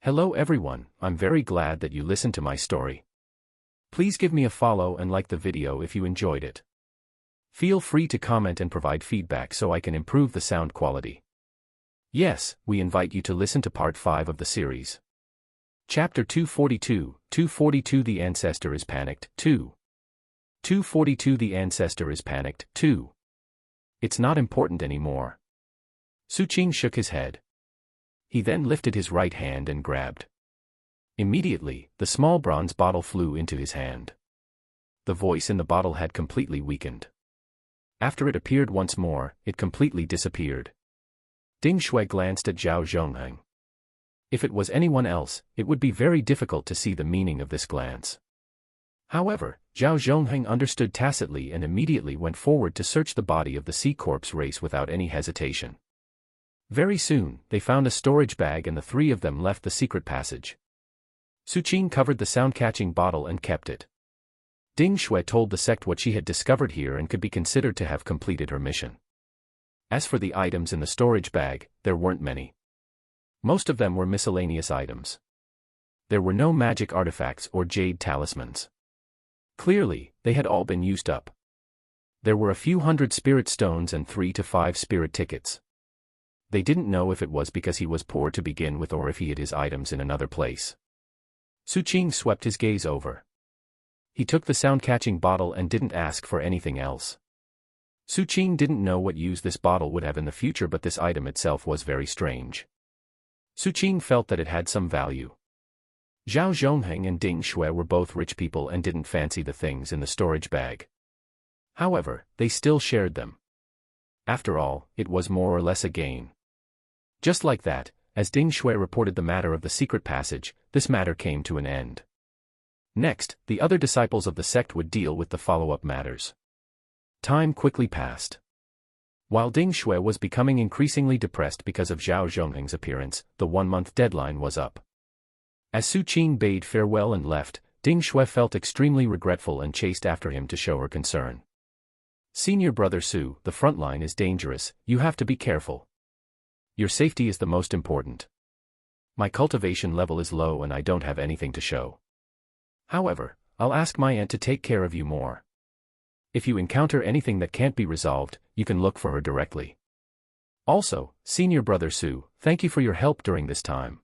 Hello everyone, I'm very glad that you listened to my story. Please give me a follow and like the video if you enjoyed it. Feel free to comment and provide feedback so I can improve the sound quality. Yes, we invite you to listen to part 5 of the series. Chapter 242, 242 The Ancestor is Panicked, 2. 242 The Ancestor is Panicked, 2. It's not important anymore. Suqing shook his head. He then lifted his right hand and grabbed. Immediately, the small bronze bottle flew into his hand. The voice in the bottle had completely weakened. After it appeared once more, it completely disappeared. Ding Shui glanced at Zhao Zhongheng. If it was anyone else, it would be very difficult to see the meaning of this glance. However, Zhao Zhongheng understood tacitly and immediately went forward to search the body of the sea corpse race without any hesitation. Very soon, they found a storage bag and the three of them left the secret passage. Suqing covered the sound-catching bottle and kept it. Ding Shui told the sect what she had discovered here and could be considered to have completed her mission. As for the items in the storage bag, there weren't many. Most of them were miscellaneous items. There were no magic artifacts or jade talismans. Clearly, they had all been used up. There were a few hundred spirit stones and 3 to 5 spirit tickets. They didn't know if it was because he was poor to begin with or if he hid his items in another place. Suqing swept his gaze over. He took the sound-catching bottle and didn't ask for anything else. Suqing didn't know what use this bottle would have in the future, but this item itself was very strange. Suqing felt that it had some value. Zhao Zhongheng and Ding Shui were both rich people and didn't fancy the things in the storage bag. However, they still shared them. After all, it was more or less a gain. Just like that, as Ding Shui reported the matter of the secret passage, this matter came to an end. Next, the other disciples of the sect would deal with the follow-up matters. Time quickly passed. While Ding Shui was becoming increasingly depressed because of Zhao Zhongheng's appearance, the 1-month deadline was up. As Suqing bade farewell and left, Ding Shui felt extremely regretful and chased after him to show her concern. "Senior brother Su, the front line is dangerous, you have to be careful. Your safety is the most important. My cultivation level is low and I don't have anything to show. However, I'll ask my aunt to take care of you more. If you encounter anything that can't be resolved, you can look for her directly. Also, senior brother Su, thank you for your help during this time.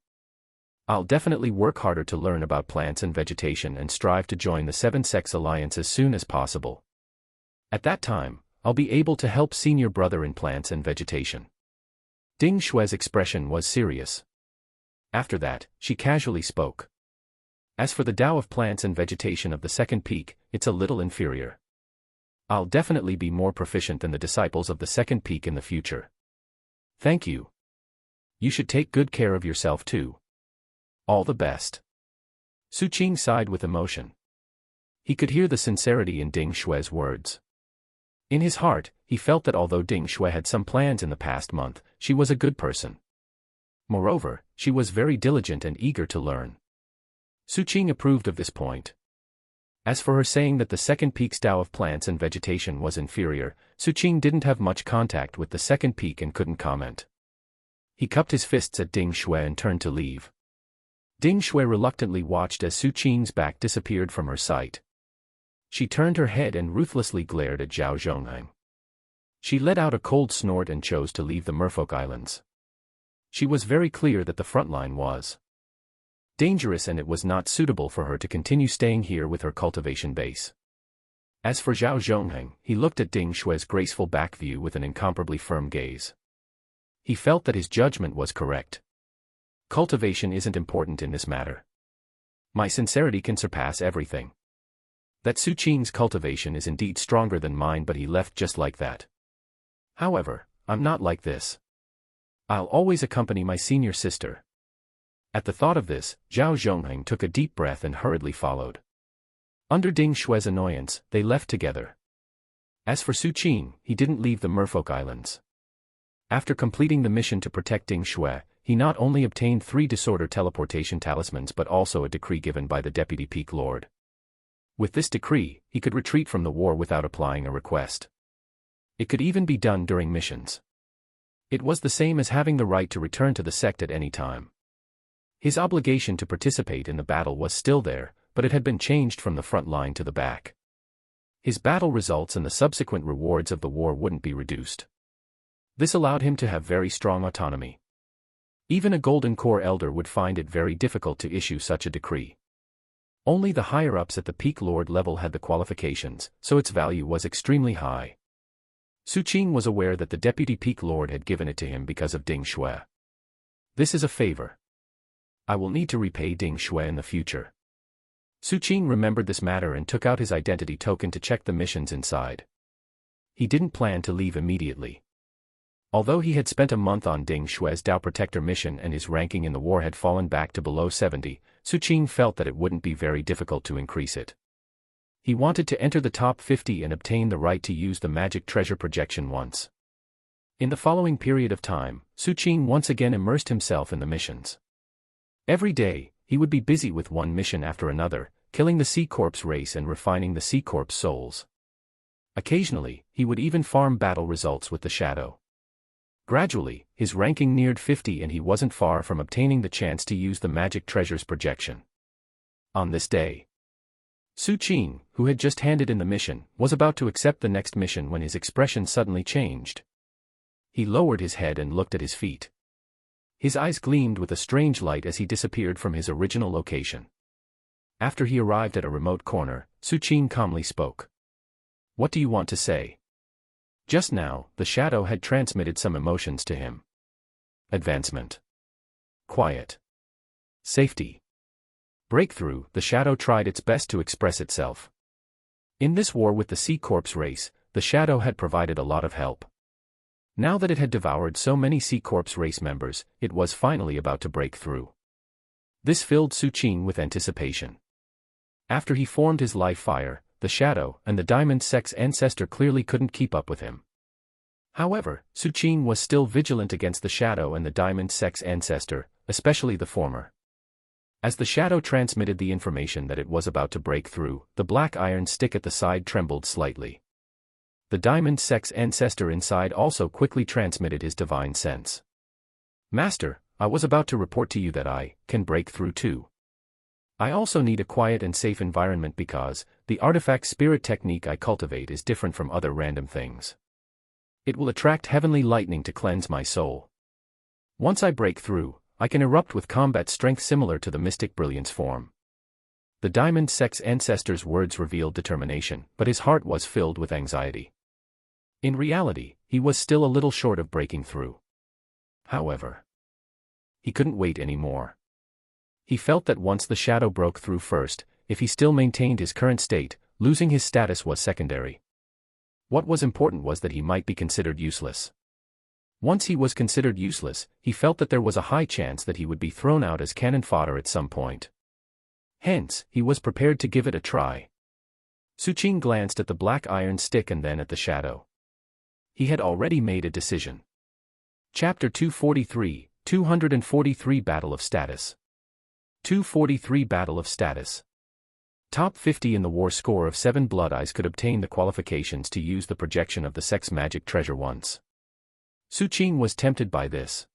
I'll definitely work harder to learn about plants and vegetation and strive to join the 7 Sects Alliance as soon as possible. At that time, I'll be able to help senior brother in plants and vegetation." Ding Shui's expression was serious. After that, she casually spoke. "As for the Tao of plants and vegetation of the second peak, it's a little inferior. I'll definitely be more proficient than the disciples of the second peak in the future. Thank you. You should take good care of yourself too. All the best." Suqing sighed with emotion. He could hear the sincerity in Ding Shui's words. In his heart, he felt that although Ding Shui had some plans in the past month, she was a good person. Moreover, she was very diligent and eager to learn. Suqing approved of this point. As for her saying that the second peak's Tao of plants and vegetation was inferior, Suqing didn't have much contact with the second peak and couldn't comment. He cupped his fists at Ding Shui and turned to leave. Ding Shui reluctantly watched as Suqing's back disappeared from her sight. She turned her head and ruthlessly glared at Zhao Zhongheng. She let out a cold snort and chose to leave the Merfolk Islands. She was very clear that the front line was dangerous and it was not suitable for her to continue staying here with her cultivation base. As for Zhao Zhongheng, he looked at Ding Shui's graceful back view with an incomparably firm gaze. He felt that his judgment was correct. Cultivation isn't important in this matter. My sincerity can surpass everything. That Suqing's cultivation is indeed stronger than mine, but he left just like that. However, I'm not like this. I'll always accompany my senior sister." At the thought of this, Zhao Zhongheng took a deep breath and hurriedly followed. Under Ding Shui's annoyance, they left together. As for Suqing, he didn't leave the Merfolk Islands. After completing the mission to protect Ding Shui, he not only obtained 3 disorder teleportation talismans but also a decree given by the Deputy Peak Lord. With this decree, he could retreat from the war without applying a request. It could even be done during missions. It was the same as having the right to return to the sect at any time. His obligation to participate in the battle was still there, but it had been changed from the front line to the back. His battle results and the subsequent rewards of the war wouldn't be reduced. This allowed him to have very strong autonomy. Even a Golden Corps elder would find it very difficult to issue such a decree. Only the higher-ups at the peak lord level had the qualifications, so its value was extremely high. Su Qing was aware that the deputy peak lord had given it to him because of Ding Xue. This is a favor. I will need to repay Ding Xue in the future. Su Qing remembered this matter and took out his identity token to check the missions inside. He didn't plan to leave immediately. Although he had spent a month on Ding Xue's Dao Protector mission and his ranking in the war had fallen back to below 70, Su Qing felt that it wouldn't be very difficult to increase it. He wanted to enter the top 50 and obtain the right to use the magic treasure projection once. In the following period of time, Su Qing once again immersed himself in the missions. Every day, he would be busy with one mission after another, killing the Sea Corps race and refining the Sea Corps souls. Occasionally, he would even farm battle results with the Shadow. Gradually, his ranking neared 50 and he wasn't far from obtaining the chance to use the magic treasures projection. On this day, Su Qing, who had just handed in the mission, was about to accept the next mission when his expression suddenly changed. He lowered his head and looked at his feet. His eyes gleamed with a strange light as he disappeared from his original location. After he arrived at a remote corner, Su Qing calmly spoke. "What do you want to say?" Just now, the Shadow had transmitted some emotions to him. Advancement. Quiet. Safety. Breakthrough. The Shadow tried its best to express itself. In this war with the Sea Corps race, the Shadow had provided a lot of help. Now that it had devoured so many Sea Corps race members, it was finally about to break through. This filled Su Qing with anticipation. After he formed his life fire, the Shadow and the Diamond Sex ancestor clearly couldn't keep up with him. However, Su Qing was still vigilant against the Shadow and the Diamond Sex ancestor, especially the former. As the Shadow transmitted the information that it was about to break through, the black iron stick at the side trembled slightly. The Diamond Sex ancestor inside also quickly transmitted his divine sense. "Master, I was about to report to you that I can break through too. I also need a quiet and safe environment because the artifact spirit technique I cultivate is different from other random things. It will attract heavenly lightning to cleanse my soul. Once I break through, I can erupt with combat strength similar to the mystic brilliance form." The Diamond Sex ancestor's words revealed determination, but his heart was filled with anxiety. In reality, he was still a little short of breaking through. However, he couldn't wait anymore. He felt that once the Shadow broke through first, if he still maintained his current state, losing his status was secondary. What was important was that he might be considered useless. Once he was considered useless, he felt that there was a high chance that he would be thrown out as cannon fodder at some point. Hence, he was prepared to give it a try. Su Qing glanced at the black iron stick and then at the Shadow. He had already made a decision. Chapter 243, 243 Battle of Status. 243 Battle of Status. Top 50 in the war score of 7 Blood Eyes could obtain the qualifications to use the projection of the sex magic treasure once. Su Qing was tempted by this.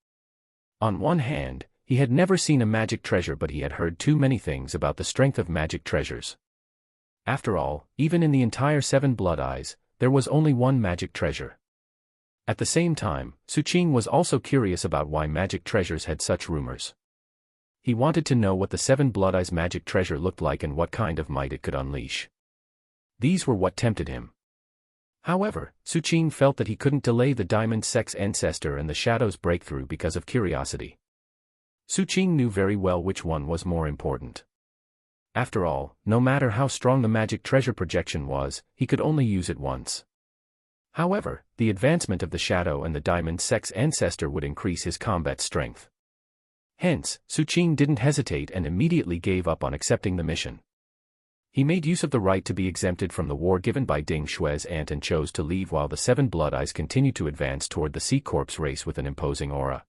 On one hand, he had never seen a magic treasure, but he had heard too many things about the strength of magic treasures. After all, even in the entire 7 Blood Eyes, there was only one magic treasure. At the same time, Su Qing was also curious about why magic treasures had such rumors. He wanted to know what the 7 Blood Eyes magic treasure looked like and what kind of might it could unleash. These were what tempted him. However, Su Qing felt that he couldn't delay the Diamond Sex ancestor and the Shadow's breakthrough because of curiosity. Su Qing knew very well which one was more important. After all, no matter how strong the magic treasure projection was, he could only use it once. However, the advancement of the Shadow and the Diamond Sex ancestor would increase his combat strength. Hence, Su Qing didn't hesitate and immediately gave up on accepting the mission. He made use of the right to be exempted from the war given by Ding Xue's aunt and chose to leave while the 7 Blood Eyes continued to advance toward the Sea Corps race with an imposing aura.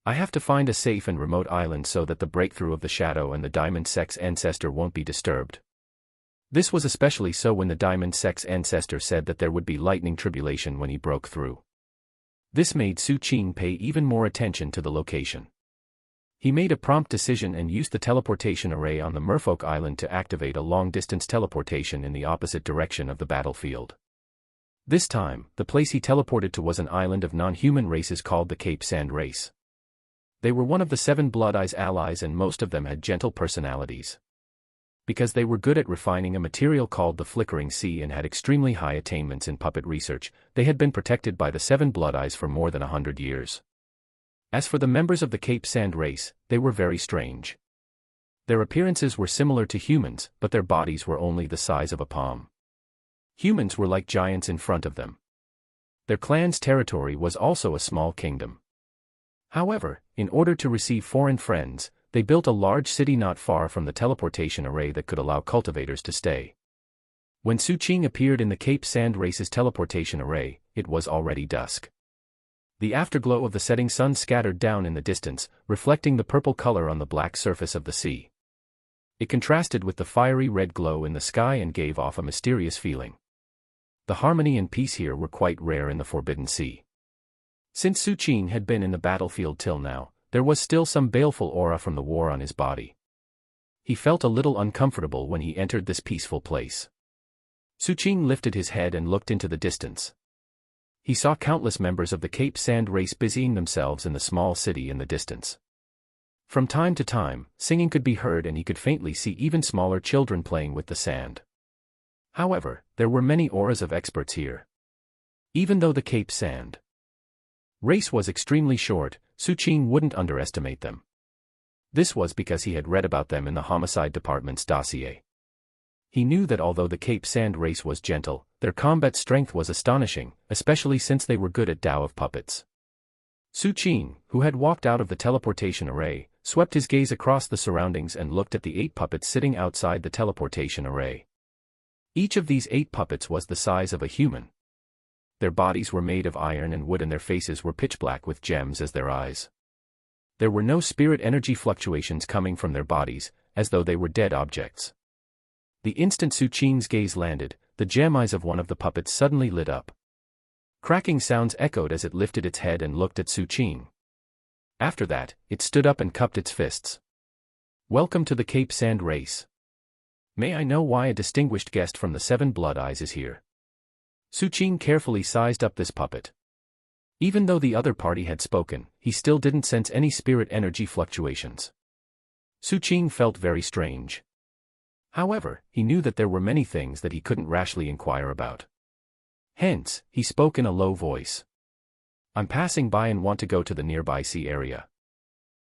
"I have to find a safe and remote island so that the breakthrough of the Shadow and the Diamond Sex ancestor won't be disturbed." This was especially so when the Diamond Sex ancestor said that there would be lightning tribulation when he broke through. This made Su Qing pay even more attention to the location. He made a prompt decision and used the teleportation array on the Merfolk Island to activate a long-distance teleportation in the opposite direction of the battlefield. This time, the place he teleported to was an island of non-human races called the Cape Sand race. They were one of the 7 Blood Eyes allies, and most of them had gentle personalities. Because they were good at refining a material called the Flickering Sea and had extremely high attainments in puppet research, they had been protected by the 7 Blood Eyes for more than 100 years. As for the members of the Cape Sand race, they were very strange. Their appearances were similar to humans, but their bodies were only the size of a palm. Humans were like giants in front of them. Their clan's territory was also a small kingdom. However, in order to receive foreign friends, they built a large city not far from the teleportation array that could allow cultivators to stay. When Su Qing appeared in the Cape Sand race's teleportation array, it was already dusk. The afterglow of the setting sun scattered down in the distance, reflecting the purple color on the black surface of the sea. It contrasted with the fiery red glow in the sky and gave off a mysterious feeling. The harmony and peace here were quite rare in the Forbidden Sea. Since Su Qing had been in the battlefield till now, there was still some baleful aura from the war on his body. He felt a little uncomfortable when he entered this peaceful place. Su Qing lifted his head and looked into the distance. He saw countless members of the Cape Sand race busying themselves in the small city in the distance. From time to time, singing could be heard and he could faintly see even smaller children playing with the sand. However, there were many auras of experts here. Even though the Cape Sand race was extremely short, Su Qing wouldn't underestimate them. This was because he had read about them in the Homicide Department's dossier. He knew that although the Cape Sand race was gentle, their combat strength was astonishing, especially since they were good at Tao of puppets. Su Qing, who had walked out of the teleportation array, swept his gaze across the surroundings and looked at the 8 puppets sitting outside the teleportation array. Each of these 8 puppets was the size of a human. Their bodies were made of iron and wood and their faces were pitch black with gems as their eyes. There were no spirit energy fluctuations coming from their bodies, as though they were dead objects. The instant Su Qing's gaze landed, the gem eyes of one of the puppets suddenly lit up. Cracking sounds echoed as it lifted its head and looked at Su Qing. After that, it stood up and cupped its fists. "Welcome to the Cape Sand race. May I know why a distinguished guest from the 7 Blood Eyes is here?" Su Qing carefully sized up this puppet. Even though the other party had spoken, he still didn't sense any spirit energy fluctuations. Su Qing felt very strange. However, he knew that there were many things that he couldn't rashly inquire about. Hence, he spoke in a low voice. "I'm passing by and want to go to the nearby sea area.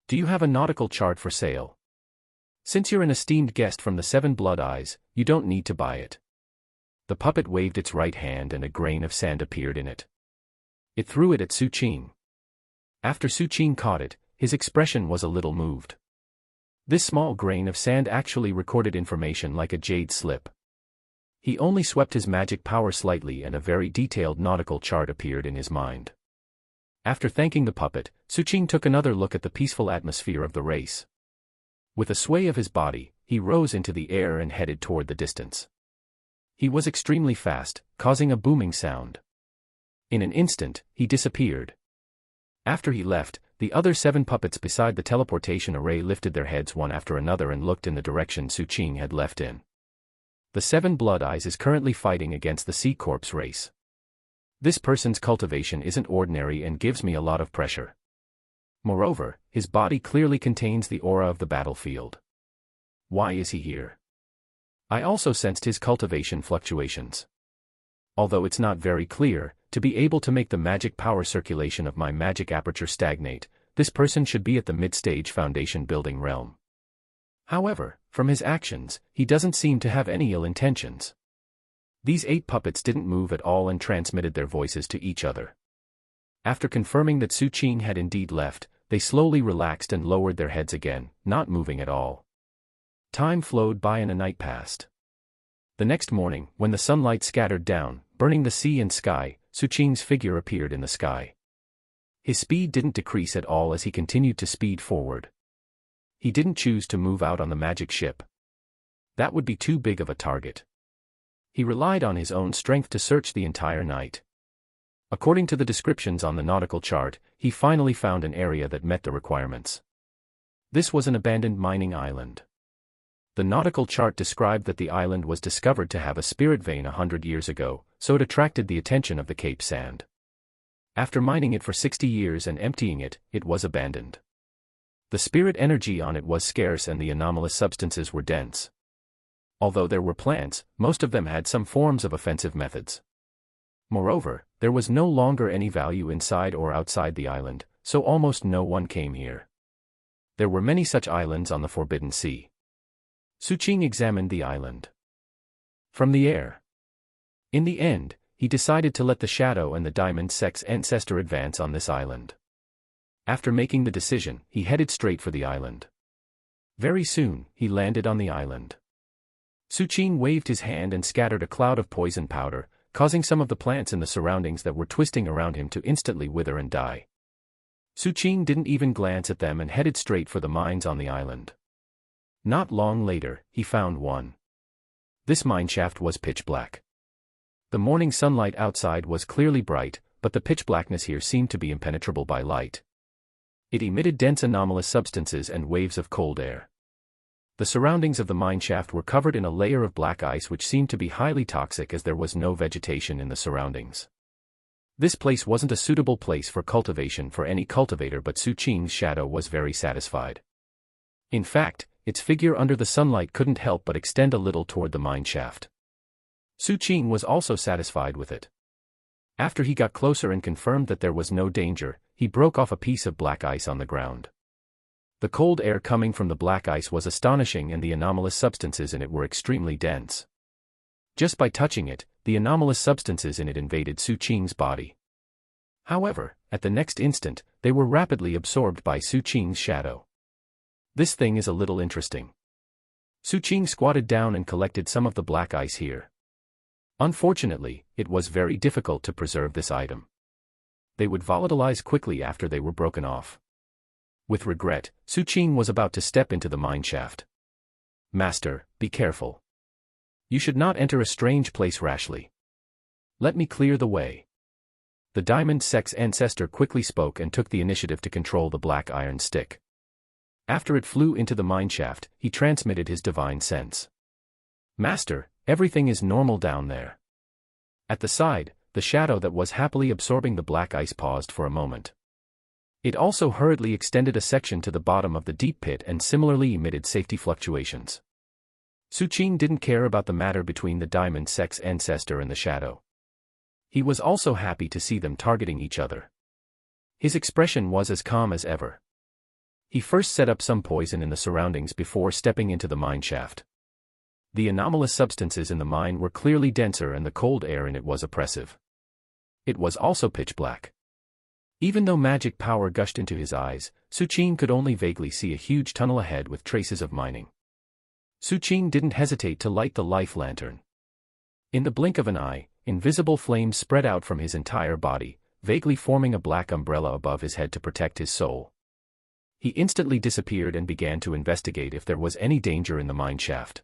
Do you have a nautical chart for sale? Since you're an esteemed guest from the 7 Blood Eyes, you don't need to buy it." The puppet waved its right hand and a grain of sand appeared in it. It threw it at Su Qing. After Su Qing caught it, his expression was a little moved. This small grain of sand actually recorded information like a jade slip. He only swept his magic power slightly and a very detailed nautical chart appeared in his mind. After thanking the puppet, Su Qing took another look at the peaceful atmosphere of the race. With a sway of his body, he rose into the air and headed toward the distance. He was extremely fast, causing a booming sound. In an instant, he disappeared. After he left, the other 7 puppets beside the teleportation array lifted their heads one after another and looked in the direction Su Qing had left in. The 7 Blood Eyes is currently fighting against the Sea Corpse race. This person's cultivation isn't ordinary and gives me a lot of pressure. Moreover, his body clearly contains the aura of the battlefield. Why is he here? I also sensed his cultivation fluctuations. Although it's not very clear, to be able to make the magic power circulation of my magic aperture stagnate, this person should be at the mid-stage foundation building realm. However, from his actions, he doesn't seem to have any ill intentions. These 8 puppets didn't move at all and transmitted their voices to each other. After confirming that Su Qing had indeed left, they slowly relaxed and lowered their heads again, not moving at all. Time flowed by and a night passed. The next morning, when the sunlight scattered down, burning the sea and sky, Su Qing's figure appeared in the sky. His speed didn't decrease at all as he continued to speed forward. He didn't choose to move out on the magic ship. That would be too big of a target. He relied on his own strength to search the entire night. According to the descriptions on the nautical chart, he finally found an area that met the requirements. This was an abandoned mining island. The nautical chart described that the island was discovered to have a spirit vein 100 years ago, so it attracted the attention of the Cape Sand. After mining it for 60 years and emptying it, it was abandoned. The spirit energy on it was scarce and the anomalous substances were dense. Although there were plants, most of them had some forms of offensive methods. Moreover, there was no longer any value inside or outside the island, so almost no one came here. There were many such islands on the Forbidden Sea. Suqing examined the island from the air. In the end, he decided to let the shadow and the diamond sex ancestor advance on this island. After making the decision, he headed straight for the island. Very soon, he landed on the island. Suqing waved his hand and scattered a cloud of poison powder, causing some of the plants in the surroundings that were twisting around him to instantly wither and die. Suqing didn't even glance at them and headed straight for the mines on the island. Not long later, he found one. This mine shaft was pitch black. The morning sunlight outside was clearly bright, but the pitch blackness here seemed to be impenetrable by light. It emitted dense anomalous substances and waves of cold air. The surroundings of the mine shaft were covered in a layer of black ice which seemed to be highly toxic as there was no vegetation in the surroundings. This place wasn't a suitable place for cultivation for any cultivator, but Suqing's shadow was very satisfied. In fact, its figure under the sunlight couldn't help but extend a little toward the mine shaft. Suqing was also satisfied with it. After he got closer and confirmed that there was no danger, he broke off a piece of black ice on the ground. The cold air coming from the black ice was astonishing and the anomalous substances in it were extremely dense. Just by touching it, the anomalous substances in it invaded Suqing's body. However, at the next instant, they were rapidly absorbed by Suqing's shadow. This thing is a little interesting. Suqing squatted down and collected some of the black ice here. Unfortunately, it was very difficult to preserve this item. They would volatilize quickly after they were broken off. With regret, Suqing was about to step into the mine shaft. "Master, be careful. You should not enter a strange place rashly. Let me clear the way." The diamond sex ancestor quickly spoke and took the initiative to control the black iron stick. After it flew into the mine shaft, he transmitted his divine sense. "Master, everything is normal down there." At the side, the shadow that was happily absorbing the black ice paused for a moment. It also hurriedly extended a section to the bottom of the deep pit and similarly emitted safety fluctuations. Suqing didn't care about the matter between the diamond sex ancestor and the shadow. He was also happy to see them targeting each other. His expression was as calm as ever. He first set up some poison in the surroundings before stepping into the mine shaft. The anomalous substances in the mine were clearly denser and the cold air in it was oppressive. It was also pitch black. Even though magic power gushed into his eyes, Suqing could only vaguely see a huge tunnel ahead with traces of mining. Suqing didn't hesitate to light the life lantern. In the blink of an eye, invisible flames spread out from his entire body, vaguely forming a black umbrella above his head to protect his soul. He instantly disappeared and began to investigate if there was any danger in the mine shaft.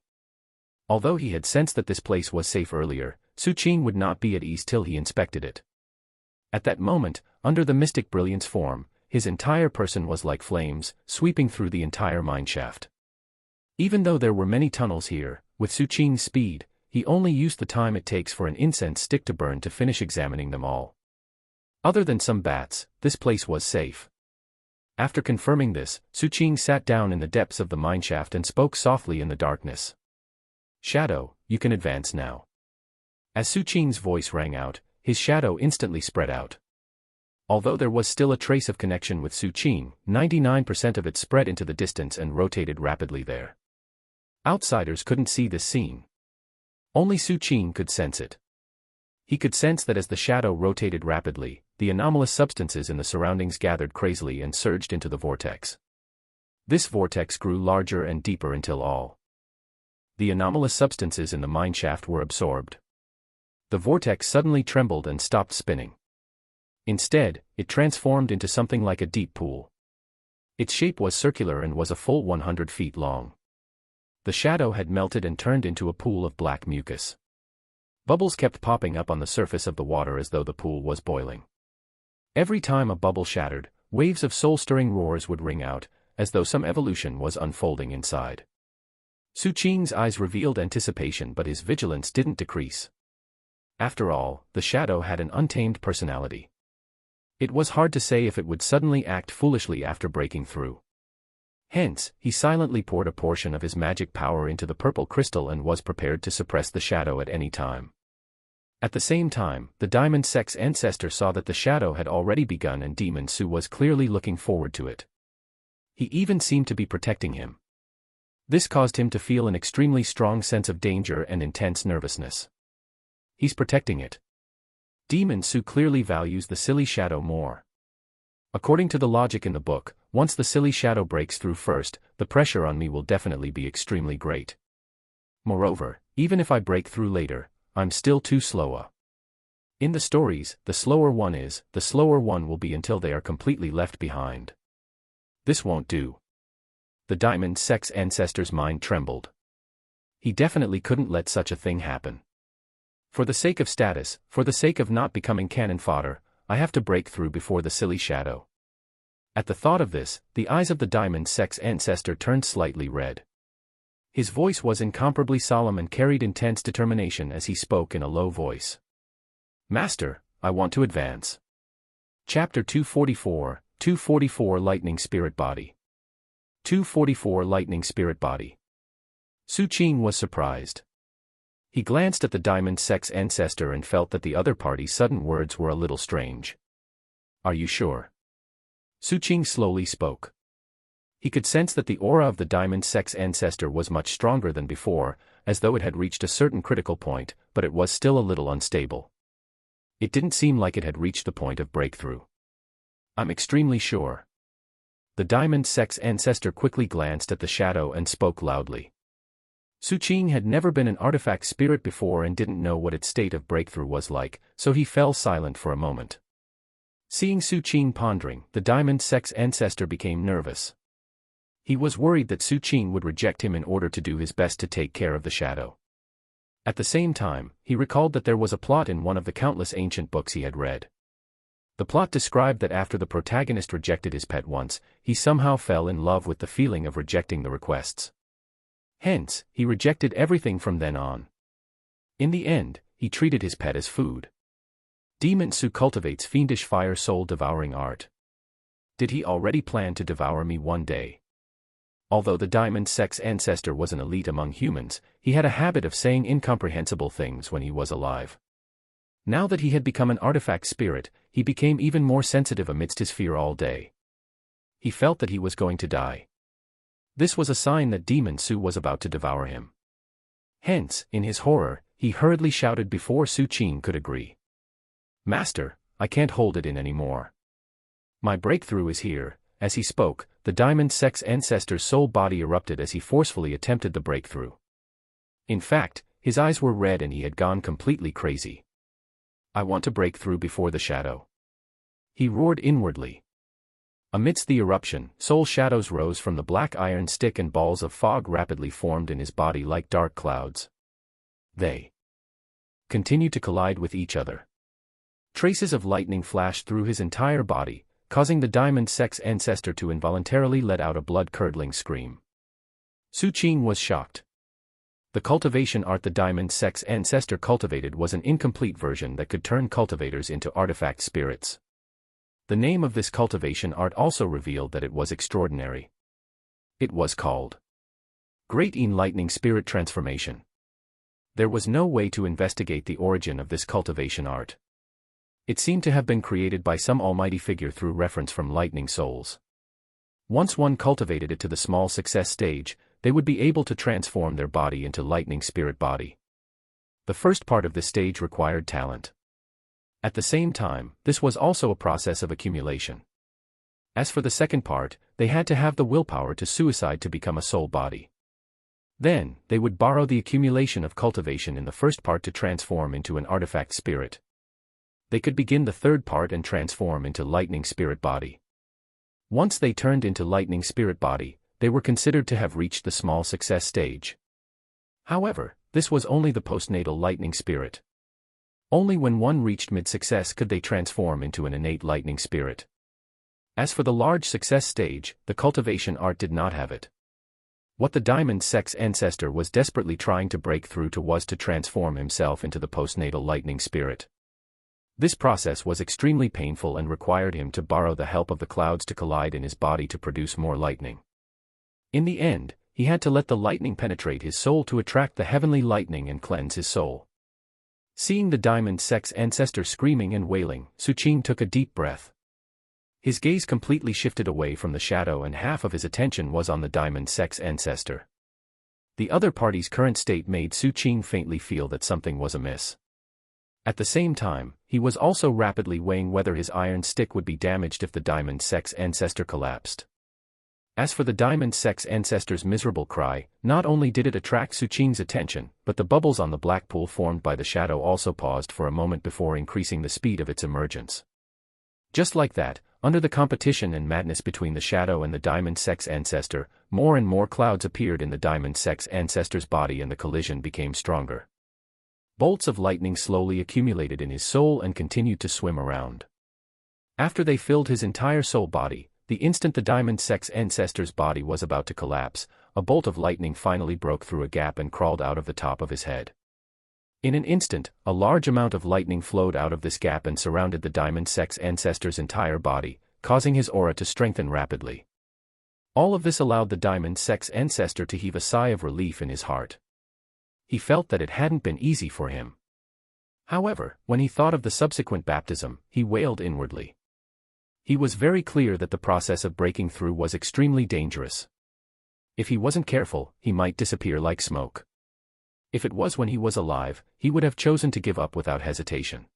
Although he had sensed that this place was safe earlier, Suqing would not be at ease till he inspected it. At that moment, under the mystic brilliance form, his entire person was like flames, sweeping through the entire mine shaft. Even though there were many tunnels here, with Suqing's speed, he only used the time it takes for an incense stick to burn to finish examining them all. Other than some bats, this place was safe. After confirming this, Suqing sat down in the depths of the mine shaft and spoke softly in the darkness. "Shadow, you can advance now." As Suqing's voice rang out, his shadow instantly spread out. Although there was still a trace of connection with Suqing, 99% of it spread into the distance and rotated rapidly there. Outsiders couldn't see this scene. Only Suqing could sense it. He could sense that as the shadow rotated rapidly, the anomalous substances in the surroundings gathered crazily and surged into the vortex. This vortex grew larger and deeper until all the anomalous substances in the mine shaft were absorbed. The vortex suddenly trembled and stopped spinning. Instead, it transformed into something like a deep pool. Its shape was circular and was a full 100 feet long. The shadow had melted and turned into a pool of black mucus. Bubbles kept popping up on the surface of the water as though the pool was boiling. Every time a bubble shattered, waves of soul-stirring roars would ring out, as though some evolution was unfolding inside. Su Qing's eyes revealed anticipation, but his vigilance didn't decrease. After all, the shadow had an untamed personality. It was hard to say if it would suddenly act foolishly after breaking through. Hence, he silently poured a portion of his magic power into the purple crystal and was prepared to suppress the shadow at any time. At the same time, the Diamond Sex ancestor saw that the shadow had already begun and Demon Su was clearly looking forward to it. He even seemed to be protecting him. This caused him to feel an extremely strong sense of danger and intense nervousness. He's protecting it. Demon Su clearly values the silly shadow more. According to the logic in the book, once the silly shadow breaks through first, the pressure on me will definitely be extremely great. Moreover, even if I break through later, I'm still too slow. In the stories, the slower one will be until they are completely left behind. This won't do. The Diamond Sex ancestor's mind trembled. He definitely couldn't let such a thing happen. For the sake of status, for the sake of not becoming cannon fodder, I have to break through before the silly shadow. At the thought of this, the eyes of the Diamond Sex ancestor turned slightly red. His voice was incomparably solemn and carried intense determination as he spoke in a low voice. Master, I want to advance. Chapter 244, 244 Lightning Spirit Body. 244 Lightning Spirit Body. Su Qing was surprised. He glanced at the Diamond Sex ancestor and felt that the other party's sudden words were a little strange. Are you sure? Su Qing slowly spoke. He could sense that the aura of the Diamond Sex ancestor was much stronger than before, as though it had reached a certain critical point, but it was still a little unstable. It didn't seem like it had reached the point of breakthrough. I'm extremely sure. The Diamond Sex ancestor quickly glanced at the shadow and spoke loudly. Su Qing had never been an artifact spirit before and didn't know what its state of breakthrough was like, so he fell silent for a moment. Seeing Su Qing pondering, the Diamond Sex ancestor became nervous. He was worried that Su Qing would reject him in order to do his best to take care of the shadow. At the same time, he recalled that there was a plot in one of the countless ancient books he had read. The plot described that after the protagonist rejected his pet once, he somehow fell in love with the feeling of rejecting the requests. Hence, he rejected everything from then on. In the end, he treated his pet as food. Demon Su cultivates fiendish fire soul-devouring art. Did he already plan to devour me one day? Although the Diamond Sex ancestor was an elite among humans, he had a habit of saying incomprehensible things when he was alive. Now that he had become an artifact spirit, he became even more sensitive amidst his fear all day. He felt that he was going to die. This was a sign that Demon Su was about to devour him. Hence, in his horror, he hurriedly shouted before Su Qing could agree. Master, I can't hold it in anymore. My breakthrough is here. As he spoke, the Diamond Sex ancestor's soul body erupted as he forcefully attempted the breakthrough. In fact, his eyes were red and he had gone completely crazy. I want to break through before the shadow. He roared inwardly. Amidst the eruption, soul shadows rose from the black iron stick and balls of fog rapidly formed in his body like dark clouds. They continued to collide with each other. Traces of lightning flashed through his entire body, causing the Diamond Sex ancestor to involuntarily let out a blood-curdling scream. Su Qing was shocked. The cultivation art the Diamond Sex ancestor cultivated was an incomplete version that could turn cultivators into artifact spirits. The name of this cultivation art also revealed that it was extraordinary. It was called Great Enlightening Spirit Transformation. There was no way to investigate the origin of this cultivation art. It seemed to have been created by some almighty figure through reference from lightning souls. Once one cultivated it to the small success stage, they would be able to transform their body into lightning spirit body. The first part of this stage required talent. At the same time, this was also a process of accumulation. As for the second part, they had to have the willpower to suicide to become a soul body. Then, they would borrow the accumulation of cultivation in the first part to transform into an artifact spirit. They could begin the third part and transform into lightning spirit body. Once they turned into lightning spirit body, they were considered to have reached the small success stage. However, this was only the postnatal lightning spirit. Only when one reached mid-success could they transform into an innate lightning spirit. As for the large success stage, the cultivation art did not have it. What the diamond sex ancestor was desperately trying to break through to was to transform himself into the postnatal lightning spirit. This process was extremely painful and required him to borrow the help of the clouds to collide in his body to produce more lightning. In the end, he had to let the lightning penetrate his soul to attract the heavenly lightning and cleanse his soul. Seeing the diamond sex ancestor screaming and wailing, Suqing took a deep breath. His gaze completely shifted away from the shadow and half of his attention was on the diamond sex ancestor. The other party's current state made Suqing faintly feel that something was amiss. At the same time, he was also rapidly weighing whether his iron stick would be damaged if the diamond sex ancestor collapsed. As for the diamond sex ancestor's miserable cry, not only did it attract Suqing's attention, but the bubbles on the black pool formed by the shadow also paused for a moment before increasing the speed of its emergence. Just like that, under the competition and madness between the shadow and the diamond sex ancestor, more and more clouds appeared in the diamond sex ancestor's body and the collision became stronger. Bolts of lightning slowly accumulated in his soul and continued to swim around. After they filled his entire soul body, the instant the diamond sex ancestor's body was about to collapse, a bolt of lightning finally broke through a gap and crawled out of the top of his head. In an instant, a large amount of lightning flowed out of this gap and surrounded the diamond sex ancestor's entire body, causing his aura to strengthen rapidly. All of this allowed the diamond sex ancestor to heave a sigh of relief in his heart. He felt that it hadn't been easy for him. However, when he thought of the subsequent baptism, he wailed inwardly. He was very clear that the process of breaking through was extremely dangerous. If he wasn't careful, he might disappear like smoke. If it was when he was alive, he would have chosen to give up without hesitation.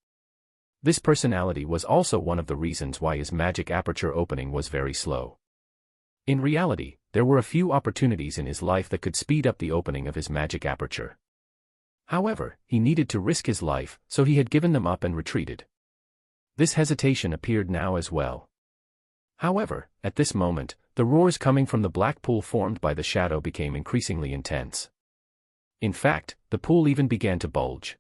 This personality was also one of the reasons why his magic aperture opening was very slow. In reality, there were a few opportunities in his life that could speed up the opening of his magic aperture. However, he needed to risk his life, so he had given them up and retreated. This hesitation appeared now as well. However, at this moment, the roars coming from the black pool formed by the shadow became increasingly intense. In fact, the pool even began to bulge.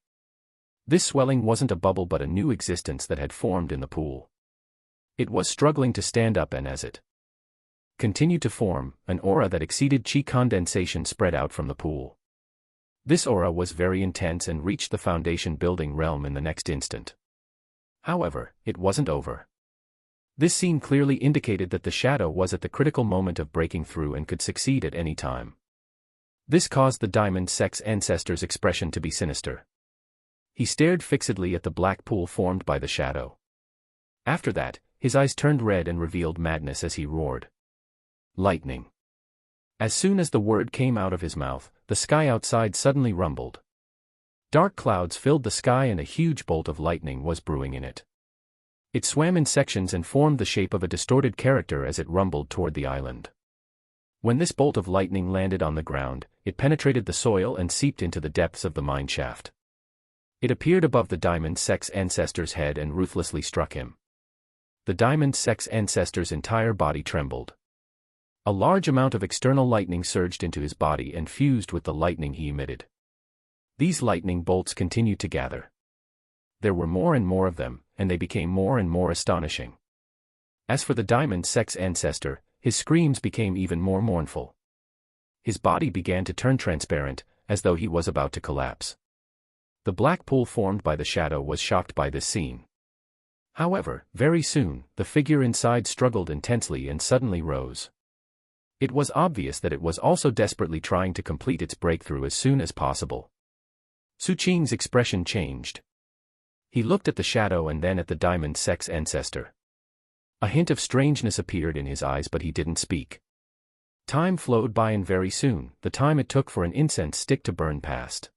This swelling wasn't a bubble but a new existence that had formed in the pool. It was struggling to stand up, and as it continued to form, an aura that exceeded chi condensation spread out from the pool. This aura was very intense and reached the foundation building realm in the next instant. However, it wasn't over. This scene clearly indicated that the shadow was at the critical moment of breaking through and could succeed at any time. This caused the diamond sex ancestor's expression to be sinister. He stared fixedly at the black pool formed by the shadow. After that, his eyes turned red and revealed madness as he roared. Lightning. As soon as the word came out of his mouth, the sky outside suddenly rumbled. Dark clouds filled the sky and a huge bolt of lightning was brewing in it. It swam in sections and formed the shape of a distorted character as it rumbled toward the island. When this bolt of lightning landed on the ground, it penetrated the soil and seeped into the depths of the mine shaft. It appeared above the diamond sex ancestor's head and ruthlessly struck him. The diamond sex ancestor's entire body trembled. A large amount of external lightning surged into his body and fused with the lightning he emitted. These lightning bolts continued to gather. There were more and more of them, and they became more and more astonishing. As for the diamond sex ancestor, his screams became even more mournful. His body began to turn transparent, as though he was about to collapse. The black pool formed by the shadow was shocked by this scene. However, very soon, the figure inside struggled intensely and suddenly rose. It was obvious that it was also desperately trying to complete its breakthrough as soon as possible. Suqing's expression changed. He looked at the shadow and then at the diamond sex ancestor. A hint of strangeness appeared in his eyes, but he didn't speak. Time flowed by and very soon, the time it took for an incense stick to burn passed.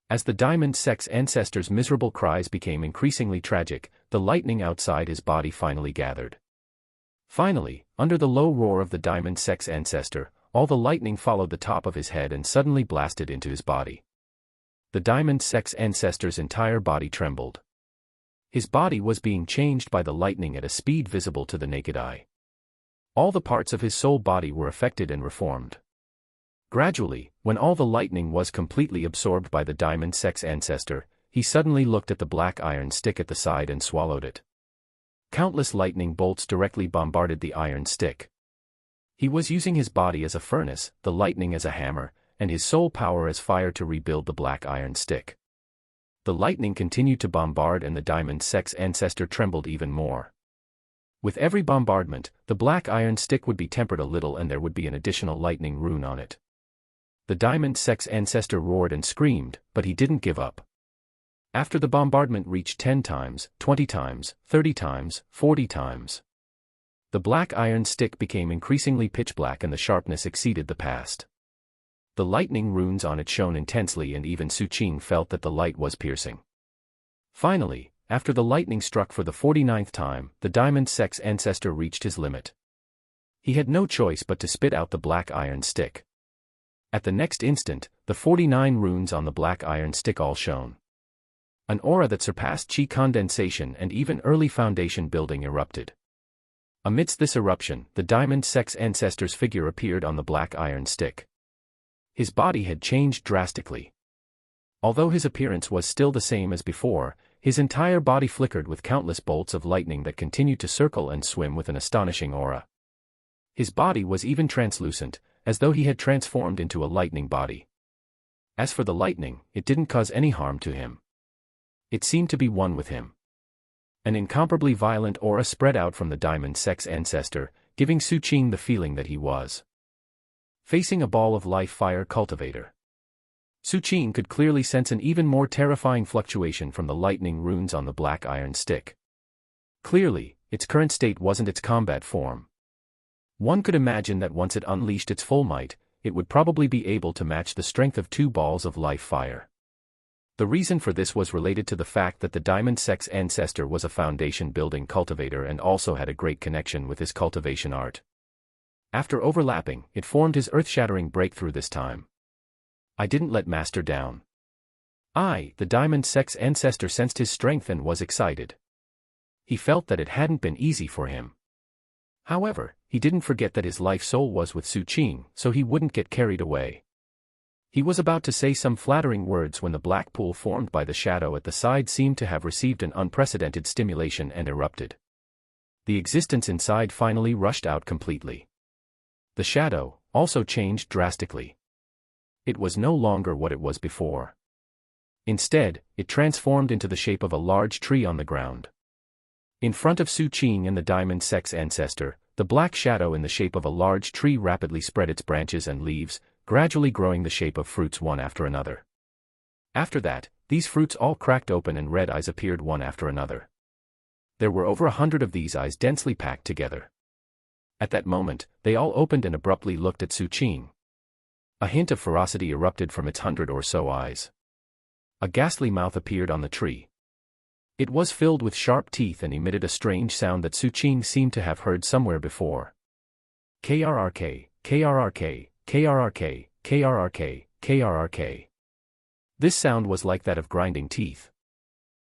As the diamond sex ancestor's miserable cries became increasingly tragic, the lightning outside his body finally gathered. Finally, under the low roar of the diamond sex ancestor, all the lightning followed the top of his head and suddenly blasted into his body. The diamond sex ancestor's entire body trembled. His body was being changed by the lightning at a speed visible to the naked eye. All the parts of his soul body were affected and reformed. Gradually, when all the lightning was completely absorbed by the diamond sex ancestor, he suddenly looked at the black iron stick at the side and swallowed it. Countless lightning bolts directly bombarded the iron stick. He was using his body as a furnace, the lightning as a hammer, and his soul power as fire to rebuild the black iron stick. The lightning continued to bombard and the diamond sex ancestor trembled even more. With every bombardment, the black iron stick would be tempered a little and there would be an additional lightning rune on it. The diamond sex ancestor roared and screamed, but he didn't give up. After the bombardment reached 10 times, 20 times, 30 times, 40 times. The black iron stick became increasingly pitch black and the sharpness exceeded the past. The lightning runes on it shone intensely and even Su Qing felt that the light was piercing. Finally, after the lightning struck for the 49th time, the diamond sex ancestor reached his limit. He had no choice but to spit out the black iron stick. At the next instant, the 49 runes on the black iron stick all shone. An aura that surpassed chi condensation and even early foundation building erupted. Amidst this eruption, the diamond sex ancestor's figure appeared on the black iron stick. His body had changed drastically. Although his appearance was still the same as before, his entire body flickered with countless bolts of lightning that continued to circle and swim with an astonishing aura. His body was even translucent, as though he had transformed into a lightning body. As for the lightning, it didn't cause any harm to him. It seemed to be one with him. An incomparably violent aura spread out from the diamond sex ancestor, giving Su Qing the feeling that he was facing a ball of life fire cultivator. Su Qing could clearly sense an even more terrifying fluctuation from the lightning runes on the black iron stick. Clearly, its current state wasn't its combat form. One could imagine that once it unleashed its full might, it would probably be able to match the strength of 2 balls of life fire. The reason for this was related to the fact that the diamond sex ancestor was a foundation-building cultivator and also had a great connection with his cultivation art. After overlapping, it formed his earth-shattering breakthrough this time. I didn't let Master down. The diamond sex ancestor sensed his strength and was excited. He felt that it hadn't been easy for him. However, he didn't forget that his life soul was with Su Qing, so he wouldn't get carried away. He was about to say some flattering words when the black pool formed by the shadow at the side seemed to have received an unprecedented stimulation and erupted. The existence inside finally rushed out completely. The shadow also changed drastically. It was no longer what it was before. Instead, it transformed into the shape of a large tree on the ground. In front of Su Qing and the diamond sex ancestor, the black shadow in the shape of a large tree rapidly spread its branches and leaves, gradually growing the shape of fruits one after another. After that, these fruits all cracked open and red eyes appeared one after another. There were over 100 of these eyes densely packed together. At that moment, they all opened and abruptly looked at Su Qing. A hint of ferocity erupted from its 100 or so eyes. A ghastly mouth appeared on the tree. It was filled with sharp teeth and emitted a strange sound that Su Qing seemed to have heard somewhere before. KRRK, KRRK, KRRK, KRRK, KRRK. This sound was like that of grinding teeth.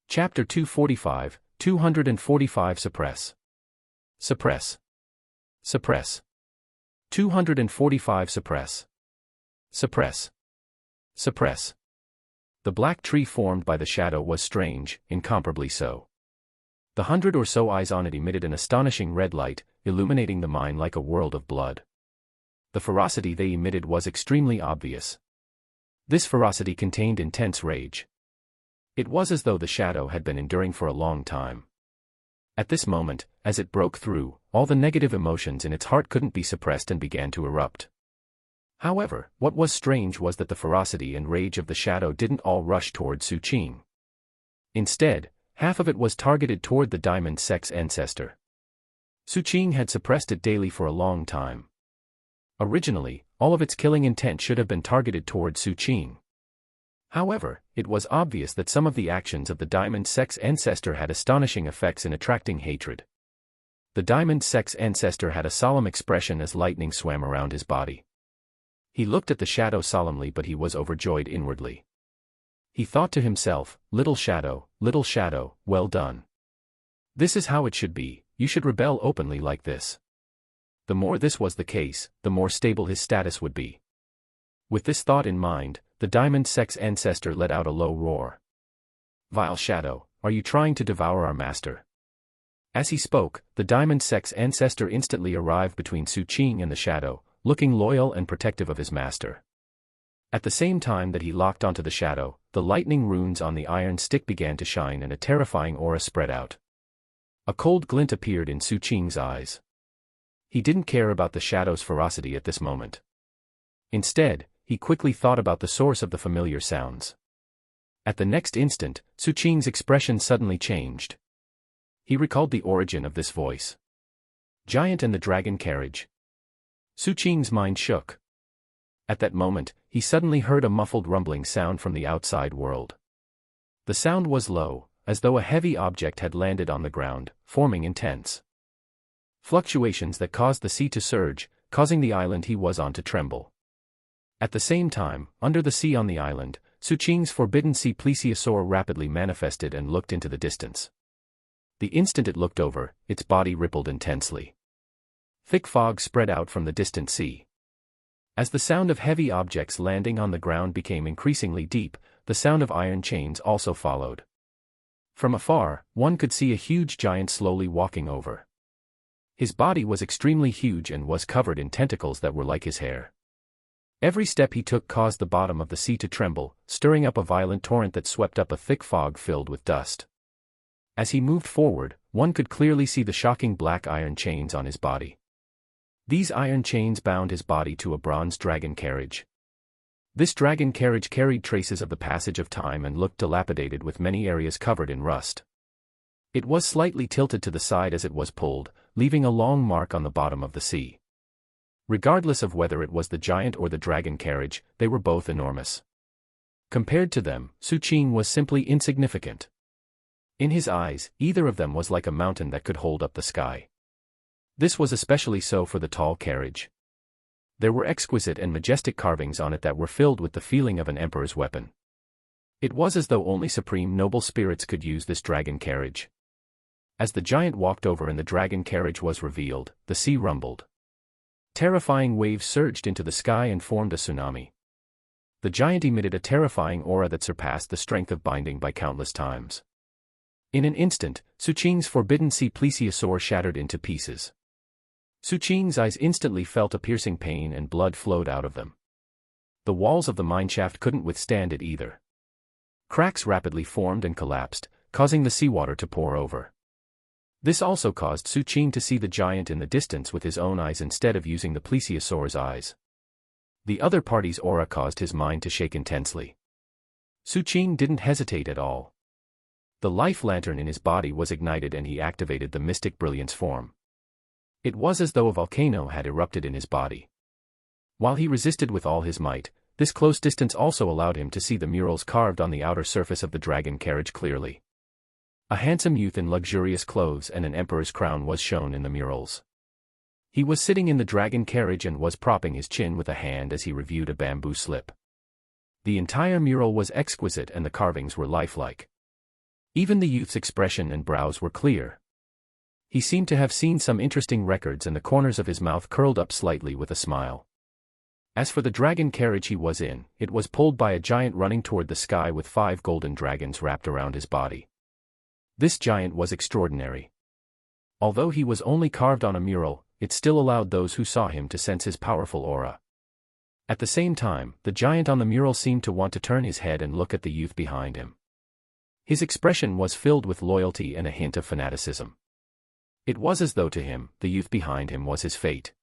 Chapter 245, 245 Suppress. Suppress. Suppress. 245 Suppress. Suppress. Suppress. The black tree formed by the shadow was strange, incomparably so. The 100 or so eyes on it emitted an astonishing red light, illuminating the mine like a world of blood. The ferocity they emitted was extremely obvious. This ferocity contained intense rage. It was as though the shadow had been enduring for a long time. At this moment, as it broke through, all the negative emotions in its heart couldn't be suppressed and began to erupt. However, what was strange was that the ferocity and rage of the shadow didn't all rush toward Su Qing. Instead, half of it was targeted toward the diamond sex ancestor. Su Qing had suppressed it daily for a long time. Originally, all of its killing intent should have been targeted toward Su Qing. However, it was obvious that some of the actions of the diamond sex ancestor had astonishing effects in attracting hatred. The diamond sex ancestor had a solemn expression as lightning swam around his body. He looked at the shadow solemnly, but he was overjoyed inwardly. He thought to himself, little shadow, well done. This is how it should be, you should rebel openly like this. The more this was the case, the more stable his status would be. With this thought in mind, the diamond sex ancestor let out a low roar. Vile shadow, are you trying to devour our master? As he spoke, the Diamond Sect's ancestor instantly arrived between Su Qing and the shadow, looking loyal and protective of his master. At the same time that he locked onto the shadow, the lightning runes on the iron stick began to shine and a terrifying aura spread out. A cold glint appeared in Su Qing's eyes. He didn't care about the shadow's ferocity at this moment. Instead, he quickly thought about the source of the familiar sounds. At the next instant, Su Qing's expression suddenly changed. He recalled the origin of this voice. Giant and the dragon carriage. Su Qing's mind shook. At that moment, he suddenly heard a muffled rumbling sound from the outside world. The sound was low, as though a heavy object had landed on the ground, forming intense fluctuations that caused the sea to surge, causing the island he was on to tremble. At the same time, under the sea on the island, Su Qing's forbidden sea plesiosaur rapidly manifested and looked into the distance. The instant it looked over, its body rippled intensely. Thick fog spread out from the distant sea. As the sound of heavy objects landing on the ground became increasingly deep, the sound of iron chains also followed. From afar, one could see a huge giant slowly walking over. His body was extremely huge and was covered in tentacles that were like his hair. Every step he took caused the bottom of the sea to tremble, stirring up a violent torrent that swept up a thick fog filled with dust. As he moved forward, one could clearly see the shocking black iron chains on his body. These iron chains bound his body to a bronze dragon carriage. This dragon carriage carried traces of the passage of time and looked dilapidated with many areas covered in rust. It was slightly tilted to the side as it was pulled, leaving a long mark on the bottom of the sea. Regardless of whether it was the giant or the dragon carriage, they were both enormous. Compared to them, Su Qing was simply insignificant. In his eyes, either of them was like a mountain that could hold up the sky. This was especially so for the tall carriage. There were exquisite and majestic carvings on it that were filled with the feeling of an emperor's weapon. It was as though only supreme noble spirits could use this dragon carriage. As the giant walked over and the dragon carriage was revealed, the sea rumbled. Terrifying waves surged into the sky and formed a tsunami. The giant emitted a terrifying aura that surpassed the strength of binding by countless times. In an instant, Su Qing's forbidden sea plesiosaur shattered into pieces. Su Qing's eyes instantly felt a piercing pain and blood flowed out of them. The walls of the mineshaft couldn't withstand it either. Cracks rapidly formed and collapsed, causing the seawater to pour over. This also caused Su Qing to see the giant in the distance with his own eyes instead of using the plesiosaur's eyes. The other party's aura caused his mind to shake intensely. Su Qing didn't hesitate at all. The life lantern in his body was ignited and he activated the mystic brilliance form. It was as though a volcano had erupted in his body. While he resisted with all his might, this close distance also allowed him to see the murals carved on the outer surface of the dragon carriage clearly. A handsome youth in luxurious clothes and an emperor's crown was shown in the murals. He was sitting in the dragon carriage and was propping his chin with a hand as he reviewed a bamboo slip. The entire mural was exquisite and the carvings were lifelike. Even the youth's expression and brows were clear. He seemed to have seen some interesting records and the corners of his mouth curled up slightly with a smile. As for the dragon carriage he was in, it was pulled by a giant running toward the sky with 5 golden dragons wrapped around his body. This giant was extraordinary. Although he was only carved on a mural, it still allowed those who saw him to sense his powerful aura. At the same time, the giant on the mural seemed to want to turn his head and look at the youth behind him. His expression was filled with loyalty and a hint of fanaticism. It was as though to him, the youth behind him was his fate.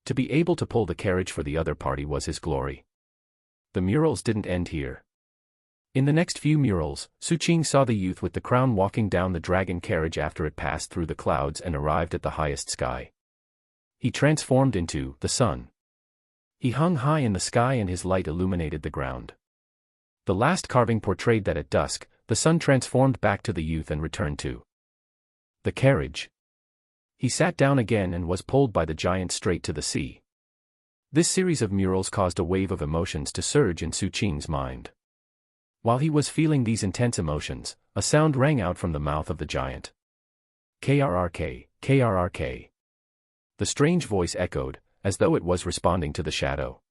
To be able to pull the carriage for the other party was his glory. The murals didn't end here. In the next few murals, Su Qing saw the youth with the crown walking down the dragon carriage after it passed through the clouds and arrived at the highest sky. He transformed into the sun. He hung high in the sky and his light illuminated the ground. The last carving portrayed that at dusk, the sun transformed back to the youth and returned to the carriage. He sat down again and was pulled by the giant straight to the sea. This series of murals caused a wave of emotions to surge in Su Qing's mind. While he was feeling these intense emotions, a sound rang out from the mouth of the giant. KRRK, KRRK. The strange voice echoed, as though it was responding to the shadow.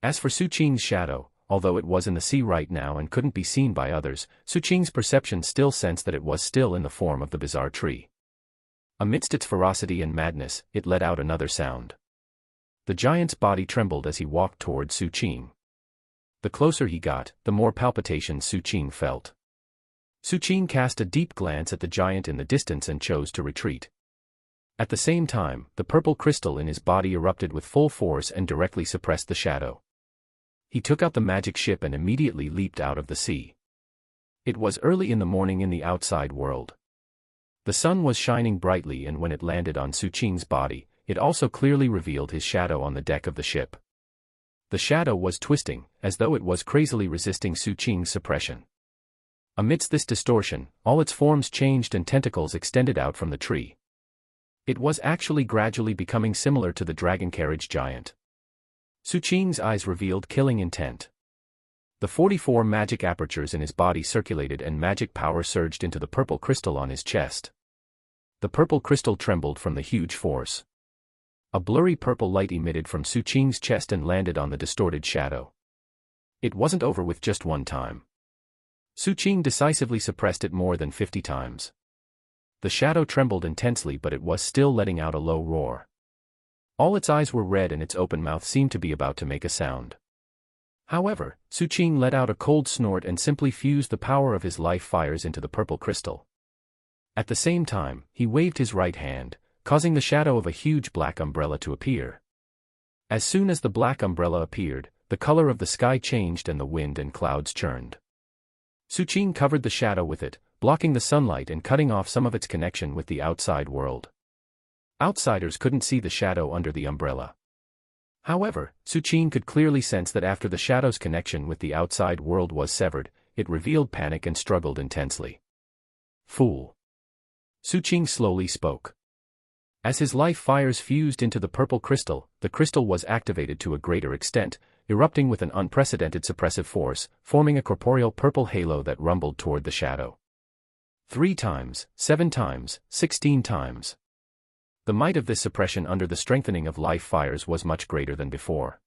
As for Su Qing's shadow, although it was in the sea right now and couldn't be seen by others, Su Qing's perception still sensed that it was still in the form of the bizarre tree. Amidst its ferocity and madness, it let out another sound. The giant's body trembled as he walked toward Su Qing. The closer he got, the more palpitations Su Qing felt. Su Qing cast a deep glance at the giant in the distance and chose to retreat. At the same time, the purple crystal in his body erupted with full force and directly suppressed the shadow. He took out the magic ship and immediately leaped out of the sea. It was early in the morning in the outside world. The sun was shining brightly, and when it landed on Su Qing's body, it also clearly revealed his shadow on the deck of the ship. The shadow was twisting, as though it was crazily resisting Su Qing's suppression. Amidst this distortion, all its forms changed and tentacles extended out from the tree. It was actually gradually becoming similar to the dragon carriage giant. Su Qing's eyes revealed killing intent. The 44 magic apertures in his body circulated and magic power surged into the purple crystal on his chest. The purple crystal trembled from the huge force. A blurry purple light emitted from Su Qing's chest and landed on the distorted shadow. It wasn't over with just one time. Su Qing decisively suppressed it more than 50 times. The shadow trembled intensely, but it was still letting out a low roar. All its eyes were red and its open mouth seemed to be about to make a sound. However, Su Qing let out a cold snort and simply fused the power of his life fires into the purple crystal. At the same time, he waved his right hand, causing the shadow of a huge black umbrella to appear. As soon as the black umbrella appeared, the color of the sky changed and the wind and clouds churned. Su Qing covered the shadow with it, blocking the sunlight and cutting off some of its connection with the outside world. Outsiders couldn't see the shadow under the umbrella. However, Su Qing could clearly sense that after the shadow's connection with the outside world was severed, it revealed panic and struggled intensely. "Fool!" Su Qing slowly spoke. As his life fires fused into the purple crystal, the crystal was activated to a greater extent, erupting with an unprecedented suppressive force, forming a corporeal purple halo that rumbled toward the shadow. 3 times, 7 times, 16 times. The might of this suppression under the strengthening of life fires was much greater than before.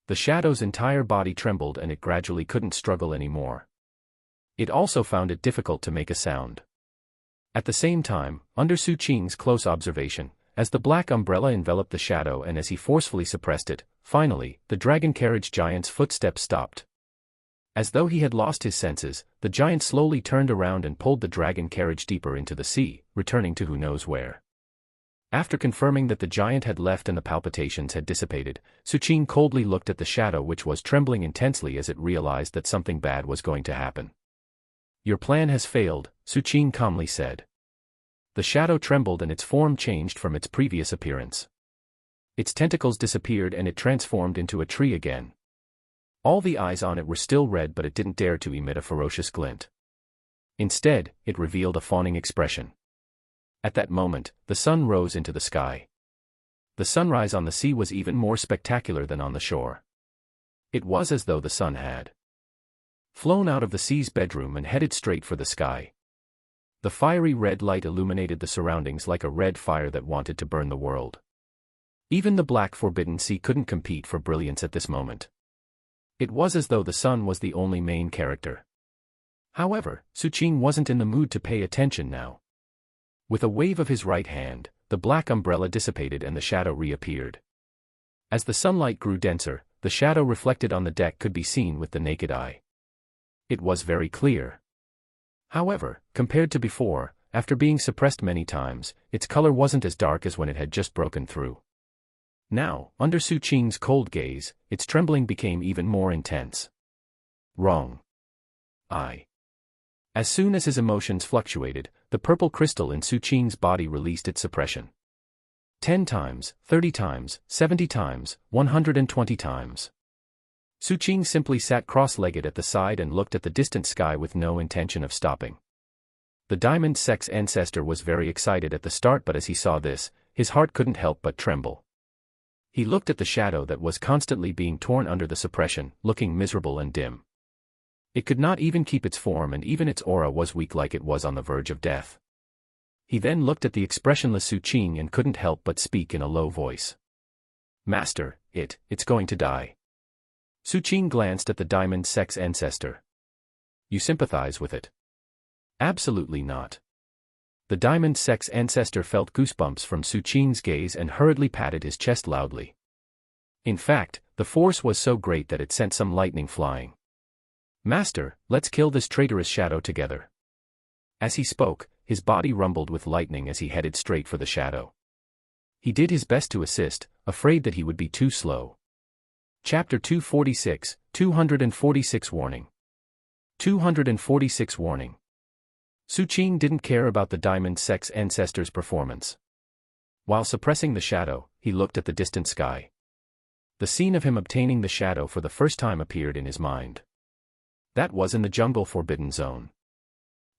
The shadow's entire body trembled and it gradually couldn't struggle anymore. It also found it difficult to make a sound. At the same time, under Su Qing's close observation, as the black umbrella enveloped the shadow and as he forcefully suppressed it, finally, the dragon carriage giant's footsteps stopped. As though he had lost his senses, the giant slowly turned around and pulled the dragon carriage deeper into the sea, returning to who knows where. After confirming that the giant had left and the palpitations had dissipated, Su Qing coldly looked at the shadow, which was trembling intensely as it realized that something bad was going to happen. "Your plan has failed," Su Qing calmly said. The shadow trembled and its form changed from its previous appearance. Its tentacles disappeared and it transformed into a tree again. All the eyes on it were still red, but it didn't dare to emit a ferocious glint. Instead, it revealed a fawning expression. At that moment, the sun rose into the sky. The sunrise on the sea was even more spectacular than on the shore. It was as though the sun had flown out of the sea's bedroom and headed straight for the sky. The fiery red light illuminated the surroundings like a red fire that wanted to burn the world. Even the black forbidden sea couldn't compete for brilliance at this moment. It was as though the sun was the only main character. However, Su Qing wasn't in the mood to pay attention now. With a wave of his right hand, the black umbrella dissipated and the shadow reappeared. As the sunlight grew denser, the shadow reflected on the deck could be seen with the naked eye. It was very clear. However, compared to before, after being suppressed many times, its color wasn't as dark as when it had just broken through. Now, under Su Qing's cold gaze, its trembling became even more intense. "Wrong. As soon as his emotions fluctuated, the purple crystal in Su Qing's body released its suppression. 10 times, 30 times, 70 times, 120 times. Su Qing simply sat cross-legged at the side and looked at the distant sky with no intention of stopping. The diamond sex ancestor was very excited at the start, but as he saw this, his heart couldn't help but tremble. He looked at the shadow that was constantly being torn under the suppression, looking miserable and dim. It could not even keep its form, and even its aura was weak, like it was on the verge of death. He then looked at the expressionless Su Qing and couldn't help but speak in a low voice. "Master, it's going to die." Su Qing glanced at the diamond sex ancestor. "You sympathize with it?" "Absolutely not. The diamond sex ancestor felt goosebumps from Su Qing's gaze and hurriedly patted his chest loudly. In fact, the force was so great that it sent some lightning flying. "Master, let's kill this traitorous shadow together." As he spoke, his body rumbled with lightning as he headed straight for the shadow. He did his best to assist, afraid that he would be too slow. Chapter 246, 246 Warning. 246 Warning. Su Qing didn't care about the diamond sex ancestor's performance. While suppressing the shadow, he looked at the distant sky. The scene of him obtaining the shadow for the first time appeared in his mind. That was in the jungle forbidden zone.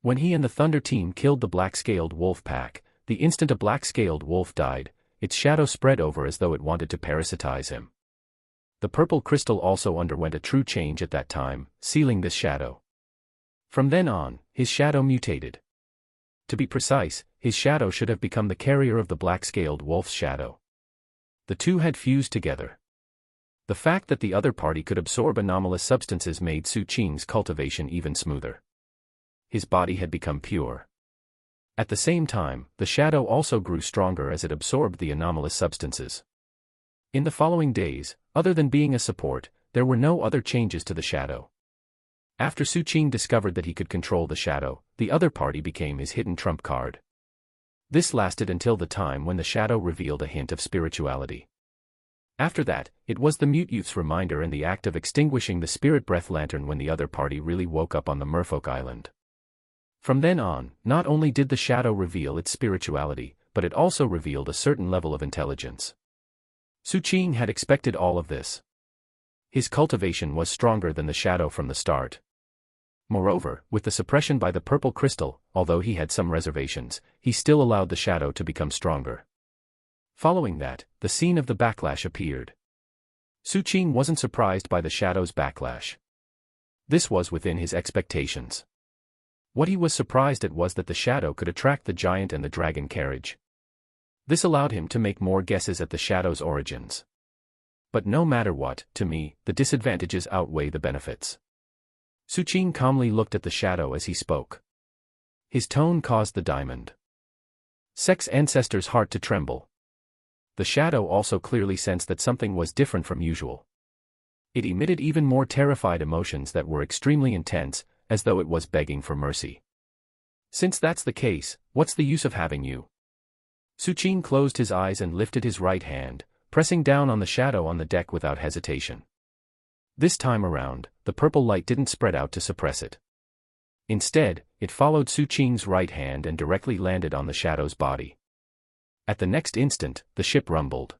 When he and the Thunder team killed the black-scaled wolf pack, the instant a black-scaled wolf died, its shadow spread over as though it wanted to parasitize him. The purple crystal also underwent a true change at that time, sealing this shadow. From then on, his shadow mutated. To be precise, his shadow should have become the carrier of the black-scaled wolf's shadow. The two had fused together. The fact that the other party could absorb anomalous substances made Su Qing's cultivation even smoother. His body had become pure. At the same time, the shadow also grew stronger as it absorbed the anomalous substances. In the following days, other than being a support, there were no other changes to the shadow. After Su Qing discovered that he could control the shadow, the other party became his hidden trump card. This lasted until the time when the shadow revealed a hint of spirituality. After that, it was the mute youth's reminder and the act of extinguishing the spirit breath lantern when the other party really woke up on the Merfolk Island. From then on, not only did the shadow reveal its spirituality, but it also revealed a certain level of intelligence. Su Qing had expected all of this. His cultivation was stronger than the shadow from the start. Moreover, with the suppression by the purple crystal, although he had some reservations, he still allowed the shadow to become stronger. Following that, the scene of the backlash appeared. Su Qing wasn't surprised by the shadow's backlash. This was within his expectations. What he was surprised at was that the shadow could attract the giant and the dragon carriage. This allowed him to make more guesses at the shadow's origins. But no matter what, to me, the disadvantages outweigh the benefits. Su Qing calmly looked at the shadow as he spoke. His tone caused the diamond sex ancestor's heart to tremble. The shadow also clearly sensed that something was different from usual. It emitted even more terrified emotions that were extremely intense, as though it was begging for mercy. "Since that's the case, what's the use of having you?" Su Qing closed his eyes and lifted his right hand, pressing down on the shadow on the deck without hesitation. This time around, the purple light didn't spread out to suppress it. Instead, it followed Su Qing's right hand and directly landed on the shadow's body. At the next instant, the ship rumbled.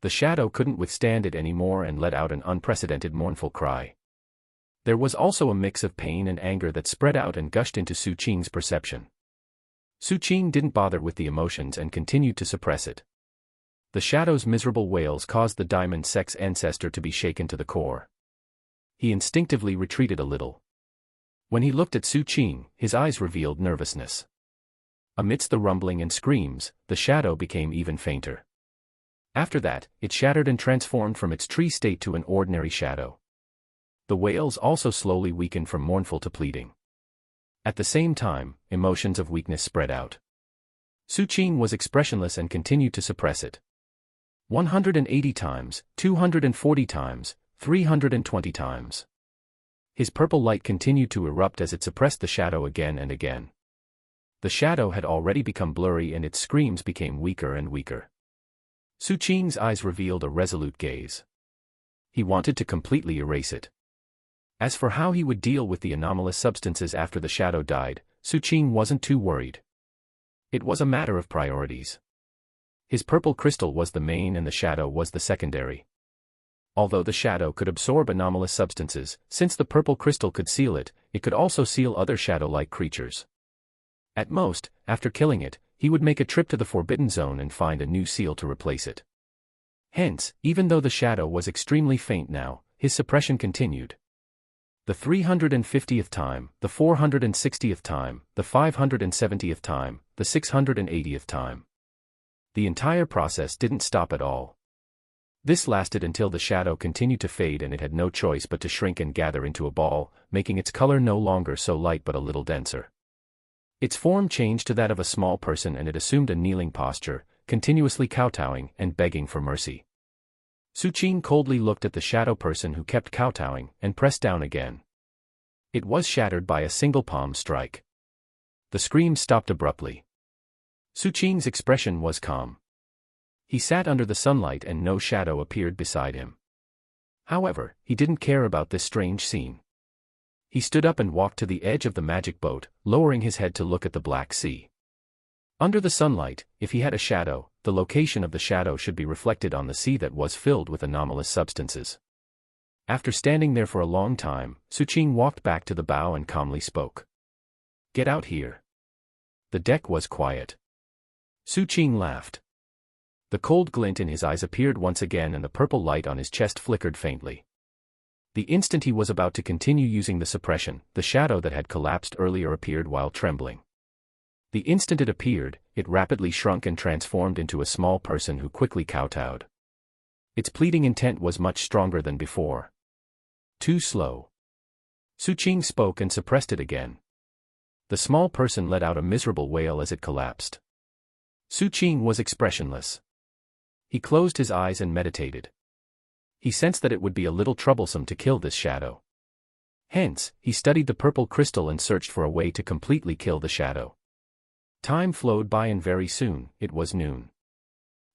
The shadow couldn't withstand it anymore and let out an unprecedented mournful cry. There was also a mix of pain and anger that spread out and gushed into Su Qing's perception. Su Qing didn't bother with the emotions and continued to suppress it. The shadow's miserable wails caused the diamond sex ancestor to be shaken to the core. He instinctively retreated a little. When he looked at Su Qing, his eyes revealed nervousness. Amidst the rumbling and screams, the shadow became even fainter. After that, it shattered and transformed from its tree state to an ordinary shadow. The wails also slowly weakened from mournful to pleading. At the same time, emotions of weakness spread out. Su Qing was expressionless and continued to suppress it. 180 times, 240 times, 320 times. His purple light continued to erupt as it suppressed the shadow again and again. The shadow had already become blurry and its screams became weaker and weaker. Su Qing's eyes revealed a resolute gaze. He wanted to completely erase it. As for how he would deal with the anomalous substances after the shadow died, Su Qing wasn't too worried. It was a matter of priorities. His purple crystal was the main and the shadow was the secondary. Although the shadow could absorb anomalous substances, since the purple crystal could seal it, it could also seal other shadow-like creatures. At most, after killing it, he would make a trip to the Forbidden Zone and find a new seal to replace it. Hence, even though the shadow was extremely faint now, his suppression continued. The 350th time, the 460th time, the 570th time, the 680th time. The entire process didn't stop at all. This lasted until the shadow continued to fade and it had no choice but to shrink and gather into a ball, making its color no longer so light but a little denser. Its form changed to that of a small person and it assumed a kneeling posture, continuously kowtowing and begging for mercy. Suqing coldly looked at the shadow person who kept kowtowing and pressed down again. It was shattered by a single palm strike. The scream stopped abruptly. Suqing's expression was calm. He sat under the sunlight and no shadow appeared beside him. However, he didn't care about this strange scene. He stood up and walked to the edge of the magic boat, lowering his head to look at the Black Sea. Under the sunlight, if he had a shadow, the location of the shadow should be reflected on the sea that was filled with anomalous substances. After standing there for a long time, Suqing walked back to the bow and calmly spoke. "Get out here." The deck was quiet. Suqing laughed. The cold glint in his eyes appeared once again and the purple light on his chest flickered faintly. The instant he was about to continue using the suppression, the shadow that had collapsed earlier appeared while trembling. The instant it appeared, it rapidly shrunk and transformed into a small person who quickly kowtowed. Its pleading intent was much stronger than before. "Too slow." Suqing spoke and suppressed it again. The small person let out a miserable wail as it collapsed. Suqing was expressionless. He closed his eyes and meditated. He sensed that it would be a little troublesome to kill this shadow. Hence, he studied the purple crystal and searched for a way to completely kill the shadow. Time flowed by and very soon, it was noon.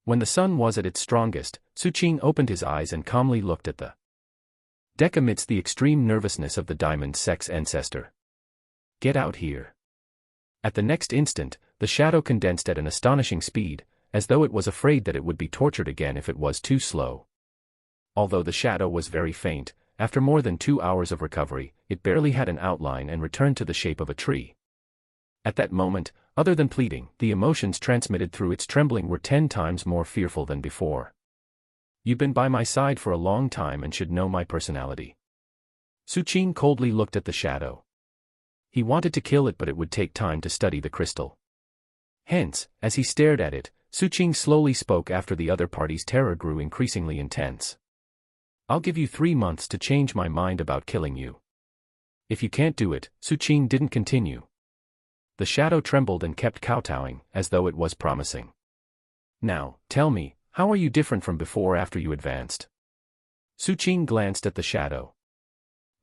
When the sun was at its strongest, Suqing opened his eyes and calmly looked at the deck amidst the extreme nervousness of the diamond sex ancestor. "Get out here." At the next instant, the shadow condensed at an astonishing speed, as though it was afraid that it would be tortured again if it was too slow. Although the shadow was very faint, after more than 2 hours of recovery, it barely had an outline and returned to the shape of a tree. At that moment, other than pleading, the emotions transmitted through its trembling were 10 times more fearful than before. "You've been by my side for a long time and should know my personality." Suqing coldly looked at the shadow. He wanted to kill it but it would take time to study the crystal. Hence, as he stared at it, Suqing slowly spoke after the other party's terror grew increasingly intense. "I'll give you 3 months to change my mind about killing you. If you can't do it," Suqing didn't continue. The shadow trembled and kept kowtowing, as though it was promising. "Now, tell me, how are you different from before after you advanced?" Suqing glanced at the shadow.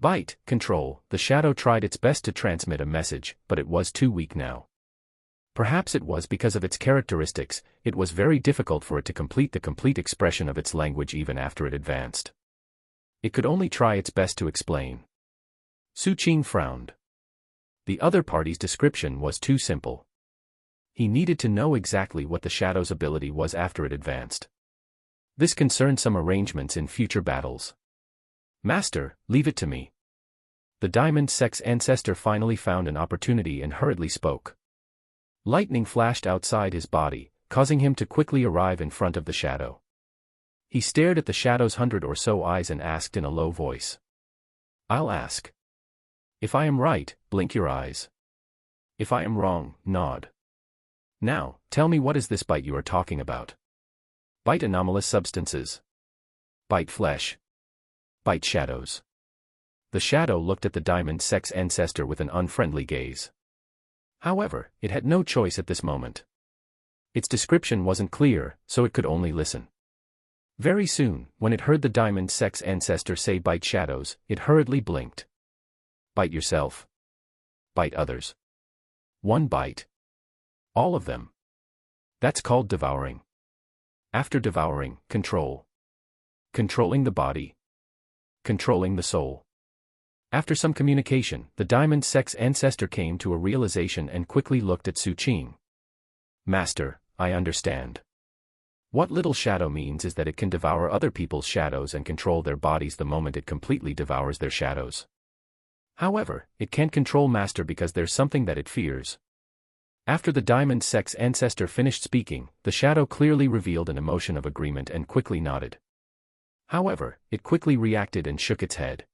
"Bite, control." The shadow tried its best to transmit a message, but it was too weak now. Perhaps it was because of its characteristics, it was very difficult for it to complete the complete expression of its language even after it advanced. It could only try its best to explain. Suqing frowned. The other party's description was too simple. He needed to know exactly what the shadow's ability was after it advanced. This concerned some arrangements in future battles. "Master, leave it to me." The diamond sex ancestor finally found an opportunity and hurriedly spoke. Lightning flashed outside his body, causing him to quickly arrive in front of the shadow. He stared at the shadow's 100 or so eyes and asked in a low voice. "I'll ask. If I am right, blink your eyes. If I am wrong, nod. Now, tell me, what is this bite you are talking about? Bite anomalous substances. Bite flesh. Bite shadows." The shadow looked at the diamond sex ancestor with an unfriendly gaze. However, it had no choice at this moment. Its description wasn't clear, so it could only listen. Very soon, when it heard the diamond sex ancestor say "bite shadows," it hurriedly blinked. "Bite yourself. Bite others. 1 bite. All of them. That's called devouring. After devouring, control. Controlling the body. Controlling the soul." After some communication, the diamond sex ancestor came to a realization and quickly looked at Suqing. "Master, I understand. What little shadow means is that it can devour other people's shadows and control their bodies the moment it completely devours their shadows. However, it can't control Master because there's something that it fears." After the diamond sex ancestor finished speaking, the shadow clearly revealed an emotion of agreement and quickly nodded. However, it quickly reacted and shook its head.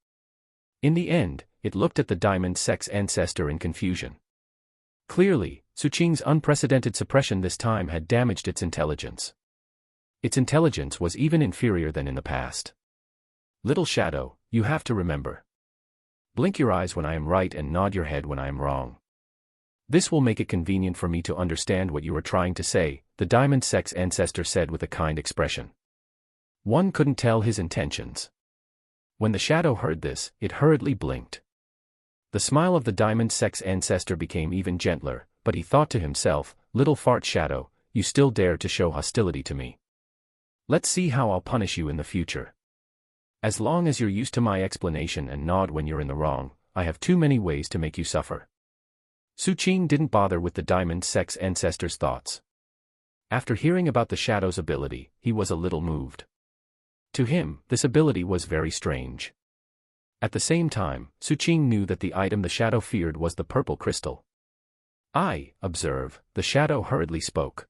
In the end, it looked at the diamond sex ancestor in confusion. Clearly, Suqing's unprecedented suppression this time had damaged its intelligence. Its intelligence was even inferior than in the past. "Little shadow, you have to remember. Blink your eyes when I am right and nod your head when I am wrong. This will make it convenient for me to understand what you are trying to say, the Diamond Sex ancestor said with a kind expression. One couldn't tell his intentions. When the shadow heard this, it hurriedly blinked. The smile of the Diamond Sex ancestor became even gentler, but he thought to himself, "Little fart shadow, you still dare to show hostility to me. Let's see how I'll punish you in the future. As long as you're used to my explanation and nod when you're in the wrong, I have too many ways to make you suffer." Su Qing didn't bother with the Diamond Sex ancestor's thoughts. After hearing about the shadow's ability, he was a little moved. To him, this ability was very strange. At the same time, Su Qing knew that the item the shadow feared was the purple crystal. "I observe," the shadow hurriedly spoke.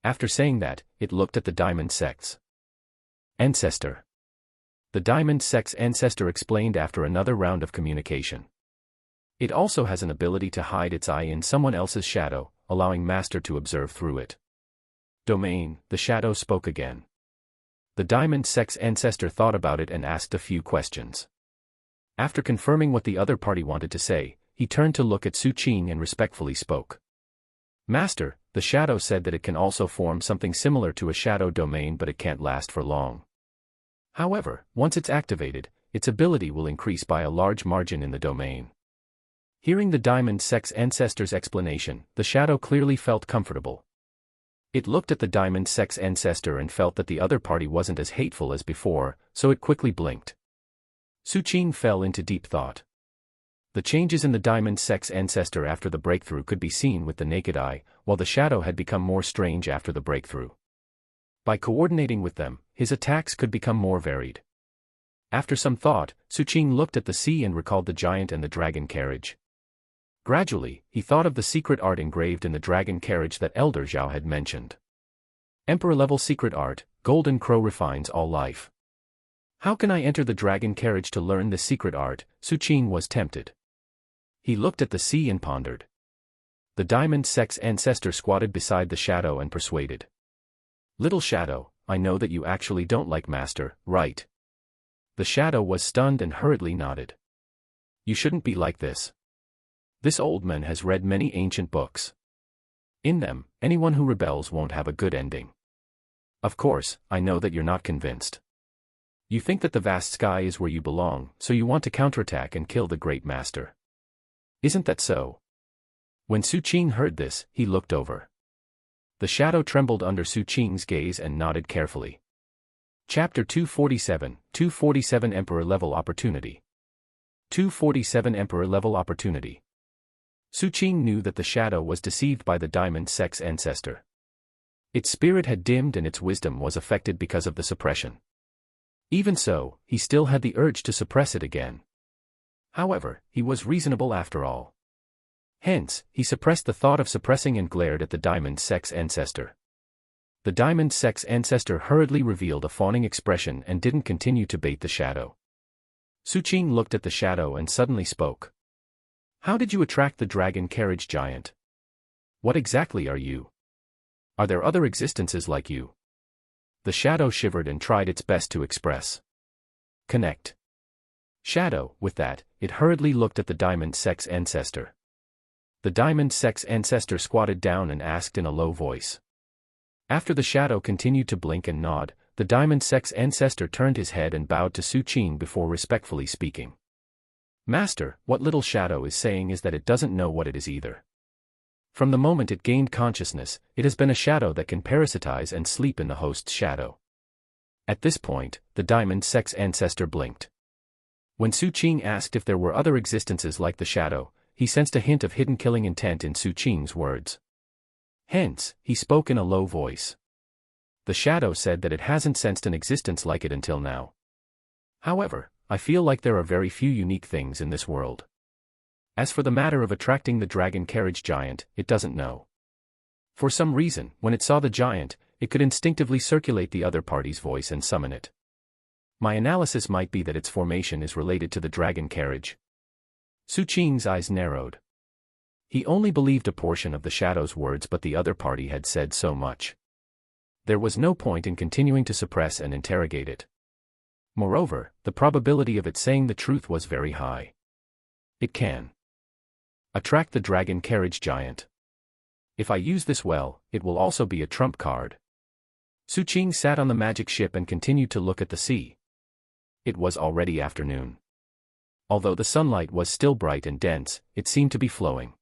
After saying that, it looked at the Diamond Sex ancestor. The Diamond Sex ancestor explained after another round of communication. It also has an ability to hide its eye in someone else's shadow, allowing Master to observe through it. Domain, the shadow spoke again. The Diamond Sex ancestor thought about it and asked a few questions. After confirming what the other party wanted to say, he turned to look at Su Qing and respectfully spoke. "Master," the shadow said that it can also form something similar to a shadow domain, but it can't last for long. However, once it's activated, its ability will increase by a large margin in the domain. Hearing the Diamond Sex ancestor's explanation, the shadow clearly felt comfortable. It looked at the Diamond Sex ancestor and felt that the other party wasn't as hateful as before, so it quickly blinked. Su Qing fell into deep thought. The changes in the Diamond Sex ancestor after the breakthrough could be seen with the naked eye, while the shadow had become more strange after the breakthrough. By coordinating with them, his attacks could become more varied. After some thought, Su Qing looked at the sea and recalled the giant and the dragon carriage. Gradually, he thought of the secret art engraved in the dragon carriage that Elder Zhao had mentioned. Emperor-level secret art, Golden Crow refines all life. How can I enter the dragon carriage to learn this secret art? Su Qing was tempted. He looked at the sea and pondered. The Diamond Sex ancestor squatted beside the shadow and persuaded. "Little shadow, I know that you actually don't like Master, right?" The shadow was stunned and hurriedly nodded. "You shouldn't be like this. This old man has read many ancient books. In them, anyone who rebels won't have a good ending. Of course, I know that you're not convinced. You think that the vast sky is where you belong, so you want to counterattack and kill the great master. Isn't that so?" When Su Qing heard this, he looked over. The shadow trembled under Su Qing's gaze and nodded carefully. Chapter 247 Emperor-level opportunity. 247 Emperor-level opportunity. Su Qing knew that the shadow was deceived by the Diamond Sex ancestor. Its spirit had dimmed and its wisdom was affected because of the suppression. Even so, he still had the urge to suppress it again. However, he was reasonable after all. Hence, he suppressed the thought of suppressing and glared at the Diamond Sex ancestor. The Diamond Sex ancestor hurriedly revealed a fawning expression and didn't continue to bait the shadow. Su Qing looked at the shadow and suddenly spoke. "How did you attract the dragon carriage giant? What exactly are you? Are there other existences like you?" The shadow shivered and tried its best to express. "Connect." Shadow, with that, it hurriedly looked at the Diamond Sex ancestor. The Diamond Sex ancestor squatted down and asked in a low voice. After the shadow continued to blink and nod, the Diamond Sex ancestor turned his head and bowed to Su Qing before respectfully speaking. "Master, what little shadow is saying is that it doesn't know what it is either. From the moment it gained consciousness, it has been a shadow that can parasitize and sleep in the host's shadow." At this point, the Diamond Sex ancestor blinked. When Su Qing asked if there were other existences like the shadow, he sensed a hint of hidden killing intent in Su Qing's words. Hence, he spoke in a low voice. The shadow said that it hasn't sensed an existence like it until now. However, I feel like there are very few unique things in this world. As for the matter of attracting the dragon carriage giant, it doesn't know. For some reason, when it saw the giant, it could instinctively circulate the other party's voice and summon it. My analysis might be that its formation is related to the dragon carriage. Su Qing's eyes narrowed. He only believed a portion of the shadow's words, but the other party had said so much. There was no point in continuing to suppress and interrogate it. Moreover, the probability of it saying the truth was very high. It can. Attract the dragon carriage giant. If I use this well, it will also be a trump card. Su Qing sat on the magic ship and continued to look at the sea. It was already afternoon. Although the sunlight was still bright and dense, it seemed to be flowing.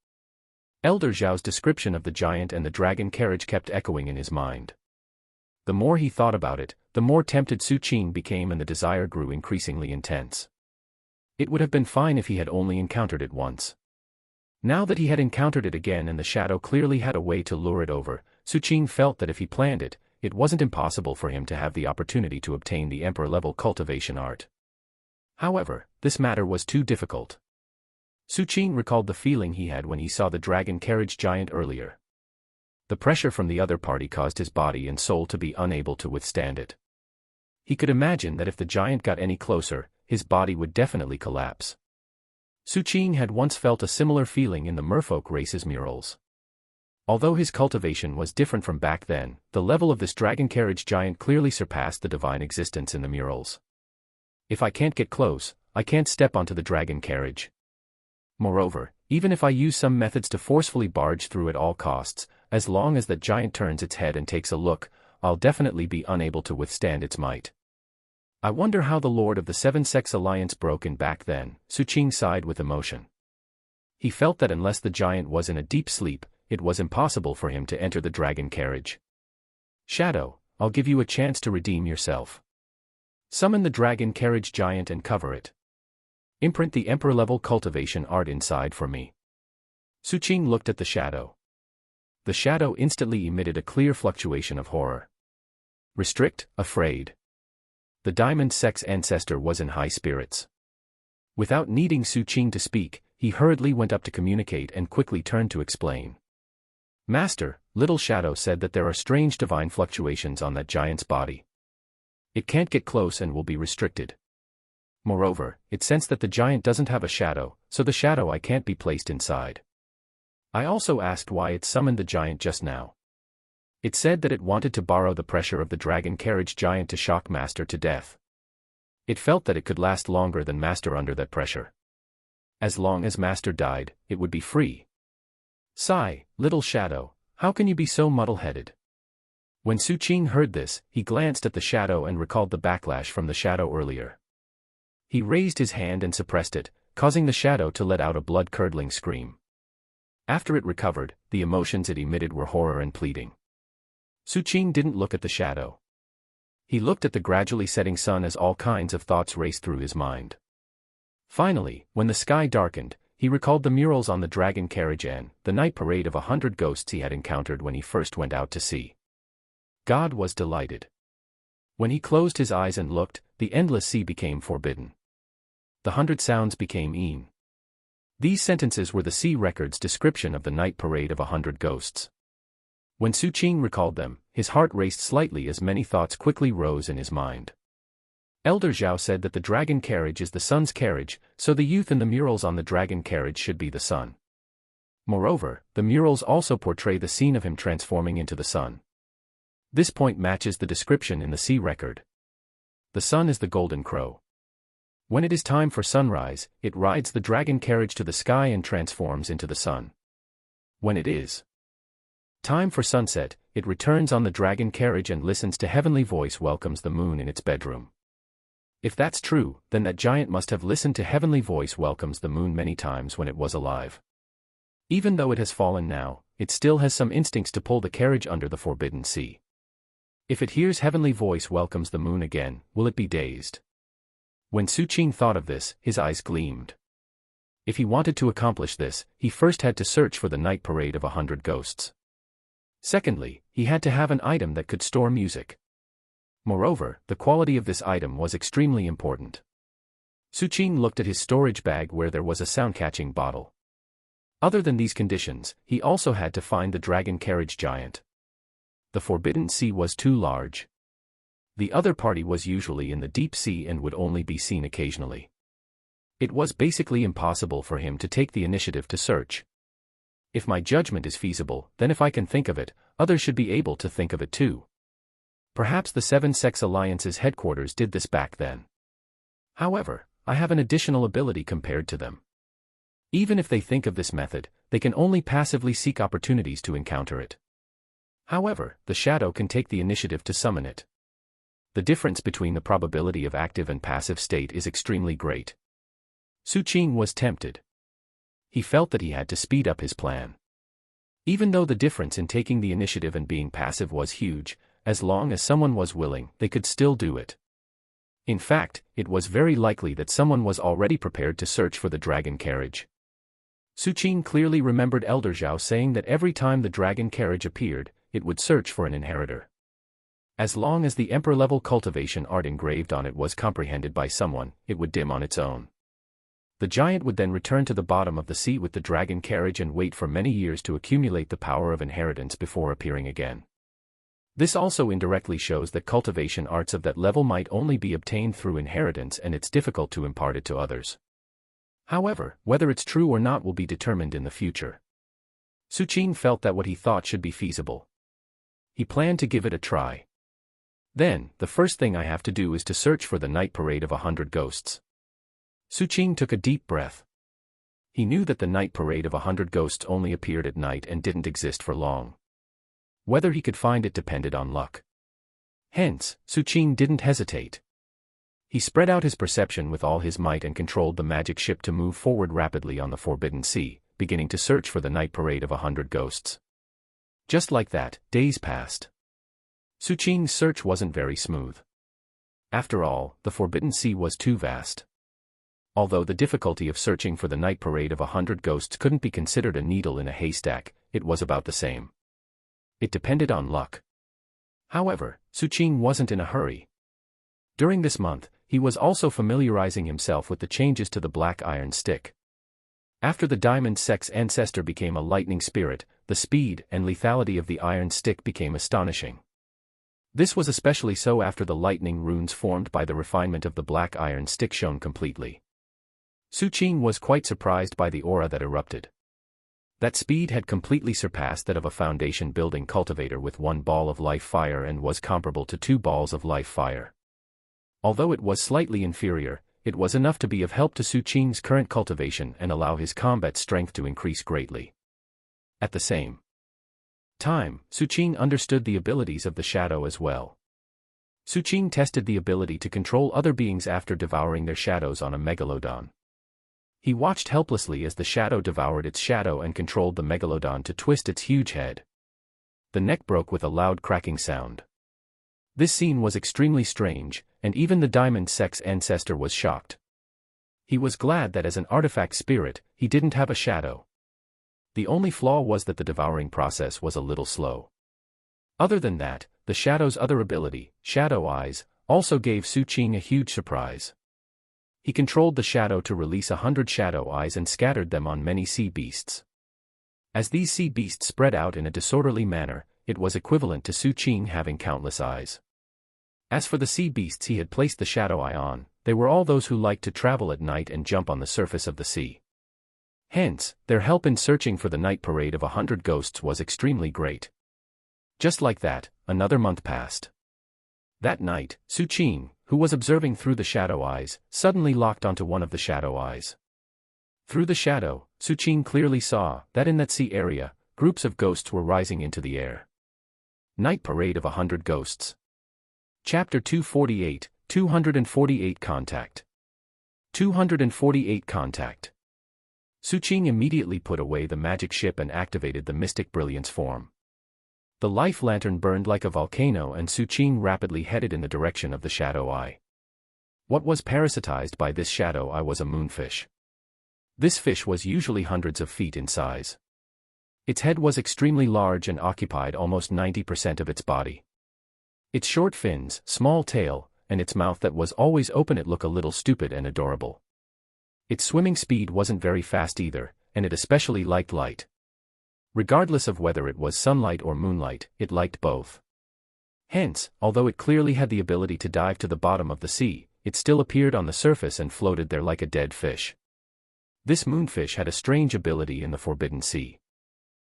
Elder Zhao's description of the giant and the dragon carriage kept echoing in his mind. The more he thought about it, the more tempted Su Qing became and the desire grew increasingly intense. It would have been fine if he had only encountered it once. Now that he had encountered it again and the shadow clearly had a way to lure it over, Su Qing felt that if he planned it, it wasn't impossible for him to have the opportunity to obtain the emperor-level cultivation art. However, this matter was too difficult. Su Qing recalled the feeling he had when he saw the dragon carriage giant earlier. The pressure from the other party caused his body and soul to be unable to withstand it. He could imagine that if the giant got any closer, his body would definitely collapse. Su Qing had once felt a similar feeling in the merfolk race's murals. Although his cultivation was different from back then, the level of this dragon carriage giant clearly surpassed the divine existence in the murals. If I can't get close, I can't step onto the dragon carriage. Moreover, even if I use some methods to forcefully barge through at all costs, as long as that giant turns its head and takes a look, I'll definitely be unable to withstand its might. I wonder how the Lord of the Seven-Sex Alliance broke in back then. Su Qing sighed with emotion. He felt that unless the giant was in a deep sleep, it was impossible for him to enter the dragon carriage. Shadow, I'll give you a chance to redeem yourself. Summon the dragon carriage giant and cover it. Imprint the emperor-level cultivation art inside for me. Su Qing looked at the shadow. The shadow instantly emitted a clear fluctuation of horror. Restrict, afraid. The diamond sex ancestor was in high spirits. Without needing Su Qing to speak, he hurriedly went up to communicate and quickly turned to explain. Master, Little Shadow said that there are strange divine fluctuations on that giant's body. It can't get close and will be restricted. Moreover, it sensed that the giant doesn't have a shadow, so the shadow I can't be placed inside. I also asked why it summoned the giant just now. It said that it wanted to borrow the pressure of the dragon carriage giant to shock Master to death. It felt that it could last longer than Master under that pressure. As long as Master died, it would be free. Sigh, Little Shadow, how can you be so muddle-headed? When Su Qing heard this, he glanced at the shadow and recalled the backlash from the shadow earlier. He raised his hand and suppressed it, causing the shadow to let out a blood-curdling scream. After it recovered, the emotions it emitted were horror and pleading. Su Qing didn't look at the shadow. He looked at the gradually setting sun as all kinds of thoughts raced through his mind. Finally, when the sky darkened, he recalled the murals on the dragon carriage and the night parade of 100 ghosts he had encountered when he first went out to sea. God was delighted. When he closed his eyes and looked, the endless sea became forbidden. The 100 sounds became een. These sentences were the sea record's description of the night parade of 100 ghosts. When Su Qing recalled them, his heart raced slightly as many thoughts quickly rose in his mind. Elder Zhao said that the dragon carriage is the sun's carriage, so the youth in the murals on the dragon carriage should be the sun. Moreover, the murals also portray the scene of him transforming into the sun. This point matches the description in the sea record. The sun is the golden crow. When it is time for sunrise, it rides the dragon carriage to the sky and transforms into the sun. When it is time for sunset, it returns on the dragon carriage and listens to heavenly voice welcomes the moon in its bedroom. If that's true, then that giant must have listened to heavenly voice welcomes the moon many times when it was alive. Even though it has fallen now, it still has some instincts to pull the carriage under the forbidden sea. If it hears heavenly voice welcomes the moon again, will it be dazed? When Su Qing thought of this, his eyes gleamed. If he wanted to accomplish this, he first had to search for the night parade of 100 ghosts. Secondly, he had to have an item that could store music. Moreover, the quality of this item was extremely important. Su Qing looked at his storage bag where there was a sound-catching bottle. Other than these conditions, he also had to find the dragon carriage giant. The forbidden sea was too large. The other party was usually in the deep sea and would only be seen occasionally. It was basically impossible for him to take the initiative to search. If my judgment is feasible, then if I can think of it, others should be able to think of it too. Perhaps the Seven-Sex Alliance's headquarters did this back then. However, I have an additional ability compared to them. Even if they think of this method, they can only passively seek opportunities to encounter it. However, the shadow can take the initiative to summon it. The difference between the probability of active and passive state is extremely great. Su Qing was tempted. He felt that he had to speed up his plan. Even though the difference in taking the initiative and being passive was huge, as long as someone was willing, they could still do it. In fact, it was very likely that someone was already prepared to search for the dragon carriage. Su Qing clearly remembered Elder Zhao saying that every time the dragon carriage appeared, it would search for an inheritor. As long as the emperor-level cultivation art engraved on it was comprehended by someone, it would dim on its own. The giant would then return to the bottom of the sea with the dragon carriage and wait for many years to accumulate the power of inheritance before appearing again. This also indirectly shows that cultivation arts of that level might only be obtained through inheritance, and it's difficult to impart it to others. However, whether it's true or not will be determined in the future. Su Qing felt that what he thought should be feasible. He planned to give it a try. Then, the first thing I have to do is to search for the night parade of 100 ghosts. Su Qing took a deep breath. He knew that the night parade of 100 ghosts only appeared at night and didn't exist for long. Whether he could find it depended on luck. Hence, Su Qing didn't hesitate. He spread out his perception with all his might and controlled the magic ship to move forward rapidly on the Forbidden Sea, beginning to search for the night parade of 100 ghosts. Just like that, days passed. Su Qing's search wasn't very smooth. After all, the Forbidden Sea was too vast. Although the difficulty of searching for the night parade of 100 ghosts couldn't be considered a needle in a haystack, it was about the same. It depended on luck. However, Su Qing wasn't in a hurry. During this month, he was also familiarizing himself with the changes to the black iron stick. After the diamond sex ancestor became a lightning spirit, the speed and lethality of the iron stick became astonishing. This was especially so after the lightning runes formed by the refinement of the black iron stick shone completely. Su Qing was quite surprised by the aura that erupted. That speed had completely surpassed that of a foundation building cultivator with 1 ball of life fire and was comparable to 2 balls of life fire. Although it was slightly inferior, it was enough to be of help to Su Qing's current cultivation and allow his combat strength to increase greatly. At the same time, Su Qing understood the abilities of the shadow as well. Su Qing tested the ability to control other beings after devouring their shadows on a megalodon. He watched helplessly as the shadow devoured its shadow and controlled the megalodon to twist its huge head. The neck broke with a loud cracking sound. This scene was extremely strange, and even the diamond sex ancestor was shocked. He was glad that as an artifact spirit, he didn't have a shadow. The only flaw was that the devouring process was a little slow. Other than that, the shadow's other ability, Shadow Eyes, also gave Su Qing a huge surprise. He controlled the shadow to release 100 shadow eyes and scattered them on many sea beasts. As these sea beasts spread out in a disorderly manner, it was equivalent to Su Qing having countless eyes. As for the sea beasts he had placed the shadow eye on, they were all those who liked to travel at night and jump on the surface of the sea. Hence, their help in searching for the night parade of 100 ghosts was extremely great. Just like that, another month passed. That night, Su Qing, who was observing through the shadow eyes, suddenly locked onto one of the shadow eyes. Through the shadow, Su Qing clearly saw that in that sea area, groups of ghosts were rising into the air. Night Parade of 100 Ghosts. Chapter 248, 248 Contact. 248 Contact. Su Qing immediately put away the magic ship and activated the Mystic Brilliance form. The life lantern burned like a volcano and Su Qing rapidly headed in the direction of the shadow eye. What was parasitized by this shadow eye was a moonfish. This fish was usually hundreds of feet in size. Its head was extremely large and occupied almost 90% of its body. Its short fins, small tail, and its mouth that was always open it look a little stupid and adorable. Its swimming speed wasn't very fast either, and it especially liked light. Regardless of whether it was sunlight or moonlight, it liked both. Hence, although it clearly had the ability to dive to the bottom of the sea, it still appeared on the surface and floated there like a dead fish. This moonfish had a strange ability in the Forbidden Sea.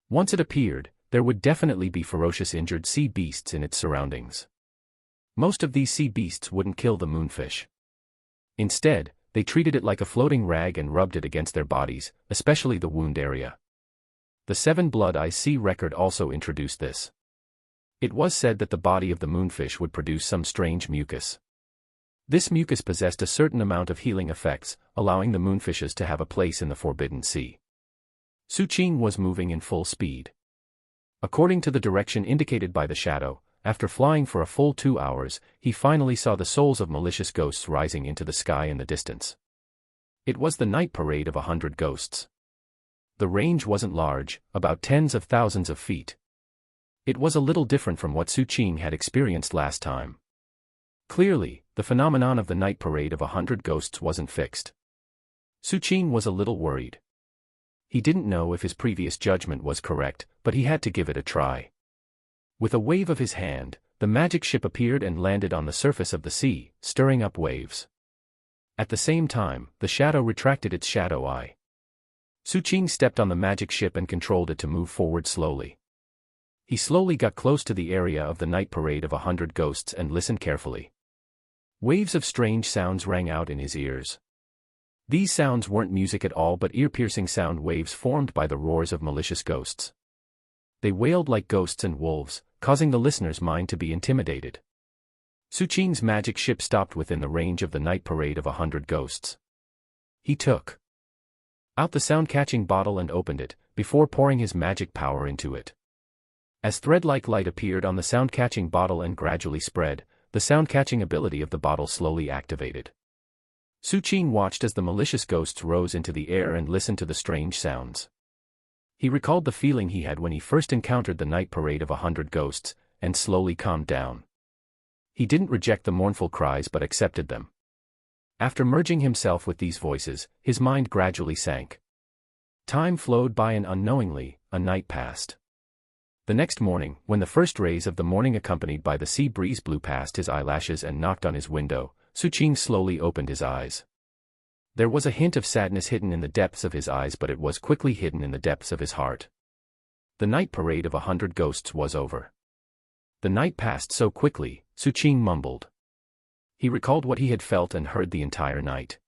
Once it appeared, there would definitely be ferocious injured sea beasts in its surroundings. Most of these sea beasts wouldn't kill the moonfish. Instead, they treated it like a floating rag and rubbed it against their bodies, especially the wound area. The Seven Blood Eyes Sea record also introduced this. It was said that the body of the moonfish would produce some strange mucus. This mucus possessed a certain amount of healing effects, allowing the moonfishes to have a place in the Forbidden Sea. Su-Ching was moving in full speed. According to the direction indicated by the shadow, after flying for a full 2 hours, he finally saw the souls of malicious ghosts rising into the sky in the distance. It was the night parade of 100 ghosts. The range wasn't large, about tens of thousands of feet. It was a little different from what Su-Ching had experienced last time. Clearly, the phenomenon of the night parade of 100 ghosts wasn't fixed. Su-Ching was a little worried. He didn't know if his previous judgment was correct, but he had to give it a try. With a wave of his hand, the magic ship appeared and landed on the surface of the sea, stirring up waves. At the same time, the shadow retracted its shadow eye. Su-Ching stepped on the magic ship and controlled it to move forward slowly. He slowly got close to the area of the night parade of 100 ghosts and listened carefully. Waves of strange sounds rang out in his ears. These sounds weren't music at all but ear-piercing sound waves formed by the roars of malicious ghosts. They wailed like ghosts and wolves, causing the listener's mind to be intimidated. Su-Ching's magic ship stopped within the range of the night parade of 100 ghosts. He took out the sound-catching bottle and opened it, before pouring his magic power into it. As thread-like light appeared on the sound-catching bottle and gradually spread, the sound-catching ability of the bottle slowly activated. Su-Ching watched as the malicious ghosts rose into the air and listened to the strange sounds. He recalled the feeling he had when he first encountered the night parade of 100 ghosts, and slowly calmed down. He didn't reject the mournful cries but accepted them. After merging himself with these voices, his mind gradually sank. Time flowed by and unknowingly, a night passed. The next morning, when the first rays of the morning accompanied by the sea breeze blew past his eyelashes and knocked on his window, Su-Ching slowly opened his eyes. There was a hint of sadness hidden in the depths of his eyes, but it was quickly hidden in the depths of his heart. The night parade of 100 ghosts was over. The night passed so quickly, Su-Ching mumbled. He recalled what he had felt and heard the entire night.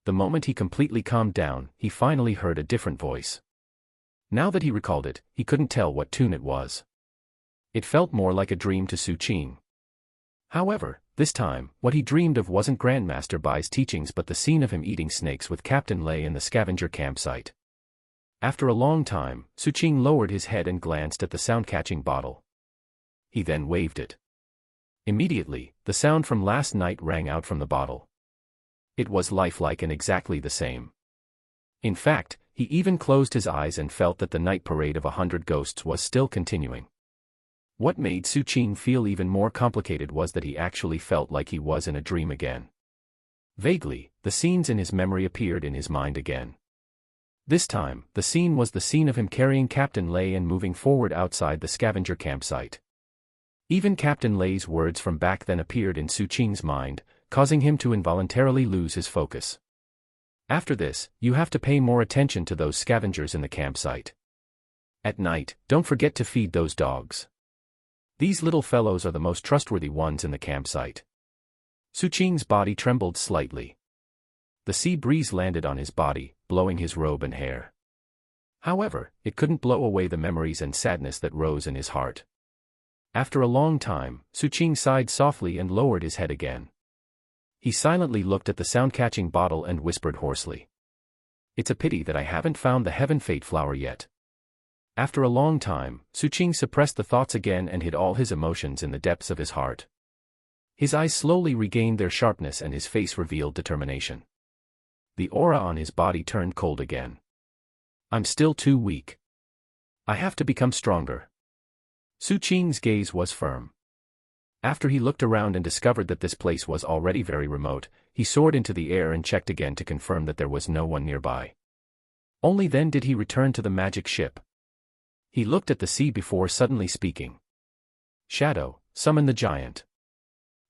The moment he completely calmed down, he finally heard a different voice. Now that he recalled it, he couldn't tell what tune it was. It felt more like a dream to Su-Ching. However, this time, what he dreamed of wasn't Grandmaster Bai's teachings but the scene of him eating snakes with Captain Lei in the scavenger campsite. After a long time, Su-Ching lowered his head and glanced at the sound-catching bottle. He then waved it. Immediately, the sound from last night rang out from the bottle. It was lifelike and exactly the same. In fact, he even closed his eyes and felt that the night parade of 100 ghosts was still continuing. What made Su-Ching feel even more complicated was that he actually felt like he was in a dream again. Vaguely, the scenes in his memory appeared in his mind again. This time, the scene was the scene of him carrying Captain Lei and moving forward outside the scavenger campsite. Even Captain Lei's words from back then appeared in Su-Ching's mind, causing him to involuntarily lose his focus. After this, you have to pay more attention to those scavengers in the campsite. At night, don't forget to feed those dogs. These little fellows are the most trustworthy ones in the campsite. Su-Ching's body trembled slightly. The sea breeze landed on his body, blowing his robe and hair. However, it couldn't blow away the memories and sadness that rose in his heart. After a long time, Su-Ching sighed softly and lowered his head again. He silently looked at the sound-catching bottle and whispered hoarsely. "It's a pity that I haven't found the Heaven Fate flower yet." After a long time, Su-Ching suppressed the thoughts again and hid all his emotions in the depths of his heart. His eyes slowly regained their sharpness and his face revealed determination. The aura on his body turned cold again. "I'm still too weak. I have to become stronger." Su-Ching's gaze was firm. After he looked around and discovered that this place was already very remote, he soared into the air and checked again to confirm that there was no one nearby. Only then did he return to the magic ship. He looked at the sea before suddenly speaking. "Shadow, summon the giant."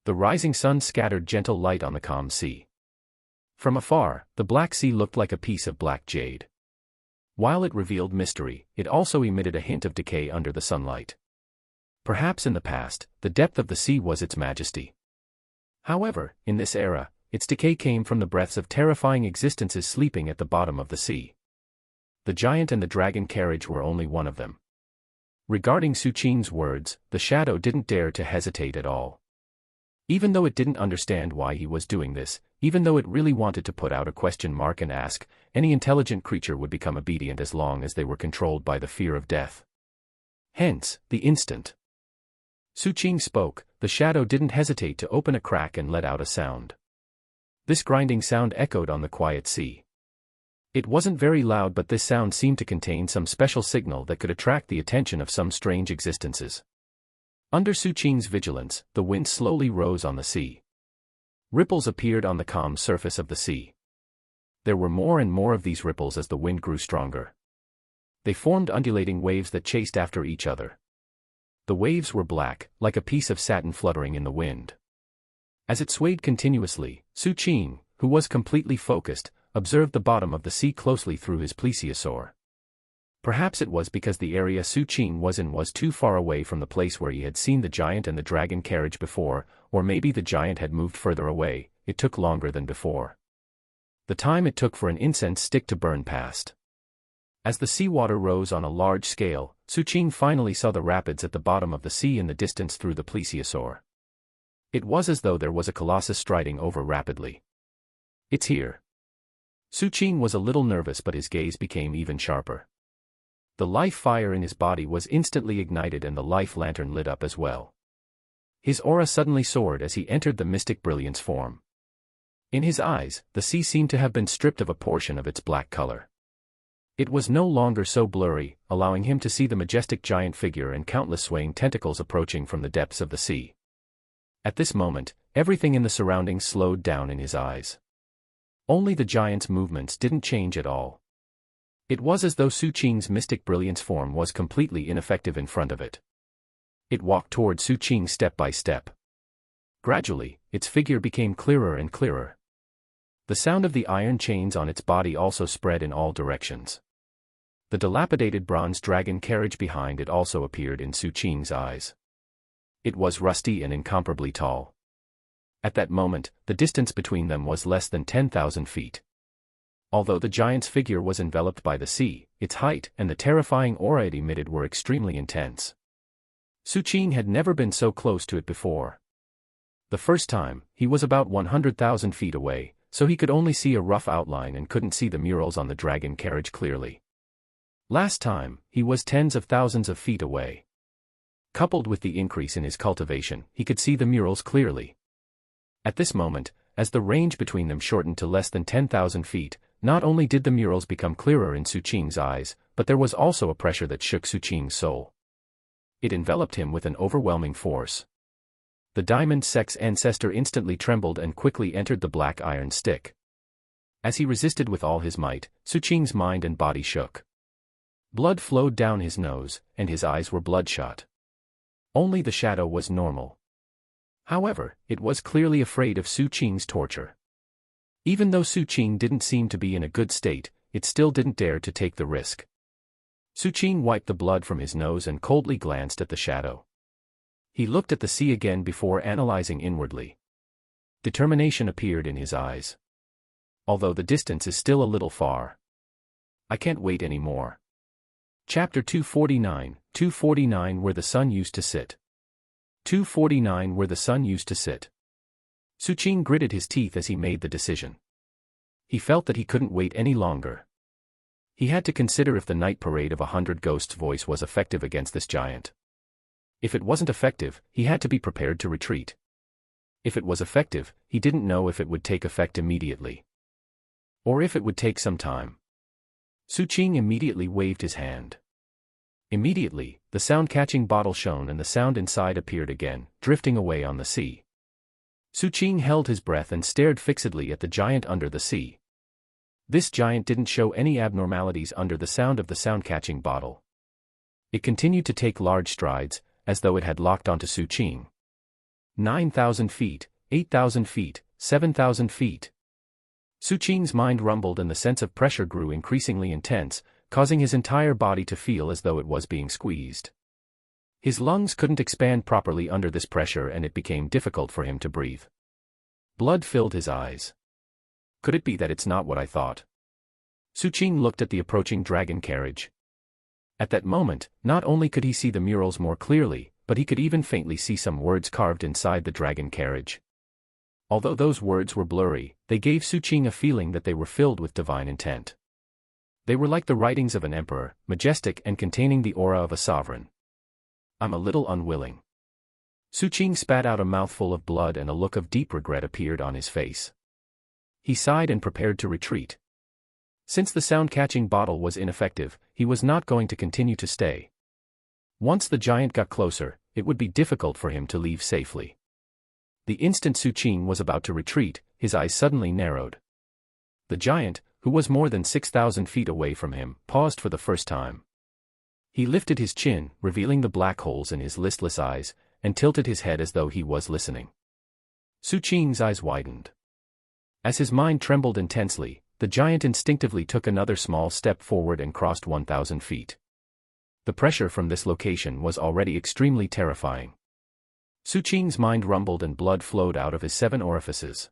The rising sun scattered gentle light on the calm sea. From afar, the black sea looked like a piece of black jade. While it revealed mystery, it also emitted a hint of decay under the sunlight. Perhaps in the past, the depth of the sea was its majesty. However, in this era, its decay came from the breaths of terrifying existences sleeping at the bottom of the sea. The giant and the dragon carriage were only one of them. Regarding Su Qing's words, the shadow didn't dare to hesitate at all. Even though it didn't understand why he was doing this, even though it really wanted to put out a question mark and ask, any intelligent creature would become obedient as long as they were controlled by the fear of death. Hence, the instant Su Qing spoke, the shadow didn't hesitate to open a crack and let out a sound. This grinding sound echoed on the quiet sea. It wasn't very loud, but this sound seemed to contain some special signal that could attract the attention of some strange existences. Under Su Qing's vigilance, the wind slowly rose on the sea. Ripples appeared on the calm surface of the sea. There were more and more of these ripples as the wind grew stronger. They formed undulating waves that chased after each other. The waves were black, like a piece of satin fluttering in the wind. As it swayed continuously, Su Qing, who was completely focused, observed the bottom of the sea closely through his plesiosaur. Perhaps it was because the area Su Qing was in was too far away from the place where he had seen the giant and the dragon carriage before, or maybe the giant had moved further away. It took longer than before. The time it took for an incense stick to burn passed. As the seawater rose on a large scale, Su Qing finally saw the rapids at the bottom of the sea in the distance through the plesiosaur. It was as though there was a colossus striding over rapidly. "It's here." Su Qing was a little nervous, but his gaze became even sharper. The life fire in his body was instantly ignited and the life lantern lit up as well. His aura suddenly soared as he entered the mystic brilliance form. In his eyes, the sea seemed to have been stripped of a portion of its black color. It was no longer so blurry, allowing him to see the majestic giant figure and countless swaying tentacles approaching from the depths of the sea. At this moment, everything in the surroundings slowed down in his eyes. Only the giant's movements didn't change at all. It was as though Su Qing's mystic brilliance form was completely ineffective in front of it. It walked toward Su Qing step by step. Gradually, its figure became clearer and clearer. The sound of the iron chains on its body also spread in all directions. The dilapidated bronze dragon carriage behind it also appeared in Su Qing's eyes. It was rusty and incomparably tall. At that moment, the distance between them was less than 10,000 feet. Although the giant's figure was enveloped by the sea, its height and the terrifying aura it emitted were extremely intense. Su Qing had never been so close to it before. The first time, he was about 100,000 feet away, so he could only see a rough outline and couldn't see the murals on the dragon carriage clearly. Last time, he was tens of thousands of feet away. Coupled with the increase in his cultivation, he could see the murals clearly. At this moment, as the range between them shortened to less than 10,000 feet, not only did the murals become clearer in Su Qing's eyes, but there was also a pressure that shook Su Qing's soul. It enveloped him with an overwhelming force. The diamond sex ancestor instantly trembled and quickly entered the black iron stick. As he resisted with all his might, Su Qing's mind and body shook. Blood flowed down his nose, and his eyes were bloodshot. Only the shadow was normal. However, it was clearly afraid of Su Qing's torture. Even though Su Qing didn't seem to be in a good state, it still didn't dare to take the risk. Su Qing wiped the blood from his nose and coldly glanced at the shadow. He looked at the sea again before analyzing inwardly. Determination appeared in his eyes. Although the distance is still a little far. I can't wait anymore. Chapter 249, 249 Where the Sun Used to Sit. 249 Where the Sun Used to Sit. Su Qing gritted his teeth as he made the decision. He felt that he couldn't wait any longer. He had to consider if the night parade of 100 ghosts' voice was effective against this giant. If it wasn't effective, he had to be prepared to retreat. If it was effective, he didn't know if it would take effect immediately. Or if it would take some time. Su Qing immediately waved his hand. Immediately, the sound-catching bottle shone and the sound inside appeared again, drifting away on the sea. Su Qing held his breath and stared fixedly at the giant under the sea. This giant didn't show any abnormalities under the sound of the sound-catching bottle. It continued to take large strides, as though it had locked onto Su Qing. 9,000 feet, 8,000 feet, 7,000 feet. Su Qing's mind rumbled and the sense of pressure grew increasingly intense, causing his entire body to feel as though it was being squeezed. His lungs couldn't expand properly under this pressure and it became difficult for him to breathe. Blood filled his eyes. Could it be that it's not what I thought? Su Qing looked at the approaching dragon carriage. At that moment, not only could he see the murals more clearly, but he could even faintly see some words carved inside the dragon carriage. Although those words were blurry, they gave Su Qing a feeling that they were filled with divine intent. They were like the writings of an emperor, majestic and containing the aura of a sovereign. I'm a little unwilling. Su Qing spat out a mouthful of blood and a look of deep regret appeared on his face. He sighed and prepared to retreat. Since the sound-catching bottle was ineffective, he was not going to continue to stay. Once the giant got closer, it would be difficult for him to leave safely. The instant Su Qing was about to retreat, his eyes suddenly narrowed. The giant, who was more than 6,000 feet away from him, paused for the first time. He lifted his chin, revealing the black holes in his listless eyes, and tilted his head as though he was listening. Su Qing's eyes widened. As his mind trembled intensely, the giant instinctively took another small step forward and crossed 1,000 feet. The pressure from this location was already extremely terrifying. Su Qing's mind rumbled and blood flowed out of his 7 orifices.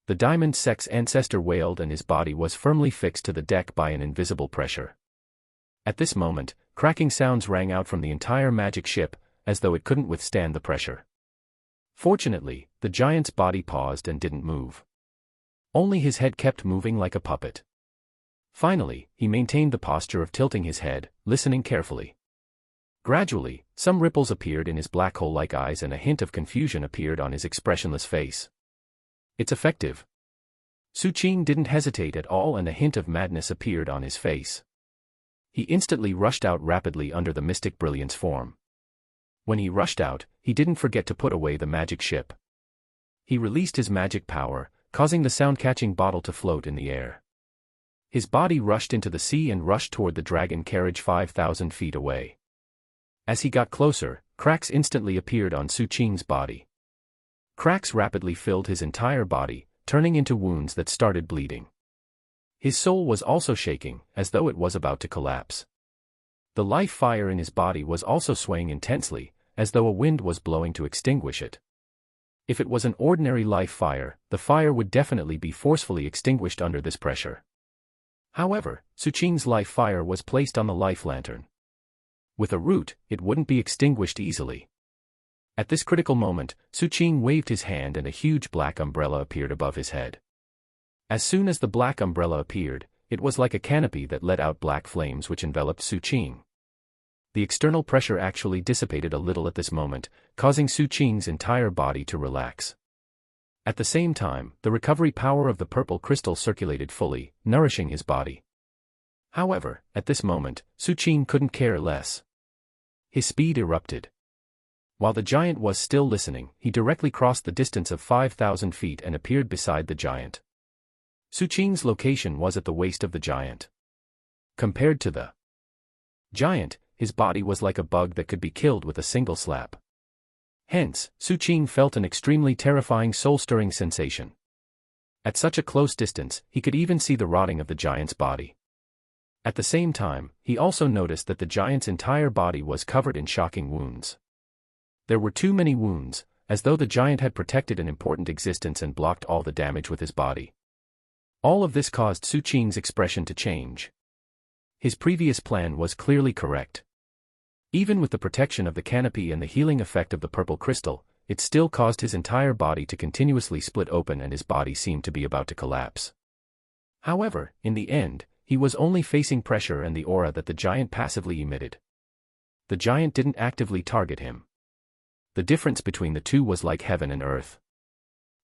The diamond sex ancestor wailed and his body was firmly fixed to the deck by an invisible pressure. At this moment, cracking sounds rang out from the entire magic ship, as though it couldn't withstand the pressure. Fortunately, the giant's body paused and didn't move. Only his head kept moving like a puppet. Finally, he maintained the posture of tilting his head, listening carefully. Gradually, some ripples appeared in his black hole-like eyes and a hint of confusion appeared on his expressionless face. It's effective. Su Qing didn't hesitate at all and a hint of madness appeared on his face. He instantly rushed out rapidly under the mystic brilliance form. When he rushed out, he didn't forget to put away the magic ship. He released his magic power, causing the sound-catching bottle to float in the air. His body rushed into the sea and rushed toward the dragon carriage 5,000 feet away. As he got closer, cracks instantly appeared on Su Qing's body. Cracks rapidly filled his entire body, turning into wounds that started bleeding. His soul was also shaking, as though it was about to collapse. The life fire in his body was also swaying intensely, as though a wind was blowing to extinguish it. If it was an ordinary life fire, the fire would definitely be forcefully extinguished under this pressure. However, Su Qing's life fire was placed on the life lantern. With a root, it wouldn't be extinguished easily. At this critical moment, Su Qing waved his hand and a huge black umbrella appeared above his head. As soon as the black umbrella appeared, it was like a canopy that let out black flames which enveloped Su Qing. The external pressure actually dissipated a little at this moment, causing Su Qing's entire body to relax. At the same time, the recovery power of the purple crystal circulated fully, nourishing his body. However, at this moment, Su Qing couldn't care less. His speed erupted. While the giant was still listening, he directly crossed the distance of 5,000 feet and appeared beside the giant. Su Qing's location was at the waist of the giant. Compared to the giant, his body was like a bug that could be killed with a single slap. Hence, Su Qing felt an extremely terrifying soul-stirring sensation. At such a close distance, he could even see the rotting of the giant's body. At the same time, he also noticed that the giant's entire body was covered in shocking wounds. There were too many wounds, as though the giant had protected an important existence and blocked all the damage with his body. All of this caused Su Qing's expression to change. His previous plan was clearly correct. Even with the protection of the canopy and the healing effect of the purple crystal, it still caused his entire body to continuously split open and his body seemed to be about to collapse. However, in the end, he was only facing pressure and the aura that the giant passively emitted. The giant didn't actively target him. The difference between the two was like heaven and earth.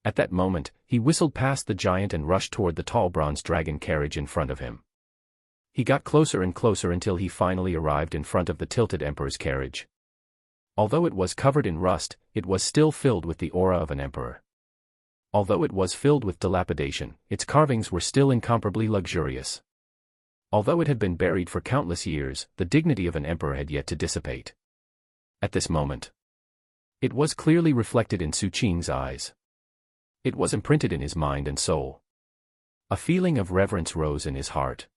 At that moment, he whistled past the giant and rushed toward the tall bronze dragon carriage in front of him. He got closer and closer until he finally arrived in front of the tilted emperor's carriage. Although it was covered in rust, it was still filled with the aura of an emperor. Although it was filled with dilapidation, its carvings were still incomparably luxurious. Although it had been buried for countless years, the dignity of an emperor had yet to dissipate. At this moment, it was clearly reflected in Su Qing's eyes. It was imprinted in his mind and soul. A feeling of reverence rose in his heart.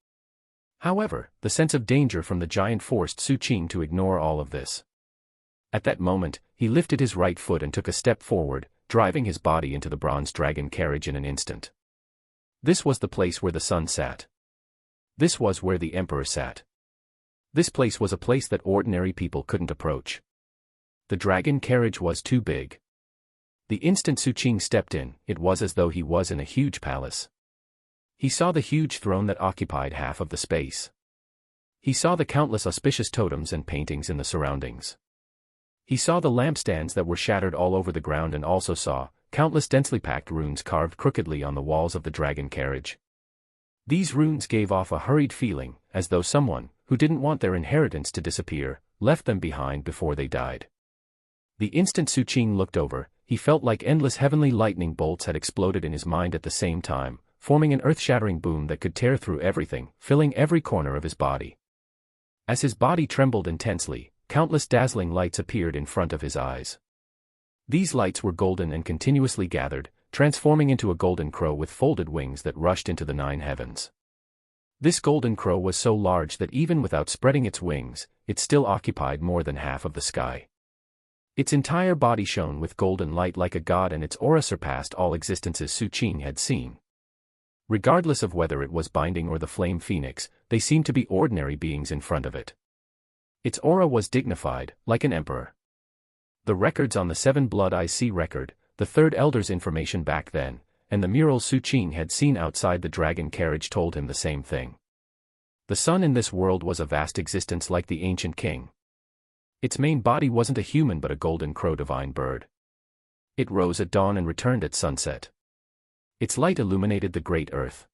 However, the sense of danger from the giant forced Su Qing to ignore all of this. At that moment, he lifted his right foot and took a step forward, driving his body into the bronze dragon carriage in an instant. This was the place where the sun sat. This was where the emperor sat. This place was a place that ordinary people couldn't approach. The dragon carriage was too big. The instant Su Qing stepped in, it was as though he was in a huge palace. He saw the huge throne that occupied half of the space. He saw the countless auspicious totems and paintings in the surroundings. He saw the lampstands that were shattered all over the ground and also saw countless densely packed runes carved crookedly on the walls of the dragon carriage. These runes gave off a hurried feeling, as though someone, who didn't want their inheritance to disappear, left them behind before they died. The instant Su Qing looked over, he felt like endless heavenly lightning bolts had exploded in his mind at the same time, forming an earth-shattering boom that could tear through everything, filling every corner of his body. As his body trembled intensely, countless dazzling lights appeared in front of his eyes. These lights were golden and continuously gathered, transforming into a golden crow with folded wings that rushed into the 9 heavens. This golden crow was so large that even without spreading its wings, it still occupied more than half of the sky. Its entire body shone with golden light like a god, and its aura surpassed all existences Su Qing had seen. Regardless of whether it was binding or the flame phoenix, they seemed to be ordinary beings in front of it. Its aura was dignified, like an emperor. The records on the 7 Blood Eyes Sea record, the Third Elder's information back then, and the murals Su Qing had seen outside the dragon carriage told him the same thing. The sun in this world was a vast existence like the ancient king. Its main body wasn't a human but a golden crow divine bird. It rose at dawn and returned at sunset. Its light illuminated the great earth.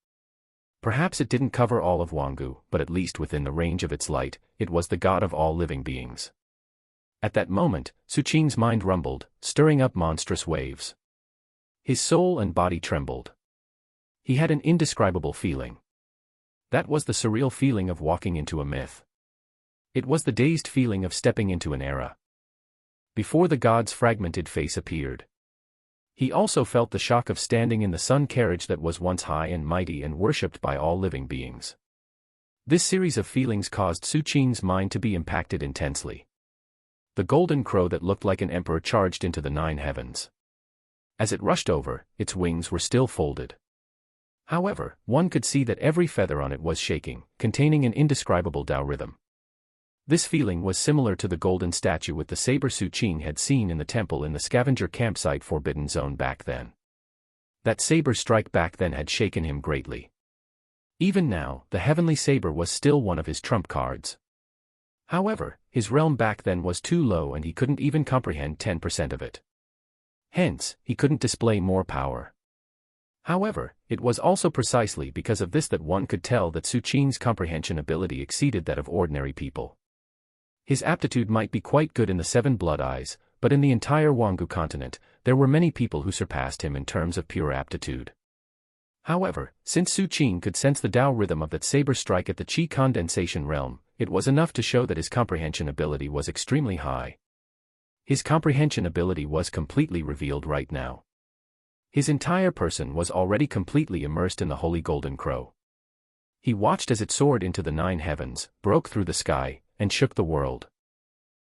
Perhaps it didn't cover all of Wangu, but at least within the range of its light, it was the god of all living beings. At that moment, Su Qing's mind rumbled, stirring up monstrous waves. His soul and body trembled. He had an indescribable feeling. That was the surreal feeling of walking into a myth. It was the dazed feeling of stepping into an era. Before the god's fragmented face appeared. He also felt the shock of standing in the sun carriage that was once high and mighty and worshipped by all living beings. This series of feelings caused Su Qing's mind to be impacted intensely. The golden crow that looked like an emperor charged into the 9 heavens. As it rushed over, its wings were still folded. However, one could see that every feather on it was shaking, containing an indescribable Tao rhythm. This feeling was similar to the golden statue with the saber Su Qing had seen in the temple in the scavenger campsite Forbidden Zone back then. That saber strike back then had shaken him greatly. Even now, the heavenly saber was still one of his trump cards. However, his realm back then was too low and he couldn't even comprehend 10% of it. Hence, he couldn't display more power. However, it was also precisely because of this that one could tell that Su Qing's comprehension ability exceeded that of ordinary people. His aptitude might be quite good in the 7 Blood Eyes, but in the entire Wangu continent, there were many people who surpassed him in terms of pure aptitude. However, since Su Qing could sense the Tao rhythm of that saber strike at the Qi condensation realm, it was enough to show that his comprehension ability was extremely high. His comprehension ability was completely revealed right now. His entire person was already completely immersed in the holy golden crow. He watched as it soared into the 9 heavens, broke through the sky, and shook the world.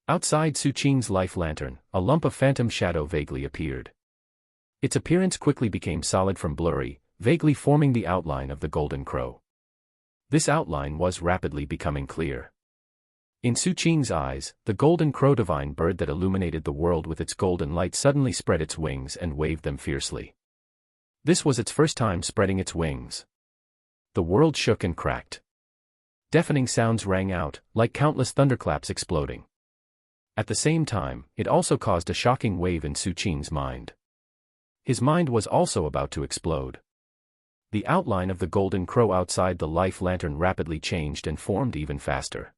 Outside Su Qing's life lantern, a lump of phantom shadow vaguely appeared. Its appearance quickly became solid from blurry, vaguely forming the outline of the golden crow. This outline was rapidly becoming clear. In Su Qing's eyes, the golden crow divine bird that illuminated the world with its golden light suddenly spread its wings and waved them fiercely. This was its first time spreading its wings. The world shook and cracked. Deafening sounds rang out, like countless thunderclaps exploding. At the same time, it also caused a shocking wave in Su Qing's mind. His mind was also about to explode. The outline of the golden crow outside the life lantern rapidly changed and formed even faster.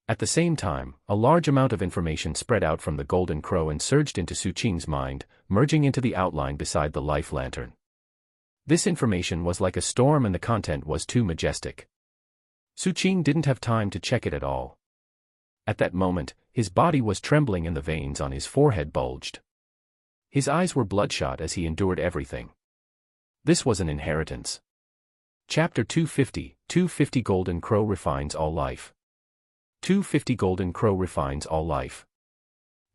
At the same time, a large amount of information spread out from the golden crow and surged into Su Qing's mind, merging into the outline beside the life lantern. This information was like a storm and the content was too majestic. Su Qing didn't have time to check it at all. At that moment, his body was trembling and the veins on his forehead bulged. His eyes were bloodshot as he endured everything. This was an inheritance. Chapter 250, 250 Golden Crow refines all life. 250 Golden Crow refines all life.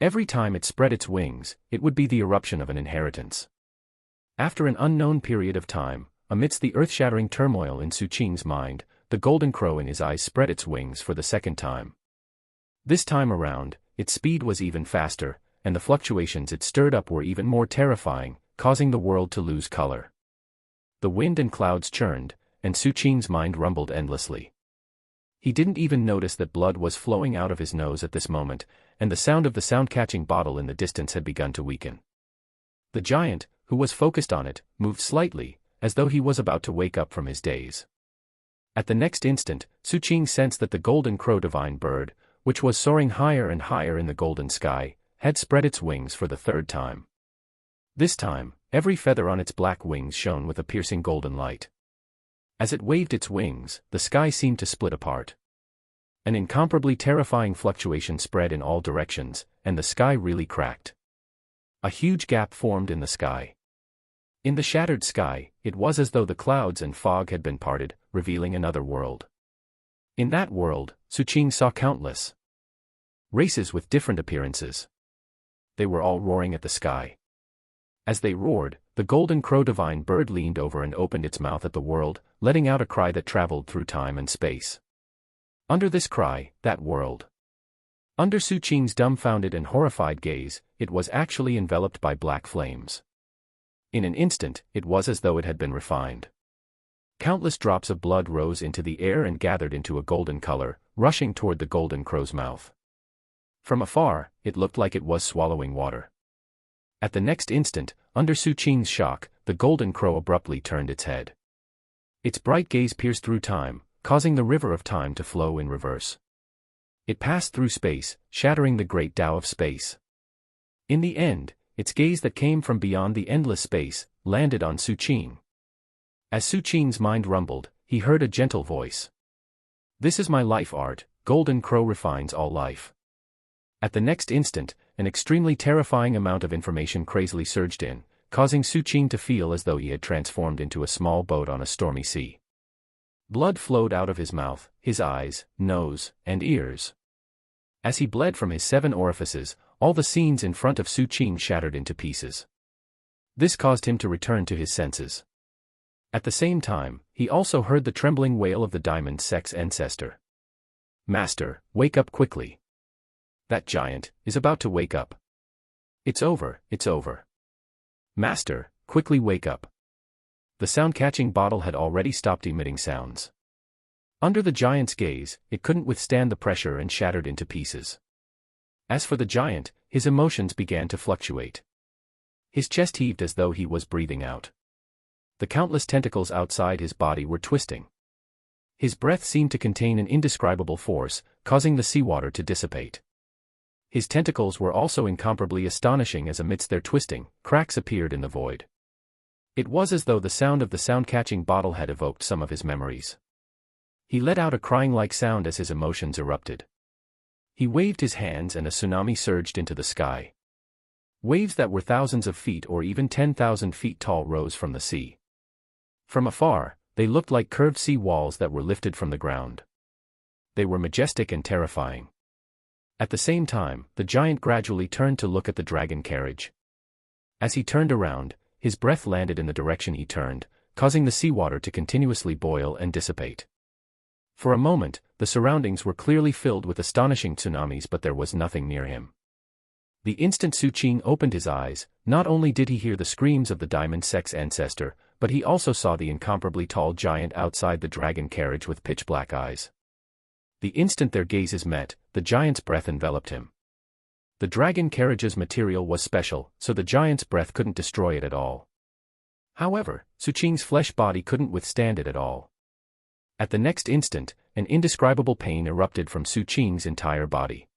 Every time it spread its wings, it would be the eruption of an inheritance. After an unknown period of time, amidst the earth-shattering turmoil in Su Qing's mind, the golden crow in his eyes spread its wings for the second time. This time around, its speed was even faster, and the fluctuations it stirred up were even more terrifying, causing the world to lose color. The wind and clouds churned, and Su Qing's mind rumbled endlessly. He didn't even notice that blood was flowing out of his nose at this moment, and the sound of the sound-catching bottle in the distance had begun to weaken. The giant, who was focused on it, moved slightly, as though he was about to wake up from his daze. At the next instant, Su Qing sensed that the golden crow divine bird, which was soaring higher and higher in the golden sky, had spread its wings for the third time. This time, every feather on its black wings shone with a piercing golden light. As it waved its wings, the sky seemed to split apart. An incomparably terrifying fluctuation spread in all directions, and the sky really cracked. A huge gap formed in the sky. In the shattered sky, it was as though the clouds and fog had been parted, revealing another world. In that world, Su Qing saw countless races with different appearances. They were all roaring at the sky. As they roared, the golden crow divine bird leaned over and opened its mouth at the world, letting out a cry that traveled through time and space. Under this cry, that world. Under Su Qing's dumbfounded and horrified gaze, it was actually enveloped by black flames. In an instant, it was as though it had been refined. Countless drops of blood rose into the air and gathered into a golden color, rushing toward the golden crow's mouth. From afar, it looked like it was swallowing water. At the next instant, under Su Qing's shock, the golden crow abruptly turned its head. Its bright gaze pierced through time, causing the river of time to flow in reverse. It passed through space, shattering the great Tao of space. In the end, its gaze that came from beyond the endless space, landed on Su Qing. As Su Qing's mind rumbled, he heard a gentle voice. "This is my life art, golden crow refines all life." At the next instant, an extremely terrifying amount of information crazily surged in, causing Su Qing to feel as though he had transformed into a small boat on a stormy sea. Blood flowed out of his mouth, his eyes, nose, and ears. As he bled from his 7 orifices, all the scenes in front of Su Qing shattered into pieces. This caused him to return to his senses. At the same time, he also heard the trembling wail of the diamond sex ancestor. "Master, wake up quickly. That giant is about to wake up. It's over, it's over. Master, quickly wake up." The sound-catching bottle had already stopped emitting sounds. Under the giant's gaze, it couldn't withstand the pressure and shattered into pieces. As for the giant, his emotions began to fluctuate. His chest heaved as though he was breathing out. The countless tentacles outside his body were twisting. His breath seemed to contain an indescribable force, causing the seawater to dissipate. His tentacles were also incomparably astonishing as amidst their twisting, cracks appeared in the void. It was as though the sound of the sound-catching bottle had evoked some of his memories. He let out a crying-like sound as his emotions erupted. He waved his hands and a tsunami surged into the sky. Waves that were thousands of feet or even 10,000 feet tall rose from the sea. From afar, they looked like curved sea walls that were lifted from the ground. They were majestic and terrifying. At the same time, the giant gradually turned to look at the dragon carriage. As he turned around, his breath landed in the direction he turned, causing the seawater to continuously boil and dissipate. For a moment, the surroundings were clearly filled with astonishing tsunamis, but there was nothing near him. The instant Su Qing opened his eyes, not only did he hear the screams of the diamond sex ancestor, but he also saw the incomparably tall giant outside the dragon carriage with pitch-black eyes. The instant their gazes met, the giant's breath enveloped him. The dragon carriage's material was special, so the giant's breath couldn't destroy it at all. However, Su Qing's flesh body couldn't withstand it at all. At the next instant, an indescribable pain erupted from Su Qing's entire body.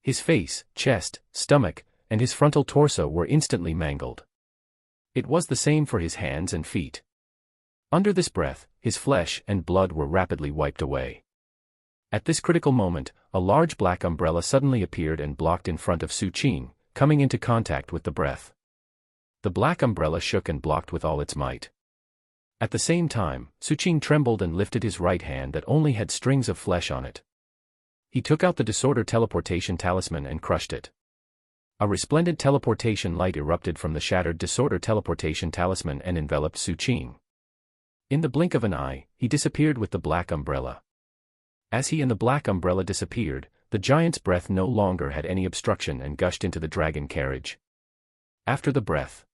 His face, chest, stomach, and his frontal torso were instantly mangled. It was the same for his hands and feet. Under this breath, his flesh and blood were rapidly wiped away. At this critical moment, a large black umbrella suddenly appeared and blocked in front of Su Qing, coming into contact with the breath. The black umbrella shook and blocked with all its might. At the same time, Su Qing trembled and lifted his right hand that only had strings of flesh on it. He took out the disorder teleportation talisman and crushed it. A resplendent teleportation light erupted from the shattered disorder teleportation talisman and enveloped Su Qing. In the blink of an eye, he disappeared with the black umbrella. As he and the black umbrella disappeared, the giant's breath no longer had any obstruction and gushed into the dragon carriage. After the breath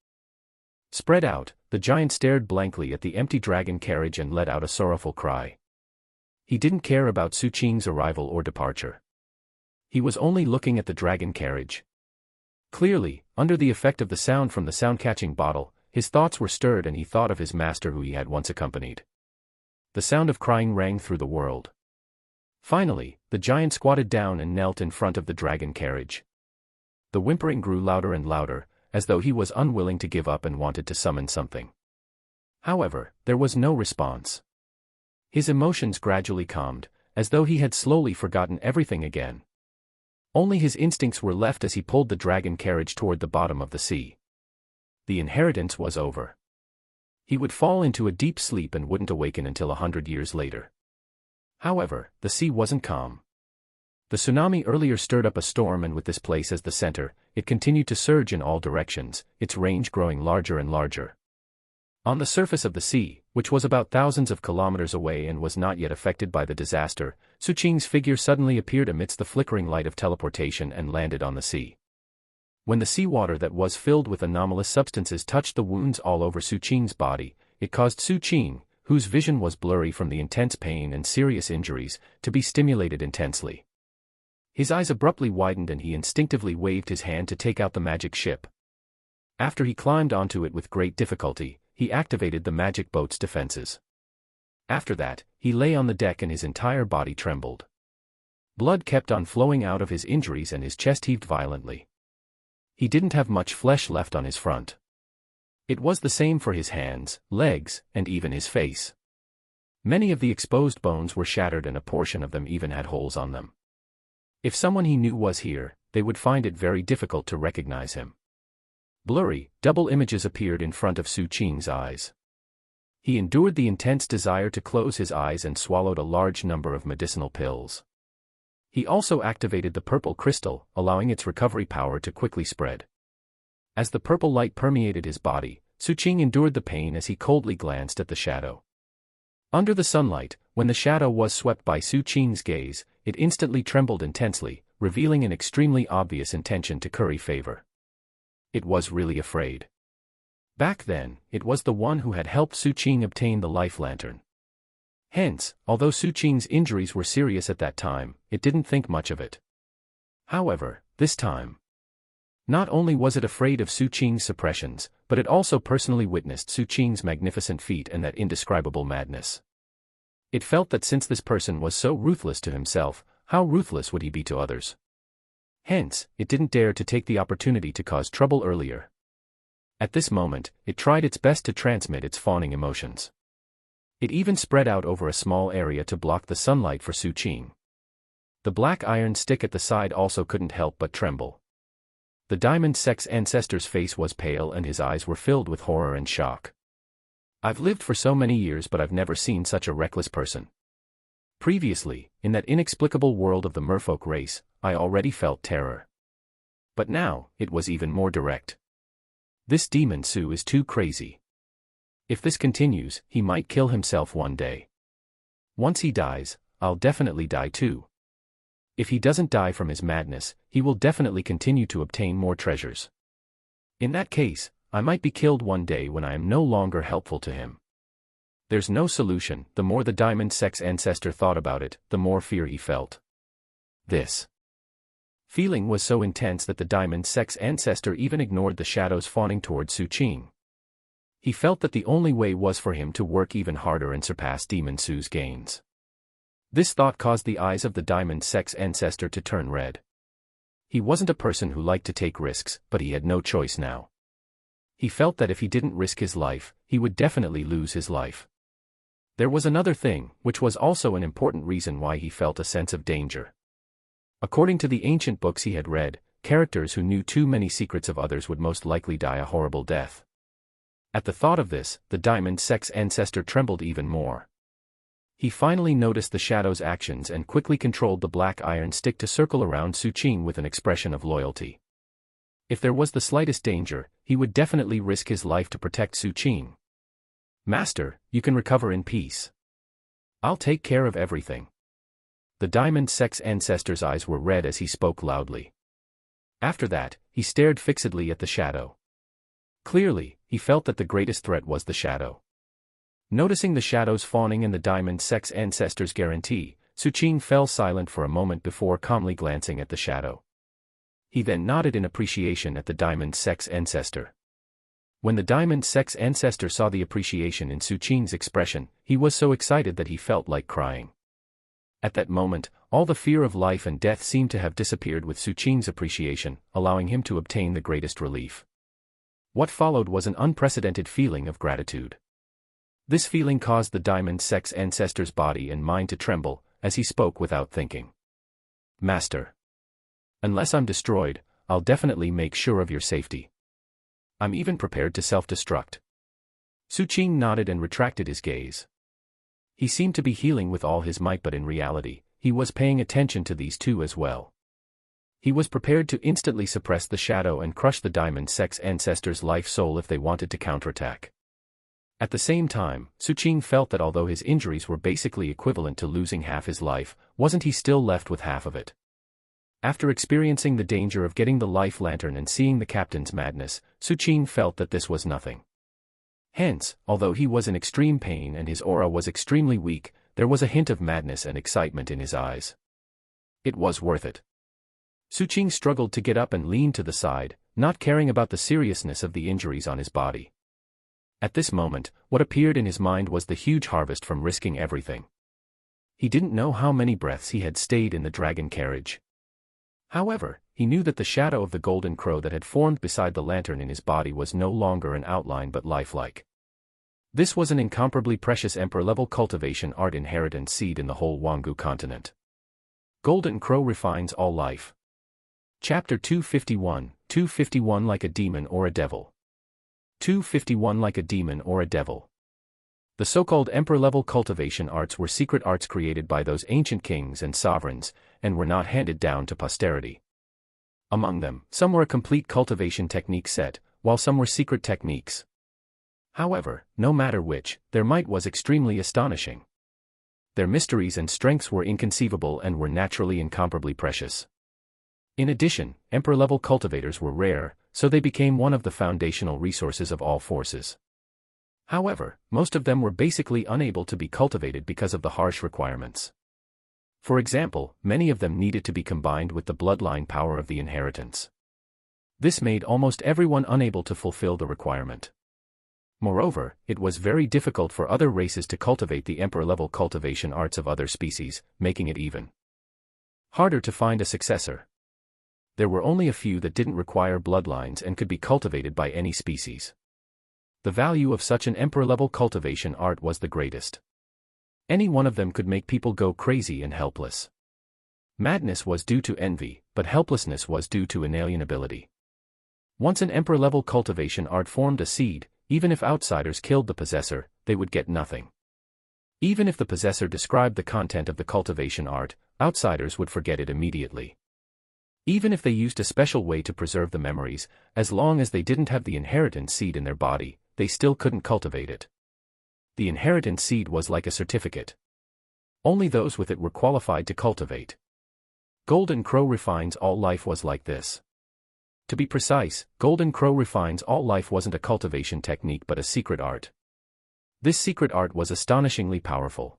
spread out, the giant stared blankly at the empty dragon carriage and let out a sorrowful cry. He didn't care about Su Qing's arrival or departure. He was only looking at the dragon carriage. Clearly, under the effect of the sound from the sound-catching bottle, his thoughts were stirred and he thought of his master who he had once accompanied. The sound of crying rang through the world. Finally, the giant squatted down and knelt in front of the dragon carriage. The whimpering grew louder and louder, as though he was unwilling to give up and wanted to summon something. However, there was no response. His emotions gradually calmed, as though he had slowly forgotten everything again. Only his instincts were left as he pulled the dragon carriage toward the bottom of the sea. The inheritance was over. He would fall into a deep sleep and wouldn't awaken until 100 years later. However, the sea wasn't calm. The tsunami earlier stirred up a storm, and with this place as the center, it continued to surge in all directions, its range growing larger and larger. On the surface of the sea, which was about thousands of kilometers away and was not yet affected by the disaster, Su Qing's figure suddenly appeared amidst the flickering light of teleportation and landed on the sea. When the seawater that was filled with anomalous substances touched the wounds all over Su Qing's body, it caused Su Qing, whose vision was blurry from the intense pain and serious injuries, to be stimulated intensely. His eyes abruptly widened and he instinctively waved his hand to take out the magic ship. After he climbed onto it with great difficulty, he activated the magic boat's defenses. After that, he lay on the deck and his entire body trembled. Blood kept on flowing out of his injuries and his chest heaved violently. He didn't have much flesh left on his front. It was the same for his hands, legs, and even his face. Many of the exposed bones were shattered and a portion of them even had holes on them. If someone he knew was here, they would find it very difficult to recognize him. Blurry, double images appeared in front of Su Qing's eyes. He endured the intense desire to close his eyes and swallowed a large number of medicinal pills. He also activated the purple crystal, allowing its recovery power to quickly spread. As the purple light permeated his body, Su Qing endured the pain as he coldly glanced at the shadow. Under the sunlight, when the shadow was swept by Su Qing's gaze, it instantly trembled intensely, revealing an extremely obvious intention to curry favor. It was really afraid. Back then, it was the one who had helped Su Qing obtain the life lantern. Hence, although Su Qing's injuries were serious at that time, it didn't think much of it. However, this time, not only was it afraid of Su Qing's suppressions, but it also personally witnessed Su Qing's magnificent feat and that indescribable madness. It felt that since this person was so ruthless to himself, how ruthless would he be to others? Hence, it didn't dare to take the opportunity to cause trouble earlier. At this moment, it tried its best to transmit its fawning emotions. It even spread out over a small area to block the sunlight for Su Qing. The black iron stick at the side also couldn't help but tremble. The diamond sex ancestor's face was pale and his eyes were filled with horror and shock. I've lived for so many years, but I've never seen such a reckless person. Previously, in that inexplicable world of the merfolk race, I already felt terror. But now, it was even more direct. This demon Su is too crazy. If this continues, he might kill himself one day. Once he dies, I'll definitely die too. If he doesn't die from his madness, he will definitely continue to obtain more treasures. In that case, I might be killed one day when I am no longer helpful to him. There's no solution. The more the diamond sex ancestor thought about it, the more fear he felt. This feeling was so intense that the diamond sex ancestor even ignored the shadows fawning toward Su Qing. He felt that the only way was for him to work even harder and surpass Demon Su's gains. This thought caused the eyes of the diamond sex ancestor to turn red. He wasn't a person who liked to take risks, but he had no choice now. He felt that if he didn't risk his life, he would definitely lose his life. There was another thing, which was also an important reason why he felt a sense of danger. According to the ancient books he had read, characters who knew too many secrets of others would most likely die a horrible death. At the thought of this, the diamond sex ancestor trembled even more. He finally noticed the shadow's actions and quickly controlled the black iron stick to circle around Su Qing with an expression of loyalty. If there was the slightest danger, he would definitely risk his life to protect Su Qing. Master, you can recover in peace. I'll take care of everything. The Diamond Sex ancestor's eyes were red as he spoke loudly. After that, he stared fixedly at the shadow. Clearly, he felt that the greatest threat was the shadow. Noticing the shadow's fawning and the Diamond Sex ancestor's guarantee, Su Qing fell silent for a moment before calmly glancing at the shadow. He then nodded in appreciation at the Diamond Sex ancestor. When the Diamond Sex ancestor saw the appreciation in Su Qing's expression, he was so excited that he felt like crying. At that moment, all the fear of life and death seemed to have disappeared with Su Qing's appreciation, allowing him to obtain the greatest relief. What followed was an unprecedented feeling of gratitude. This feeling caused the Diamond Sex ancestor's body and mind to tremble, as he spoke without thinking. Master. Unless I'm destroyed, I'll definitely make sure of your safety. I'm even prepared to self-destruct. Su Qing nodded and retracted his gaze. He seemed to be healing with all his might, but in reality, he was paying attention to these two as well. He was prepared to instantly suppress the shadow and crush the Diamond Sex ancestor's life soul if they wanted to counterattack. At the same time, Su Qing felt that although his injuries were basically equivalent to losing half his life, wasn't he still left with half of it? After experiencing the danger of getting the life lantern and seeing the captain's madness, Su Qing felt that this was nothing. Hence, although he was in extreme pain and his aura was extremely weak, there was a hint of madness and excitement in his eyes. It was worth it. Su Qing struggled to get up and lean to the side, not caring about the seriousness of the injuries on his body. At this moment, what appeared in his mind was the huge harvest from risking everything. He didn't know how many breaths he had stayed in the dragon carriage. However, he knew that the shadow of the golden crow that had formed beside the lantern in his body was no longer an outline but lifelike. This was an incomparably precious emperor-level cultivation art inheritance seed in the whole Wangu continent. Golden Crow refines all life. Chapter 251, 251 Like a Demon or a Devil. 251 Like a Demon or a Devil. The so-called emperor-level cultivation arts were secret arts created by those ancient kings and sovereigns, and were not handed down to posterity. Among them, some were a complete cultivation technique set, while some were secret techniques. However, no matter which, their might was extremely astonishing. Their mysteries and strengths were inconceivable and were naturally incomparably precious. In addition, emperor-level cultivators were rare, so they became one of the foundational resources of all forces. However, most of them were basically unable to be cultivated because of the harsh requirements. For example, many of them needed to be combined with the bloodline power of the inheritance. This made almost everyone unable to fulfill the requirement. Moreover, it was very difficult for other races to cultivate the emperor-level cultivation arts of other species, making it even harder to find a successor. There were only a few that didn't require bloodlines and could be cultivated by any species. The value of such an emperor-level cultivation art was the greatest. Any one of them could make people go crazy and helpless. Madness was due to envy, but helplessness was due to inalienability. Once an emperor-level cultivation art formed a seed, even if outsiders killed the possessor, they would get nothing. Even if the possessor described the content of the cultivation art, outsiders would forget it immediately. Even if they used a special way to preserve the memories, as long as they didn't have the inheritance seed in their body, they still couldn't cultivate it. The inheritance seed was like a certificate. Only those with it were qualified to cultivate. Golden Crow Refines All Life was like this. To be precise, Golden Crow Refines All Life wasn't a cultivation technique but a secret art. This secret art was astonishingly powerful.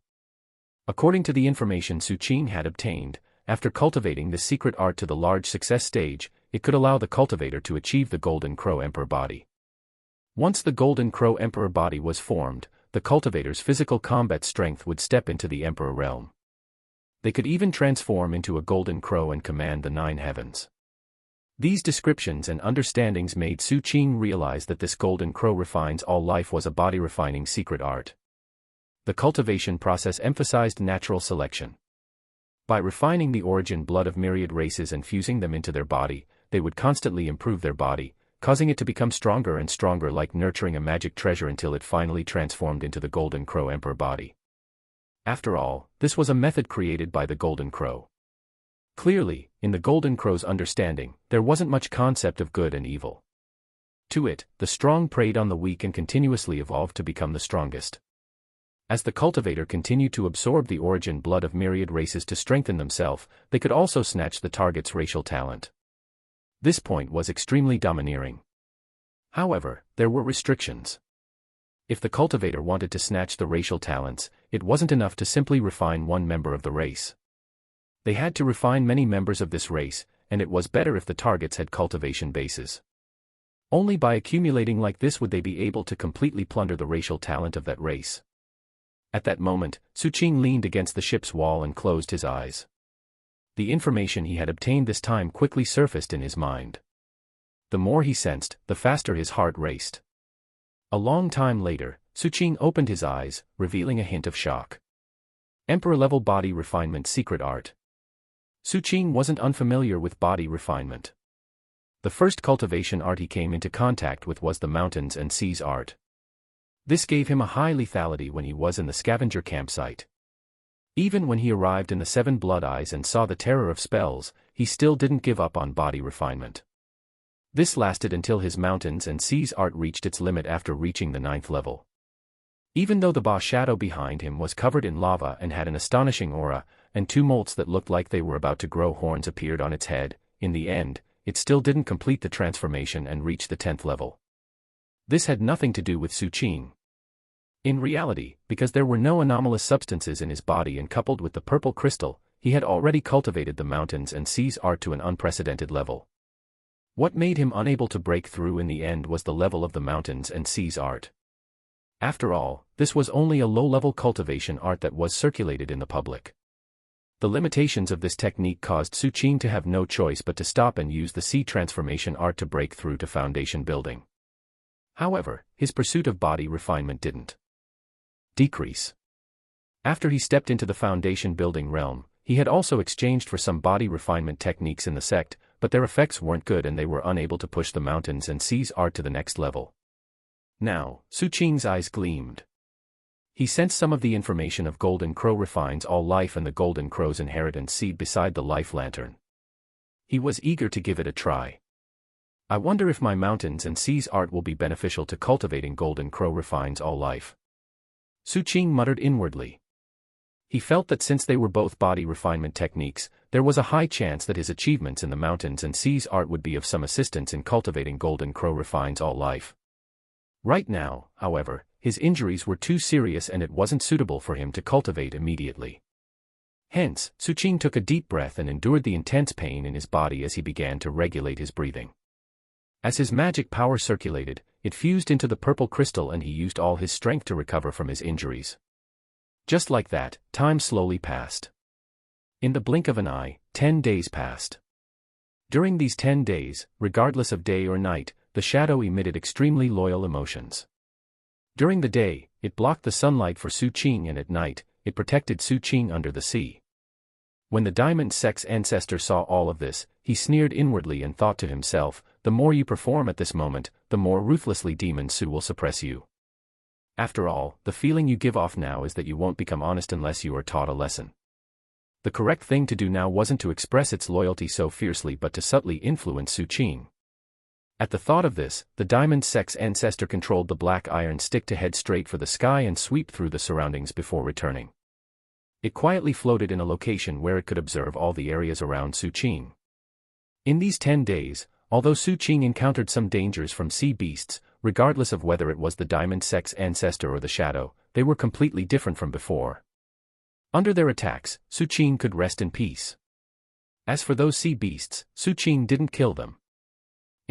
According to the information Su Qing had obtained, after cultivating this secret art to the large success stage, it could allow the cultivator to achieve the Golden Crow Emperor body. Once the Golden Crow Emperor body was formed, the cultivator's physical combat strength would step into the Emperor realm. They could even transform into a Golden Crow and command the 9 heavens. These descriptions and understandings made Su Qing realize that this Golden Crow Refines All Life was a body-refining secret art. The cultivation process emphasized natural selection. By refining the origin blood of myriad races and fusing them into their body, they would constantly improve their body, causing it to become stronger and stronger, like nurturing a magic treasure until it finally transformed into the Golden Crow Emperor body. After all, this was a method created by the Golden Crow. Clearly, in the Golden Crow's understanding, there wasn't much concept of good and evil. To it, the strong preyed on the weak and continuously evolved to become the strongest. As the cultivator continued to absorb the origin blood of myriad races to strengthen themselves, they could also snatch the target's racial talent. This point was extremely domineering. However, there were restrictions. If the cultivator wanted to snatch the racial talents, it wasn't enough to simply refine one member of the race. They had to refine many members of this race, and it was better if the targets had cultivation bases. Only by accumulating like this would they be able to completely plunder the racial talent of that race. At that moment, Suqing leaned against the ship's wall and closed his eyes. The information he had obtained this time quickly surfaced in his mind. The more he sensed, the faster his heart raced. A long time later, Suqing opened his eyes, revealing a hint of shock. Emperor-level body refinement secret art. Suqing wasn't unfamiliar with body refinement. The first cultivation art he came into contact with was the mountains and seas art. This gave him a high lethality when he was in the scavenger campsite. Even when he arrived in the Seven Blood Eyes and saw the terror of spells, he still didn't give up on body refinement. This lasted until his mountains and seas art reached its limit after reaching the 9th level. Even though the Ba shadow behind him was covered in lava and had an astonishing aura, and two molts that looked like they were about to grow horns appeared on its head, in the end, it still didn't complete the transformation and reach the 10th level. This had nothing to do with Suqing. In reality, because there were no anomalous substances in his body and coupled with the purple crystal, he had already cultivated the mountains and seas art to an unprecedented level. What made him unable to break through in the end was the level of the mountains and seas art. After all, this was only a low-level cultivation art that was circulated in the public. The limitations of this technique caused Suqing to have no choice but to stop and use the sea transformation art to break through to foundation building. However, his pursuit of body refinement didn't decrease. After he stepped into the foundation building realm, he had also exchanged for some body refinement techniques in the sect, but their effects weren't good and they were unable to push the mountains and seas art to the next level. Now, Suqing's eyes gleamed. He sensed some of the information of Golden Crow refines all life and the Golden Crow's inheritance seed beside the life lantern. He was eager to give it a try. I wonder if my mountains and seas art will be beneficial to cultivating Golden Crow refines all life. Suqing muttered inwardly. He felt that since they were both body refinement techniques, there was a high chance that his achievements in the mountains and seas art would be of some assistance in cultivating Golden Crow refines all life. Right now, however, his injuries were too serious and it wasn't suitable for him to cultivate immediately. Hence, Suqing took a deep breath and endured the intense pain in his body as he began to regulate his breathing. As his magic power circulated, it fused into the purple crystal and he used all his strength to recover from his injuries. Just like that, time slowly passed. In the blink of an eye, 10 days passed. During these 10 days, regardless of day or night, the shadow emitted extremely loyal emotions. During the day, it blocked the sunlight for Suqing and at night, it protected Suqing under the sea. When the Diamond Sex ancestor saw all of this, he sneered inwardly and thought to himself, the more you perform at this moment, the more ruthlessly Demon Su will suppress you. After all, the feeling you give off now is that you won't become honest unless you are taught a lesson. The correct thing to do now wasn't to express its loyalty so fiercely but to subtly influence Suqing. At the thought of this, the Diamond Sex ancestor controlled the black iron stick to head straight for the sky and sweep through the surroundings before returning. It quietly floated in a location where it could observe all the areas around Suqing. In these 10 days, although Suqing encountered some dangers from sea beasts, regardless of whether it was the Diamond Sex ancestor or the Shadow, they were completely different from before. Under their attacks, Suqing could rest in peace. As for those sea beasts, Suqing didn't kill them.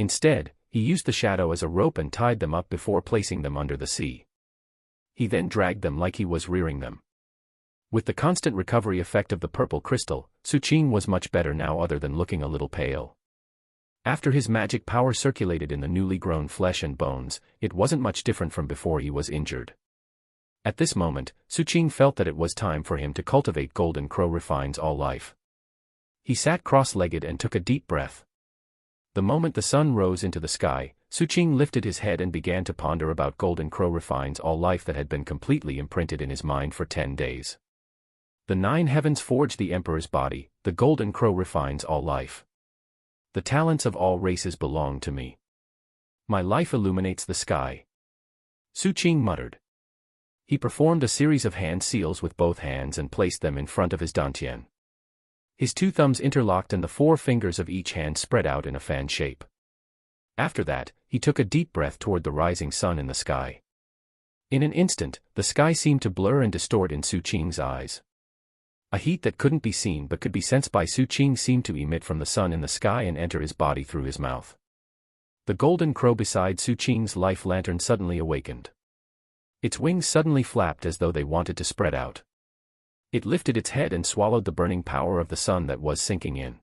Instead, he used the Shadow as a rope and tied them up before placing them under the sea. He then dragged them like he was rearing them. With the constant recovery effect of the purple crystal, Suqing was much better now other than looking a little pale. After his magic power circulated in the newly grown flesh and bones, it wasn't much different from before he was injured. At this moment, Suqing felt that it was time for him to cultivate Golden Crow refines all life. He sat cross-legged and took a deep breath. The moment the sun rose into the sky, Suqing lifted his head and began to ponder about Golden Crow refines all life that had been completely imprinted in his mind for 10 days. The 9 heavens forge the emperor's body, the golden crow refines all life. The talents of all races belong to me. My life illuminates the sky. Su Qing muttered. He performed a series of hand seals with both hands and placed them in front of his dantian. His 2 thumbs interlocked and the 4 fingers of each hand spread out in a fan shape. After that, he took a deep breath toward the rising sun in the sky. In an instant, the sky seemed to blur and distort in Su Qing's eyes. A heat that couldn't be seen but could be sensed by Su Qing seemed to emit from the sun in the sky and enter his body through his mouth. The golden crow beside Su Qing's life lantern suddenly awakened. Its wings suddenly flapped as though they wanted to spread out. It lifted its head and swallowed the burning power of the sun that was sinking in.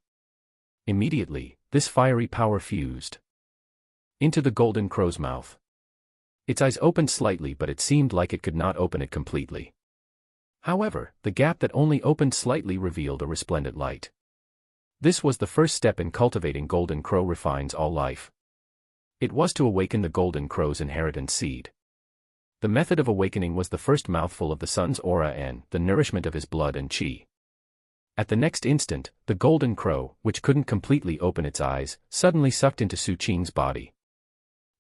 Immediately, this fiery power fused into the golden crow's mouth. Its eyes opened slightly, but it seemed like it could not open it completely. However, the gap that only opened slightly revealed a resplendent light. This was the first step in cultivating Golden Crow refines all life. It was to awaken the Golden Crow's inheritance seed. The method of awakening was the first mouthful of the sun's aura and the nourishment of his blood and qi. At the next instant, the Golden Crow, which couldn't completely open its eyes, suddenly sucked into Su Qing's body.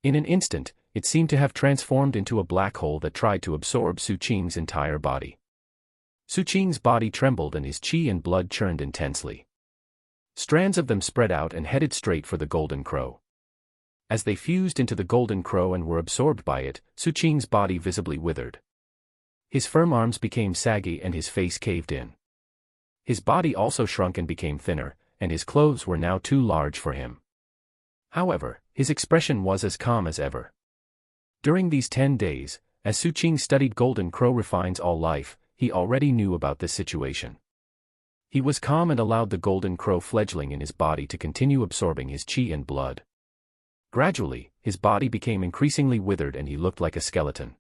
In an instant, it seemed to have transformed into a black hole that tried to absorb Su Qing's entire body. Su Qing's body trembled and his qi and blood churned intensely. Strands of them spread out and headed straight for the Golden Crow. As they fused into the Golden Crow and were absorbed by it, Su Qing's body visibly withered. His firm arms became saggy and his face caved in. His body also shrunk and became thinner, and his clothes were now too large for him. However, his expression was as calm as ever. During these 10 days, as Su Qing studied Golden Crow refines all life, he already knew about this situation. He was calm and allowed the Golden Crow fledgling in his body to continue absorbing his qi and blood. Gradually, his body became increasingly withered and he looked like a skeleton.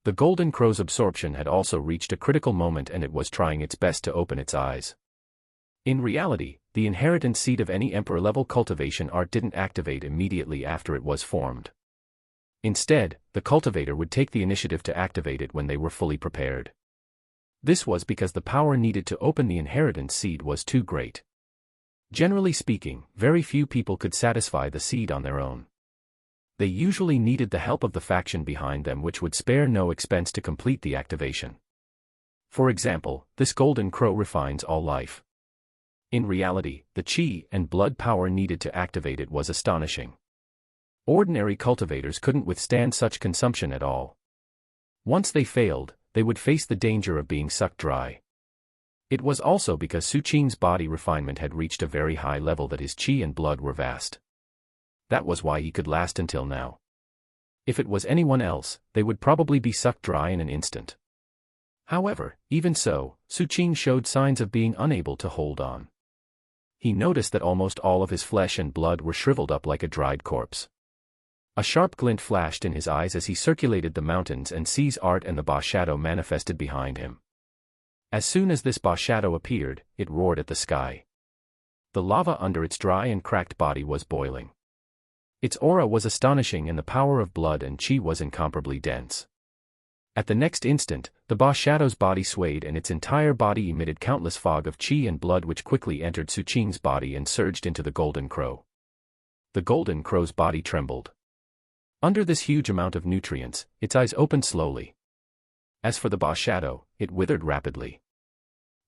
The Golden Crow's absorption had also reached a critical moment and it was trying its best to open its eyes. In reality, the inheritance seed of any emperor-level cultivation art didn't activate immediately after it was formed. Instead, the cultivator would take the initiative to activate it when they were fully prepared. This was because the power needed to open the inheritance seed was too great. Generally speaking, very few people could satisfy the seed on their own. They usually needed the help of the faction behind them, which would spare no expense to complete the activation. For example, this Golden Crow refines all life. In reality, the qi and blood power needed to activate it was astonishing. Ordinary cultivators couldn't withstand such consumption at all. Once they failed, they would face the danger of being sucked dry. It was also because Su Qing's body refinement had reached a very high level that his qi and blood were vast. That was why he could last until now. If it was anyone else, they would probably be sucked dry in an instant. However, even so, Su Qing showed signs of being unable to hold on. He noticed that almost all of his flesh and blood were shriveled up like a dried corpse. A sharp glint flashed in his eyes as he circulated the mountains and sees art and the Ba shadow manifested behind him. As soon as this Ba shadow appeared, it roared at the sky. The lava under its dry and cracked body was boiling. Its aura was astonishing and the power of blood and qi was incomparably dense. At the next instant, the Ba shadow's body swayed and its entire body emitted countless fog of qi and blood which quickly entered Su Qing's body and surged into the Golden Crow. The Golden Crow's body trembled. Under this huge amount of nutrients, its eyes opened slowly. As for the Ba shadow, it withered rapidly.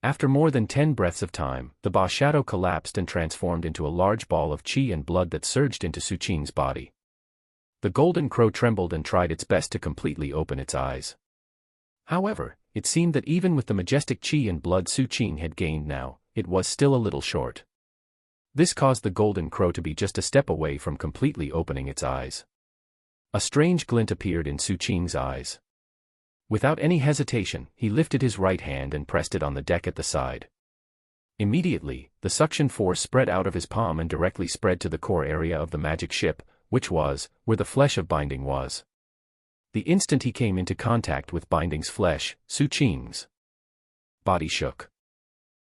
After more than 10 breaths of time, the Ba shadow collapsed and transformed into a large ball of qi and blood that surged into Su Qing's body. The Golden Crow trembled and tried its best to completely open its eyes. However, it seemed that even with the majestic qi and blood Su Qing had gained now, it was still a little short. This caused the Golden Crow to be just a step away from completely opening its eyes. A strange glint appeared in Su Qing's eyes. Without any hesitation, he lifted his right hand and pressed it on the deck at the side. Immediately, the suction force spread out of his palm and directly spread to the core area of the magic ship, which was where the flesh of Binding was. The instant he came into contact with Binding's flesh, Su Qing's body shook.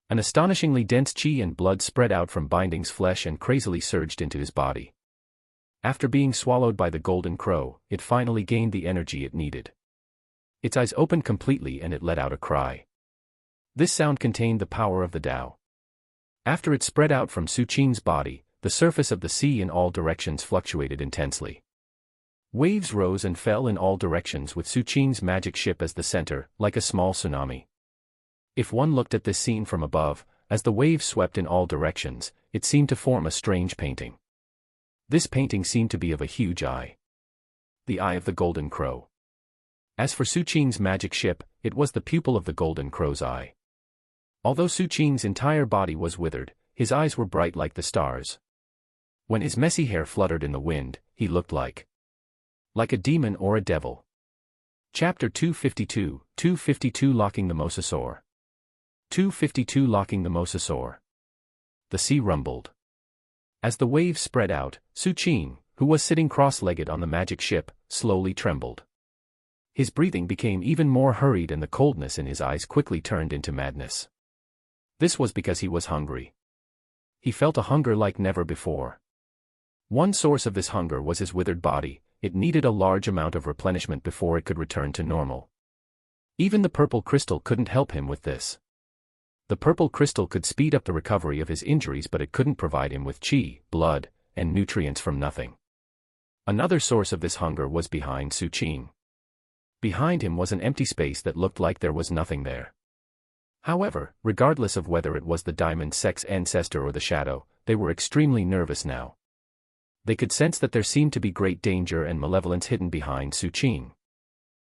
An astonishingly dense qi and blood spread out from Binding's flesh and crazily surged into his body. After being swallowed by the Golden Crow, it finally gained the energy it needed. Its eyes opened completely and it let out a cry. This sound contained the power of the Tao. After it spread out from Su Qing's body, the surface of the sea in all directions fluctuated intensely. Waves rose and fell in all directions with Su Qing's magic ship as the center, like a small tsunami. If one looked at this scene from above, as the waves swept in all directions, it seemed to form a strange painting. This painting seemed to be of a huge eye. The eye of the Golden Crow. As for Su Qing's magic ship, it was the pupil of the Golden Crow's eye. Although Su Qing's entire body was withered, his eyes were bright like the stars. When his messy hair fluttered in the wind, he looked like a demon or a devil. Chapter 252, 252 Locking the Mosasaur. 252 Locking the Mosasaur. The sea rumbled. As the waves spread out, Su Qing, who was sitting cross-legged on the magic ship, slowly trembled. His breathing became even more hurried and the coldness in his eyes quickly turned into madness. This was because he was hungry. He felt a hunger like never before. One source of this hunger was his withered body. It needed a large amount of replenishment before it could return to normal. Even the purple crystal couldn't help him with this. The purple crystal could speed up the recovery of his injuries, but it couldn't provide him with qi, blood, and nutrients from nothing. Another source of this hunger was behind Su Qing. Behind him was an empty space that looked like there was nothing there. However, regardless of whether it was the diamond sex ancestor or the shadow, they were extremely nervous now. They could sense that there seemed to be great danger and malevolence hidden behind Su Qing.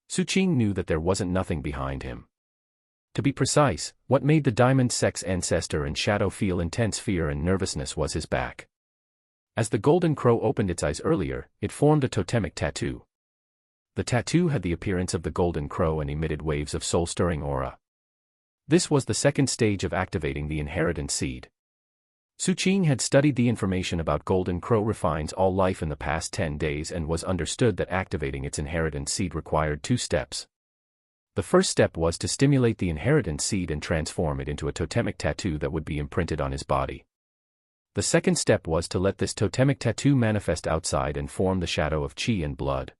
Su Qing knew that there wasn't nothing behind him. To be precise, what made the diamond sex ancestor and shadow feel intense fear and nervousness was his back. As the Golden Crow opened its eyes earlier, it formed a totemic tattoo. The tattoo had the appearance of the Golden Crow and emitted waves of soul-stirring aura. This was the second stage of activating the inheritance seed. Su Qing had studied the information about Golden Crow refines all life in the past 10 days and was understood that activating its inheritance seed required 2 steps. The first step was to stimulate the inheritance seed and transform it into a totemic tattoo that would be imprinted on his body. The second step was to let this totemic tattoo manifest outside and form the shadow of qi and blood.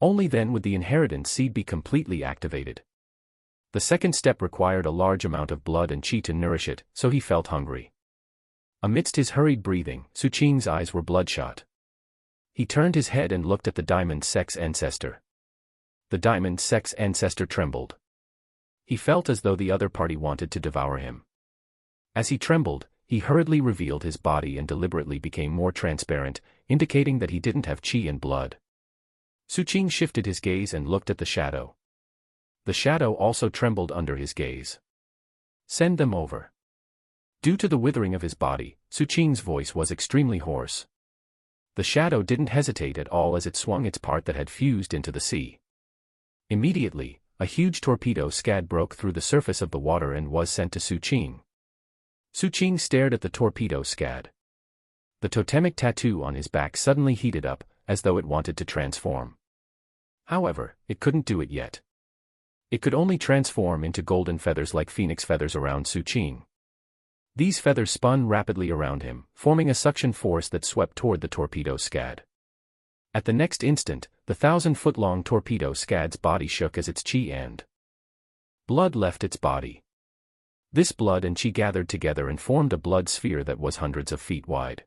Only then would the inheritance seed be completely activated. The second step required a large amount of blood and qi to nourish it, so he felt hungry. Amidst his hurried breathing, Su Qing's eyes were bloodshot. He turned his head and looked at the diamond sex ancestor. The diamond sex ancestor trembled. He felt as though the other party wanted to devour him. As he trembled, he hurriedly revealed his body and deliberately became more transparent, indicating that he didn't have qi and blood. Su Qing shifted his gaze and looked at the shadow. The shadow also trembled under his gaze. Send them over. Due to the withering of his body, Su Qing's voice was extremely hoarse. The shadow didn't hesitate at all as it swung its part that had fused into the sea. Immediately, a huge torpedo scad broke through the surface of the water and was sent to Su Qing. Su Qing stared at the torpedo scad. The totemic tattoo on his back suddenly heated up, as though it wanted to transform. However, it couldn't do it yet. It could only transform into golden feathers like phoenix feathers around Su Qing. These feathers spun rapidly around him, forming a suction force that swept toward the torpedo scad. At the next instant, the 1,000-foot-long torpedo scad's body shook as its qi and blood left its body. This blood and qi gathered together and formed a blood sphere that was hundreds of feet wide.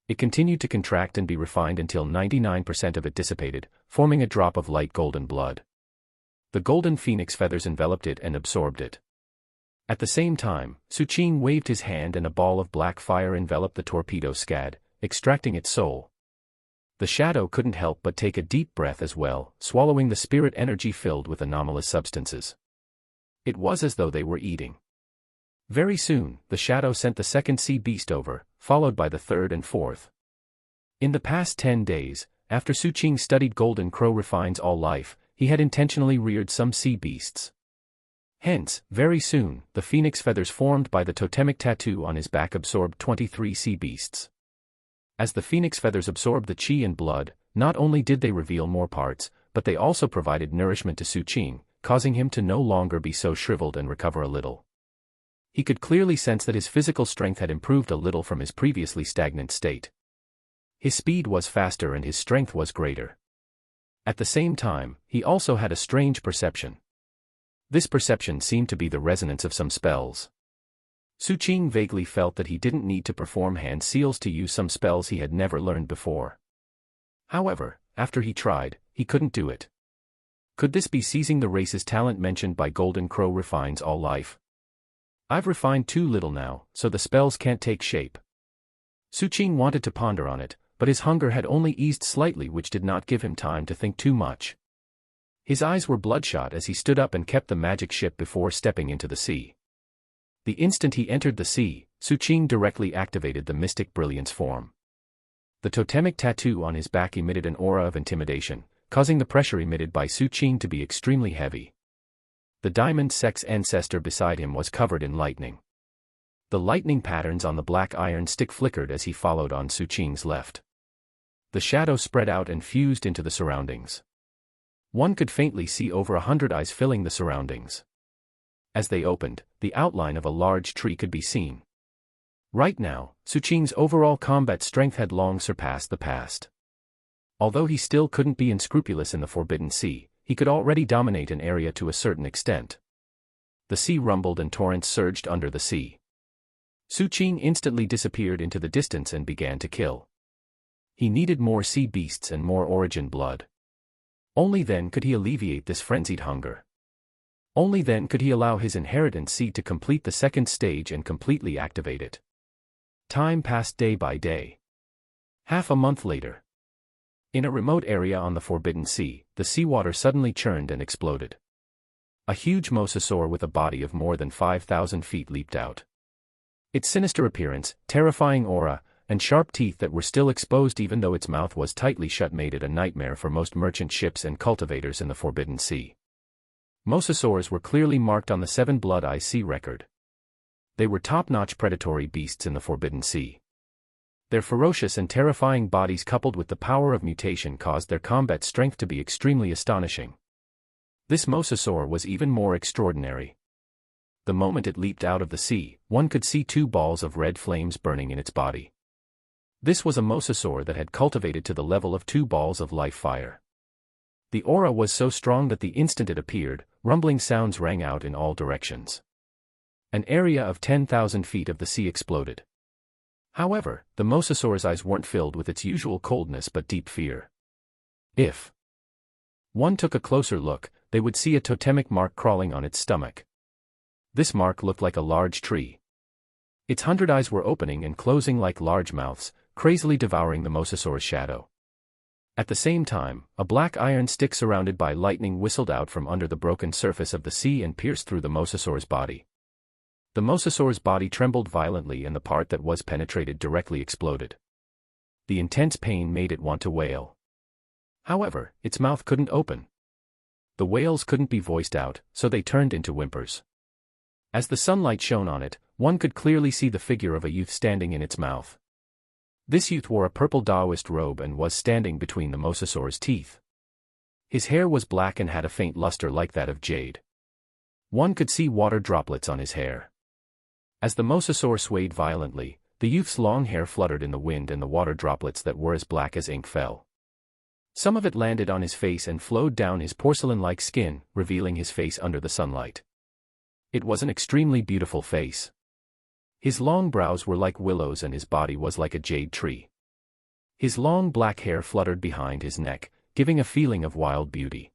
It continued to contract and be refined until 99% of it dissipated, forming a drop of light golden blood. The golden phoenix feathers enveloped it and absorbed it. At the same time, Su Qing waved his hand and a ball of black fire enveloped the torpedo scad, extracting its soul. The shadow couldn't help but take a deep breath as well, swallowing the spirit energy filled with anomalous substances. It was as though they were eating. Very soon, the shadow sent the second sea beast over, followed by the third and fourth. In the past 10 days, after Su Qing studied Golden Crow refines all life, he had intentionally reared some sea beasts. Hence, very soon, the phoenix feathers formed by the totemic tattoo on his back absorbed 23 sea beasts. As the phoenix feathers absorbed the qi and blood, not only did they reveal more parts, but they also provided nourishment to Su Qing, causing him to no longer be so shriveled and recover a little. He could clearly sense that his physical strength had improved a little from his previously stagnant state. His speed was faster and his strength was greater. At the same time, he also had a strange perception. This perception seemed to be the resonance of some spells. Su Qing vaguely felt that he didn't need to perform hand seals to use some spells he had never learned before. However, after he tried, he couldn't do it. Could this be seizing the race's talent mentioned by Golden Crow refines all life? I've refined too little now, so the spells can't take shape. Su Qing wanted to ponder on it, but his hunger had only eased slightly, which did not give him time to think too much. His eyes were bloodshot as he stood up and kept the magic ship before stepping into the sea. The instant he entered the sea, Su Qing directly activated the Mystic Brilliance form. The totemic tattoo on his back emitted an aura of intimidation, causing the pressure emitted by Su Qing to be extremely heavy. The diamond sex ancestor beside him was covered in lightning. The lightning patterns on the black iron stick flickered as he followed on Su Qing's left. The shadow spread out and fused into the surroundings. One could faintly see over 100 eyes filling the surroundings. As they opened, the outline of a large tree could be seen. Right now, Su Qing's overall combat strength had long surpassed the past. Although he still couldn't be unscrupulous in the Forbidden Sea, he could already dominate an area to a certain extent. The sea rumbled and torrents surged under the sea. Su Qing instantly disappeared into the distance and began to kill. He needed more sea beasts and more origin blood. Only then could he alleviate this frenzied hunger. Only then could he allow his inheritance seed to complete the second stage and completely activate it. Time passed day by day. Half a month later. In a remote area on the Forbidden Sea, the seawater suddenly churned and exploded. A huge mosasaur with a body of more than 5,000 feet leaped out. Its sinister appearance, terrifying aura, and sharp teeth that were still exposed even though its mouth was tightly shut made it a nightmare for most merchant ships and cultivators in the Forbidden Sea. Mosasaurs were clearly marked on the 7 Blood Eye Sea record. They were top-notch predatory beasts in the Forbidden Sea. Their ferocious and terrifying bodies coupled with the power of mutation caused their combat strength to be extremely astonishing. This mosasaur was even more extraordinary. The moment it leaped out of the sea, one could see 2 balls of red flames burning in its body. This was a mosasaur that had cultivated to the level of 2 balls of life fire. The aura was so strong that the instant it appeared, rumbling sounds rang out in all directions. An area of 10,000 feet of the sea exploded. However, the mosasaur's eyes weren't filled with its usual coldness but deep fear. If one took a closer look, they would see a totemic mark crawling on its stomach. This mark looked like a large tree. Its 100 eyes were opening and closing like large mouths, crazily devouring the mosasaur's shadow. At the same time, a black iron stick surrounded by lightning whistled out from under the broken surface of the sea and pierced through the mosasaur's body. The mosasaur's body trembled violently and the part that was penetrated directly exploded. The intense pain made it want to wail. However, its mouth couldn't open. The wails couldn't be voiced out, so they turned into whimpers. As the sunlight shone on it, one could clearly see the figure of a youth standing in its mouth. This youth wore a purple Taoist robe and was standing between the mosasaur's teeth. His hair was black and had a faint luster like that of jade. One could see water droplets on his hair. As the mosasaur swayed violently, the youth's long hair fluttered in the wind and the water droplets that were as black as ink fell. Some of it landed on his face and flowed down his porcelain-like skin, revealing his face under the sunlight. It was an extremely beautiful face. His long brows were like willows and his body was like a jade tree. His long black hair fluttered behind his neck, giving a feeling of wild beauty.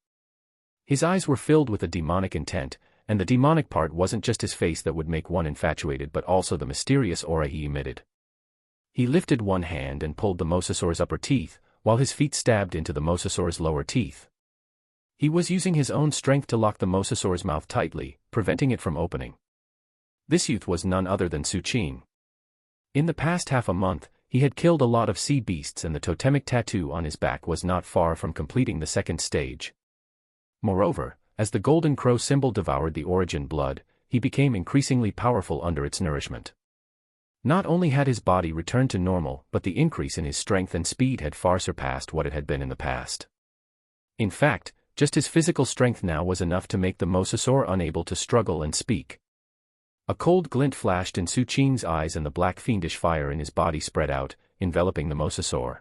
His eyes were filled with a demonic intent, and the demonic part wasn't just his face that would make one infatuated but also the mysterious aura he emitted. He lifted one hand and pulled the mosasaur's upper teeth, while his feet stabbed into the mosasaur's lower teeth. He was using his own strength to lock the mosasaur's mouth tightly, preventing it from opening. This youth was none other than Su Qing. In the past half a month, he had killed a lot of sea beasts and the totemic tattoo on his back was not far from completing the second stage. Moreover, as the golden crow symbol devoured the origin blood, he became increasingly powerful under its nourishment. Not only had his body returned to normal, but the increase in his strength and speed had far surpassed what it had been in the past. In fact, just his physical strength now was enough to make the mosasaur unable to struggle and speak. A cold glint flashed in Su Qing's eyes and the black fiendish fire in his body spread out, enveloping the mosasaur.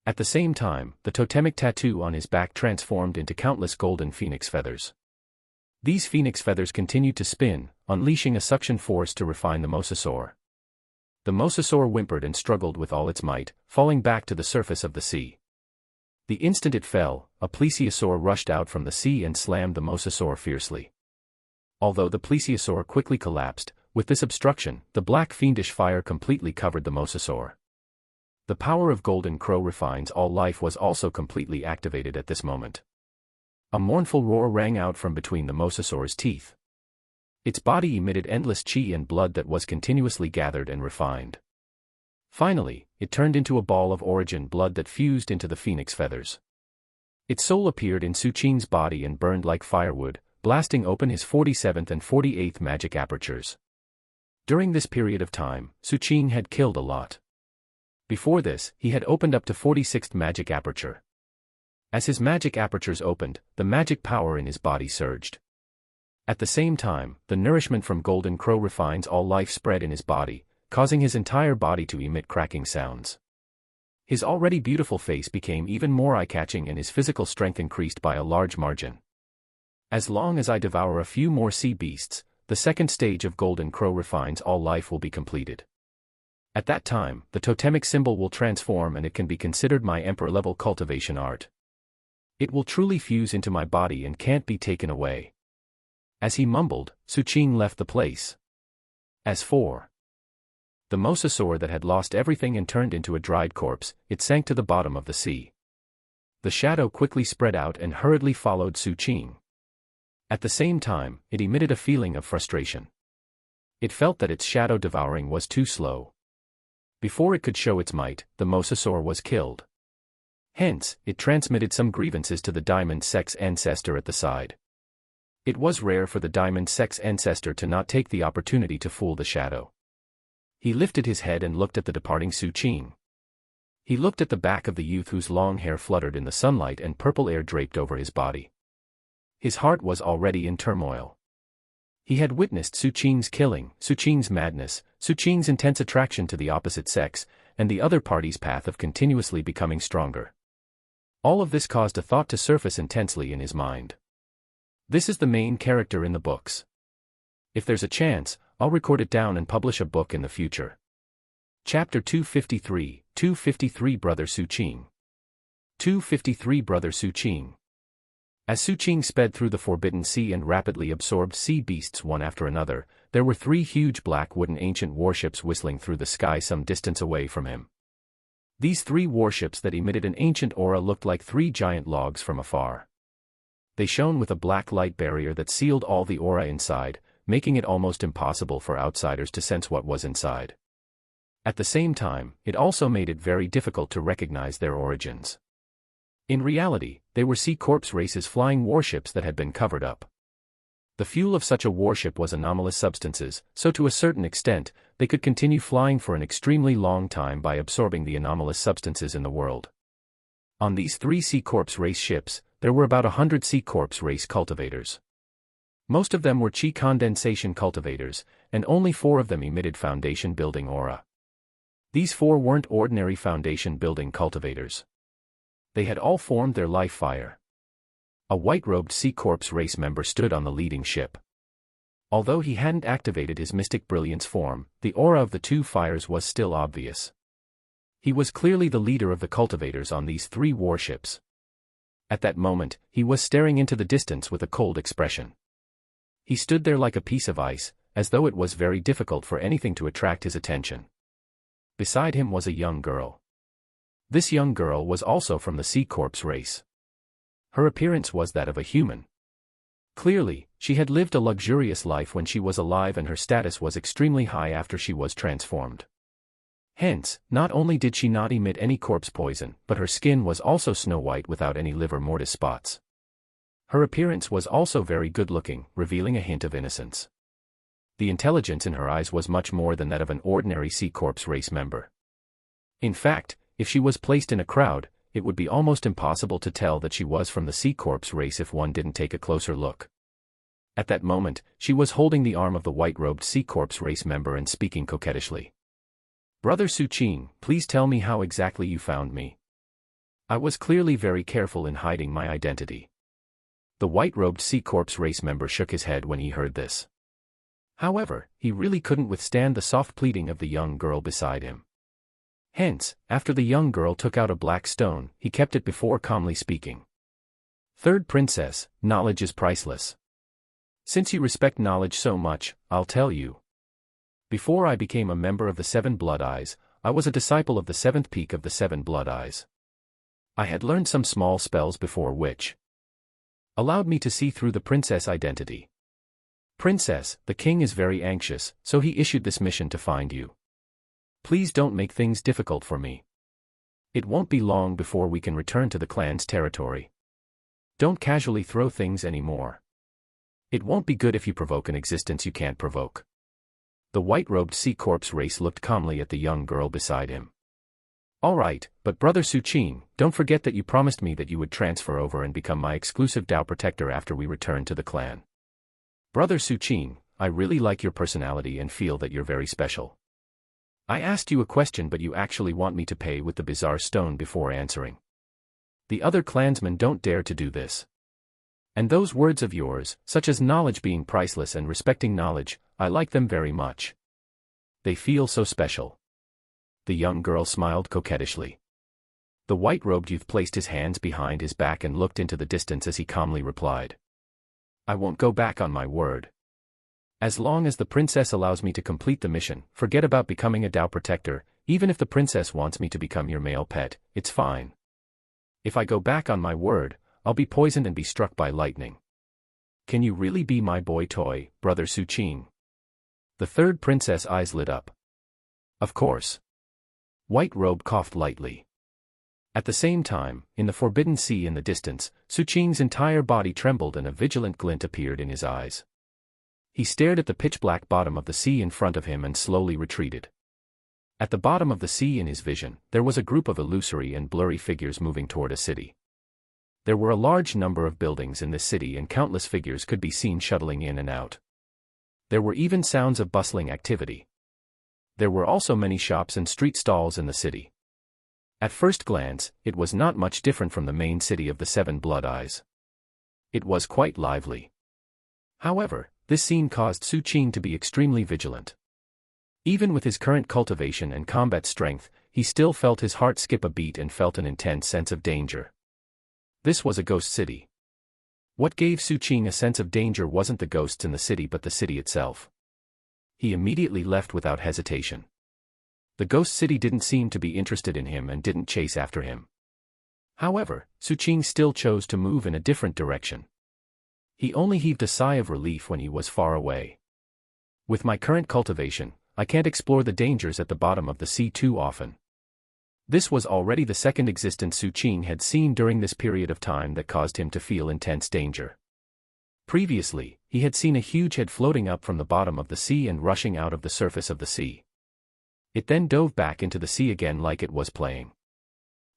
At the same time, the totemic tattoo on his back transformed into countless golden phoenix feathers. These phoenix feathers continued to spin, unleashing a suction force to refine the mosasaur. The mosasaur whimpered and struggled with all its might, falling back to the surface of the sea. The instant it fell, a plesiosaur rushed out from the sea and slammed the mosasaur fiercely. Although the plesiosaur quickly collapsed, with this obstruction, the black fiendish fire completely covered the mosasaur. The power of Golden Crow refines all life was also completely activated at this moment. A mournful roar rang out from between the mosasaur's teeth. Its body emitted endless chi and blood that was continuously gathered and refined. Finally, it turned into a ball of origin blood that fused into the phoenix feathers. Its soul appeared in Su Qing's body and burned like firewood, blasting open his 47th and 48th magic apertures. During this period of time, Su Qing had killed a lot. Before this, he had opened up to 46th magic aperture. As his magic apertures opened, the magic power in his body surged. At the same time, the nourishment from Golden Crow refines all life spread in his body, causing his entire body to emit cracking sounds. His already beautiful face became even more eye-catching and his physical strength increased by a large margin. As long as I devour a few more sea beasts, the second stage of Golden Crow refines all life will be completed. At that time, the totemic symbol will transform and it can be considered my emperor-level cultivation art. It will truly fuse into my body and can't be taken away. As he mumbled, Su Qing left the place. As for the mosasaur that had lost everything and turned into a dried corpse, it sank to the bottom of the sea. The shadow quickly spread out and hurriedly followed Su Qing. At the same time, it emitted a feeling of frustration. It felt that its shadow devouring was too slow. Before it could show its might, the mosasaur was killed. Hence, it transmitted some grievances to the diamond sex ancestor at the side. It was rare for the diamond sex ancestor to not take the opportunity to fool the shadow. He lifted his head and looked at the departing Su Qing. He looked at the back of the youth whose long hair fluttered in the sunlight and purple air draped over his body. His heart was already in turmoil. He had witnessed Su Qing's killing, Su Qing's madness, Su Qing's intense attraction to the opposite sex, and the other party's path of continuously becoming stronger. All of this caused a thought to surface intensely in his mind. This is the main character in the books. If there's a chance, I'll record it down and publish a book in the future. Chapter 253, 253 Brother Su Qing. 253 Brother Su Qing. As Su Qing sped through the Forbidden Sea and rapidly absorbed sea beasts one after another, there were 3 huge black wooden ancient warships whistling through the sky some distance away from him. These 3 warships that emitted an ancient aura looked like 3 giant logs from afar. They shone with a black light barrier that sealed all the aura inside, making it almost impossible for outsiders to sense what was inside. At the same time, it also made it very difficult to recognize their origins. In reality, they were Sea Corps race's flying warships that had been covered up. The fuel of such a warship was anomalous substances, so to a certain extent, they could continue flying for an extremely long time by absorbing the anomalous substances in the world. On these 3 Sea Corps race ships, there were about 100 Sea Corps race cultivators. Most of them were chi condensation cultivators, and only 4 of them emitted foundation building aura. These 4 weren't ordinary foundation building cultivators. They had all formed their life fire. A white-robed Sea Corps race member stood on the leading ship. Although he hadn't activated his mystic brilliance form, the aura of the 2 fires was still obvious. He was clearly the leader of the cultivators on these 3 warships. At that moment, he was staring into the distance with a cold expression. He stood there like a piece of ice, as though it was very difficult for anything to attract his attention. Beside him was a young girl. This young girl was also from the Sea Corps race. Her appearance was that of a human. Clearly, she had lived a luxurious life when she was alive and her status was extremely high after she was transformed. Hence, not only did she not emit any corpse poison, but her skin was also snow-white without any livor mortis spots. Her appearance was also very good-looking, revealing a hint of innocence. The intelligence in her eyes was much more than that of an ordinary Sea Corps race member. In fact, if she was placed in a crowd, it would be almost impossible to tell that she was from the Sea Corps race if one didn't take a closer look. At that moment, she was holding the arm of the white-robed Sea Corps race member and speaking coquettishly. "Brother Su Qing, please tell me how exactly you found me. I was clearly very careful in hiding my identity." The white-robed Sea Corps race member shook his head when he heard this. However, he really couldn't withstand the soft pleading of the young girl beside him. Hence, after the young girl took out a black stone, he kept it before calmly speaking. Third princess, knowledge is priceless. Since you respect knowledge so much, I'll tell you. Before I became a member of the Seven Blood Eyes, I was a disciple of the seventh peak of the Seven Blood Eyes. I had learned some small spells before which allowed me to see through the princess identity. Princess, the king is very anxious, so he issued this mission to find you. Please don't make things difficult for me. It won't be long before we can return to the clan's territory. Don't casually throw things anymore. It won't be good if you provoke an existence you can't provoke. The white-robed Sea Corps race looked calmly at the young girl beside him. All right, but Brother Suqing, don't forget that you promised me that you would transfer over and become my exclusive Dao protector after we return to the clan. Brother Suqing, I really like your personality and feel that you're very special. I asked you a question but you actually want me to pay with the bizarre stone before answering. The other clansmen don't dare to do this. And those words of yours, such as knowledge being priceless and respecting knowledge, I like them very much. They feel so special. The young girl smiled coquettishly. The white-robed youth placed his hands behind his back and looked into the distance as he calmly replied. I won't go back on my word. As long as the princess allows me to complete the mission, forget about becoming a Dao protector. Even if the princess wants me to become your male pet, it's fine. If I go back on my word, I'll be poisoned and be struck by lightning. Can you really be my boy toy, Brother Suqing? The third princess' eyes lit up. Of course. White Robe coughed lightly. At the same time, in the forbidden sea in the distance, Suqing's entire body trembled and a vigilant glint appeared in his eyes. He stared at the pitch-black bottom of the sea in front of him and slowly retreated. At the bottom of the sea in his vision, there was a group of illusory and blurry figures moving toward a city. There were a large number of buildings in this city and countless figures could be seen shuttling in and out. There were even sounds of bustling activity. There were also many shops and street stalls in the city. At first glance, it was not much different from the main city of the Seven Blood Eyes. It was quite lively. However, this scene caused Suqing to be extremely vigilant. Even with his current cultivation and combat strength, he still felt his heart skip a beat and felt an intense sense of danger. This was a ghost city. What gave Suqing a sense of danger wasn't the ghosts in the city but the city itself. He immediately left without hesitation. The ghost city didn't seem to be interested in him and didn't chase after him. However, Suqing still chose to move in a different direction. He only heaved a sigh of relief when he was far away. With my current cultivation, I can't explore the dangers at the bottom of the sea too often. This was already the second existence Suqing had seen during this period of time that caused him to feel intense danger. Previously, he had seen a huge head floating up from the bottom of the sea and rushing out of the surface of the sea. It then dove back into the sea again like it was playing.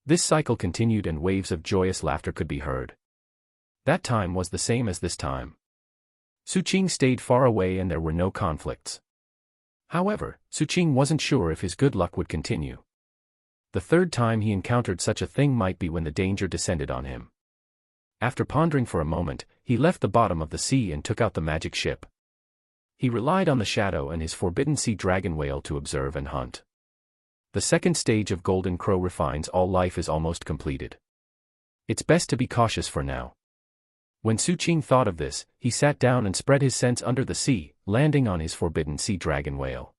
This cycle continued and waves of joyous laughter could be heard. That time was the same as this time. Suqing stayed far away and there were no conflicts. However, Suqing wasn't sure if his good luck would continue. The third time he encountered such a thing might be when the danger descended on him. After pondering for a moment, he left the bottom of the sea and took out the magic ship. He relied on the shadow and his forbidden sea dragon whale to observe and hunt. The second stage of Golden Crow refines all life is almost completed. It's best to be cautious for now. When Suqing thought of this, he sat down and spread his sense under the sea, landing on his forbidden sea dragon whale.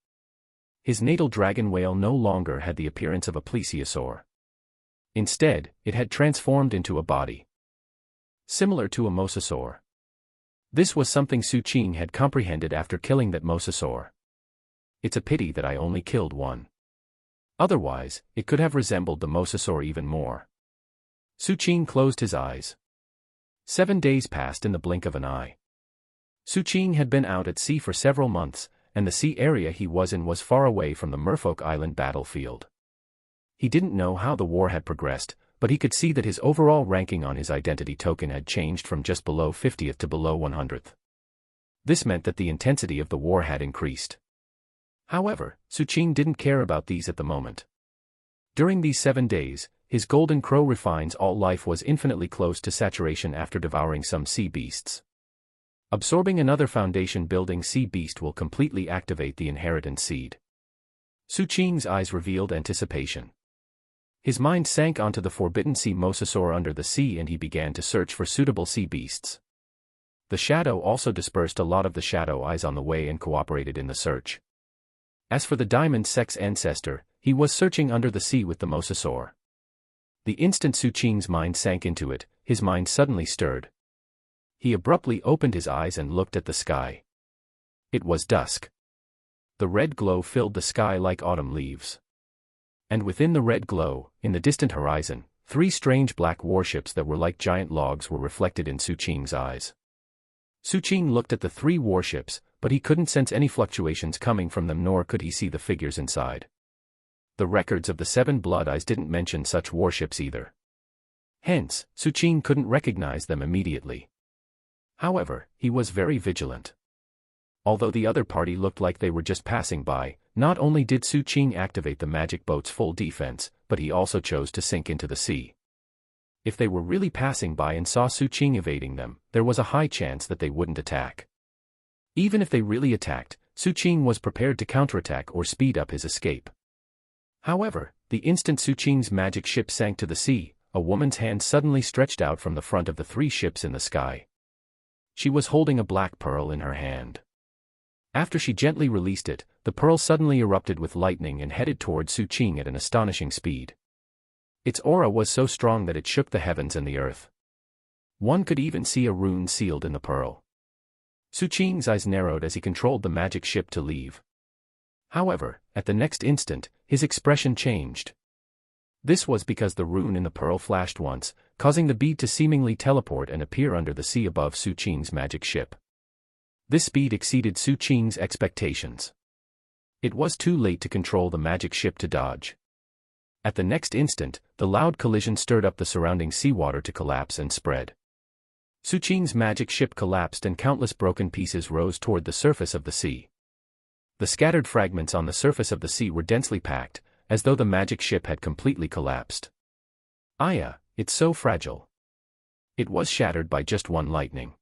His natal dragon whale no longer had the appearance of a plesiosaur. Instead, it had transformed into a body similar to a mosasaur. This was something Suqing had comprehended after killing that mosasaur. It's a pity that I only killed one. Otherwise, it could have resembled the mosasaur even more. Suqing closed his eyes. 7 days passed in the blink of an eye. Suqing had been out at sea for several months, and the sea area he was in was far away from the Merfolk Island battlefield. He didn't know how the war had progressed, but he could see that his overall ranking on his identity token had changed from just below 50th to below 100th. This meant that the intensity of the war had increased. However, Suqing didn't care about these at the moment. During these 7 days, his golden crow refines all life was infinitely close to saturation after devouring some sea beasts. Absorbing another foundation-building sea beast will completely activate the inheritance seed. Su Qing's eyes revealed anticipation. His mind sank onto the forbidden sea mosasaur under the sea and he began to search for suitable sea beasts. The shadow also dispersed a lot of the shadow eyes on the way and cooperated in the search. As for the diamond sex ancestor, he was searching under the sea with the mosasaur. The instant Su Qing's mind sank into it, his mind suddenly stirred. He abruptly opened his eyes and looked at the sky. It was dusk. The red glow filled the sky like autumn leaves. And within the red glow, in the distant horizon, 3 strange black warships that were like giant logs were reflected in Su Qing's eyes. Su Qing looked at the 3 warships, but he couldn't sense any fluctuations coming from them nor could he see the figures inside. The records of the 7 blood eyes didn't mention such warships either. Hence, Su Qing couldn't recognize them immediately. However, he was very vigilant. Although the other party looked like they were just passing by, not only did Su Qing activate the magic boat's full defense, but he also chose to sink into the sea. If they were really passing by and saw Su Qing evading them, there was a high chance that they wouldn't attack. Even if they really attacked, Su Qing was prepared to counterattack or speed up his escape. However, the instant Su Qing's magic ship sank to the sea, a woman's hand suddenly stretched out from the front of the 3 ships in the sky. She was holding a black pearl in her hand. After she gently released it, the pearl suddenly erupted with lightning and headed toward Su Qing at an astonishing speed. Its aura was so strong that it shook the heavens and the earth. One could even see a rune sealed in the pearl. Su Qing's eyes narrowed as he controlled the magic ship to leave. However, at the next instant, his expression changed. This was because the rune in the pearl flashed once, causing the bead to seemingly teleport and appear under the sea above Su Qing's magic ship. This speed exceeded Su Qing's expectations. It was too late to control the magic ship to dodge. At the next instant, the loud collision stirred up the surrounding seawater to collapse and spread. Su Qing's magic ship collapsed and countless broken pieces rose toward the surface of the sea. The scattered fragments on the surface of the sea were densely packed, as though the magic ship had completely collapsed. Aya, it's so fragile. It was shattered by just one lightning.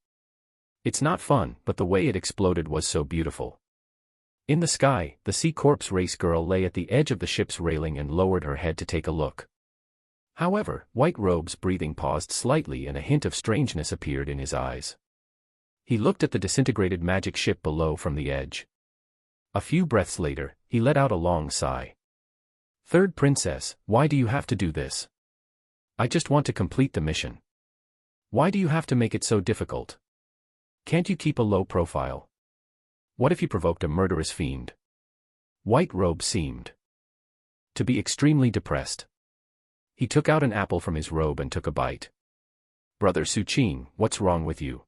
It's not fun, but the way it exploded was so beautiful. In the sky, the Sea Corpse race girl lay at the edge of the ship's railing and lowered her head to take a look. However, White Robe's breathing paused slightly and a hint of strangeness appeared in his eyes. He looked at the disintegrated magic ship below from the edge. A few breaths later, he let out a long sigh. Third Princess, why do you have to do this? I just want to complete the mission. Why do you have to make it so difficult? Can't you keep a low profile? What if you provoked a murderous fiend? White Robe seemed to be extremely depressed. He took out an apple from his robe and took a bite. Brother Su Qing, what's wrong with you?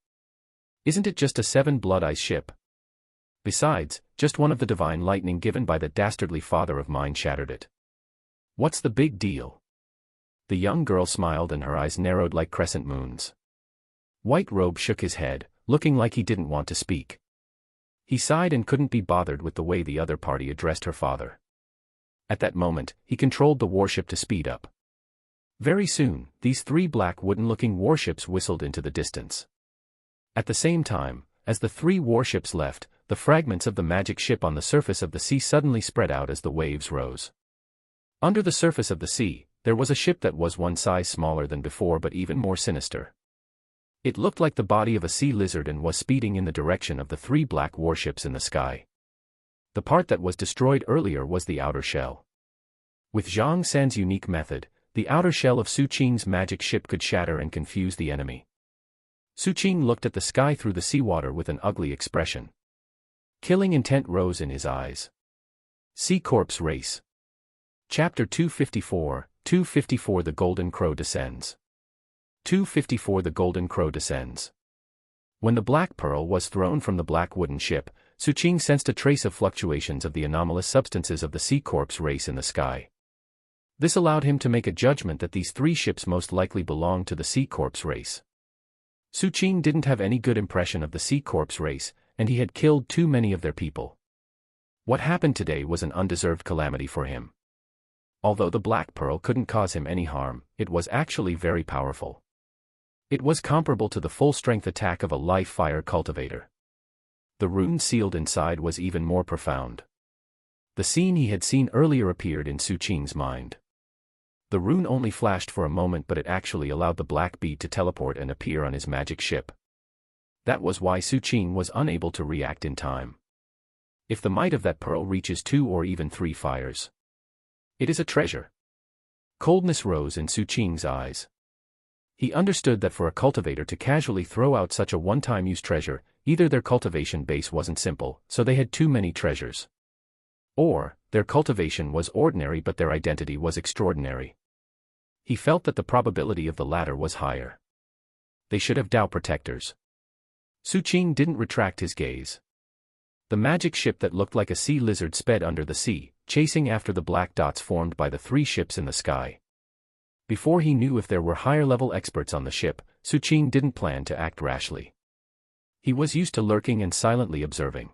Isn't it just a 7 blood eyes ship? Besides, just one of the divine lightning given by the dastardly father of mine shattered it. What's the big deal? The young girl smiled and her eyes narrowed like crescent moons. White Robe shook his head, looking like he didn't want to speak. He sighed and couldn't be bothered with the way the other party addressed her father. At that moment, he controlled the warship to speed up. Very soon, these 3 black wooden-looking warships whistled into the distance. At the same time, as the 3 warships left, the fragments of the magic ship on the surface of the sea suddenly spread out as the waves rose. Under the surface of the sea, there was a ship that was one size smaller than before but even more sinister. It looked like the body of a sea lizard and was speeding in the direction of the 3 black warships in the sky. The part that was destroyed earlier was the outer shell. With Zhang San's unique method, the outer shell of Su Qing's magic ship could shatter and confuse the enemy. Su Qing looked at the sky through the seawater with an ugly expression. Killing intent rose in his eyes. Sea Corpse Race. Chapter 254, 254 The Golden Crow Descends. 254 The Golden Crow Descends. When the black pearl was thrown from the black wooden ship, Su Qing sensed a trace of fluctuations of the anomalous substances of the Sea Corpse race in the sky. This allowed him to make a judgment that these 3 ships most likely belonged to the Sea Corpse race. Su Qing didn't have any good impression of the Sea Corpse race, and he had killed too many of their people. What happened today was an undeserved calamity for him. Although the black pearl couldn't cause him any harm, it was actually very powerful. It was comparable to the full-strength attack of a live fire cultivator. The rune sealed inside was even more profound. The scene he had seen earlier appeared in Su Qing's mind. The rune only flashed for a moment, but it actually allowed the black bead to teleport and appear on his magic ship. That was why Su Qing was unable to react in time. If the might of that pearl reaches 2 or even 3 fires, it is a treasure. Coldness rose in Su Qing's eyes. He understood that for a cultivator to casually throw out such a one-time use treasure, either their cultivation base wasn't simple, so they had too many treasures, or their cultivation was ordinary but their identity was extraordinary. He felt that the probability of the latter was higher. They should have Dao protectors. Su Qing didn't retract his gaze. The magic ship that looked like a sea lizard sped under the sea, chasing after the black dots formed by the 3 ships in the sky. Before he knew if there were higher-level experts on the ship, Su Qing didn't plan to act rashly. He was used to lurking and silently observing.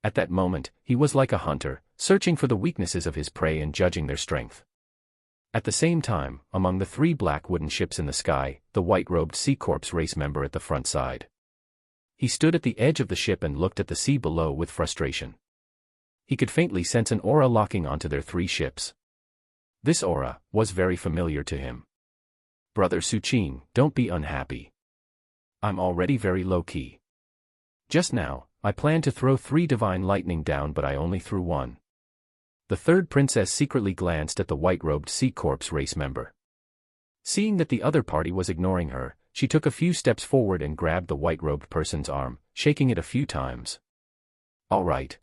At that moment, he was like a hunter, searching for the weaknesses of his prey and judging their strength. At the same time, among the 3 black wooden ships in the sky, the white-robed Sea Corps race member at the front side. He stood at the edge of the ship and looked at the sea below with frustration. He could faintly sense an aura locking onto their 3 ships. This aura was very familiar to him. Brother Su Qing, don't be unhappy. I'm already very low-key. Just now, I planned to throw 3 divine lightning down, but I only threw 1. The 3rd princess secretly glanced at the white-robed Sea Corps race member. Seeing that the other party was ignoring her, she took a few steps forward and grabbed the white-robed person's arm, shaking it a few times. All right.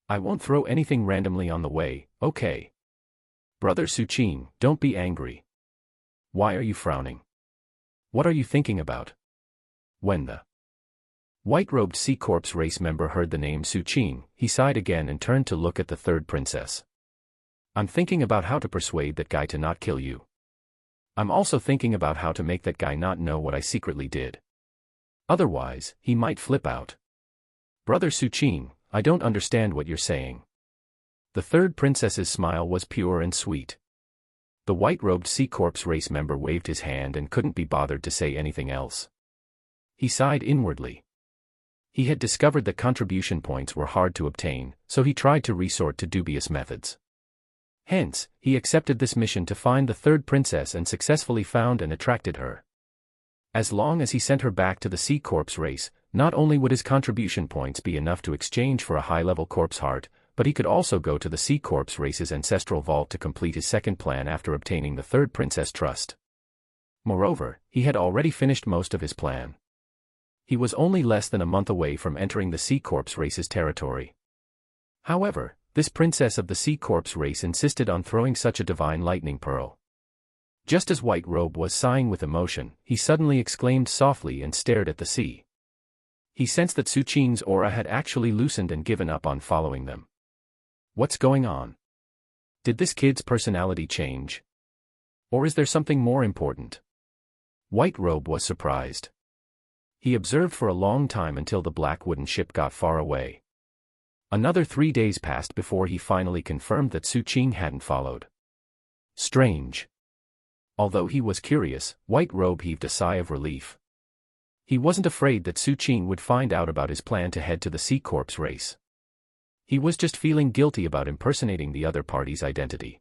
I won't throw anything randomly on the way, okay? Brother Su Qing, don't be angry. Why are you frowning? What are you thinking about? When the white-robed Sea Corps race member heard the name Su Qing, he sighed again and turned to look at the 3rd princess. I'm thinking about how to persuade that guy to not kill you. I'm also thinking about how to make that guy not know what I secretly did. Otherwise, he might flip out. Brother Su Qing, I don't understand what you're saying. The 3rd princess's smile was pure and sweet. The white-robed Sea Corps race member waved his hand and couldn't be bothered to say anything else. He sighed inwardly. He had discovered that contribution points were hard to obtain, so he tried to resort to dubious methods. Hence, he accepted this mission to find the 3rd princess and successfully found and attracted her. As long as he sent her back to the Sea Corps race, not only would his contribution points be enough to exchange for a high-level corpse heart, but he could also go to the Sea Corps race's ancestral vault to complete his second plan after obtaining the 3rd princess trust. Moreover, he had already finished most of his plan. He was only less than a month away from entering the Sea Corps race's territory. However, this princess of the Sea Corps race insisted on throwing such a divine lightning pearl. Just as White Robe was sighing with emotion, he suddenly exclaimed softly and stared at the sea. He sensed that Su Qing's aura had actually loosened and given up on following them. What's going on? Did this kid's personality change? Or is there something more important? White Robe was surprised. He observed for a long time until the black wooden ship got far away. Another 3 days passed before he finally confirmed that Su Qing hadn't followed. Strange. Although he was curious, White Robe heaved a sigh of relief. He wasn't afraid that Su Qing would find out about his plan to head to the Sea Corps race. He was just feeling guilty about impersonating the other party's identity.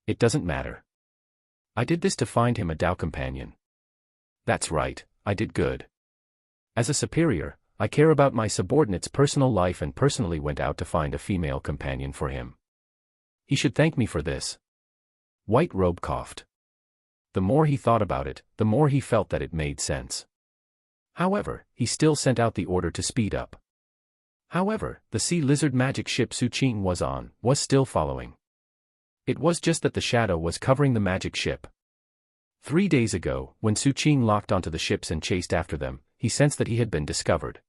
It doesn't matter. I did this to find him a Dao companion. That's right, I did good. As a superior, I care about my subordinate's personal life and personally went out to find a female companion for him. He should thank me for this. White Robe coughed. The more he thought about it, the more he felt that it made sense. However, he still sent out the order to speed up. However, the sea lizard magic ship Su Qing was on, was still following. It was just that the shadow was covering the magic ship. 3 days ago, when Su Qing locked onto the ships and chased after them, he sensed that he had been discovered.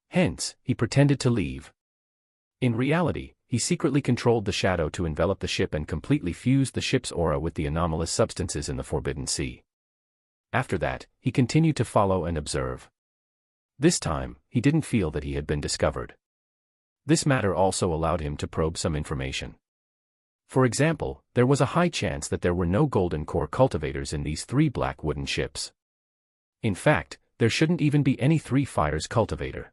Hence, he pretended to leave. In reality, he secretly controlled the shadow to envelop the ship and completely fused the ship's aura with the anomalous substances in the Forbidden Sea. After that, he continued to follow and observe. This time, he didn't feel that he had been discovered. This matter also allowed him to probe some information. For example, there was a high chance that there were no golden core cultivators in these 3 black wooden ships. In fact, there shouldn't even be any 3 fires cultivator.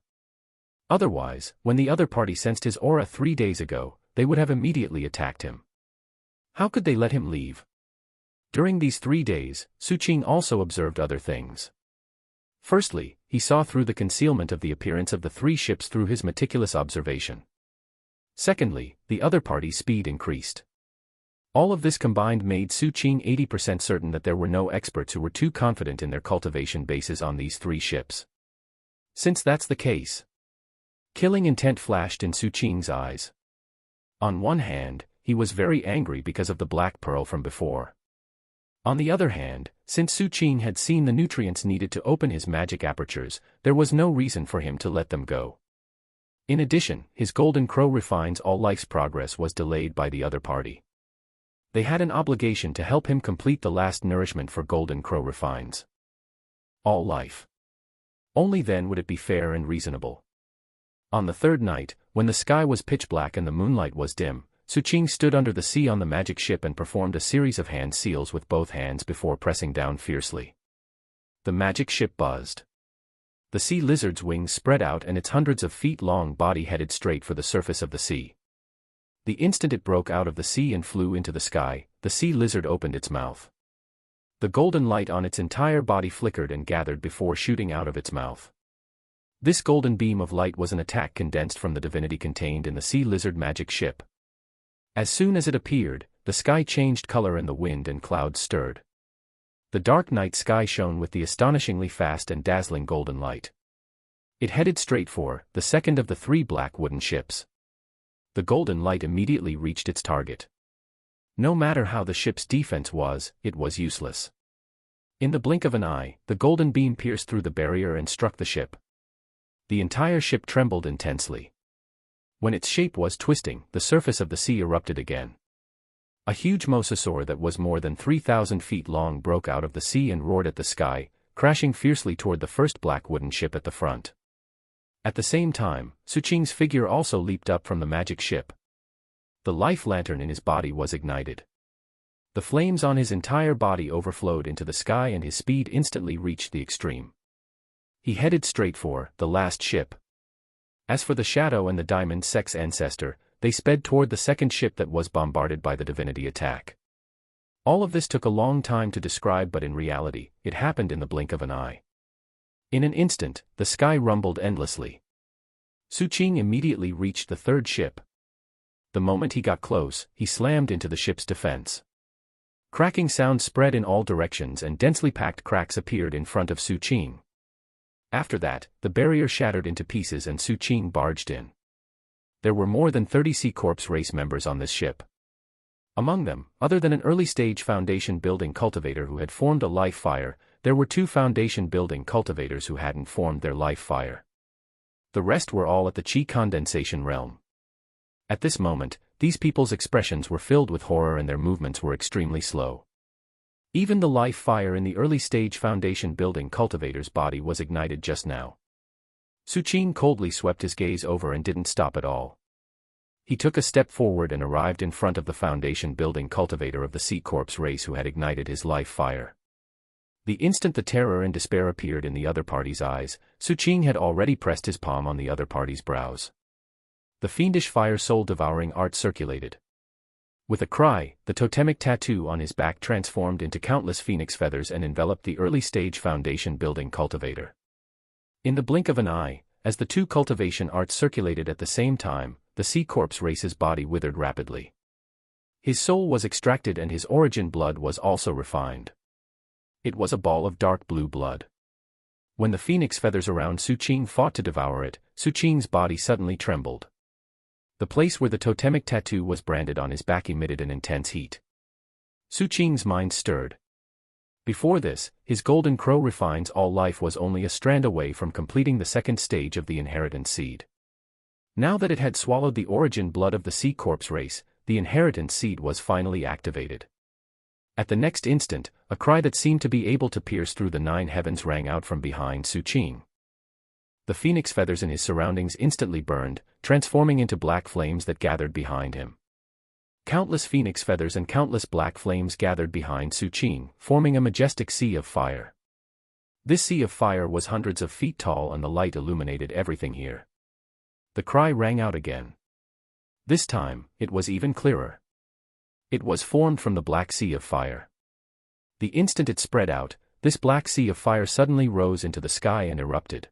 Otherwise, when the other party sensed his aura 3 days ago, they would have immediately attacked him. How could they let him leave? During these 3 days, Su Qing also observed other things. Firstly, he saw through the concealment of the appearance of the 3 ships through his meticulous observation. Secondly, the other party's speed increased. All of this combined made Su Qing 80% certain that there were no experts who were too confident in their cultivation bases on these 3 ships. Since that's the case, killing intent flashed in Su Qing's eyes. On one hand, he was very angry because of the black pearl from before. On the other hand, since Su Qing had seen the nutrients needed to open his magic apertures, there was no reason for him to let them go. In addition, his golden crow refines all life's progress was delayed by the other party. They had an obligation to help him complete the last nourishment for golden crow refines all life. Only then would it be fair and reasonable. On the 3rd night, when the sky was pitch black and the moonlight was dim, Su Qing stood under the sea on the magic ship and performed a series of hand seals with both hands before pressing down fiercely. The magic ship buzzed. The sea lizard's wings spread out and its hundreds of feet long body headed straight for the surface of the sea. The instant it broke out of the sea and flew into the sky, the sea lizard opened its mouth. The golden light on its entire body flickered and gathered before shooting out of its mouth. This golden beam of light was an attack condensed from the divinity contained in the sea lizard magic ship. As soon as it appeared, the sky changed color and the wind and clouds stirred. The dark night sky shone with the astonishingly fast and dazzling golden light. It headed straight for the second of the 3 black wooden ships. The golden light immediately reached its target. No matter how the ship's defense was, it was useless. In the blink of an eye, the golden beam pierced through the barrier and struck the ship. The entire ship trembled intensely. When its shape was twisting, the surface of the sea erupted again. A huge mosasaur that was more than 3,000 feet long broke out of the sea and roared at the sky, crashing fiercely toward the first black wooden ship at the front. At the same time, Su Qing's figure also leaped up from the magic ship. The life lantern in his body was ignited. The flames on his entire body overflowed into the sky and his speed instantly reached the extreme. He headed straight for the last ship. As for the Shadow and the Diamond Sex Ancestor, they sped toward the second ship that was bombarded by the divinity attack. All of this took a long time to describe, but in reality, it happened in the blink of an eye. In an instant, the sky rumbled endlessly. Su Qing immediately reached the 3rd ship. The moment he got close, he slammed into the ship's defense. Cracking sounds spread in all directions and densely packed cracks appeared in front of Su Qing. After that, the barrier shattered into pieces and Su Qing barged in. There were more than 30 Sea Corps race members on this ship. Among them, other than an early-stage foundation building cultivator who had formed a life fire, there were 2 foundation building cultivators who hadn't formed their life fire. The rest were all at the Qi condensation realm. At this moment, these people's expressions were filled with horror and their movements were extremely slow. Even the life fire in the early-stage foundation building cultivator's body was ignited just now. Su Qing coldly swept his gaze over and didn't stop at all. He took a step forward and arrived in front of the foundation building cultivator of the Sea Corps race who had ignited his life fire. The instant the terror and despair appeared in the other party's eyes, Su Qing had already pressed his palm on the other party's brows. The fiendish fire soul-devouring art circulated. With a cry, the totemic tattoo on his back transformed into countless phoenix feathers and enveloped the early-stage foundation building cultivator. In the blink of an eye, as the 2 cultivation arts circulated at the same time, the Sea Corps race's body withered rapidly. His soul was extracted and his origin blood was also refined. It was a ball of dark blue blood. When the phoenix feathers around Su Qing fought to devour it, Su Qing's body suddenly trembled. The place where the totemic tattoo was branded on his back emitted an intense heat. Su Qing's mind stirred. Before this, his golden crow refines all life was only a strand away from completing the 2nd stage of the inheritance seed. Now that it had swallowed the origin blood of the Sea Corps race, the inheritance seed was finally activated. At the next instant, a cry that seemed to be able to pierce through the 9 heavens rang out from behind Su Qing. The phoenix feathers in his surroundings instantly burned, transforming into black flames that gathered behind him. Countless phoenix feathers and countless black flames gathered behind Su Qing, forming a majestic sea of fire. This sea of fire was hundreds of feet tall and the light illuminated everything here. The cry rang out again. This time, it was even clearer. It was formed from the black sea of fire. The instant it spread out, this black sea of fire suddenly rose into the sky and erupted.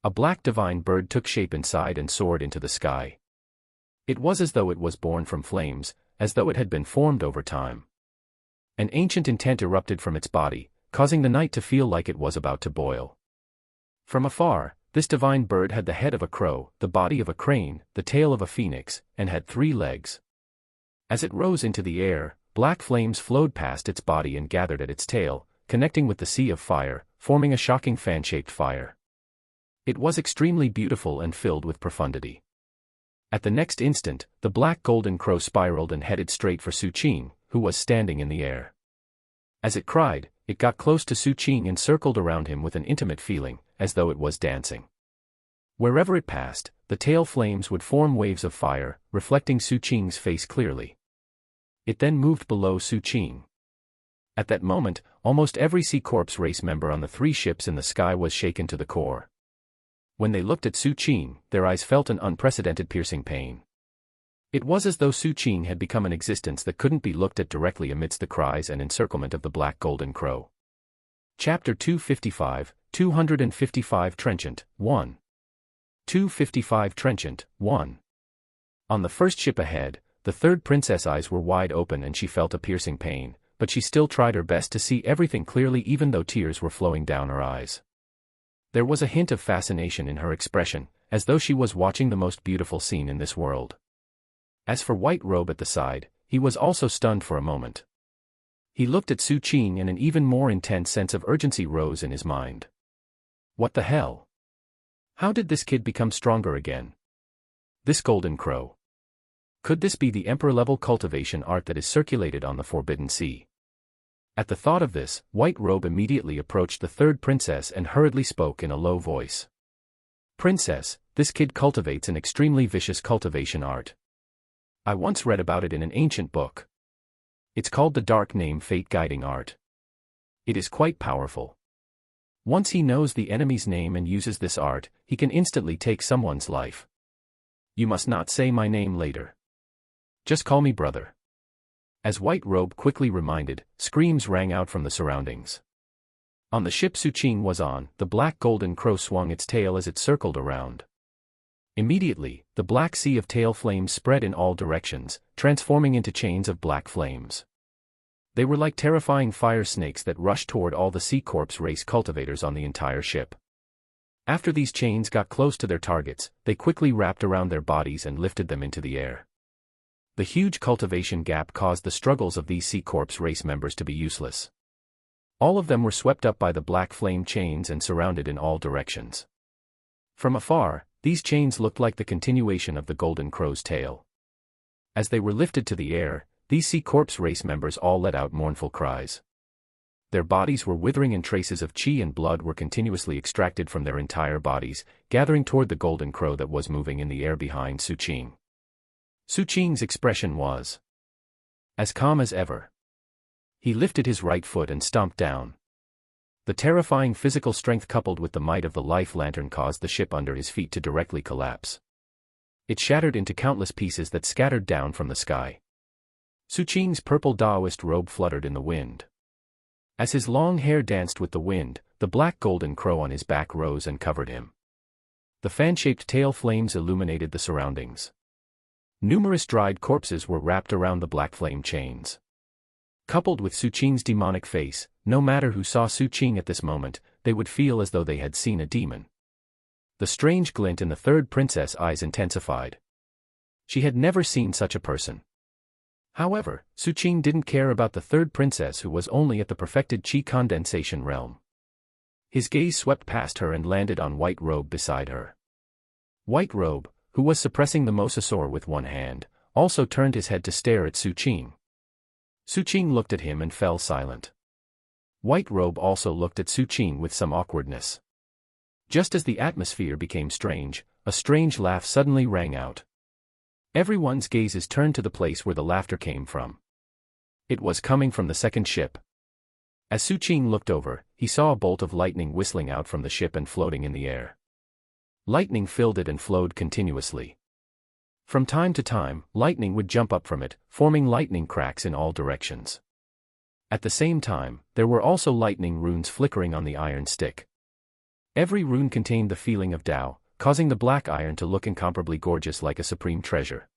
A black divine bird took shape inside and soared into the sky. It was as though it was born from flames, as though it had been formed over time. An ancient intent erupted from its body, causing the night to feel like it was about to boil. From afar, this divine bird had the head of a crow, the body of a crane, the tail of a phoenix, and had 3 legs. As it rose into the air, black flames flowed past its body and gathered at its tail, connecting with the sea of fire, forming a shocking fan-shaped fire. It was extremely beautiful and filled with profundity. At the next instant, the black golden crow spiraled and headed straight for Su Qing, who was standing in the air. As it cried, it got close to Su Qing and circled around him with an intimate feeling, as though it was dancing. Wherever it passed, the tail flames would form waves of fire, reflecting Su Qing's face clearly. It then moved below Su Qing. At that moment, almost every Sea Corps race member on the 3 ships in the sky was shaken to the core. When they looked at Su Qing, their eyes felt an unprecedented piercing pain. It was as though Su Qing had become an existence that couldn't be looked at directly amidst the cries and encirclement of the black golden crow. Chapter 255, 255 Trenchant, 1. 255 Trenchant, 1. On the first ship ahead, the third princess' eyes were wide open and she felt a piercing pain, but she still tried her best to see everything clearly even though tears were flowing down her eyes. There was a hint of fascination in her expression, as though she was watching the most beautiful scene in this world. As for White Robe at the side, he was also stunned for a moment. He looked at Su Qing and an even more intense sense of urgency rose in his mind. What the hell? How did this kid become stronger again? This golden crow. Could this be the emperor-level cultivation art that is circulated on the Forbidden Sea? At the thought of this, White Robe immediately approached the third princess and hurriedly spoke in a low voice. Princess, this kid cultivates an extremely vicious cultivation art. I once read about it in an ancient book. It's called the Dark Name Fate Guiding Art. It is quite powerful. Once he knows the enemy's name and uses this art, he can instantly take someone's life. You must not say my name later. Just call me brother. As White Robe quickly reminded, screams rang out from the surroundings. On the ship Su Qing was on, the black golden crow swung its tail as it circled around. Immediately, the black sea of tail flames spread in all directions, transforming into chains of black flames. They were like terrifying fire snakes that rushed toward all the Sea Corps race cultivators on the entire ship. After these chains got close to their targets, they quickly wrapped around their bodies and lifted them into the air. The huge cultivation gap caused the struggles of these Sea Corps race members to be useless. All of them were swept up by the black flame chains and surrounded in all directions. From afar, these chains looked like the continuation of the golden crow's tail. As they were lifted to the air, these Sea Corps race members all let out mournful cries. Their bodies were withering and traces of chi and blood were continuously extracted from their entire bodies, gathering toward the golden crow that was moving in the air behind Su Qing. Su Qing's expression was as calm as ever. He lifted his right foot and stomped down. The terrifying physical strength coupled with the might of the life lantern caused the ship under his feet to directly collapse. It shattered into countless pieces that scattered down from the sky. Su Qing's purple Taoist robe fluttered in the wind. As his long hair danced with the wind, the black golden crow on his back rose and covered him. The fan-shaped tail flames illuminated the surroundings. Numerous dried corpses were wrapped around the black flame chains. Coupled with Su Qing's demonic face, no matter who saw Su Qing at this moment, they would feel as though they had seen a demon. The strange glint in the third princess' eyes intensified. She had never seen such a person. However, Su Qing didn't care about the third princess who was only at the perfected chi condensation realm. His gaze swept past her and landed on White Robe beside her. White Robe, who was suppressing the mosasaur with one hand, also turned his head to stare at Su Qing. Su Qing looked at him and fell silent. White Robe also looked at Su Qing with some awkwardness. Just as the atmosphere became strange, a strange laugh suddenly rang out. Everyone's gazes turned to the place where the laughter came from. It was coming from the second ship. As Su Qing looked over, he saw a bolt of lightning whistling out from the ship and floating in the air. Lightning filled it and flowed continuously. From time to time, lightning would jump up from it, forming lightning cracks in all directions. At the same time, there were also lightning runes flickering on the iron stick. Every rune contained the feeling of Tao, causing the black iron to look incomparably gorgeous like a supreme treasure.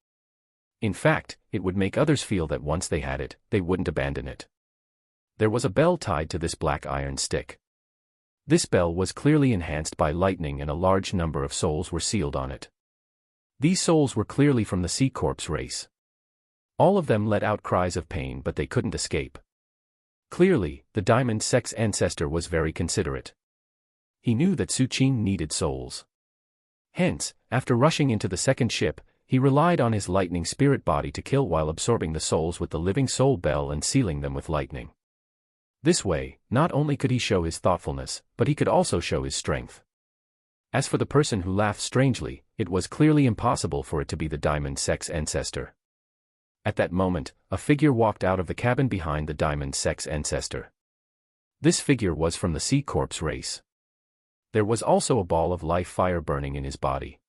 In fact, it would make others feel that once they had it, they wouldn't abandon it. There was a bell tied to this black iron stick. This bell was clearly enhanced by lightning and a large number of souls were sealed on it. These souls were clearly from the Sea Corpse race. All of them let out cries of pain but they couldn't escape. Clearly, the Diamond Sex ancestor was very considerate. He knew that Su Qing needed souls. Hence, after rushing into the second ship, he relied on his lightning spirit body to kill while absorbing the souls with the living soul bell and sealing them with lightning. This way, not only could he show his thoughtfulness, but he could also show his strength. As for the person who laughed strangely, it was clearly impossible for it to be the Diamond Sex ancestor. At that moment, a figure walked out of the cabin behind the Diamond Sex ancestor. This figure was from the Sea Corpse race. There was also a ball of life fire burning in his body.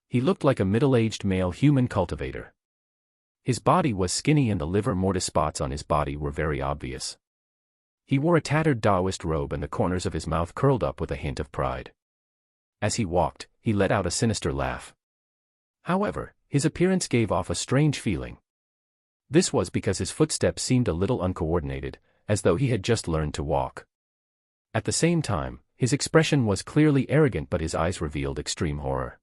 He looked like a middle-aged male human cultivator. His body was skinny and the livor mortis spots on his body were very obvious. He wore a tattered Taoist robe and the corners of his mouth curled up with a hint of pride. As he walked, he let out a sinister laugh. However, his appearance gave off a strange feeling. This was because his footsteps seemed a little uncoordinated, as though he had just learned to walk. At the same time, his expression was clearly arrogant but his eyes revealed extreme horror.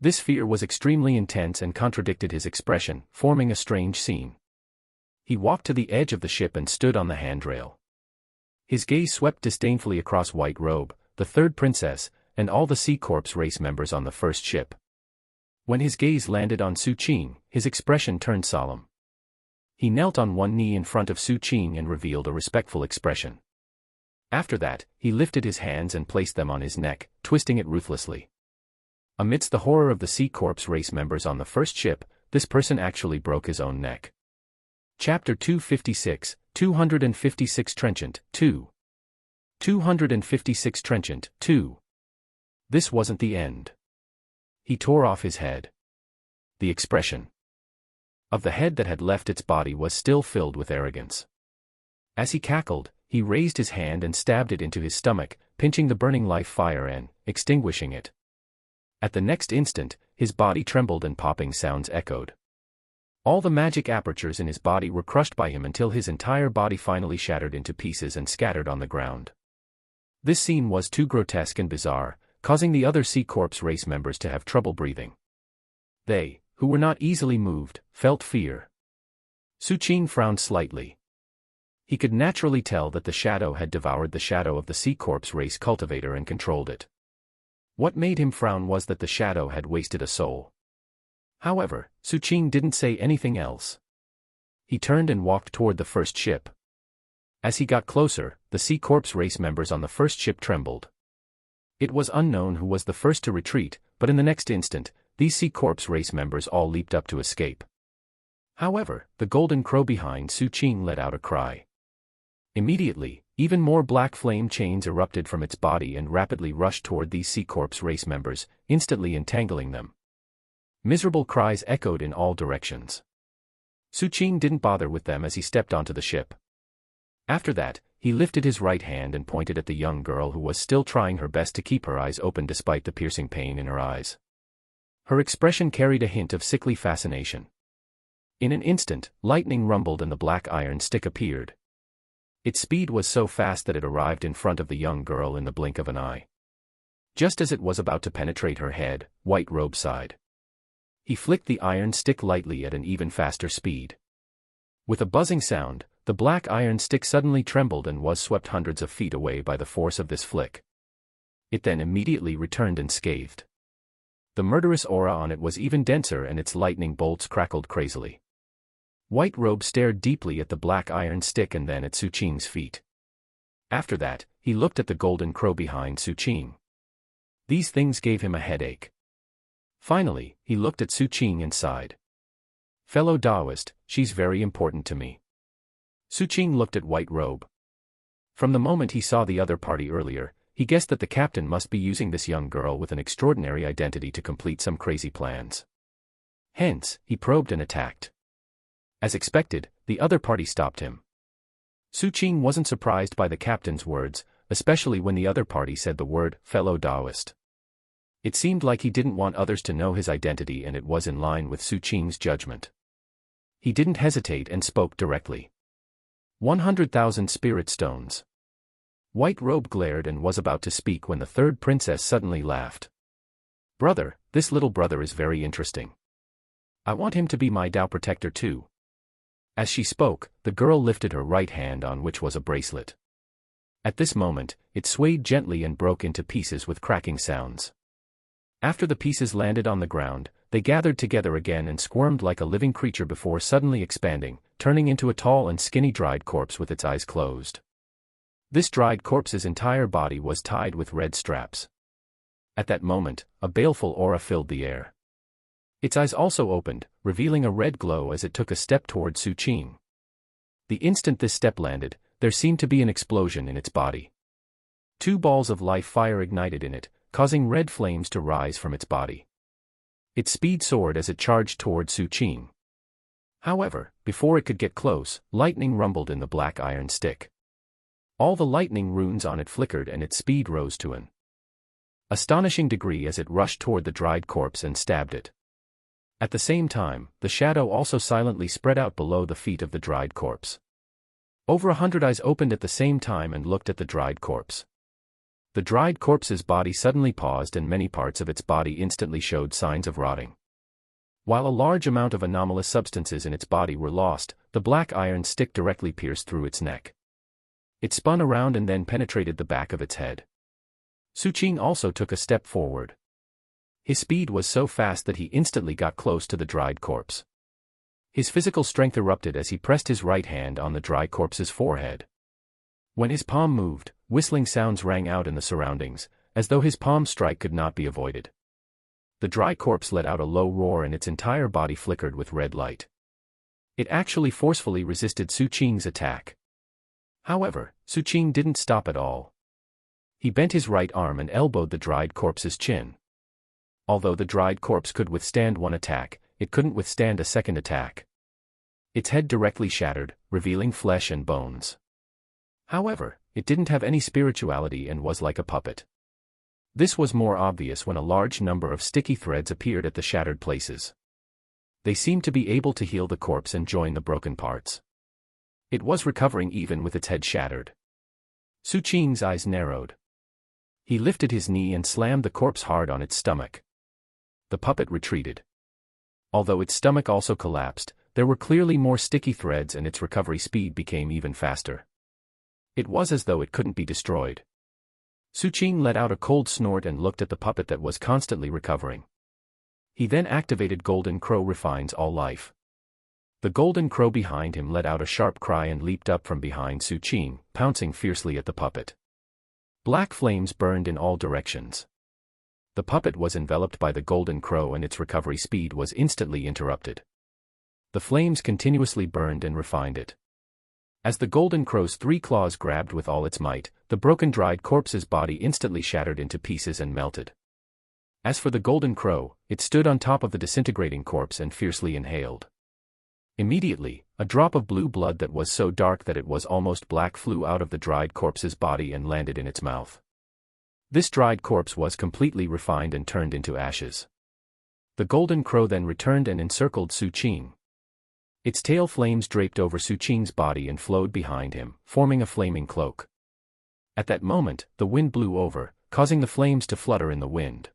This fear was extremely intense and contradicted his expression, forming a strange scene. He walked to the edge of the ship and stood on the handrail. His gaze swept disdainfully across White Robe, the third princess, and all the Sea Corpse race members on the first ship. When his gaze landed on Su Qing, his expression turned solemn. He knelt on one knee in front of Su Qing and revealed a respectful expression. After that, he lifted his hands and placed them on his neck, twisting it ruthlessly. Amidst the horror of the Sea Corpse race members on the first ship, this person actually broke his own neck. Chapter 256, 256 Trenchant, 2. 256 Trenchant, 2. This wasn't the end. He tore off his head. The expression of the head that had left its body was still filled with arrogance. As he cackled, he raised his hand and stabbed it into his stomach, pinching the burning life fire and extinguishing it. At the next instant, his body trembled and popping sounds echoed. All the magic apertures in his body were crushed by him until his entire body finally shattered into pieces and scattered on the ground. This scene was too grotesque and bizarre, causing the other Sea Corpse race members to have trouble breathing. They, who were not easily moved, felt fear. Su Qing frowned slightly. He could naturally tell that the shadow had devoured the shadow of the Sea Corpse race cultivator and controlled it. What made him frown was that the shadow had wasted a soul. However, Su Qing didn't say anything else. He turned and walked toward the first ship. As he got closer, the Sea Corpse race members on the first ship trembled. It was unknown who was the first to retreat, but in the next instant, these Sea Corpse race members all leaped up to escape. However, the golden crow behind Su Qing let out a cry. Immediately, even more black flame chains erupted from its body and rapidly rushed toward these Sea Corpse race members, instantly entangling them. Miserable cries echoed in all directions. Su Qing didn't bother with them as he stepped onto the ship. After that, he lifted his right hand and pointed at the young girl who was still trying her best to keep her eyes open despite the piercing pain in her eyes. Her expression carried a hint of sickly fascination. In an instant, lightning rumbled and the black iron stick appeared. Its speed was so fast that it arrived in front of the young girl in the blink of an eye. Just as it was about to penetrate her head, White Robe sighed. He flicked the iron stick lightly at an even faster speed. With a buzzing sound, the black iron stick suddenly trembled and was swept hundreds of feet away by the force of this flick. It then immediately returned unscathed. The murderous aura on it was even denser and its lightning bolts crackled crazily. White Robe stared deeply at the black iron stick and then at Su Qing's feet. After that, he looked at the golden crow behind Su Qing. These things gave him a headache. Finally, he looked at Su Qing and sighed. Fellow Taoist, she's very important to me. Su Qing looked at White Robe. From the moment he saw the other party earlier, he guessed that the captain must be using this young girl with an extraordinary identity to complete some crazy plans. Hence, he probed and attacked. As expected, the other party stopped him. Su Qing wasn't surprised by the captain's words, especially when the other party said the word, fellow Taoist. It seemed like he didn't want others to know his identity, and it was in line with Su Qing's judgment. He didn't hesitate and spoke directly. 100,000 spirit stones. White Robe glared and was about to speak when the third princess suddenly laughed. Brother, this little brother is very interesting. I want him to be my Tao protector too. As she spoke, the girl lifted her right hand on which was a bracelet. At this moment, it swayed gently and broke into pieces with cracking sounds. After the pieces landed on the ground, they gathered together again and squirmed like a living creature before suddenly expanding, turning into a tall and skinny dried corpse with its eyes closed. This dried corpse's entire body was tied with red straps. At that moment, a baleful aura filled the air. Its eyes also opened, revealing a red glow as it took a step toward Su Qing. The instant this step landed, there seemed to be an explosion in its body. 2 balls of life fire ignited in it, causing red flames to rise from its body. Its speed soared as it charged toward Su Qing. However, before it could get close, lightning rumbled in the black iron stick. All the lightning runes on it flickered and its speed rose to an astonishing degree as it rushed toward the dried corpse and stabbed it. At the same time, the shadow also silently spread out below the feet of the dried corpse. Over 100 eyes opened at the same time and looked at the dried corpse. The dried corpse's body suddenly paused and many parts of its body instantly showed signs of rotting. While a large amount of anomalous substances in its body were lost, the black iron stick directly pierced through its neck. It spun around and then penetrated the back of its head. Su Qing also took a step forward. His speed was so fast that he instantly got close to the dried corpse. His physical strength erupted as he pressed his right hand on the dry corpse's forehead. When his palm moved, whistling sounds rang out in the surroundings, as though his palm strike could not be avoided. The dry corpse let out a low roar and its entire body flickered with red light. It actually forcefully resisted Su Qing's attack. However, Su Qing didn't stop at all. He bent his right arm and elbowed the dried corpse's chin. Although the dried corpse could withstand one attack, it couldn't withstand a second attack. Its head directly shattered, revealing flesh and bones. However, it didn't have any spirituality and was like a puppet. This was more obvious when a large number of sticky threads appeared at the shattered places. They seemed to be able to heal the corpse and join the broken parts. It was recovering even with its head shattered. Su Qing's eyes narrowed. He lifted his knee and slammed the corpse hard on its stomach. The puppet retreated. Although its stomach also collapsed, there were clearly more sticky threads and its recovery speed became even faster. It was as though it couldn't be destroyed. Su Qing let out a cold snort and looked at the puppet that was constantly recovering. He then activated Golden Crow Refines All Life. The golden crow behind him let out a sharp cry and leaped up from behind Su Qing, pouncing fiercely at the puppet. Black flames burned in all directions. The puppet was enveloped by the golden crow and its recovery speed was instantly interrupted. The flames continuously burned and refined it. As the golden crow's 3 claws grabbed with all its might, the broken dried corpse's body instantly shattered into pieces and melted. As for the golden crow, it stood on top of the disintegrating corpse and fiercely inhaled. Immediately, a drop of blue blood that was so dark that it was almost black flew out of the dried corpse's body and landed in its mouth. This dried corpse was completely refined and turned into ashes. The golden crow then returned and encircled Su Qing. Its tail flames draped over Su Qing's body and flowed behind him, forming a flaming cloak. At that moment, the wind blew over, causing the flames to flutter in the wind.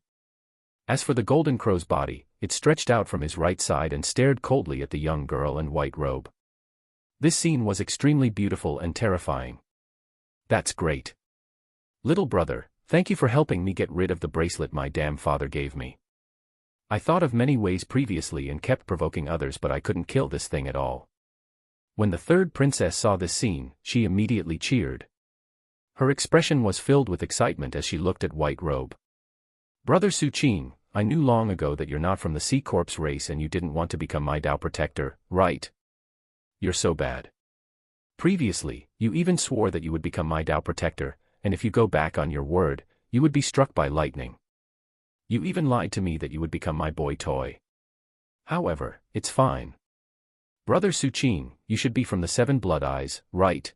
As for the golden crow's body, it stretched out from his right side and stared coldly at the young girl in white robe. This scene was extremely beautiful and terrifying. That's great. Little brother, thank you for helping me get rid of the bracelet my damn father gave me. I thought of many ways previously and kept provoking others, but I couldn't kill this thing at all. When the third princess saw this scene, she immediately cheered. Her expression was filled with excitement as she looked at White Robe. Brother Su Qing, I knew long ago that you're not from the Sea Corpse race and you didn't want to become my Tao protector, right? You're so bad. Previously, you even swore that you would become my Tao protector, and if you go back on your word, you would be struck by lightning. You even lied to me that you would become my boy toy. However, it's fine. Brother Suqing, you should be from the 7 Blood Eyes, right?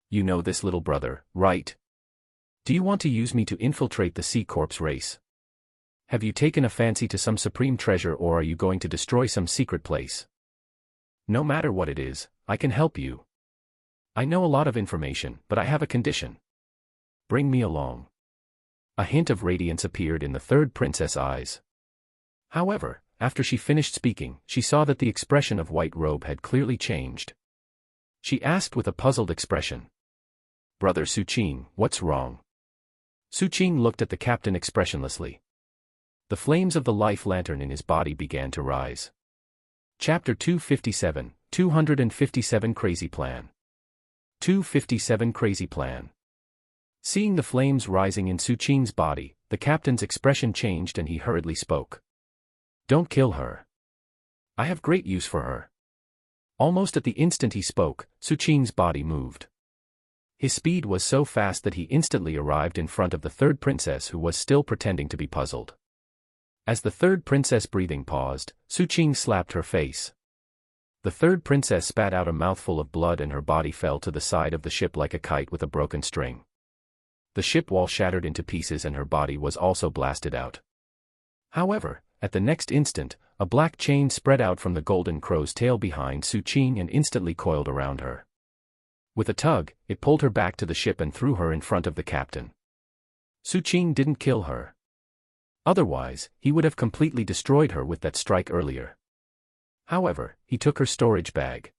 You know this little brother, right? Do you want to use me to infiltrate the Sea Corpse race? Have you taken a fancy to some supreme treasure, or are you going to destroy some secret place? No matter what it is, I can help you. I know a lot of information, but I have a condition. Bring me along. A hint of radiance appeared in the third princess' eyes. However, after she finished speaking, she saw that the expression of White Robe had clearly changed. She asked with a puzzled expression. Brother Suqing, what's wrong? Suqing looked at the captain expressionlessly. The flames of the life lantern in his body began to rise. Chapter 257, 257 Crazy Plan. 257 Crazy Plan. Seeing the flames rising in Suqing's body, the captain's expression changed and he hurriedly spoke. Don't kill her. I have great use for her. Almost at the instant he spoke, Suqing's body moved. His speed was so fast that he instantly arrived in front of the third princess, who was still pretending to be puzzled. As the third princess' breathing paused, Suqing slapped her face. The third princess spat out a mouthful of blood and her body fell to the side of the ship like a kite with a broken string. The ship wall shattered into pieces and her body was also blasted out. However, at the next instant, a black chain spread out from the golden crow's tail behind Suqing and instantly coiled around her. With a tug, it pulled her back to the ship and threw her in front of the captain. Suqing didn't kill her. Otherwise, he would have completely destroyed her with that strike earlier. However, he took her storage bag.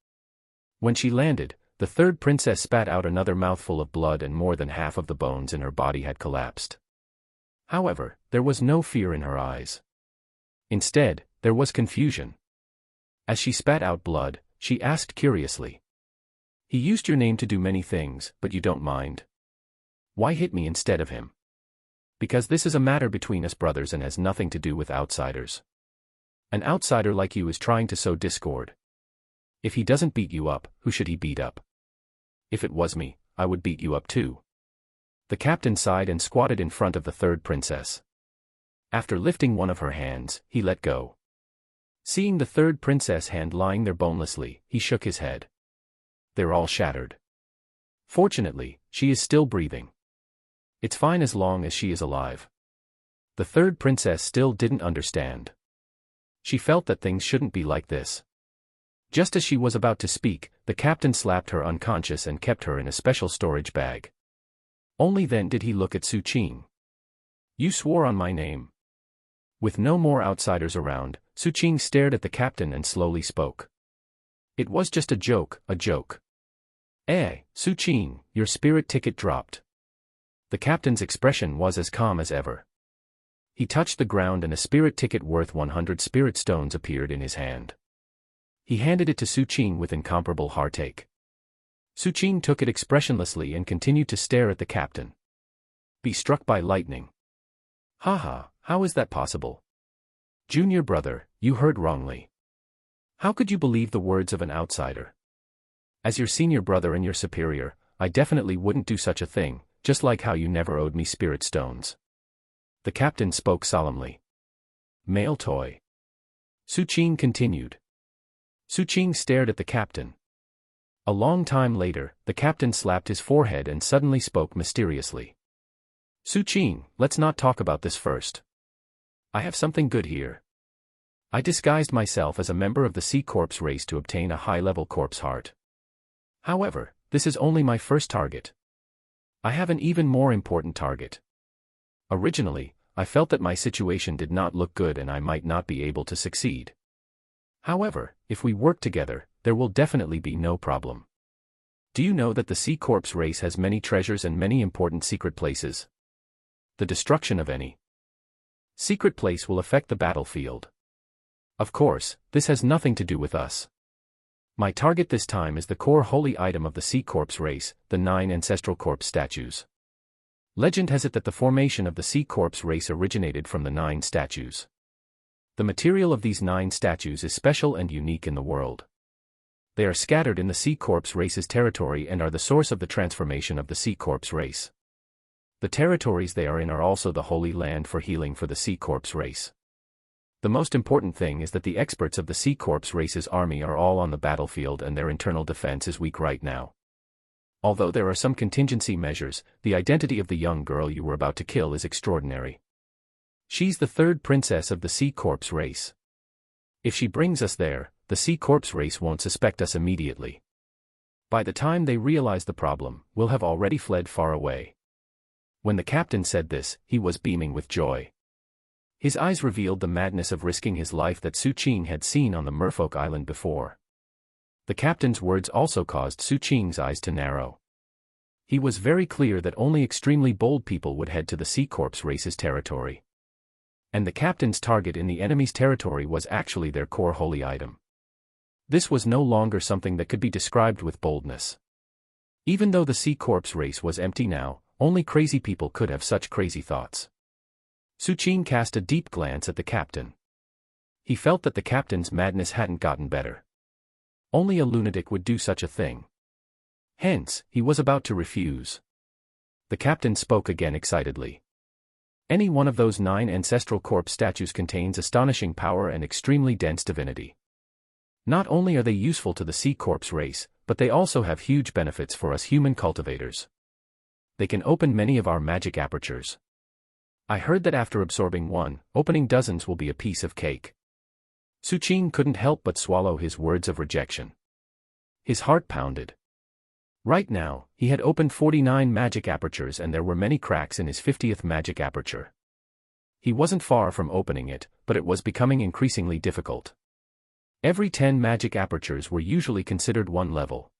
When she landed, the third princess spat out another mouthful of blood and more than half of the bones in her body had collapsed. However, there was no fear in her eyes. Instead, there was confusion. As she spat out blood, she asked curiously. He used your name to do many things, but you don't mind. Why hit me instead of him? Because this is a matter between us brothers and has nothing to do with outsiders. An outsider like you is trying to sow discord. If he doesn't beat you up, who should he beat up? If it was me, I would beat you up too. The captain sighed and squatted in front of the third princess. After lifting one of her hands, he let go. Seeing the third princess' hand lying there bonelessly, he shook his head. They're all shattered. Fortunately, she is still breathing. It's fine as long as she is alive. The third princess still didn't understand. She felt that things shouldn't be like this. Just as she was about to speak, the captain slapped her unconscious and kept her in a special storage bag. Only then did he look at Suqing. You swore on my name. With no more outsiders around, Suqing stared at the captain and slowly spoke. It was just a joke, a joke. Suqing, your spirit ticket dropped. The captain's expression was as calm as ever. He touched the ground and a spirit ticket worth 100 spirit stones appeared in his hand. He handed it to Suqing with incomparable heartache. Suqing took it expressionlessly and continued to stare at the captain. Be struck by lightning. Haha, how is that possible? Junior brother, you heard wrongly. How could you believe the words of an outsider? As your senior brother and your superior, I definitely wouldn't do such a thing, just like how you never owed me spirit stones. The captain spoke solemnly. Male toy. Suqing continued. Suqing stared at the captain. A long time later, the captain slapped his forehead and suddenly spoke mysteriously. Suqing, let's not talk about this first. I have something good here. I disguised myself as a member of the Sea Corpse race to obtain a high-level corpse heart. However, this is only my first target. I have an even more important target. Originally, I felt that my situation did not look good and I might not be able to succeed. However, if we work together, there will definitely be no problem. Do you know that the Sea Corpse race has many treasures and many important secret places? The destruction of any secret place will affect the battlefield. Of course, this has nothing to do with us. My target this time is the core holy item of the Sea Corpse race, the 9 ancestral corpse statues. Legend has it that the formation of the Sea Corpse race originated from the 9 statues. The material of these 9 statues is special and unique in the world. They are scattered in the Sea Corpse race's territory and are the source of the transformation of the Sea Corpse race. The territories they are in are also the holy land for healing for the Sea Corpse race. The most important thing is that the experts of the Sea Corpse race's army are all on the battlefield and their internal defense is weak right now. Although there are some contingency measures, the identity of the young girl you were about to kill is extraordinary. She's the 3rd princess of the Sea Corpse race. If she brings us there, the Sea Corpse race won't suspect us immediately. By the time they realize the problem, we'll have already fled far away. When the captain said this, he was beaming with joy. His eyes revealed the madness of risking his life that Su Qing had seen on the Merfolk Island before. The captain's words also caused Su Qing's eyes to narrow. He was very clear that only extremely bold people would head to the Sea Corpse race's territory. And the captain's target in the enemy's territory was actually their core holy item. This was no longer something that could be described with boldness. Even though the Sea Corpse race was empty now, only crazy people could have such crazy thoughts. Su Qing cast a deep glance at the captain. He felt that the captain's madness hadn't gotten better. Only a lunatic would do such a thing. Hence, he was about to refuse. The captain spoke again excitedly. Any one of those 9 ancestral corpse statues contains astonishing power and extremely dense divinity. Not only are they useful to the Sea Corpse race, but they also have huge benefits for us human cultivators. They can open many of our magic apertures. I heard that after absorbing one, opening dozens will be a piece of cake. Su Qing couldn't help but swallow his words of rejection. His heart pounded. Right now, he had opened 49 magic apertures and there were many cracks in his 50th magic aperture. He wasn't far from opening it, but it was becoming increasingly difficult. Every 10 magic apertures were usually considered one level.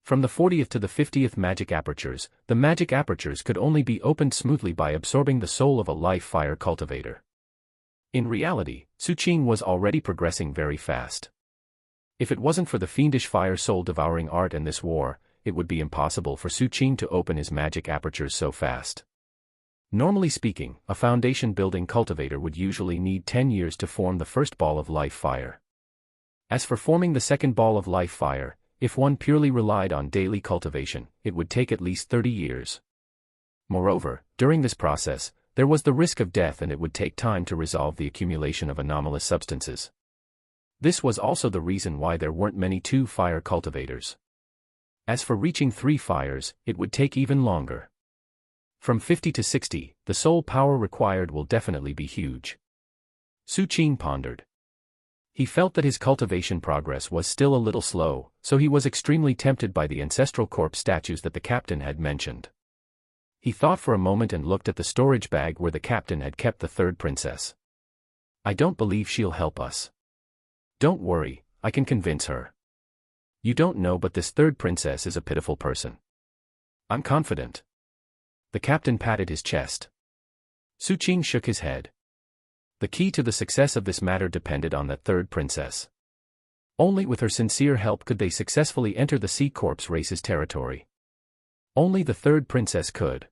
From the 40th to the 50th magic apertures, the magic apertures could only be opened smoothly by absorbing the soul of a life fire cultivator. In reality, Su Qing was already progressing very fast. If it wasn't for the fiendish fire soul devouring art and this war, it would be impossible for Su Qing to open his magic apertures so fast. Normally speaking, a foundation building cultivator would usually need 10 years to form the first ball of life fire. As for forming the second ball of life fire, if one purely relied on daily cultivation, it would take at least 30 years. Moreover, during this process, there was the risk of death and it would take time to resolve the accumulation of anomalous substances. This was also the reason why there weren't many 2-fire cultivators. As for reaching 3 fires, it would take even longer. From 50 to 60, the soul power required will definitely be huge. Su Qing pondered. He felt that his cultivation progress was still a little slow, so he was extremely tempted by the ancestral corpse statues that the captain had mentioned. He thought for a moment and looked at the storage bag where the captain had kept the 3rd princess. I don't believe she'll help us. Don't worry, I can convince her. You don't know, but this 3rd princess is a pitiful person. I'm confident. The captain patted his chest. Su Qing shook his head. The key to the success of this matter depended on that 3rd princess. Only with her sincere help could they successfully enter the Sea Corpse race's territory. Only the 3rd princess could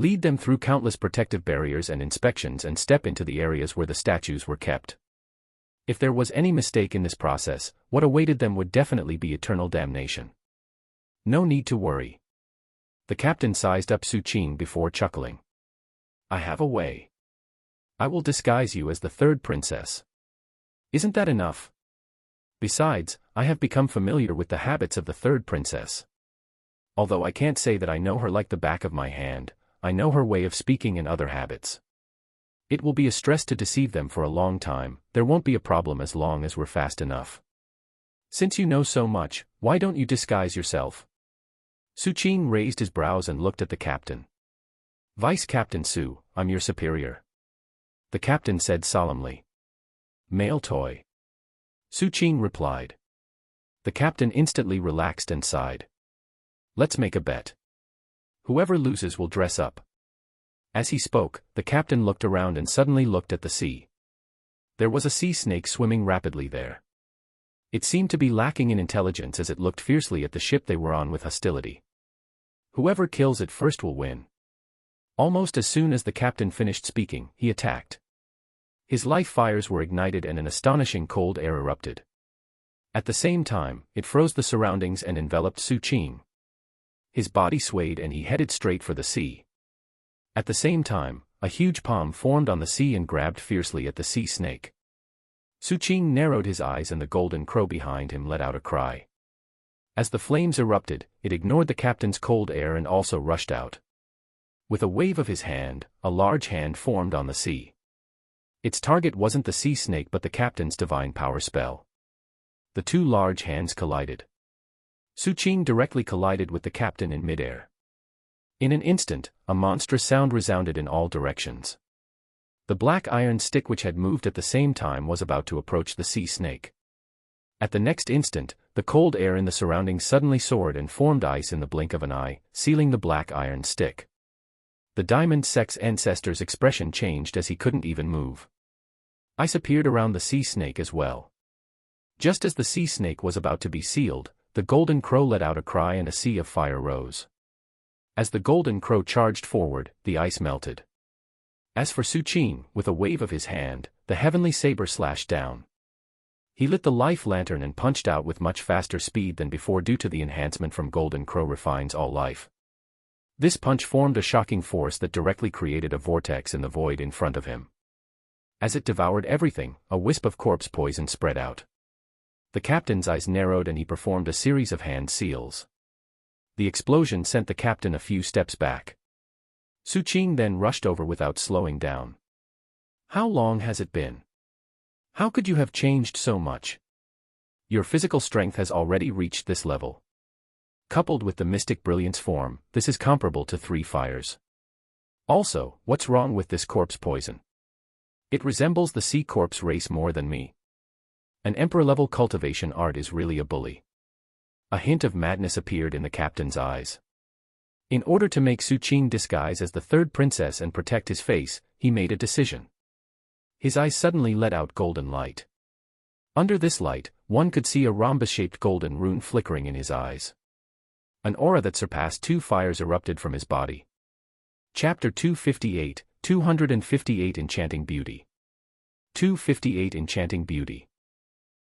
lead them through countless protective barriers and inspections and step into the areas where the statues were kept. If there was any mistake in this process, what awaited them would definitely be eternal damnation. No need to worry. The captain sized up Su Qing before chuckling. I have a way. I will disguise you as the 3rd princess. Isn't that enough? Besides, I have become familiar with the habits of the 3rd princess. Although I can't say that I know her like the back of my hand, I know her way of speaking and other habits. It will be a stress to deceive them for a long time, there won't be a problem as long as we're fast enough. Since you know so much, why don't you disguise yourself? Su Qing raised his brows and looked at the captain. Vice Captain Su, I'm your superior. The captain said solemnly. Male toy. Su Qing replied. The captain instantly relaxed and sighed. Let's make a bet. Whoever loses will dress up. As he spoke, the captain looked around and suddenly looked at the sea. There was a sea snake swimming rapidly there. It seemed to be lacking in intelligence as it looked fiercely at the ship they were on with hostility. Whoever kills it first will win. Almost as soon as the captain finished speaking, he attacked. His life fires were ignited and an astonishing cold air erupted. At the same time, it froze the surroundings and enveloped Su Qing. His body swayed and he headed straight for the sea. At the same time, a huge palm formed on the sea and grabbed fiercely at the sea snake. Su Qing narrowed his eyes and the golden crow behind him let out a cry. As the flames erupted, it ignored the captain's cold air and also rushed out. With a wave of his hand, a large hand formed on the sea. Its target wasn't the sea snake but the captain's divine power spell. The two large hands collided. Su Qing directly collided with the captain in midair. In an instant, a monstrous sound resounded in all directions. The black iron stick which had moved at the same time was about to approach the sea snake. At the next instant, the cold air in the surroundings suddenly soared and formed ice in the blink of an eye, sealing the black iron stick. The diamond sex ancestor's expression changed as he couldn't even move. Ice appeared around the sea snake as well. Just as the sea snake was about to be sealed, the golden crow let out a cry and a sea of fire rose. As the golden crow charged forward, the ice melted. As for Su Qing, with a wave of his hand, the heavenly saber slashed down. He lit the life lantern and punched out with much faster speed than before due to the enhancement from golden crow refines all life. This punch formed a shocking force that directly created a vortex in the void in front of him. As it devoured everything, a wisp of corpse poison spread out. The captain's eyes narrowed and he performed a series of hand seals. The explosion sent the captain a few steps back. Su Qing then rushed over without slowing down. How long has it been? How could you have changed so much? Your physical strength has already reached this level. Coupled with the mystic brilliance form, this is comparable to 3 fires. Also, what's wrong with this corpse poison? It resembles the sea corpse race more than me. An emperor-level cultivation art is really a bully. A hint of madness appeared in the captain's eyes. In order to make Su Qing disguise as the third princess and protect his face, he made a decision. His eyes suddenly let out golden light. Under this light, one could see a rhombus-shaped golden rune flickering in his eyes. An aura that surpassed 2 fires erupted from his body. Chapter 258, 258 Enchanting Beauty. 258 Enchanting Beauty.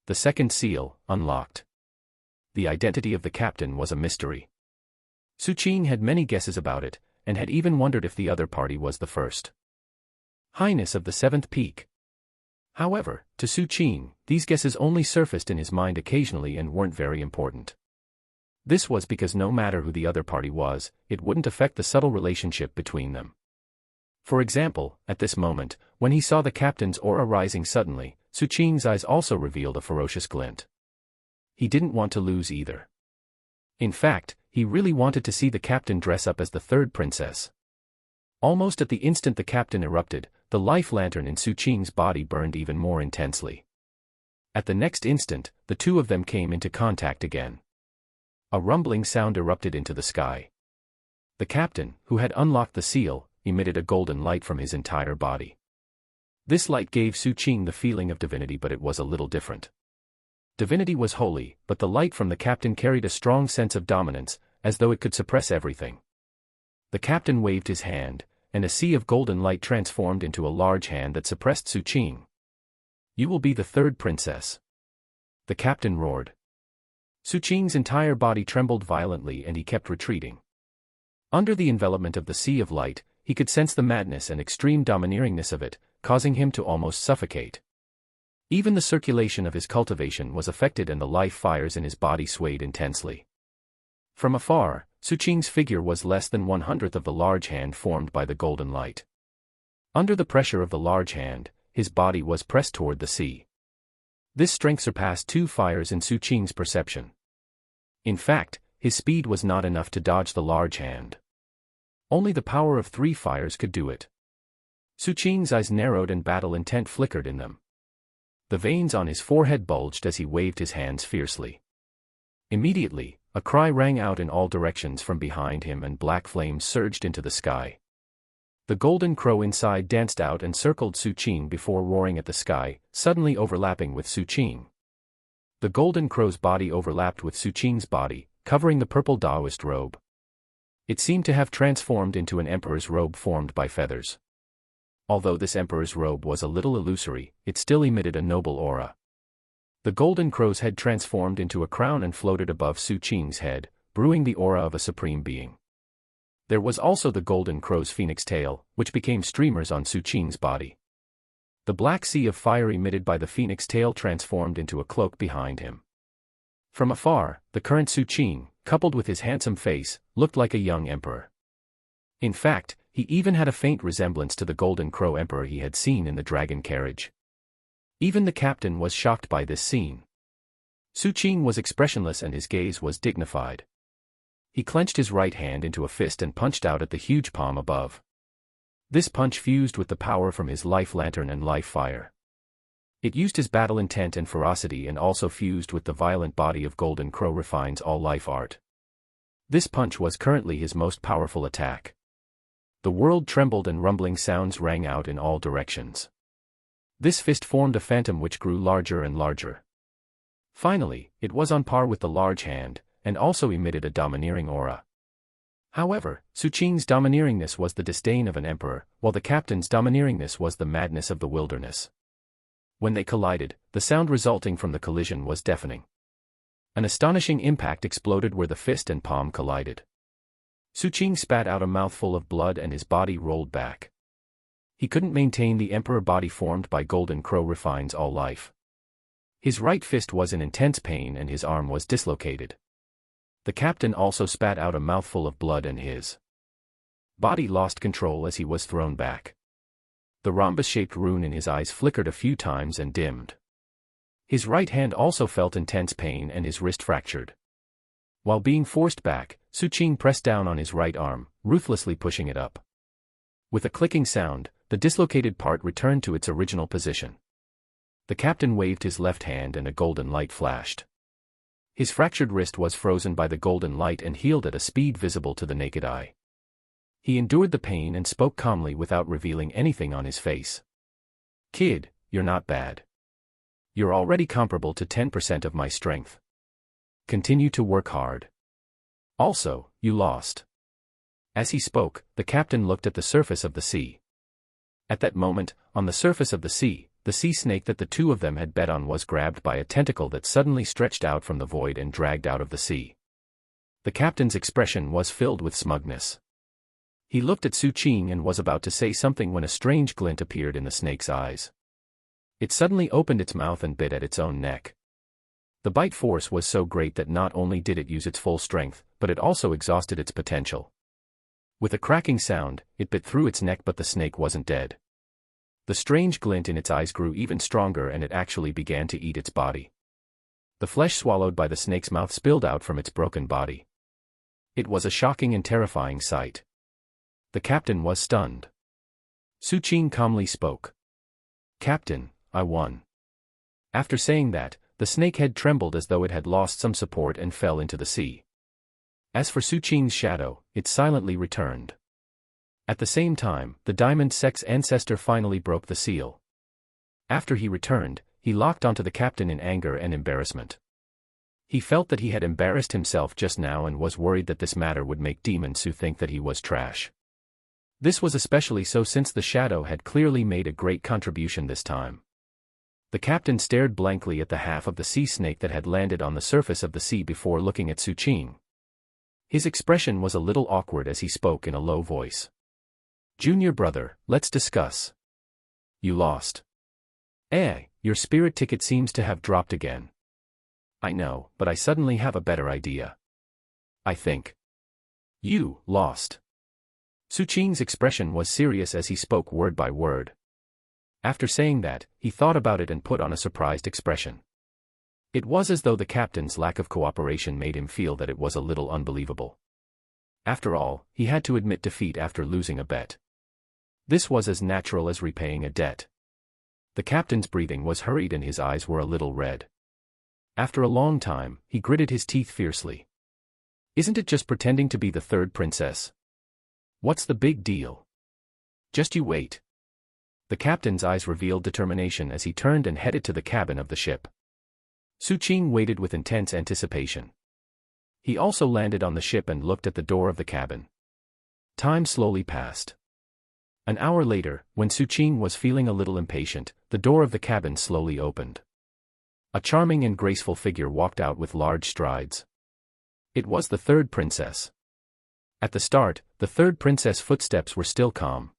The second seal, unlocked. The identity of the captain was a mystery. Su Qing had many guesses about it, and had even wondered if the other party was the first. Highness of the 7th Peak. However, to Su Qing, these guesses only surfaced in his mind occasionally and weren't very important. This was because no matter who the other party was, it wouldn't affect the subtle relationship between them. For example, at this moment, when he saw the captain's aura rising suddenly, Su Qing's eyes also revealed a ferocious glint. He didn't want to lose either. In fact, he really wanted to see the captain dress up as the third princess. Almost at the instant the captain erupted, the life lantern in Su Qing's body burned even more intensely. At the next instant, the two of them came into contact again. A rumbling sound erupted into the sky. The captain, who had unlocked the seal, emitted a golden light from his entire body. This light gave Su Qing the feeling of divinity, but it was a little different. Divinity was holy, but the light from the captain carried a strong sense of dominance, as though it could suppress everything. The captain waved his hand, and a sea of golden light transformed into a large hand that suppressed Su Qing. You will be the third princess. The captain roared. Su Qing's entire body trembled violently and he kept retreating. Under the envelopment of the sea of light, he could sense the madness and extreme domineeringness of it, causing him to almost suffocate. Even the circulation of his cultivation was affected and the life fires in his body swayed intensely. From afar, Su Qing's figure was less than 1/100th of the large hand formed by the golden light. Under the pressure of the large hand, his body was pressed toward the sea. This strength surpassed 2 fires in Su Qing's perception. In fact, his speed was not enough to dodge the large hand. Only the power of 3 fires could do it. Su Qing's eyes narrowed and battle intent flickered in them. The veins on his forehead bulged as he waved his hands fiercely. Immediately, a cry rang out in all directions from behind him and black flames surged into the sky. The golden crow inside danced out and circled Su Qing before roaring at the sky, suddenly overlapping with Su Qing. The golden crow's body overlapped with Su Qing's body, covering the purple Taoist robe. It seemed to have transformed into an emperor's robe formed by feathers. Although this emperor's robe was a little illusory, it still emitted a noble aura. The golden crow's head transformed into a crown and floated above Su Qing's head, brewing the aura of a supreme being. There was also the golden crow's phoenix tail, which became streamers on Su Qing's body. The black sea of fire emitted by the phoenix tail transformed into a cloak behind him. From afar, the current Su Qing, coupled with his handsome face, looked like a young emperor. In fact, he even had a faint resemblance to the golden crow emperor he had seen in the dragon carriage. Even the captain was shocked by this scene. Su Qing was expressionless and his gaze was dignified. He clenched his right hand into a fist and punched out at the huge palm above. This punch fused with the power from his life lantern and life fire. It used his battle intent and ferocity and also fused with the violent body of Golden Crow refines all life art. This punch was currently his most powerful attack. The world trembled and rumbling sounds rang out in all directions. This fist formed a phantom which grew larger and larger. Finally, it was on par with the large hand, and also emitted a domineering aura. However, Su Qing's domineeringness was the disdain of an emperor, while the captain's domineeringness was the madness of the wilderness. When they collided, the sound resulting from the collision was deafening. An astonishing impact exploded where the fist and palm collided. Su Qing spat out a mouthful of blood and his body rolled back. He couldn't maintain the emperor body formed by Golden Crow refines all life. His right fist was in intense pain and his arm was dislocated. The captain also spat out a mouthful of blood and his body lost control as he was thrown back. The rhombus-shaped rune in his eyes flickered a few times and dimmed. His right hand also felt intense pain and his wrist fractured. While being forced back, Su Qing pressed down on his right arm, ruthlessly pushing it up. With a clicking sound, the dislocated part returned to its original position. The captain waved his left hand and a golden light flashed. His fractured wrist was frozen by the golden light and healed at a speed visible to the naked eye. He endured the pain and spoke calmly without revealing anything on his face. "Kid, you're not bad. You're already comparable to 10% of my strength. Continue to work hard. Also, you lost." As he spoke, the captain looked at the surface of the sea. At that moment, on the surface of the sea snake that the two of them had bet on was grabbed by a tentacle that suddenly stretched out from the void and dragged out of the sea. The captain's expression was filled with smugness. He looked at Su Qing and was about to say something when a strange glint appeared in the snake's eyes. It suddenly opened its mouth and bit at its own neck. The bite force was so great that not only did it use its full strength, but it also exhausted its potential. With a cracking sound, it bit through its neck, but the snake wasn't dead. The strange glint in its eyes grew even stronger and it actually began to eat its body. The flesh swallowed by the snake's mouth spilled out from its broken body. It was a shocking and terrifying sight. The captain was stunned. Su Qing calmly spoke. "Captain, I won." After saying that, the snake head trembled as though it had lost some support and fell into the sea. As for Su Qing's shadow, it silently returned. At the same time, the Diamond Sex ancestor finally broke the seal. After he returned, he locked onto the captain in anger and embarrassment. He felt that he had embarrassed himself just now and was worried that this matter would make Demon Su think that he was trash. This was especially so since the shadow had clearly made a great contribution this time. The captain stared blankly at the half of the sea snake that had landed on the surface of the sea before looking at Su Qing. His expression was a little awkward as he spoke in a low voice. "Junior brother, let's discuss. You lost. Your spirit ticket seems to have dropped again." "I know, but I suddenly have a better idea. I think you lost." Su Qing's expression was serious as he spoke word by word. After saying that, he thought about it and put on a surprised expression. It was as though the captain's lack of cooperation made him feel that it was a little unbelievable. After all, he had to admit defeat after losing a bet. This was as natural as repaying a debt. The captain's breathing was hurried and his eyes were a little red. After a long time, he gritted his teeth fiercely. "Isn't it just pretending to be the third princess? What's the big deal? Just you wait." The captain's eyes revealed determination as he turned and headed to the cabin of the ship. Su Qing waited with intense anticipation. He also landed on the ship and looked at the door of the cabin. Time slowly passed. An hour later, when Suqing was feeling a little impatient, the door of the cabin slowly opened. A charming and graceful figure walked out with large strides. It was the third princess. At the start, the third princess' footsteps were still calm.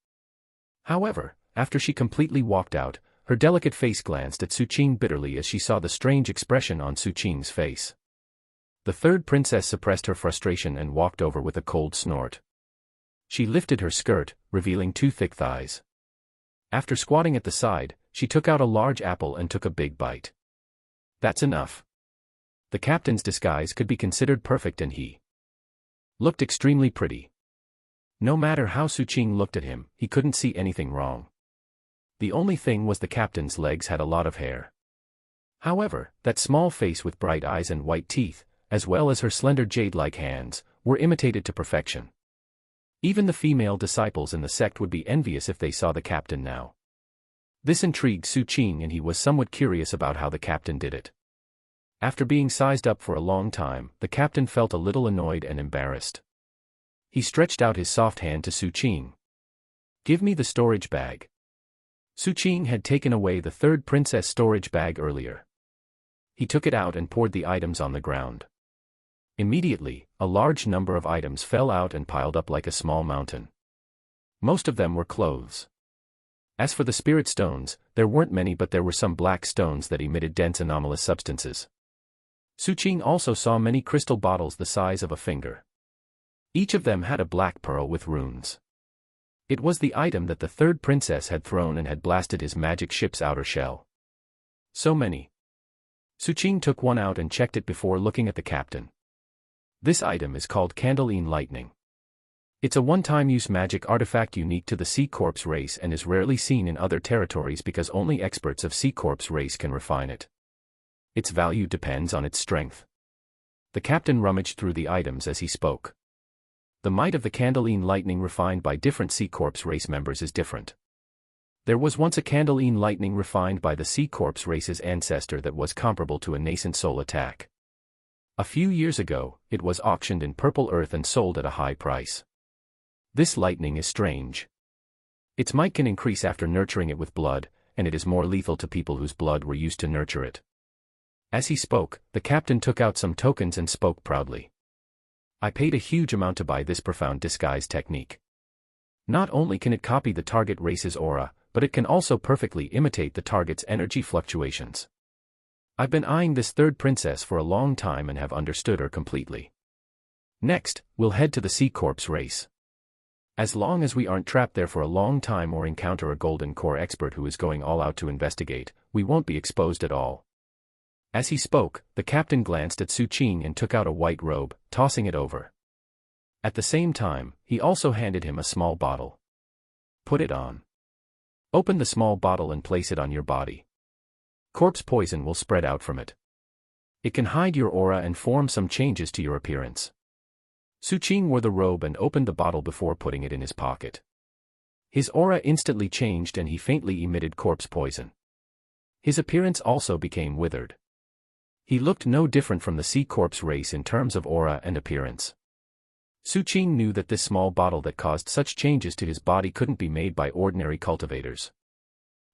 However, after she completely walked out, her delicate face glanced at Suqing bitterly as she saw the strange expression on Suqing's face. The third princess suppressed her frustration and walked over with a cold snort. She lifted her skirt, revealing 2 thick thighs. After squatting at the side, she took out a large apple and took a big bite. That's enough. The captain's disguise could be considered perfect and he looked extremely pretty. No matter how Suqing looked at him, he couldn't see anything wrong. The only thing was the captain's legs had a lot of hair. However, that small face with bright eyes and white teeth, as well as her slender jade-like hands, were imitated to perfection. Even the female disciples in the sect would be envious if they saw the captain now. This intrigued Suqing and he was somewhat curious about how the captain did it. After being sized up for a long time, the captain felt a little annoyed and embarrassed. He stretched out his soft hand to Suqing. "Give me the storage bag." Suqing had taken away the third princess' storage bag earlier. He took it out and poured the items on the ground. Immediately, a large number of items fell out and piled up like a small mountain. Most of them were clothes. As for the spirit stones, there weren't many, but there were some black stones that emitted dense anomalous substances. Suqing also saw many crystal bottles the size of a finger. Each of them had a black pearl with runes. It was the item that the third princess had thrown and had blasted his magic ship's outer shell. So many. Suqing took one out and checked it before looking at the captain. This item is called Candleine Lightning. It's a one-time use magic artifact unique to the Sea Corpse race and is rarely seen in other territories because only experts of Sea Corpse race can refine it. Its value depends on its strength. The captain rummaged through the items as he spoke. The might of the Candleine Lightning refined by different Sea Corpse race members is different. There was once a Candleine Lightning refined by the Sea Corpse race's ancestor that was comparable to a nascent soul attack. A few years ago, it was auctioned in Purple Earth and sold at a high price. This lightning is strange. Its might can increase after nurturing it with blood, and it is more lethal to people whose blood were used to nurture it. As he spoke, the captain took out some tokens and spoke proudly. "I paid a huge amount to buy this profound disguise technique. Not only can it copy the target race's aura, but it can also perfectly imitate the target's energy fluctuations. I've been eyeing this third princess for a long time and have understood her completely. Next, we'll head to the Sea Corpse race. As long as we aren't trapped there for a long time or encounter a Golden Core expert who is going all out to investigate, we won't be exposed at all." As he spoke, the captain glanced at Suqing and took out a white robe, tossing it over. At the same time, he also handed him a small bottle. "Put it on. Open the small bottle and place it on your body. Corpse poison will spread out from it. It can hide your aura and form some changes to your appearance." Suqing wore the robe and opened the bottle before putting it in his pocket. His aura instantly changed and he faintly emitted corpse poison. His appearance also became withered. He looked no different from the Sea Corpse race in terms of aura and appearance. Suqing knew that this small bottle that caused such changes to his body couldn't be made by ordinary cultivators.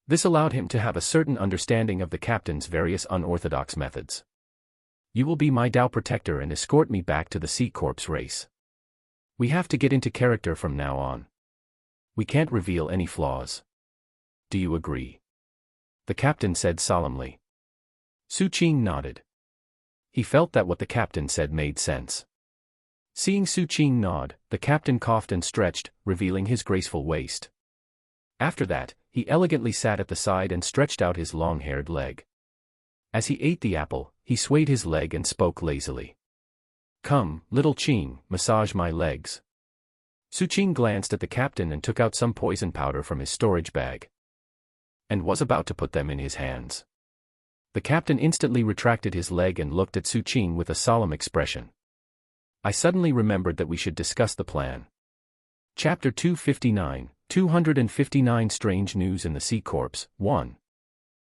This allowed him to have a certain understanding of the captain's various unorthodox methods. "You will be my Dao protector and escort me back to the Sea Corpse race. We have to get into character from now on. We can't reveal any flaws. Do you agree?" the captain said solemnly. Suqing nodded. He felt that what the captain said made sense. Seeing Suqing nod, the captain coughed and stretched, revealing his graceful waist. After that, he elegantly sat at the side and stretched out his long-haired leg. As he ate the apple, he swayed his leg and spoke lazily. "Come, little Qing, massage my legs." Suqing glanced at the captain and took out some poison powder from his storage bag, and was about to put them in his hands. The captain instantly retracted his leg and looked at Suqing with a solemn expression. "I suddenly remembered that we should discuss the plan." Chapter 259, 259 Strange News in the Sea Corpse, 1.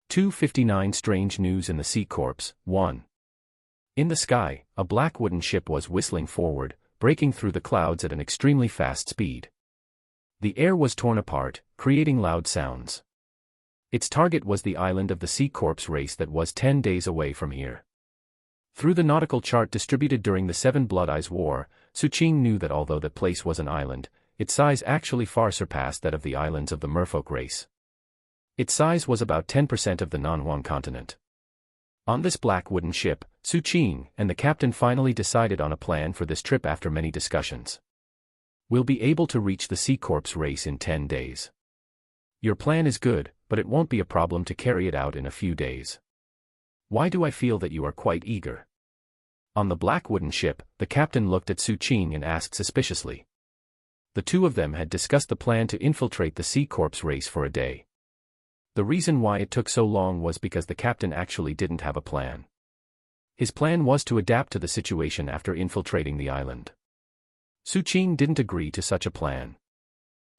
259 Strange News in the Sea Corpse, 1. In the sky, a black wooden ship was whistling forward, breaking through the clouds at an extremely fast speed. The air was torn apart, creating loud sounds. Its target was the island of the Sea Corps race that was 10 days away from here. Through the nautical chart distributed during the Seven Blood Eyes War, Suqing knew that although the place was an island, its size actually far surpassed that of the islands of the merfolk race. Its size was about 10% of the non-Huang continent. On this black wooden ship, Suqing and the captain finally decided on a plan for this trip after many discussions. We'll be able to reach the Sea Corps race in 10 days. Your plan is good, but it won't be a problem to carry it out in a few days. Why do I feel that you are quite eager? On the black wooden ship, the captain looked at Suqing and asked suspiciously. The two of them had discussed the plan to infiltrate the Sea Corps race for a day. The reason why it took so long was because the captain actually didn't have a plan. His plan was to adapt to the situation after infiltrating the island. Suqing didn't agree to such a plan.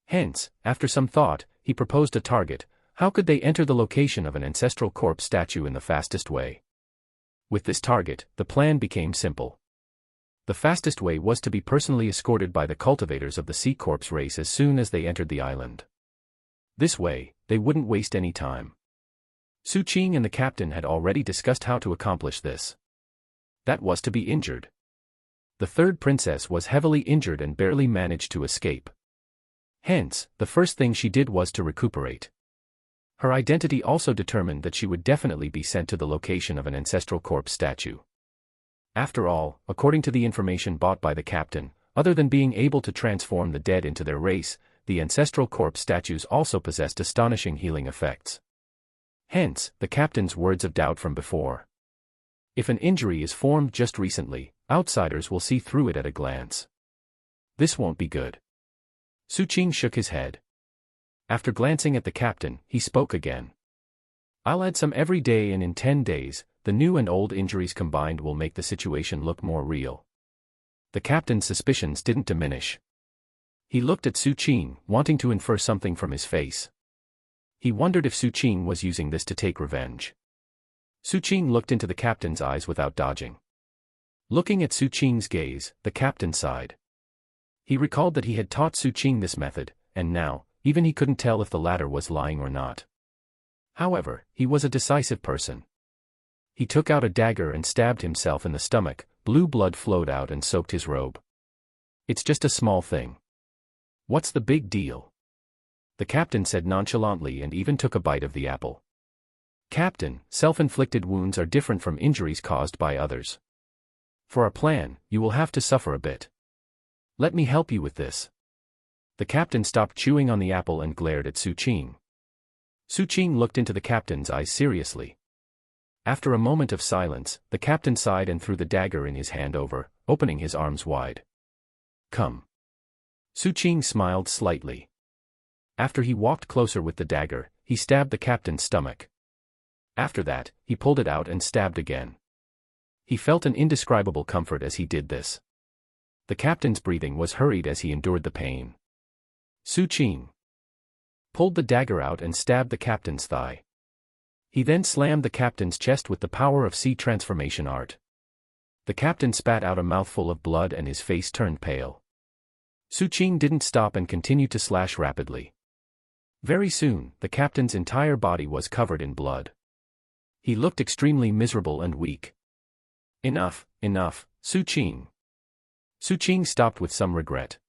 Hence, after some thought, he proposed a target. How could they enter the location of an ancestral corpse statue in the fastest way? With this target, the plan became simple. The fastest way was to be personally escorted by the cultivators of the Sea Corps race as soon as they entered the island. This way, they wouldn't waste any time. Suqing and the captain had already discussed how to accomplish this. That was to be injured. The third princess was heavily injured and barely managed to escape. Hence, the first thing she did was to recuperate. Her identity also determined that she would definitely be sent to the location of an ancestral corpse statue. After all, according to the information bought by the captain, other than being able to transform the dead into their race, the ancestral corpse statues also possessed astonishing healing effects. Hence, the captain's words of doubt from before. If an injury is formed just recently, outsiders will see through it at a glance. This won't be good. Suqing shook his head. After glancing at the captain, he spoke again. I'll add some every day, and in 10 days, the new and old injuries combined will make the situation look more real. The captain's suspicions didn't diminish. He looked at Suqing, wanting to infer something from his face. He wondered if Suqing was using this to take revenge. Suqing looked into the captain's eyes without dodging. Looking at Suqing's gaze, the captain sighed. He recalled that he had taught Suqing this method, and now, even he couldn't tell if the latter was lying or not. However, he was a decisive person. He took out a dagger and stabbed himself in the stomach. Blue blood flowed out and soaked his robe. It's just a small thing. What's the big deal? The captain said nonchalantly and even took a bite of the apple. Captain, self-inflicted wounds are different from injuries caused by others. For our plan, you will have to suffer a bit. Let me help you with this. The captain stopped chewing on the apple and glared at Suqing. Suqing looked into the captain's eyes seriously. After a moment of silence, the captain sighed and threw the dagger in his hand over, opening his arms wide. Come. Suqing smiled slightly. After he walked closer with the dagger, he stabbed the captain's stomach. After that, he pulled it out and stabbed again. He felt an indescribable comfort as he did this. The captain's breathing was hurried as he endured the pain. Suqing pulled the dagger out and stabbed the captain's thigh. He then slammed the captain's chest with the power of sea transformation art. The captain spat out a mouthful of blood and his face turned pale. Suqing didn't stop and continued to slash rapidly. Very soon, the captain's entire body was covered in blood. He looked extremely miserable and weak. Enough, Suqing. Suqing stopped with some regret.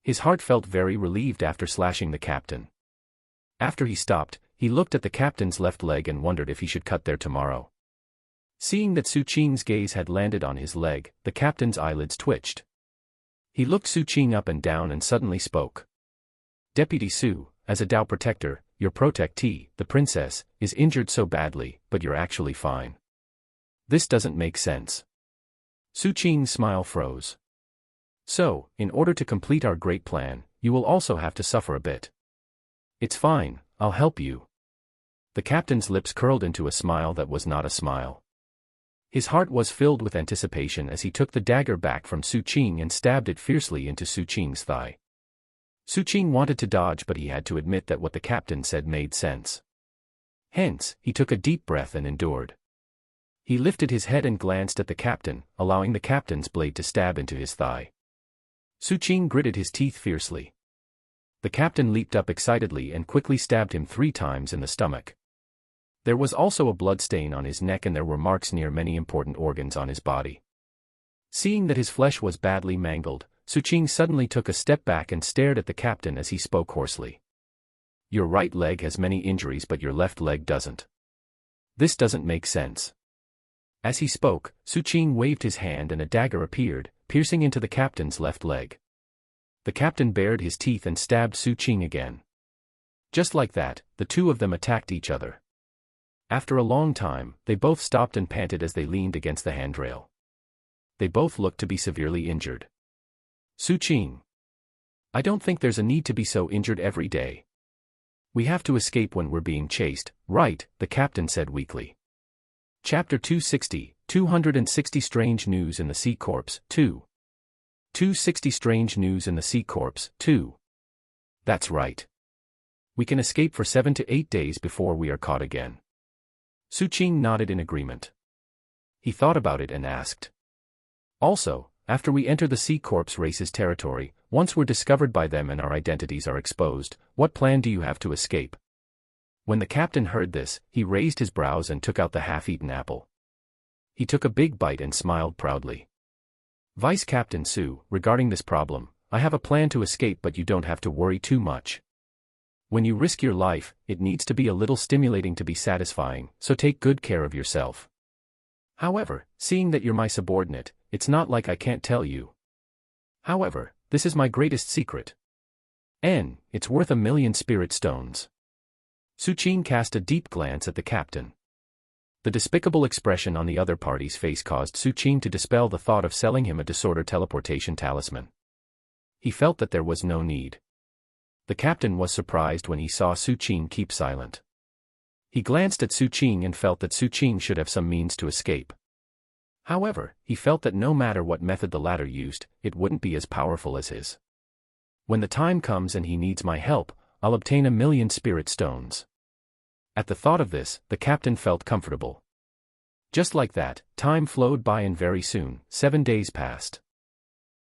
His heart felt very relieved after slashing the captain. After he stopped, he looked at the captain's left leg and wondered if he should cut there tomorrow. Seeing that Suqing's gaze had landed on his leg, the captain's eyelids twitched. He looked Suqing up and down and suddenly spoke. Deputy Su, as a Dao protector, your protectee, the princess, is injured so badly, but you're actually fine. This doesn't make sense. Suqing's smile froze. So, in order to complete our great plan, you will also have to suffer a bit. It's fine, I'll help you. The captain's lips curled into a smile that was not a smile. His heart was filled with anticipation as he took the dagger back from Suqing and stabbed it fiercely into Suqing's thigh. Suqing wanted to dodge, but he had to admit that what the captain said made sense. Hence, he took a deep breath and endured. He lifted his head and glanced at the captain, allowing the captain's blade to stab into his thigh. Suqing gritted his teeth fiercely. The captain leaped up excitedly and quickly stabbed him 3 times in the stomach. There was also a blood stain on his neck and there were marks near many important organs on his body. Seeing that his flesh was badly mangled, Suqing suddenly took a step back and stared at the captain as he spoke hoarsely. Your right leg has many injuries but your left leg doesn't. This doesn't make sense. As he spoke, Suqing waved his hand and a dagger appeared, piercing into the captain's left leg. The captain bared his teeth and stabbed Suqing again. Just like that, the two of them attacked each other. After a long time, they both stopped and panted as they leaned against the handrail. They both looked to be severely injured. Suqing. I don't think there's a need to be so injured every day. We have to escape when we're being chased, right? The captain said weakly. Chapter 260, 260 Strange News in the Sea Corps, 2. 260 Strange News in the Sea Corps, 2. That's right. We can escape for 7 to 8 days before we are caught again. Suqing nodded in agreement. He thought about it and asked. Also, after we enter the Sea Corps race's territory, once we're discovered by them and our identities are exposed, what plan do you have to escape? When the captain heard this, he raised his brows and took out the half-eaten apple. He took a big bite and smiled proudly. Vice Captain Su, regarding this problem, I have a plan to escape but you don't have to worry too much. When you risk your life, it needs to be a little stimulating to be satisfying, so take good care of yourself. However, seeing that you're my subordinate, it's not like I can't tell you. However, this is my greatest secret. It's worth 1,000,000 spirit stones. Suqing cast a deep glance at the captain. The despicable expression on the other party's face caused Suqing to dispel the thought of selling him a disorder teleportation talisman. He felt that there was no need. The captain was surprised when he saw Suqing keep silent. He glanced at Suqing and felt that Suqing should have some means to escape. However, he felt that no matter what method the latter used, it wouldn't be as powerful as his. When the time comes and he needs my help, I'll obtain 1,000,000 spirit stones. At the thought of this, the captain felt comfortable. Just like that, time flowed by and very soon, 7 days passed.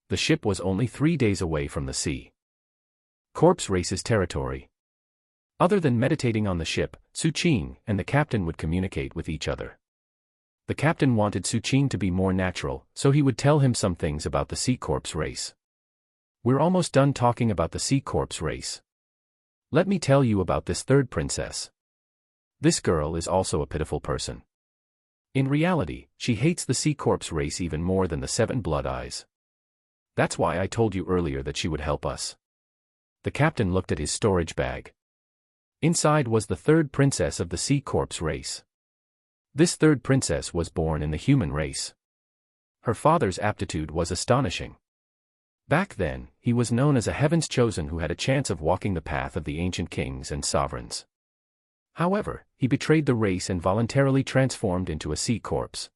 The ship was only 3 days away from the Sea Corps race's territory. Other than meditating on the ship, Suqing and the captain would communicate with each other. The captain wanted Suqing to be more natural, so he would tell him some things about the Sea Corps race. We're almost done talking about the Sea Corps race. Let me tell you about this third princess. This girl is also a pitiful person. In reality, she hates the Sea Corps race even more than the 7 Blood Eyes. That's why I told you earlier that she would help us. The captain looked at his storage bag. Inside was the third princess of the Sea Corps race. This third princess was born in the human race. Her father's aptitude was astonishing. Back then, he was known as a heaven's chosen who had a chance of walking the path of the ancient kings and sovereigns. However, he betrayed the race and voluntarily transformed into a Sea Corps.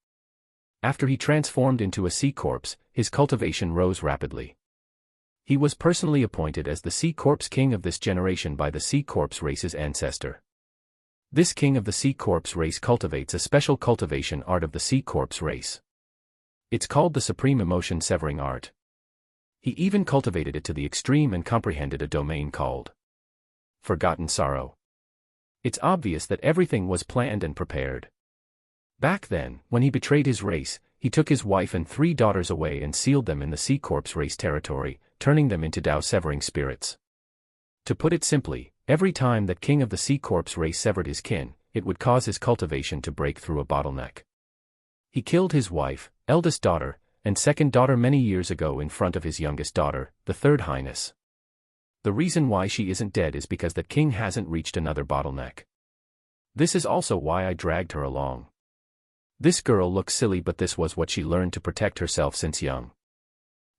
After he transformed into a Sea Corps, his cultivation rose rapidly. He was personally appointed as the Sea Corps king of this generation by the Sea Corps race's ancestor. This king of the Sea Corps race cultivates a special cultivation art of the Sea Corps race. It's called the Supreme Emotion Severing Art. He even cultivated it to the extreme and comprehended a domain called Forgotten Sorrow. It's obvious that everything was planned and prepared. Back then, when he betrayed his race, he took his wife and 3 daughters away and sealed them in the Sea Corps race territory, turning them into Tao-severing spirits. To put it simply, every time that king of the Sea Corps race severed his kin, it would cause his cultivation to break through a bottleneck. He killed his wife, eldest daughter, and second daughter many years ago in front of his youngest daughter, the Third Highness. The reason why she isn't dead is because that king hasn't reached another bottleneck. This is also why I dragged her along. This girl looks silly, but this was what she learned to protect herself since young.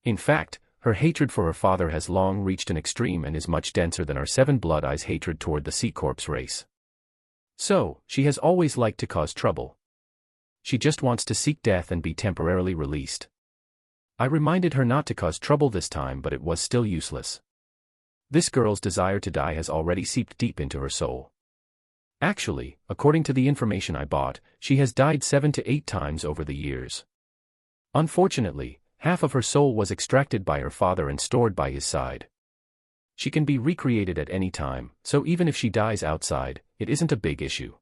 In fact, her hatred for her father has long reached an extreme and is much denser than our 7 Blood Eyes' hatred toward the Sea Corps race. So, she has always liked to cause trouble. She just wants to seek death and be temporarily released. I reminded her not to cause trouble this time, but it was still useless. This girl's desire to die has already seeped deep into her soul. Actually, according to the information I bought, she has died 7 to 8 times over the years. Unfortunately, Half of her soul was extracted by her father and stored by his side. She can be recreated at any time, so even if she dies outside, it isn't a big issue.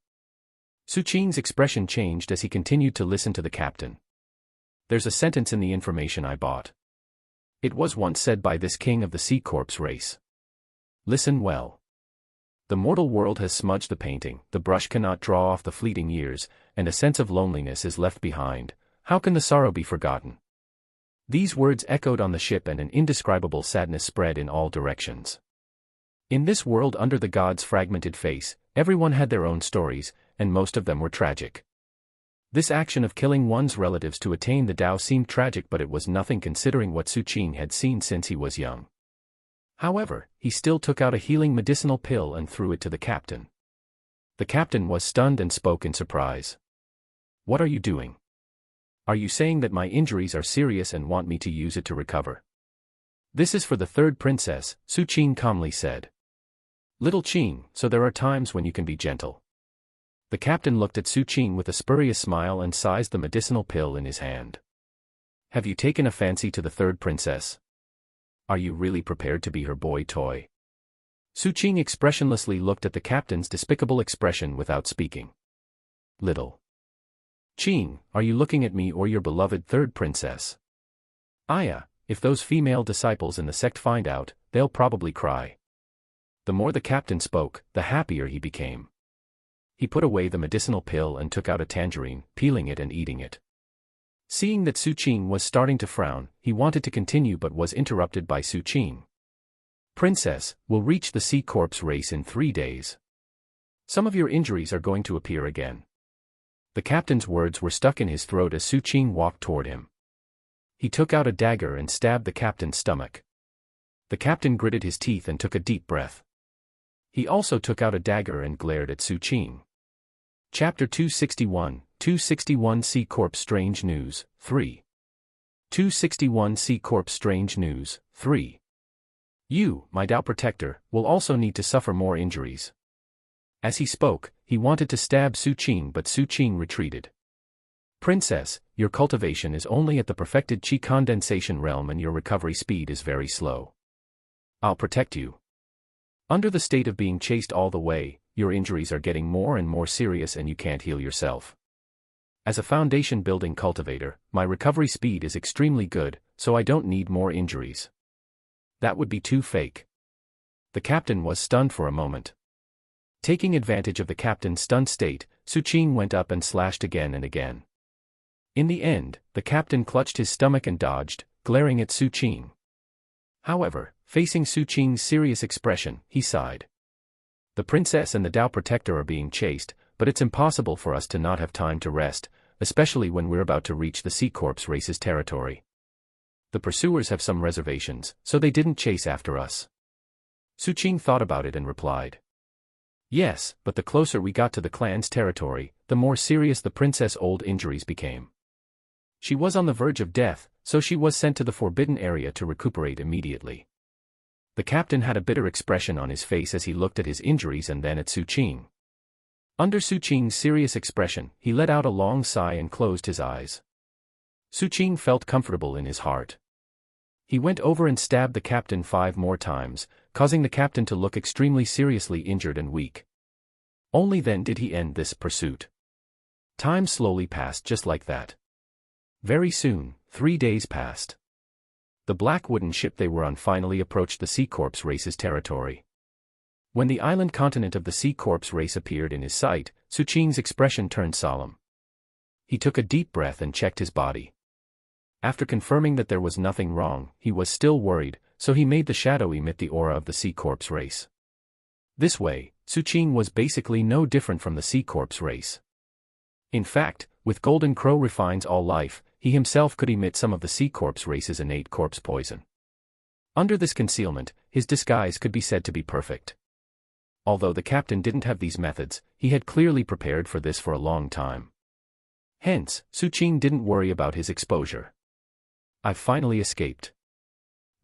Su Qing's expression changed as he continued to listen to the captain. There's a sentence in the information I bought. It was once said by this king of the sea corpse race. Listen well. The mortal world has smudged the painting, the brush cannot draw off the fleeting years, and a sense of loneliness is left behind. How can the sorrow be forgotten? These words echoed on the ship and an indescribable sadness spread in all directions. In this world under the gods' fragmented face, everyone had their own stories, and most of them were tragic. This action of killing one's relatives to attain the Tao seemed tragic, but it was nothing considering what Su Qing had seen since he was young. However, he still took out a healing medicinal pill and threw it to the captain. The captain was stunned and spoke in surprise. What are you doing? Are you saying that my injuries are serious and want me to use it to recover? This is for the third princess, Su Qing calmly said. Little Qing, so there are times when you can be gentle. The captain looked at Su Qing with a spurious smile and sized the medicinal pill in his hand. Have you taken a fancy to the third princess? Are you really prepared to be her boy toy? Su Qing expressionlessly looked at the captain's despicable expression without speaking. Little Qing, are you looking at me or your beloved third princess? Aya, if those female disciples in the sect find out, they'll probably cry. The more the captain spoke, the happier he became. He put away the medicinal pill and took out a tangerine, peeling it and eating it. Seeing that Su Qing was starting to frown, he wanted to continue but was interrupted by Su Qing. Princess, we'll reach the sea corpse race in 3 days. Some of your injuries are going to appear again. The captain's words were stuck in his throat as Su Qing walked toward him. He took out a dagger and stabbed the captain's stomach. The captain gritted his teeth and took a deep breath. He also took out a dagger and glared at Su Qing. Chapter 261, 261 Sea Corpse Strange News, 3. 261 Sea Corpse Strange News, 3. You, my Tao protector, will also need to suffer more injuries. As he spoke, he wanted to stab Su Qing but Su Qing retreated. Princess, your cultivation is only at the perfected qi condensation realm and your recovery speed is very slow. I'll protect you. Under the state of being chased all the way, your injuries are getting more and more serious and you can't heal yourself. As a foundation-building cultivator, my recovery speed is extremely good, so I don't need more injuries. That would be too fake. The captain was stunned for a moment. Taking advantage of the captain's stunned state, Su Qing went up and slashed again and again. In the end, the captain clutched his stomach and dodged, glaring at Su Qing. However, facing Su Qing's serious expression, he sighed. The princess and the Tao protector are being chased, but it's impossible for us to not have time to rest, especially when we're about to reach the sea corpse race's territory. The pursuers have some reservations, so they didn't chase after us. Su Qing thought about it and replied. Yes, but the closer we got to the clan's territory, the more serious the princess' old injuries became. She was on the verge of death, so she was sent to the forbidden area to recuperate immediately. The captain had a bitter expression on his face as he looked at his injuries and then at Su Qing. Under Su Qing's serious expression, he let out a long sigh and closed his eyes. Su Qing felt comfortable in his heart. He went over and stabbed the captain 5 more times, causing the captain to look extremely seriously injured and weak. Only then did he end this pursuit. Time slowly passed just like that. Very soon, 3 days passed. The black wooden ship they were on finally approached the Sea Corpse race's territory. When the island continent of the Sea Corpse race appeared in his sight, Su Qing's expression turned solemn. He took a deep breath and checked his body. After confirming that there was nothing wrong, he was still worried, so he made the shadow emit the aura of the Sea Corpse race. This way, Su Qing was basically no different from the Sea Corpse race. In fact, with Golden Crow refines all life, he himself could emit some of the Sea Corpse race's innate corpse poison. Under this concealment, his disguise could be said to be perfect. Although the captain didn't have these methods, he had clearly prepared for this for a long time. Hence, Su Qing didn't worry about his exposure. I've finally escaped.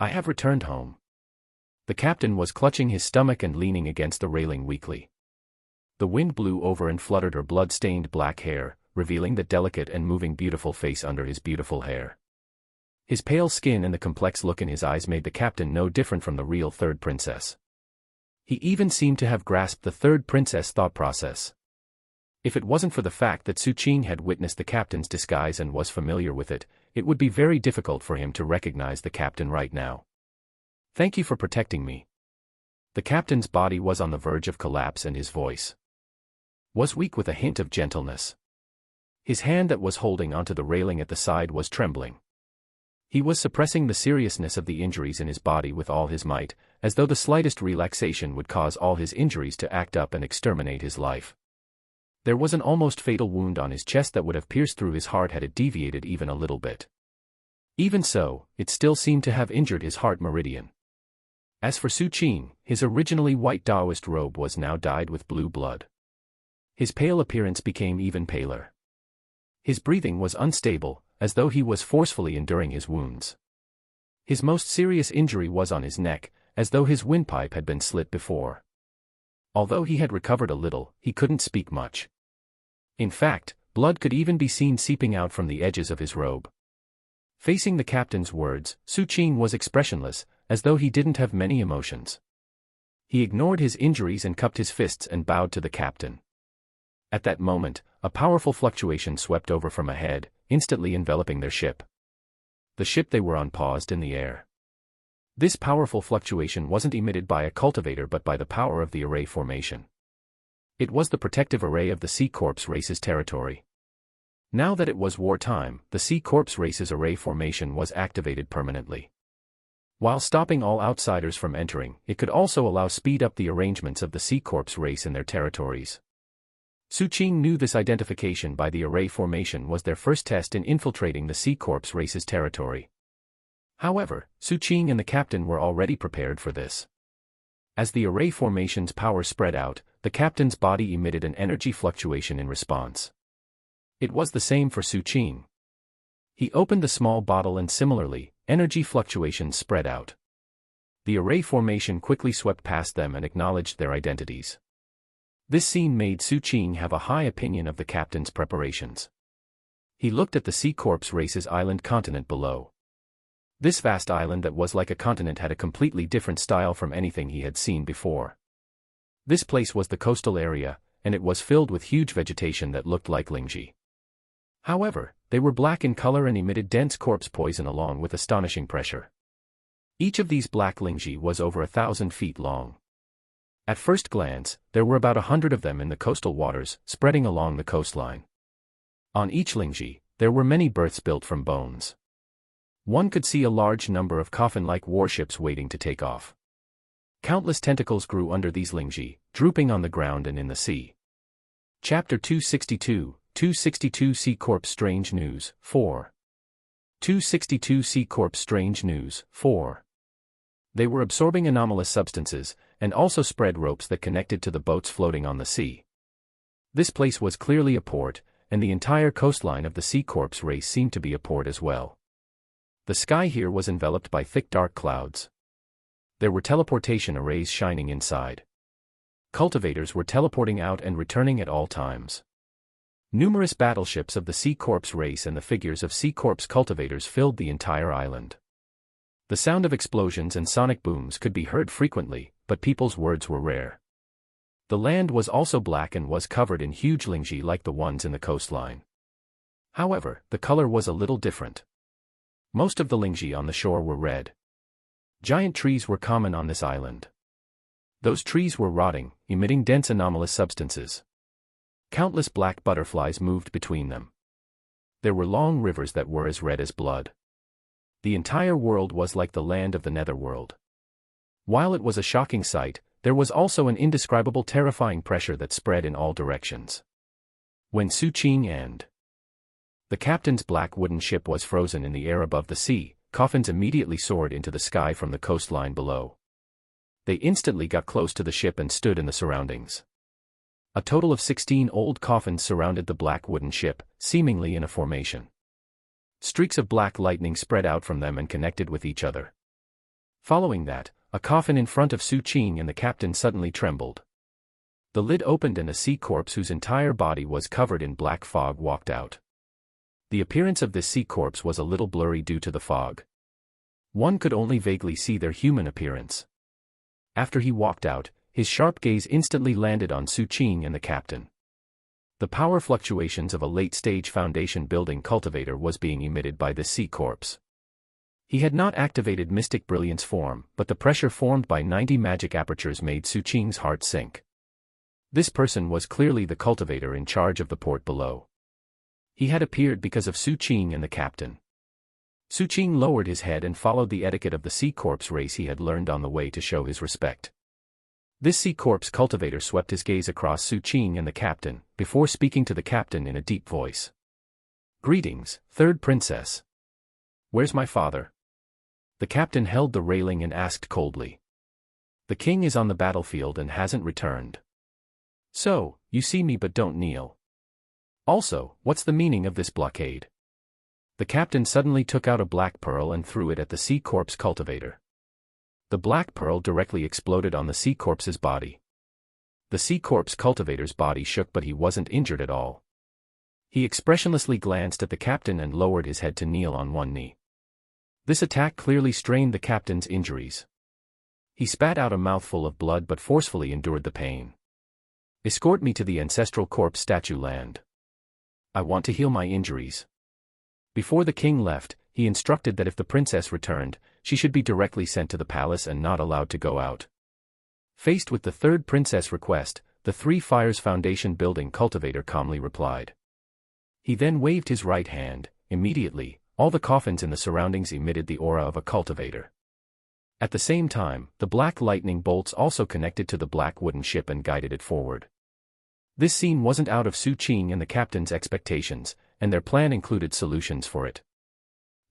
I have returned home. The captain was clutching his stomach and leaning against the railing weakly. The wind blew over and fluttered her blood-stained black hair, revealing the delicate and moving beautiful face under his beautiful hair. His pale skin and the complex look in his eyes made the captain no different from the real third princess. He even seemed to have grasped the third princess' thought process. If it wasn't for the fact that Su Qing had witnessed the captain's disguise and was familiar with it, it would be very difficult for him to recognize the captain right now. "Thank you for protecting me." The captain's body was on the verge of collapse and his voice was weak with a hint of gentleness. His hand that was holding onto the railing at the side was trembling. He was suppressing the seriousness of the injuries in his body with all his might, as though the slightest relaxation would cause all his injuries to act up and exterminate his life. There was an almost fatal wound on his chest that would have pierced through his heart had it deviated even a little bit. Even so, it still seemed to have injured his heart meridian. As for Su Qing, his originally white Taoist robe was now dyed with blue blood. His pale appearance became even paler. His breathing was unstable, as though he was forcefully enduring his wounds. His most serious injury was on his neck, as though his windpipe had been slit before. Although he had recovered a little, he couldn't speak much. In fact, blood could even be seen seeping out from the edges of his robe. Facing the captain's words, Su Qing was expressionless, as though he didn't have many emotions. He ignored his injuries and cupped his fists and bowed to the captain. At that moment, a powerful fluctuation swept over from ahead, instantly enveloping their ship. The ship they were on paused in the air. This powerful fluctuation wasn't emitted by a cultivator but by the power of the array formation. It was the protective array of the Sea Corps race's territory. Now that it was wartime, the Sea Corps race's array formation was activated permanently. While stopping all outsiders from entering, it could also allow speed up the arrangements of the Sea Corps race in their territories. Su Qing knew this identification by the array formation was their first test in infiltrating the Sea Corps race's territory. However, Su Qing and the captain were already prepared for this. As the array formation's power spread out, the captain's body emitted an energy fluctuation in response. It was the same for Su Qing. He opened the small bottle and similarly, energy fluctuations spread out. The array formation quickly swept past them and acknowledged their identities. This scene made Su Qing have a high opinion of the captain's preparations. He looked at the Sea Corps race's island continent below. This vast island that was like a continent had a completely different style from anything he had seen before. This place was the coastal area, and it was filled with huge vegetation that looked like lingji. However, they were black in color and emitted dense corpse poison along with astonishing pressure. Each of these black lingji was over 1,000 feet long. At first glance, there were about 100 of them in the coastal waters, spreading along the coastline. On each lingji, there were many berths built from bones. One could see a large number of coffin-like warships waiting to take off. Countless tentacles grew under these lingji, drooping on the ground and in the sea. Chapter 262, 262 Sea Corps Strange News, 4. 262 Sea Corps Strange News, 4. They were absorbing anomalous substances, and also spread ropes that connected to the boats floating on the sea. This place was clearly a port, and the entire coastline of the Sea Corps race seemed to be a port as well. The sky here was enveloped by thick dark clouds. There were teleportation arrays shining inside. Cultivators were teleporting out and returning at all times. Numerous battleships of the Sea Corps race and the figures of Sea Corps cultivators filled the entire island. The sound of explosions and sonic booms could be heard frequently, but people's words were rare. The land was also black and was covered in huge lingji like the ones in the coastline. However, the color was a little different. Most of the lingji on the shore were red. Giant trees were common on this island. Those trees were rotting, emitting dense anomalous substances. Countless black butterflies moved between them. There were long rivers that were as red as blood. The entire world was like the land of the netherworld. While it was a shocking sight, there was also an indescribable terrifying pressure that spread in all directions. When Su Qing and the captain's black wooden ship was frozen in the air above the sea, coffins immediately soared into the sky from the coastline below. They instantly got close to the ship and stood in the surroundings. A total of 16 old coffins surrounded the black wooden ship, seemingly in a formation. Streaks of black lightning spread out from them and connected with each other. Following that, a coffin in front of Su Qing and the captain suddenly trembled. The lid opened and a Sea Corps whose entire body was covered in black fog walked out. The appearance of this sea corpse was a little blurry due to the fog. One could only vaguely see their human appearance. After he walked out, his sharp gaze instantly landed on Su Qing and the captain. The power fluctuations of a late-stage foundation building cultivator was being emitted by this sea corpse. He had not activated Mystic Brilliance form, but the pressure formed by 90 magic apertures made Su Qing's heart sink. This person was clearly the cultivator in charge of the port below. He had appeared because of Su Qing and the captain. Su Qing lowered his head and followed the etiquette of the sea corpse race he had learned on the way to show his respect. This sea corpse cultivator swept his gaze across Su Qing and the captain, before speaking to the captain in a deep voice. "Greetings, third princess. Where's my father?" The captain held the railing and asked coldly. "The king is on the battlefield and hasn't returned. So, you see me but don't kneel. Also, what's the meaning of this blockade?" The captain suddenly took out a black pearl and threw it at the sea corpse cultivator. The black pearl directly exploded on the sea corpse's body. The sea corpse cultivator's body shook, but he wasn't injured at all. He expressionlessly glanced at the captain and lowered his head to kneel on one knee. This attack clearly strained the captain's injuries. He spat out a mouthful of blood but forcefully endured the pain. "Escort me to the ancestral corpse statue land. I want to heal my injuries." Before the king left, he instructed that if the princess returned, she should be directly sent to the palace and not allowed to go out. Faced with the third princess' request, the Three Fires Foundation building cultivator calmly replied. He then waved his right hand. Immediately, all the coffins in the surroundings emitted the aura of a cultivator. At the same time, the black lightning bolts also connected to the black wooden ship and guided it forward. This scene wasn't out of Su Qing and the captain's expectations, and their plan included solutions for it.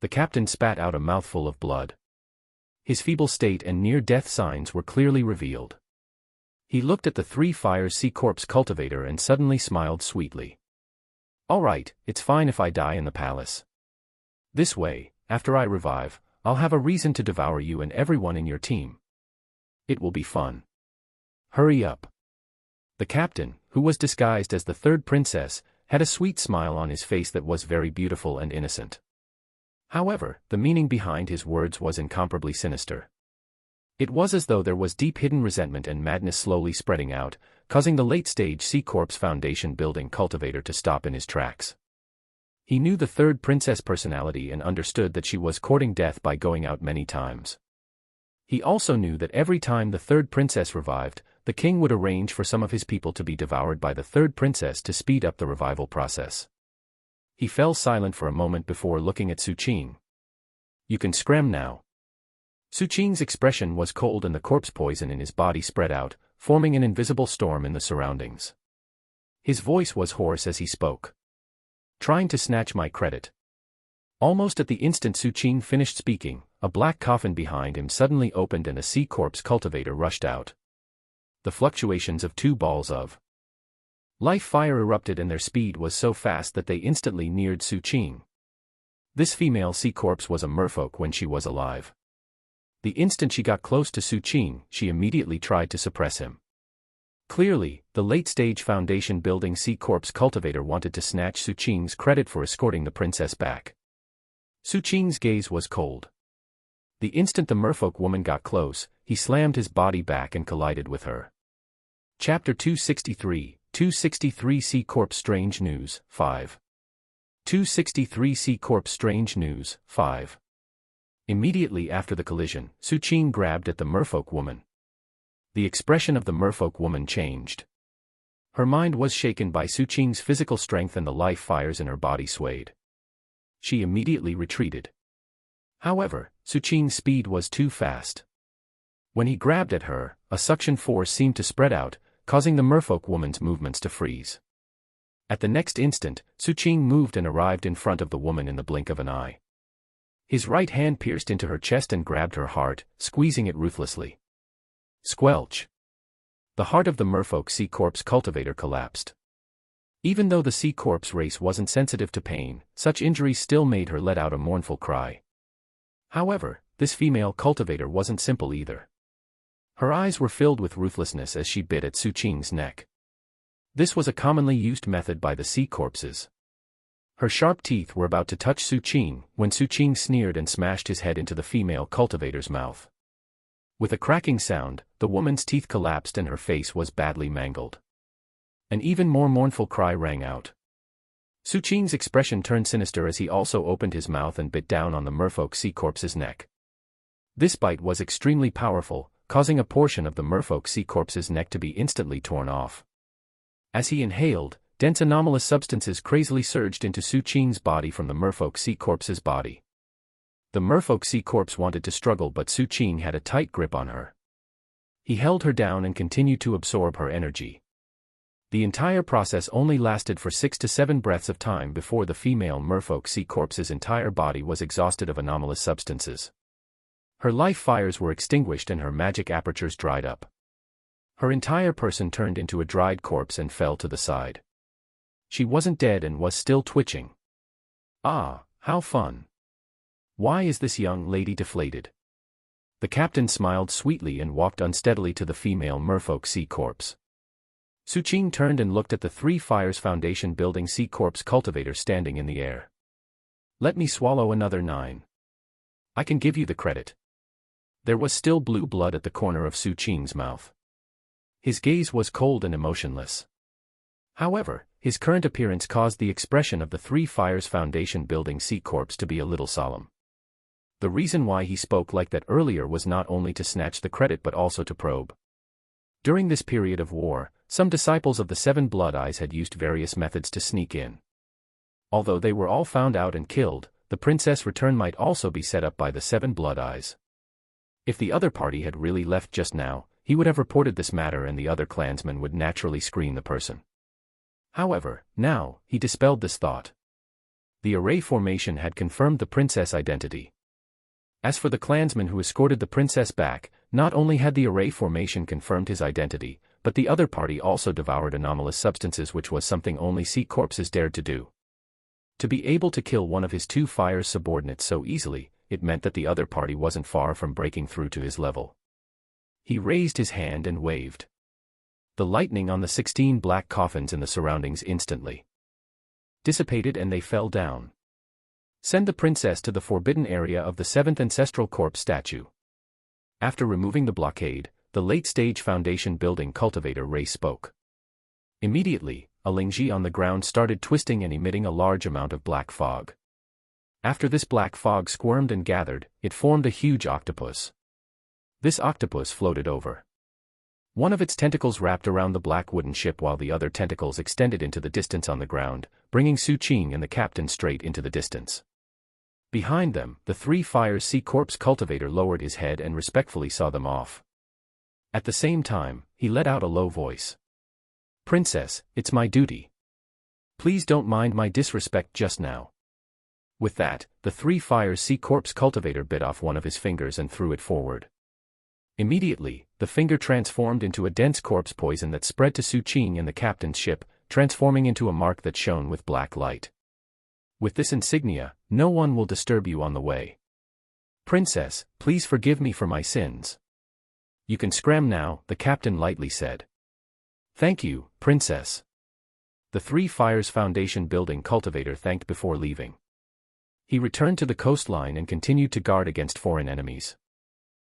The captain spat out a mouthful of blood. His feeble state and near-death signs were clearly revealed. He looked at the Three Fires sea corpse cultivator and suddenly smiled sweetly. "All right, it's fine if I die in the palace. This way, after I revive, I'll have a reason to devour you and everyone in your team. It will be fun. Hurry up." The captain, who was disguised as the third princess, had a sweet smile on his face that was very beautiful and innocent. However, the meaning behind his words was incomparably sinister. It was as though there was deep hidden resentment and madness slowly spreading out, causing the late-stage Sea Corpse Foundation building cultivator to stop in his tracks. He knew the third princess' personality and understood that she was courting death by going out many times. He also knew that every time the third princess revived, the king would arrange for some of his people to be devoured by the third princess to speed up the revival process. He fell silent for a moment before looking at Su Qing. "You can scram now." Su Qing's expression was cold and the corpse poison in his body spread out, forming an invisible storm in the surroundings. His voice was hoarse as he spoke. "Trying to snatch my credit." Almost at the instant Su Qing finished speaking, a black coffin behind him suddenly opened and a sea corpse cultivator rushed out. The fluctuations of two balls of life fire erupted and their speed was so fast that they instantly neared Su Qing. This female sea corpse was a merfolk when she was alive. The instant she got close to Su Qing, she immediately tried to suppress him. Clearly, the late-stage foundation building sea corpse cultivator wanted to snatch Su Qing's credit for escorting the princess back. Su Qing's gaze was cold. The instant the merfolk woman got close, he slammed his body back and collided with her. Chapter 263, 263 Sea Corpse Strange News, 5. 263 Sea Corpse Strange News, 5. Immediately after the collision, Su Qing grabbed at the merfolk woman. The expression of the merfolk woman changed. Her mind was shaken by Su Qing's physical strength and the life fires in her body swayed. She immediately retreated. However, Su Qing's speed was too fast. When he grabbed at her, a suction force seemed to spread out, causing the merfolk woman's movements to freeze. At the next instant, Su Qing moved and arrived in front of the woman in the blink of an eye. His right hand pierced into her chest and grabbed her heart, squeezing it ruthlessly. Squelch! The heart of the merfolk sea corpse cultivator collapsed. Even though the sea corpse race wasn't sensitive to pain, such injuries still made her let out a mournful cry. However, this female cultivator wasn't simple either. Her eyes were filled with ruthlessness as she bit at Su Qing's neck. This was a commonly used method by the sea corpses. Her sharp teeth were about to touch Su Qing when Su Qing sneered and smashed his head into the female cultivator's mouth. With a cracking sound, the woman's teeth collapsed and her face was badly mangled. An even more mournful cry rang out. Su Qing's expression turned sinister as he also opened his mouth and bit down on the merfolk sea corpse's neck. This bite was extremely powerful, causing a portion of the merfolk sea corpse's neck to be instantly torn off. As he inhaled, dense anomalous substances crazily surged into Su Qing's body from the merfolk sea corpse's body. The merfolk sea corpse wanted to struggle, but Su Qing had a tight grip on her. He held her down and continued to absorb her energy. The entire process only lasted for 6 to 7 breaths of time before the female merfolk sea corpse's entire body was exhausted of anomalous substances. Her life fires were extinguished and her magic apertures dried up. Her entire person turned into a dried corpse and fell to the side. She wasn't dead and was still twitching. Ah, how fun! Why is this young lady deflated? The captain smiled sweetly and walked unsteadily to the female merfolk sea corpse. Su Qing turned and looked at the Three Fires Foundation building sea corpse cultivator standing in the air. Let me swallow another 9. I can give you the credit. There was still blue blood at the corner of Su Qing's mouth. His gaze was cold and emotionless. However, his current appearance caused the expression of the Three Fires Foundation building sea corpse to be a little solemn. The reason why he spoke like that earlier was not only to snatch the credit but also to probe. During this period of war, some disciples of the Seven Blood Eyes had used various methods to sneak in. Although they were all found out and killed, the princess return might also be set up by the Seven Blood Eyes. If the other party had really left just now, he would have reported this matter and the other clansmen would naturally screen the person. However, now, he dispelled this thought. The array formation had confirmed the princess' identity. As for the clansman who escorted the princess back, not only had the array formation confirmed his identity, but the other party also devoured anomalous substances, which was something only sea corpses dared to do. To be able to kill one of his 2 Fires subordinates so easily, it meant that the other party wasn't far from breaking through to his level. He raised his hand and waved. The lightning on the 16 black coffins in the surroundings instantly dissipated and they fell down. Send the princess to the forbidden area of the 7th Ancestral Corpse statue. After removing the blockade, the late-stage Foundation building cultivator Ray spoke. Immediately, a Lingji on the ground started twisting and emitting a large amount of black fog. After this black fog squirmed and gathered, it formed a huge octopus. This octopus floated over. One of its tentacles wrapped around the black wooden ship while the other tentacles extended into the distance on the ground, bringing Su Qing and the captain straight into the distance. Behind them, the Three Fires sea corpse cultivator lowered his head and respectfully saw them off. At the same time, he let out a low voice. Princess, it's my duty. Please don't mind my disrespect just now. With that, the Three Fires sea corpse cultivator bit off one of his fingers and threw it forward. Immediately, the finger transformed into a dense corpse poison that spread to Su Qing and the captain's ship, transforming into a mark that shone with black light. With this insignia, no one will disturb you on the way. Princess, please forgive me for my sins. You can scram now, the captain lightly said. Thank you, Princess. The Three Fires Foundation building cultivator thanked before leaving. He returned to the coastline and continued to guard against foreign enemies.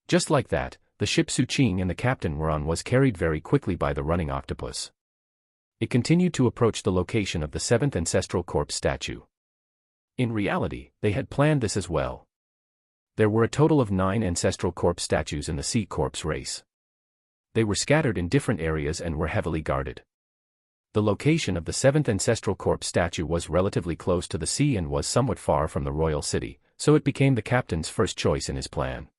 Just like that, the ship Su Qing and the captain were on was carried very quickly by the running octopus. It continued to approach the location of the 7th Ancestral Corpse statue. In reality, they had planned this as well. There were a total of 9 Ancestral Corpse statues in the Sea Corpse race. They were scattered in different areas and were heavily guarded. The location of the 7th Ancestral Corpse statue was relatively close to the sea and was somewhat far from the royal city, so it became the captain's first choice in his plan.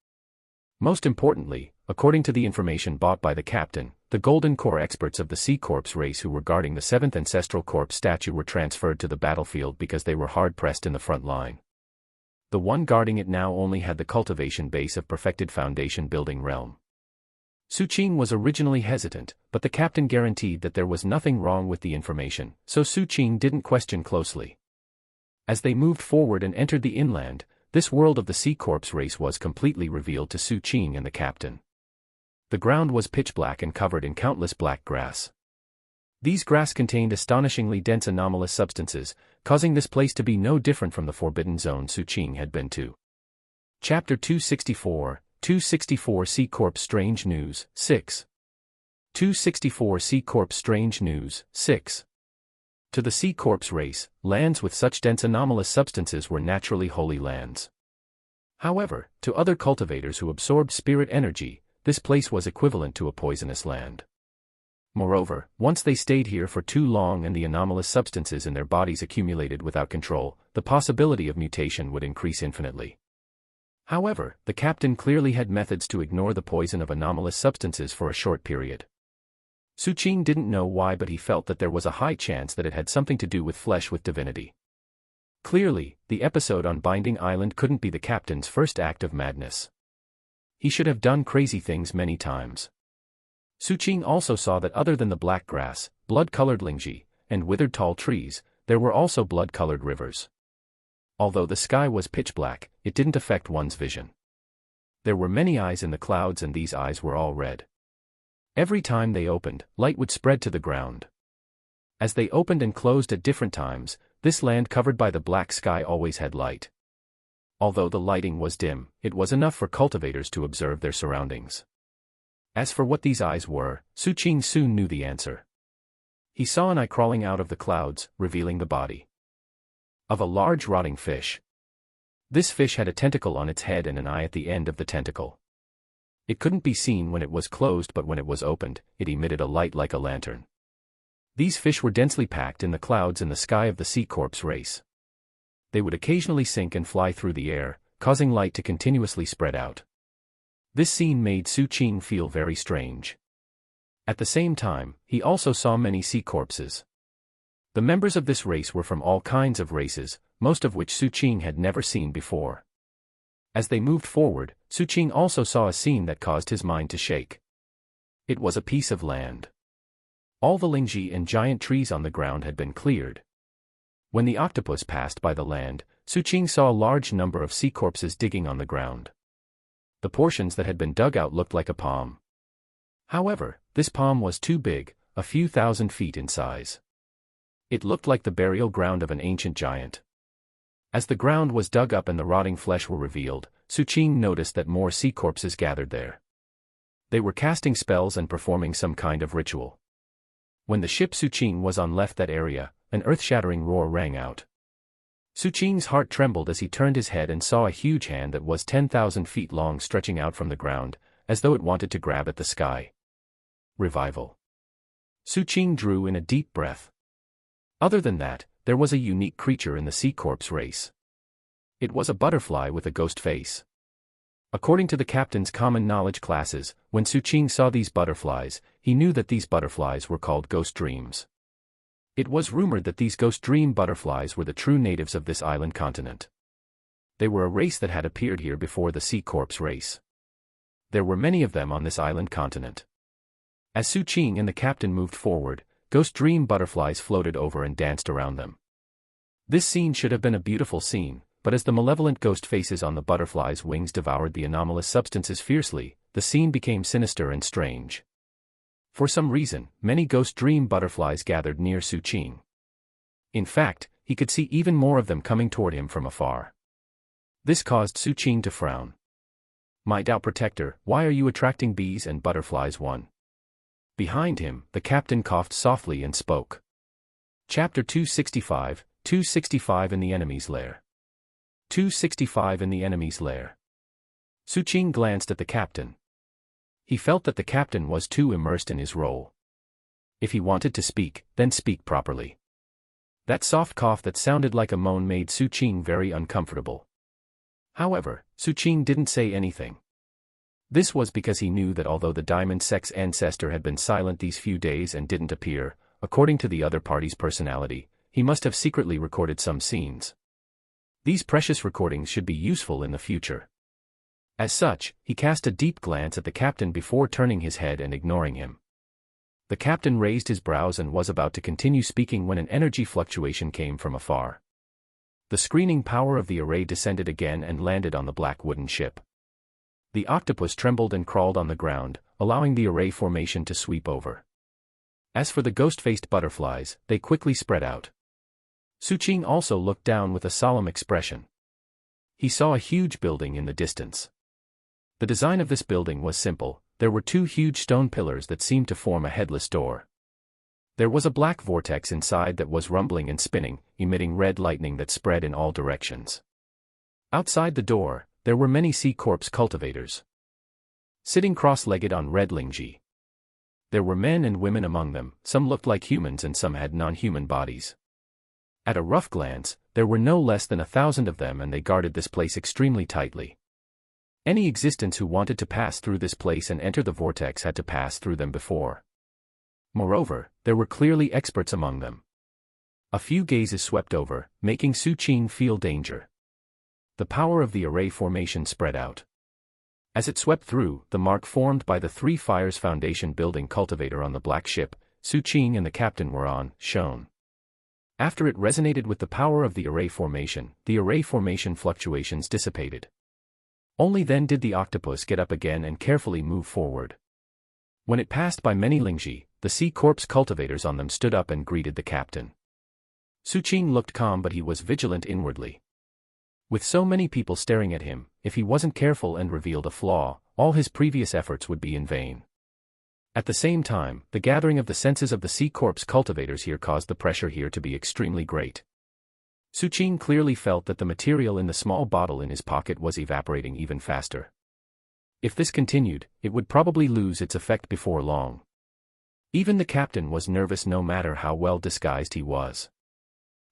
Most importantly, according to the information bought by the captain, the Golden Core experts of the Sea Corpse race who were guarding the 7th Ancestral Corpse statue were transferred to the battlefield because they were hard-pressed in the front line. The one guarding it now only had the cultivation base of perfected Foundation building realm. Su Qing was originally hesitant, but the captain guaranteed that there was nothing wrong with the information, so Su Qing didn't question closely. As they moved forward and entered the inland, this world of the Sea Corpse race was completely revealed to Su Qing and the captain. The ground was pitch black and covered in countless black grass. These grass contained astonishingly dense anomalous substances, causing this place to be no different from the forbidden zone Su Qing had been to. Chapter 264, 264 Sea Corp Strange News, 6. 264 Sea Corp Strange News, 6. To the Sea Corp's race, lands with such dense anomalous substances were naturally holy lands. However, to other cultivators who absorbed spirit energy, this place was equivalent to a poisonous land. Moreover, once they stayed here for too long and the anomalous substances in their bodies accumulated without control, the possibility of mutation would increase infinitely. However, the captain clearly had methods to ignore the poison of anomalous substances for a short period. Su Qing didn't know why, but he felt that there was a high chance that it had something to do with flesh with divinity. Clearly, the episode on Binding Island couldn't be the captain's first act of madness. He should have done crazy things many times. Su Qing also saw that other than the black grass, blood-colored lingji, and withered tall trees, there were also blood-colored rivers. Although the sky was pitch black, it didn't affect one's vision. There were many eyes in the clouds, and these eyes were all red. Every time they opened, light would spread to the ground. As they opened and closed at different times, this land covered by the black sky always had light. Although the lighting was dim, it was enough for cultivators to observe their surroundings. As for what these eyes were, Su Qing soon knew the answer. He saw an eye crawling out of the clouds, revealing the body of a large rotting fish. This fish had a tentacle on its head and an eye at the end of the tentacle. It couldn't be seen when it was closed, but when it was opened, it emitted a light like a lantern. These fish were densely packed in the clouds in the sky of the Sea Corp's race. They would occasionally sink and fly through the air, causing light to continuously spread out. This scene made Su Qing feel very strange. At the same time, he also saw many sea corpses. The members of this race were from all kinds of races, most of which Su Qing had never seen before. As they moved forward, Su Qing also saw a scene that caused his mind to shake. It was a piece of land. All the lingji and giant trees on the ground had been cleared. When the octopus passed by the land, Su Qing saw a large number of sea corpses digging on the ground. The portions that had been dug out looked like a palm. However, this palm was too big, a few thousand feet in size. It looked like the burial ground of an ancient giant. As the ground was dug up and the rotting flesh were revealed, Su Qing noticed that more sea corpses gathered there. They were casting spells and performing some kind of ritual. When the ship Su Qing was on left that area, an earth-shattering roar rang out. Su Qing's heart trembled as he turned his head and saw a huge hand that was 10,000 feet long stretching out from the ground, as though it wanted to grab at the sky. Revival. Su Qing drew in a deep breath. Other than that, there was a unique creature in the Sea Corp's race. It was a butterfly with a ghost face. According to the captain's common knowledge classes, when Su Qing saw these butterflies, he knew that these butterflies were called ghost dreams. It was rumored that these ghost dream butterflies were the true natives of this island continent. They were a race that had appeared here before the Sea Corp's race. There were many of them on this island continent. As Su Qing and the captain moved forward, ghost dream butterflies floated over and danced around them. This scene should have been a beautiful scene, but as the malevolent ghost faces on the butterflies' wings devoured the anomalous substances fiercely, the scene became sinister and strange. For some reason, many ghost dream butterflies gathered near Su Qing. In fact, he could see even more of them coming toward him from afar. This caused Su Qing to frown. "My Tao protector, why are you attracting bees and butterflies?" One. Behind him, the captain coughed softly and spoke. Chapter 265, 265 in the enemy's lair. 265 in the enemy's lair. Su Qing glanced at the captain. He felt that the captain was too immersed in his role. If he wanted to speak, then speak properly. That soft cough that sounded like a moan made Su Qing very uncomfortable. However, Su Qing didn't say anything. This was because he knew that although the Diamond Sex ancestor had been silent these few days and didn't appear, according to the other party's personality, he must have secretly recorded some scenes. These precious recordings should be useful in the future. As such, he cast a deep glance at the captain before turning his head and ignoring him. The captain raised his brows and was about to continue speaking when an energy fluctuation came from afar. The screening power of the array descended again and landed on the black wooden ship. The octopus trembled and crawled on the ground, allowing the array formation to sweep over. As for the ghost-faced butterflies, they quickly spread out. Suqing also looked down with a solemn expression. He saw a huge building in the distance. The design of this building was simple. There were two huge stone pillars that seemed to form a headless door. There was a black vortex inside that was rumbling and spinning, emitting red lightning that spread in all directions. Outside the door, there were many sea corpse cultivators, sitting cross-legged on red lingji. There were men and women among them, some looked like humans and some had non-human bodies. At a rough glance, there were no less than 1,000 of them, and they guarded this place extremely tightly. Any existence who wanted to pass through this place and enter the vortex had to pass through them before. Moreover, there were clearly experts among them. A few gazes swept over, making Suqing feel danger. The power of the array formation spread out. As it swept through, the mark formed by the Three Fires Foundation building cultivator on the black ship Suqing and the captain were on, shone. After it resonated with the power of the array formation fluctuations dissipated. Only then did the octopus get up again and carefully move forward. When it passed by many lingji, the sea corpse cultivators on them stood up and greeted the captain. Suqing looked calm, but he was vigilant inwardly. With so many people staring at him, if he wasn't careful and revealed a flaw, all his previous efforts would be in vain. At the same time, the gathering of the senses of the sea corpse cultivators here caused the pressure here to be extremely great. Suqing clearly felt that the material in the small bottle in his pocket was evaporating even faster. If this continued, it would probably lose its effect before long. Even the captain was nervous no matter how well disguised he was.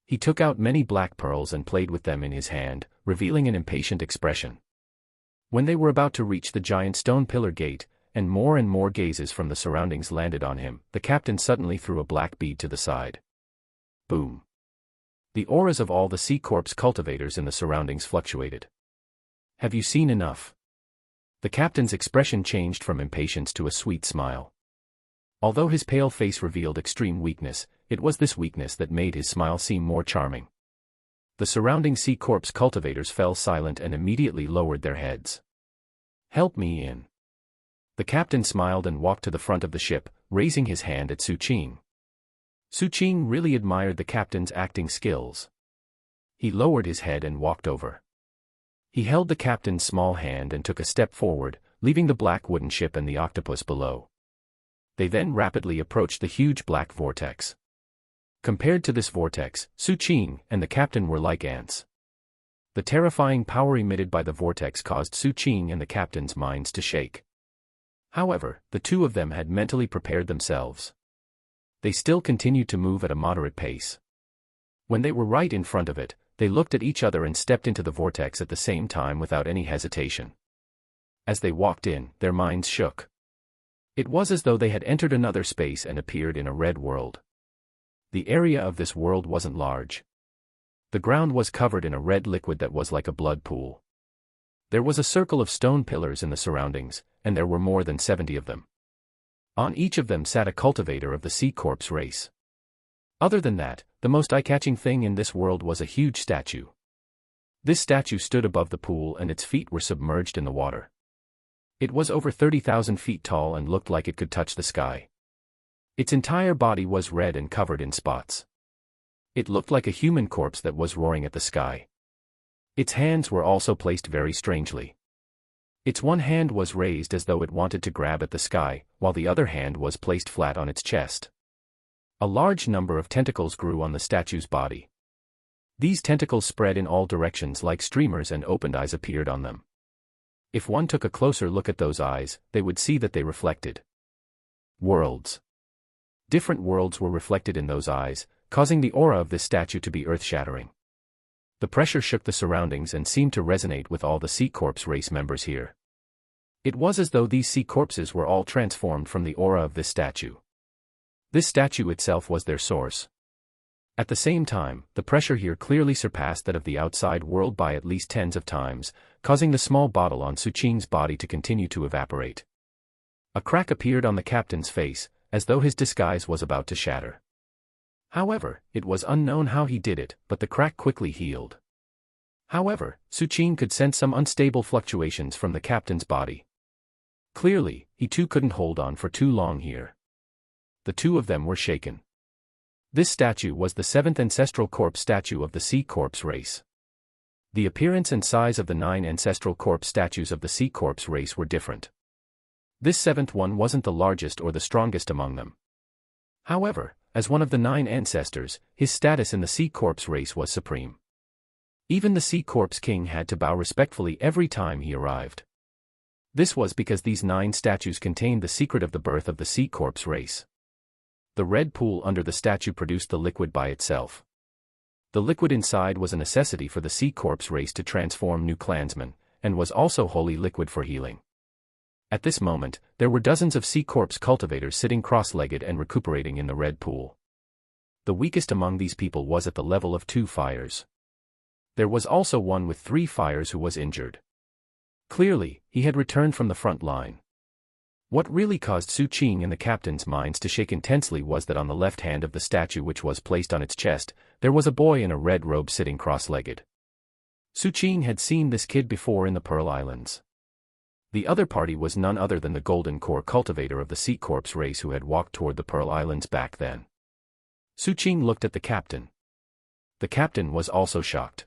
He took out many black pearls and played with them in his hand, revealing an impatient expression. When they were about to reach the giant stone pillar gate, and more gazes from the surroundings landed on him, the captain suddenly threw a black bead to the side. Boom! The auras of all the sea corpse cultivators in the surroundings fluctuated. Have you seen enough? The captain's expression changed from impatience to a sweet smile. Although his pale face revealed extreme weakness, it was this weakness that made his smile seem more charming. The surrounding sea corpse cultivators fell silent and immediately lowered their heads. Help me in. The captain smiled and walked to the front of the ship, raising his hand at Suqing. Suqing really admired the captain's acting skills. He lowered his head and walked over. He held the captain's small hand and took a step forward, leaving the black wooden ship and the octopus below. They then rapidly approached the huge black vortex. Compared to this vortex, Suqing and the captain were like ants. The terrifying power emitted by the vortex caused Suqing and the captain's minds to shake. However, the two of them had mentally prepared themselves. They still continued to move at a moderate pace. When they were right in front of it, they looked at each other and stepped into the vortex at the same time without any hesitation. As they walked in, their minds shook. It was as though they had entered another space and appeared in a red world. The area of this world wasn't large. The ground was covered in a red liquid that was like a blood pool. There was a circle of stone pillars in the surroundings, and there were more than 70 of them. On each of them sat a cultivator of the sea corpse race. Other than that, the most eye-catching thing in this world was a huge statue. This statue stood above the pool and its feet were submerged in the water. It was over 30,000 feet tall and looked like it could touch the sky. Its entire body was red and covered in spots. It looked like a human corpse that was roaring at the sky. Its hands were also placed very strangely. Its one hand was raised as though it wanted to grab at the sky, while the other hand was placed flat on its chest. A large number of tentacles grew on the statue's body. These tentacles spread in all directions like streamers, and opened eyes appeared on them. If one took a closer look at those eyes, they would see that they reflected worlds. Different worlds were reflected in those eyes, causing the aura of this statue to be earth-shattering. The pressure shook the surroundings and seemed to resonate with all the sea corpse race members here. It was as though these sea corpses were all transformed from the aura of this statue. This statue itself was their source. At the same time, the pressure here clearly surpassed that of the outside world by at least tens of times, causing the small bottle on Suqing's body to continue to evaporate. A crack appeared on the captain's face, as though his disguise was about to shatter. However, it was unknown how he did it, but the crack quickly healed. However, Suqing could sense some unstable fluctuations from the captain's body. Clearly, he too couldn't hold on for too long here. The two of them were shaken. This statue was the seventh ancestral corpse statue of the sea corpse race. The appearance and size of the 9 ancestral corpse statues of the sea corpse race were different. This seventh one wasn't the largest or the strongest among them. However, as one of the 9 ancestors, his status in the sea corpse race was supreme. Even the sea corpse king had to bow respectfully every time he arrived. This was because these 9 statues contained the secret of the birth of the sea corpse race. The red pool under the statue produced the liquid by itself. The liquid inside was a necessity for the sea corpse race to transform new clansmen, and was also holy liquid for healing. At this moment, there were dozens of sea corpse cultivators sitting cross-legged and recuperating in the red pool. The weakest among these people was at the level of 2 fires. There was also one with 3 fires who was injured. Clearly, he had returned from the front line. What really caused Su Qing and the captain's minds to shake intensely was that on the left hand of the statue, which was placed on its chest, there was a boy in a red robe sitting cross-legged. Su Qing had seen this kid before in the Pearl Islands. The other party was none other than the Golden Core cultivator of the sea corpse race who had walked toward the Pearl Islands back then. Su Qing looked at the captain. The captain was also shocked.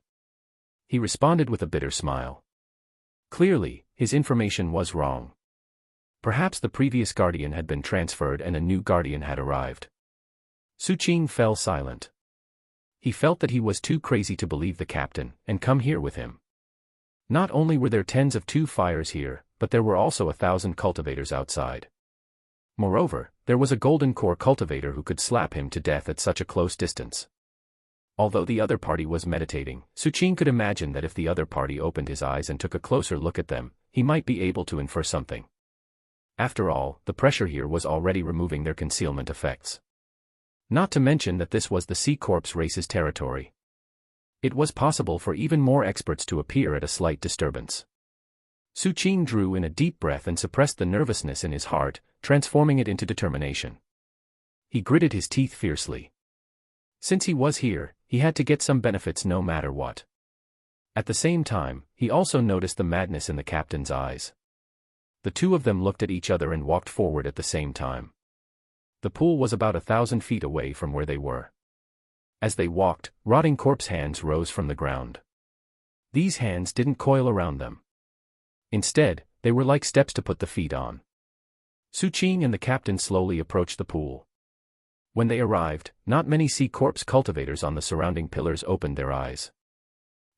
He responded with a bitter smile. Clearly, his information was wrong. Perhaps the previous guardian had been transferred and a new guardian had arrived. Su Qing fell silent. He felt that he was too crazy to believe the captain and come here with him. Not only were there tens of 2 fires here, but there were also 1,000 cultivators outside. Moreover, there was a Golden Core cultivator who could slap him to death at such a close distance. Although the other party was meditating, Su Qing could imagine that if the other party opened his eyes and took a closer look at them, he might be able to infer something. After all, the pressure here was already removing their concealment effects. Not to mention that this was the sea corpse race's territory. It was possible for even more experts to appear at a slight disturbance. Su Qing drew in a deep breath and suppressed the nervousness in his heart, transforming it into determination. He gritted his teeth fiercely. Since he was here, he had to get some benefits no matter what. At the same time, he also noticed the madness in the captain's eyes. The 2 of them looked at each other and walked forward at the same time. The pool was about 1,000 feet away from where they were. As they walked, rotting corpse hands rose from the ground. These hands didn't coil around them. Instead, they were like steps to put the feet on. Su Qing and the captain slowly approached the pool. When they arrived, not many sea corpse cultivators on the surrounding pillars opened their eyes.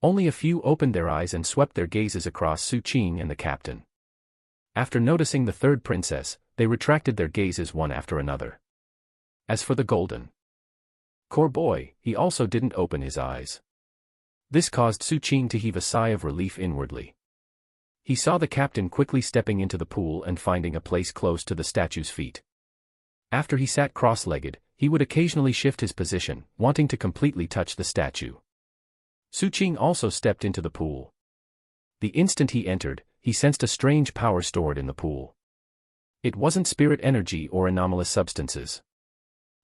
Only a few opened their eyes and swept their gazes across Su Qing and the captain. After noticing the 3rd princess, they retracted their gazes one after another. As for the Golden Core boy, he also didn't open his eyes. This caused Su Qing to heave a sigh of relief inwardly. He saw the captain quickly stepping into the pool and finding a place close to the statue's feet. After he sat cross-legged, he would occasionally shift his position, wanting to completely touch the statue. Su Qing also stepped into the pool. The instant he entered, he sensed a strange power stored in the pool. It wasn't spirit energy or anomalous substances.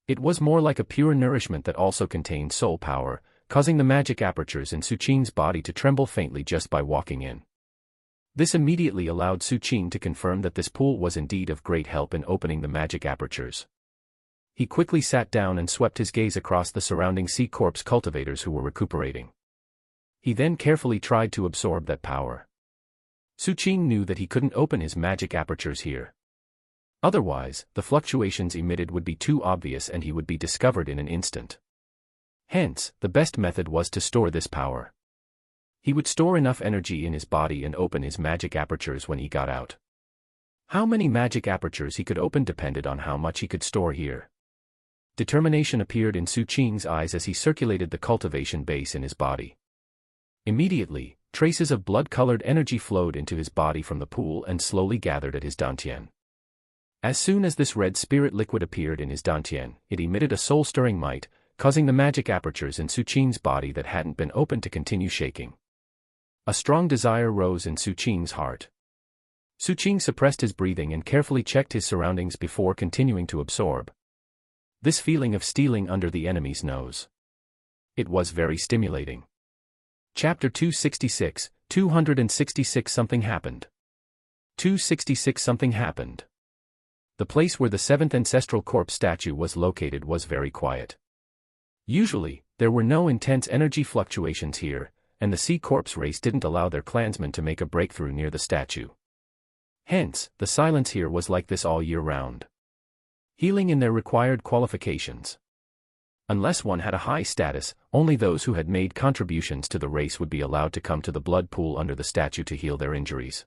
It was more like a pure nourishment that also contained soul power, causing the magic apertures in Su Qing's body to tremble faintly just by walking in. This immediately allowed Su Qing to confirm that this pool was indeed of great help in opening the magic apertures. He quickly sat down and swept his gaze across the surrounding sea corpse cultivators who were recuperating. He then carefully tried to absorb that power. Su Qing knew that he couldn't open his magic apertures here. Otherwise, the fluctuations emitted would be too obvious and he would be discovered in an instant. Hence, the best method was to store this power. He would store enough energy in his body and open his magic apertures when he got out. How many magic apertures he could open depended on how much he could store here. Determination appeared in Su Qing's eyes as he circulated the cultivation base in his body. Immediately, traces of blood-colored energy flowed into his body from the pool and slowly gathered at his dantian. As soon as this red spirit liquid appeared in his dantian, it emitted a soul-stirring might, causing the magic apertures in Su Qing's body that hadn't been opened to continue shaking. A strong desire rose in Su Qing's heart. Su Qing suppressed his breathing and carefully checked his surroundings before continuing to absorb. This feeling of stealing under the enemy's nose. It was very stimulating. Chapter 266, 266 Something happened. 266 Something happened. The place where the 7th ancestral corpse statue was located was very quiet. Usually, there were no intense energy fluctuations here, and the Sea Corps race didn't allow their clansmen to make a breakthrough near the statue. Hence, the silence here was like this all year round. Healing in their required qualifications. Unless one had a high status, only those who had made contributions to the race would be allowed to come to the blood pool under the statue to heal their injuries.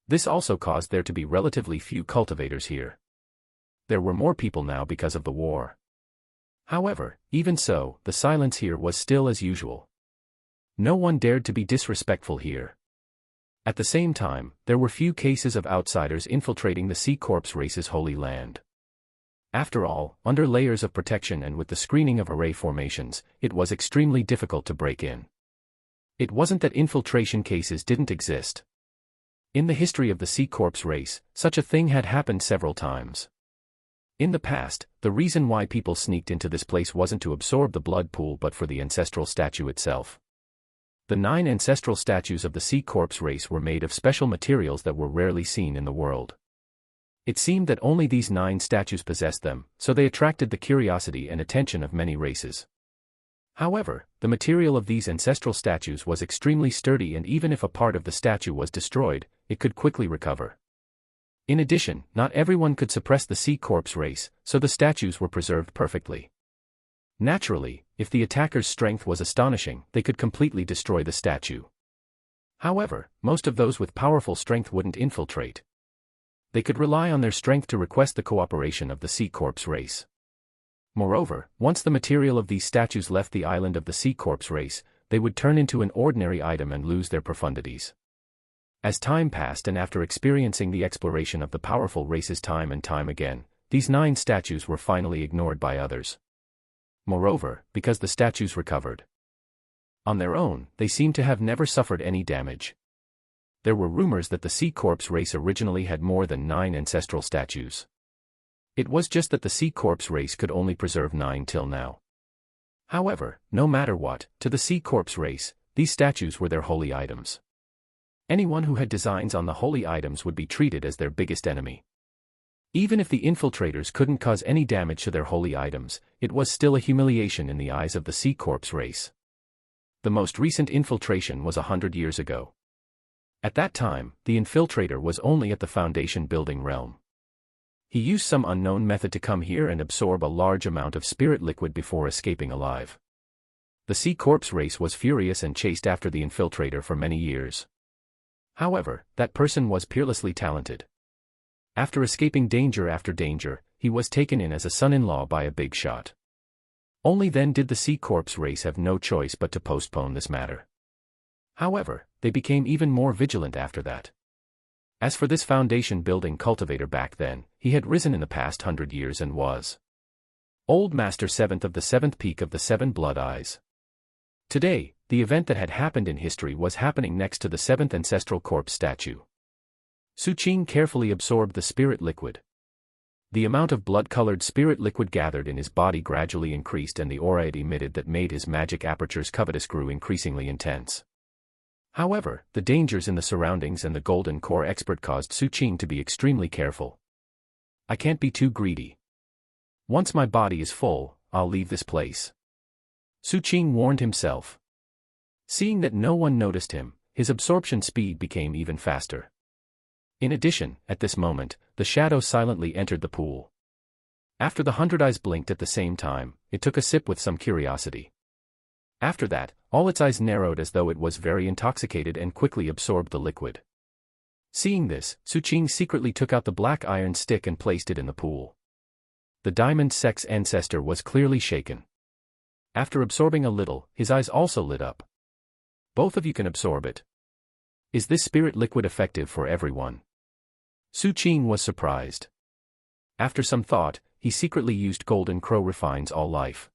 This also caused there to be relatively few cultivators here. There were more people now because of the war. However, even so, the silence here was still as usual. No one dared to be disrespectful here. At the same time, there were few cases of outsiders infiltrating the Sea Corps race's holy land. After all, under layers of protection and with the screening of array formations, it was extremely difficult to break in. It wasn't that infiltration cases didn't exist. In the history of the Sea Corps race, such a thing had happened several times. In the past, the reason why people sneaked into this place wasn't to absorb the blood pool but for the ancestral statue itself. The 9 ancestral statues of the Sea Corps race were made of special materials that were rarely seen in the world. It seemed that only these 9 statues possessed them, so they attracted the curiosity and attention of many races. However, the material of these ancestral statues was extremely sturdy, and even if a part of the statue was destroyed, it could quickly recover. In addition, not everyone could suppress the Sea Corps race, so the statues were preserved perfectly. Naturally, if the attacker's strength was astonishing, they could completely destroy the statue. However, most of those with powerful strength wouldn't infiltrate. They could rely on their strength to request the cooperation of the Sea Corps race. Moreover, once the material of these statues left the island of the Sea Corps race, they would turn into an ordinary item and lose their profundities. As time passed and after experiencing the exploration of the powerful races time and time again, these 9 statues were finally ignored by others. Moreover, because the statues recovered on their own, they seemed to have never suffered any damage. There were rumors that the Sea Corps race originally had more than 9 ancestral statues. It was just that the Sea Corps race could only preserve 9 till now. However, no matter what, to the Sea Corps race, these statues were their holy items. Anyone who had designs on the holy items would be treated as their biggest enemy. Even if the infiltrators couldn't cause any damage to their holy items, it was still a humiliation in the eyes of the Sea Corps race. The most recent infiltration was 100 years ago. At that time, the infiltrator was only at the foundation building realm. He used some unknown method to come here and absorb a large amount of spirit liquid before escaping alive. The Sea Corps race was furious and chased after the infiltrator for many years. However, that person was peerlessly talented. After escaping danger after danger, he was taken in as a son-in-law by a big shot. Only then did the Sea Corps race have no choice but to postpone this matter. However, they became even more vigilant after that. As for this foundation building cultivator back then, he had risen in the past 100 years and was Old Master 7th of the 7th Peak of the 7 Blood Eyes. Today, the event that had happened in history was happening next to the 7th Ancestral Corpse statue. Su Qing carefully absorbed the spirit liquid. The amount of blood-colored spirit liquid gathered in his body gradually increased, and the aura it emitted that made his magic apertures covetous grew increasingly intense. However, the dangers in the surroundings and the golden core expert caused Su Qing to be extremely careful. I can't be too greedy. Once my body is full, I'll leave this place. Su Qing warned himself. Seeing that no one noticed him, his absorption speed became even faster. In addition, at this moment, the shadow silently entered the pool. After the 100 eyes blinked at the same time, it took a sip with some curiosity. After that, all its eyes narrowed as though it was very intoxicated and quickly absorbed the liquid. Seeing this, Su Qing secretly took out the black iron stick and placed it in the pool. The diamond sex ancestor was clearly shaken. After absorbing a little, his eyes also lit up. Both of you can absorb it. Is this spirit liquid effective for everyone? Su Qing was surprised. After some thought, he secretly used Golden Crow refines all life.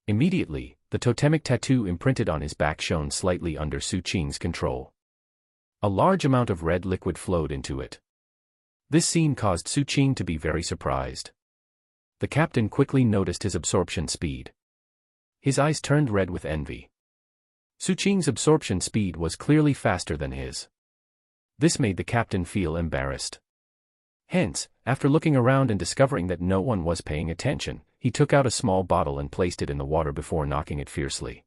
Immediately, the totemic tattoo imprinted on his back shone slightly under Su Qing's control. A large amount of red liquid flowed into it. This scene caused Su Qing to be very surprised. The captain quickly noticed his absorption speed. His eyes turned red with envy. Su Qing's absorption speed was clearly faster than his. This made the captain feel embarrassed. Hence, after looking around and discovering that no one was paying attention, he took out a small bottle and placed it in the water before knocking it fiercely.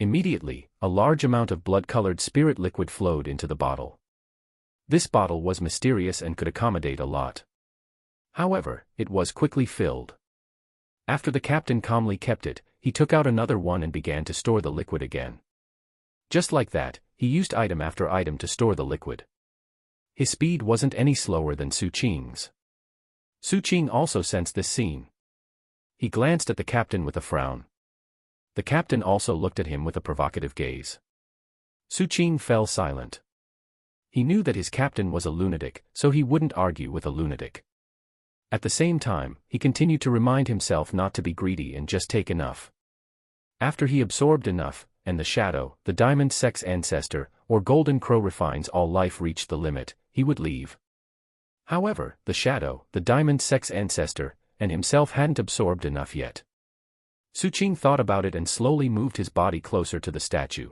Immediately, a large amount of blood-colored spirit liquid flowed into the bottle. This bottle was mysterious and could accommodate a lot. However, it was quickly filled. After the captain calmly kept it, he took out another one and began to store the liquid again. Just like that, he used item after item to store the liquid. His speed wasn't any slower than Su Qing's. Su Qing also sensed this scene. He glanced at the captain with a frown. The captain also looked at him with a provocative gaze. Su Qing fell silent. He knew that his captain was a lunatic, so he wouldn't argue with a lunatic. At the same time, he continued to remind himself not to be greedy and just take enough. After he absorbed enough, and the shadow, the diamond sex ancestor, or golden crow refines all life reached the limit, he would leave. However, the shadow, the diamond sex ancestor, and himself hadn't absorbed enough yet. Su Qing thought about it and slowly moved his body closer to the statue.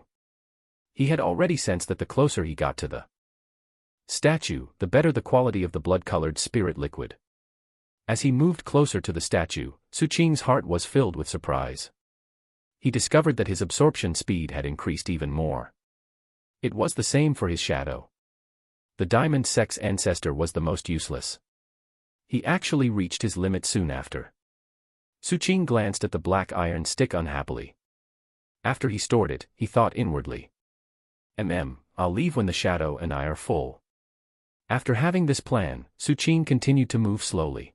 He had already sensed that the closer he got to the statue, the better the quality of the blood-colored spirit liquid. As he moved closer to the statue, Su Qing's heart was filled with surprise. He discovered that his absorption speed had increased even more. It was the same for his shadow. The diamond sex ancestor was the most useless. He actually reached his limit soon after. Su Qing glanced at the black iron stick unhappily. After he stored it, he thought inwardly. I'll leave when the shadow and I are full. After having this plan, Su Qing continued to move slowly.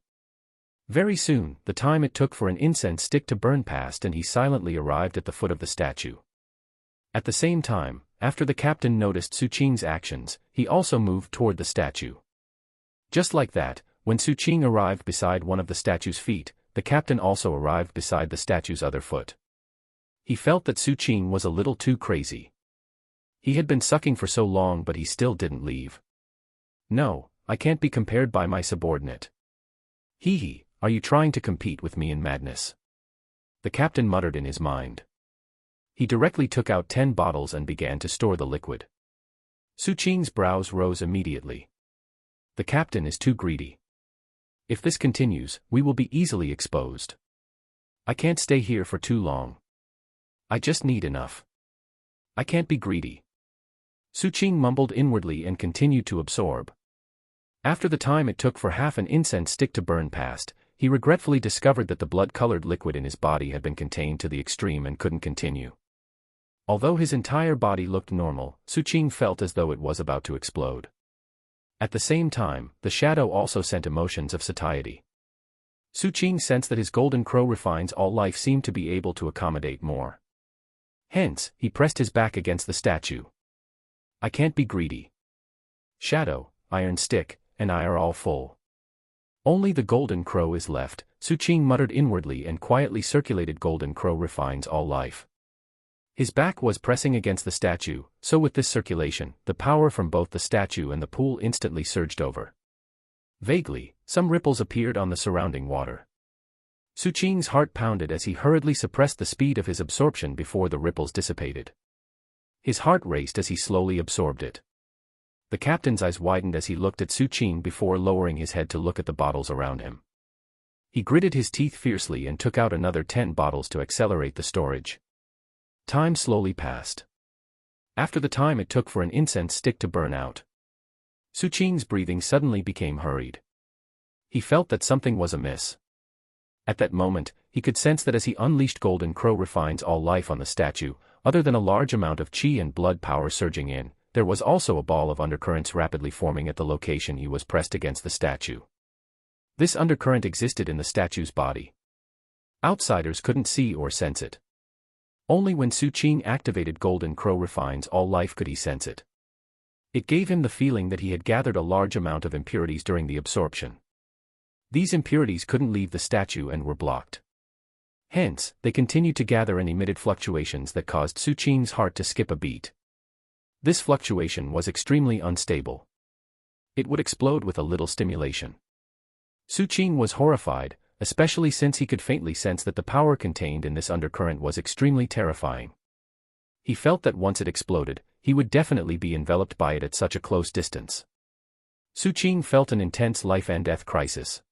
Very soon, the time it took for an incense stick to burn passed and he silently arrived at the foot of the statue. At the same time, after the captain noticed Su Qing's actions, he also moved toward the statue. Just like that, when Su Qing arrived beside one of the statue's feet, the captain also arrived beside the statue's other foot. He felt that Su Qing was a little too crazy. He had been sucking for so long but he still didn't leave. No, I can't be compared by my subordinate. Hee, are you trying to compete with me in madness? The captain muttered in his mind. He directly took out 10 bottles and began to store the liquid. Su Qing's brows rose immediately. The captain is too greedy. If this continues, we will be easily exposed. I can't stay here for too long. I just need enough. I can't be greedy. Su Qing mumbled inwardly and continued to absorb. After the time it took for half an incense stick to burn passed, he regretfully discovered that the blood-colored liquid in his body had been contained to the extreme and couldn't continue. Although his entire body looked normal, Su Qing felt as though it was about to explode. At the same time, the shadow also sent emotions of satiety. Su Qing sensed that his golden crow refines all life seemed to be able to accommodate more. Hence, he pressed his back against the statue. I can't be greedy. Shadow, iron stick, and I are all full. Only the golden crow is left, Su Qing muttered inwardly and quietly circulated golden crow refines all life. His back was pressing against the statue, so with this circulation, the power from both the statue and the pool instantly surged over. Vaguely, some ripples appeared on the surrounding water. Su Qing's heart pounded as he hurriedly suppressed the speed of his absorption before the ripples dissipated. His heart raced as he slowly absorbed it. The captain's eyes widened as he looked at Su Qing before lowering his head to look at the bottles around him. He gritted his teeth fiercely and took out another 10 bottles to accelerate the storage. Time slowly passed. After the time it took for an incense stick to burn out, Su Qing's breathing suddenly became hurried. He felt that something was amiss. At that moment, he could sense that as he unleashed golden crow refines all life on the statue, other than a large amount of chi and blood power surging in, there was also a ball of undercurrents rapidly forming at the location he was pressed against the statue. This undercurrent existed in the statue's body. Outsiders couldn't see or sense it. Only when Su Qing activated golden crow refines all life could he sense it. It gave him the feeling that he had gathered a large amount of impurities during the absorption. These impurities couldn't leave the statue and were blocked. Hence, they continued to gather and emitted fluctuations that caused Su Qing's heart to skip a beat. This fluctuation was extremely unstable. It would explode with a little stimulation. Su Qing was horrified, especially since he could faintly sense that the power contained in this undercurrent was extremely terrifying. He felt that once it exploded, he would definitely be enveloped by it at such a close distance. Su Qing felt an intense life and death crisis.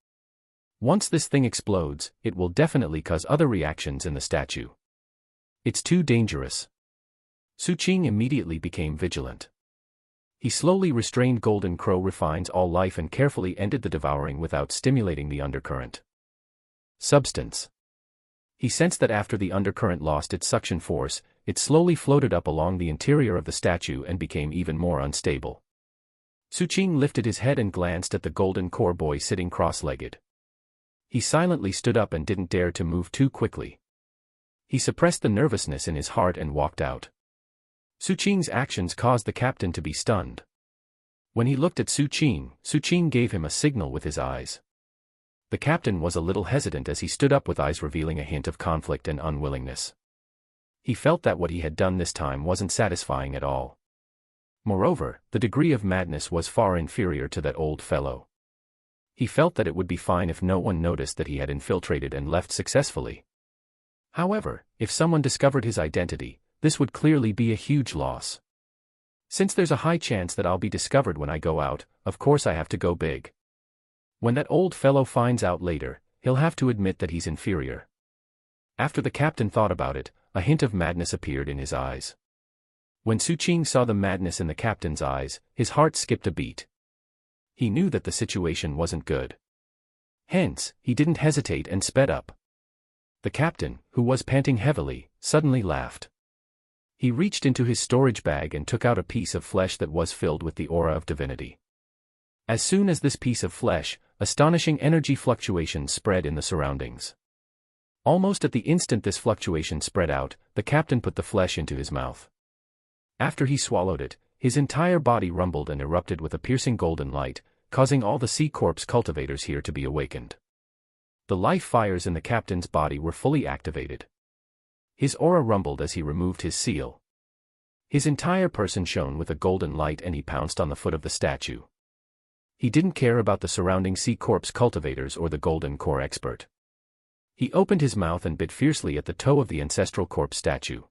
Once this thing explodes, it will definitely cause other reactions in the statue. It's too dangerous. Su Qing immediately became vigilant. He slowly restrained Golden Crow refines all life and carefully ended the devouring without stimulating the undercurrent. Substance. He sensed that after the undercurrent lost its suction force, it slowly floated up along the interior of the statue and became even more unstable. Su Qing lifted his head and glanced at the Golden Core boy sitting cross-legged. He silently stood up and didn't dare to move too quickly. He suppressed the nervousness in his heart and walked out. Su Qing's actions caused the captain to be stunned. When he looked at Su Qing gave him a signal with his eyes. The captain was a little hesitant as he stood up with eyes revealing a hint of conflict and unwillingness. He felt that what he had done this time wasn't satisfying at all. Moreover, the degree of madness was far inferior to that old fellow. He felt that it would be fine if no one noticed that he had infiltrated and left successfully. However, if someone discovered his identity, this would clearly be a huge loss. Since there's a high chance that I'll be discovered when I go out, of course I have to go big. When that old fellow finds out later, he'll have to admit that he's inferior. After the captain thought about it, a hint of madness appeared in his eyes. When Su Qing saw the madness in the captain's eyes, his heart skipped a beat. He knew that the situation wasn't good. Hence, he didn't hesitate and sped up. The captain, who was panting heavily, suddenly laughed. He reached into his storage bag and took out a piece of flesh that was filled with the aura of divinity. As soon as this piece of flesh, astonishing energy fluctuations spread in the surroundings. Almost at the instant this fluctuation spread out, the captain put the flesh into his mouth. After he swallowed it, his entire body rumbled and erupted with a piercing golden light, causing all the sea corpse cultivators here to be awakened. The life fires in the captain's body were fully activated. His aura rumbled as he removed his seal. His entire person shone with a golden light and he pounced on the foot of the statue. He didn't care about the surrounding sea corpse cultivators or the Golden Core expert. He opened his mouth and bit fiercely at the toe of the ancestral corpse statue.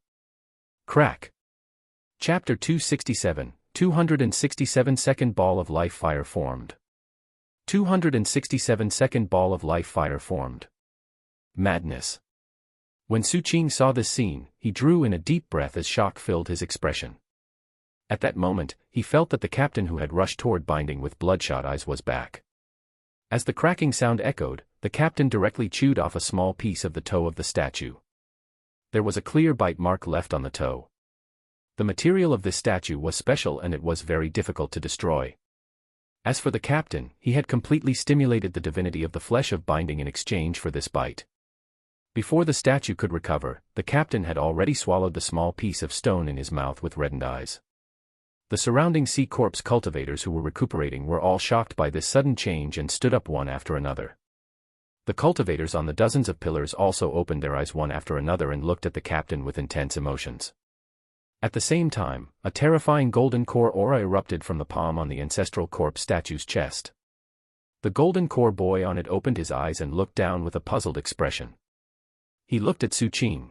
Crack! Chapter 267, 267 Second Ball of Life Fire formed. 267 Second Ball of Life Fire formed. Madness. When Su Qing saw this scene, he drew in a deep breath as shock filled his expression. At that moment, he felt that the captain who had rushed toward binding with bloodshot eyes was back. As the cracking sound echoed, the captain directly chewed off a small piece of the toe of the statue. There was a clear bite mark left on the toe. The material of this statue was special and it was very difficult to destroy. As for the captain, he had completely stimulated the divinity of the flesh of binding in exchange for this bite. Before the statue could recover, the captain had already swallowed the small piece of stone in his mouth with reddened eyes. The surrounding sea corpse cultivators who were recuperating were all shocked by this sudden change and stood up one after another. The cultivators on the dozens of pillars also opened their eyes one after another and looked at the captain with intense emotions. At the same time, a terrifying golden core aura erupted from the palm on the ancestral corpse statue's chest. The Golden Core boy on it opened his eyes and looked down with a puzzled expression. He looked at Su Qing.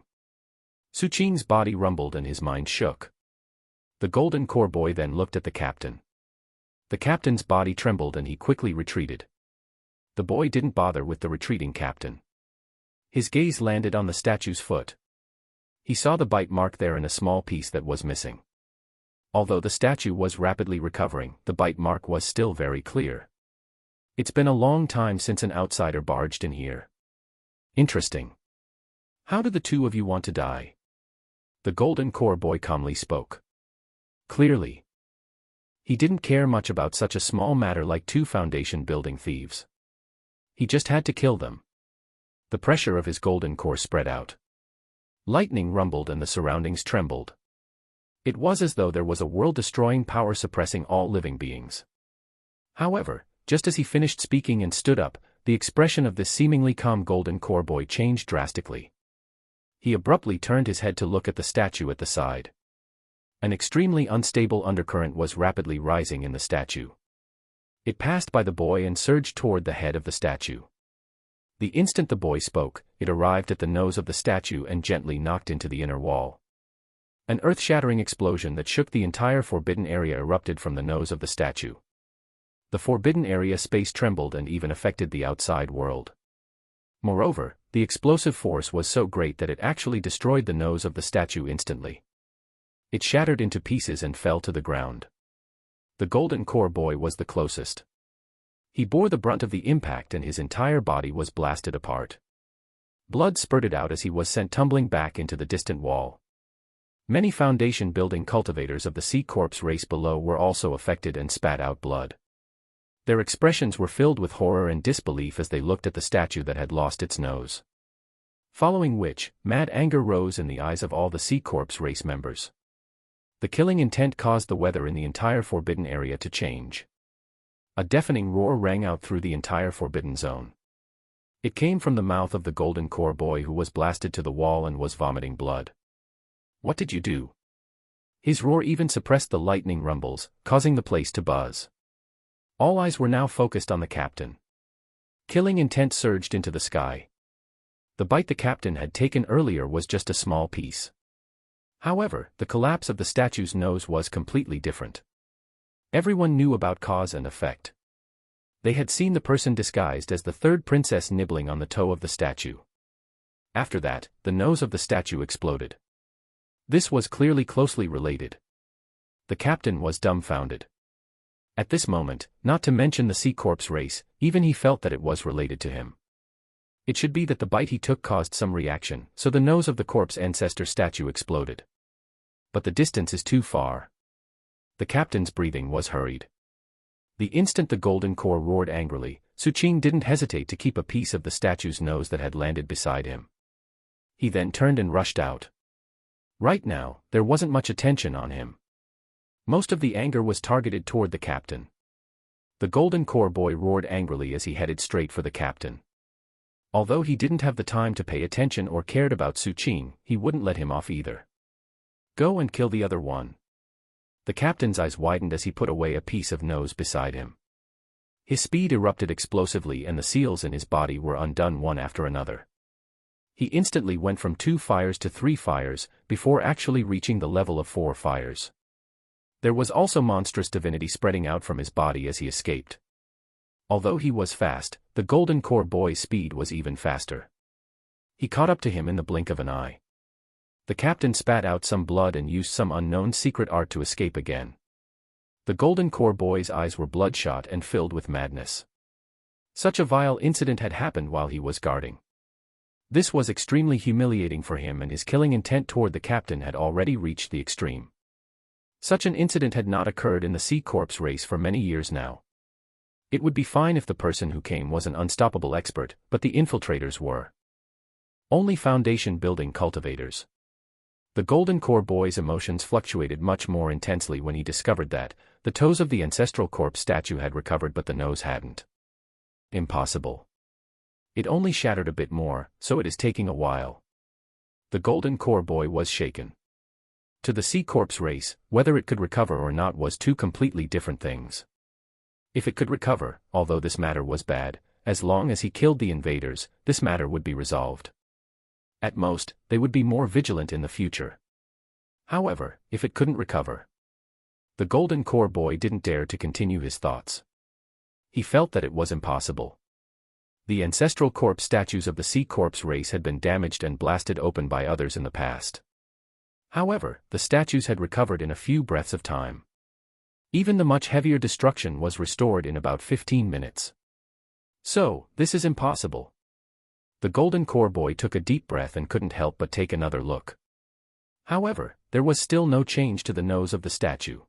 Su Qing's body rumbled and his mind shook. The Golden Core boy then looked at the captain. The captain's body trembled and he quickly retreated. The boy didn't bother with the retreating captain. His gaze landed on the statue's foot. He saw the bite mark there and a small piece that was missing. Although the statue was rapidly recovering, the bite mark was still very clear. It's been a long time since an outsider barged in here. Interesting. How do the two of you want to die? The Golden Core boy calmly spoke. Clearly. He didn't care much about such a small matter like two foundation building thieves. He just had to kill them. The pressure of his Golden Core spread out. Lightning rumbled and the surroundings trembled. It was as though there was a world-destroying power suppressing all living beings. However, just as he finished speaking and stood up, the expression of this seemingly calm Golden Core boy changed drastically. He abruptly turned his head to look at the statue at the side. An extremely unstable undercurrent was rapidly rising in the statue. It passed by the boy and surged toward the head of the statue. The instant the boy spoke, it arrived at the nose of the statue and gently knocked into the inner wall. An earth-shattering explosion that shook the entire forbidden area erupted from the nose of the statue. The forbidden area space trembled and even affected the outside world. Moreover, the explosive force was so great that it actually destroyed the nose of the statue instantly. It shattered into pieces and fell to the ground. The golden core boy was the closest. He bore the brunt of the impact and his entire body was blasted apart. Blood spurted out as he was sent tumbling back into the distant wall. Many foundation building cultivators of the C-Corps race below were also affected and spat out blood. Their expressions were filled with horror and disbelief as they looked at the statue that had lost its nose. Following which, mad anger rose in the eyes of all the C-Corps race members. The killing intent caused the weather in the entire forbidden area to change. A deafening roar rang out through the entire forbidden zone. It came from the mouth of the golden core boy who was blasted to the wall and was vomiting blood. "What did you do?" His roar even suppressed the lightning rumbles, causing the place to buzz. All eyes were now focused on the captain. Killing intent surged into the sky. The bite the captain had taken earlier was just a small piece. However, the collapse of the statue's nose was completely different. Everyone knew about cause and effect. They had seen the person disguised as the third princess nibbling on the toe of the statue. After that, the nose of the statue exploded. This was clearly closely related. The captain was dumbfounded. At this moment, not to mention the C-Corps race, even he felt that it was related to him. It should be that the bite he took caused some reaction, so the nose of the corpse ancestor statue exploded. But the distance is too far. The captain's breathing was hurried. The instant the golden core roared angrily, Suqing didn't hesitate to keep a piece of the statue's nose that had landed beside him. He then turned and rushed out. Right now, there wasn't much attention on him. Most of the anger was targeted toward the captain. The golden core boy roared angrily as he headed straight for the captain. Although he didn't have the time to pay attention or cared about Suqing, he wouldn't let him off either. "Go and kill the other one." The captain's eyes widened as he put away a piece of nose beside him. His speed erupted explosively and the seals in his body were undone one after another. He instantly went from 2 fires to 3 fires, before actually reaching the level of 4 fires. There was also monstrous divinity spreading out from his body as he escaped. Although he was fast, the golden core boy's speed was even faster. He caught up to him in the blink of an eye. The captain spat out some blood and used some unknown secret art to escape again. The golden core boy's eyes were bloodshot and filled with madness. Such a vile incident had happened while he was guarding. This was extremely humiliating for him and his killing intent toward the captain had already reached the extreme. Such an incident had not occurred in the C-Corps race for many years now. It would be fine if the person who came was an unstoppable expert, but the infiltrators were only foundation building cultivators. The golden core boy's emotions fluctuated much more intensely when he discovered that the toes of the ancestral corpse statue had recovered but the nose hadn't. Impossible. It only shattered a bit more, so it is taking a while. The golden core boy was shaken. To the C-Corps race, whether it could recover or not was two completely different things. If it could recover, although this matter was bad, as long as he killed the invaders, this matter would be resolved. At most, they would be more vigilant in the future. However, if it couldn't recover, the golden core boy didn't dare to continue his thoughts. He felt that it was impossible. The ancestral corpse statues of the C-Corps race had been damaged and blasted open by others in the past. However, the statues had recovered in a few breaths of time. Even the much heavier destruction was restored in about 15 minutes. So, this is impossible. The golden core boy took a deep breath and couldn't help but take another look. However, there was still no change to the nose of the statue.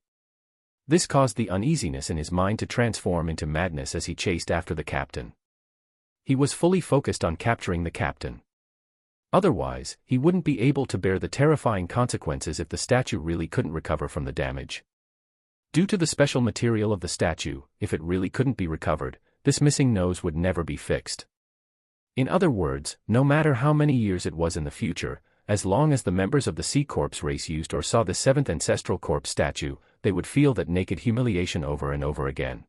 This caused the uneasiness in his mind to transform into madness as he chased after the captain. He was fully focused on capturing the captain. Otherwise, he wouldn't be able to bear the terrifying consequences if the statue really couldn't recover from the damage. Due to the special material of the statue, if it really couldn't be recovered, this missing nose would never be fixed. In other words, no matter how many years it was in the future, as long as the members of the C-Corps race used or saw the 7th Ancestral Corps statue, they would feel that naked humiliation over and over again.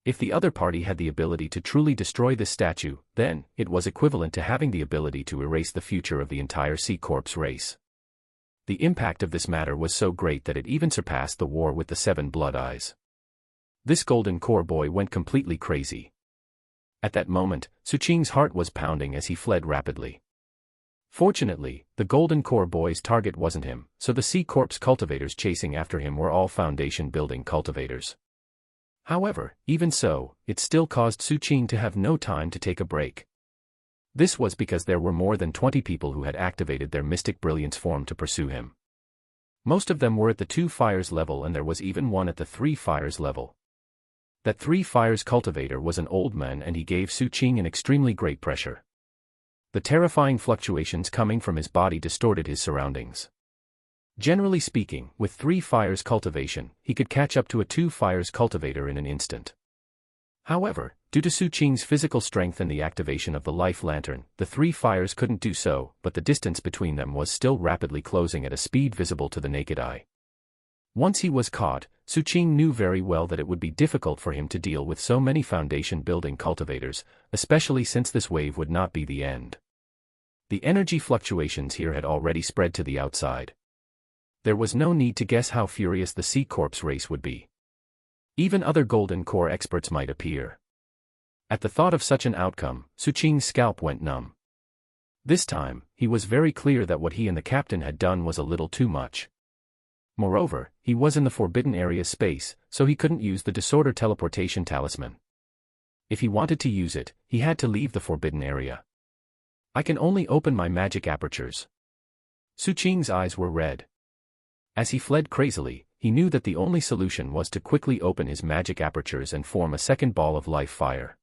If the other party had the ability to truly destroy this statue, then it was equivalent to having the ability to erase the future of the entire C-Corps race. The impact of this matter was so great that it even surpassed the war with the 7 Blood Eyes. This golden core boy went completely crazy. At that moment, Su Qing's heart was pounding as he fled rapidly. Fortunately, the Golden Core boy's target wasn't him, so the Sea Corpse cultivators chasing after him were all foundation-building cultivators. However, even so, it still caused Su Qing to have no time to take a break. This was because there were more than 20 people who had activated their Mystic Brilliance form to pursue him. Most of them were at the 2 fires level, and there was even one at the 3 fires level. That 3 fires cultivator was an old man, and he gave Su Qing an extremely great pressure. The terrifying fluctuations coming from his body distorted his surroundings. Generally speaking, with 3 fires cultivation, he could catch up to a 2 fires cultivator in an instant. However, due to Su Qing's physical strength and the activation of the life lantern, the 3 fires couldn't do so, but the distance between them was still rapidly closing at a speed visible to the naked eye. Once he was caught, Su Qing knew very well that it would be difficult for him to deal with so many foundation-building cultivators, especially since this wave would not be the end. The energy fluctuations here had already spread to the outside. There was no need to guess how furious the Sea Corpse race would be. Even other Golden Core experts might appear. At the thought of such an outcome, Su Qing's scalp went numb. This time, he was very clear that what he and the captain had done was a little too much. Moreover, he was in the Forbidden Area space, so he couldn't use the Disorder Teleportation Talisman. If he wanted to use it, he had to leave the Forbidden Area. I can only open my magic apertures. Su Qing's eyes were red. As he fled crazily, he knew that the only solution was to quickly open his magic apertures and form a second ball of life fire.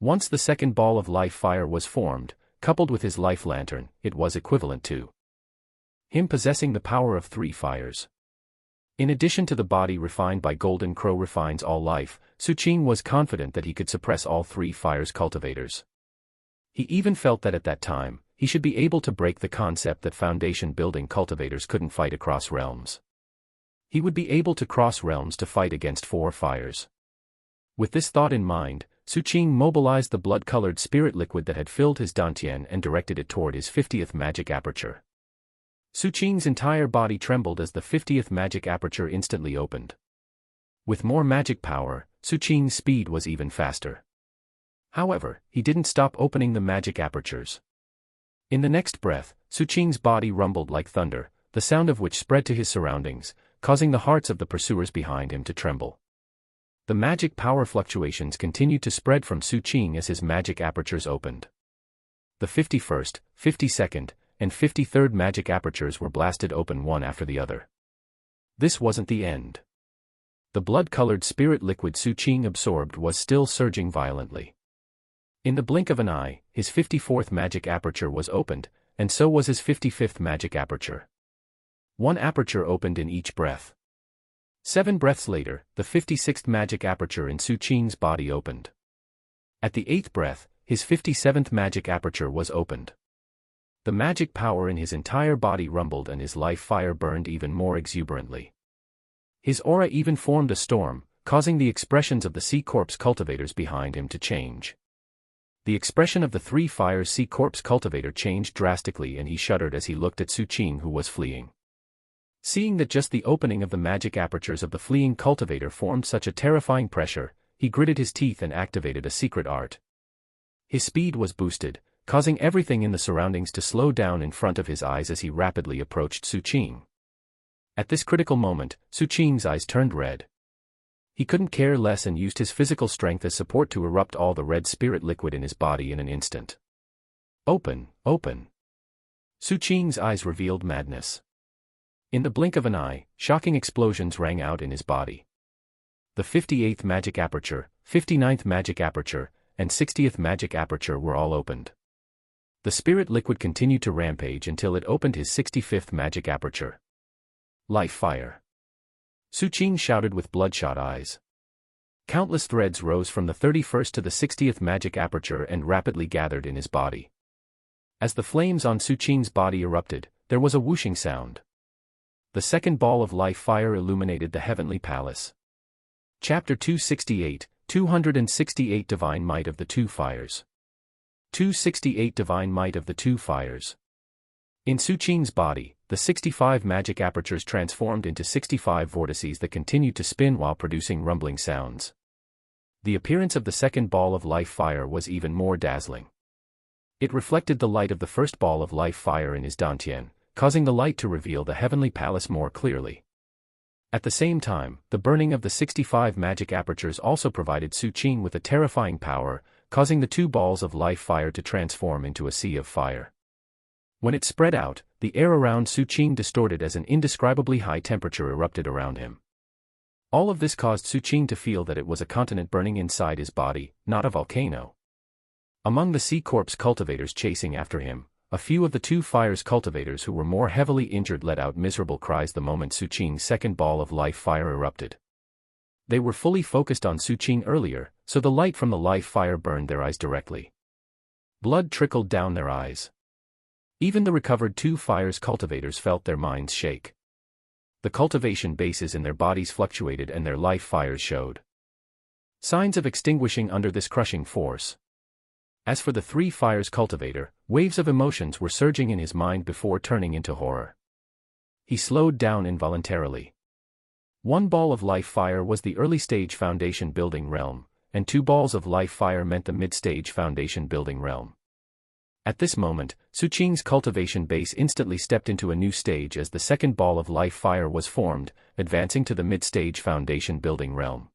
Once the second ball of life fire was formed, coupled with his life lantern, it was equivalent to him possessing the power of 3 fires. In addition to the body refined by Golden Crow refines all life, Su Qing was confident that he could suppress all 3 fires cultivators. He even felt that at that time, he should be able to break the concept that foundation-building cultivators couldn't fight across realms. He would be able to cross realms to fight against 4 fires. With this thought in mind, Su Qing mobilized the blood-colored spirit liquid that had filled his dantian and directed it toward his 50th magic aperture. Su Qing's entire body trembled as the 50th magic aperture instantly opened. With more magic power, Su Qing's speed was even faster. However, he didn't stop opening the magic apertures. In the next breath, Su Qing's body rumbled like thunder, the sound of which spread to his surroundings, causing the hearts of the pursuers behind him to tremble. The magic power fluctuations continued to spread from Su Qing as his magic apertures opened. The 51st, 52nd, and 53rd magic apertures were blasted open one after the other. This wasn't the end. The blood-colored spirit liquid Su Qing absorbed was still surging violently. In the blink of an eye, his 54th magic aperture was opened, and so was his 55th magic aperture. 1 aperture opened in each breath. 7 breaths later, the 56th magic aperture in Su Qing's body opened. At the 8th breath, his 57th magic aperture was opened. The magic power in his entire body rumbled and his life fire burned even more exuberantly. His aura even formed a storm, causing the expressions of the Sea Corpse cultivators behind him to change. The expression of the 3 fires Sea Corpse cultivator changed drastically, and he shuddered as he looked at Su Qing, who was fleeing. Seeing that just the opening of the magic apertures of the fleeing cultivator formed such a terrifying pressure, he gritted his teeth and activated a secret art. His speed was boosted, causing everything in the surroundings to slow down in front of his eyes as he rapidly approached Su Qing. At this critical moment, Su Qing's eyes turned red. He couldn't care less and used his physical strength as support to erupt all the red spirit liquid in his body in an instant. Open, open. Su Qing's eyes revealed madness. In the blink of an eye, shocking explosions rang out in his body. The 58th magic aperture, 59th magic aperture, and 60th magic aperture were all opened. The spirit liquid continued to rampage until it opened his 65th magic aperture. Life fire. Su Qing shouted with bloodshot eyes. Countless threads rose from the 31st to the 60th magic aperture and rapidly gathered in his body. As the flames on Su Qing's body erupted, there was a whooshing sound. The second ball of life fire illuminated the heavenly palace. Chapter 268, 268 Divine Might of the 2 Fires. 268 Divine Might of the 2 Fires. In Su Qing's body, the 65 magic apertures transformed into 65 vortices that continued to spin while producing rumbling sounds. The appearance of the second ball of life fire was even more dazzling. It reflected the light of the first ball of life fire in his dantian, causing the light to reveal the heavenly palace more clearly. At the same time, the burning of the 65 magic apertures also provided Su Qing with a terrifying power, causing the two balls of life fire to transform into a sea of fire. When it spread out, the air around Su Qing distorted as an indescribably high temperature erupted around him. All of this caused Su Qing to feel that it was a continent burning inside his body, not a volcano. Among the Sea Corpse cultivators chasing after him, a few of the two fire's cultivators who were more heavily injured let out miserable cries the moment Su Qing's second ball of life fire erupted. They were fully focused on Su Qing earlier, so the light from the life fire burned their eyes directly. Blood trickled down their eyes. Even the recovered two fire's cultivators felt their minds shake. The cultivation bases in their bodies fluctuated and their life fires showed signs of extinguishing under this crushing force. As for the three fire's cultivator, waves of emotions were surging in his mind before turning into horror. He slowed down involuntarily. One ball of life fire was the early-stage foundation building realm, and two balls of life fire meant the mid-stage foundation building realm. At this moment, Su Qing's cultivation base instantly stepped into a new stage as the second ball of life fire was formed, advancing to the mid-stage foundation building realm.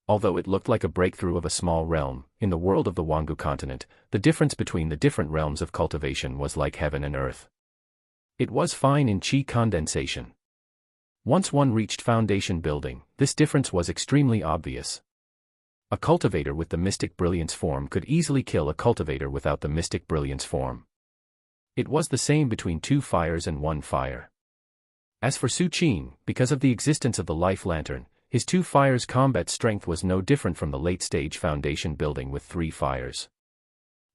Although it looked like a breakthrough of a small realm, in the world of the Wangu continent, the difference between the different realms of cultivation was like heaven and earth. It was fine in qi condensation. Once one reached foundation building, this difference was extremely obvious. A cultivator with the mystic brilliance form could easily kill a cultivator without the mystic brilliance form. It was the same between two fires and one fire. As for Su Qing, because of the existence of the life lantern, his two fires' combat strength was no different from the late-stage foundation building with three fires.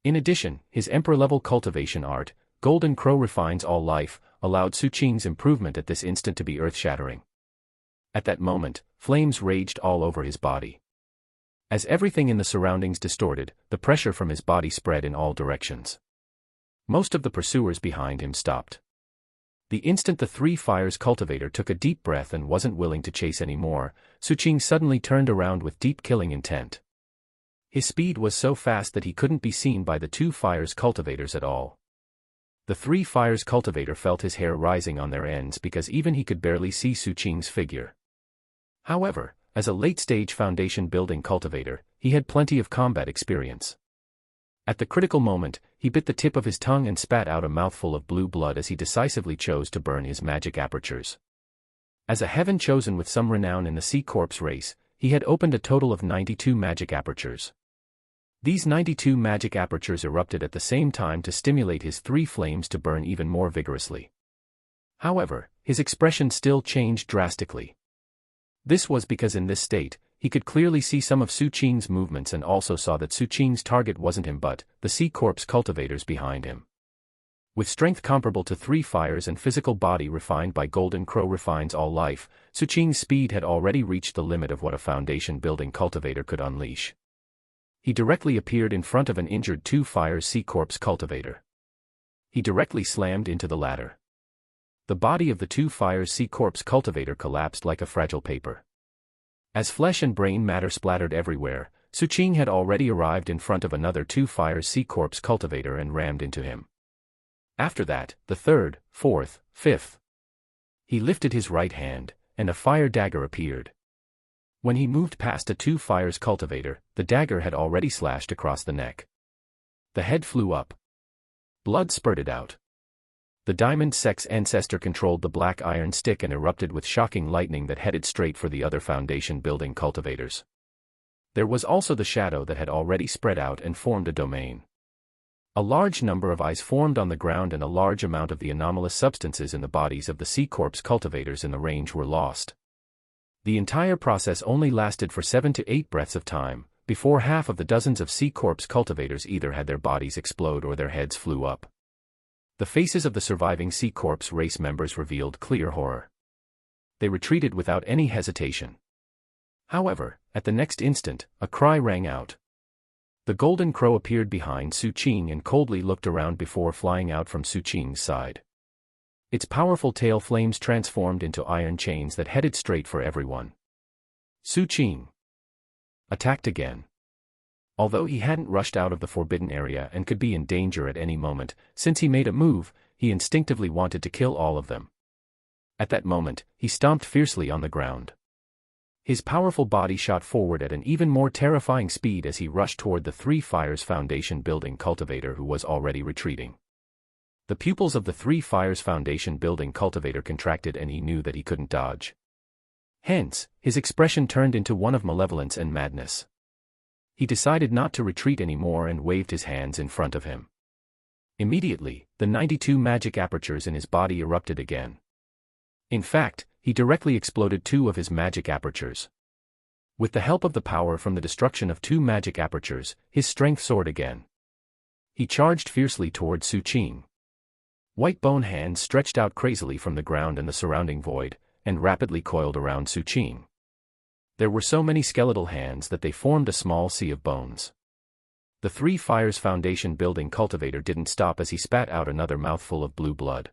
In addition, his emperor-level cultivation art, Golden Crow Refines All Life, allowed Su Qing's improvement at this instant to be earth-shattering. At that moment, flames raged all over his body. As everything in the surroundings distorted, the pressure from his body spread in all directions. Most of the pursuers behind him stopped. The instant the three fires cultivator took a deep breath and wasn't willing to chase anymore, Su Qing suddenly turned around with deep killing intent. His speed was so fast that he couldn't be seen by the two fires cultivators at all. The three fires cultivator felt his hair rising on their ends because even he could barely see Su Qing's figure. However, as a late-stage foundation building cultivator, he had plenty of combat experience. At the critical moment, he bit the tip of his tongue and spat out a mouthful of blue blood as he decisively chose to burn his magic apertures. As a heaven chosen with some renown in the Sea Corpse race, he had opened a total of 92 magic apertures. These 92 magic apertures erupted at the same time to stimulate his three flames to burn even more vigorously. However, his expression still changed drastically. This was because in this state, he could clearly see some of Su Qing's movements and also saw that Su Qing's target wasn't him but the Sea Corpse cultivators behind him. With strength comparable to three fires and physical body refined by Golden Crow Refines All Life, Su Qing's speed had already reached the limit of what a foundation building cultivator could unleash. He directly appeared in front of an injured two fires Sea Corpse cultivator. He directly slammed into the latter. The body of the two fires Sea Corpse cultivator collapsed like a fragile paper. As flesh and brain matter splattered everywhere, Su Qing had already arrived in front of another two fires Sea Corpse cultivator and rammed into him. After that, the third, fourth, fifth. He lifted his right hand, and a fire dagger appeared. When he moved past a two fires cultivator, the dagger had already slashed across the neck. The head flew up. Blood spurted out. The Diamond Sex ancestor controlled the black iron stick and erupted with shocking lightning that headed straight for the other foundation building cultivators. There was also the shadow that had already spread out and formed a domain. A large number of eyes formed on the ground and a large amount of the anomalous substances in the bodies of the Sea Corpse cultivators in the range were lost. The entire process only lasted for 7 to 8 breaths of time, before half of the dozens of Sea Corpse cultivators either had their bodies explode or their heads flew up. The faces of the surviving Sea Corpse race members revealed clear horror. They retreated without any hesitation. However, at the next instant, a cry rang out. The Golden Crow appeared behind Su Qing and coldly looked around before flying out from Su Qing's side. Its powerful tail flames transformed into iron chains that headed straight for everyone. Su Qing. attacked again. Although he hadn't rushed out of the forbidden area and could be in danger at any moment, since he made a move, he instinctively wanted to kill all of them. At that moment, he stomped fiercely on the ground. His powerful body shot forward at an even more terrifying speed as he rushed toward the Three Fires Foundation building cultivator who was already retreating. The pupils of the Three Fires Foundation building cultivator contracted and he knew that he couldn't dodge. Hence, his expression turned into one of malevolence and madness. He decided not to retreat anymore and waved his hands in front of him. Immediately, the 92 magic apertures in his body erupted again. In fact, he directly exploded 2 of his magic apertures. With the help of the power from the destruction of 2 magic apertures, his strength soared again. He charged fiercely toward Su Qing. White bone hands stretched out crazily from the ground and the surrounding void, and rapidly coiled around Su Qing. There were so many skeletal hands that they formed a small sea of bones. The Three Fires Foundation building cultivator didn't stop as he spat out another mouthful of blue blood.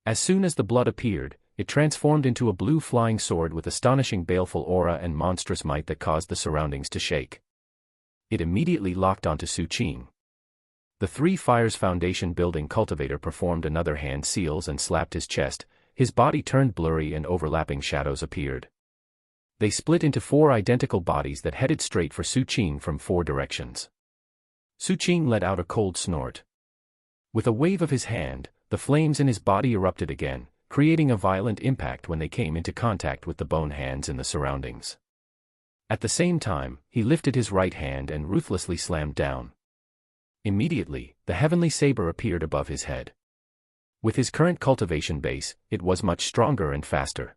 As soon as the blood appeared, it transformed into a blue flying sword with astonishing baleful aura and monstrous might that caused the surroundings to shake. It immediately locked onto Su Qing. The Three Fires Foundation building cultivator performed another hand seals and slapped his chest. His body turned blurry and overlapping shadows appeared. They split into 4 identical bodies that headed straight for Su Qing from 4 directions. Su Qing let out a cold snort. With a wave of his hand, the flames in his body erupted again, creating a violent impact when they came into contact with the bone hands in the surroundings. At the same time, he lifted his right hand and ruthlessly slammed down. Immediately, the heavenly saber appeared above his head. With his current cultivation base, it was much stronger and faster.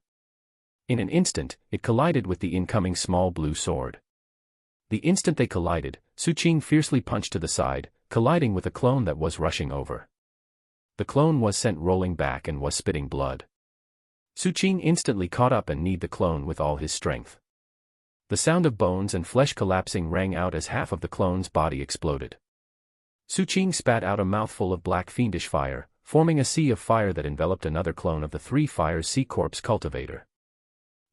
In an instant, it collided with the incoming small blue sword. The instant they collided, Su Qing fiercely punched to the side, colliding with a clone that was rushing over. The clone was sent rolling back and was spitting blood. Su Qing instantly caught up and kneed the clone with all his strength. The sound of bones and flesh collapsing rang out as half of the clone's body exploded. Su Qing spat out a mouthful of black fiendish fire, forming a sea of fire that enveloped another clone of the Three Fires Sea Corpse cultivator.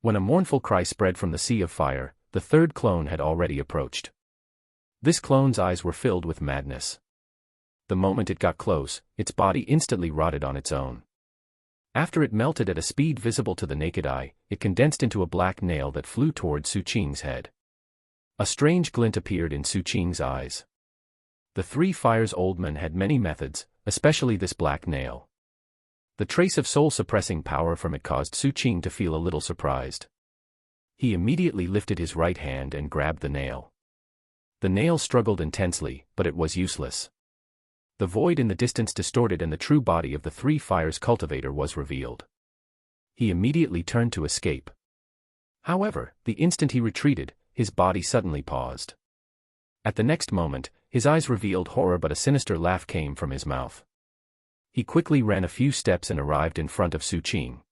When a mournful cry spread from the sea of fire, the third clone had already approached. This clone's eyes were filled with madness. The moment it got close, its body instantly rotted on its own. After it melted at a speed visible to the naked eye, it condensed into a black nail that flew toward Su Qing's head. A strange glint appeared in Su Qing's eyes. The Three Fires old man had many methods, especially this black nail. The trace of soul-suppressing power from it caused Su Qing to feel a little surprised. He immediately lifted his right hand and grabbed the nail. The nail struggled intensely, but it was useless. The void in the distance distorted and the true body of the Three Fires cultivator was revealed. He immediately turned to escape. However, the instant he retreated, his body suddenly paused. At the next moment, his eyes revealed horror, but a sinister laugh came from his mouth. He quickly ran a few steps and arrived in front of Su Qing.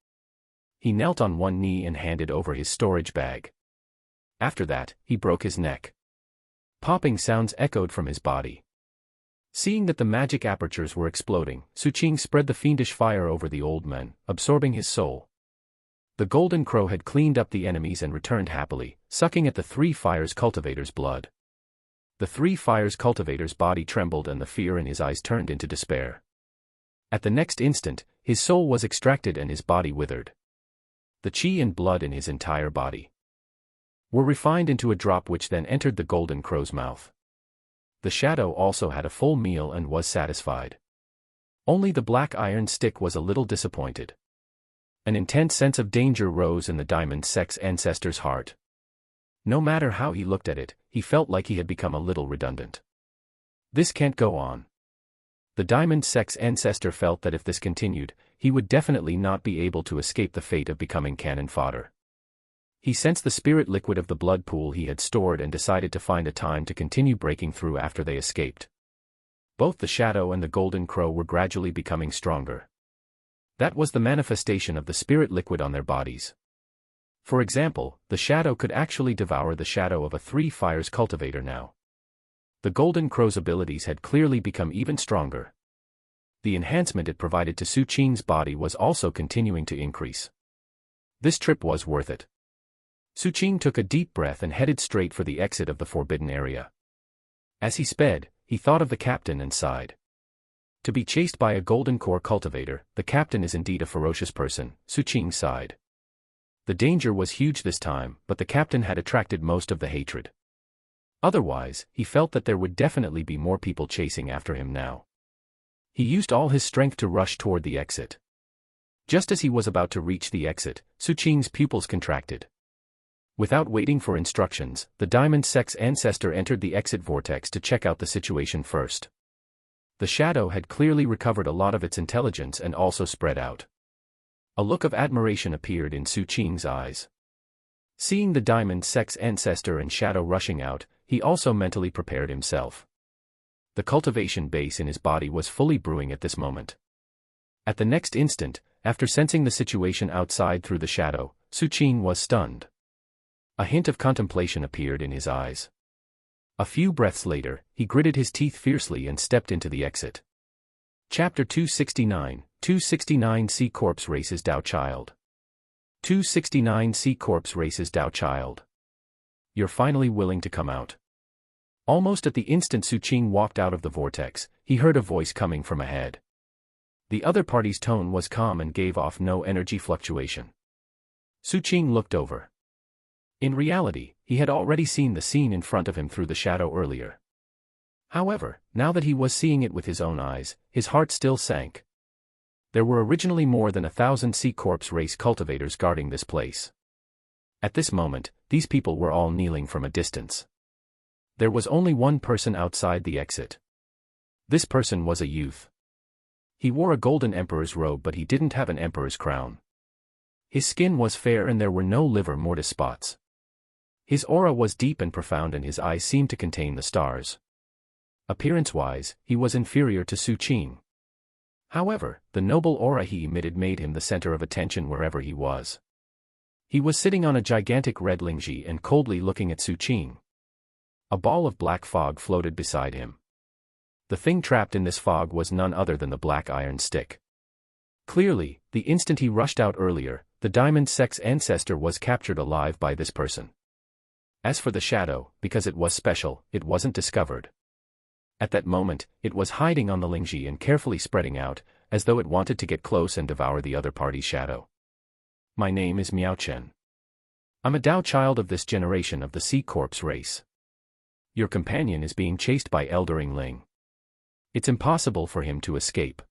He knelt on one knee and handed over his storage bag. After that, he broke his neck. Popping sounds echoed from his body. Seeing that the magic apertures were exploding, Su Qing spread the fiendish fire over the old man, absorbing his soul. The golden crow had cleaned up the enemies and returned happily, sucking at the Three Fires cultivator's blood. The Three Fires cultivator's body trembled and the fear in his eyes turned into despair. At the next instant, his soul was extracted and his body withered. The chi and blood in his entire body were refined into a drop which then entered the golden crow's mouth. The shadow also had a full meal and was satisfied. Only the black iron stick was a little disappointed. An intense sense of danger rose in the diamond sex ancestor's heart. No matter how he looked at it, he felt like he had become a little redundant. This can't go on. The diamond sex ancestor felt that if this continued, he would definitely not be able to escape the fate of becoming cannon fodder. He sensed the spirit liquid of the blood pool he had stored and decided to find a time to continue breaking through after they escaped. Both the shadow and the golden crow were gradually becoming stronger. That was the manifestation of the spirit liquid on their bodies. For example, the shadow could actually devour the shadow of a Three Fires cultivator now. The golden crow's abilities had clearly become even stronger. The enhancement it provided to Su Qing's body was also continuing to increase. This trip was worth it. Su Qing took a deep breath and headed straight for the exit of the forbidden area. As he sped, he thought of the captain and sighed. To be chased by a golden core cultivator, the captain is indeed a ferocious person, Su Qing sighed. The danger was huge this time, but the captain had attracted most of the hatred. Otherwise, he felt that there would definitely be more people chasing after him now. He used all his strength to rush toward the exit. Just as he was about to reach the exit, Su Qing's pupils contracted. Without waiting for instructions, the Diamond Sex ancestor entered the exit vortex to check out the situation first. The shadow had clearly recovered a lot of its intelligence and also spread out. A look of admiration appeared in Su Qing's eyes. Seeing the Diamond Sex ancestor and shadow rushing out, he also mentally prepared himself. The cultivation base in his body was fully brewing at this moment. At the next instant, after sensing the situation outside through the shadow, Su Qing was stunned. A hint of contemplation appeared in his eyes. A few breaths later, he gritted his teeth fiercely and stepped into the exit. Chapter 269, 269 C Corpse Races Dao Child. 269 C Corpse Races Dao Child. You're finally willing to come out. Almost at the instant Su Qing walked out of the vortex, he heard a voice coming from ahead. The other party's tone was calm and gave off no energy fluctuation. Su Qing looked over. In reality, he had already seen the scene in front of him through the shadow earlier. However, now that he was seeing it with his own eyes, his heart still sank. There were originally more than 1,000 C Corpse race cultivators guarding this place. At this moment, these people were all kneeling from a distance. There was only one person outside the exit. This person was a youth. He wore a golden emperor's robe, but he didn't have an emperor's crown. His skin was fair and there were no liver mortis spots. His aura was deep and profound and his eyes seemed to contain the stars. Appearance-wise, he was inferior to Su Qing. However, the noble aura he emitted made him the center of attention wherever he was. He was sitting on a gigantic red lingji and coldly looking at Su Qing. A ball of black fog floated beside him. The thing trapped in this fog was none other than the black iron stick. Clearly, the instant he rushed out earlier, the Diamond Sex ancestor was captured alive by this person. As for the shadow, because it was special, it wasn't discovered. At that moment, it was hiding on the lingji and carefully spreading out, as though it wanted to get close and devour the other party's shadow. My name is Miao Chen. I'm a Dao child of this generation of the C Corpse race. Your companion is being chased by Eldering Ling. It's impossible for him to escape.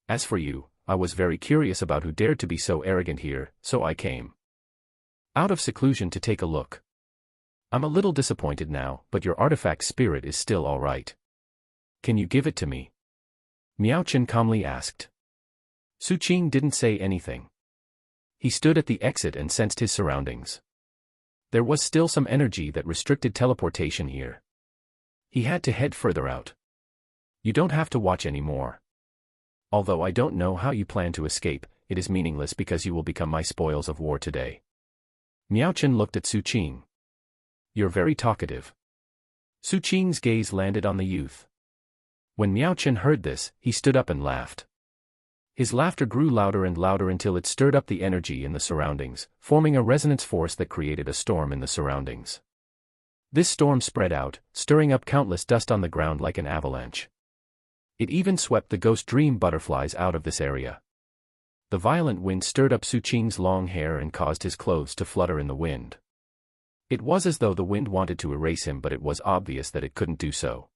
As for you, I was very curious about who dared to be so arrogant here, so I came out of seclusion to take a look. I'm a little disappointed now, but your artifact spirit is still all right. Can you give it to me? Miao Chen calmly asked. Su Qing didn't say anything. He stood at the exit and sensed his surroundings. There was still some energy that restricted teleportation here. He had to head further out. You don't have to watch anymore. Although I don't know how you plan to escape, it is meaningless because you will become my spoils of war today. Miao Chen looked at Su Qing. You're very talkative. Su Qing's gaze landed on the youth. When Miao Chen heard this, he stood up and laughed. His laughter grew louder and louder until it stirred up the energy in the surroundings, forming a resonance force that created a storm in the surroundings. This storm spread out, stirring up countless dust on the ground like an avalanche. It even swept the ghost dream butterflies out of this area. The violent wind stirred up Su Qing's long hair and caused his clothes to flutter in the wind. It was as though the wind wanted to erase him, but it was obvious that it couldn't do so.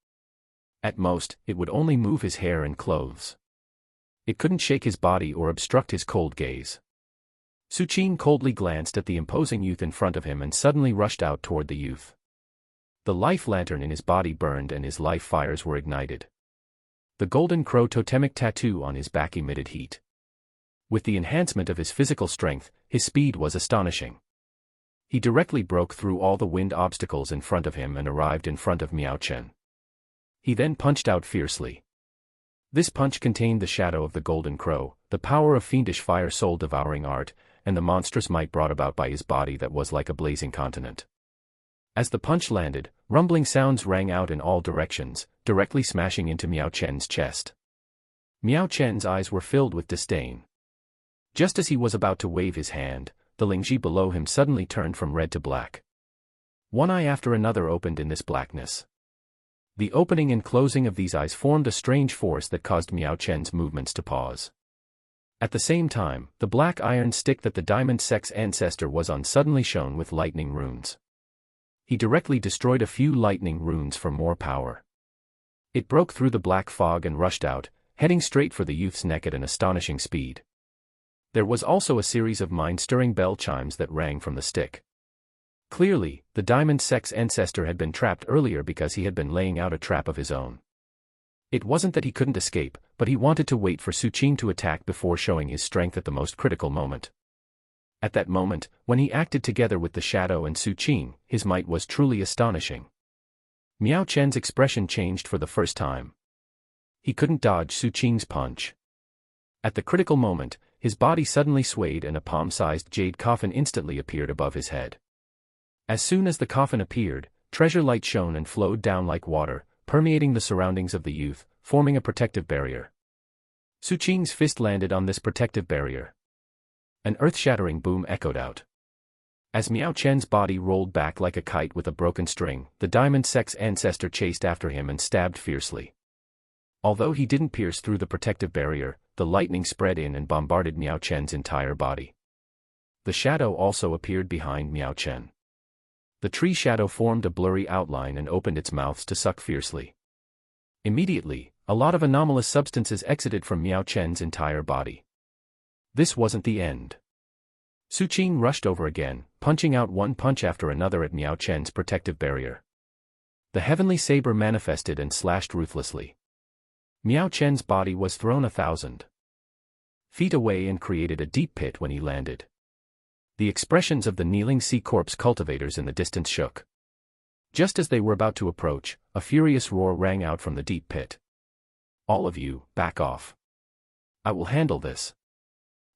At most, it would only move his hair and clothes. It couldn't shake his body or obstruct his cold gaze. Su Qing coldly glanced at the imposing youth in front of him and suddenly rushed out toward the youth. The life lantern in his body burned and his life fires were ignited. The golden crow totemic tattoo on his back emitted heat. With the enhancement of his physical strength, his speed was astonishing. He directly broke through all the wind obstacles in front of him and arrived in front of Miao Chen. He then punched out fiercely. This punch contained the shadow of the golden crow, the power of fiendish fire soul-devouring art, and the monstrous might brought about by his body that was like a blazing continent. As the punch landed, rumbling sounds rang out in all directions, directly smashing into Miao Chen's chest. Miao Chen's eyes were filled with disdain. Just as he was about to wave his hand, the Lingji below him suddenly turned from red to black. One eye after another opened in this blackness. The opening and closing of these eyes formed a strange force that caused Miao Chen's movements to pause. At the same time, the black iron stick that the diamond sex ancestor was on suddenly shone with lightning runes. He directly destroyed a few lightning runes for more power. It broke through the black fog and rushed out, heading straight for the youth's neck at an astonishing speed. There was also a series of mind-stirring bell chimes that rang from the stick. Clearly, the diamond sex ancestor had been trapped earlier because he had been laying out a trap of his own. It wasn't that he couldn't escape, but he wanted to wait for Su Qing to attack before showing his strength at the most critical moment. At that moment, when he acted together with the shadow and Su Qing, his might was truly astonishing. Miao Chen's expression changed for the first time. He couldn't dodge Su Qing's punch. At the critical moment, his body suddenly swayed and a palm-sized jade coffin instantly appeared above his head. As soon as the coffin appeared, treasure light shone and flowed down like water, permeating the surroundings of the youth, forming a protective barrier. Su Qing's fist landed on this protective barrier. An earth-shattering boom echoed out. As Miao Chen's body rolled back like a kite with a broken string, the diamond sex ancestor chased after him and stabbed fiercely. Although he didn't pierce through the protective barrier, the lightning spread in and bombarded Miao Chen's entire body. The shadow also appeared behind Miao Chen. The tree shadow formed a blurry outline and opened its mouth to suck fiercely. Immediately, a lot of anomalous substances exited from Miao Chen's entire body. This wasn't the end. Su Qing rushed over again, punching out one punch after another at Miao Chen's protective barrier. The heavenly saber manifested and slashed ruthlessly. Miao Chen's body was thrown 1,000 feet away and created a deep pit when he landed. The expressions of the kneeling sea corpse cultivators in the distance shook. Just as they were about to approach, a furious roar rang out from the deep pit. "All of you, back off. I will handle this."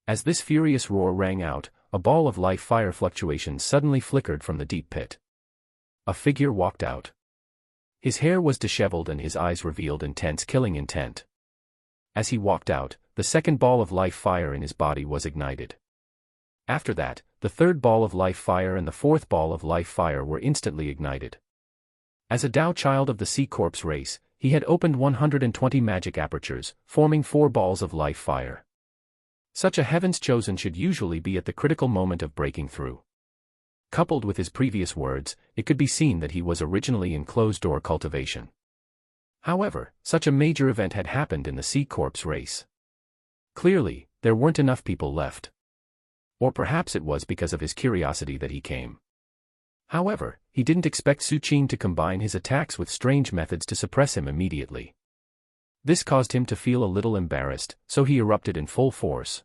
As this furious roar rang out, a ball of life fire fluctuations suddenly flickered from the deep pit. A figure walked out. His hair was disheveled and his eyes revealed intense killing intent. As he walked out, the second ball of life fire in his body was ignited. After that, the third ball of life fire and the fourth ball of life fire were instantly ignited. As a Dao child of the sea corpse race, he had opened 120 magic apertures, forming 4 balls of life fire. Such a heavens chosen should usually be at the critical moment of breaking through. Coupled with his previous words, it could be seen that he was originally in closed-door cultivation. However, such a major event had happened in the sea corpse race. Clearly, there weren't enough people left. Or perhaps it was because of his curiosity that he came. However, he didn't expect Su Qing to combine his attacks with strange methods to suppress him immediately. This caused him to feel a little embarrassed, so he erupted in full force.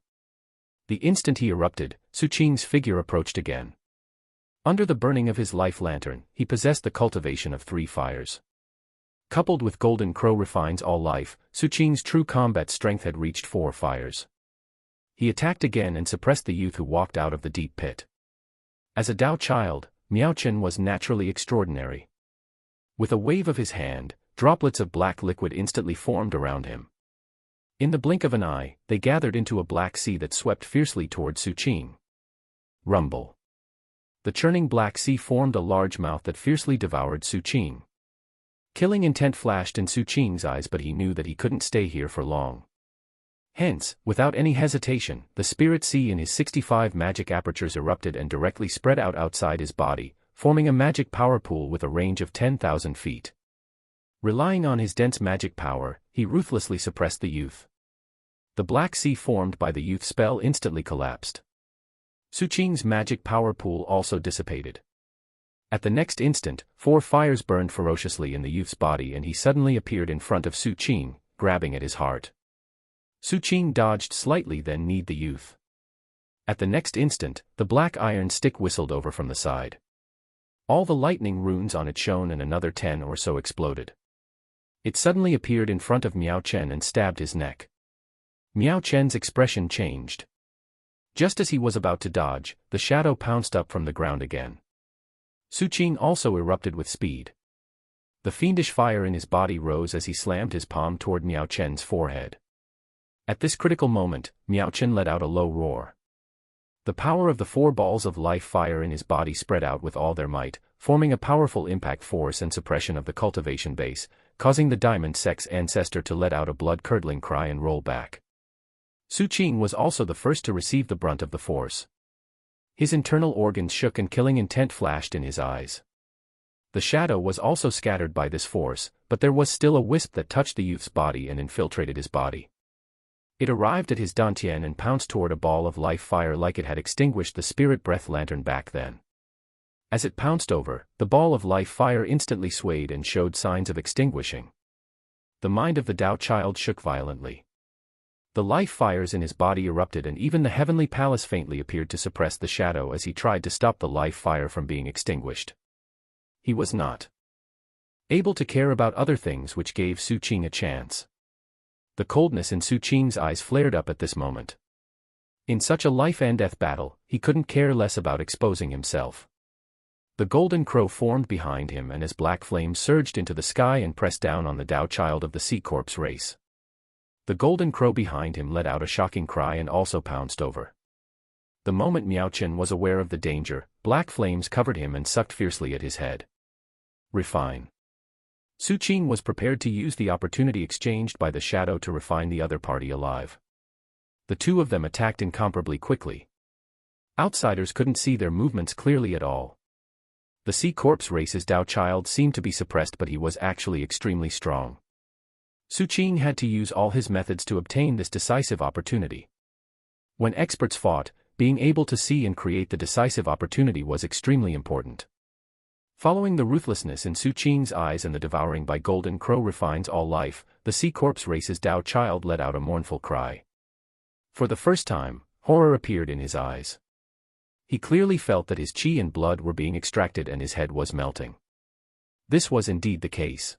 The instant he erupted, Su Qing's figure approached again. Under the burning of his life lantern, he possessed the cultivation of 3 fires. Coupled with Golden Crow refines all life, Su Qing's true combat strength had reached 4 fires. He attacked again and suppressed the youth who walked out of the deep pit. As a Dao child, Miao Chen was naturally extraordinary. With a wave of his hand, droplets of black liquid instantly formed around him. In the blink of an eye, they gathered into a black sea that swept fiercely toward Su Qing. Rumble. The churning black sea formed a large mouth that fiercely devoured Su Qing. Killing intent flashed in Su Qing's eyes, but he knew that he couldn't stay here for long. Hence, without any hesitation, the spirit sea in his 65 magic apertures erupted and directly spread out outside his body, forming a magic power pool with a range of 10,000 feet. Relying on his dense magic power, he ruthlessly suppressed the youth. The black sea formed by the youth's spell instantly collapsed. Su Qing's magic power pool also dissipated. At the next instant, 4 fires burned ferociously in the youth's body and he suddenly appeared in front of Su Qing, grabbing at his heart. Su Qing dodged slightly, then kneed the youth. At the next instant, the black iron stick whistled over from the side. All the lightning runes on it shone and another 10 or so exploded. It suddenly appeared in front of Miao Chen and stabbed his neck. Miao Chen's expression changed. Just as he was about to dodge, the shadow pounced up from the ground again. Su Qing also erupted with speed. The fiendish fire in his body rose as he slammed his palm toward Miao Chen's forehead. At this critical moment, Miao Chen let out a low roar. The power of the 4 balls of life fire in his body spread out with all their might, forming a powerful impact force and suppression of the cultivation base, causing the diamond sex ancestor to let out a blood-curdling cry and roll back. Su Qing was also the first to receive the brunt of the force. His internal organs shook and killing intent flashed in his eyes. The shadow was also scattered by this force, but there was still a wisp that touched the youth's body and infiltrated his body. It arrived at his dantian and pounced toward a ball of life fire like it had extinguished the spirit breath lantern back then. As it pounced over, the ball of life fire instantly swayed and showed signs of extinguishing. The mind of the Tao child shook violently. The life fires in his body erupted and even the heavenly palace faintly appeared to suppress the shadow as he tried to stop the life fire from being extinguished. He was not able to care about other things, which gave Su Qing a chance. The coldness in Su Qing's eyes flared up at this moment. In such a life-and-death battle, he couldn't care less about exposing himself. The golden crow formed behind him and as black flames surged into the sky and pressed down on the Tao child of the sea corpse race. The golden crow behind him let out a shocking cry and also pounced over. The moment Miao Chen was aware of the danger, black flames covered him and sucked fiercely at his head. Refine. Su Qing was prepared to use the opportunity exchanged by the shadow to refine the other party alive. The two of them attacked incomparably quickly. Outsiders couldn't see their movements clearly at all. The sea corpse race's Tao child seemed to be suppressed, but he was actually extremely strong. Su Qing had to use all his methods to obtain this decisive opportunity. When experts fought, being able to see and create the decisive opportunity was extremely important. Following the ruthlessness in Su Qing's eyes and the devouring by golden crow refines all life, the sea corpse race's Tao child let out a mournful cry. For the first time, horror appeared in his eyes. He clearly felt that his qi and blood were being extracted and his head was melting. This was indeed the case.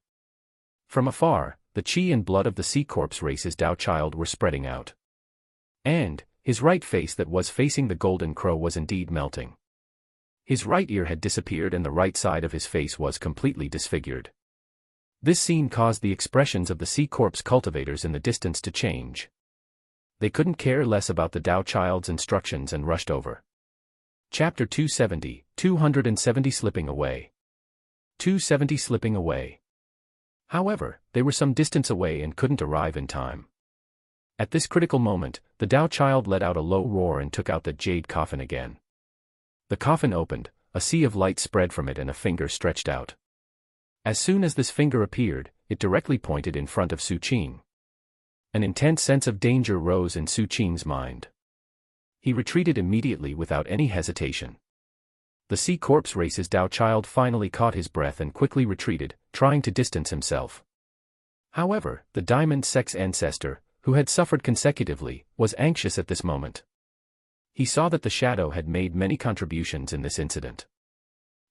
From afar, the qi and blood of the sea corpse race's Tao child were spreading out. And his right face that was facing the golden crow was indeed melting. His right ear had disappeared and the right side of his face was completely disfigured. This scene caused the expressions of the sea corpse cultivators in the distance to change. They couldn't care less about the Tao child's instructions and rushed over. Chapter 270, 270 Slipping Away. 270 Slipping Away. However, they were some distance away and couldn't arrive in time. At this critical moment, the Tao child let out a low roar and took out the jade coffin again. The coffin opened, a sea of light spread from it and a finger stretched out. As soon as this finger appeared, it directly pointed in front of Su Qing. An intense sense of danger rose in Su Qing's mind. He retreated immediately without any hesitation. The sea corpse race's Tao child finally caught his breath and quickly retreated, trying to distance himself. However, the diamond sex ancestor, who had suffered consecutively, was anxious at this moment. He saw that the shadow had made many contributions in this incident.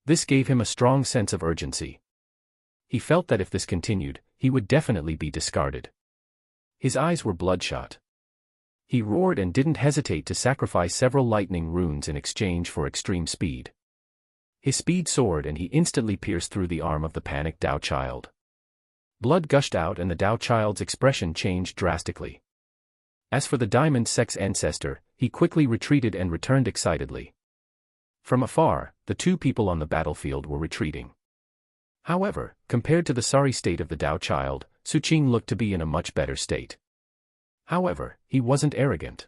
This gave him a strong sense of urgency. He felt that if this continued, he would definitely be discarded. His eyes were bloodshot. He roared and didn't hesitate to sacrifice several lightning runes in exchange for extreme speed. His speed soared and he instantly pierced through the arm of the panicked Tao child. Blood gushed out and the Tao child's expression changed drastically. As for the diamond sex ancestor, he quickly retreated and returned excitedly. From afar, the two people on the battlefield were retreating. However, compared to the sorry state of the Tao child, Su Qing looked to be in a much better state. However, he wasn't arrogant.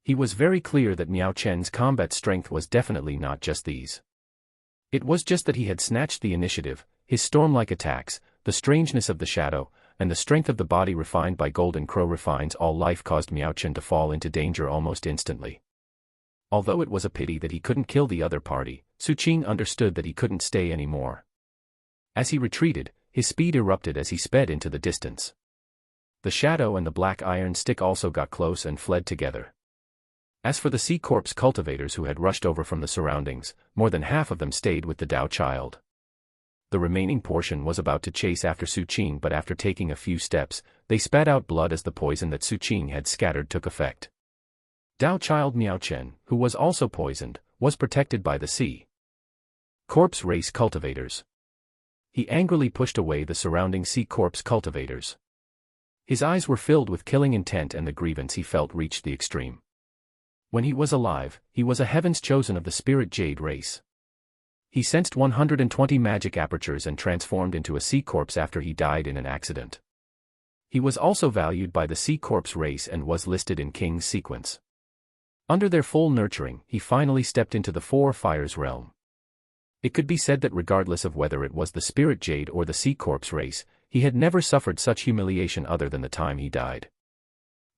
He was very clear that Miao Chen's combat strength was definitely not just these. It was just that he had snatched the initiative, his storm-like attacks, the strangeness of the shadow, and the strength of the body refined by golden crow refines all life caused Miao Chen to fall into danger almost instantly. Although it was a pity that he couldn't kill the other party, Su Qing understood that he couldn't stay anymore. As he retreated, his speed erupted as he sped into the distance. The shadow and the black iron stick also got close and fled together. As for the sea corpse cultivators who had rushed over from the surroundings, more than half of them stayed with the Tao child. The remaining portion was about to chase after Su Qing, but after taking a few steps, they spat out blood as the poison that Su Qing had scattered took effect. Tao child Miao Chen, who was also poisoned, was protected by the sea corpse race cultivators. He angrily pushed away the surrounding sea corpse cultivators. His eyes were filled with killing intent and the grievance he felt reached the extreme. When he was alive, he was a heaven's chosen of the spirit jade race. He sensed 120 magic apertures and transformed into a sea corpse after he died in an accident. He was also valued by the sea corpse race and was listed in King's sequence. Under their full nurturing, he finally stepped into the Four Fires realm. It could be said that regardless of whether it was the spirit jade or the sea corpse race, he had never suffered such humiliation other than the time he died.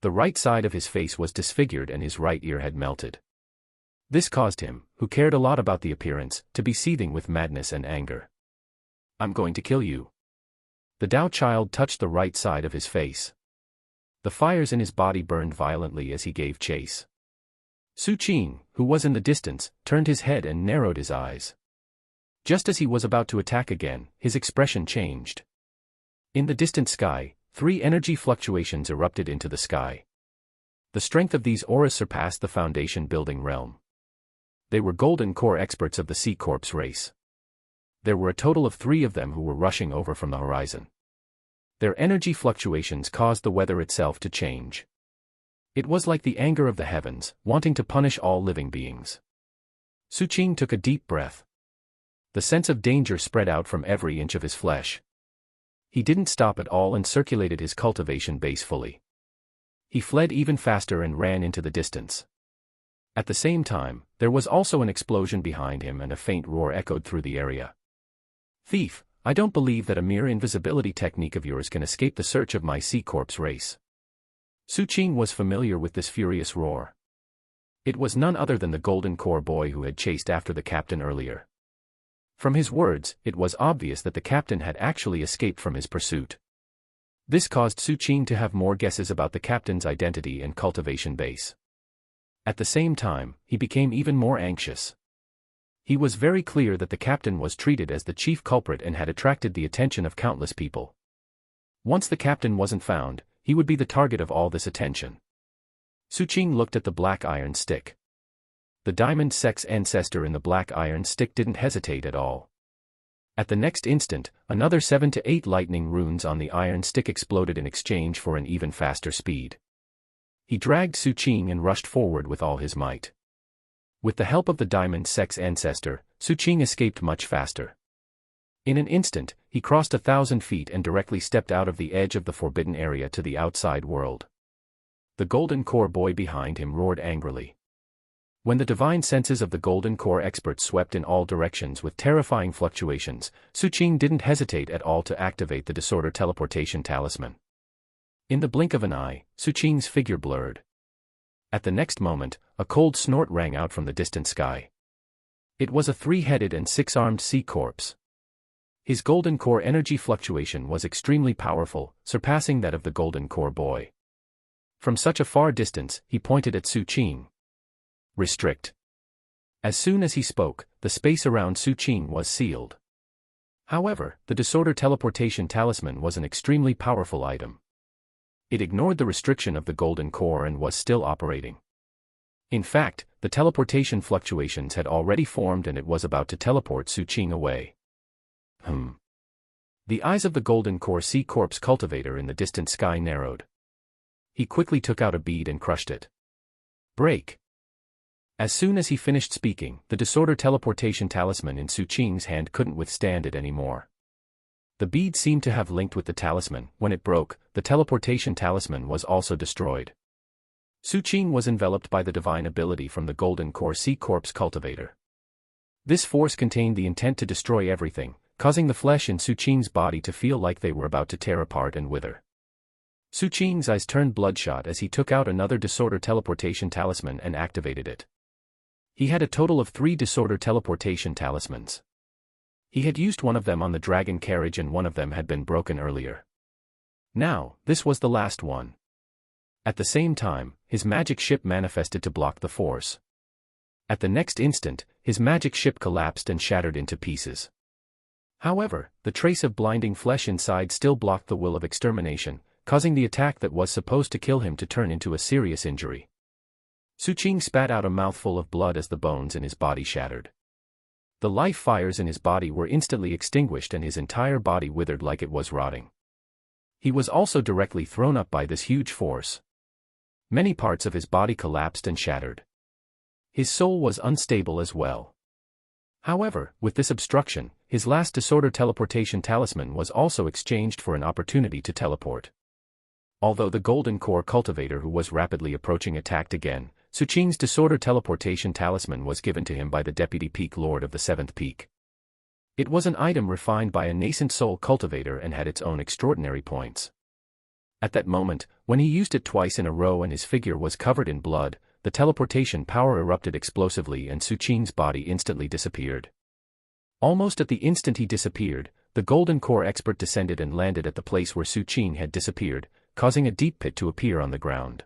The right side of his face was disfigured and his right ear had melted. This caused him, who cared a lot about the appearance, to be seething with madness and anger. "I'm going to kill you." The Tao child touched the right side of his face. The fires in his body burned violently as he gave chase. Su Qing, who was in the distance, turned his head and narrowed his eyes. Just as he was about to attack again, his expression changed. In the distant sky, 3 energy fluctuations erupted into the sky. The strength of these auras surpassed the foundation-building realm. They were golden core experts of the sea corpse race. There were a total of 3 of them who were rushing over from the horizon. Their energy fluctuations caused the weather itself to change. It was like the anger of the heavens, wanting to punish all living beings. Su Qing took a deep breath. The sense of danger spread out from every inch of his flesh. He didn't stop at all and circulated his cultivation base fully. He fled even faster and ran into the distance. At the same time, there was also an explosion behind him and a faint roar echoed through the area. "Thief, I don't believe that a mere invisibility technique of yours can escape the search of my sea corpse race." Su Qing was familiar with this furious roar. It was none other than the golden core boy who had chased after the captain earlier. From his words, it was obvious that the captain had actually escaped from his pursuit. This caused Su Qing to have more guesses about the captain's identity and cultivation base. At the same time, he became even more anxious. He was very clear that the captain was treated as the chief culprit and had attracted the attention of countless people. Once the captain wasn't found, he would be the target of all this attention. Su Qing looked at the black iron stick. The diamond sex ancestor in the black iron stick didn't hesitate at all. At the next instant, another 7 to 8 lightning runes on the iron stick exploded in exchange for an even faster speed. He dragged Su Qing and rushed forward with all his might. With the help of the diamond sex ancestor, Su Qing escaped much faster. In an instant, he crossed 1,000 feet and directly stepped out of the edge of the forbidden area to the outside world. The golden core boy behind him roared angrily. When the divine senses of the golden core experts swept in all directions with terrifying fluctuations, Su Qing didn't hesitate at all to activate the disorder teleportation talisman. In the blink of an eye, Su Qing's figure blurred. At the next moment, a cold snort rang out from the distant sky. It was a 3-headed and 6-armed sea corpse. His golden core energy fluctuation was extremely powerful, surpassing that of the golden core boy. From such a far distance, he pointed at Su Qing. "Restrict." As soon as he spoke, the space around Su Qing was sealed. However, the disorder teleportation talisman was an extremely powerful item. It ignored the restriction of the golden core and was still operating. In fact, the teleportation fluctuations had already formed and it was about to teleport Su Qing away. The eyes of the golden core sea corpse cultivator in the distant sky narrowed. He quickly took out a bead and crushed it. "Break." As soon as he finished speaking, the disorder teleportation talisman in Su Qing's hand couldn't withstand it anymore. The bead seemed to have linked with the talisman. When it broke, the teleportation talisman was also destroyed. Su Qing was enveloped by the divine ability from the golden core sea corpse cultivator. This force contained the intent to destroy everything, causing the flesh in Su Qing's body to feel like they were about to tear apart and wither. Su Qing's eyes turned bloodshot as he took out another disorder teleportation talisman and activated it. He had a total of 3 disorder teleportation talismans. He had used one of them on the dragon carriage and one of them had been broken earlier. Now, this was the last one. At the same time, his magic ship manifested to block the force. At the next instant, his magic ship collapsed and shattered into pieces. However, the trace of blinding flesh inside still blocked the will of extermination, causing the attack that was supposed to kill him to turn into a serious injury. Su Qing spat out a mouthful of blood as the bones in his body shattered. The life fires in his body were instantly extinguished and his entire body withered like it was rotting. He was also directly thrown up by this huge force. Many parts of his body collapsed and shattered. His soul was unstable as well. However, with this obstruction, his last disorder teleportation talisman was also exchanged for an opportunity to teleport. Although the Golden Core cultivator who was rapidly approaching attacked again, Suqing's disorder teleportation talisman was given to him by the Deputy Peak Lord of the 7th Peak. It was an item refined by a nascent soul cultivator and had its own extraordinary points. At that moment, when he used it twice in a row and his figure was covered in blood, the teleportation power erupted explosively and Suqing's body instantly disappeared. Almost at the instant he disappeared, the Golden Core expert descended and landed at the place where Suqing had disappeared, causing a deep pit to appear on the ground.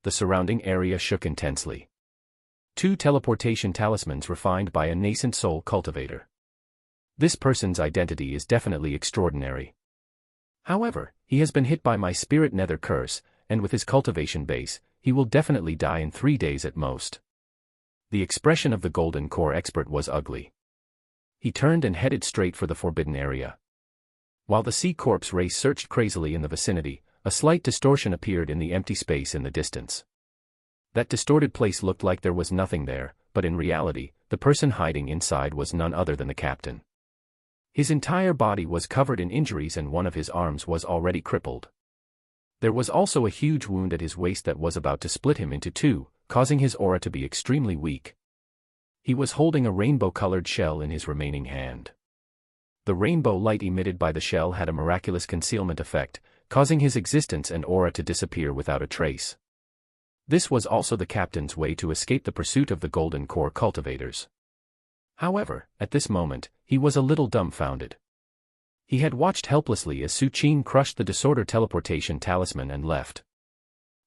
The surrounding area shook intensely. 2 teleportation talismans refined by a nascent soul cultivator. This person's identity is definitely extraordinary. However, he has been hit by my spirit nether curse, and with his cultivation base, he will definitely die in 3 days at most. The expression of the Golden Core expert was ugly. He turned and headed straight for the forbidden area. While the Sea Corpse race searched crazily in the vicinity, a slight distortion appeared in the empty space in the distance. That distorted place looked like there was nothing there, but in reality, the person hiding inside was none other than the captain. His entire body was covered in injuries and one of his arms was already crippled. There was also a huge wound at his waist that was about to split him into 2, causing his aura to be extremely weak. He was holding a rainbow-colored shell in his remaining hand. The rainbow light emitted by the shell had a miraculous concealment effect, causing his existence and aura to disappear without a trace. This was also the captain's way to escape the pursuit of the Golden Core cultivators. However, at this moment, he was a little dumbfounded. He had watched helplessly as Suqing crushed the disorder teleportation talisman and left.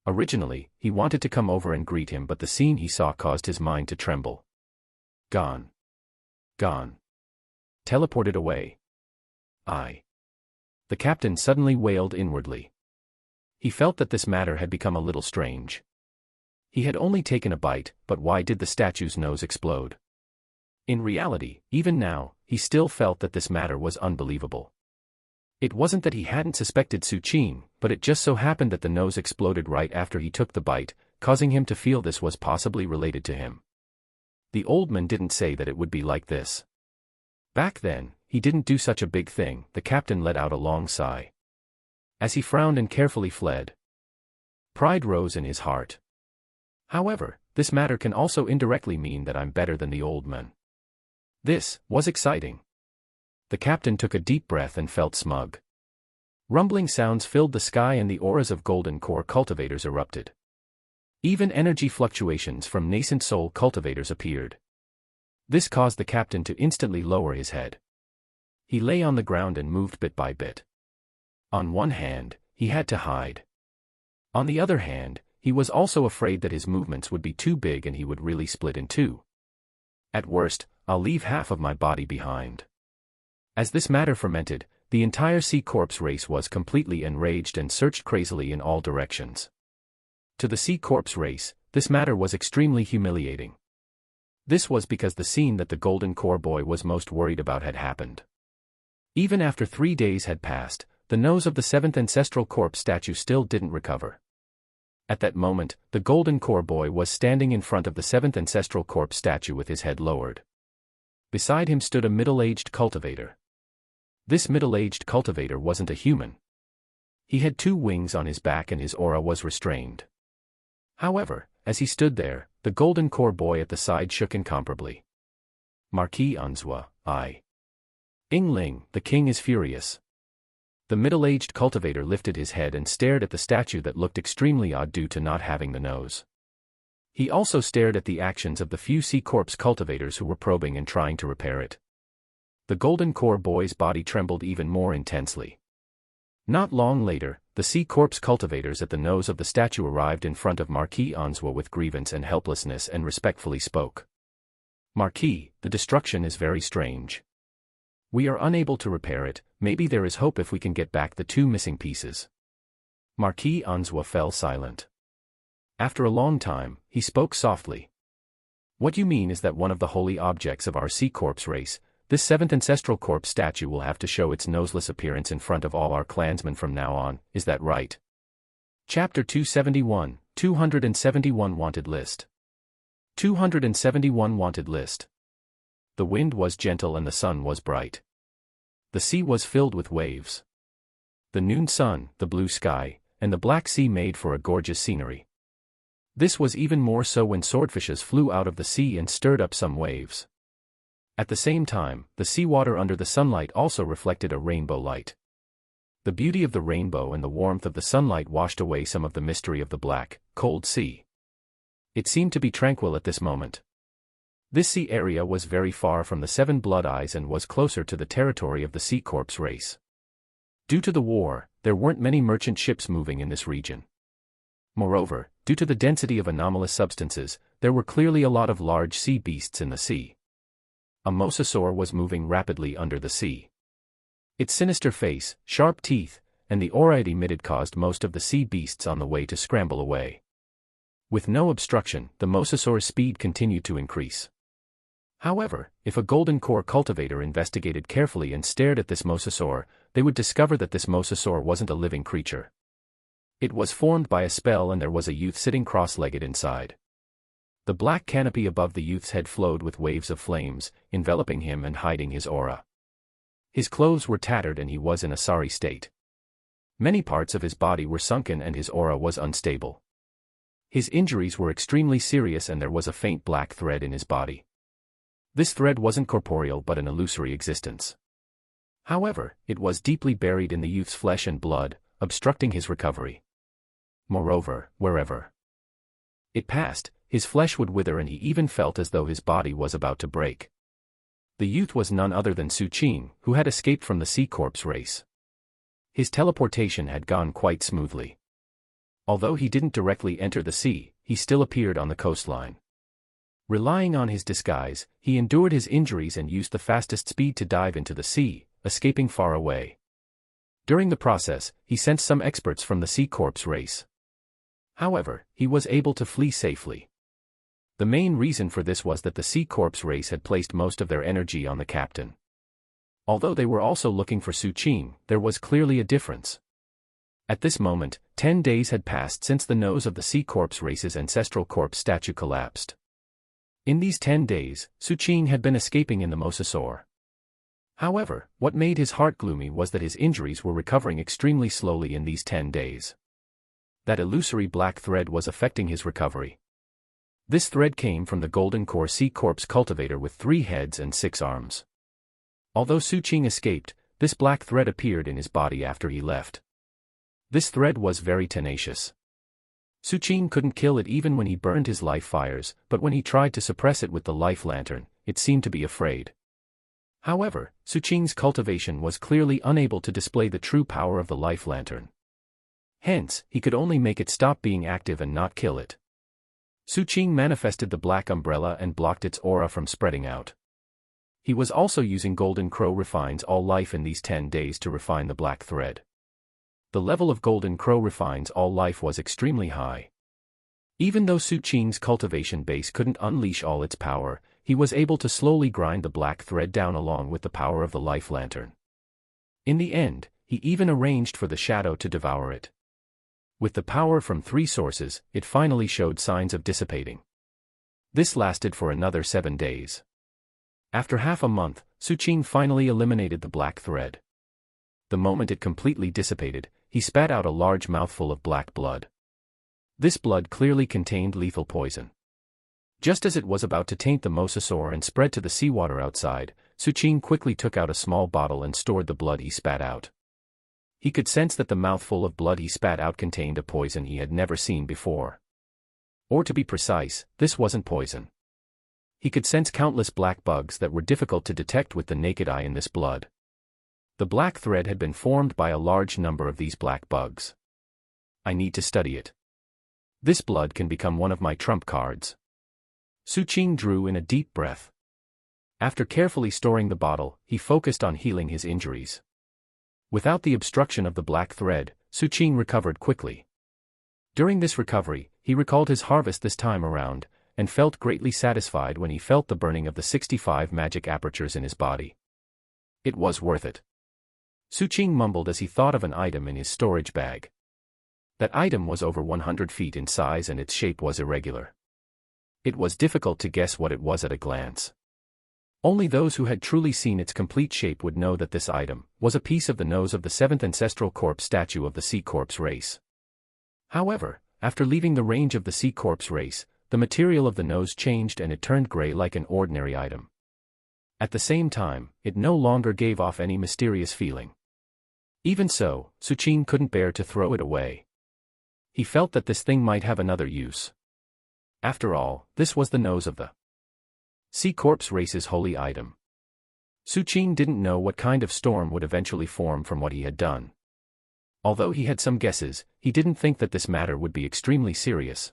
Originally, he wanted to come over and greet him, but the scene he saw caused his mind to tremble. Gone. Gone. Teleported away. The captain suddenly wailed inwardly. He felt that this matter had become a little strange. He had only taken a bite, but why did the statue's nose explode? In reality, even now, he still felt that this matter was unbelievable. It wasn't that he hadn't suspected Suqing, but it just so happened that the nose exploded right after he took the bite, causing him to feel this was possibly related to him. The old man didn't say that it would be like this. Back then, he didn't do such a big thing. The captain let out a long sigh. As he frowned and carefully fled, pride rose in his heart. However, this matter can also indirectly mean that I'm better than the old man. This was exciting. The captain took a deep breath and felt smug. Rumbling sounds filled the sky and the auras of Golden Core cultivators erupted. Even energy fluctuations from nascent soul cultivators appeared. This caused the captain to instantly lower his head. He lay on the ground and moved bit by bit. On one hand, he had to hide. On the other hand, he was also afraid that his movements would be too big and he would really split in 2. At worst, I'll leave half of my body behind. As this matter fermented, the entire Sea Corpse race was completely enraged and searched crazily in all directions. To the Sea Corpse race, this matter was extremely humiliating. This was because the scene that the Golden Core boy was most worried about had happened. Even after 3 days had passed, the nose of the 7th Ancestral Corpse statue still didn't recover. At that moment, the Golden Core boy was standing in front of the 7th Ancestral Corpse statue with his head lowered. Beside him stood a middle-aged cultivator. This middle-aged cultivator wasn't a human. He had 2 wings on his back and his aura was restrained. However, as he stood there, the Golden Core boy at the side shook incomparably. Marquis Anzua, Yingling, the king is furious. The middle-aged cultivator lifted his head and stared at the statue that looked extremely odd due to not having the nose. He also stared at the actions of the few Sea Corpse cultivators who were probing and trying to repair it. The Golden Core boy's body trembled even more intensely. Not long later, the Sea Corpse cultivators at the nose of the statue arrived in front of Marquis Anzua with grievance and helplessness and respectfully spoke. Marquis, the destruction is very strange. We are unable to repair it. Maybe there is hope if we can get back the 2 missing pieces. Marquis Anzua fell silent. After a long time, he spoke softly. What you mean is that one of the holy objects of our Sea Corpse race, this 7th Ancestral Corpse statue will have to show its noseless appearance in front of all our clansmen from now on, is that right? Chapter 271, 271 Wanted List. 271 Wanted List. The wind was gentle and the sun was bright. The sea was filled with waves. The noon sun, the blue sky, and the Black Sea made for a gorgeous scenery. This was even more so when swordfishes flew out of the sea and stirred up some waves. At the same time, the seawater under the sunlight also reflected a rainbow light. The beauty of the rainbow and the warmth of the sunlight washed away some of the mystery of the black, cold sea. It seemed to be tranquil at this moment. This sea area was very far from the Seven Blood Eyes and was closer to the territory of the Sea Corpse race. Due to the war, there weren't many merchant ships moving in this region. Moreover, due to the density of anomalous substances, there were clearly a lot of large sea beasts in the sea. A mosasaur was moving rapidly under the sea. Its sinister face, sharp teeth, and the aura it emitted caused most of the sea beasts on the way to scramble away. With no obstruction, the mosasaur's speed continued to increase. However, if a golden core cultivator investigated carefully and stared at this mosasaur, they would discover that this mosasaur wasn't a living creature. It was formed by a spell and there was a youth sitting cross-legged inside. The black canopy above the youth's head flowed with waves of flames, enveloping him and hiding his aura. His clothes were tattered and he was in a sorry state. Many parts of his body were sunken and his aura was unstable. His injuries were extremely serious and there was a faint black thread in his body. This thread wasn't corporeal but an illusory existence. However, it was deeply buried in the youth's flesh and blood, obstructing his recovery. Moreover, wherever it passed, his flesh would wither and he even felt as though his body was about to break. The youth was none other than Su Qing, who had escaped from the Sea Corpse race. His teleportation had gone quite smoothly. Although he didn't directly enter the sea, he still appeared on the coastline. Relying on his disguise, he endured his injuries and used the fastest speed to dive into the sea, escaping far away. During the process, he sensed some experts from the Sea Corpse race. However, he was able to flee safely. The main reason for this was that the Sea Corpse race had placed most of their energy on the captain. Although they were also looking for Su Qing, there was clearly a difference. At this moment, 10 days had passed since the nose of the Sea Corpse race's ancestral corpse statue collapsed. In these 10 days, Su Qing had been escaping in the mosasaur. However, what made his heart gloomy was that his injuries were recovering extremely slowly in these 10 days. That illusory black thread was affecting his recovery. This thread came from the Golden Core Sea Corpse cultivator with 3 heads and 6 arms. Although Su Qing escaped, this black thread appeared in his body after he left. This thread was very tenacious. Su Qing couldn't kill it even when he burned his life fires, but when he tried to suppress it with the life lantern, it seemed to be afraid. However, Su Qing's cultivation was clearly unable to display the true power of the life lantern. Hence, he could only make it stop being active and not kill it. Su Qing manifested the black umbrella and blocked its aura from spreading out. He was also using Golden Crow refines all life in these 10 days to refine the black thread. The level of Golden Crow refines all life was extremely high. Even though Su Qing's cultivation base couldn't unleash all its power, he was able to slowly grind the black thread down along with the power of the life lantern. In the end, he even arranged for the shadow to devour it. With the power from 3 sources, it finally showed signs of dissipating. This lasted for another 7 days. After half a month, Su Qing finally eliminated the black thread. The moment it completely dissipated, he spat out a large mouthful of black blood. This blood clearly contained lethal poison. Just as it was about to taint the mosasaur and spread to the seawater outside, Su Qing quickly took out a small bottle and stored the blood he spat out. He could sense that the mouthful of blood he spat out contained a poison he had never seen before. Or to be precise, this wasn't poison. He could sense countless black bugs that were difficult to detect with the naked eye in this blood. The black thread had been formed by a large number of these black bugs. I need to study it. This blood can become one of my trump cards. Su Qing drew in a deep breath. After carefully storing the bottle, he focused on healing his injuries. Without the obstruction of the black thread, Su Qing recovered quickly. During this recovery, he recalled his harvest this time around, and felt greatly satisfied when he felt the burning of the 65 magic apertures in his body. It was worth it. Su Qing mumbled as he thought of an item in his storage bag. That item was over 100 feet in size and its shape was irregular. It was difficult to guess what it was at a glance. Only those who had truly seen its complete shape would know that this item was a piece of the nose of the 7th Ancestral Corps statue of the Sea Corps race. However, after leaving the range of the Sea Corps race, the material of the nose changed and it turned gray like an ordinary item. At the same time, it no longer gave off any mysterious feeling. Even so, Suchin couldn't bear to throw it away. He felt that this thing might have another use. After all, this was the nose of the Sea Corps race's holy item. Suchin didn't know what kind of storm would eventually form from what he had done. Although he had some guesses, he didn't think that this matter would be extremely serious.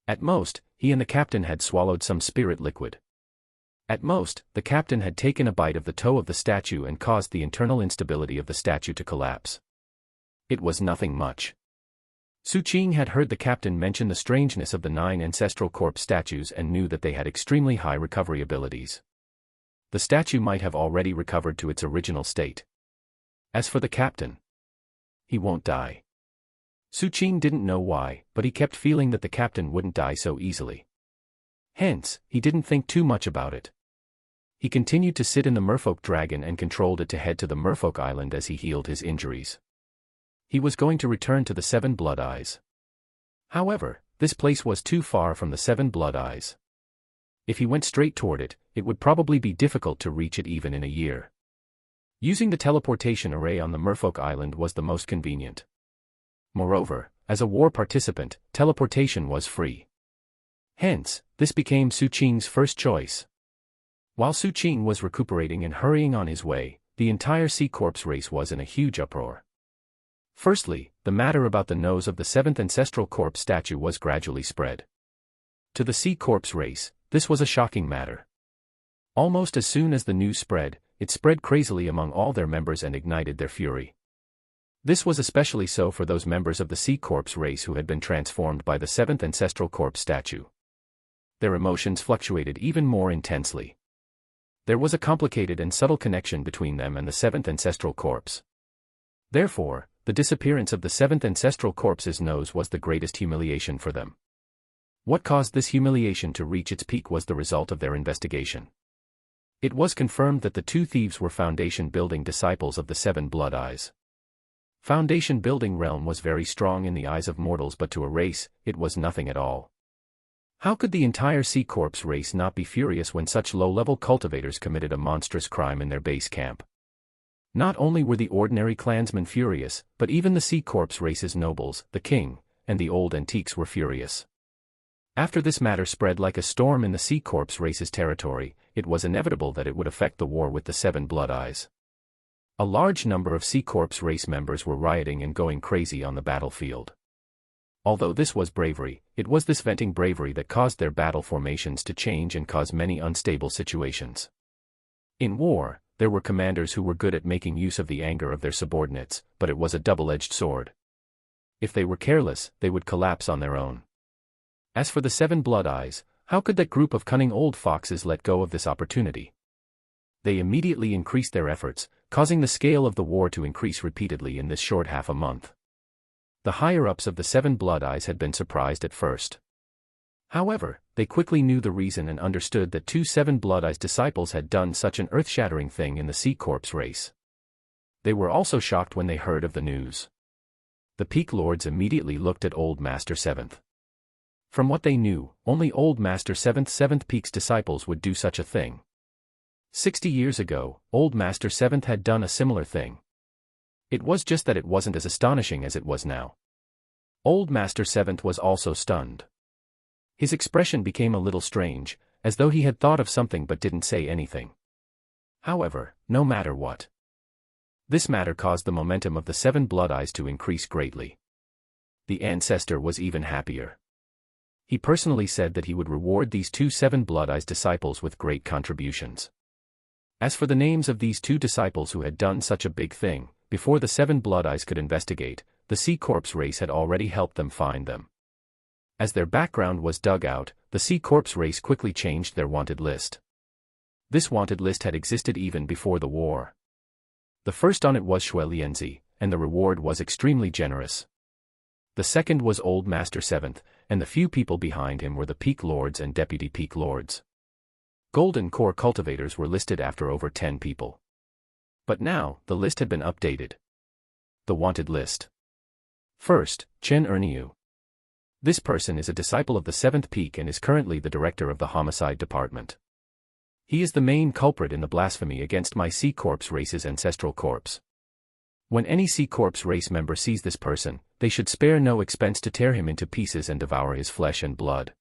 At most, he and the captain had swallowed some spirit liquid. At most, the captain had taken a bite of the toe of the statue and caused the internal instability of the statue to collapse. It was nothing much. Suchin had heard the captain mention the strangeness of the 9 Ancestral Corps statues and knew that they had extremely high recovery abilities. The statue might have already recovered to its original state. As for the captain, he won't die. Suchin didn't know why, but he kept feeling that the captain wouldn't die so easily. Hence, he didn't think too much about it. He continued to sit in the merfolk dragon and controlled it to head to the merfolk island as he healed his injuries. He was going to return to the 7 Blood Eyes. However, this place was too far from the 7 Blood Eyes. If he went straight toward it, it would probably be difficult to reach it even in a year. Using the teleportation array on the merfolk island was the most convenient. Moreover, as a war participant, teleportation was free. Hence, this became Suchin's first choice. While Suchin was recuperating and hurrying on his way, the entire Sea Corps race was in a huge uproar. Firstly, the matter about the nose of the 7th Ancestral Corps statue was gradually spread. To the Sea Corps race, this was a shocking matter. Almost as soon as the news spread, it spread crazily among all their members and ignited their fury. This was especially so for those members of the Sea Corps race who had been transformed by the 7th Ancestral Corps statue. Their emotions fluctuated even more intensely. There was a complicated and subtle connection between them and the 7th Ancestral Corps. Therefore, the disappearance of the 7th Ancestral Corps's nose was the greatest humiliation for them. What caused this humiliation to reach its peak was the result of their investigation. It was confirmed that the 2 thieves were foundation-building disciples of the 7 Blood Eyes. Foundation-building realm was very strong in the eyes of mortals, but to a race, it was nothing at all. How could the entire Sea Corps race not be furious when such low-level cultivators committed a monstrous crime in their base camp? Not only were the ordinary clansmen furious, but even the Sea Corps race's nobles, the king, and the old antiques were furious. After this matter spread like a storm in the Sea Corps race's territory, it was inevitable that it would affect the war with the 7 Blood Eyes. A large number of Sea Corps race members were rioting and going crazy on the battlefield. Although this was bravery, it was this venting bravery that caused their battle formations to change and cause many unstable situations. In war, there were commanders who were good at making use of the anger of their subordinates, but it was a double-edged sword. If they were careless, they would collapse on their own. As for the 7 Blood Eyes, how could that group of cunning old foxes let go of this opportunity? They immediately increased their efforts, causing the scale of the war to increase repeatedly in this short half a month. The higher-ups of the 7 Blood Eyes had been surprised at first. However, they quickly knew the reason and understood that 2 7 Blood Eyes disciples had done such an earth-shattering thing in the Sea Corps race. They were also shocked when they heard of the news. The Peak Lords immediately looked at Old Master 7th. From what they knew, only Old Master 7th Peak's disciples would do such a thing. 60 years ago, Old Master 7th had done a similar thing. It was just that it wasn't as astonishing as it was now. Old Master 7th was also stunned. His expression became a little strange, as though he had thought of something but didn't say anything. However, no matter what, this matter caused the momentum of the 7 Blood Eyes to increase greatly. The ancestor was even happier. He personally said that he would reward these 2 7 Blood Eyes disciples with great contributions. As for the names of these 2 disciples who had done such a big thing, before the 7 Blood Eyes could investigate, the Sea Corps race had already helped them find them. As their background was dug out, the Sea Corps race quickly changed their wanted list. This wanted list had existed even before the war. The first on it was Shui Lianzi, and the reward was extremely generous. The second was Old Master 7th, and the few people behind him were the peak lords and deputy peak lords. Golden core cultivators were listed after over 10 people. But now, the list had been updated. The wanted list. First, Chen Erniu. This person is a disciple of the 7th peak and is currently the director of the homicide department. He is the main culprit in the blasphemy against my C-Corps race's ancestral corpse. When any C-Corps race member sees this person, they should spare no expense to tear him into pieces and devour his flesh and blood.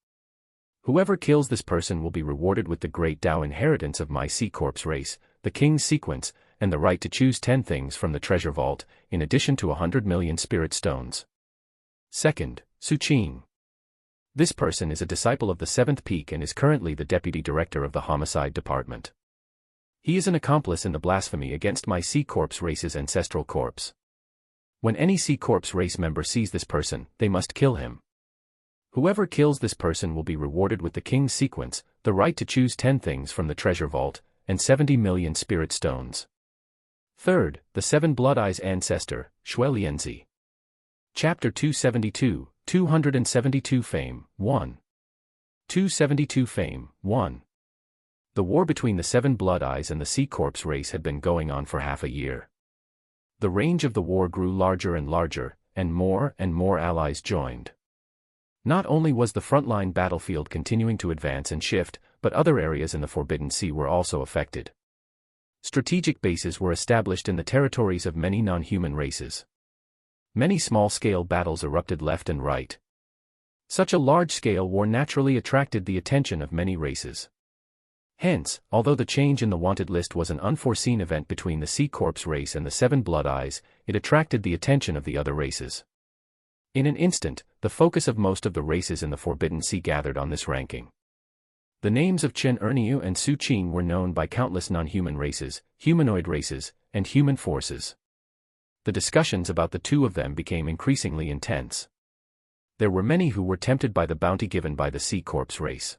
Whoever kills this person will be rewarded with the great Tao inheritance of my C-Corps race, the King's Sequence, and the right to choose 10 things from the treasure vault, in addition to 100 million spirit stones. Second, Su Qing. This person is a disciple of the 7th peak and is currently the deputy director of the homicide department. He is an accomplice in the blasphemy against my C-Corps race's ancestral corpse. When any C-Corps race member sees this person, they must kill him. Whoever kills this person will be rewarded with the King's Sequence, the right to choose 10 things from the treasure vault, and 70 million spirit stones. Third, the 7 Blood Eyes ancestor, Shui Lianzi. Chapter 272, 272 Fame, 1. 272 Fame, 1. The war between the 7 Blood Eyes and the C-Corps race had been going on for half a year. The range of the war grew larger and larger, and more allies joined. Not only was the frontline battlefield continuing to advance and shift, but other areas in the Forbidden Sea were also affected. Strategic bases were established in the territories of many non-human races. Many small-scale battles erupted left and right. Such a large-scale war naturally attracted the attention of many races. Hence, although the change in the wanted list was an unforeseen event between the C-Corps race and the 7 Blood Eyes, it attracted the attention of the other races. In an instant, the focus of most of the races in the Forbidden Sea gathered on this ranking. The names of Chen Erniu and Su Qing were known by countless non-human races, humanoid races, and human forces. The discussions about the two of them became increasingly intense. There were many who were tempted by the bounty given by the C-Corps race.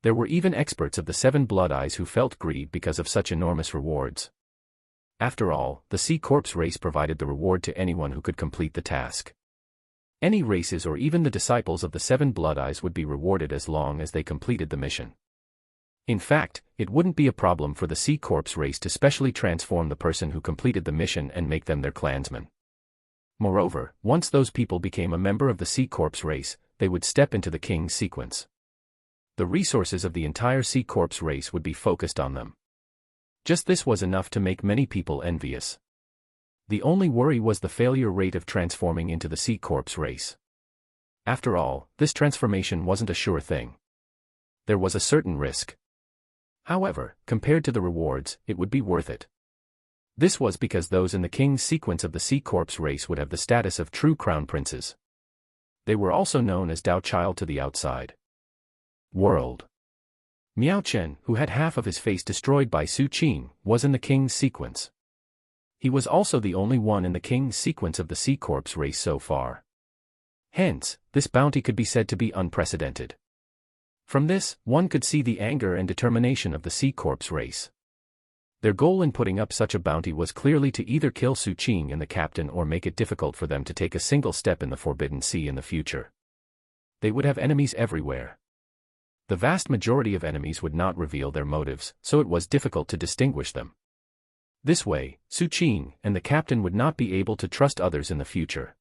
There were even experts of the 7 Blood Eyes who felt greed because of such enormous rewards. After all, the C-Corps race provided the reward to anyone who could complete the task. Any races or even the disciples of the 7 Blood Eyes would be rewarded as long as they completed the mission. In fact, it wouldn't be a problem for the C-Corps race to specially transform the person who completed the mission and make them their clansmen. Moreover, once those people became a member of the C-Corps race, they would step into the King's Sequence. The resources of the entire C-Corps race would be focused on them. Just this was enough to make many people envious. The only worry was the failure rate of transforming into the C-Corps race. After all, this transformation wasn't a sure thing. There was a certain risk. However, compared to the rewards, it would be worth it. This was because those in the King's Sequence of the C-Corps race would have the status of true crown princes. They were also known as Tao Child to the outside world. Miao Chen, who had half of his face destroyed by Su Qing, was in the King's Sequence. He was also the only one in the King's Sequence of the C-Corps race so far. Hence, this bounty could be said to be unprecedented. From this, one could see the anger and determination of the C-Corps race. Their goal in putting up such a bounty was clearly to either kill Su Qing and the captain or make it difficult for them to take a single step in the Forbidden Sea in the future. They would have enemies everywhere. The vast majority of enemies would not reveal their motives, so it was difficult to distinguish them. This way, Su Qing and the captain would not be able to trust others in the future.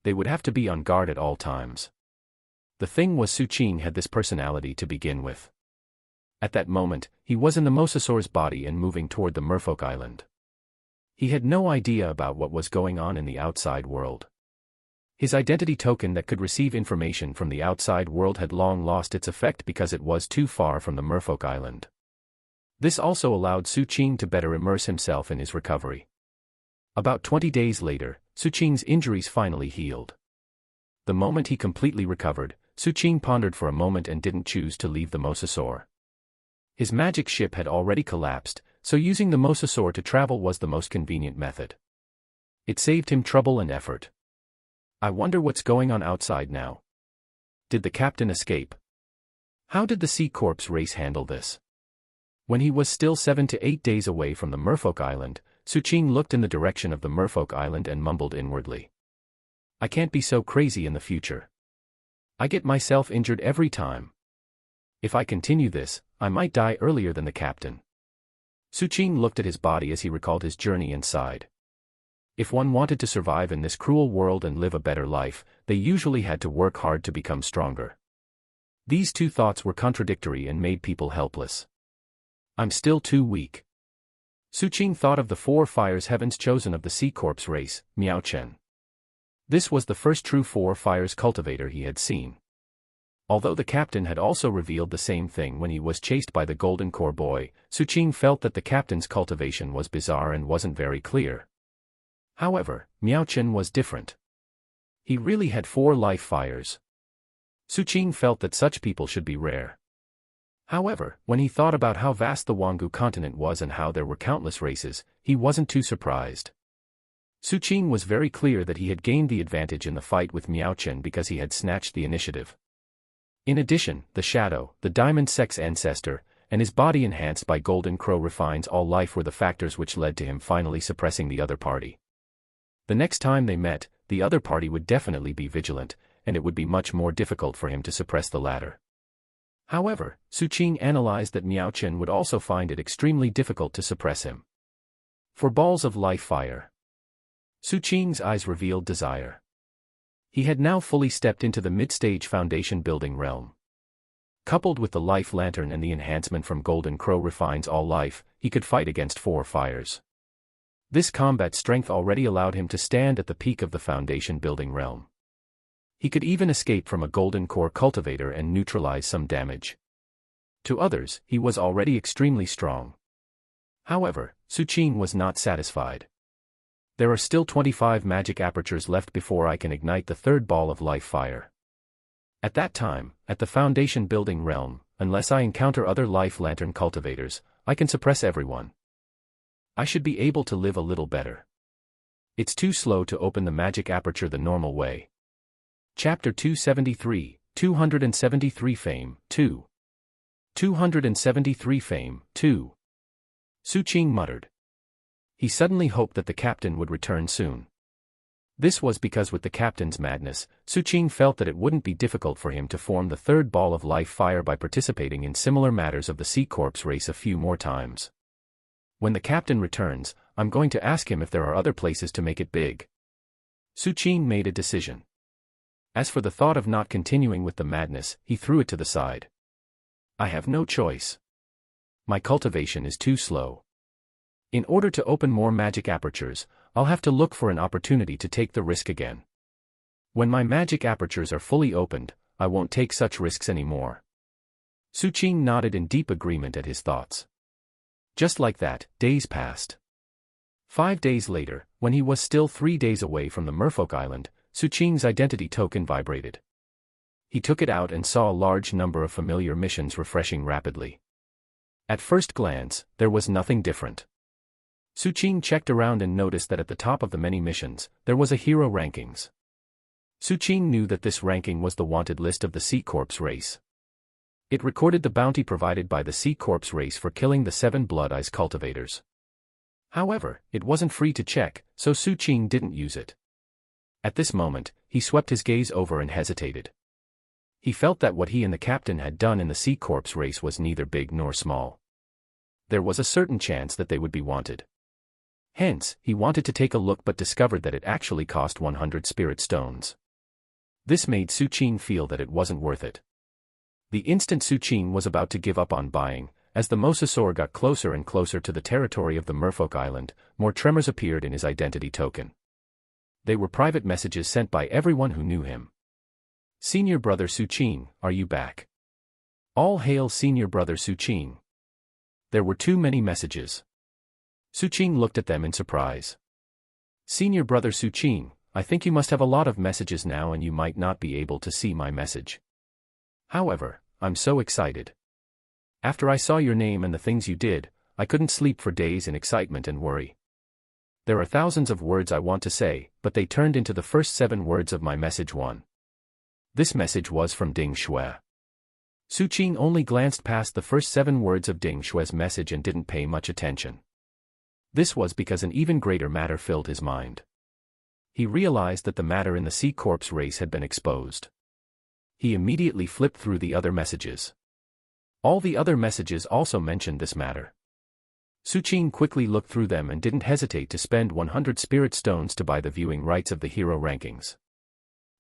They would have to be on guard at all times. The thing was, Su Qing had this personality to begin with. At that moment, he was in the Mosasaur's body and moving toward the Merfolk Island. He had no idea about what was going on in the outside world. His identity token that could receive information from the outside world had long lost its effect because it was too far from the Merfolk Island. This also allowed Su Qing to better immerse himself in his recovery. About 20 days later, Su Qing's injuries finally healed. The moment he completely recovered, Su Qing pondered for a moment and didn't choose to leave the Mosasaur. His magic ship had already collapsed, so using the Mosasaur to travel was the most convenient method. It saved him trouble and effort. I wonder what's going on outside now. Did the captain escape? How did the C-Corps race handle this? When he was still 7 to 8 days away from the Merfolk Island, Su Qing looked in the direction of the Merfolk Island and mumbled inwardly. I can't be so crazy in the future. I get myself injured every time. If I continue this, I might die earlier than the captain. Suqing looked at his body as he recalled his journey and sighed. If one wanted to survive in this cruel world and live a better life, they usually had to work hard to become stronger. These two thoughts were contradictory and made people helpless. I'm still too weak. Suqing thought of the 4 fires heavens chosen of the Sea Corpse race, Miao Chen. This was the first true 4 fires cultivator he had seen. Although the captain had also revealed the same thing when he was chased by the Golden Core boy, Suqing felt that the captain's cultivation was bizarre and wasn't very clear. However, Miao Chen was different. He really had 4 life fires. Suqing felt that such people should be rare. However, when he thought about how vast the Wangu continent was and how there were countless races, he wasn't too surprised. Suqing was very clear that he had gained the advantage in the fight with Miao Chen because he had snatched the initiative. In addition, the shadow, the diamond sex ancestor, and his body enhanced by Golden Crow refines all life were the factors which led to him finally suppressing the other party. The next time they met, the other party would definitely be vigilant, and it would be much more difficult for him to suppress the latter. However, Suqing analyzed that Miao Chen would also find it extremely difficult to suppress him. 4 balls of life fire. Suqing's eyes revealed desire. He had now fully stepped into the mid-stage foundation building realm. Coupled with the life lantern and the enhancement from Golden Crow refines all life, he could fight against 4 fires. This combat strength already allowed him to stand at the peak of the foundation building realm. He could even escape from a Golden Core cultivator and neutralize some damage. To others, he was already extremely strong. However, Suqing was not satisfied. There are still 25 magic apertures left before I can ignite the 3rd ball of life fire. At that time, at the foundation building realm, unless I encounter other life lantern cultivators, I can suppress everyone. I should be able to live a little better. It's too slow to open the magic aperture the normal way. Chapter 273, 273 Fame, 2. 273 Fame, 2. Suqing muttered. He suddenly hoped that the captain would return soon. This was because with the captain's madness, Suqing felt that it wouldn't be difficult for him to form the 3rd ball of life fire by participating in similar matters of the Sea Corpse race a few more times. When the captain returns, I'm going to ask him if there are other places to make it big. Suqing made a decision. As for the thought of not continuing with the madness, he threw it to the side. I have no choice. My cultivation is too slow. In order to open more magic apertures, I'll have to look for an opportunity to take the risk again. When my magic apertures are fully opened, I won't take such risks anymore. Suqing nodded in deep agreement at his thoughts. Just like that, days passed. 5 days later, when he was still 3 days away from the Merfolk Island, Suqing's identity token vibrated. He took it out and saw a large number of familiar missions refreshing rapidly. At first glance, there was nothing different. Suqing checked around and noticed that at the top of the many missions, there was a hero rankings. Suqing knew that this ranking was the wanted list of the Sea Corpse race. It recorded the bounty provided by the Sea Corpse race for killing the 7 Blood Eyes cultivators. However, it wasn't free to check, so Suqing didn't use it. At this moment, he swept his gaze over and hesitated. He felt that what he and the captain had done in the Sea Corpse race was neither big nor small. There was a certain chance that they would be wanted. Hence, he wanted to take a look but discovered that it actually cost 100 spirit stones. This made Suqing feel that it wasn't worth it. The instant Suqing was about to give up on buying, as the Mosasaur got closer and closer to the territory of the Merfolk Island, more tremors appeared in his identity token. They were private messages sent by everyone who knew him. Senior Brother Suqing, are you back? All hail Senior Brother Suqing. There were too many messages. Suqing looked at them in surprise. Senior Brother Suqing, I think you must have a lot of messages now and you might not be able to see my message. However, I'm so excited. After I saw your name and the things you did, I couldn't sleep for days in excitement and worry. There are thousands of words I want to say, but they turned into the first 7 words of my message 1. This message was from Ding Shui. Suqing only glanced past the first 7 words of Ding Shui's message and didn't pay much attention. This was because an even greater matter filled his mind. He realized that the matter in the Sea Corpse race had been exposed. He immediately flipped through the other messages. All the other messages also mentioned this matter. Su Qing quickly looked through them and didn't hesitate to spend 100 spirit stones to buy the viewing rights of the hero rankings.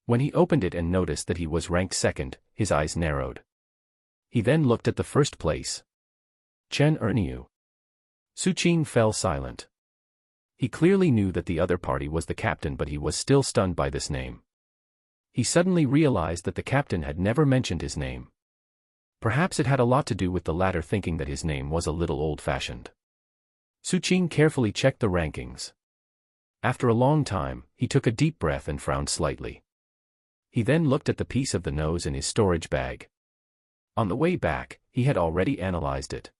When he opened it and noticed that he was ranked second, his eyes narrowed. He then looked at the first place. Chen Erniu. Su Qing fell silent. He clearly knew that the other party was the captain, but he was still stunned by this name. He suddenly realized that the captain had never mentioned his name. Perhaps it had a lot to do with the latter thinking that his name was a little old-fashioned. Su Qing carefully checked the rankings. After a long time, he took a deep breath and frowned slightly. He then looked at the piece of the nose in his storage bag. On the way back, he had already analyzed it.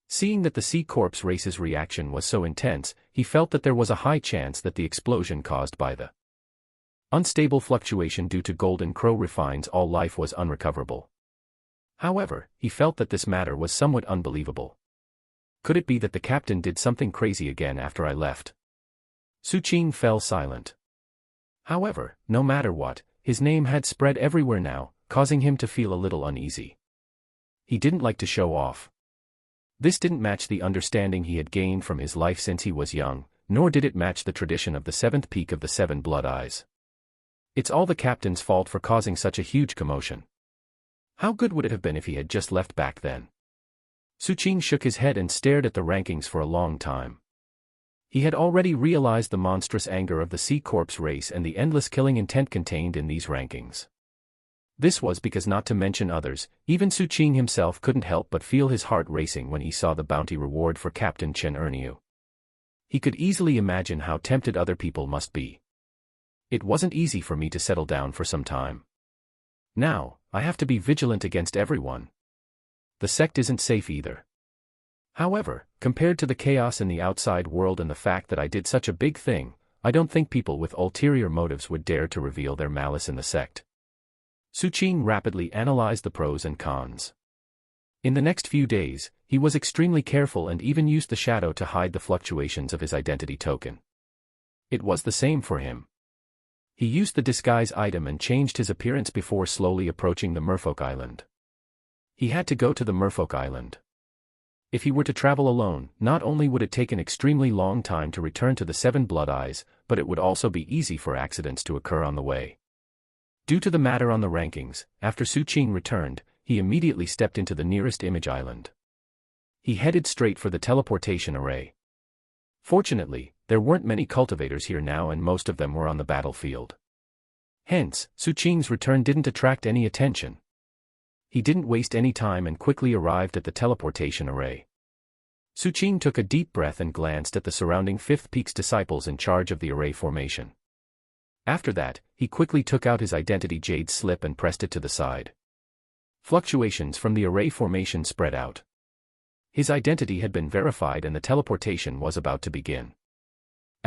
Seeing that the C Corp's race's reaction was so intense, he felt that there was a high chance that the explosion caused by the unstable fluctuation due to Golden Crow refines all life was unrecoverable. However, he felt that this matter was somewhat unbelievable. Could it be that the captain did something crazy again after I left? Su Qing fell silent. However, no matter what, his name had spread everywhere now, causing him to feel a little uneasy. He didn't like to show off. This didn't match the understanding he had gained from his life since he was young, nor did it match the tradition of the seventh peak of the seven blood eyes. It's all the captain's fault for causing such a huge commotion. How good would it have been if he had just left back then? Su Qing shook his head and stared at the rankings for a long time. He had already realized the monstrous anger of the C Corp's race and the endless killing intent contained in these rankings. This was because, not to mention others, even Su Qing himself couldn't help but feel his heart racing when he saw the bounty reward for Captain Chen Erniu. He could easily imagine how tempted other people must be. It wasn't easy for me to settle down for some time. Now, I have to be vigilant against everyone. The sect isn't safe either. However, compared to the chaos in the outside world and the fact that I did such a big thing, I don't think people with ulterior motives would dare to reveal their malice in the sect. Su Qing rapidly analyzed the pros and cons. In the next few days, he was extremely careful and even used the shadow to hide the fluctuations of his identity token. It was the same for him. He used the disguise item and changed his appearance before slowly approaching the Merfolk Island. He had to go to the Merfolk Island. If he were to travel alone, not only would it take an extremely long time to return to the Seven Blood Eyes, but it would also be easy for accidents to occur on the way. Due to the matter on the rankings, after Su Qing returned, he immediately stepped into the nearest image island. He headed straight for the teleportation array. Fortunately, there weren't many cultivators here now and most of them were on the battlefield. Hence, Su Qing's return didn't attract any attention. He didn't waste any time and quickly arrived at the teleportation array. Su Qing took a deep breath and glanced at the surrounding Fifth Peak's disciples in charge of the array formation. After that, he quickly took out his identity jade slip and pressed it to the side. Fluctuations from the array formation spread out. His identity had been verified and the teleportation was about to begin.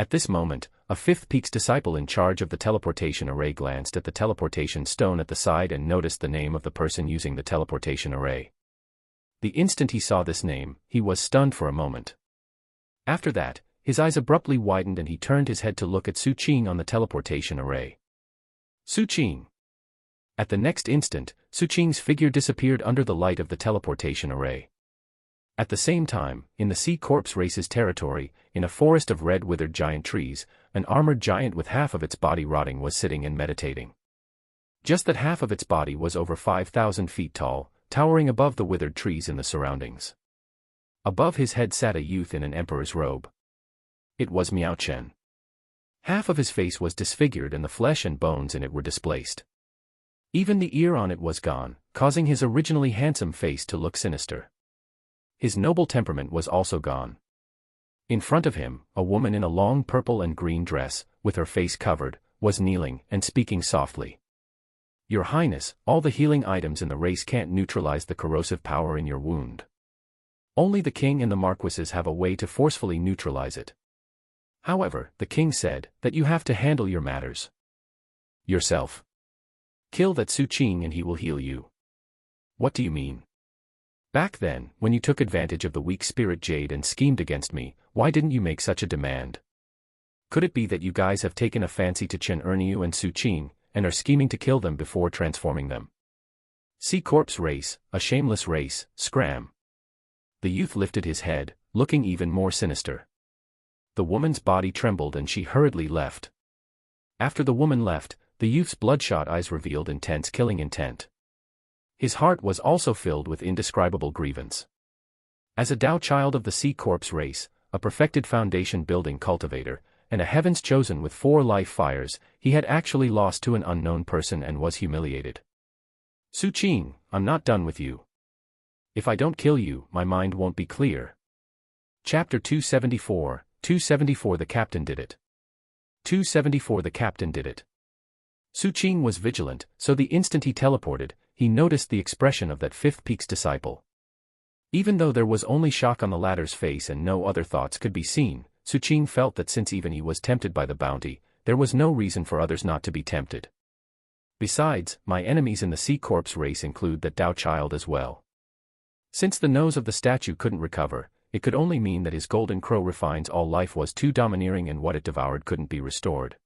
At this moment, a Fifth Peak's disciple in charge of the teleportation array glanced at the teleportation stone at the side and noticed the name of the person using the teleportation array. The instant he saw this name, he was stunned for a moment. After that, his eyes abruptly widened and he turned his head to look at Su Qing on the teleportation array. Su Qing. At the next instant, Su Qing's figure disappeared under the light of the teleportation array. At the same time, in the C Corp's race's territory, in a forest of red withered giant trees, an armored giant with half of its body rotting was sitting and meditating. Just that half of its body was over 5,000 feet tall, towering above the withered trees in the surroundings. Above his head sat a youth in an emperor's robe. It was Miao Chen. Half of his face was disfigured and the flesh and bones in it were displaced. Even the ear on it was gone, causing his originally handsome face to look sinister. His noble temperament was also gone. In front of him, a woman in a long purple and green dress, with her face covered, was kneeling and speaking softly. Your Highness, all the healing items in the race can't neutralize the corrosive power in your wound. Only the king and the marquises have a way to forcefully neutralize it. However, the king said that you have to handle your matters yourself. Kill that Su Qing and he will heal you. What do you mean? Back then, when you took advantage of the weak spirit jade and schemed against me, why didn't you make such a demand? Could it be that you guys have taken a fancy to Chen Erniu and Su Qing, and are scheming to kill them before transforming them. C-Corp's race, a shameless race, scram. The youth lifted his head, looking even more sinister. The woman's body trembled and she hurriedly left. After the woman left, the youth's bloodshot eyes revealed intense killing intent. His heart was also filled with indescribable grievance. As a Tao child of the C-Corp's race, a perfected foundation-building cultivator, and a heavens chosen with 4 life fires, he had actually lost to an unknown person and was humiliated. Su Qing, I'm not done with you. If I don't kill you, my mind won't be clear. Chapter 274, 274 The Captain Did It. 274 The Captain Did It. Su Qing was vigilant, so the instant he teleported, he noticed the expression of that fifth peak's disciple. Even though there was only shock on the latter's face and no other thoughts could be seen, Su Qing felt that since even he was tempted by the bounty, there was no reason for others not to be tempted. Besides, my enemies in the C-Corp's race include that Tao child as well. Since the nose of the statue couldn't recover, it could only mean that his golden crow refines all life was too domineering and what it devoured couldn't be restored.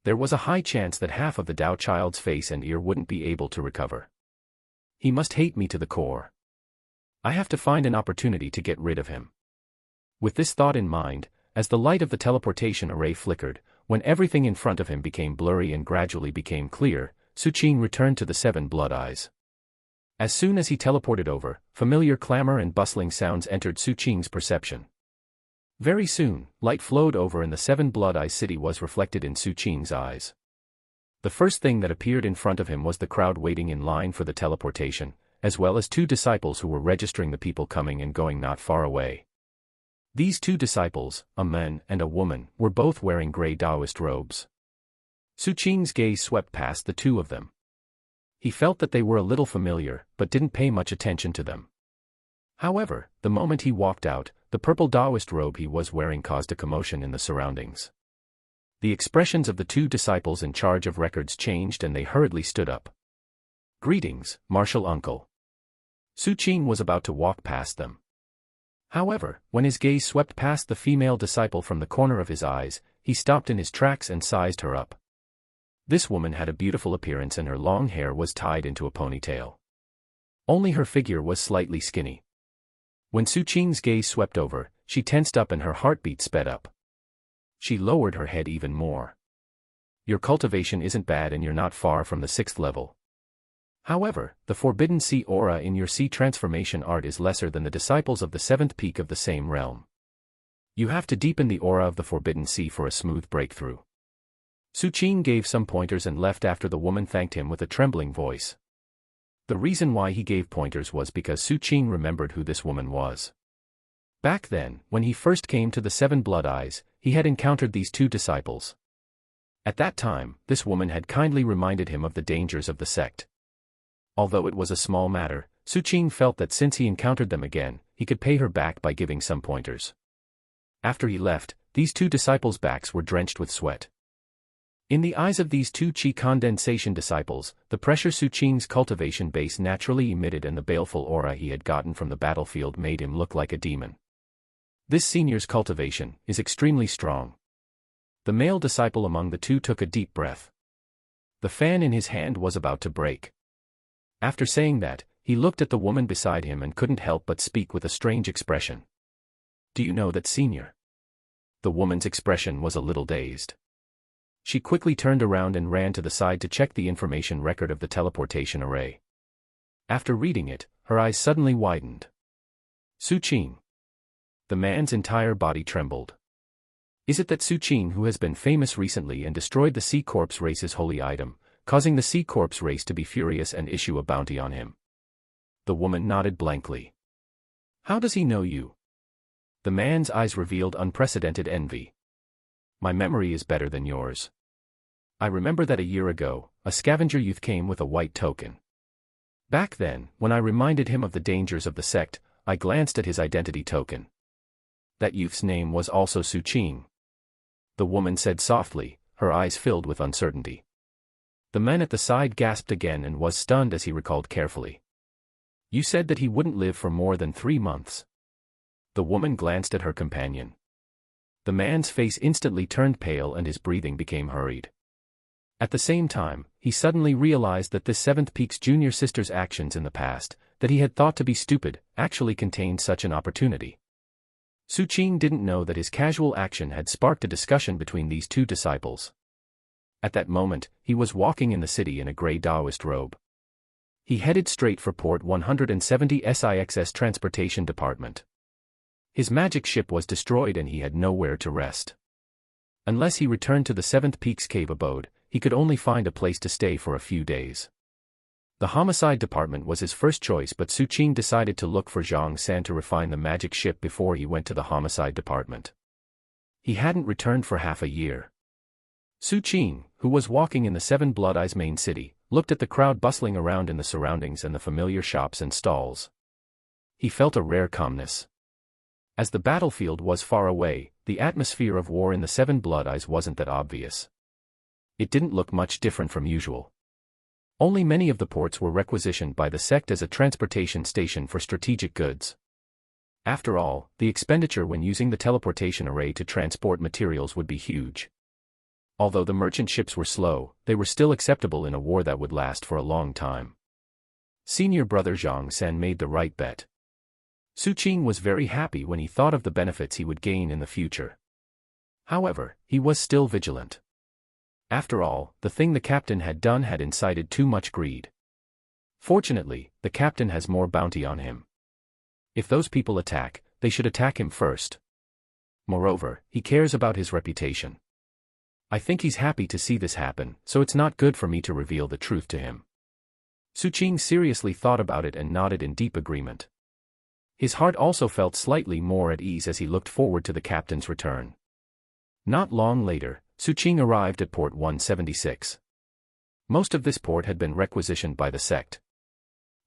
There was a high chance that half of the Tao child's face and ear wouldn't be able to recover. He must hate me to the core. I have to find an opportunity to get rid of him. With this thought in mind, as the light of the teleportation array flickered, when everything in front of him became blurry and gradually became clear, Su Qing returned to the 7 blood eyes. As soon as he teleported over, familiar clamor and bustling sounds entered Su Qing's perception. Very soon, light flowed over and the 7 blood eyes city was reflected in Su Qing's eyes. The first thing that appeared in front of him was the crowd waiting in line for the teleportation, as well as 2 disciples who were registering the people coming and going not far away. These 2 disciples, a man and a woman, were both wearing gray Taoist robes. Su Qing's gaze swept past the 2 of them. He felt that they were a little familiar, but didn't pay much attention to them. However, the moment he walked out, the purple Taoist robe he was wearing caused a commotion in the surroundings. The expressions of the 2 disciples in charge of records changed and they hurriedly stood up. Greetings, martial uncle. Su Qing was about to walk past them. However, when his gaze swept past the female disciple from the corner of his eyes, he stopped in his tracks and sized her up. This woman had a beautiful appearance and her long hair was tied into a ponytail. Only her figure was slightly skinny. When Su Qing's gaze swept over, she tensed up and her heartbeat sped up. She lowered her head even more. Your cultivation isn't bad and you're not far from the 6th level. However, the forbidden sea aura in your sea transformation art is lesser than the disciples of the 7th peak of the same realm. You have to deepen the aura of the forbidden sea for a smooth breakthrough. Su Qing gave some pointers and left after the woman thanked him with a trembling voice. The reason why he gave pointers was because Su Qing remembered who this woman was. Back then, when he first came to the 7 blood eyes, he had encountered these 2 disciples. At that time, this woman had kindly reminded him of the dangers of the sect. Although it was a small matter, Su Qing felt that since he encountered them again, he could pay her back by giving some pointers. After he left, these 2 disciples' backs were drenched with sweat. In the eyes of these 2 chi condensation disciples, the pressure Su Qing's cultivation base naturally emitted and the baleful aura he had gotten from the battlefield made him look like a demon. This senior's cultivation is extremely strong. The male disciple among the 2 took a deep breath. The fan in his hand was about to break. After saying that, he looked at the woman beside him and couldn't help but speak with a strange expression. Do you know that, senior? The woman's expression was a little dazed. She quickly turned around and ran to the side to check the information record of the teleportation array. After reading it, her eyes suddenly widened. Su Qing. The man's entire body trembled. Is it that Su Qing who has been famous recently and destroyed the C-Corp's race's holy item, causing the C-Corp's race to be furious and issue a bounty on him? The woman nodded blankly. How does he know you? The man's eyes revealed unprecedented envy. My memory is better than yours. I remember that a year ago, a scavenger youth came with a white token. Back then, when I reminded him of the dangers of the sect, I glanced at his identity token. That youth's name was also Su Qing. The woman said softly, her eyes filled with uncertainty. The man at the side gasped again and was stunned as he recalled carefully. You said that he wouldn't live for more than 3 months. The woman glanced at her companion. The man's face instantly turned pale and his breathing became hurried. At the same time, he suddenly realized that this Seventh Peak's junior sister's actions in the past, that he had thought to be stupid, actually contained such an opportunity. Su Qing didn't know that his casual action had sparked a discussion between these two disciples. At that moment, he was walking in the city in a gray Taoist robe. He headed straight for Port 170 SIX's transportation department. His magic ship was destroyed and he had nowhere to rest. Unless he returned to the Seventh Peak's cave abode, he could only find a place to stay for a few days. The homicide department was his first choice, but Su Qing decided to look for Zhang San to refine the magic ship before he went to the homicide department. He hadn't returned for half a year. Su Qing, who was walking in the Seven Blood Eyes main city, looked at the crowd bustling around in the surroundings and the familiar shops and stalls. He felt a rare calmness. As the battlefield was far away, the atmosphere of war in the Seven Blood Eyes wasn't that obvious. It didn't look much different from usual. Only many of the ports were requisitioned by the sect as a transportation station for strategic goods. After all, the expenditure when using the teleportation array to transport materials would be huge. Although the merchant ships were slow, they were still acceptable in a war that would last for a long time. Senior brother Zhang San made the right bet. Su Qing was very happy when he thought of the benefits he would gain in the future. However, he was still vigilant. After all, the thing the captain had done had incited too much greed. Fortunately, the captain has more bounty on him. If those people attack, they should attack him first. Moreover, he cares about his reputation. I think he's happy to see this happen, so it's not good for me to reveal the truth to him. Su Qing seriously thought about it and nodded in deep agreement. His heart also felt slightly more at ease as he looked forward to the captain's return. Not long later, Su Qing arrived at Port 176. Most of this port had been requisitioned by the sect.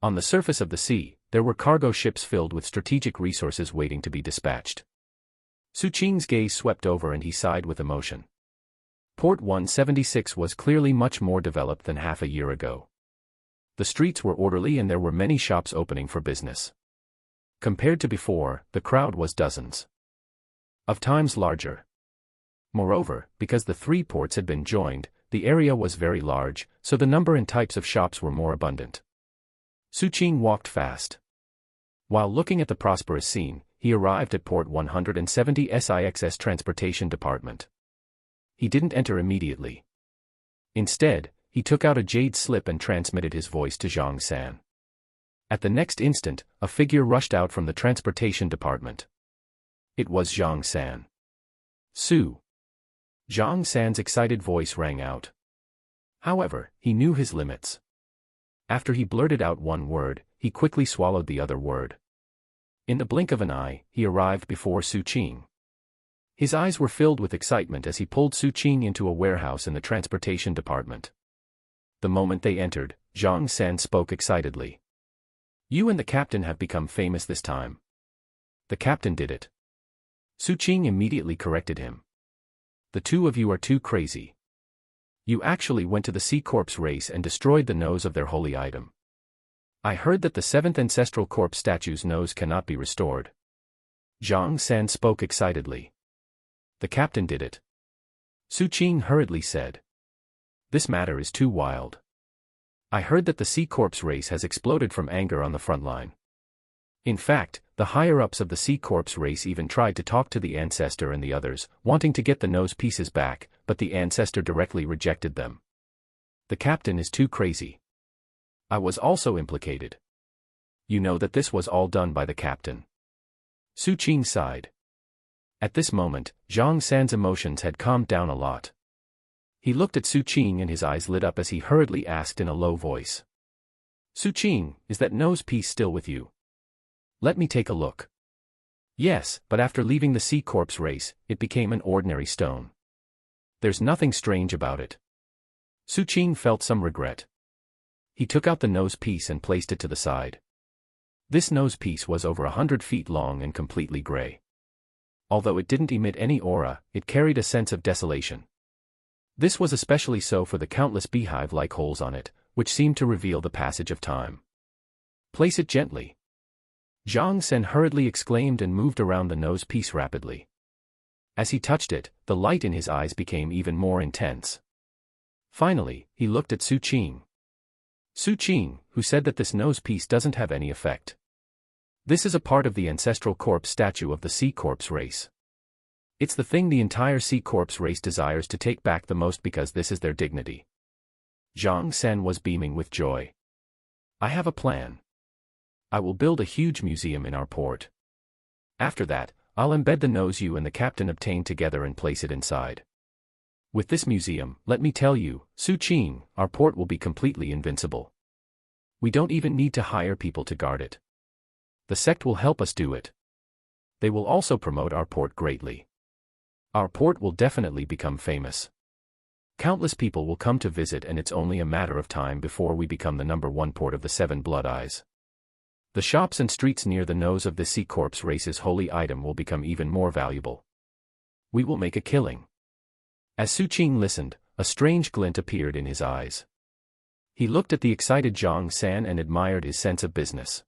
On the surface of the sea, there were cargo ships filled with strategic resources waiting to be dispatched. Su Qing's gaze swept over and he sighed with emotion. Port 176 was clearly much more developed than half a year ago. The streets were orderly and there were many shops opening for business. Compared to before, the crowd was dozens of times larger. Moreover, because the three ports had been joined, the area was very large, so the number and types of shops were more abundant. Su Qing walked fast. While looking at the prosperous scene, he arrived at Port 170 SIX's transportation department. He didn't enter immediately. Instead, he took out a jade slip and transmitted his voice to Zhang San. At the next instant, a figure rushed out from the transportation department. It was Zhang San. Su. Zhang San's excited voice rang out. However, he knew his limits. After he blurted out one word, he quickly swallowed the other word. In the blink of an eye, he arrived before Su Qing. His eyes were filled with excitement as he pulled Su Qing into a warehouse in the transportation department. The moment they entered, Zhang San spoke excitedly. You and the captain have become famous this time. The captain did it. Su Qing immediately corrected him. The two of you are too crazy. You actually went to the Sea Corpse race and destroyed the nose of their holy item. I heard that the 7th Ancestral Corpse statue's nose cannot be restored. Zhang San spoke excitedly. The captain did it. Su Qing hurriedly said. This matter is too wild. I heard that the Sea Corpse race has exploded from anger on the front line. In fact, the higher-ups of the Sea Corpse race even tried to talk to the ancestor and the others, wanting to get the nose pieces back, but the ancestor directly rejected them. The captain is too crazy. I was also implicated. You know that this was all done by the captain. Su Qing sighed. At this moment, Zhang San's emotions had calmed down a lot. He looked at Su Qing and his eyes lit up as he hurriedly asked in a low voice. Su Qing, is that nose piece still with you? Let me take a look. Yes, but after leaving the Sea Corpse race, it became an ordinary stone. There's nothing strange about it. Su Qing felt some regret. He took out the nose piece and placed it to the side. This nose piece was over 100 feet long and completely gray. Although it didn't emit any aura, it carried a sense of desolation. This was especially so for the countless beehive-like holes on it, which seemed to reveal the passage of time. Place it gently. Zhang San hurriedly exclaimed and moved around the nose piece rapidly. As he touched it, the light in his eyes became even more intense. Finally, he looked at Su Qing. Su Qing, who said that this nose piece doesn't have any effect. This is a part of the ancestral corpse statue of the Sea Corpse race. It's the thing the entire Sea Corpse race desires to take back the most because this is their dignity. Zhang Sen was beaming with joy. I have a plan. I will build a huge museum in our port. After that, I'll embed the nose you and the captain obtained together and place it inside. With this museum, let me tell you, Su Qing, our port will be completely invincible. We don't even need to hire people to guard it. The sect will help us do it. They will also promote our port greatly. Our port will definitely become famous. Countless people will come to visit, and it's only a matter of time before we become the #1 port of the 7 Blood Eyes. The shops and streets near the nose of the Sea Corpse race's holy item will become even more valuable. We will make a killing. As Su Qing listened, a strange glint appeared in his eyes. He looked at the excited Zhang San and admired his sense of business.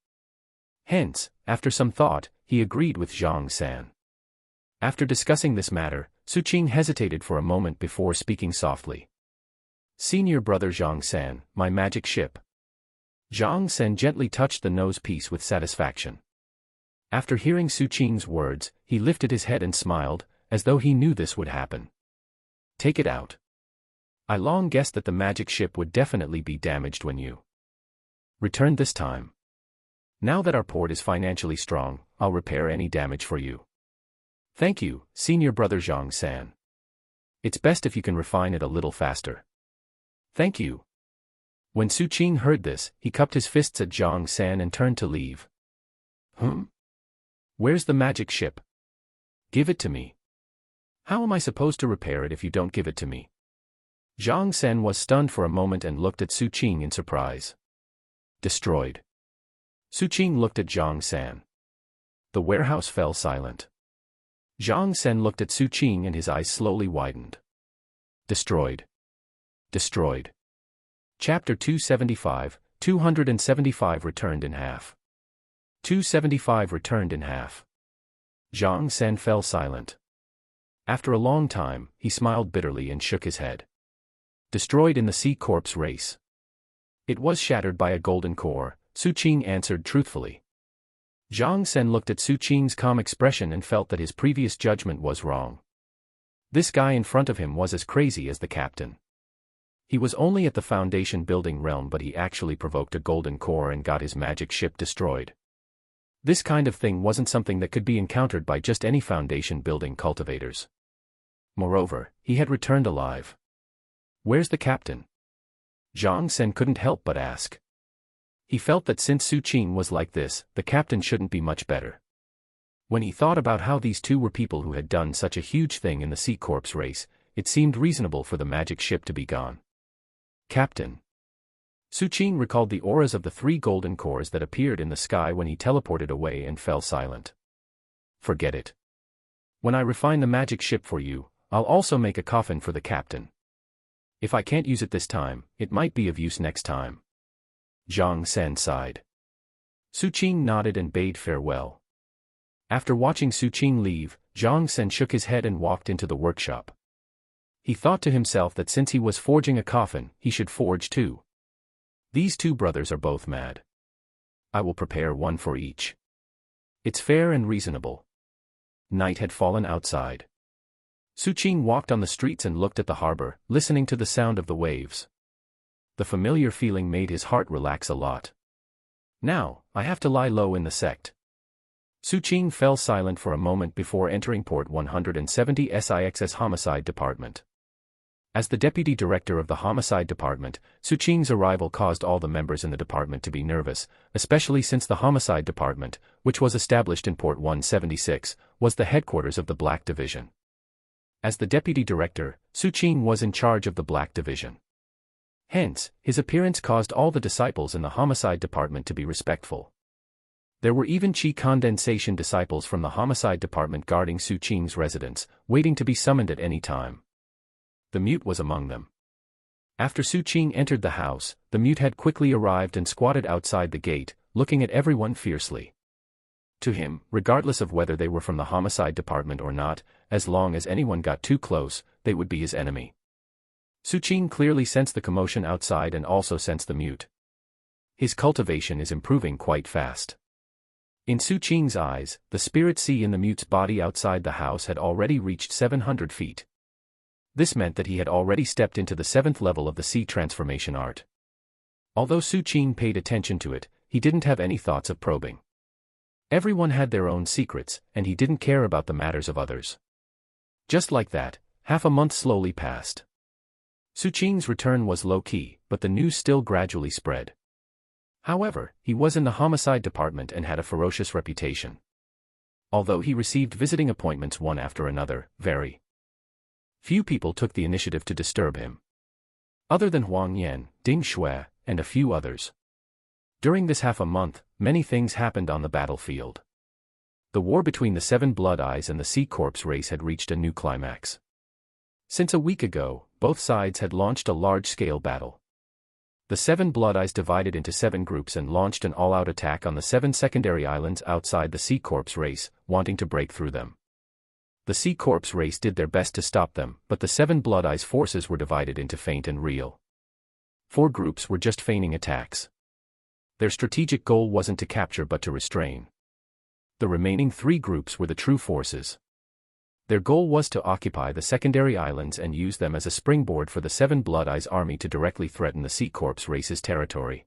Hence, after some thought, he agreed with Zhang San. After discussing this matter, Su Qing hesitated for a moment before speaking softly. Senior brother Zhang San, my magic ship. Zhang San gently touched the nose piece with satisfaction. After hearing Su Qing's words, he lifted his head and smiled, as though he knew this would happen. Take it out. I long guessed that the magic ship would definitely be damaged when you returned this time. Now that our port is financially strong, I'll repair any damage for you. Thank you, senior brother Zhang San. It's best if you can refine it a little faster. Thank you. When Su Qing heard this, he cupped his fists at Zhang San and turned to leave. Where's the magic ship? Give it to me. How am I supposed to repair it if you don't give it to me? Zhang San was stunned for a moment and looked at Su Qing in surprise. Destroyed. Su Qing looked at Zhang San. The warehouse fell silent. Zhang San looked at Su Qing and his eyes slowly widened. Destroyed. Destroyed. Chapter 275, 275 returned in half. 275 returned in half. Zhang San fell silent. After a long time, he smiled bitterly and shook his head. Destroyed in the Sea Corpse race. It was shattered by a golden core, Su Qing answered truthfully. Zhang San looked at Su Qing's calm expression and felt that his previous judgment was wrong. This guy in front of him was as crazy as the captain. He was only at the foundation building realm, but he actually provoked a golden core and got his magic ship destroyed. This kind of thing wasn't something that could be encountered by just any foundation building cultivators. Moreover, he had returned alive. Where's the captain? Zhang San couldn't help but ask. He felt that since Su Qing was like this, the captain shouldn't be much better. When he thought about how these two were people who had done such a huge thing in the Sea Corpse race, it seemed reasonable for the magic ship to be gone. Captain. Su Qing recalled the auras of the 3 golden cores that appeared in the sky when he teleported away and fell silent. Forget it. When I refine the magic ship for you, I'll also make a coffin for the captain. If I can't use it this time, it might be of use next time. Zhang San sighed. Su Qing nodded and bade farewell. After watching Su Qing leave, Zhang San shook his head and walked into the workshop. He thought to himself that since he was forging a coffin, he should forge 2. These 2 brothers are both mad. I will prepare one for each. It's fair and reasonable. Night had fallen outside. Su Qing walked on the streets and looked at the harbor, listening to the sound of the waves. The familiar feeling made his heart relax a lot. Now, I have to lie low in the sect. Su Qing fell silent for a moment before entering Port 170 SIX's Homicide Department. As the deputy director of the Homicide Department, Su Qing's arrival caused all the members in the department to be nervous, especially since the Homicide Department, which was established in Port 176, was the headquarters of the Black Division. As the deputy director, Su Qing was in charge of the Black Division. Hence, his appearance caused all the disciples in the Homicide Department to be respectful. There were even Qi condensation disciples from the Homicide Department guarding Su Qing's residence, waiting to be summoned at any time. The mute was among them. After Su Qing entered the house, the mute had quickly arrived and squatted outside the gate, looking at everyone fiercely. To him, regardless of whether they were from the Homicide Department or not, as long as anyone got too close, they would be his enemy. Su Qing clearly sensed the commotion outside and also sensed the mute. His cultivation is improving quite fast. In Su Qing's eyes, the spirit sea in the mute's body outside the house had already reached 700 feet. This meant that he had already stepped into the 7th level of the sea transformation art. Although Su Qing paid attention to it, he didn't have any thoughts of probing. Everyone had their own secrets, and he didn't care about the matters of others. Just like that, half a month slowly passed. Su Qing's return was low-key, but the news still gradually spread. However, he was in the homicide department and had a ferocious reputation. Although he received visiting appointments one after another, very few people took the initiative to disturb him. Other than Huang Yan, Ding Shui, and a few others. During this half a month, many things happened on the battlefield. The war between the 7 Blood Eyes and the Sea Corpse race had reached a new climax. Since a week ago, both sides had launched a large-scale battle. The 7 Blood Eyes divided into 7 groups and launched an all-out attack on the 7 secondary islands outside the Sea Corpse race, wanting to break through them. The Sea Corpse race did their best to stop them, but the 7 Blood Eyes forces were divided into feint and real. 4 groups were just feigning attacks. Their strategic goal wasn't to capture but to restrain. The remaining 3 groups were the true forces. Their goal was to occupy the secondary islands and use them as a springboard for the 7 Blood Eyes army to directly threaten the Sea Corpse race's territory.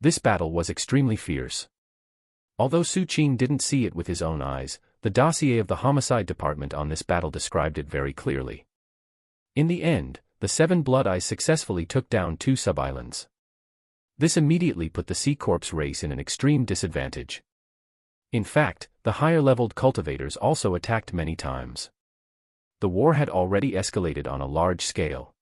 This battle was extremely fierce. Although Su Qing didn't see it with his own eyes, the dossier of the homicide department on this battle described it very clearly. In the end, the 7 Blood Eyes successfully took down 2 sub-islands. This immediately put the Sea Corpse race in an extreme disadvantage. In fact, the higher-leveled cultivators also attacked many times. The war had already escalated on a large scale.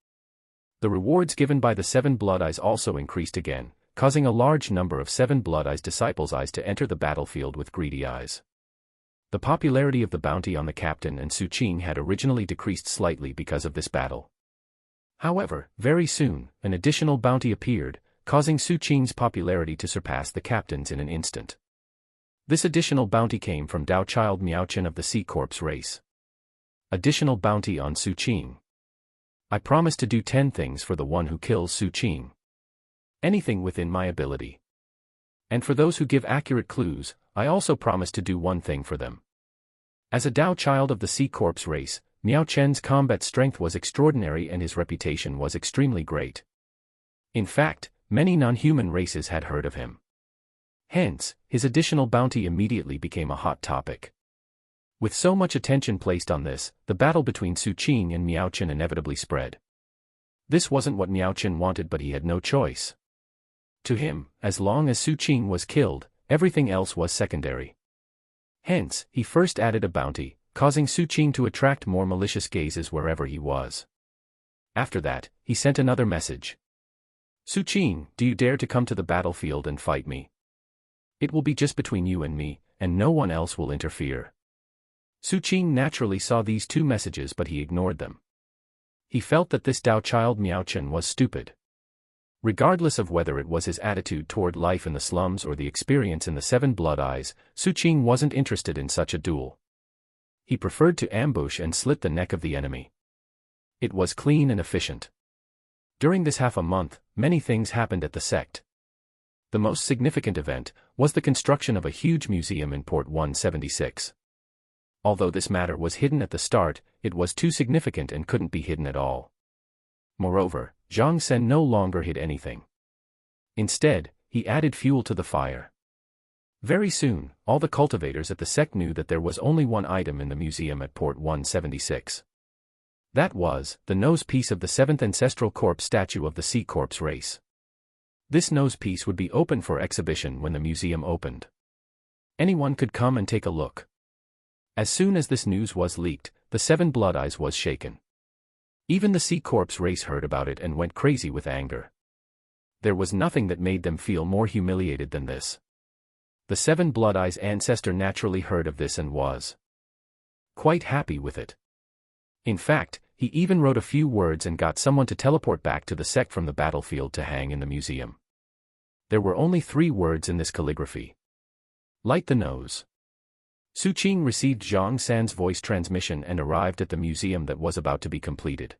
The rewards given by the 7 Blood Eyes also increased again, causing a large number of 7 Blood Eyes disciples' eyes to enter the battlefield with greedy eyes. The popularity of the bounty on the captain and Su Qing had originally decreased slightly because of this battle. However, very soon, an additional bounty appeared, causing Su Qing's popularity to surpass the captain's in an instant. This additional bounty came from Dao Child Miaochen of the Sea Corpse race. Additional bounty on Su Qing. I promise to do 10 things for the one who kills Su Qing. Anything within my ability. And for those who give accurate clues, I also promise to do 1 thing for them. As a Dao Child of the Sea Corpse race, Miao Chen's combat strength was extraordinary and his reputation was extremely great. In fact, many non-human races had heard of him. Hence, his additional bounty immediately became a hot topic. With so much attention placed on this, the battle between Su Qing and Miao Chen inevitably spread. This wasn't what Miao Chen wanted, but he had no choice. To him, as long as Su Qing was killed, everything else was secondary. Hence, he first added a bounty, causing Su Qing to attract more malicious gazes wherever he was. After that, he sent another message. Su Qing, do you dare to come to the battlefield and fight me? It will be just between you and me, and no one else will interfere. Su Qing naturally saw these 2 messages, but he ignored them. He felt that this Dao Child Miaochen was stupid. Regardless of whether it was his attitude toward life in the slums or the experience in the 7 Blood Eyes, Su Qing wasn't interested in such a duel. He preferred to ambush and slit the neck of the enemy. It was clean and efficient. During this half a month, many things happened at the sect. The most significant event was the construction of a huge museum in Port 176. Although this matter was hidden at the start, it was too significant and couldn't be hidden at all. Moreover, Zhang Sen no longer hid anything. Instead, he added fuel to the fire. Very soon, all the cultivators at the sect knew that there was only 1 item in the museum at Port 176. That was the nose piece of the 7th Ancestral Corpse statue of the Sea Corpse race. This nose piece would be open for exhibition when the museum opened. Anyone could come and take a look. As soon as this news was leaked, the 7 Blood Eyes was shaken. Even the Sea Corpse race heard about it and went crazy with anger. There was nothing that made them feel more humiliated than this. The 7 Blood Eyes ancestor naturally heard of this and was quite happy with it. In fact, he even wrote a few words and got someone to teleport back to the sect from the battlefield to hang in the museum. There were only 3 words in this calligraphy. Light the nose. Su Qing received Zhang San's voice transmission and arrived at the museum that was about to be completed.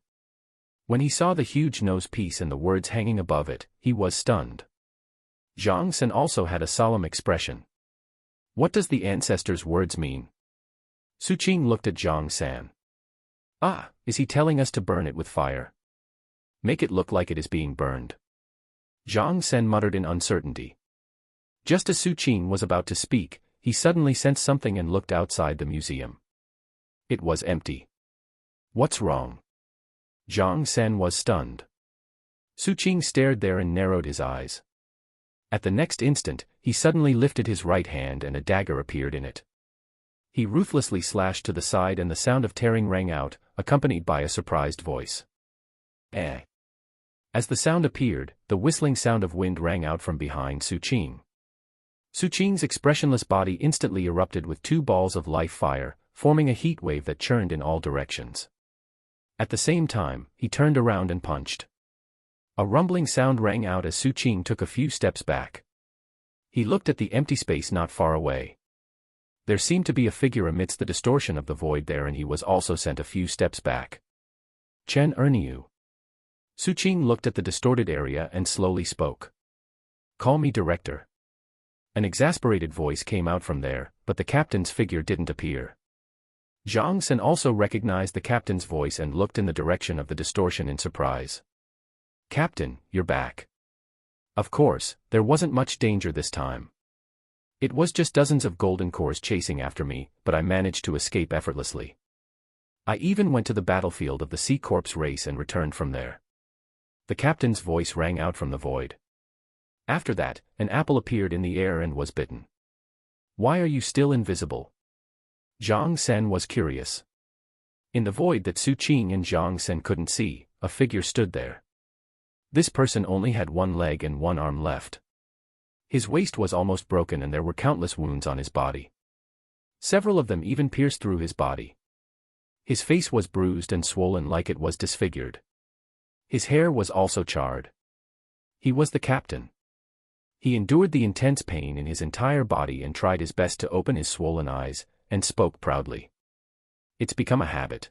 When he saw the huge nose piece and the words hanging above it, he was stunned. Zhang San also had a solemn expression. What does the ancestors' words mean? Su Qing looked at Zhang San. Ah, is he telling us to burn it with fire? Make it look like it is being burned. Zhang San muttered in uncertainty. Just as Su Qing was about to speak, he suddenly sensed something and looked outside the museum. It was empty. What's wrong? Zhang San was stunned. Su Qing stared there and narrowed his eyes. At the next instant, he suddenly lifted his right hand and a dagger appeared in it. He ruthlessly slashed to the side and the sound of tearing rang out, accompanied by a surprised voice. Eh. As the sound appeared, the whistling sound of wind rang out from behind Su Qing. Su Qing's expressionless body instantly erupted with two balls of life fire, forming a heat wave that churned in all directions. At the same time, he turned around and punched. A rumbling sound rang out as Su Qing took a few steps back. He looked at the empty space not far away. There seemed to be a figure amidst the distortion of the void there, and he was also sent a few steps back. Chen Erniu. Su Qing looked at the distorted area and slowly spoke. Call me director. An exasperated voice came out from there, but the captain's figure didn't appear. Zhang San also recognized the captain's voice and looked in the direction of the distortion in surprise. Captain, you're back. Of course, there wasn't much danger this time. It was just dozens of golden cores chasing after me, but I managed to escape effortlessly. I even went to the battlefield of the Sea Corps race and returned from there. The captain's voice rang out from the void. After that, an apple appeared in the air and was bitten. Why are you still invisible? Zhang San was curious. In the void that Su Qing and Zhang San couldn't see, a figure stood there. This person only had one leg and one arm left. His waist was almost broken and there were countless wounds on his body. Several of them even pierced through his body. His face was bruised and swollen like it was disfigured. His hair was also charred. He was the captain. He endured the intense pain in his entire body and tried his best to open his swollen eyes, and spoke proudly. It's become a habit.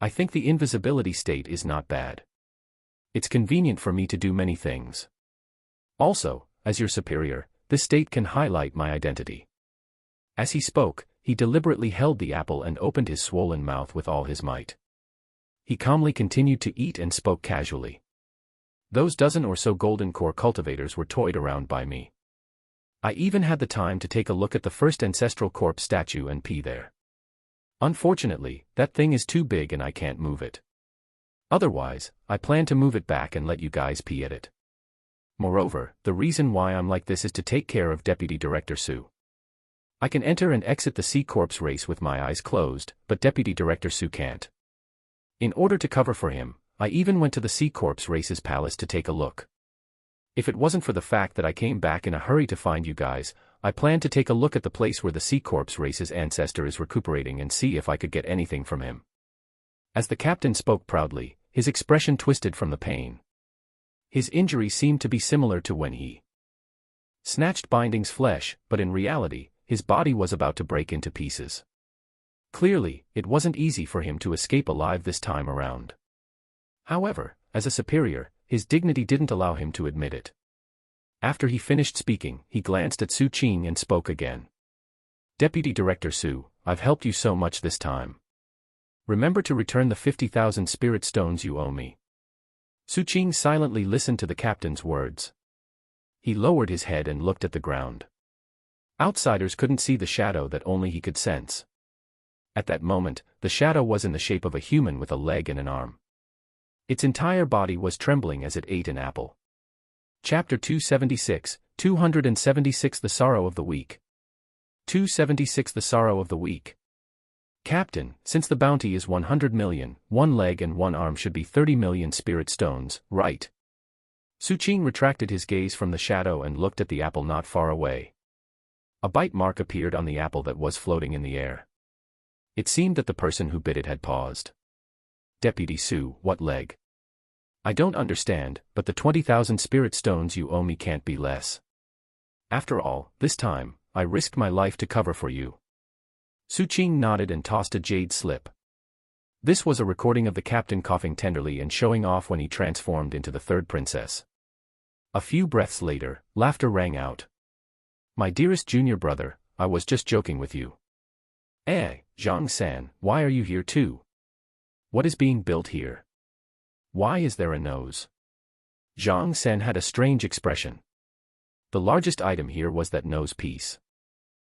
I think the invisibility state is not bad. It's convenient for me to do many things. Also, as your superior, this state can highlight my identity. As he spoke, he deliberately held the apple and opened his swollen mouth with all his might. He calmly continued to eat and spoke casually. Those dozen or so golden core cultivators were toyed around by me. I even had the time to take a look at the first ancestral corpse statue and pee there. Unfortunately, that thing is too big and I can't move it. Otherwise, I plan to move it back and let you guys pee at it. Moreover, the reason why I'm like this is to take care of Deputy Director Su. I can enter and exit the Sea Corps race with my eyes closed, but Deputy Director Su can't. In order to cover for him, I even went to the Sea Corps race's palace to take a look. If it wasn't for the fact that I came back in a hurry to find you guys, I planned to take a look at the place where the Sea Corps race's ancestor is recuperating and see if I could get anything from him. As the captain spoke proudly, his expression twisted from the pain. His injury seemed to be similar to when he snatched Binding's flesh, but in reality, his body was about to break into pieces. Clearly, it wasn't easy for him to escape alive this time around. However, as a superior, his dignity didn't allow him to admit it. After he finished speaking, he glanced at Su Qing and spoke again. Deputy Director Su, I've helped you so much this time. Remember to return the 50,000 spirit stones you owe me. Su Qing silently listened to the captain's words. He lowered his head and looked at the ground. Outsiders couldn't see the shadow that only he could sense. At that moment, the shadow was in the shape of a human with a leg and an arm. Its entire body was trembling as it ate an apple. Chapter 276, 276 The Sorrow of the Weak. 276 The Sorrow of the Weak. Captain, since the bounty is 100 million, one leg and one arm should be 30 million spirit stones, right? Su Qing retracted his gaze from the shadow and looked at the apple not far away. A bite mark appeared on the apple that was floating in the air. It seemed that the person who bit it had paused. Deputy Su, what leg? I don't understand, but the 20,000 spirit stones you owe me can't be less. After all, this time, I risked my life to cover for you. Su Qing nodded and tossed a jade slip. This was a recording of the captain coughing tenderly and showing off when he transformed into the third princess. A few breaths later, laughter rang out. My dearest junior brother, I was just joking with you. Zhang-san, why are you here too? What is being built here? Why is there a nose? Zhang-san had a strange expression. The largest item here was that nose piece.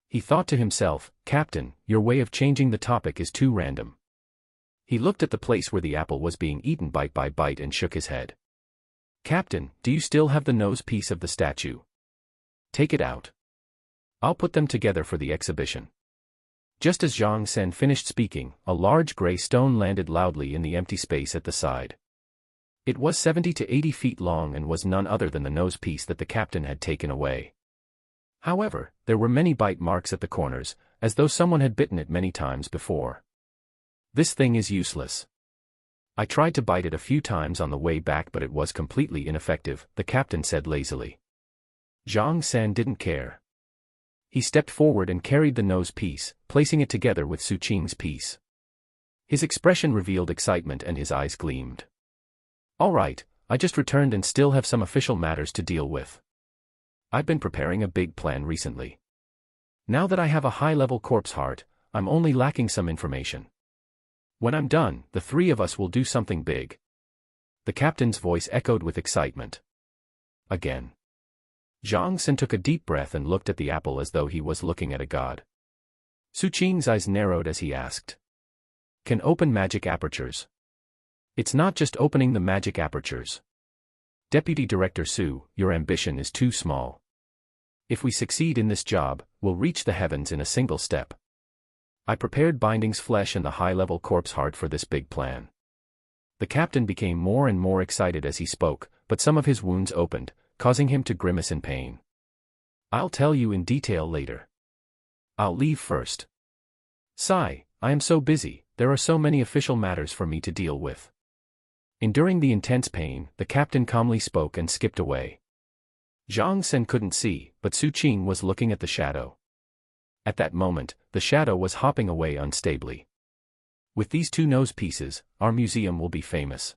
He thought to himself, Captain, your way of changing the topic is too random. He looked at the place where the apple was being eaten bite by bite and shook his head. Captain, do you still have the nose piece of the statue? Take it out. I'll put them together for the exhibition. Just as Zhang-san finished speaking, a large gray stone landed loudly in the empty space at the side. It was 70 to 80 feet long and was none other than the nose piece that the captain had taken away. However, there were many bite marks at the corners, as though someone had bitten it many times before. This thing is useless. I tried to bite it a few times on the way back but it was completely ineffective, the captain said lazily. Zhang-san didn't care. He stepped forward and carried the nose piece, placing it together with Su Qing's piece. His expression revealed excitement and his eyes gleamed. All right, I just returned and still have some official matters to deal with. I've been preparing a big plan recently. Now that I have a high-level corpse heart, I'm only lacking some information. When I'm done, the three of us will do something big. The captain's voice echoed with excitement. Again. Zhang-san took a deep breath and looked at the apple as though he was looking at a god. Su Qing's eyes narrowed as he asked. Can open magic apertures? It's not just opening the magic apertures. Deputy Director Su, your ambition is too small. If we succeed in this job, we'll reach the heavens in a single step. I prepared Binding's flesh and the high-level corpse heart for this big plan. The captain became more and more excited as he spoke, but some of his wounds opened, causing him to grimace in pain. I'll tell you in detail later. I'll leave first. Sigh, I am so busy, there are so many official matters for me to deal with. Enduring the intense pain, the captain calmly spoke and skipped away. Zhang-san couldn't see, but Su Qing was looking at the shadow. At that moment, the shadow was hopping away unstably. With these two nose pieces, our museum will be famous.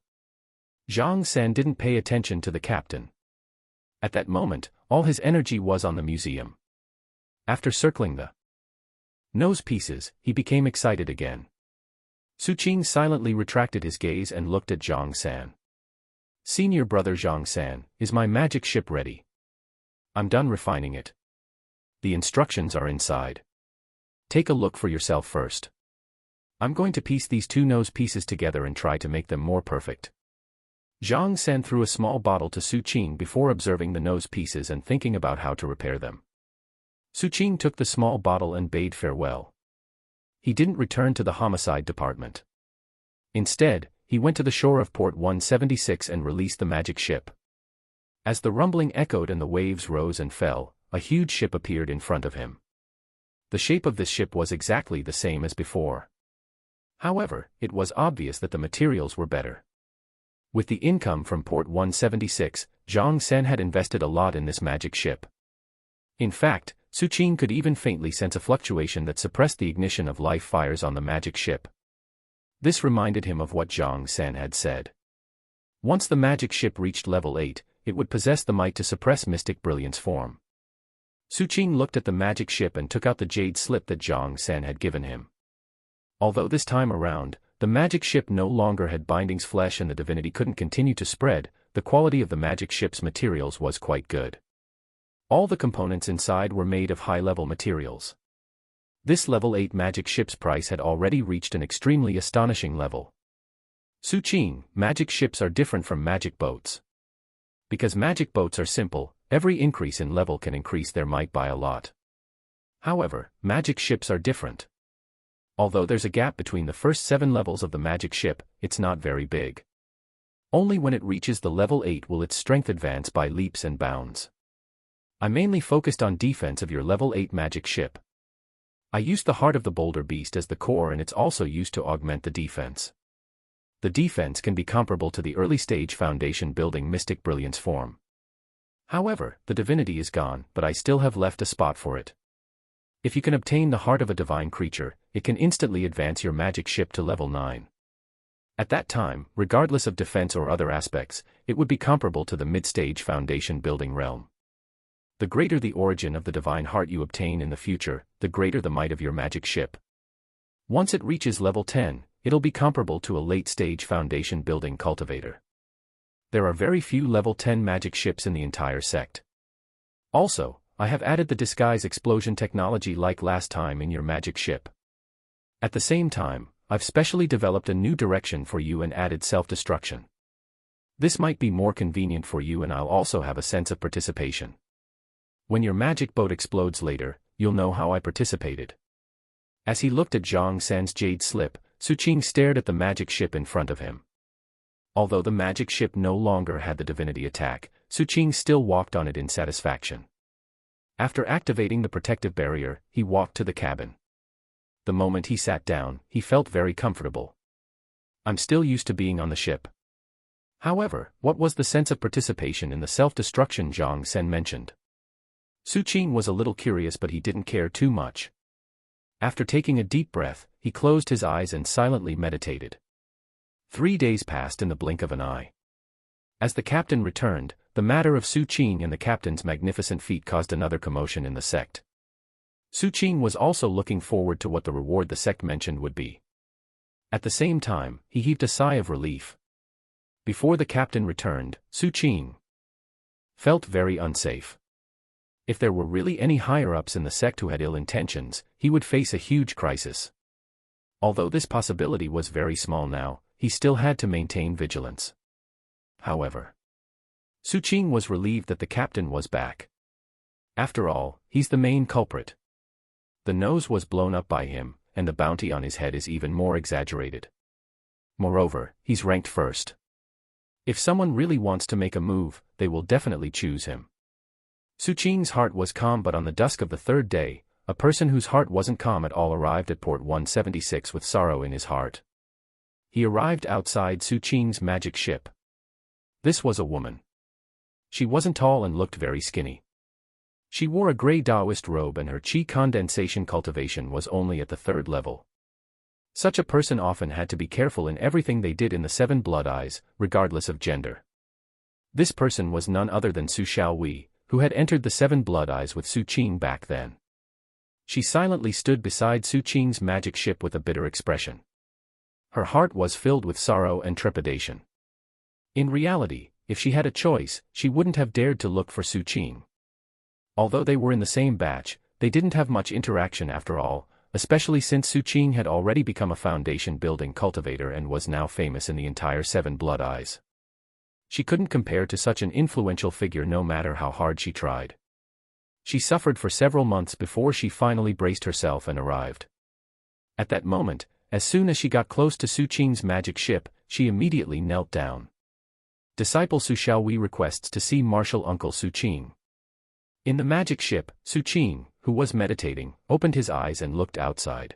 Zhang-san didn't pay attention to the captain. At that moment, all his energy was on the museum. After circling the nose pieces, he became excited again. Su Qing silently retracted his gaze and looked at Zhang-san. Senior brother Zhang-san, is my magic ship ready? I'm done refining it. The instructions are inside. Take a look for yourself first. I'm going to piece these two nose pieces together and try to make them more perfect. Zhang-san threw a small bottle to Su Qing before observing the nose pieces and thinking about how to repair them. Su Qing took the small bottle and bade farewell. He didn't return to the homicide department. Instead, he went to the shore of Port 176 and released the magic ship. As the rumbling echoed and the waves rose and fell, a huge ship appeared in front of him. The shape of this ship was exactly the same as before. However, it was obvious that the materials were better. With the income from Port 176, Zhang-san had invested a lot in this magic ship. In fact, Su Qing could even faintly sense a fluctuation that suppressed the ignition of life fires on the magic ship. This reminded him of what Zhang-san had said. Once the magic ship reached level 8, it would possess the might to suppress mystic brilliance form. Su Qing looked at the magic ship and took out the jade slip that Zhang-san had given him. Although this time around, the magic ship no longer had Binding's flesh and the divinity couldn't continue to spread, the quality of the magic ship's materials was quite good. All the components inside were made of high-level materials. This level 8 magic ship's price had already reached an extremely astonishing level. Su Qing, magic ships are different from magic boats. Because magic boats are simple, every increase in level can increase their might by a lot. However, magic ships are different. Although there's a gap between the first 7 levels of the magic ship, it's not very big. Only when it reaches the level 8 will its strength advance by leaps and bounds. I mainly focused on defense of your level 8 magic ship. I used the heart of the boulder beast as the core and it's also used to augment the defense. The defense can be comparable to the early stage foundation building mystic brilliance form. However, the divinity is gone, but I still have left a spot for it. If you can obtain the heart of a divine creature, it can instantly advance your magic ship to level 9. At that time, regardless of defense or other aspects, it would be comparable to the mid-stage foundation building realm. The greater the origin of the divine heart you obtain in the future, the greater the might of your magic ship. Once it reaches level 10, it'll be comparable to a late-stage foundation building cultivator. There are very few level 10 magic ships in the entire sect. Also, I have added the disguise explosion technology like last time in your magic ship. At the same time, I've specially developed a new direction for you and added self-destruction. This might be more convenient for you, and I'll also have a sense of participation. When your magic boat explodes later, you'll know how I participated. As he looked at Zhang San's jade slip, Su Qing stared at the magic ship in front of him. Although the magic ship no longer had the divinity attack, Su Qing still walked on it in satisfaction. After activating the protective barrier, he walked to the cabin. The moment he sat down, he felt very comfortable. I'm still used to being on the ship. However, what was the sense of participation in the self-destruction Zhang San mentioned? Su Qing was a little curious, but he didn't care too much. After taking a deep breath, he closed his eyes and silently meditated. 3 days passed in the blink of an eye. As the captain returned, the matter of Su Qing and the captain's magnificent feat caused another commotion in the sect. Su Qing was also looking forward to what the reward the sect mentioned would be. At the same time, he heaved a sigh of relief. Before the captain returned, Su Qing felt very unsafe. If there were really any higher-ups in the sect who had ill intentions, he would face a huge crisis. Although this possibility was very small now, he still had to maintain vigilance. However, Su Qing was relieved that the captain was back. After all, he's the main culprit. The nose was blown up by him, and the bounty on his head is even more exaggerated. Moreover, he's ranked first. If someone really wants to make a move, they will definitely choose him. Su Qing's heart was calm, but on the dusk of the third day, a person whose heart wasn't calm at all arrived at port 176 with sorrow in his heart. He arrived outside Su Qing's magic ship. This was a woman. She wasn't tall and looked very skinny. She wore a gray Taoist robe, and her qi condensation cultivation was only at the 3rd level. Such a person often had to be careful in everything they did in the 7 blood eyes, regardless of gender. This person was none other than Su Xiaowei, who had entered the 7 blood eyes with Su Qing back then. She silently stood beside Su Qing's magic ship with a bitter expression. Her heart was filled with sorrow and trepidation. In reality, if she had a choice, she wouldn't have dared to look for Su Qing. Although they were in the same batch, they didn't have much interaction after all, especially since Su Qing had already become a foundation-building cultivator and was now famous in the entire 7 blood eyes. She couldn't compare to such an influential figure no matter how hard she tried. She suffered for several months before she finally braced herself and arrived. At that moment, as soon as she got close to Su Qing's magic ship, she immediately knelt down. Disciple Su Xiaowei requests to see Martial Uncle Su Qing. In the magic ship, Su Qing, who was meditating, opened his eyes and looked outside.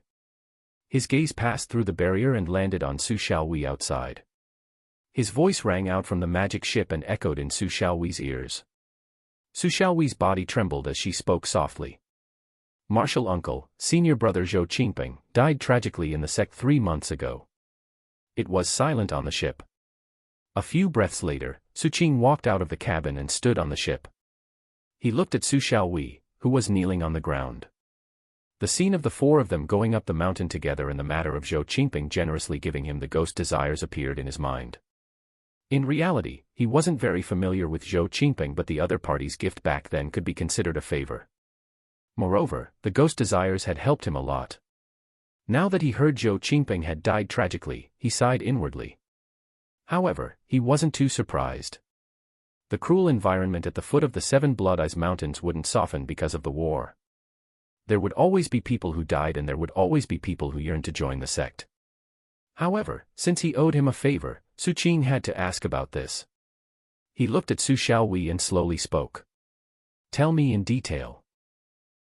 His gaze passed through the barrier and landed on Su Xiaowei outside. His voice rang out from the magic ship and echoed in Su Xiaowei's ears. Su Xiaowei's body trembled as she spoke softly. Martial uncle, senior brother Zhou Qingping, died tragically in the sect 3 months ago. It was silent on the ship. A few breaths later, Su Qing walked out of the cabin and stood on the ship. He looked at Su Xiaowei, who was kneeling on the ground. The scene of the 4 of them going up the mountain together and the matter of Zhou Qingping generously giving him the ghost desires appeared in his mind. In reality, he wasn't very familiar with Zhou Qingping, but the other party's gift back then could be considered a favor. Moreover, the ghost desires had helped him a lot. Now that he heard Zhou Qingping had died tragically, he sighed inwardly. However, he wasn't too surprised. The cruel environment at the foot of the 7 Blood Eyes Mountains wouldn't soften because of the war. There would always be people who died, and there would always be people who yearned to join the sect. However, since he owed him a favor, Su Qing had to ask about this. He looked at Su Xiaowei and slowly spoke. Tell me in detail.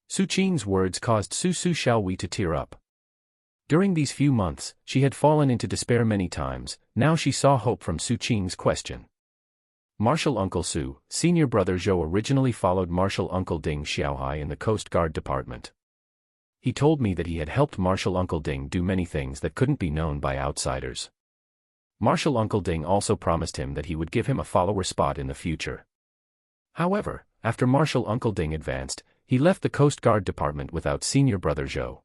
Su Qing's words caused Su Xiaowei to tear up. During these few months, she had fallen into despair many times. Now she saw hope from Su Qing's question. Martial Uncle Su, senior brother Zhou, originally followed Martial Uncle Ding Xiaohai in the Coast Guard Department. He told me that he had helped Martial Uncle Ding do many things that couldn't be known by outsiders. Marshal Uncle Ding also promised him that he would give him a follower spot in the future. However, after Marshal Uncle Ding advanced, he left the Coast Guard Department without Senior Brother Zhou.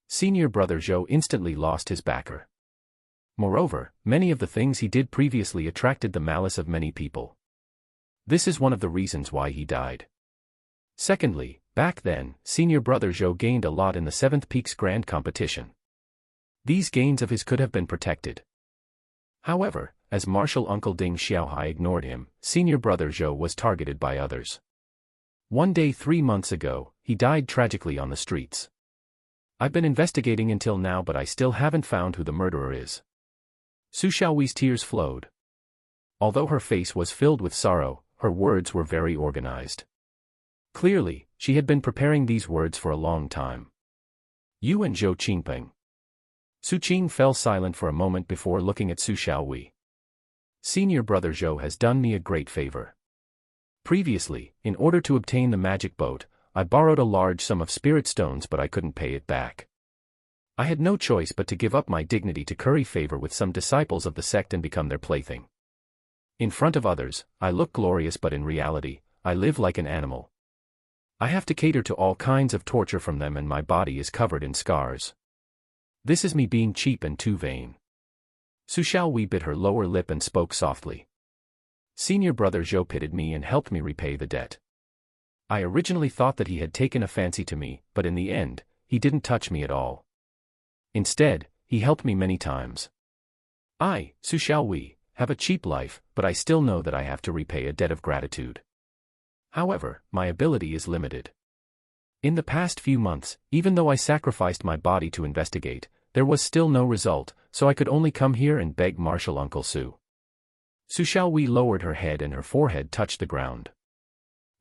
Senior Brother Zhou instantly lost his backer. Moreover, many of the things he did previously attracted the malice of many people. This is one of the reasons why he died. Secondly, back then, Senior Brother Zhou gained a lot in the 7th Peaks Grand Competition. These gains of his could have been protected. However, as Marshal Uncle Ding Xiaohai ignored him, Senior Brother Zhou was targeted by others. One day 3 months ago, he died tragically on the streets. I've been investigating until now, but I still haven't found who the murderer is. Su Xiaohui's tears flowed. Although her face was filled with sorrow, her words were very organized. Clearly, she had been preparing these words for a long time. You and Zhou Qingpeng. Su Qing fell silent for a moment before looking at Su Xiaohui. Senior Brother Zhou has done me a great favor. Previously, in order to obtain the magic boat, I borrowed a large sum of spirit stones, but I couldn't pay it back. I had no choice but to give up my dignity to curry favor with some disciples of the sect and become their plaything. In front of others, I look glorious, but in reality, I live like an animal. I have to cater to all kinds of torture from them, and my body is covered in scars. This is me being cheap and too vain. Su Xiaohui bit her lower lip and spoke softly. Senior Brother Zhou pitied me and helped me repay the debt. I originally thought that he had taken a fancy to me, but in the end, he didn't touch me at all. Instead, he helped me many times. I, Su Xiaohui, have a cheap life, but I still know that I have to repay a debt of gratitude. However, my ability is limited. In the past few months, even though I sacrificed my body to investigate, there was still no result, so I could only come here and beg Marshal Uncle Su. Su Xiaohui lowered her head and her forehead touched the ground.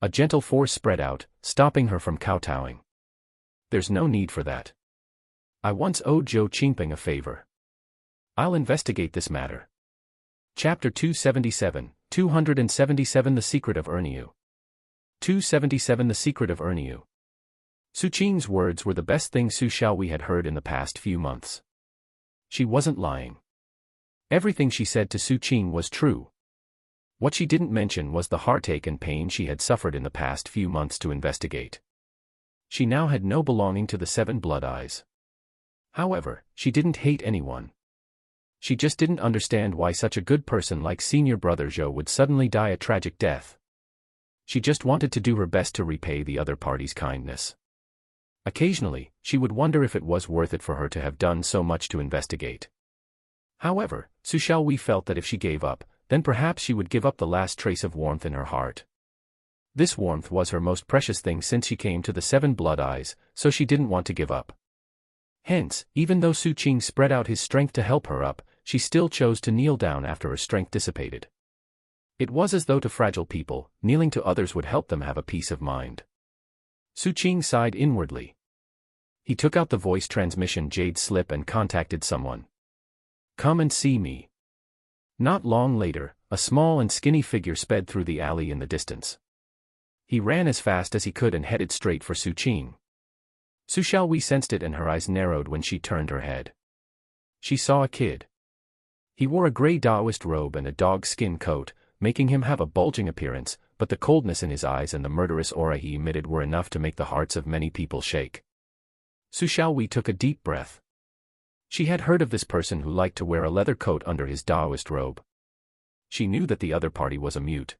A gentle force spread out, stopping her from kowtowing. There's no need for that. I once owed Zhou Qingpeng a favor. I'll investigate this matter. Chapter 277, 277 The Secret of Erniu. 277 The Secret of Erniu. Su Qing's words were the best thing Su Xiaohui had heard in the past few months. She wasn't lying. Everything she said to Su Qing was true. What she didn't mention was the heartache and pain she had suffered in the past few months to investigate. She now had no belonging to the 7 Blood Eyes. However, she didn't hate anyone. She just didn't understand why such a good person like Senior Brother Zhou would suddenly die a tragic death. She just wanted to do her best to repay the other party's kindness. Occasionally, she would wonder if it was worth it for her to have done so much to investigate. However, Su Xiaohui felt that if she gave up, then perhaps she would give up the last trace of warmth in her heart. This warmth was her most precious thing since she came to the 7 Blood Eyes, so she didn't want to give up. Hence, even though Su Qing spread out his strength to help her up, she still chose to kneel down after her strength dissipated. It was as though to fragile people, kneeling to others would help them have a peace of mind. Su Qing sighed inwardly. He took out the voice transmission jade slip and contacted someone. Come and see me. Not long later, a small and skinny figure sped through the alley in the distance. He ran as fast as he could and headed straight for Su Qing. Su Xiaohui sensed it and her eyes narrowed when she turned her head. She saw a kid. He wore a gray Taoist robe and a dog-skin coat, making him have a bulging appearance, but the coldness in his eyes and the murderous aura he emitted were enough to make the hearts of many people shake. Su Xiaohui took a deep breath. She had heard of this person who liked to wear a leather coat under his Taoist robe. She knew that the other party was a mute.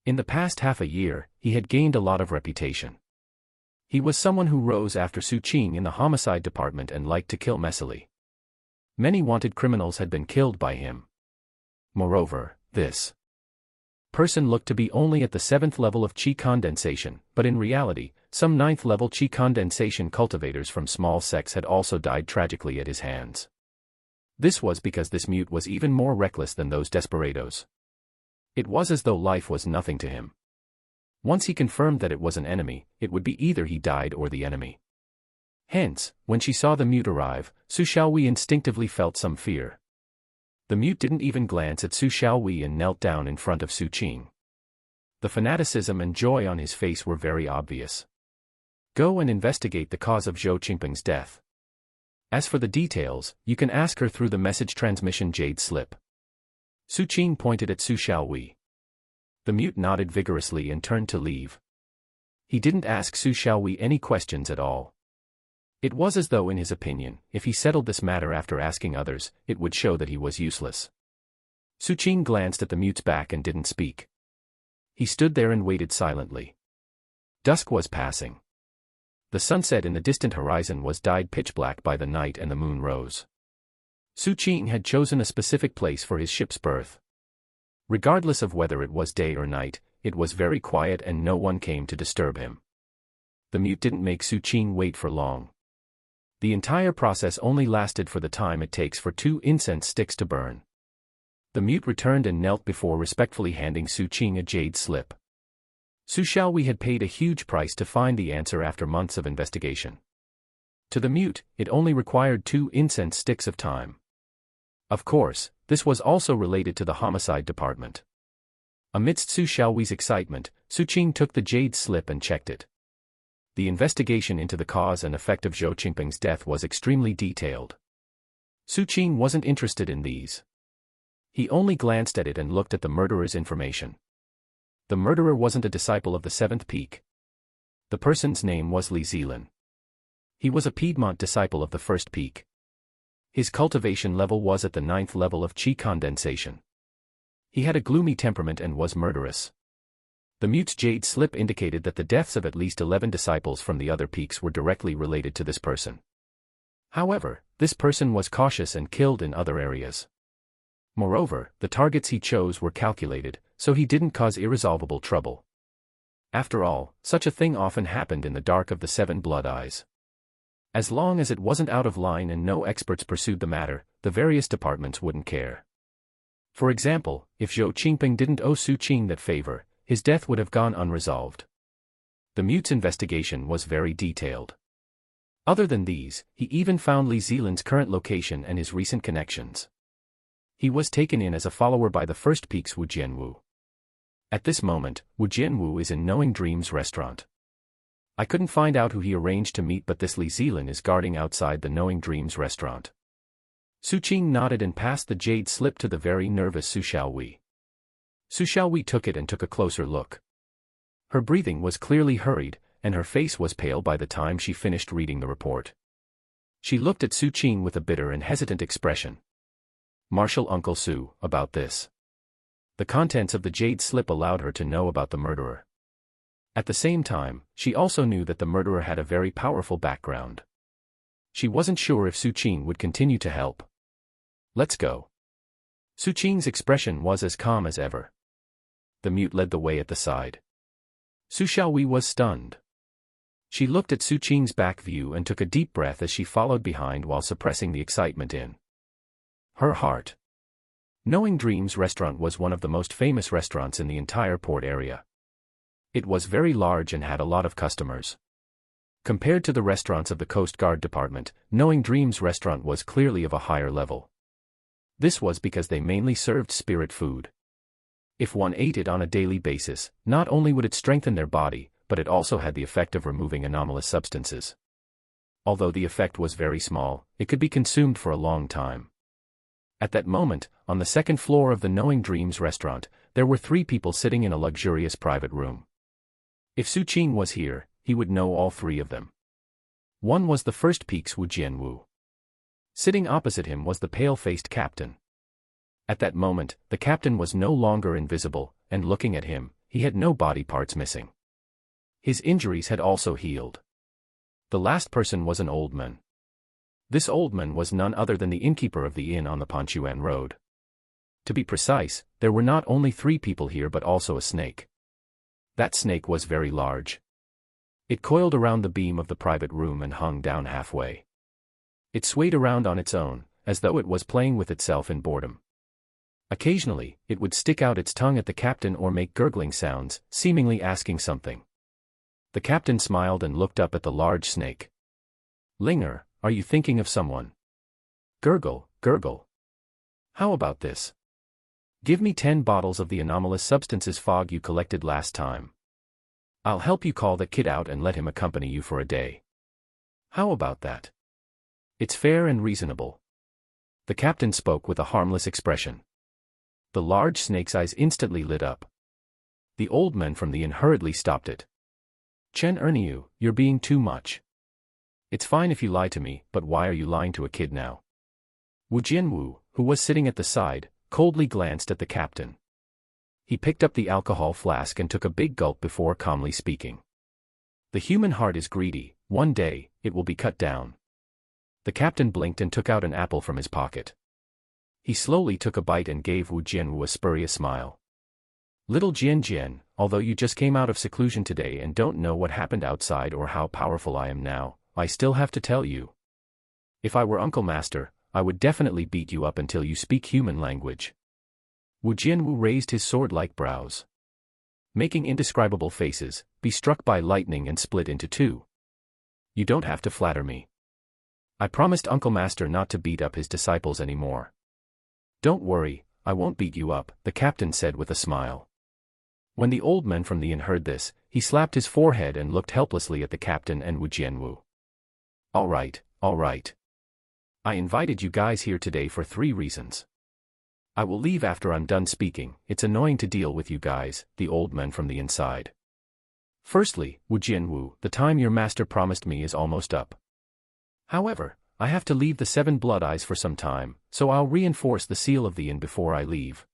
In the past half a year, he had gained a lot of reputation. He was someone who rose after Su Qing in the homicide department and liked to kill messily. Many wanted criminals had been killed by him. Moreover, this person looked to be only at the 7th level of qi condensation, but in reality, some 9th level qi condensation cultivators from small sects had also died tragically at his hands. This was because this mute was even more reckless than those desperados. It was as though life was nothing to him. Once he confirmed that it was an enemy, it would be either he died or the enemy. Hence, when she saw the mute arrive, Su Xiaohui instinctively felt some fear. The mute didn't even glance at Su Xiaohui and knelt down in front of Su Qing. The fanaticism and joy on his face were very obvious. Go and investigate the cause of Zhou Qingpeng's death. As for the details, you can ask her through the message transmission jade slip. Su Qing pointed at Su Xiaowei. The mute nodded vigorously and turned to leave. He didn't ask Su Xiaowei any questions at all. It was as though, in his opinion, if he settled this matter after asking others, it would show that he was useless. Su Qing glanced at the mute's back and didn't speak. He stood there and waited silently. Dusk was passing. The sunset in the distant horizon was dyed pitch black by the night and the moon rose. Su Qing had chosen a specific place for his ship's berth. Regardless of whether it was day or night, it was very quiet and no one came to disturb him. The mute didn't make Su Qing wait for long. The entire process only lasted for the time it takes for 2 incense sticks to burn. The mute returned and knelt before respectfully handing Su Qing a jade slip. Su Xiaowei had paid a huge price to find the answer after months of investigation. To the mute, it only required 2 incense sticks of time. Of course, this was also related to the homicide department. Amidst Su Xiaowei's excitement, Su Qing took the jade slip and checked it. The investigation into the cause and effect of Zhou Qingping's death was extremely detailed. Su Qing wasn't interested in these. He only glanced at it and looked at the murderer's information. The murderer wasn't a disciple of the 7th peak. The person's name was Li Zilin. He was a Piedmont disciple of the 1st peak. His cultivation level was at the 9th level of qi condensation. He had a gloomy temperament and was murderous. The mute's jade slip indicated that the deaths of at least 11 disciples from the other peaks were directly related to this person. However, this person was cautious and killed in other areas. Moreover, the targets he chose were calculated, so he didn't cause irresolvable trouble. After all, such a thing often happened in the dark of the 7 blood eyes. As long as it wasn't out of line and no experts pursued the matter, the various departments wouldn't care. For example, if Zhou Qingping didn't owe Su Qing that favor, his death would have gone unresolved. The mute's investigation was very detailed. Other than these, he even found Li Zilin's current location and his recent connections. He was taken in as a follower by the 1st peak's Wu Jianwu. At this moment, Wu Jianwu is in Knowing Dreams restaurant. I couldn't find out who he arranged to meet, but this Li Zilin is guarding outside the Knowing Dreams restaurant. Su Qing nodded and passed the jade slip to the very nervous Su Xiaowei. Su Xiaowei took it and took a closer look. Her breathing was clearly hurried, and her face was pale by the time she finished reading the report. She looked at Su Qing with a bitter and hesitant expression. "Marshal Uncle Su, about this." The contents of the jade slip allowed her to know about the murderer. At the same time, she also knew that the murderer had a very powerful background. She wasn't sure if Su Qing would continue to help. "Let's go." Su Qing's expression was as calm as ever. The mute led the way at the side. Su Xiaowei was stunned. She looked at Su Qing's back view and took a deep breath as she followed behind while suppressing the excitement in her heart. Knowing Dreams restaurant was one of the most famous restaurants in the entire port area. It was very large and had a lot of customers. Compared to the restaurants of the Coast Guard Department, Knowing Dreams restaurant was clearly of a higher level. This was because they mainly served spirit food. If one ate it on a daily basis, not only would it strengthen their body, but it also had the effect of removing anomalous substances. Although the effect was very small, it could be consumed for a long time. At that moment, on the 2nd floor of the Knowing Dreams restaurant, there were 3 people sitting in a luxurious private room. If Su Qing was here, he would know all 3 of them. One was the 1st peak's Wu Jianwu. Sitting opposite him was the pale-faced captain. At that moment, the captain was no longer invisible, and looking at him, he had no body parts missing. His injuries had also healed. The last person was an old man. This old man was none other than the innkeeper of the inn on the Ponchuan Road. To be precise, there were not only 3 people here but also a snake. That snake was very large. It coiled around the beam of the private room and hung down halfway. It swayed around on its own, as though it was playing with itself in boredom. Occasionally, it would stick out its tongue at the captain or make gurgling sounds, seemingly asking something. The captain smiled and looked up at the large snake. "Linger, are you thinking of someone?" "Gurgle, gurgle. How about this? Give me 10 bottles of the anomalous substances fog you collected last time. I'll help you call that kid out and let him accompany you for a day. How about that?" It's fair and reasonable. The captain spoke with a harmless expression. The large snake's eyes instantly lit up. The old man from the inn hurriedly stopped it. Chen Erniu, you're being too much. It's fine if you lie to me, but why are you lying to a kid now? Wu Jianwu, who was sitting at the side, coldly glanced at the captain. He picked up the alcohol flask and took a big gulp before calmly speaking. The human heart is greedy, one day, it will be cut down. The captain blinked and took out an apple from his pocket. He slowly took a bite and gave Wu Jianwu a spurious smile. Little Jian, although you just came out of seclusion today and don't know what happened outside or how powerful I am now, I still have to tell you. If I were Uncle Master, I would definitely beat you up until you speak human language. Wu Jianwu raised his sword-like brows, making indescribable faces, be struck by lightning and split into two. You don't have to flatter me. I promised Uncle Master not to beat up his disciples anymore. Don't worry, I won't beat you up, the captain said with a smile. When the old man from the inn heard this, he slapped his forehead and looked helplessly at the captain and Wu Jianwu. All right. I invited you guys here today for 3 reasons. I will leave after I'm done speaking, it's annoying to deal with you guys, the old man from the inside. Firstly, Wu Jianwu, the time your master promised me is almost up. However, I have to leave the 7 Blood Eyes for some time, so I'll reinforce the seal of the inn before I leave.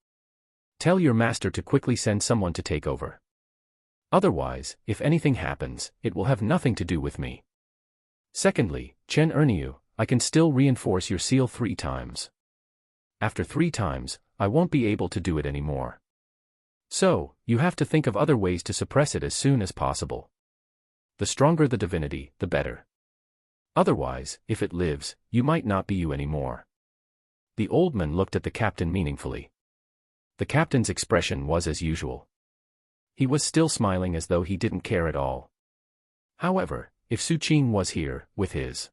Tell your master to quickly send someone to take over. Otherwise, if anything happens, it will have nothing to do with me. Secondly, Chen Erniu, I can still reinforce your seal 3 times. After 3 times, I won't be able to do it anymore. So, you have to think of other ways to suppress it as soon as possible. The stronger the divinity, the better. Otherwise, if it lives, you might not be you anymore. The old man looked at the captain meaningfully. The captain's expression was as usual. He was still smiling as though he didn't care at all. However, if Su Qing was here, with his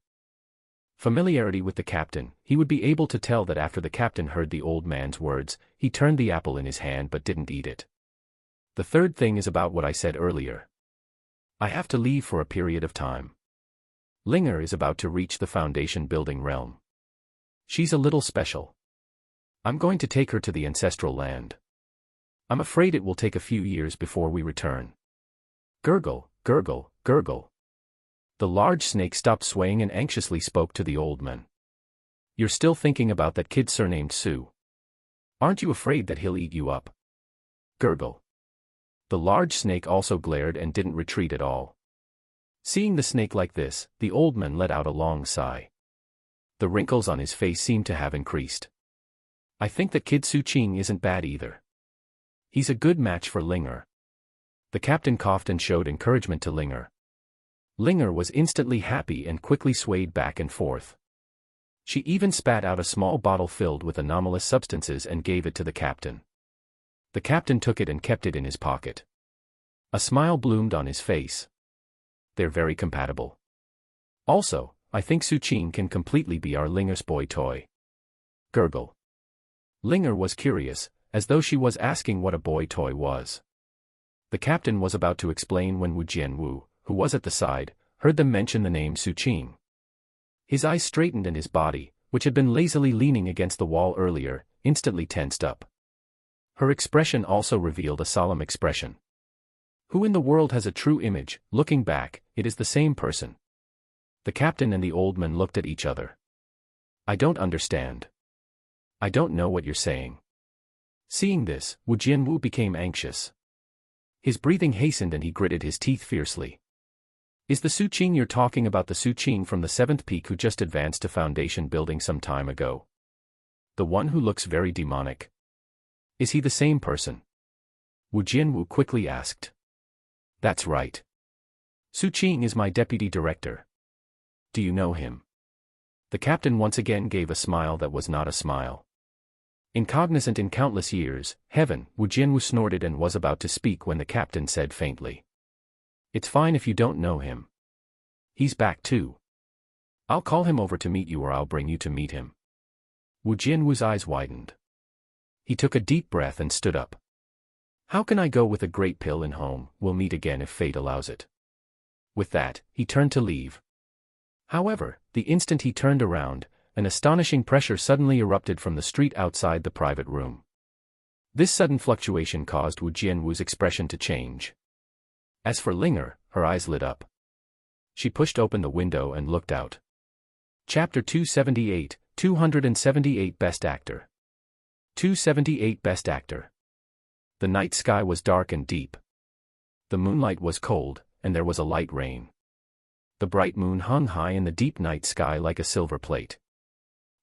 familiarity with the captain, he would be able to tell that after the captain heard the old man's words, he turned the apple in his hand but didn't eat it. The third thing is about what I said earlier. I have to leave for a period of time. Linger is about to reach the foundation building realm. She's a little special. I'm going to take her to the ancestral land. I'm afraid it will take a few years before we return. Gurgle, gurgle, gurgle. The large snake stopped swaying and anxiously spoke to the old man. You're still thinking about that kid surnamed Su. Aren't you afraid that he'll eat you up? Gurgle. The large snake also glared and didn't retreat at all. Seeing the snake like this, the old man let out a long sigh. The wrinkles on his face seemed to have increased. I think that kid Su Qing isn't bad either. He's a good match for Linger. The captain coughed and showed encouragement to Linger. Linger was instantly happy and quickly swayed back and forth. She even spat out a small bottle filled with anomalous substances and gave it to the captain. The captain took it and kept it in his pocket. A smile bloomed on his face. They're very compatible. Also, I think Su Qing can completely be our Linger's boy toy. Gurgle. Linger was curious, as though she was asking what a boy toy was. The captain was about to explain when Wu Jianwu, who was at the side, heard them mention the name Su Qing. His eyes straightened and his body, which had been lazily leaning against the wall earlier, instantly tensed up. Her expression also revealed a solemn expression. Who in the world has a true image? Looking back, it is the same person. The captain and the old man looked at each other. I don't understand. I don't know what you're saying. Seeing this, Wu Jianwu became anxious. His breathing hastened and he gritted his teeth fiercely. Is the Su Qing you're talking about the Su Qing from the 7th peak who just advanced to foundation building some time ago? The one who looks very demonic. Is he the same person? Wu Jianwu quickly asked. That's right. Su Qing is my deputy director. Do you know him? The captain once again gave a smile that was not a smile. Incognizant in countless years, heaven, Wu Jianwu snorted and was about to speak when the captain said faintly. It's fine if you don't know him. He's back too. I'll call him over to meet you or I'll bring you to meet him. Wu Jianwu's eyes widened. He took a deep breath and stood up. How can I go with a great pill in home? We'll meet again if fate allows it. With that, he turned to leave. However, the instant he turned around, an astonishing pressure suddenly erupted from the street outside the private room. This sudden fluctuation caused Wu Jianwu's expression to change. As for Linger, her eyes lit up. She pushed open the window and looked out. Chapter 278, 278 Best Actor. 278 Best Actor. The night sky was dark and deep. The moonlight was cold, and there was a light rain. The bright moon hung high in the deep night sky like a silver plate.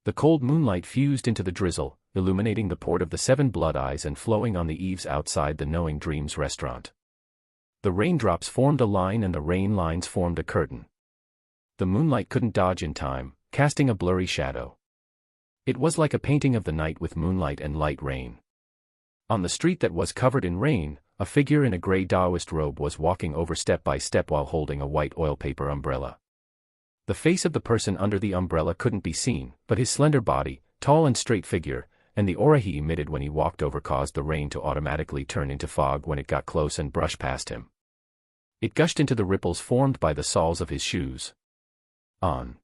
The cold moonlight fused into the drizzle, illuminating the port of the Seven Blood Eyes and flowing on the eaves outside the Knowing Dreams restaurant. The raindrops formed a line and the rain lines formed a curtain. The moonlight couldn't dodge in time, casting a blurry shadow. It was like a painting of the night with moonlight and light rain. On the street that was covered in rain, a figure in a gray Taoist robe was walking over step by step while holding a white oil paper umbrella. The face of the person under the umbrella couldn't be seen, but his slender body, tall and straight figure, and the aura he emitted when he walked over caused the rain to automatically turn into fog when it got close and brushed past him. It gushed into the ripples formed by the soles of his shoes. On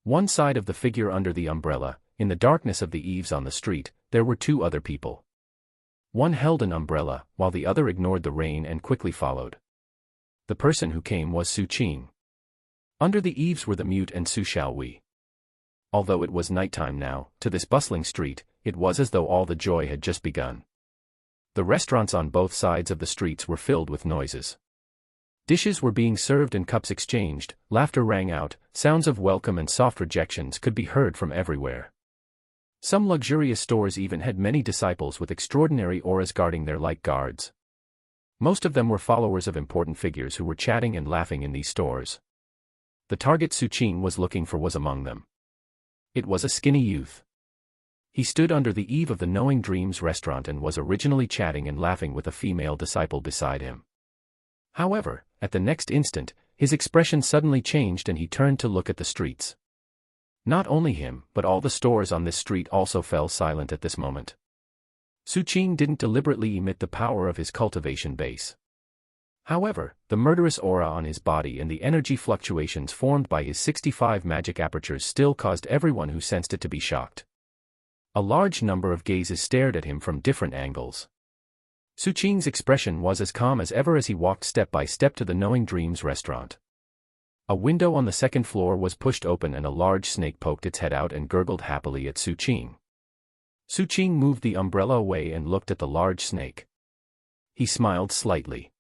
one side of the figure under the umbrella, in the darkness of the eaves on the street, there were two other people. One held an umbrella, while the other ignored the rain and quickly followed. The person who came was Su Qing. Under the eaves were the mute and Su Xiaowei. Although it was nighttime now, to this bustling street, it was as though all the joy had just begun. The restaurants on both sides of the streets were filled with noises. Dishes were being served and cups exchanged, laughter rang out, sounds of welcome and soft rejections could be heard from everywhere. Some luxurious stores even had many disciples with extraordinary auras guarding their like guards. Most of them were followers of important figures who were chatting and laughing in these stores. The target Su Qing was looking for was among them. It was a skinny youth. He stood under the eave of the Knowing Dreams restaurant and was originally chatting and laughing with a female disciple beside him. However, at the next instant, his expression suddenly changed and he turned to look at the streets. Not only him, but all the stores on this street also fell silent at this moment. Su Qing didn't deliberately emit the power of his cultivation base. However, the murderous aura on his body and the energy fluctuations formed by his 65 magic apertures still caused everyone who sensed it to be shocked. A large number of gazes stared at him from different angles. Su Qing's expression was as calm as ever as he walked step by step to the Knowing Dreams restaurant. A window on the second floor was pushed open and a large snake poked its head out and gurgled happily at Su Qing. Su Qing moved the umbrella away and looked at the large snake. He smiled slightly.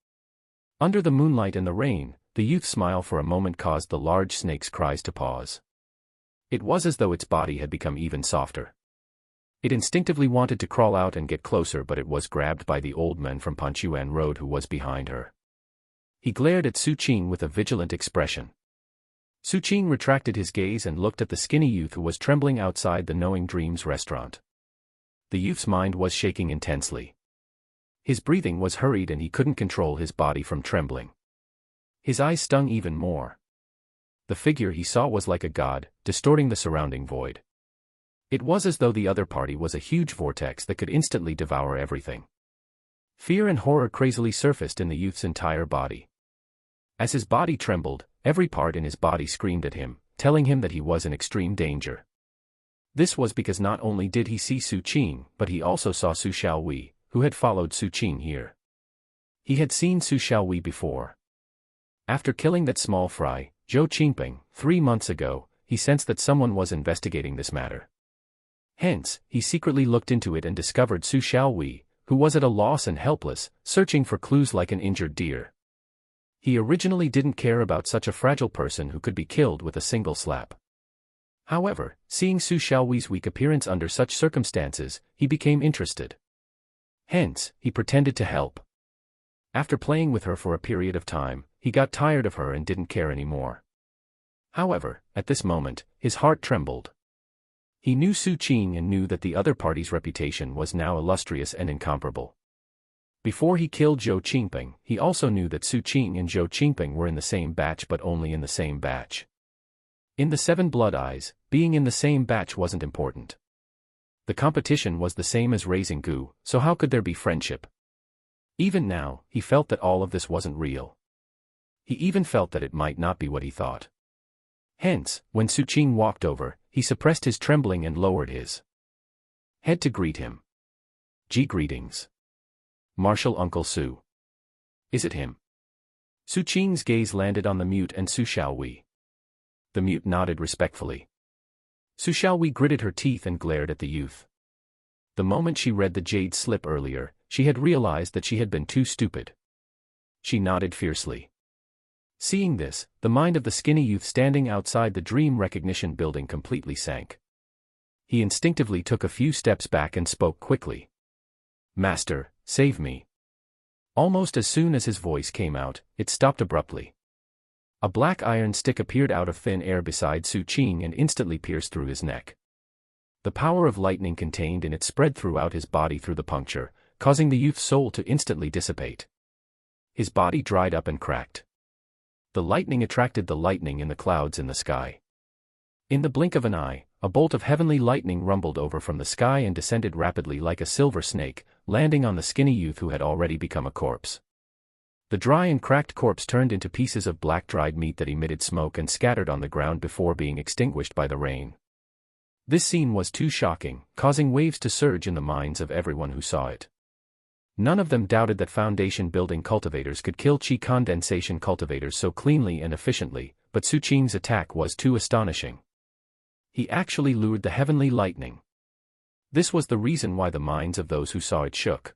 Under the moonlight and the rain, the youth's smile for a moment caused the large snake's cries to pause. It was as though its body had become even softer. It instinctively wanted to crawl out and get closer, but it was grabbed by the old man from Panchuan Road who was behind her. He glared at Su Qing with a vigilant expression. Su Qing retracted his gaze and looked at the skinny youth who was trembling outside the Knowing Dreams restaurant. The youth's mind was shaking intensely. His breathing was hurried and he couldn't control his body from trembling. His eyes stung even more. The figure he saw was like a god, distorting the surrounding void. It was as though the other party was a huge vortex that could instantly devour everything. Fear and horror crazily surfaced in the youth's entire body. As his body trembled, every part in his body screamed at him, telling him that he was in extreme danger. This was because not only did he see Su Qing, but he also saw Su Xiaowei, who had followed Su Qing here. He had seen Su Xiaowei before. After killing that small fry, Zhou Qingping, 3 months ago, he sensed that someone was investigating this matter. Hence, he secretly looked into it and discovered Su Xiaowei, who was at a loss and helpless, searching for clues like an injured deer. He originally didn't care about such a fragile person who could be killed with a single slap. However, seeing Su Xiaowei's weak appearance under such circumstances, he became interested. Hence, he pretended to help. After playing with her for a period of time, he got tired of her and didn't care anymore. However, at this moment, his heart trembled. He knew Su Qing and knew that the other party's reputation was now illustrious and incomparable. Before he killed Zhou Qingping, he also knew that Su Qing and Zhou Qingping were in the same batch, but only in the same batch. In the Seven Blood Eyes, being in the same batch wasn't important. The competition was the same as raising Gu, so how could there be friendship? Even now, he felt that all of this wasn't real. He even felt that it might not be what he thought. Hence, when Su Qing walked over, he suppressed his trembling and lowered his head to greet him. Greetings. Martial Uncle Su. Is it him? Su Qing's gaze landed on the mute and Su Xiaowei. The mute nodded respectfully. Su Xiaowei gritted her teeth and glared at the youth. The moment she read the jade slip earlier, she had realized that she had been too stupid. She nodded fiercely. Seeing this, the mind of the skinny youth standing outside the dream recognition building completely sank. He instinctively took a few steps back and spoke quickly. Master, save me. Almost as soon as his voice came out, it stopped abruptly. A black iron stick appeared out of thin air beside Su Qing and instantly pierced through his neck. The power of lightning contained in it spread throughout his body through the puncture, causing the youth's soul to instantly dissipate. His body dried up and cracked. The lightning attracted the lightning in the clouds in the sky. In the blink of an eye, a bolt of heavenly lightning rumbled over from the sky and descended rapidly like a silver snake, landing on the skinny youth who had already become a corpse. The dry and cracked corpse turned into pieces of black dried meat that emitted smoke and scattered on the ground before being extinguished by the rain. This scene was too shocking, causing waves to surge in the minds of everyone who saw it. None of them doubted that foundation building cultivators could kill chi condensation cultivators so cleanly and efficiently, but Su Qing's attack was too astonishing. He actually lured the heavenly lightning. This was the reason why the minds of those who saw it shook.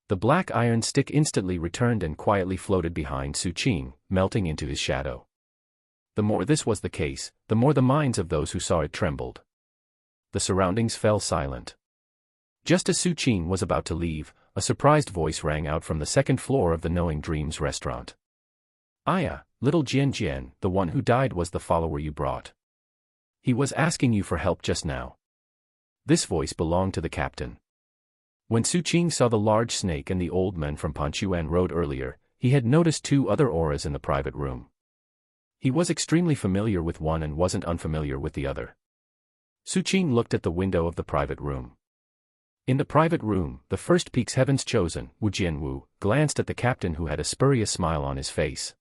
The black iron stick instantly returned and quietly floated behind Su Qing, melting into his shadow. The more this was the case, the more the minds of those who saw it trembled. The surroundings fell silent. Just as Su Qing was about to leave, a surprised voice rang out from the second floor of the Knowing Dreams restaurant. Aya, little Jian Jian, the one who died was the follower you brought. He was asking you for help just now. This voice belonged to the captain. When Su Qing saw the large snake and the old man from Panchuan Road earlier, he had noticed two other auras in the private room. He was extremely familiar with one and wasn't unfamiliar with the other. Su Qing looked at the window of the private room. In the private room, the first peak's heaven's chosen, Wu Jianwu, glanced at the captain who had a spurious smile on his face.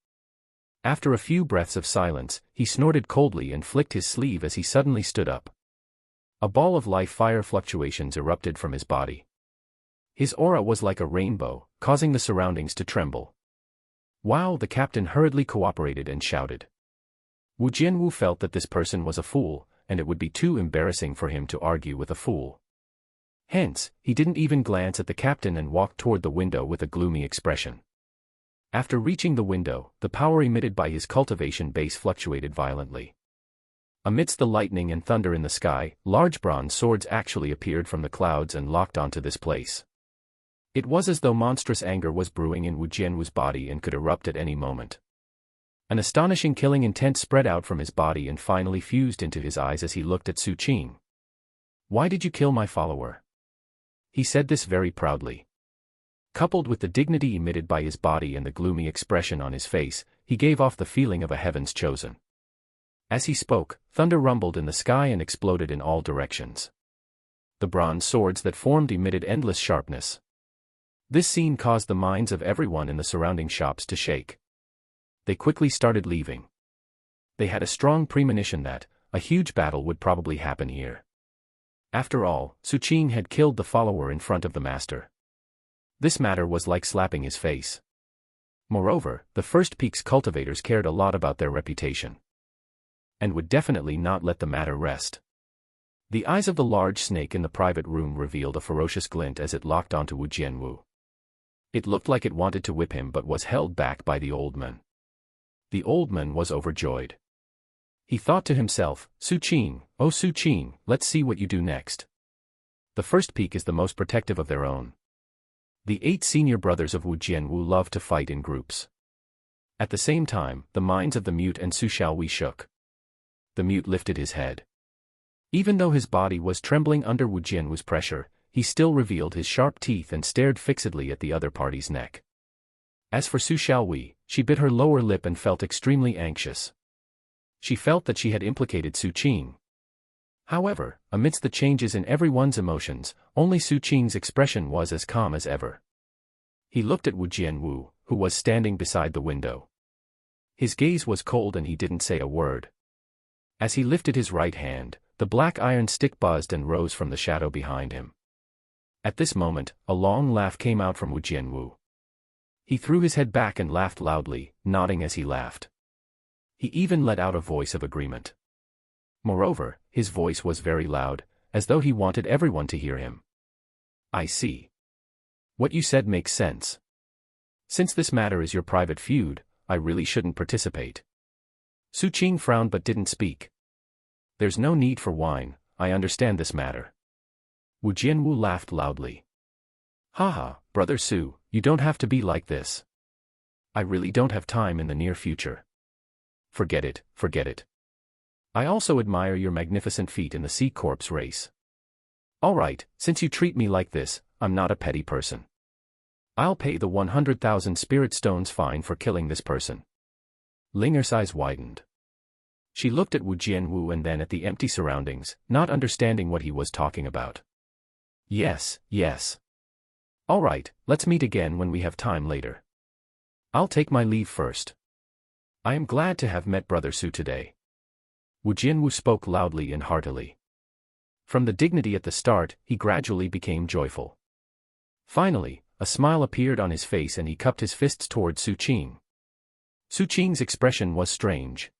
After a few breaths of silence, he snorted coldly and flicked his sleeve as he suddenly stood up. A ball of life fire fluctuations erupted from his body. His aura was like a rainbow, causing the surroundings to tremble. Wow! The captain hurriedly cooperated and shouted. Wu Jianwu felt that this person was a fool, and it would be too embarrassing for him to argue with a fool. Hence, he didn't even glance at the captain and walked toward the window with a gloomy expression. After reaching the window, the power emitted by his cultivation base fluctuated violently. Amidst the lightning and thunder in the sky, large bronze swords actually appeared from the clouds and locked onto this place. It was as though monstrous anger was brewing in Wu Jianwu's body and could erupt at any moment. An astonishing killing intent spread out from his body and finally fused into his eyes as he looked at Su Qing. Why did you kill my follower? He said this very proudly. Coupled with the dignity emitted by his body and the gloomy expression on his face, he gave off the feeling of a heaven's chosen. As he spoke, thunder rumbled in the sky and exploded in all directions. The bronze swords that formed emitted endless sharpness. This scene caused the minds of everyone in the surrounding shops to shake. They quickly started leaving. They had a strong premonition that a huge battle would probably happen here. After all, Su Qing had killed the follower in front of the master. This matter was like slapping his face. Moreover, the First Peak's cultivators cared a lot about their reputation, and would definitely not let the matter rest. The eyes of the large snake in the private room revealed a ferocious glint as it locked onto Wu Jianwu. It looked like it wanted to whip him but was held back by the old man. The old man was overjoyed. He thought to himself, Su Qing, oh Su Qing, let's see what you do next. The First Peak is the most protective of their own. The 8 senior brothers of Wu Jianwu love to fight in groups. At the same time, the minds of the mute and Su Xiaowei shook. The mute lifted his head. Even though his body was trembling under Wu Jianwu's pressure, he still revealed his sharp teeth and stared fixedly at the other party's neck. As for Su Xiaowei, she bit her lower lip and felt extremely anxious. She felt that she had implicated Su Qing. However, amidst the changes in everyone's emotions, only Su Qing's expression was as calm as ever. He looked at Wu Jianwu, who was standing beside the window. His gaze was cold and he didn't say a word. As he lifted his right hand, the black iron stick buzzed and rose from the shadow behind him. At this moment, a long laugh came out from Wu Jianwu. He threw his head back and laughed loudly, nodding as he laughed. He even let out a voice of agreement. Moreover, his voice was very loud, as though he wanted everyone to hear him. I see. What you said makes sense. Since this matter is your private feud, I really shouldn't participate. Su Qing frowned but didn't speak. There's no need for wine, I understand this matter. Wu Jianwu laughed loudly. Haha, Brother Su, you don't have to be like this. I really don't have time in the near future. Forget it, forget it. I also admire your magnificent feat in the Sea Corpse race. Alright, since you treat me like this, I'm not a petty person. I'll pay the 100,000 spirit stones fine for killing this person. Linger's eyes widened. She looked at Wu Jianwu and then at the empty surroundings, not understanding what he was talking about. Yes, yes. Alright, let's meet again when we have time later. I'll take my leave first. I am glad to have met Brother Su today. Wu Jianwu spoke loudly and heartily. From the dignity at the start, he gradually became joyful. Finally, a smile appeared on his face and he cupped his fists toward Su Qing. Su Qing's expression was strange.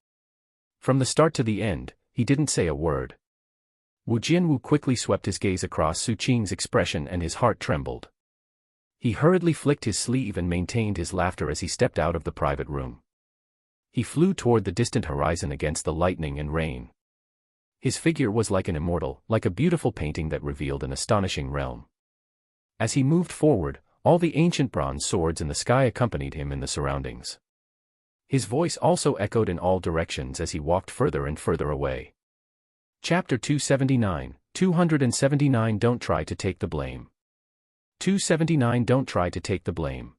From the start to the end, he didn't say a word. Wu Jianwu quickly swept his gaze across Su Qing's expression and his heart trembled. He hurriedly flicked his sleeve and maintained his laughter as he stepped out of the private room. He flew toward the distant horizon against the lightning and rain. His figure was like an immortal, like a beautiful painting that revealed an astonishing realm. As he moved forward, all the ancient bronze swords in the sky accompanied him in the surroundings. His voice also echoed in all directions as he walked further and further away. Chapter 279, 279 Don't try to take the blame. 279 Don't try to take the blame.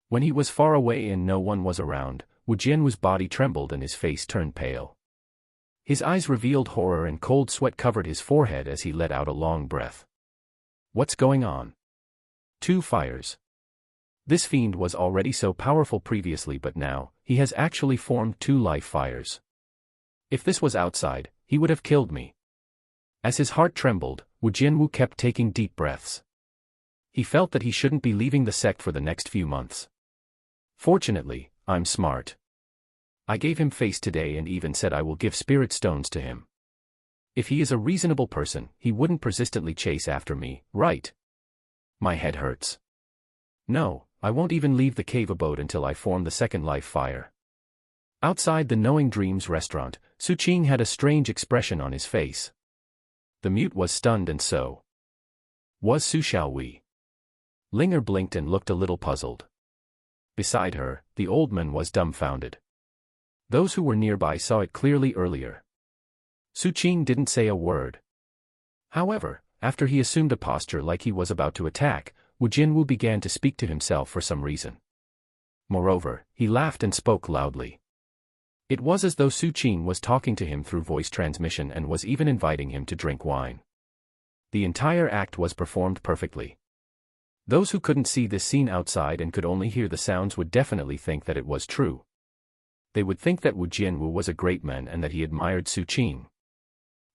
When he was far away and no one was around, Wu Jianwu's body trembled and his face turned pale. His eyes revealed horror and cold sweat covered his forehead as he let out a long breath. What's going on? 2 fires. This fiend was already so powerful previously, but now, he has actually formed 2 life fires. If this was outside, he would have killed me. As his heart trembled, Wu Jianwu kept taking deep breaths. He felt that he shouldn't be leaving the sect for the next few months. Fortunately, I'm smart. I gave him face today and even said I will give spirit stones to him. If he is a reasonable person, he wouldn't persistently chase after me, right? My head hurts. No, I won't even leave the cave abode until I form the second life fire. Outside the Knowing Dreams restaurant, Su Qing had a strange expression on his face. The mute was stunned and so was Su Xiaowei. Linger blinked and looked a little puzzled. Beside her, the old man was dumbfounded. Those who were nearby saw it clearly earlier. Su Qing didn't say a word. However, after he assumed a posture like he was about to attack, Wu Jianwu began to speak to himself for some reason. Moreover, he laughed and spoke loudly. It was as though Su Qing was talking to him through voice transmission and was even inviting him to drink wine. The entire act was performed perfectly. Those who couldn't see this scene outside and could only hear the sounds would definitely think that it was true. They would think that Wu Jianwu was a great man and that he admired Su Qing.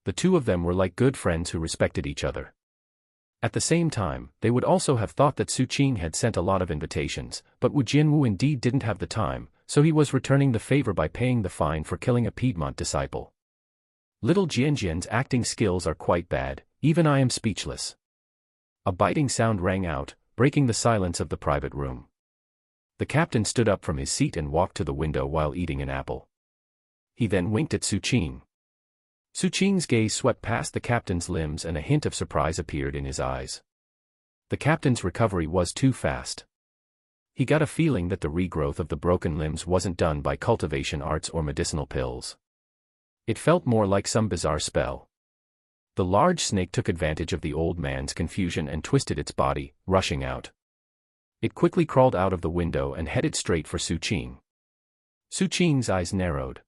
The two of them were like good friends who respected each other. At the same time, they would also have thought that Su Qing had sent a lot of invitations, but Wu Jianwu indeed didn't have the time, so he was returning the favor by paying the fine for killing a Piedmont disciple. Little Jianjian's acting skills are quite bad, even I am speechless. A biting sound rang out, breaking the silence of the private room. The captain stood up from his seat and walked to the window while eating an apple. He then winked at Su Qing. Su Qing's gaze swept past the captain's limbs and a hint of surprise appeared in his eyes. The captain's recovery was too fast. He got a feeling that the regrowth of the broken limbs wasn't done by cultivation arts or medicinal pills. It felt more like some bizarre spell. The large snake took advantage of the old man's confusion and twisted its body, rushing out. It quickly crawled out of the window and headed straight for Su Qing. Su Qing's eyes narrowed.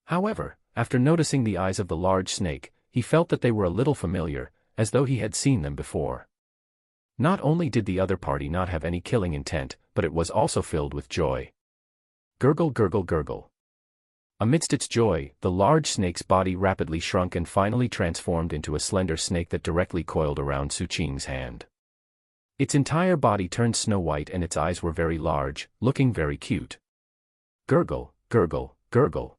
However, after noticing the eyes of the large snake, he felt that they were a little familiar, as though he had seen them before. Not only did the other party not have any killing intent, but it was also filled with joy. Gurgle gurgle gurgle. Amidst its joy, the large snake's body rapidly shrunk and finally transformed into a slender snake that directly coiled around Su Qing's hand. Its entire body turned snow-white and its eyes were very large, looking very cute. Gurgle, gurgle, gurgle.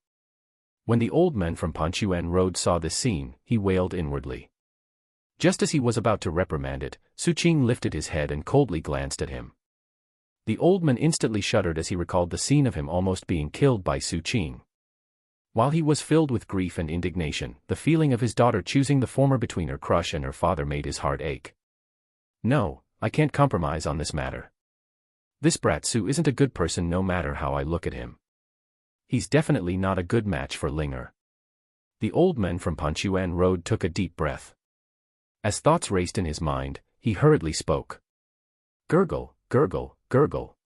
When the old man from Panchuan Road saw this scene, he wailed inwardly. Just as he was about to reprimand it, Su Qing lifted his head and coldly glanced at him. The old man instantly shuddered as he recalled the scene of him almost being killed by Su Qing. While he was filled with grief and indignation, the feeling of his daughter choosing the former between her crush and her father made his heart ache. No, I can't compromise on this matter. This brat Su isn't a good person no matter how I look at him. He's definitely not a good match for Linger. The old man from Panchuan Road took a deep breath. As thoughts raced in his mind, he hurriedly spoke. Gurgle, gurgle, gurgle.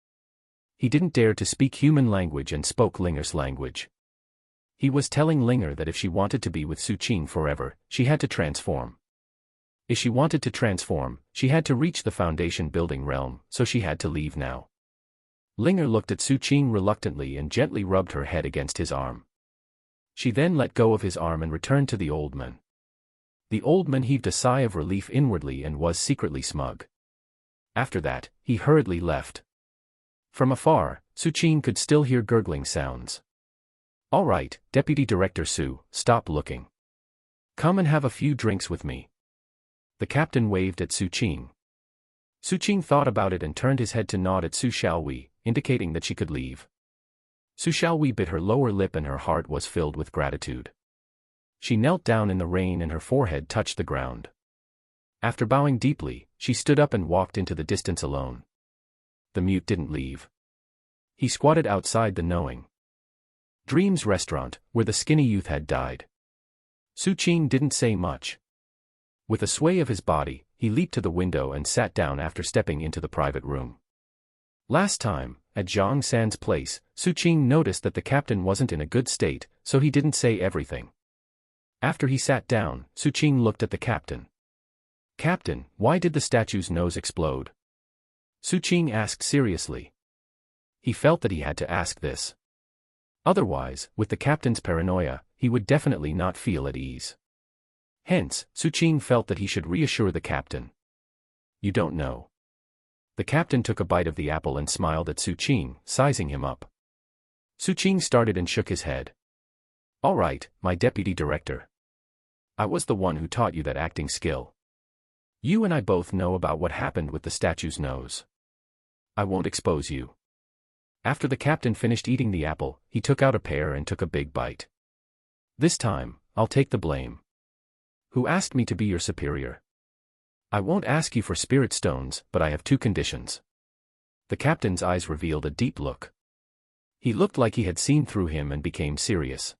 He didn't dare to speak human language and spoke Linger's language. He was telling Linger that if she wanted to be with Su Qing forever, she had to transform. If she wanted to transform, she had to reach the foundation building realm, so she had to leave now. Linger looked at Su Qing reluctantly and gently rubbed her head against his arm. She then let go of his arm and returned to the old man. The old man heaved a sigh of relief inwardly and was secretly smug. After that, he hurriedly left. From afar, Su Qing could still hear gurgling sounds. All right, Deputy Director Su, stop looking. Come and have a few drinks with me. The captain waved at Su Qing. Su Qing thought about it and turned his head to nod at Su Xiaowei, indicating that she could leave. Su Xiaowei bit her lower lip and her heart was filled with gratitude. She knelt down in the rain and her forehead touched the ground. After bowing deeply, she stood up and walked into the distance alone. The mute didn't leave. He squatted outside the Knowing Dreams restaurant, where the skinny youth had died. Su Qing didn't say much. With a sway of his body, he leaped to the window and sat down after stepping into the private room. Last time, at Zhang San's place, Su Qing noticed that the captain wasn't in a good state, so he didn't say everything. After he sat down, Su Qing looked at the captain. Captain, why did the statue's nose explode? Su Qing asked seriously. He felt that he had to ask this. Otherwise, with the captain's paranoia, he would definitely not feel at ease. Hence, Su Qing felt that he should reassure the captain. You don't know. The captain took a bite of the apple and smiled at Su Qing, sizing him up. Su Qing started and shook his head. All right, my deputy director. I was the one who taught you that acting skill. You and I both know about what happened with the statue's nose. I won't expose you. After the captain finished eating the apple, he took out a pear and took a big bite. This time, I'll take the blame. Who asked me to be your superior? I won't ask you for spirit stones, but I have two conditions. The captain's eyes revealed a deep look. He looked like he had seen through him and became serious.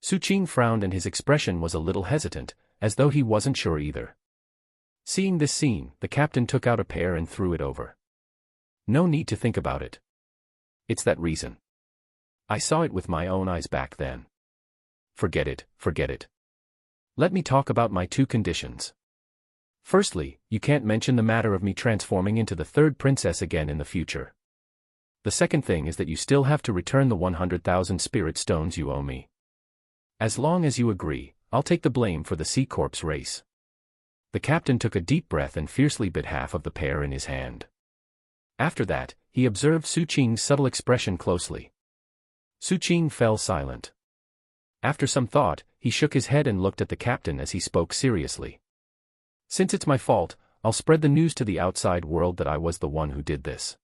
Su Qing frowned and his expression was a little hesitant, as though he wasn't sure either. Seeing this scene, the captain took out a pear and threw it over. No need to think about it. It's that reason. I saw it with my own eyes back then. Forget it, forget it. Let me talk about my two conditions. Firstly, you can't mention the matter of me transforming into the third princess again in the future. The second thing is that you still have to return the 100,000 spirit stones you owe me. As long as you agree, I'll take the blame for the Sea Corpse race. The captain took a deep breath and fiercely bit half of the pear in his hand. After that, he observed Su Qing's subtle expression closely. Su Qing fell silent. After some thought, he shook his head and looked at the captain as he spoke seriously. Since it's my fault, I'll spread the news to the outside world that I was the one who did this.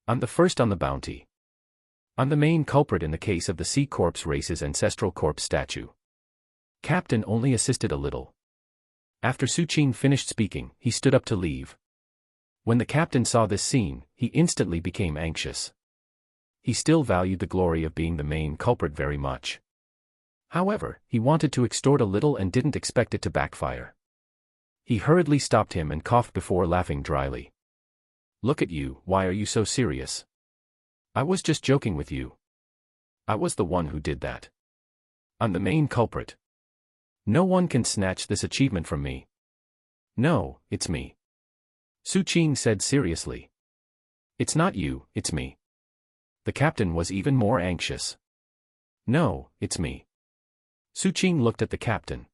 I'm the first on the bounty. I'm the main culprit in the case of the Sea Corpse race's ancestral corpse statue. Captain only assisted a little. After Su Qing finished speaking, he stood up to leave. When the captain saw this scene, he instantly became anxious. He still valued the glory of being the main culprit very much. However, he wanted to extort a little and didn't expect it to backfire. He hurriedly stopped him and coughed before laughing dryly. Look at you, why are you so serious? I was just joking with you. I was the one who did that. I'm the main culprit. No one can snatch this achievement from me. No, it's me. Su Qing said seriously. It's not you, it's me. The captain was even more anxious. No, it's me. Su Qing looked at the captain.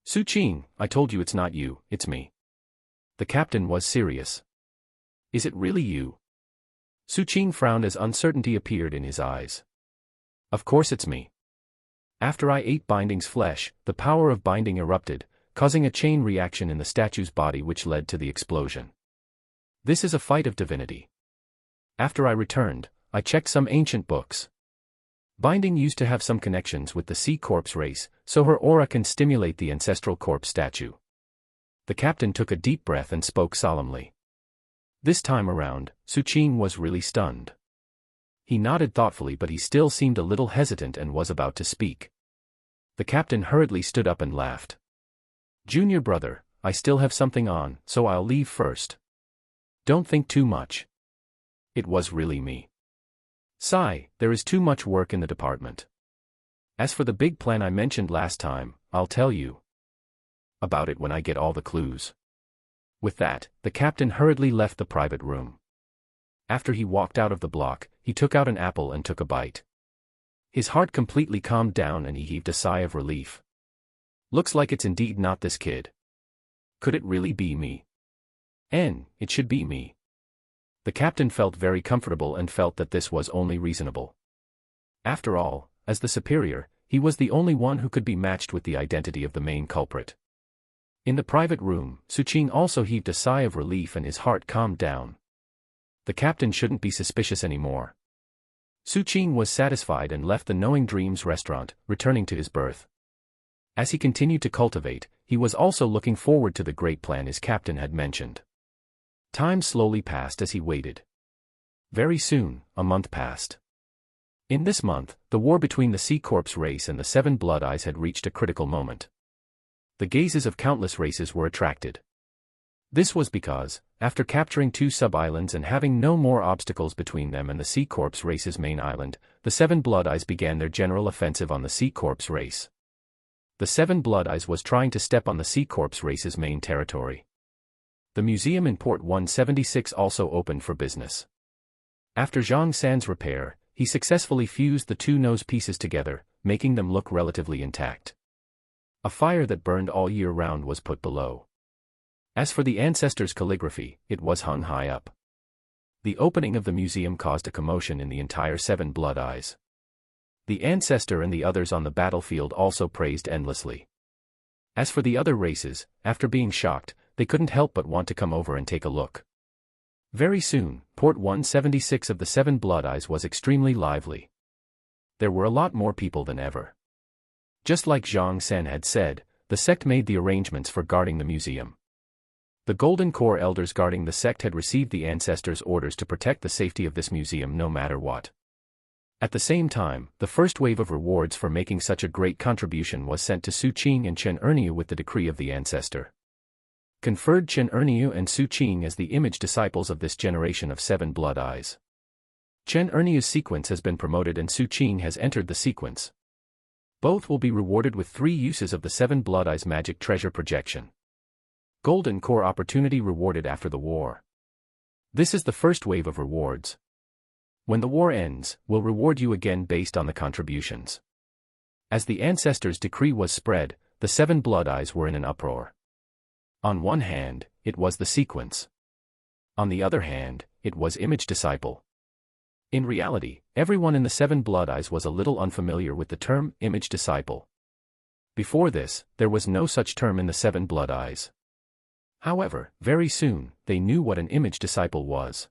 Su Qing, I told you it's not you, it's me. The captain was serious. Is it really you? Su Qing frowned as uncertainty appeared in his eyes. Of course it's me. After I ate Binding's flesh, the power of Binding erupted, causing a chain reaction in the statue's body which led to the explosion. This is a fight of divinity. After I returned, I checked some ancient books. Binding used to have some connections with the sea corpse race, so her aura can stimulate the ancestral corpse statue. The captain took a deep breath and spoke solemnly. This time around, Su Qing was really stunned. He nodded thoughtfully, but he still seemed a little hesitant and was about to speak. The captain hurriedly stood up and laughed. Junior brother, I still have something on, so I'll leave first. Don't think too much. It was really me. Sigh, there is too much work in the department. As for the big plan I mentioned last time, I'll tell you about it when I get all the clues. With that, the captain hurriedly left the private room. After he walked out of the block, he took out an apple and took a bite. His heart completely calmed down and he heaved a sigh of relief. Looks like it's indeed not this kid. Could it really be me? It should be me. The captain felt very comfortable and felt that this was only reasonable. After all, as the superior, he was the only one who could be matched with the identity of the main culprit. In the private room, Su Qing also heaved a sigh of relief and his heart calmed down. The captain shouldn't be suspicious anymore. Su Qing was satisfied and left the Knowing Dreams restaurant, returning to his berth. As he continued to cultivate, he was also looking forward to the great plan his captain had mentioned. Time slowly passed as he waited. Very soon, a month passed. In this month, the war between the Sea Corpse race and the Seven Blood Eyes had reached a critical moment. The gazes of countless races were attracted. This was because, after capturing 2 sub-islands and having no more obstacles between them and the Sea Corpse race's main island, the Seven Blood Eyes began their general offensive on the Sea Corpse race. The Seven Blood Eyes was trying to step on the Sea Corpse race's main territory. The museum in Port 176 also opened for business. After Zhang San's repair, he successfully fused the 2 nose pieces together, making them look relatively intact. A fire that burned all year round was put below. As for the ancestors' calligraphy, it was hung high up. The opening of the museum caused a commotion in the entire Seven Blood Eyes. The ancestor and the others on the battlefield also praised endlessly. As for the other races, after being shocked, they couldn't help but want to come over and take a look. Very soon, Port 176 of the Seven Blood Eyes was extremely lively. There were a lot more people than ever. Just like Zhang San had said, the sect made the arrangements for guarding the museum. The Golden Core elders guarding the sect had received the ancestors' orders to protect the safety of this museum no matter what. At the same time, the first wave of rewards for making such a great contribution was sent to Su Qing and Chen Erniu with the decree of the ancestor. Conferred Chen Erniu and Su Qing as the image disciples of this generation of Seven Blood Eyes. Chen Erniu's sequence has been promoted and Su Qing has entered the sequence. Both will be rewarded with 3 uses of the Seven Blood Eyes magic treasure projection. Golden Core opportunity rewarded after the war. This is the first wave of rewards. When the war ends, we'll reward you again based on the contributions. As the ancestors' decree was spread, the Seven Blood Eyes were in an uproar. On one hand, it was the sequence. On the other hand, it was image disciple. In reality, everyone in the Seven Blood Eyes was a little unfamiliar with the term image disciple. Before this, there was no such term in the Seven Blood Eyes. However, very soon, they knew what an image disciple was.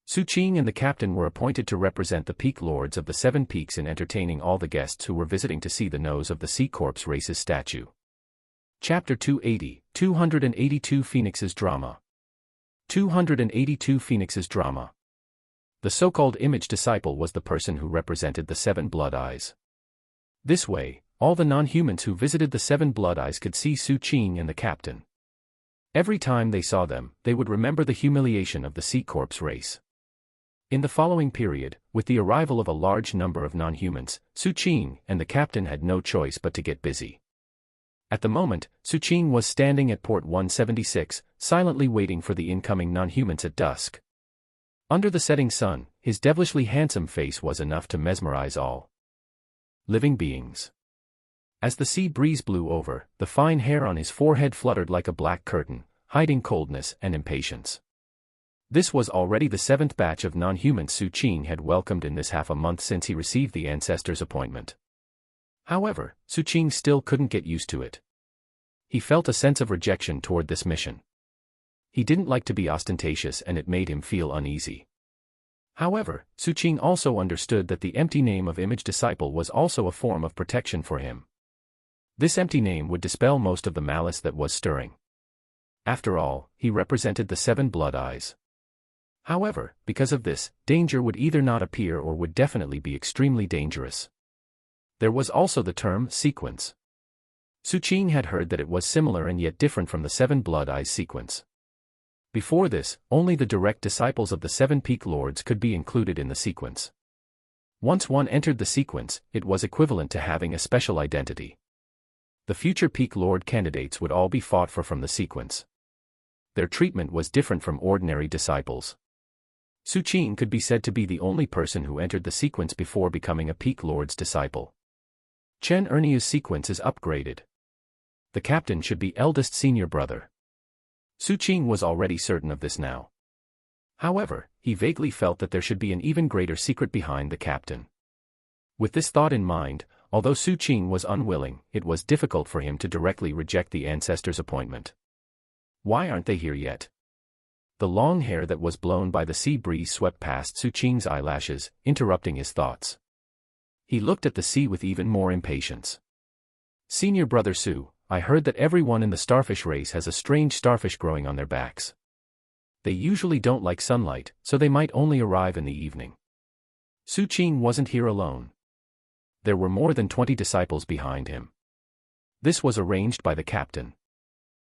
Su Qing and the captain were appointed to represent the Peak Lords of the 7 Peaks in entertaining all the guests who were visiting to see the nose of the Sea Corpse race's statue. Chapter 280, 282 Phoenix's Drama. 282 Phoenix's Drama. The so-called image disciple was the person who represented the Seven Blood Eyes. This way, all the non-humans who visited the Seven Blood Eyes could see Su Qing and the captain. Every time they saw them, they would remember the humiliation of the Sea Corpse race. In the following period, with the arrival of a large number of non-humans, Su Qing and the captain had no choice but to get busy. At the moment, Su Qing was standing at Port 176, silently waiting for the incoming non-humans at dusk. Under the setting sun, his devilishly handsome face was enough to mesmerize all. living beings. As the sea breeze blew over, the fine hair on his forehead fluttered like a black curtain, hiding coldness and impatience. This was already the 7th batch of non-humans Su Qing had welcomed in this half a month since he received the ancestor's appointment. However, Su Qing still couldn't get used to it. He felt a sense of rejection toward this mission. He didn't like to be ostentatious and it made him feel uneasy. However, Su Qing also understood that the empty name of image disciple was also a form of protection for him. This empty name would dispel most of the malice that was stirring. After all, he represented the 7 blood eyes. However, because of this, danger would either not appear or would definitely be extremely dangerous. There was also the term sequence. Su Qing had heard that it was similar and yet different from the 7 blood eyes sequence. Before this, only the direct disciples of the 7 peak lords could be included in the sequence. Once one entered the sequence, it was equivalent to having a special identity. The future peak lord candidates would all be fought for from the sequence. Their treatment was different from ordinary disciples. Su Qing could be said to be the only person who entered the sequence before becoming a peak lord's disciple. Chen Erniu's sequence is upgraded. The captain should be eldest senior brother. Su Qing was already certain of this now. However, he vaguely felt that there should be an even greater secret behind the captain. With this thought in mind, although Su Qing was unwilling, it was difficult for him to directly reject the ancestor's appointment. Why aren't they here yet? The long hair that was blown by the sea breeze swept past Su Qing's eyelashes, interrupting his thoughts. He looked at the sea with even more impatience. Senior brother Su, I heard that everyone in the starfish race has a strange starfish growing on their backs. They usually don't like sunlight, so they might only arrive in the evening. Su Qing wasn't here alone. There were more than 20 disciples behind him. This was arranged by the captain.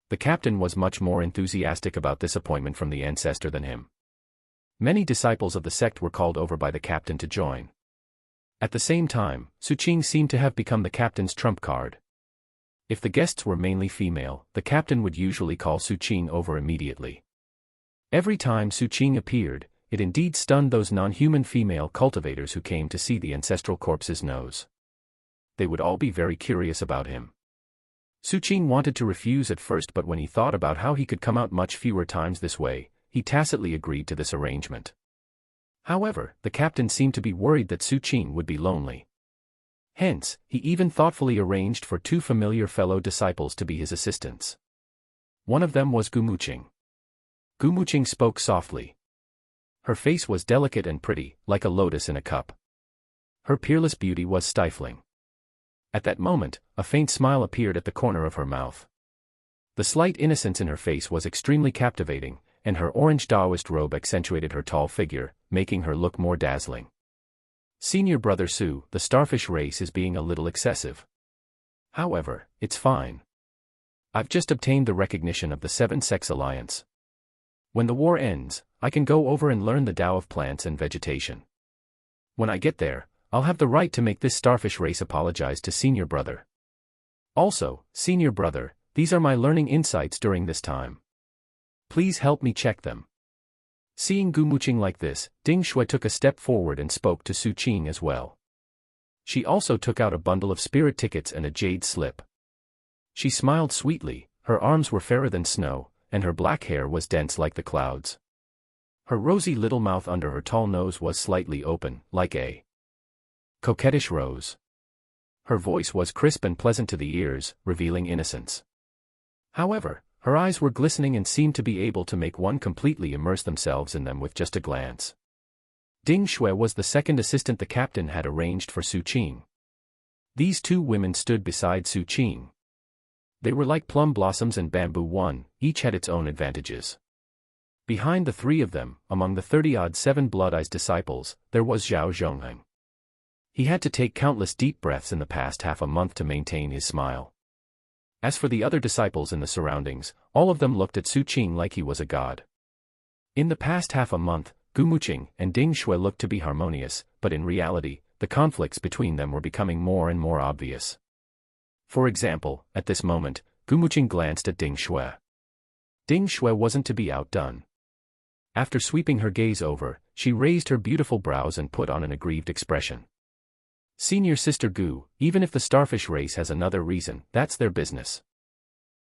The captain was much more enthusiastic about this appointment from the ancestor than him. Many disciples of the sect were called over by the captain to join. At the same time, Su Qing seemed to have become the captain's trump card. If the guests were mainly female, the captain would usually call Su Qing over immediately. Every time Su Qing appeared, it indeed stunned those non-human female cultivators who came to see the ancestral corpse's nose. They would all be very curious about him. Su Qing wanted to refuse at first, but when he thought about how he could come out much fewer times this way, he tacitly agreed to this arrangement. However, the captain seemed to be worried that Su Qing would be lonely. Hence, he even thoughtfully arranged for 2 familiar fellow disciples to be his assistants. One of them was Gumuqing. Gumuqing spoke softly. Her face was delicate and pretty, like a lotus in a cup. Her peerless beauty was stifling. At that moment, a faint smile appeared at the corner of her mouth. The slight innocence in her face was extremely captivating, and her orange Taoist robe accentuated her tall figure, making her look more dazzling. Senior brother Su, the starfish race is being a little excessive. However, it's fine. I've just obtained the recognition of the 7-sex alliance. When the war ends, I can go over and learn the Tao of plants and vegetation. When I get there, I'll have the right to make this starfish race apologize to senior brother. Also, senior brother, these are my learning insights during this time. Please help me check them. Seeing Gumuqing like this, Ding Shui took a step forward and spoke to Su Qing as well. She also took out a bundle of spirit tickets and a jade slip. She smiled sweetly, her arms were fairer than snow, and her black hair was dense like the clouds. Her rosy little mouth under her tall nose was slightly open, like a coquettish rose. Her voice was crisp and pleasant to the ears, revealing innocence. However, her eyes were glistening and seemed to be able to make one completely immerse themselves in them with just a glance. Ding Shui was the second assistant the captain had arranged for Su Qing. These 2 women stood beside Su Qing. They were like plum blossoms and bamboo one, each had its own advantages. Behind the 3 of them, among the 30-odd 7 Blood Eyes disciples, there was Zhao Zhongheng. He had to take countless deep breaths in the past half a month to maintain his smile. As for the other disciples in the surroundings, all of them looked at Su Qing like he was a god. In the past half a month, Gumuqing and Ding Shui looked to be harmonious, but in reality, the conflicts between them were becoming more and more obvious. For example, at this moment, Gumuqing glanced at Ding Shui. Ding Shui wasn't to be outdone. After sweeping her gaze over, she raised her beautiful brows and put on an aggrieved expression. Senior Sister Gu, even if the starfish race has another reason, that's their business.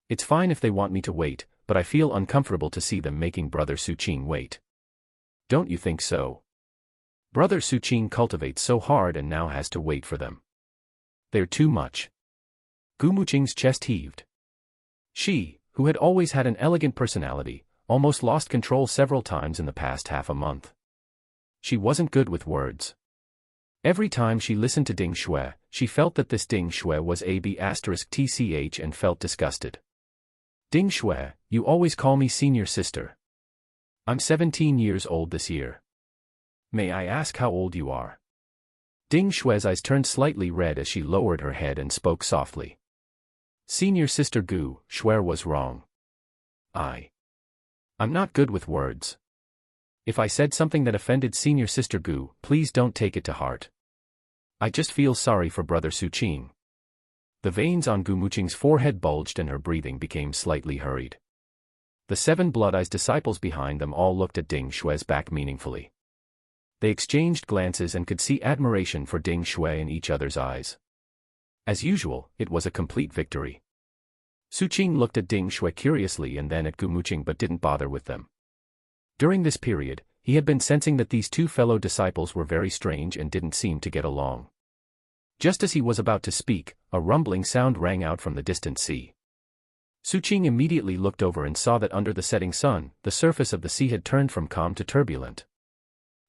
It's fine if they want me to wait, but I feel uncomfortable to see them making Brother Suqing wait. Don't you think so? Brother Suqing cultivates so hard and now has to wait for them. They're too much. Gu Muqing's chest heaved. She, who had always had an elegant personality, almost lost control several times in the past half a month. She wasn't good with words. Every time she listened to Ding Shui, she felt that this Ding Shui was AB*TCH and felt disgusted. Ding Shui, you always call me senior sister. I'm 17 years old this year. May I ask how old you are? Ding Shui's eyes turned slightly red as she lowered her head and spoke softly. Senior Sister Gu, Shui was wrong. I'm not good with words. If I said something that offended Senior Sister Gu, please don't take it to heart. I just feel sorry for Brother Suqing. The veins on Gu Muqing's forehead bulged and her breathing became slightly hurried. The 7 Blood Eyes disciples behind them all looked at Ding Shui's back meaningfully. They exchanged glances and could see admiration for Ding Shui in each other's eyes. As usual, it was a complete victory. Suqing looked at Ding Shui curiously and then at Gu Muqing but didn't bother with them. During this period, he had been sensing that these two fellow disciples were very strange and didn't seem to get along. Just as he was about to speak, a rumbling sound rang out from the distant sea. Suqing immediately looked over and saw that under the setting sun, the surface of the sea had turned from calm to turbulent.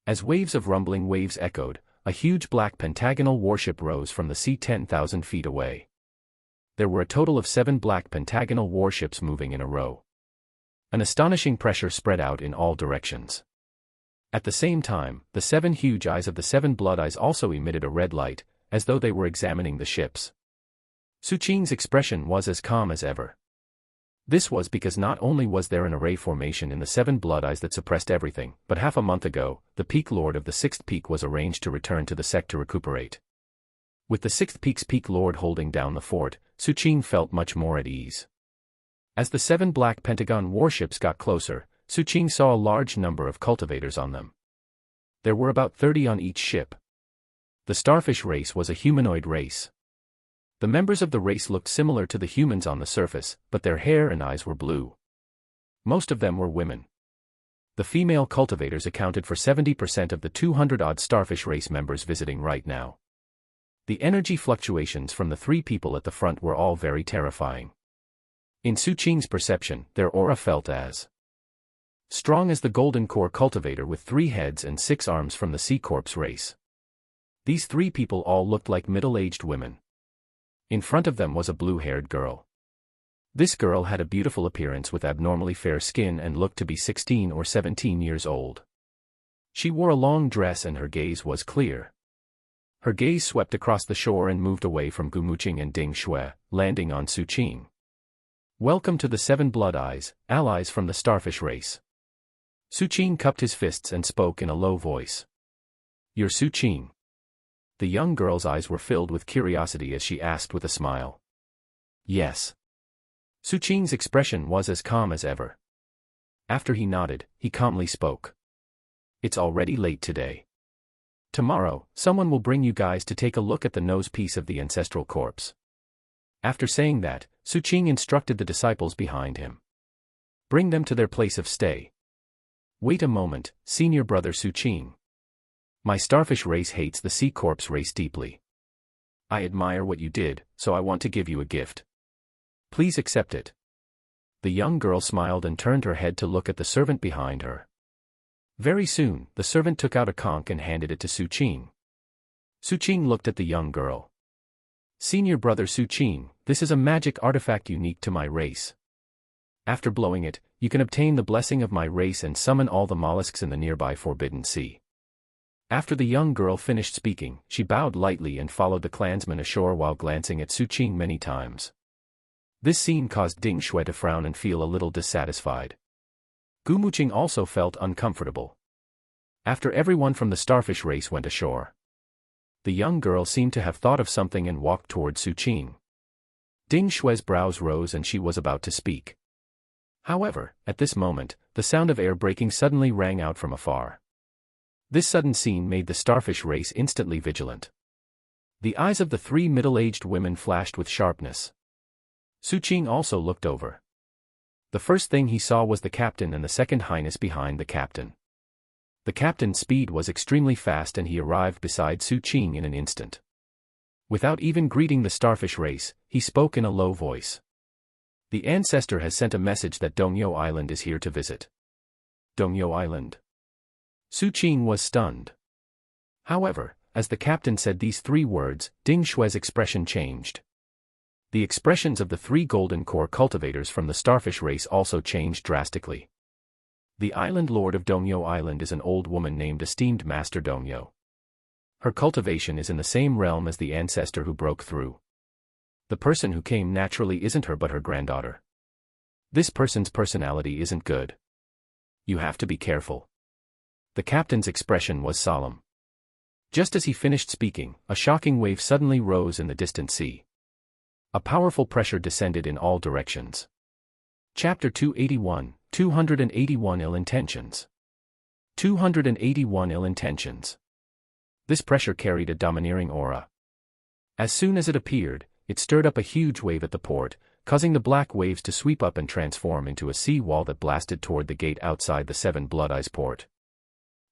As waves of rumbling waves echoed, a huge black pentagonal warship rose from the sea 10,000 feet away. There were a total of 7 black pentagonal warships moving in a row. An astonishing pressure spread out in all directions. At the same time, the 7 huge eyes of the 7 Blood Eyes also emitted a red light, as though they were examining the ships. Suqing's expression was as calm as ever. This was because not only was there an array formation in the 7 Blood Eyes that suppressed everything, but half a month ago, the Peak Lord of the 6th Peak was arranged to return to the sect to recuperate. With the 6th Peak's Peak Lord holding down the fort, Suqing felt much more at ease. As the 7 black pentagon warships got closer, Suqing saw a large number of cultivators on them. There were about 30 on each ship. The starfish race was a humanoid race. The members of the race looked similar to the humans on the surface, but their hair and eyes were blue. Most of them were women. The female cultivators accounted for 70% of the 200-odd starfish race members visiting right now. The energy fluctuations from the 3 people at the front were all very terrifying. In Suqing's perception, their aura felt as strong as the Golden Core cultivator with 3 heads and 6 arms from the Sea Corpse race. These 3 people all looked like middle-aged women. In front of them was a blue-haired girl. This girl had a beautiful appearance with abnormally fair skin and looked to be 16 or 17 years old. She wore a long dress and her gaze was clear. Her gaze swept across the shore and moved away from Gu Muqing and Ding Shui, landing on Suqing. Welcome to the 7 Blood Eyes, allies from the starfish race. Suqing cupped his fists and spoke in a low voice. You're Suqing. The young girl's eyes were filled with curiosity as she asked with a smile. Yes. Suqing's expression was as calm as ever. After he nodded, he calmly spoke. It's already late today. Tomorrow, someone will bring you guys to take a look at the nose piece of the ancestral corpse. After saying that, Suqing instructed the disciples behind him. Bring them to their place of stay. Wait a moment, Senior Brother Suqing. My starfish race hates the Sea Corpse race deeply. I admire what you did, so I want to give you a gift. Please accept it. The young girl smiled and turned her head to look at the servant behind her. Very soon, the servant took out a conch and handed it to Suqing. Suqing looked at the young girl. Senior Brother Suqing, this is a magic artifact unique to my race. After blowing it, you can obtain the blessing of my race and summon all the mollusks in the nearby Forbidden Sea. After the young girl finished speaking, she bowed lightly and followed the clansman ashore while glancing at Suqing many times. This scene caused Ding Shui to frown and feel a little dissatisfied. Gu Muqing also felt uncomfortable. After everyone from the starfish race went ashore, the young girl seemed to have thought of something and walked toward Suqing. Ding Shui's brows rose and she was about to speak. However, at this moment, the sound of air breaking suddenly rang out from afar. This sudden scene made the starfish race instantly vigilant. The eyes of the three middle-aged women flashed with sharpness. Su Qing also looked over. The first thing he saw was the captain and the second highness behind the captain. The captain's speed was extremely fast and he arrived beside Su Qing in an instant. Without even greeting the starfish race, he spoke in a low voice. The ancestor has sent a message that Dongyou Island is here to visit. Dongyou Island. Su Qing was stunned. However, as the captain said these three words, Ding Shue's expression changed. The expressions of the three golden core cultivators from the starfish race also changed drastically. The island lord of Dongyou Island is an old woman named Esteemed Master Dongyou. Her cultivation is in the same realm as the ancestor who broke through. The person who came naturally isn't her but her granddaughter. This person's personality isn't good. You have to be careful. The captain's expression was solemn. Just as he finished speaking, a shocking wave suddenly rose in the distant sea. A powerful pressure descended in all directions. Chapter 281, 281 Ill Intentions. 281 Ill Intentions. This pressure carried a domineering aura. As soon as it appeared, it stirred up a huge wave at the port, causing the black waves to sweep up and transform into a sea wall that blasted toward the gate outside the Seven Blood Eyes port.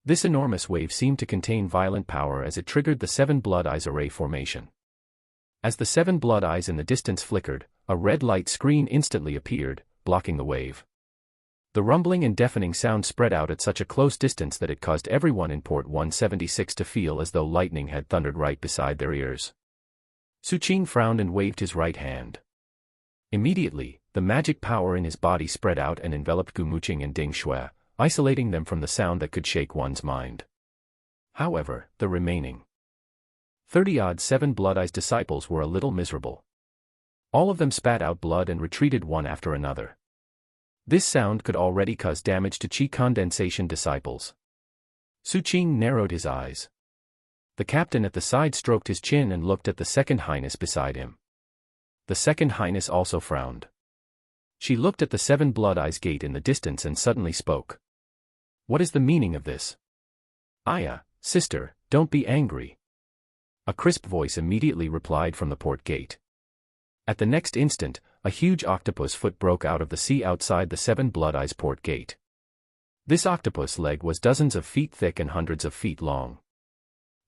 This enormous wave seemed to contain violent power as it triggered the Seven Blood Eyes array formation. As the Seven Blood Eyes in the distance flickered, a red light screen instantly appeared, blocking the wave. The rumbling and deafening sound spread out at such a close distance that it caused everyone in port 176 to feel as though lightning had thundered right beside their ears. Su Qing frowned and waved his right hand. Immediately, the magic power in his body spread out and enveloped Gu Muqing and Ding Shui, isolating them from the sound that could shake one's mind. However, the remaining 30-odd Seven Blood Eyes disciples were a little miserable. All of them spat out blood and retreated one after another. This sound could already cause damage to Qi condensation disciples. Su Qing narrowed his eyes. The captain at the side stroked his chin and looked at the second highness beside him. The second highness also frowned. She looked at the Seven Blood Eyes gate in the distance and suddenly spoke. What is the meaning of this? Aya, sister, don't be angry. A crisp voice immediately replied from the port gate. At the next instant, a huge octopus foot broke out of the sea outside the Seven Blood Eyes port gate. This octopus leg was dozens of feet thick and hundreds of feet long.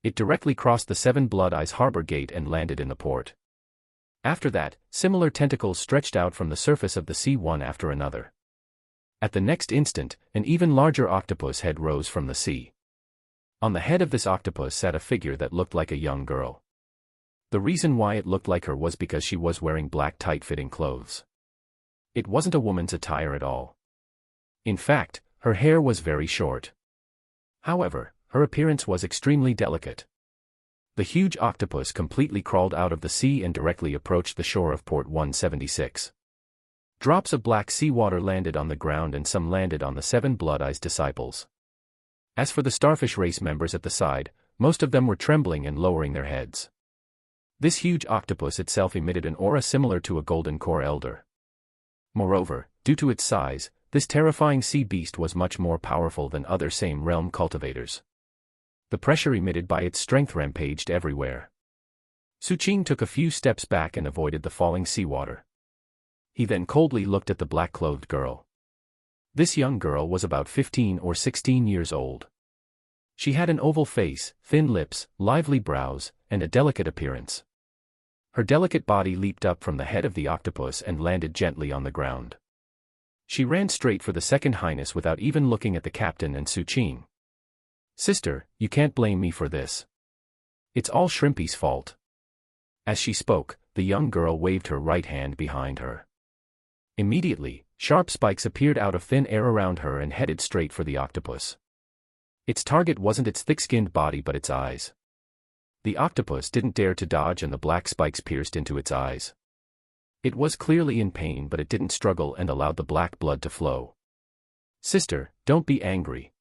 It directly crossed the Seven Blood Eyes harbor gate and landed in the port. After that, similar tentacles stretched out from the surface of the sea one after another. At the next instant, an even larger octopus head rose from the sea. On the head of this octopus sat a figure that looked like a young girl. The reason why it looked like her was because she was wearing black tight-fitting clothes. It wasn't a woman's attire at all. In fact, her hair was very short. However, her appearance was extremely delicate. The huge octopus completely crawled out of the sea and directly approached the shore of port 176. Drops of black seawater landed on the ground and some landed on the Seven Blood Eyes disciples. As for the starfish race members at the side, most of them were trembling and lowering their heads. This huge octopus itself emitted an aura similar to a golden core elder. Moreover, due to its size, this terrifying sea beast was much more powerful than other same realm cultivators. The pressure emitted by its strength rampaged everywhere. Su Qing took a few steps back and avoided the falling seawater. He then coldly looked at the black-clothed girl. This young girl was about 15 or 16 years old. She had an oval face, thin lips, lively brows, and a delicate appearance. Her delicate body leaped up from the head of the octopus and landed gently on the ground. She ran straight for the second highness without even looking at the captain and Su Qing. Sister, you can't blame me for this. It's all Shrimpy's fault. As she spoke, the young girl waved her right hand behind her. Immediately, sharp spikes appeared out of thin air around her and headed straight for the octopus. Its target wasn't its thick-skinned body but its eyes. The octopus didn't dare to dodge and the black spikes pierced into its eyes. It was clearly in pain but it didn't struggle and allowed the black blood to flow. Sister, don't be angry.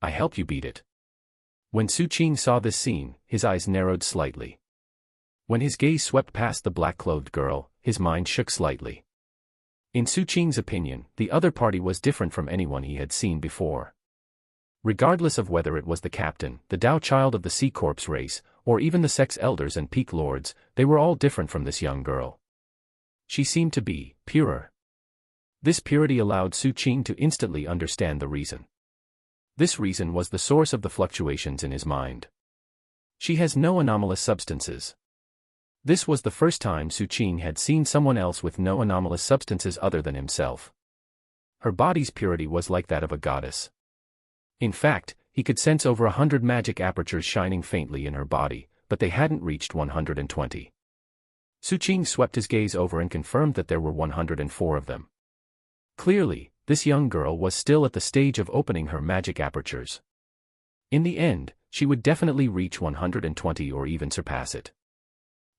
I help you beat it. When Su Qing saw this scene, his eyes narrowed slightly. When his gaze swept past the black-clothed girl, his mind shook slightly. In Su Qing's opinion, the other party was different from anyone he had seen before. Regardless of whether it was the captain, the Dao child of the Sea Corpse race, or even the sex elders and peak lords, they were all different from this young girl. She seemed to be purer. This purity allowed Su Qing to instantly understand the reason. This reason was the source of the fluctuations in his mind. She has no anomalous substances. This was the first time Su Qing had seen someone else with no anomalous substances other than himself. Her body's purity was like that of a goddess. In fact, he could sense over 100 magic apertures shining faintly in her body, but they hadn't reached 120. Su Qing swept his gaze over and confirmed that there were 104 of them. Clearly, this young girl was still at the stage of opening her magic apertures. In the end, she would definitely reach 120 or even surpass it.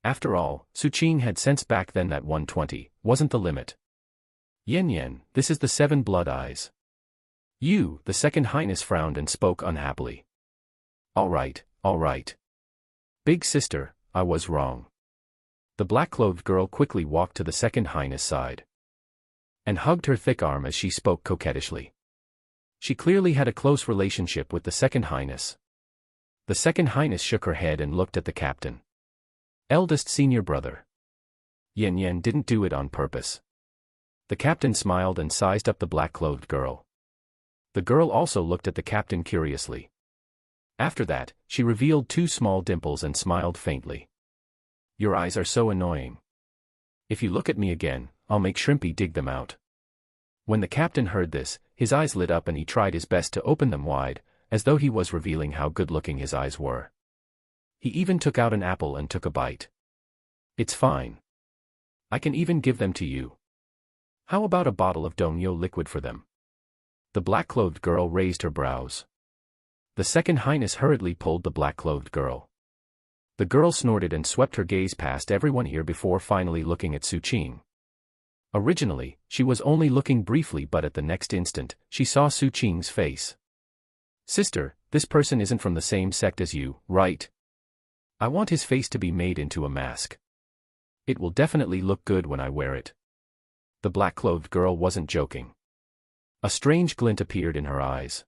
After all, Su Qing had sensed back then that 120 wasn't the limit. Yen, this is the 7 blood eyes. You, the second highness, frowned and spoke unhappily. All right. Big sister, I was wrong. The black-clothed girl quickly walked to the second highness' side and hugged her thick arm as she spoke coquettishly. She clearly had a close relationship with the second highness. The second highness shook her head and looked at the captain. Eldest senior brother. Yen didn't do it on purpose. The captain smiled and sized up the black-clothed girl. The girl also looked at the captain curiously. After that, she revealed 2 small dimples and smiled faintly. Your eyes are so annoying. If you look at me again, I'll make Shrimpy dig them out. When the captain heard this, his eyes lit up and he tried his best to open them wide, as though he was revealing how good-looking his eyes were. He even took out an apple and took a bite. It's fine. I can even give them to you. How about a bottle of Dongyo liquid for them? The black-clothed girl raised her brows. The second highness hurriedly pulled the black-clothed girl. The girl snorted and swept her gaze past everyone here before finally looking at Su Qing. Originally, she was only looking briefly, but at the next instant, she saw Su Qing's face. Sister, this person isn't from the same sect as you, right? I want his face to be made into a mask. It will definitely look good when I wear it. The black-clothed girl wasn't joking. A strange glint appeared in her eyes.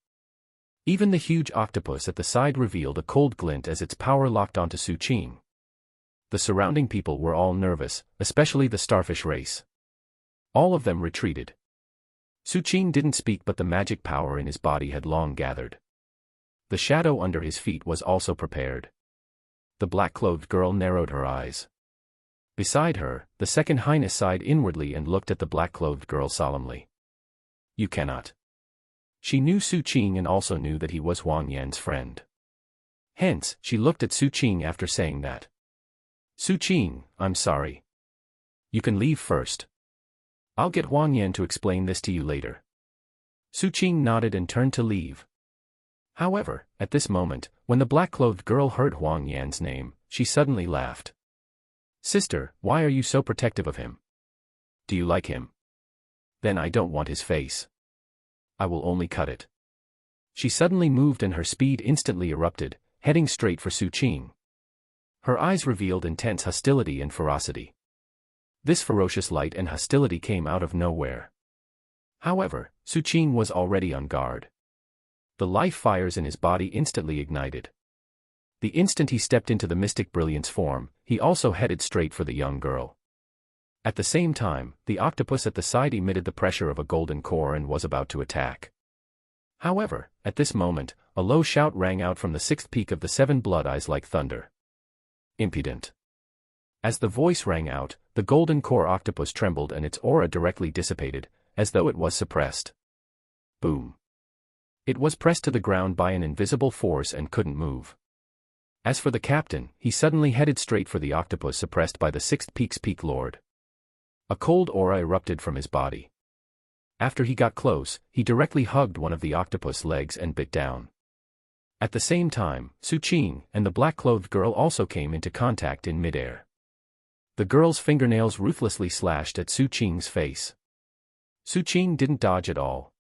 Even the huge octopus at the side revealed a cold glint as its power locked onto Su Qing. The surrounding people were all nervous, especially the starfish race. All of them retreated. Su Qing didn't speak, but the magic power in his body had long gathered. The shadow under his feet was also prepared. The black-clothed girl narrowed her eyes. Beside her, the second highness sighed inwardly and looked at the black-clothed girl solemnly. You cannot. She knew Su Qing and also knew that he was Huang Yan's friend. Hence, she looked at Su Qing after saying that. Su Qing, I'm sorry. You can leave first. I'll get Huang Yan to explain this to you later. Su Qing nodded and turned to leave. However, at this moment, when the black-clothed girl heard Huang Yan's name, she suddenly laughed. Sister, why are you so protective of him? Do you like him? Then I don't want his face. I will only cut it. She suddenly moved and her speed instantly erupted, heading straight for Su Qing. Her eyes revealed intense hostility and ferocity. This ferocious light and hostility came out of nowhere. However, Su Qing was already on guard. The life fires in his body instantly ignited. The instant he stepped into the mystic brilliance form, he also headed straight for the young girl. At the same time, the octopus at the side emitted the pressure of a golden core and was about to attack. However, at this moment, a low shout rang out from the 6th peak of the 7 blood eyes like thunder. Impudent. As the voice rang out, the golden core octopus trembled and its aura directly dissipated, as though it was suppressed. Boom. It was pressed to the ground by an invisible force and couldn't move. As for the captain, he suddenly headed straight for the octopus suppressed by the 6th peak's peak lord. A cold aura erupted from his body. After he got close, he directly hugged one of the octopus legs and bit down. At the same time, Su Qing and the black-clothed girl also came into contact in midair. The girl's fingernails ruthlessly slashed at Su Qing's face. Su Qing didn't dodge at all.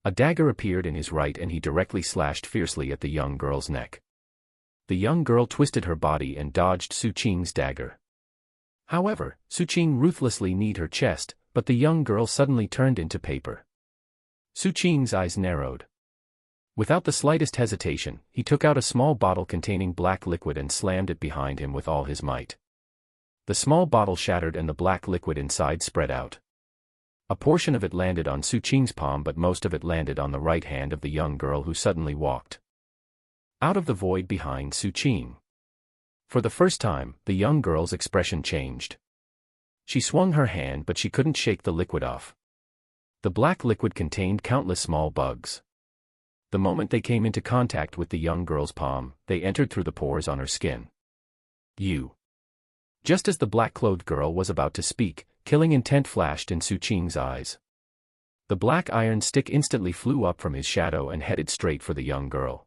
A dagger appeared in his right and he directly slashed fiercely at the young girl's neck. The young girl twisted her body and dodged Su Qing's dagger. However, Su Qing ruthlessly kneed her chest, but the young girl suddenly turned into paper. Su Qing's eyes narrowed. Without the slightest hesitation, he took out a small bottle containing black liquid and slammed it behind him with all his might. The small bottle shattered and the black liquid inside spread out. A portion of it landed on Su Qing's palm, but most of it landed on the right hand of the young girl, who suddenly walked out of the void behind Su Qing. For the first time, the young girl's expression changed. She swung her hand, but she couldn't shake the liquid off. The black liquid contained countless small bugs. The moment they came into contact with the young girl's palm, they entered through the pores on her skin. You. Just as the black-clothed girl was about to speak, killing intent flashed in Su Qing's eyes. The black iron stick instantly flew up from his shadow and headed straight for the young girl.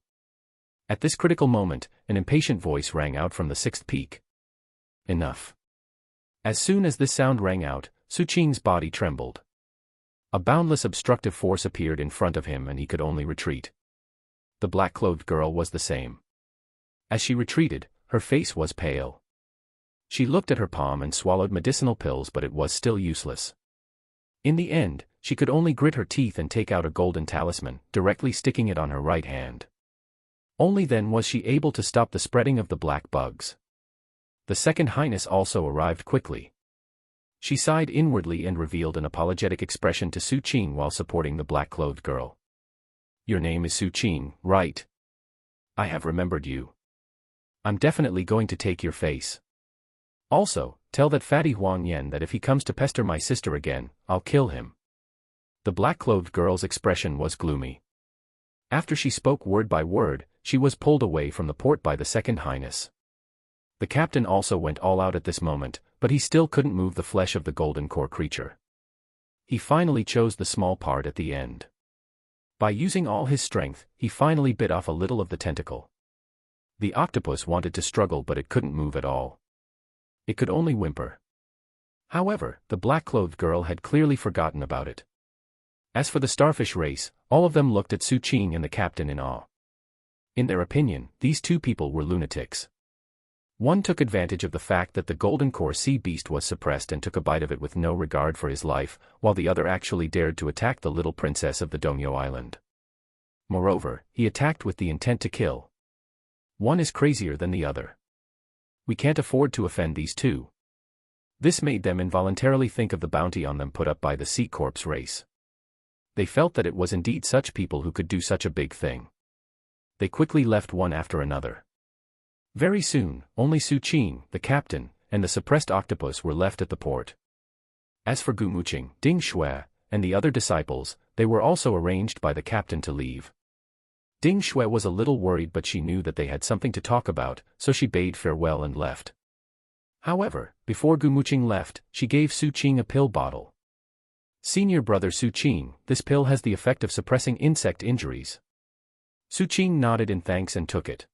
At this critical moment, an impatient voice rang out from the sixth peak. Enough. As soon as this sound rang out, Su Qing's body trembled. A boundless obstructive force appeared in front of him and he could only retreat. The black-clothed girl was the same. As she retreated, her face was pale. She looked at her palm and swallowed medicinal pills, but it was still useless. In the end, she could only grit her teeth and take out a golden talisman, directly sticking it on her right hand. Only then was she able to stop the spreading of the black bugs. The second highness also arrived quickly. She sighed inwardly and revealed an apologetic expression to Su Qing while supporting the black-clothed girl. Your name is Su Qing, right? I have remembered you. I'm definitely going to take your face. Also, tell that fatty Huang Yan that if he comes to pester my sister again, I'll kill him. The black-clothed girl's expression was gloomy. After she spoke word by word, she was pulled away from the port by the second highness. The captain also went all out at this moment, but he still couldn't move the flesh of the golden core creature. He finally chose the small part at the end. By using all his strength, he finally bit off a little of the tentacle. The octopus wanted to struggle, but it couldn't move at all. It could only whimper. However, the black-clothed girl had clearly forgotten about it. As for the starfish race, all of them looked at Su Qing and the captain in awe. In their opinion, these two people were lunatics. One took advantage of the fact that the golden core sea beast was suppressed and took a bite of it with no regard for his life, while the other actually dared to attack the little princess of the Dongyo Island. Moreover, he attacked with the intent to kill. One is crazier than the other. We can't afford to offend these two. This made them involuntarily think of the bounty on them put up by the Sea Corpse race. They felt that it was indeed such people who could do such a big thing. They quickly left one after another. Very soon, only Su Qing, the captain, and the suppressed octopus were left at the port. As for Gu Muqing, Ding Shui, and the other disciples, they were also arranged by the captain to leave. Ding Shui was a little worried, but she knew that they had something to talk about, so she bade farewell and left. However, before Gu Muqing left, she gave Su Qing a pill bottle. Senior brother Su Qing, this pill has the effect of suppressing insect injuries. Su Qing nodded in thanks and took it.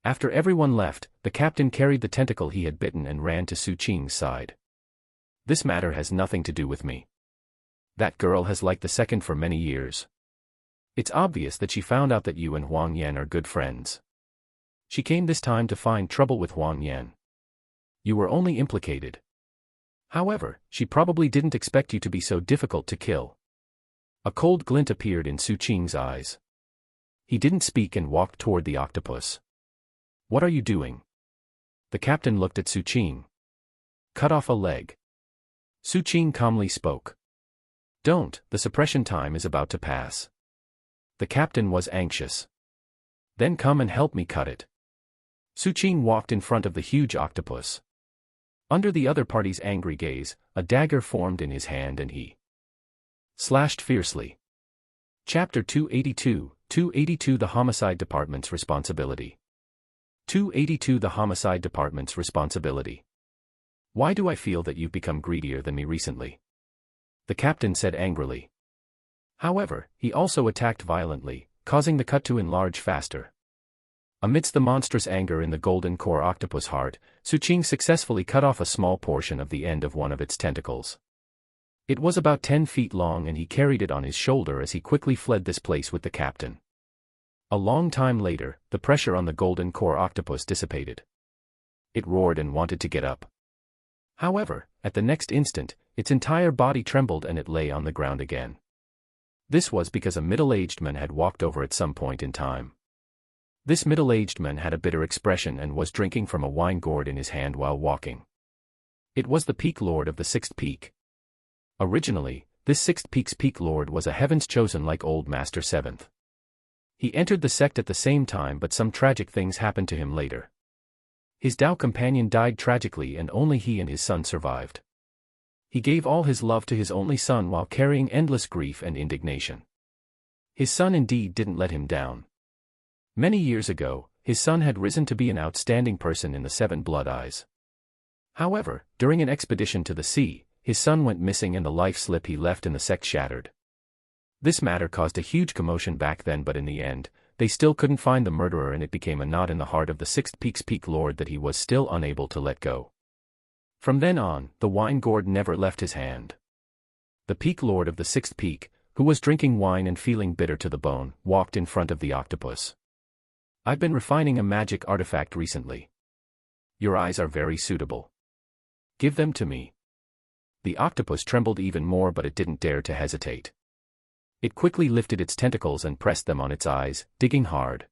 After everyone left, the captain carried the tentacle he had bitten and ran to Su Qing's side. This matter has nothing to do with me. That girl has liked the second for many years. It's obvious that she found out that you and Huang Yan are good friends. She came this time to find trouble with Huang Yan. You were only implicated. However, she probably didn't expect you to be so difficult to kill. A cold glint appeared in Su Qing's eyes. He didn't speak and walked toward the octopus. What are you doing? The captain looked at Su Qing. Cut off a leg. Su Qing calmly spoke. Don't, the suppression time is about to pass. The captain was anxious. Then come and help me cut it. Su Qing walked in front of the huge octopus. Under the other party's angry gaze, a dagger formed in his hand and he slashed fiercely. Chapter 282, 282 The Homicide Department's Responsibility. 282 The Homicide Department's Responsibility. Why do I feel that you've become greedier than me recently? The captain said angrily. However, he also attacked violently, causing the cut to enlarge faster. Amidst the monstrous anger in the golden core octopus heart, Su Qing successfully cut off a small portion of the end of one of its tentacles. It was about 10 feet long and he carried it on his shoulder as he quickly fled this place with the captain. A long time later, the pressure on the golden core octopus dissipated. It roared and wanted to get up. However, at the next instant, its entire body trembled and it lay on the ground again. This was because a middle-aged man had walked over at some point in time. This middle-aged man had a bitter expression and was drinking from a wine gourd in his hand while walking. It was the Peak Lord of the Sixth Peak. Originally, this Sixth Peak's Peak Lord was a heavens chosen like Old Master Seventh. He entered the sect at the same time, but some tragic things happened to him later. His Tao companion died tragically and only he and his son survived. He gave all his love to his only son while carrying endless grief and indignation. His son indeed didn't let him down. Many years ago, his son had risen to be an outstanding person in the Seven Blood Eyes. However, during an expedition to the sea, his son went missing and the life slip he left in the sect shattered. This matter caused a huge commotion back then, but in the end, they still couldn't find the murderer, and it became a knot in the heart of the Sixth Peak's Peak Lord that he was still unable to let go. From then on, the wine gourd never left his hand. The Peak Lord of the Sixth Peak, who was drinking wine and feeling bitter to the bone, walked in front of the octopus. "I've been refining a magic artifact recently. Your eyes are very suitable. Give them to me." The octopus trembled even more, but it didn't dare to hesitate. It quickly lifted its tentacles and pressed them on its eyes, digging hard.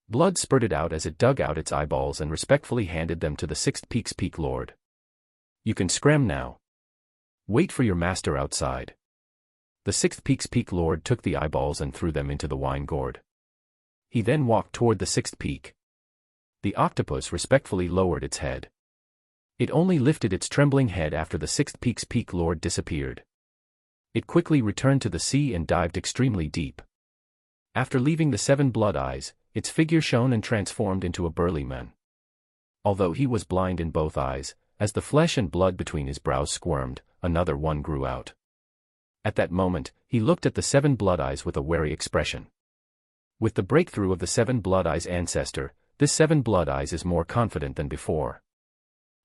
Blood spurted out as it dug out its eyeballs and respectfully handed them to the Sixth Peak's Peak Lord. "You can scram now. Wait for your master outside." The Sixth Peak's Peak Lord took the eyeballs and threw them into the wine gourd. He then walked toward the Sixth Peak. The octopus respectfully lowered its head. It only lifted its trembling head after the Sixth Peak's Peak Lord disappeared. It quickly returned to the sea and dived extremely deep. After leaving the Seven Blood Eyes, its figure shone and transformed into a burly man. Although he was blind in both eyes, as the flesh and blood between his brows squirmed, another one grew out. At that moment, he looked at the Seven Blood Eyes with a wary expression. With the breakthrough of the Seven Blood Eyes ancestor, this Seven Blood Eyes is more confident than before.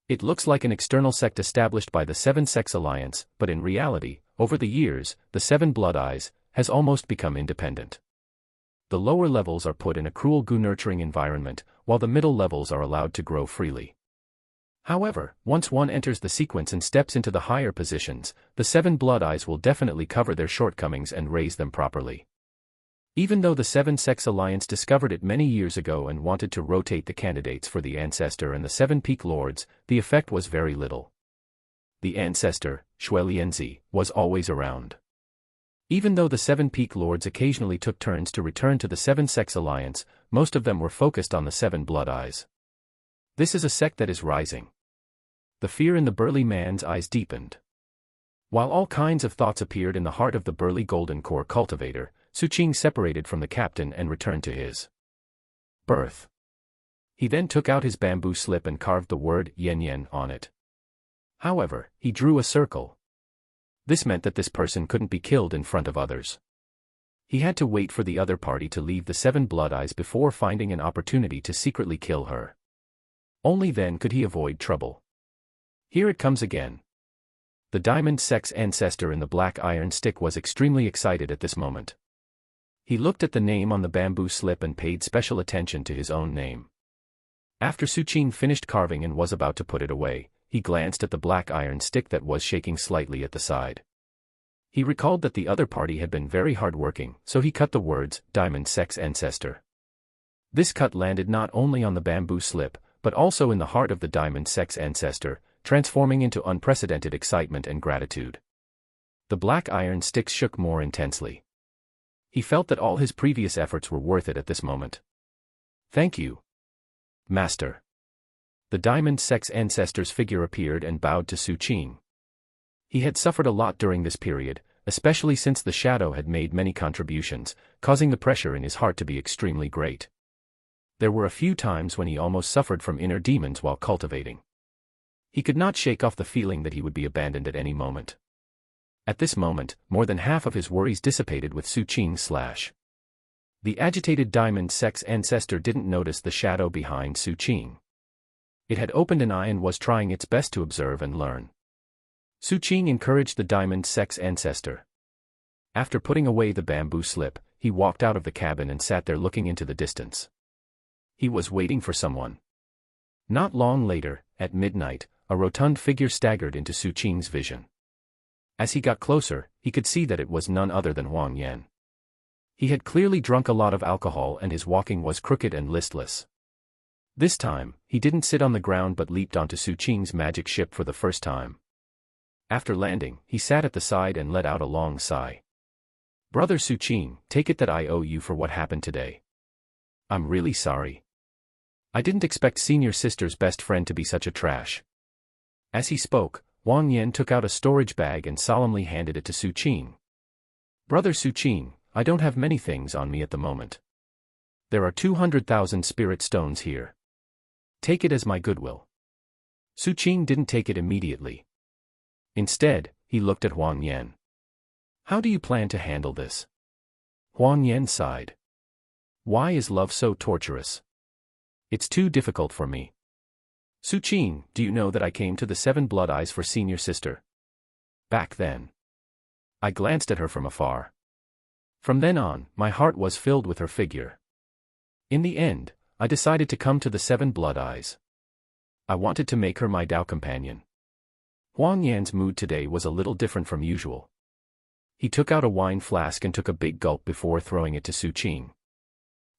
It looks like an external sect established by the Seven Sects Alliance, but in reality, over the years, the Seven Blood Eyes has almost become independent. The lower levels are put in a cruel goo-nurturing environment, while the middle levels are allowed to grow freely. However, once one enters the sequence and steps into the higher positions, the Seven Blood Eyes will definitely cover their shortcomings and raise them properly. Even though the Seven Sects Alliance discovered it many years ago and wanted to rotate the candidates for the Ancestor and the Seven Peak Lords, the effect was very little. The Ancestor, Shuelienzi, was always around. Even though the Seven Peak Lords occasionally took turns to return to the Seven Sects Alliance, most of them were focused on the Seven Blood Eyes. This is a sect that is rising. The fear in the burly man's eyes deepened. While all kinds of thoughts appeared in the heart of the burly Golden Core cultivator, Suqing separated from the captain and returned to his berth. He then took out his bamboo slip and carved the word Yen Yen on it. However, he drew a circle. This meant that this person couldn't be killed in front of others. He had to wait for the other party to leave the Seven Blood Eyes before finding an opportunity to secretly kill her. Only then could he avoid trouble. Here it comes again. The Diamond Sect's ancestor in the black iron stick was extremely excited at this moment. He looked at the name on the bamboo slip and paid special attention to his own name. After Suqing finished carving and was about to put it away, he glanced at the black iron stick that was shaking slightly at the side. He recalled that the other party had been very hard-working, so he cut the words, Diamond Sect's ancestor. This cut landed not only on the bamboo slip, but also in the heart of the Diamond Sect's ancestor, transforming into unprecedented excitement and gratitude. The black iron stick shook more intensely. He felt that all his previous efforts were worth it at this moment. "Thank you, Master." The Diamond Sect's ancestor's figure appeared and bowed to Suqing. He had suffered a lot during this period, especially since the shadow had made many contributions, causing the pressure in his heart to be extremely great. There were a few times when he almost suffered from inner demons while cultivating. He could not shake off the feeling that he would be abandoned at any moment. At this moment, more than half of his worries dissipated with Suqing. The agitated Diamond Sect's ancestor didn't notice the shadow behind Suqing. It had opened an eye and was trying its best to observe and learn. Suqing encouraged the Diamond Sect's ancestor. After putting away the bamboo slip, he walked out of the cabin and sat there looking into the distance. He was waiting for someone. Not long later, at midnight, a rotund figure staggered into Suqing's vision. As he got closer, he could see that it was none other than Huang Yan. He had clearly drunk a lot of alcohol and his walking was crooked and listless. This time, he didn't sit on the ground but leaped onto Su Qing's magic ship for the first time. After landing, he sat at the side and let out a long sigh. "Brother Su Qing, take it that I owe you for what happened today. I'm really sorry. I didn't expect senior sister's best friend to be such a trash." As he spoke, Huang Yan took out a storage bag and solemnly handed it to Su Qing. "Brother Su Qing, I don't have many things on me at the moment. There are 200,000 spirit stones here. Take it as my goodwill." Su Qing didn't take it immediately. Instead, he looked at Huang Yan. "How do you plan to handle this?" Huang Yan sighed. "Why is love so torturous? It's too difficult for me. Su Qing, do you know that I came to the Seven Blood Eyes for senior sister? Back then. I glanced at her from afar. From then on, my heart was filled with her figure. In the end, I decided to come to the Seven Blood Eyes. I wanted to make her my Tao companion." Huang Yan's mood today was a little different from usual. He took out a wine flask and took a big gulp before throwing it to Su Qing.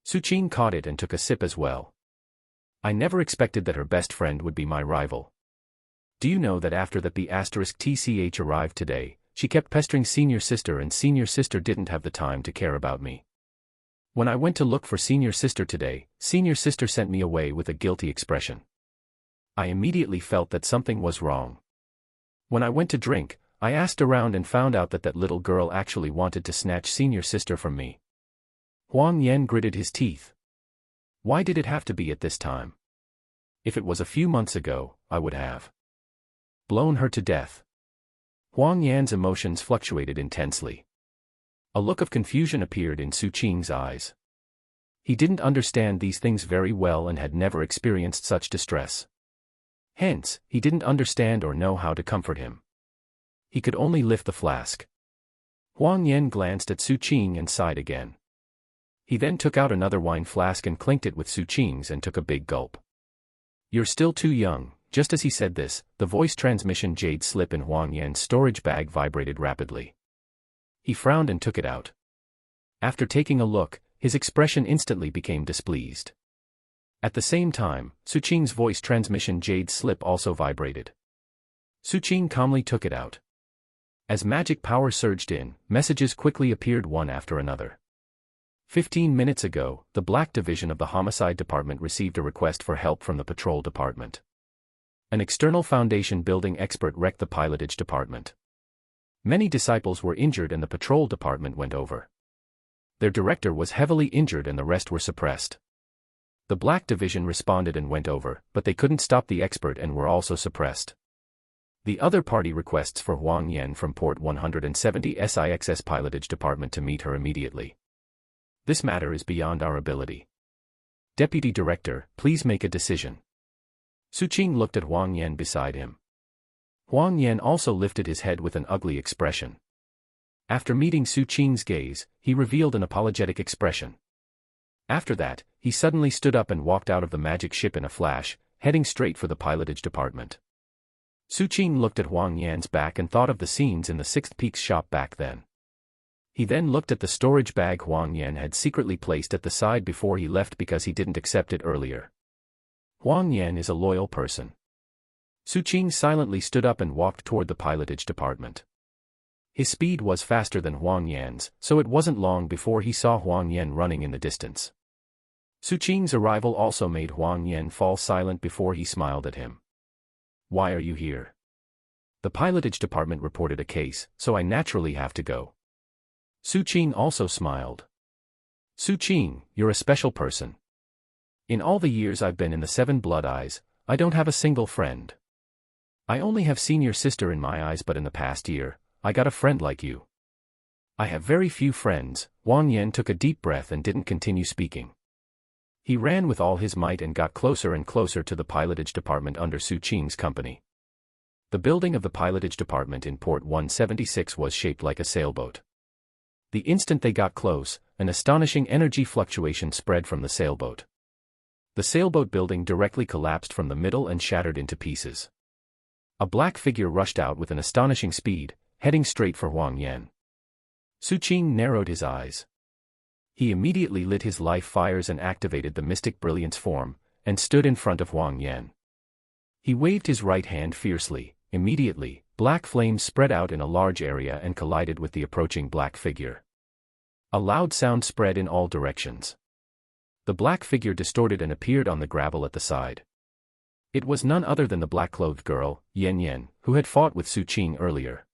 Su Qing caught it and took a sip as well. "I never expected that her best friend would be my rival. Do you know that after that the *TCH arrived today, she kept pestering senior sister and senior sister didn't have the time to care about me. When I went to look for senior sister today, senior sister sent me away with a guilty expression. I immediately felt that something was wrong. When I went to drink, I asked around and found out that that little girl actually wanted to snatch senior sister from me." Huang Yan gritted his teeth. "Why did it have to be at this time? If it was a few months ago, I would have blown her to death." Huang Yan's emotions fluctuated intensely. A look of confusion appeared in Su Qing's eyes. He didn't understand these things very well and had never experienced such distress. Hence, he didn't understand or know how to comfort him. He could only lift the flask. Huang Yan glanced at Su Qing and sighed again. He then took out another wine flask and clinked it with Su Qing's and took a big gulp. "You're still too young." Just as he said this, the voice transmission jade slip in Huang Yan's storage bag vibrated rapidly. He frowned and took it out. After taking a look, his expression instantly became displeased. At the same time, Su Qing's voice transmission jade slip also vibrated. Su Qing calmly took it out. As magic power surged in, messages quickly appeared one after another. 15 minutes ago, the Black Division of the Homicide Department received a request for help from the Patrol Department. An external Foundation building expert wrecked the Pilotage Department. Many disciples were injured and the Patrol Department went over. Their director was heavily injured and the rest were suppressed. The Black Division responded and went over, but they couldn't stop the expert and were also suppressed. The other party requests for Huang Yan from Port 170 SIXS Pilotage Department to meet her immediately. This matter is beyond our ability. Deputy Director, please make a decision. Su Qing looked at Huang Yan beside him. Huang Yan also lifted his head with an ugly expression. After meeting Su Qing's gaze, he revealed an apologetic expression. After that, he suddenly stood up and walked out of the magic ship in a flash, heading straight for the Pilotage Department. Su Qing looked at Huang Yan's back and thought of the scenes in the Sixth Peaks shop back then. He then looked at the storage bag Huang Yan had secretly placed at the side before he left because he didn't accept it earlier. Huang Yan is a loyal person. Su Qing silently stood up and walked toward the Pilotage Department. His speed was faster than Huang Yan's, so it wasn't long before he saw Huang Yan running in the distance. Su Qing's arrival also made Huang Yan fall silent before he smiled at him. "Why are you here?" "The Pilotage Department reported a case, so I naturally have to go." Su Qing also smiled. "Su Qing, you're a special person. In all the years I've been in the Seven Blood Eyes, I don't have a single friend. I only have senior sister in my eyes, but in the past year, I got a friend like you." "I have very few friends." Huang Yan took a deep breath and didn't continue speaking. He ran with all his might and got closer and closer to the Pilotage Department under Su Qing's company. The building of the Pilotage Department in Port 176 was shaped like a sailboat. The instant they got close, an astonishing energy fluctuation spread from the sailboat. The sailboat building directly collapsed from the middle and shattered into pieces. A black figure rushed out with an astonishing speed, heading straight for Huang Yan. Su Qing narrowed his eyes. He immediately lit his life fires and activated the mystic brilliance form, and stood in front of Huang Yan. He waved his right hand fiercely. Immediately, black flames spread out in a large area and collided with the approaching black figure. A loud sound spread in all directions. The black figure distorted and appeared on the gravel at the side. It was none other than the black-clothed girl, Yan Yan, who had fought with Su Qing earlier.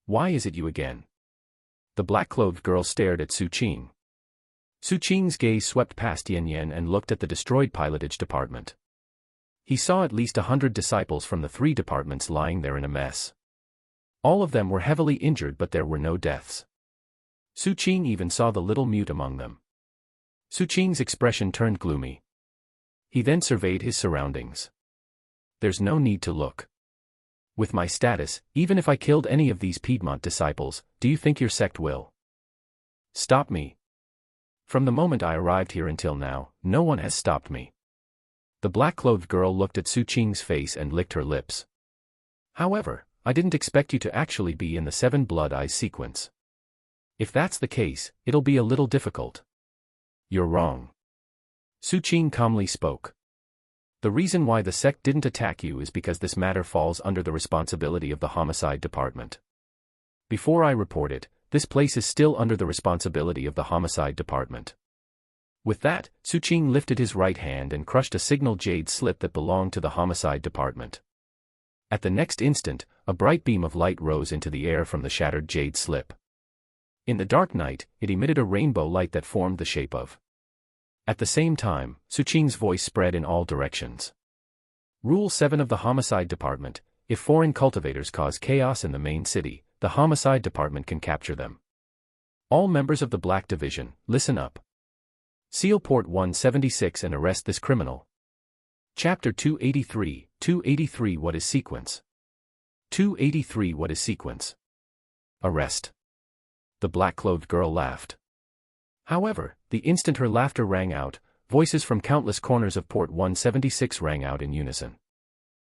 "Why is it you again?" The black-clothed girl stared at Su Qing. Su Qing's gaze swept past Yan Yan and looked at the destroyed pilotage department. He saw at least 100 disciples from the 3 departments lying there in a mess. All of them were heavily injured, but there were no deaths. Su Qing even saw the little mute among them. Su Qing's expression turned gloomy. He then surveyed his surroundings. "There's no need to look. With my status, even if I killed any of these Piedmont disciples, do you think your sect will stop me? From the moment I arrived here until now, no one has stopped me." The black-clothed girl looked at Su Qing's face and licked her lips. "However, I didn't expect you to actually be in the 7 Blood Eyes sequence. If that's the case, it'll be a little difficult." "You're wrong." Su Qing calmly spoke. "The reason why the sect didn't attack you is because this matter falls under the responsibility of the homicide department. Before I report it, this place is still under the responsibility of the homicide department." With that, Su Qing lifted his right hand and crushed a signal jade slip that belonged to the homicide department. At the next instant, a bright beam of light rose into the air from the shattered jade slip. In the dark night, it emitted a rainbow light that formed the shape of. At the same time, Su Qing's voice spread in all directions. "Rule 7 of the homicide department: if foreign cultivators cause chaos in the main city, the homicide department can capture them. All members of the Black Division, listen up. Seal Port 176 and arrest this criminal." Chapter 283, 283 What is sequence? 283 What is sequence? Arrest. The black-clothed girl laughed. However, the instant her laughter rang out, voices from countless corners of Port 176 rang out in unison.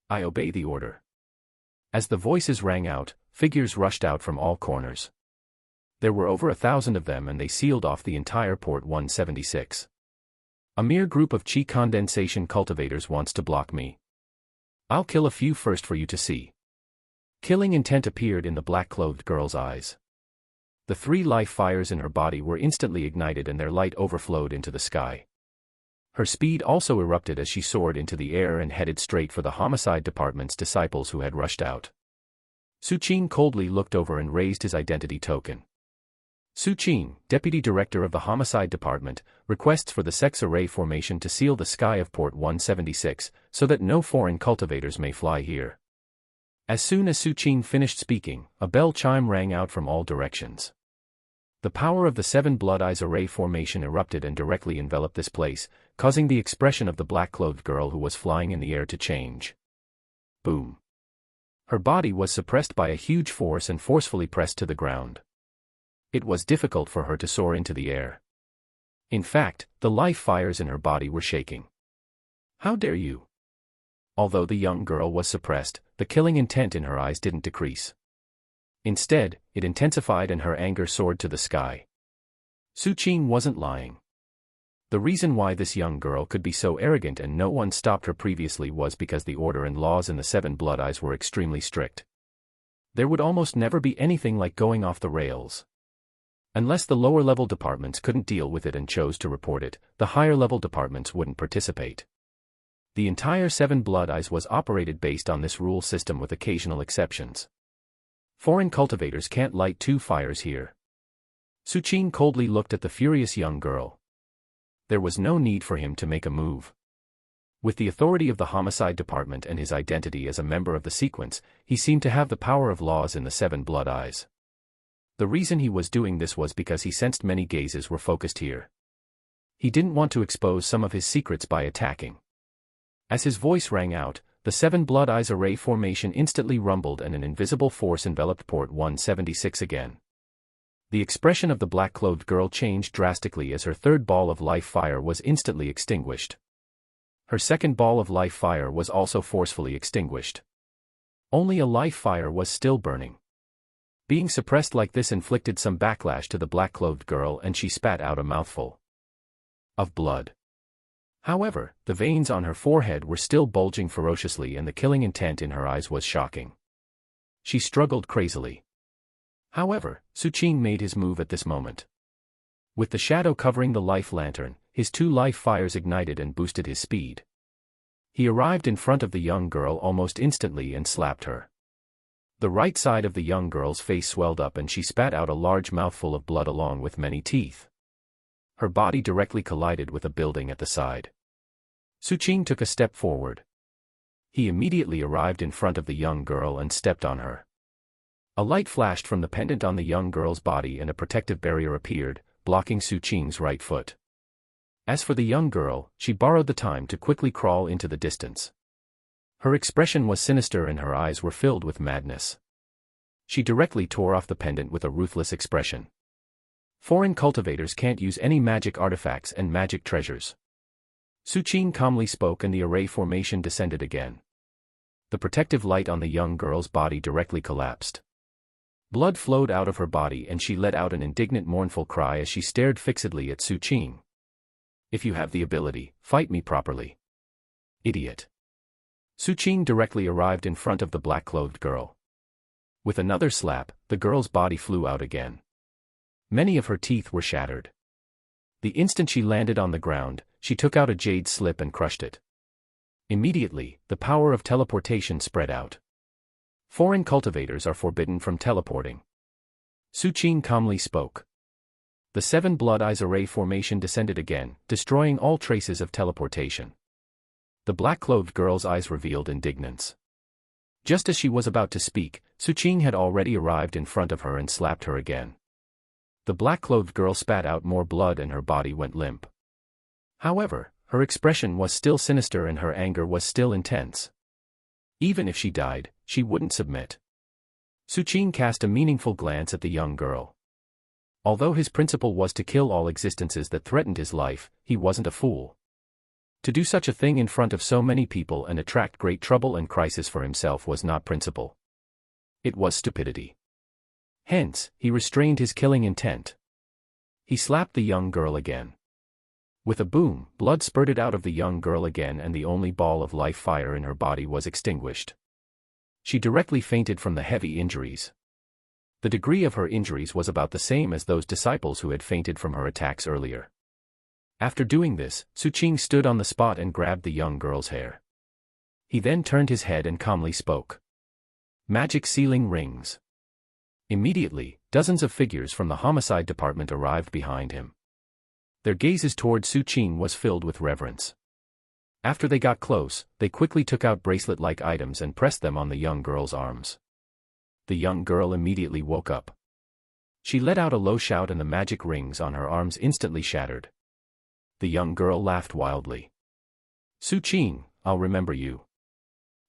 "I obey the order." As the voices rang out, figures rushed out from all corners. There were over 1,000 of them, and they sealed off the entire Port 176. "A mere group of chi condensation cultivators wants to block me. I'll kill a few first for you to see." Killing intent appeared in the black-clothed girl's eyes. The 3 life fires in her body were instantly ignited and their light overflowed into the sky. Her speed also erupted as she soared into the air and headed straight for the homicide department's disciples who had rushed out. Su Qing coldly looked over and raised his identity token. Su Qing, Deputy Director of the Homicide Department, requests for the sex array formation to seal the sky of Port 176, so that no foreign cultivators may fly here. As soon as Su Qing finished speaking, a bell chime rang out from all directions. The power of the 7 Blood Eyes array formation erupted and directly enveloped this place, causing the expression of the black-clothed girl who was flying in the air to change. Boom. Her body was suppressed by a huge force and forcefully pressed to the ground. It was difficult for her to soar into the air. In fact, the life fires in her body were shaking. "How dare you?" Although the young girl was suppressed, the killing intent in her eyes didn't decrease. Instead, it intensified and her anger soared to the sky. Su Qing wasn't lying. The reason why this young girl could be so arrogant and no one stopped her previously was because the order and laws in the 7 Blood Eyes were extremely strict. There would almost never be anything like going off the rails. Unless the lower-level departments couldn't deal with it and chose to report it, the higher-level departments wouldn't participate. The entire 7 Blood Eyes was operated based on this rule system with occasional exceptions. Foreign cultivators can't light 2 fires here. Su Qing coldly looked at the furious young girl. There was no need for him to make a move. With the authority of the homicide department and his identity as a member of the sequence, he seemed to have the power of laws in the 7 Blood Eyes. The reason he was doing this was because he sensed many gazes were focused here. He didn't want to expose some of his secrets by attacking. As his voice rang out, the 7 Blood Eyes array formation instantly rumbled and an invisible force enveloped Port 176 again. The expression of the black-clothed girl changed drastically as her 3rd ball of life fire was instantly extinguished. Her 2nd ball of life fire was also forcefully extinguished. Only a life fire was still burning. Being suppressed like this inflicted some backlash to the black-clothed girl, and she spat out a mouthful of blood. However, the veins on her forehead were still bulging ferociously, and the killing intent in her eyes was shocking. She struggled crazily. However, Suqing made his move at this moment. With the shadow covering the life lantern, his 2 life fires ignited and boosted his speed. He arrived in front of the young girl almost instantly and slapped her. The right side of the young girl's face swelled up and she spat out a large mouthful of blood along with many teeth. Her body directly collided with a building at the side. Suqing took a step forward. He immediately arrived in front of the young girl and stepped on her. A light flashed from the pendant on the young girl's body and a protective barrier appeared, blocking Suqing's right foot. As for the young girl, she borrowed the time to quickly crawl into the distance. Her expression was sinister and her eyes were filled with madness. She directly tore off the pendant with a ruthless expression. Foreign cultivators can't use any magic artifacts and magic treasures. Suqing calmly spoke and the array formation descended again. The protective light on the young girl's body directly collapsed. Blood flowed out of her body and she let out an indignant mournful cry as she stared fixedly at Suqing. If you have the ability, fight me properly. Idiot. Suqing directly arrived in front of the black-clothed girl. With another slap, the girl's body flew out again. Many of her teeth were shattered. The instant she landed on the ground, she took out a jade slip and crushed it. Immediately, the power of teleportation spread out. Foreign cultivators are forbidden from teleporting. Suqing calmly spoke. The 7 blood eyes array formation descended again, destroying all traces of teleportation. The black-clothed girl's eyes revealed indignance. Just as she was about to speak, Suqing had already arrived in front of her and slapped her again. The black-clothed girl spat out more blood and her body went limp. However, her expression was still sinister and her anger was still intense. Even if she died, she wouldn't submit. Suqing cast a meaningful glance at the young girl. Although his principle was to kill all existences that threatened his life, he wasn't a fool. To do such a thing in front of so many people and attract great trouble and crisis for himself was not principle. It was stupidity. Hence, he restrained his killing intent. He slapped the young girl again. With a boom, blood spurted out of the young girl again and the only ball of life fire in her body was extinguished. She directly fainted from the heavy injuries. The degree of her injuries was about the same as those disciples who had fainted from her attacks earlier. After doing this, Suqing stood on the spot and grabbed the young girl's hair. He then turned his head and calmly spoke. Magic sealing rings. Immediately, dozens of figures from the homicide department arrived behind him. Their gazes toward Suqing was filled with reverence. After they got close, they quickly took out bracelet-like items and pressed them on the young girl's arms. The young girl immediately woke up. She let out a low shout and the magic rings on her arms instantly shattered. The young girl laughed wildly. Suqing, I'll remember you.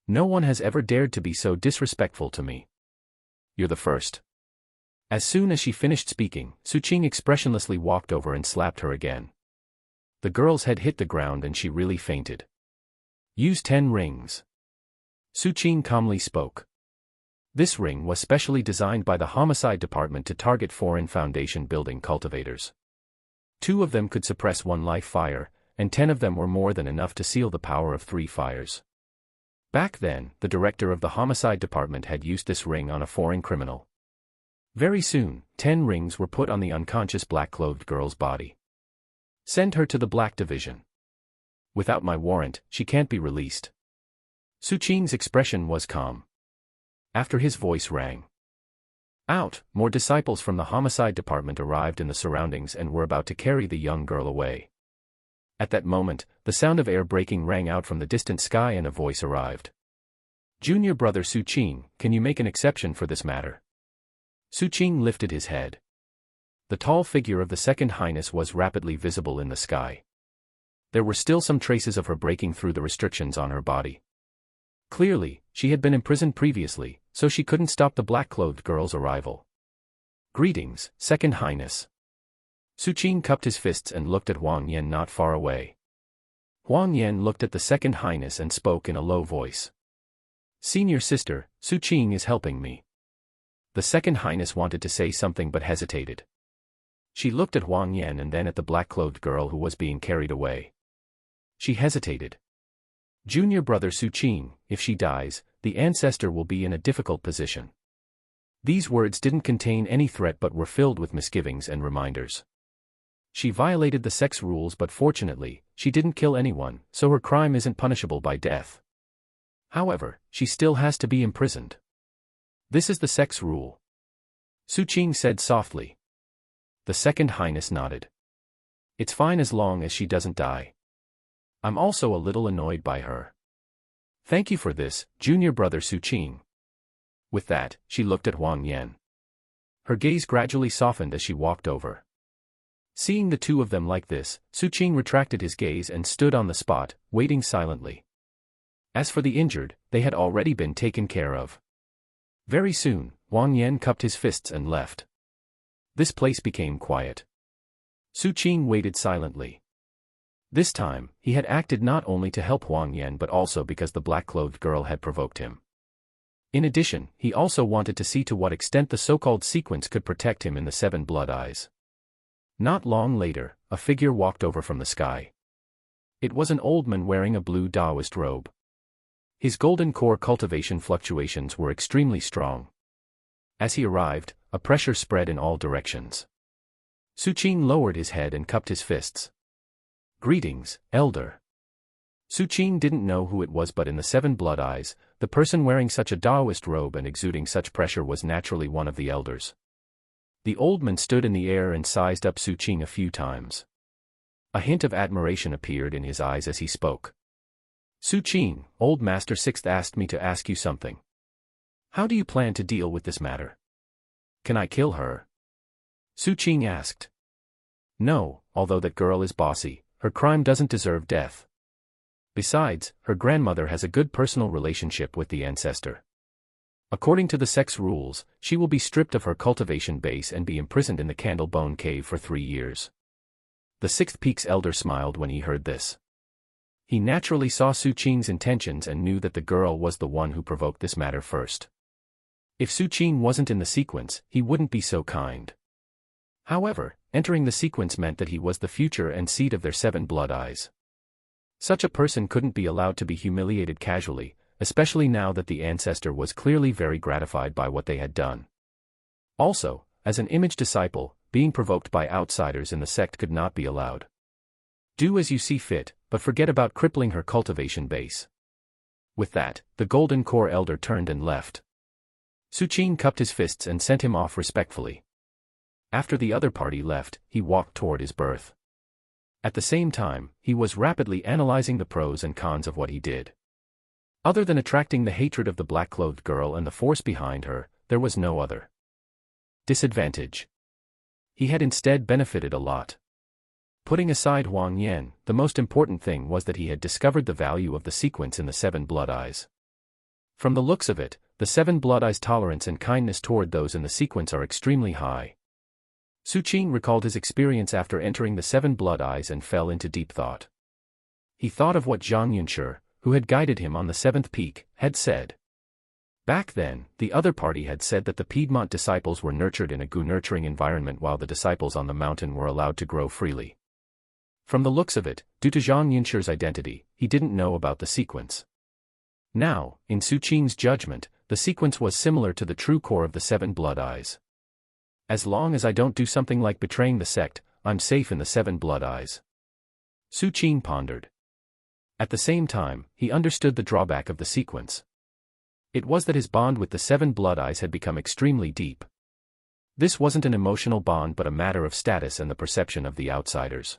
No one has ever dared to be so disrespectful to me. You're the first. As soon as she finished speaking, Suqing expressionlessly walked over and slapped her again. The girl's head hit the ground and she really fainted. Use 10 rings. Suqing calmly spoke. This ring was specially designed by the homicide department to target foreign Foundation building cultivators. 2 of them could suppress 1 life fire, and 10 of them were more than enough to seal the power of 3 fires. Back then, the director of the homicide department had used this ring on a foreign criminal. Very soon, 10 rings were put on the unconscious black-clothed girl's body. Send her to the Black Division. Without my warrant, she can't be released. Suqing's expression was calm. After his voice rang out, more disciples from the homicide department arrived in the surroundings and were about to carry the young girl away. At that moment, the sound of air breaking rang out from the distant sky and a voice arrived. Junior brother Suqing, can you make an exception for this matter? Suqing lifted his head. The tall figure of the Second Highness was rapidly visible in the sky. There were still some traces of her breaking through the restrictions on her body. Clearly, she had been imprisoned previously, so she couldn't stop the black-clothed girl's arrival. Greetings, Second Highness. Suqing cupped his fists and looked at Huang Yan not far away. Huang Yan looked at the Second Highness and spoke in a low voice. Senior sister, Suqing is helping me. The second highness wanted to say something but hesitated. She looked at Huang Yan and then at the black-clothed girl who was being carried away. She hesitated. Junior brother Su Qing, if she dies, the ancestor will be in a difficult position. These words didn't contain any threat but were filled with misgivings and reminders. She violated the sex rules, but fortunately, she didn't kill anyone, so her crime isn't punishable by death. However, she still has to be imprisoned. This is the sex rule. Su Qing said softly. The second highness nodded. It's fine as long as she doesn't die. I'm also a little annoyed by her. Thank you for this, junior brother Su Qing. With that, she looked at Huang Yan. Her gaze gradually softened as she walked over. Seeing the two of them like this, Su Qing retracted his gaze and stood on the spot, waiting silently. As for the injured, they had already been taken care of. Very soon, Huang Yan cupped his fists and left. This place became quiet. Su Qing waited silently. This time, he had acted not only to help Huang Yan but also because the black-clothed girl had provoked him. In addition, he also wanted to see to what extent the so-called sequence could protect him in the seven blood eyes. Not long later, a figure walked over from the sky. It was an old man wearing a blue Taoist robe. His golden core cultivation fluctuations were extremely strong. As he arrived, a pressure spread in all directions. Su Qing lowered his head and cupped his fists. Greetings, elder. Su Qing didn't know who it was, but in the seven blood eyes, the person wearing such a Taoist robe and exuding such pressure was naturally one of the elders. The old man stood in the air and sized up Su Qing a few times. A hint of admiration appeared in his eyes as he spoke. Su Qing, old master sixth asked me to ask you something. How do you plan to deal with this matter? Can I kill her? Su Qing asked. No, although that girl is bossy, her crime doesn't deserve death. Besides, her grandmother has a good personal relationship with the ancestor. According to the sex rules, she will be stripped of her cultivation base and be imprisoned in the Candlebone Cave for 3 years. The Sixth Peak's elder smiled when he heard this. He naturally saw Su Qing's intentions and knew that the girl was the one who provoked this matter first. If Su Qing wasn't in the sequence, he wouldn't be so kind. However, entering the sequence meant that he was the future and seed of their seven blood eyes. Such a person couldn't be allowed to be humiliated casually, especially now that the ancestor was clearly very gratified by what they had done. Also, as an image disciple, being provoked by outsiders in the sect could not be allowed. Do as you see fit, but forget about crippling her cultivation base. With that, the Golden Core elder turned and left. Su Qing cupped his fists and sent him off respectfully. After the other party left, he walked toward his berth. At the same time, he was rapidly analyzing the pros and cons of what he did. Other than attracting the hatred of the black-clothed girl and the force behind her, there was no other disadvantage. He had instead benefited a lot. Putting aside Huang Yan, the most important thing was that he had discovered the value of the sequence in the seven blood eyes. From the looks of it, the seven blood eyes' tolerance and kindness toward those in the sequence are extremely high. Su Qing recalled his experience after entering the seven blood eyes and fell into deep thought. He thought of what Zhang Yunshi, who had guided him on the seventh peak, had said. Back then, the other party had said that the Piedmont disciples were nurtured in a gu-nurturing environment while the disciples on the mountain were allowed to grow freely. From the looks of it, due to Zhang Yunshi's identity, he didn't know about the sequence. Now, in Su Qing's judgment, the sequence was similar to the true core of the seven blood eyes. As long as I don't do something like betraying the sect, I'm safe in the seven blood eyes. Su Qing pondered. At the same time, he understood the drawback of the sequence. It was that his bond with the seven blood eyes had become extremely deep. This wasn't an emotional bond but a matter of status and the perception of the outsiders.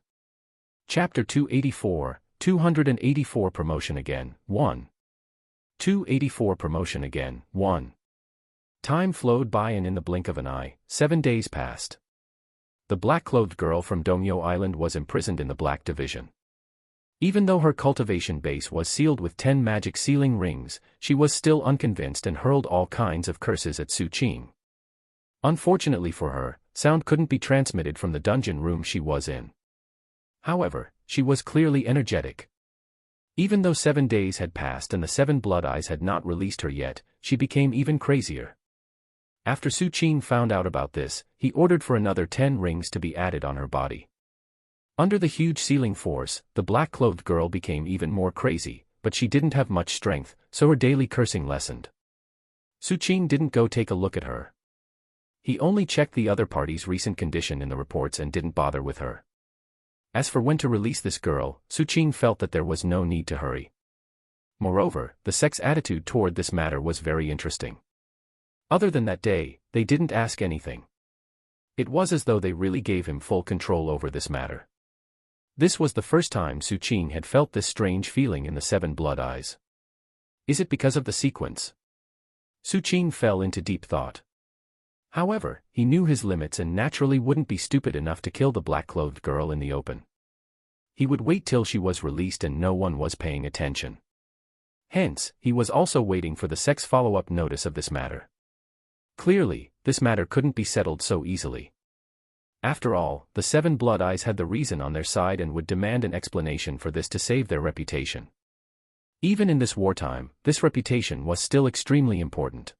Chapter 284, 284 Promotion Again, 1. 284 Promotion Again, 1. Time flowed by and in the blink of an eye, 7 days passed. The black-clothed girl from Dongyo Island was imprisoned in the Black Division. Even though her cultivation base was sealed with 10 magic sealing rings, she was still unconvinced and hurled all kinds of curses at Su Qing. Unfortunately for her, sound couldn't be transmitted from the dungeon room she was in. However, she was clearly energetic. Even though 7 days had passed and the seven blood eyes had not released her yet, she became even crazier. After Su Qing found out about this, he ordered for another 10 rings to be added on her body. Under the huge sealing force, the black-clothed girl became even more crazy, but she didn't have much strength, so her daily cursing lessened. Su Qing didn't go take a look at her. He only checked the other party's recent condition in the reports and didn't bother with her. As for when to release this girl, Su Qing felt that there was no need to hurry. Moreover, the sect's attitude toward this matter was very interesting. Other than that day, they didn't ask anything. It was as though they really gave him full control over this matter. This was the first time Su Qing had felt this strange feeling in the 7 blood eyes. Is it because of the sequence? Su Qing fell into deep thought. However, he knew his limits and naturally wouldn't be stupid enough to kill the black-clothed girl in the open. He would wait till she was released and no one was paying attention. Hence, he was also waiting for the sect's follow-up notice of this matter. Clearly, this matter couldn't be settled so easily. After all, the 7 blood eyes had the reason on their side and would demand an explanation for this to save their reputation. Even in this wartime, this reputation was still extremely important.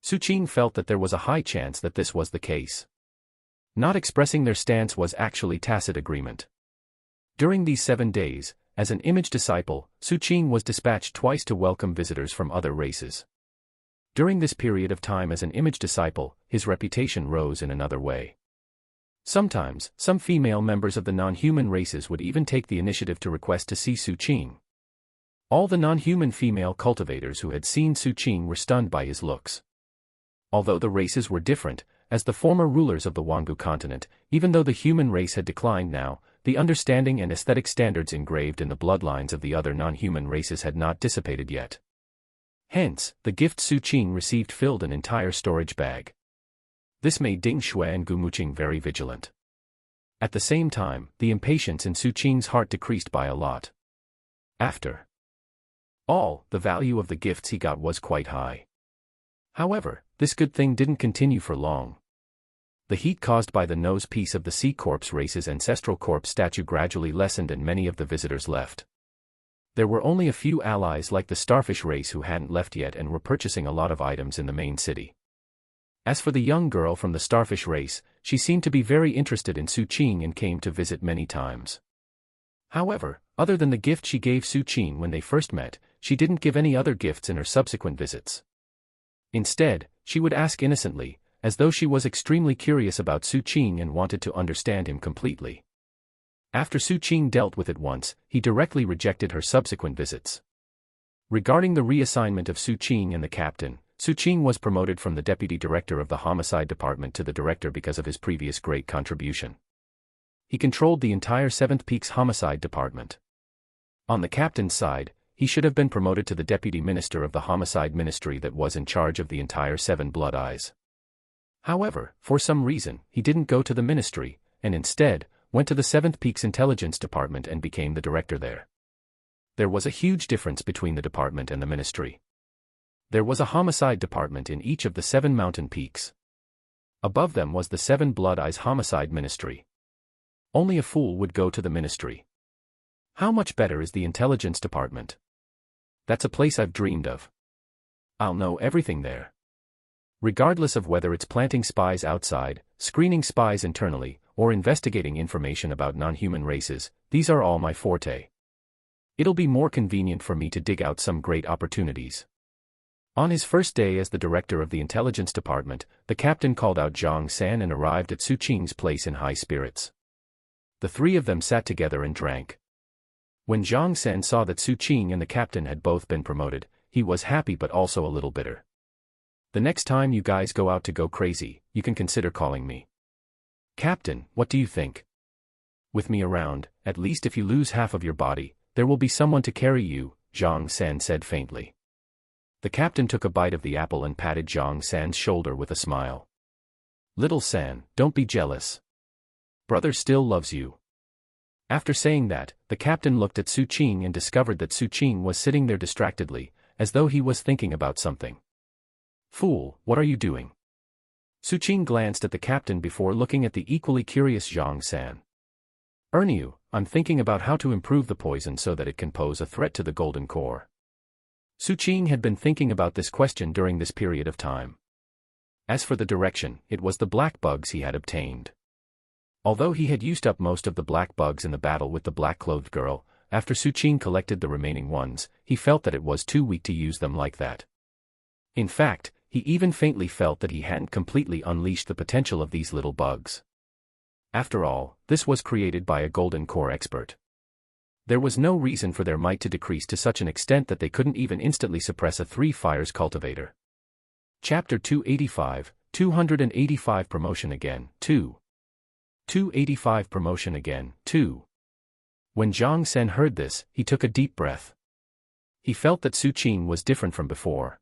Su Qing felt that there was a high chance that this was the case. Not expressing their stance was actually tacit agreement. During these 7 days, as an image disciple, Su Qing was dispatched twice to welcome visitors from other races. During this period of time as an image disciple, his reputation rose in another way. Sometimes, some female members of the non-human races would even take the initiative to request to see Su Qing. All the non-human female cultivators who had seen Su Qing were stunned by his looks. Although the races were different, as the former rulers of the Wangu continent, even though the human race had declined now, the understanding and aesthetic standards engraved in the bloodlines of the other non-human races had not dissipated yet. Hence, the gift Su Qing received filled an entire storage bag. This made Ding Xue and Gu Muqing very vigilant. At the same time, the impatience in Su Qing's heart decreased by a lot. After all, the value of the gifts he got was quite high. However, this good thing didn't continue for long. The heat caused by the nose piece of the Sea Corpse race's ancestral corpse statue gradually lessened and many of the visitors left. There were only a few allies like the Starfish race who hadn't left yet and were purchasing a lot of items in the main city. As for the young girl from the Starfish race, she seemed to be very interested in Su Qing and came to visit many times. However, other than the gift she gave Su Qing when they first met, she didn't give any other gifts in her subsequent visits. Instead, she would ask innocently, as though she was extremely curious about Su Qing and wanted to understand him completely. After Su Qing dealt with it once, he directly rejected her subsequent visits. Regarding the reassignment of Su Qing and the captain, Su Qing was promoted from the deputy director of the homicide department to the director because of his previous great contribution. He controlled the entire 7th Peak's homicide department. On the captain's side, he should have been promoted to the deputy minister of the homicide ministry that was in charge of the entire 7 blood eyes. However, for some reason, he didn't go to the ministry, and instead, went to the 7th Peak's intelligence department and became the director there. There was a huge difference between the department and the ministry. There was a homicide department in each of the 7 mountain peaks. Above them was the 7 blood eyes homicide ministry. Only a fool would go to the ministry. How much better is the intelligence department? That's a place I've dreamed of. I'll know everything there. Regardless of whether it's planting spies outside, screening spies internally, or investigating information about non-human races, these are all my forte. It'll be more convenient for me to dig out some great opportunities. On his first day as the director of the intelligence department, the captain called out Zhang San and arrived at Su Qing's place in high spirits. The 3 of them sat together and drank. When Zhang San saw that Su Qing and the captain had both been promoted, he was happy but also a little bitter. The next time you guys go out to go crazy, you can consider calling me. Captain, what do you think? With me around, at least if you lose half of your body, there will be someone to carry you, Zhang San said faintly. The captain took a bite of the apple and patted Zhang San's shoulder with a smile. Little San, don't be jealous. Brother still loves you. After saying that, the captain looked at Su Qing and discovered that Su Qing was sitting there distractedly, as though he was thinking about something. Fool, what are you doing? Su Qing glanced at the captain before looking at the equally curious Zhang San. Erniu, I'm thinking about how to improve the poison so that it can pose a threat to the golden core. Su Qing had been thinking about this question during this period of time. As for the direction, it was the black bugs he had obtained. Although he had used up most of the black bugs in the battle with the black-clothed girl, after Su Qing collected the remaining ones, he felt that it was too weak to use them like that. In fact, he even faintly felt that he hadn't completely unleashed the potential of these little bugs. After all, this was created by a golden core expert. There was no reason for their might to decrease to such an extent that they couldn't even instantly suppress a 3 fires cultivator. Chapter 285, 285 Promotion Again, 2. 285 Promotion Again, 2. When Zhang Sen heard this, he took a deep breath. He felt that Su Qing was different from before.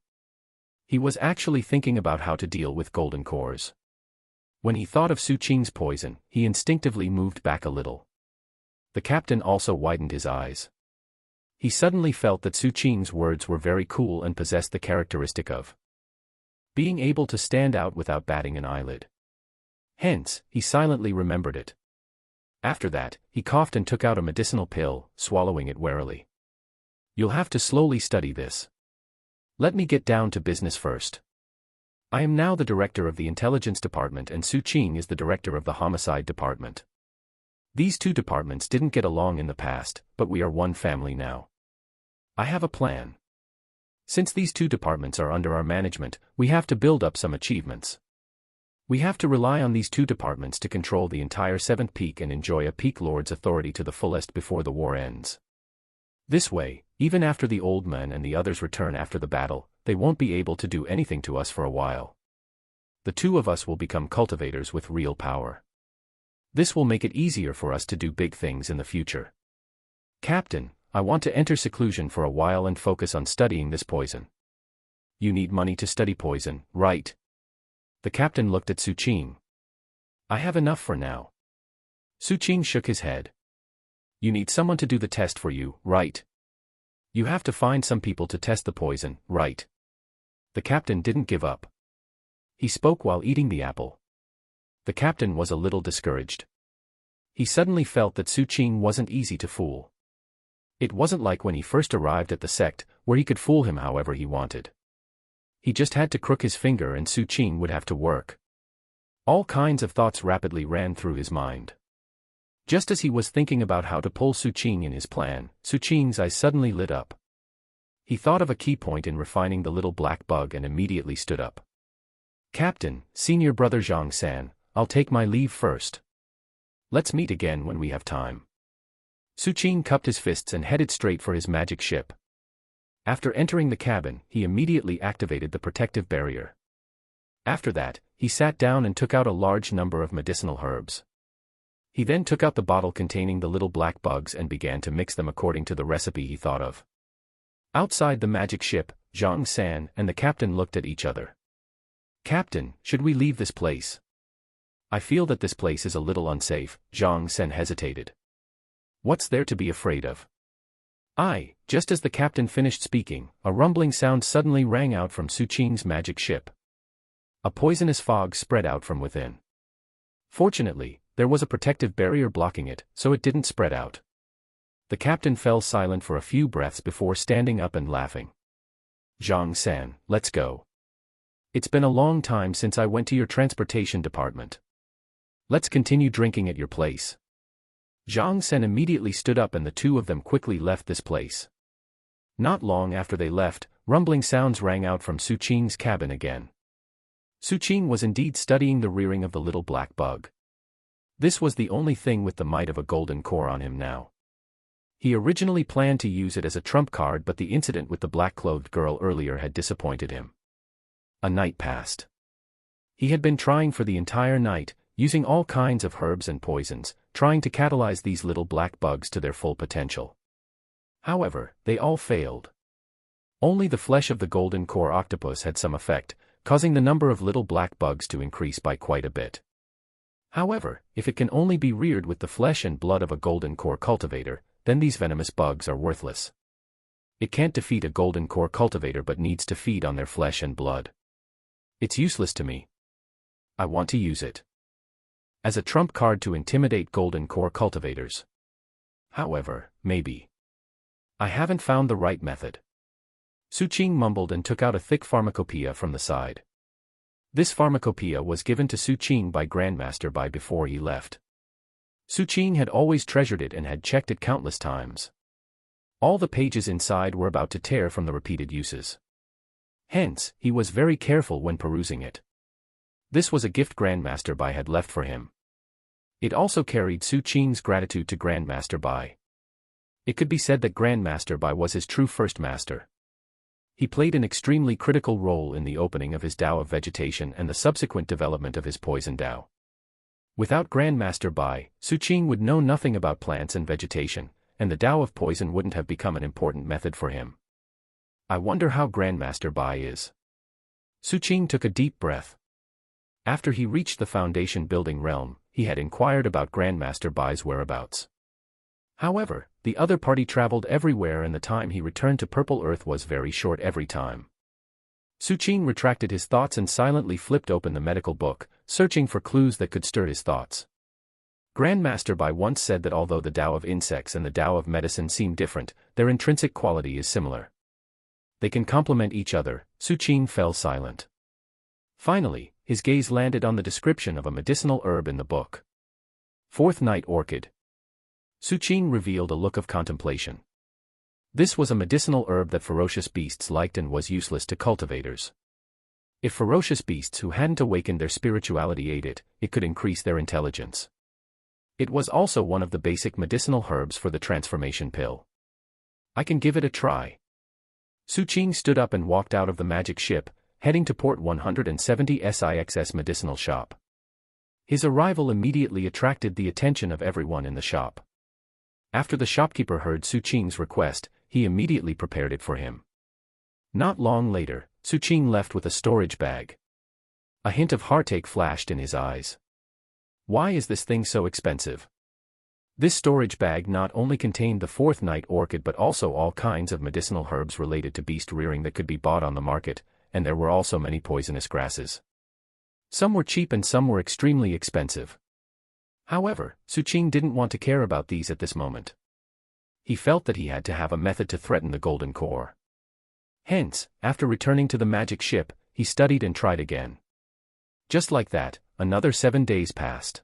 He was actually thinking about how to deal with golden cores. When he thought of Su Qing's poison, he instinctively moved back a little. The captain also widened his eyes. He suddenly felt that Su Qing's words were very cool and possessed the characteristic of being able to stand out without batting an eyelid. Hence, he silently remembered it. After that, he coughed and took out a medicinal pill, swallowing it warily. You'll have to slowly study this. Let me get down to business first. I am now the director of the intelligence department and Su Qing is the director of the homicide department. These two departments didn't get along in the past, but we are one family now. I have a plan. Since these two departments are under our management, we have to build up some achievements. We have to rely on these two departments to control the entire 7th peak and enjoy a peak lord's authority to the fullest before the war ends. This way, even after the old men and the others return after the battle, they won't be able to do anything to us for a while. The two of us will become cultivators with real power. This will make it easier for us to do big things in the future. Captain, I want to enter seclusion for a while and focus on studying this poison. You need money to study poison, right? The captain looked at Su Qing. I have enough for now. Su Qing shook his head. You need someone to do the test for you, right? You have to find some people to test the poison, right? The captain didn't give up. He spoke while eating the apple. The captain was a little discouraged. He suddenly felt that Su Qing wasn't easy to fool. It wasn't like when he first arrived at the sect, where he could fool him however he wanted. He just had to crook his finger and Su Qing would have to work. All kinds of thoughts rapidly ran through his mind. Just as he was thinking about how to pull Su Qing in his plan, Su Qing's eyes suddenly lit up. He thought of a key point in refining the little black bug and immediately stood up. Captain, senior brother Zhang San, I'll take my leave first. Let's meet again when we have time. Su Qing cupped his fists and headed straight for his magic ship. After entering the cabin, he immediately activated the protective barrier. After that, he sat down and took out a large number of medicinal herbs. He then took out the bottle containing the little black bugs and began to mix them according to the recipe he thought of. Outside the magic ship, Zhang San and the captain looked at each other. Captain, should we leave this place? I feel that this place is a little unsafe, Zhang San hesitated. What's there to be afraid of? Just as the captain finished speaking, a rumbling sound suddenly rang out from Su Qing's magic ship. A poisonous fog spread out from within. Fortunately, there was a protective barrier blocking it, so it didn't spread out. The captain fell silent for a few breaths before standing up and laughing. Zhang San, let's go. It's been a long time since I went to your transportation department. Let's continue drinking at your place. Zhang San immediately stood up and the two of them quickly left this place. Not long after they left, rumbling sounds rang out from Su Qing's cabin again. Su Qing was indeed studying the rearing of the little black bug. This was the only thing with the might of a golden core on him now. He originally planned to use it as a trump card, but the incident with the black-clothed girl earlier had disappointed him. A night passed. He had been trying for the entire night, using all kinds of herbs and poisons, trying to catalyze these little black bugs to their full potential. However, they all failed. Only the flesh of the golden core octopus had some effect, causing the number of little black bugs to increase by quite a bit. However, if it can only be reared with the flesh and blood of a golden core cultivator, then these venomous bugs are worthless. It can't defeat a golden core cultivator but needs to feed on their flesh and blood. It's useless to me. I want to use it as a trump card to intimidate golden core cultivators. However, maybe I haven't found the right method. Su Qing mumbled and took out a thick pharmacopoeia from the side. This pharmacopoeia was given to Su Qing by Grandmaster Bai before he left. Su Qing had always treasured it and had checked it countless times. All the pages inside were about to tear from the repeated uses. Hence, he was very careful when perusing it. This was a gift Grandmaster Bai had left for him. It also carried Su Qing's gratitude to Grandmaster Bai. It could be said that Grandmaster Bai was his true first master. He played an extremely critical role in the opening of his Tao of Vegetation and the subsequent development of his Poison Tao. Without Grandmaster Bai, Su Qing would know nothing about plants and vegetation, and the Tao of Poison wouldn't have become an important method for him. I wonder how Grandmaster Bai is. Su Qing took a deep breath. After he reached the Foundation building realm, he had inquired about Grandmaster Bai's whereabouts. However, the other party traveled everywhere and the time he returned to Purple Earth was very short every time. Su Qing retracted his thoughts and silently flipped open the medical book, searching for clues that could stir his thoughts. Grandmaster Bai once said that although the Tao of insects and the Tao of medicine seem different, their intrinsic quality is similar. They can complement each other. Su Qing fell silent. Finally, his gaze landed on the description of a medicinal herb in the book. Fourth Night Orchid. Su Qing revealed a look of contemplation. This was a medicinal herb that ferocious beasts liked and was useless to cultivators. If ferocious beasts who hadn't awakened their spirituality ate it, it could increase their intelligence. It was also one of the basic medicinal herbs for the transformation pill. I can give it a try. Su Qing stood up and walked out of the magic ship, heading to Port 170 SIX's medicinal shop. His arrival immediately attracted the attention of everyone in the shop. After the shopkeeper heard Su Qing's request, he immediately prepared it for him. Not long later, Su Qing left with a storage bag. A hint of heartache flashed in his eyes. Why is this thing so expensive? This storage bag not only contained the fourth night orchid but also all kinds of medicinal herbs related to beast rearing that could be bought on the market, and there were also many poisonous grasses. Some were cheap and some were extremely expensive. However, Su Qing didn't want to care about these at this moment. He felt that he had to have a method to threaten the golden core. Hence, after returning to the magic ship, he studied and tried again. Just like that, another 7 days passed.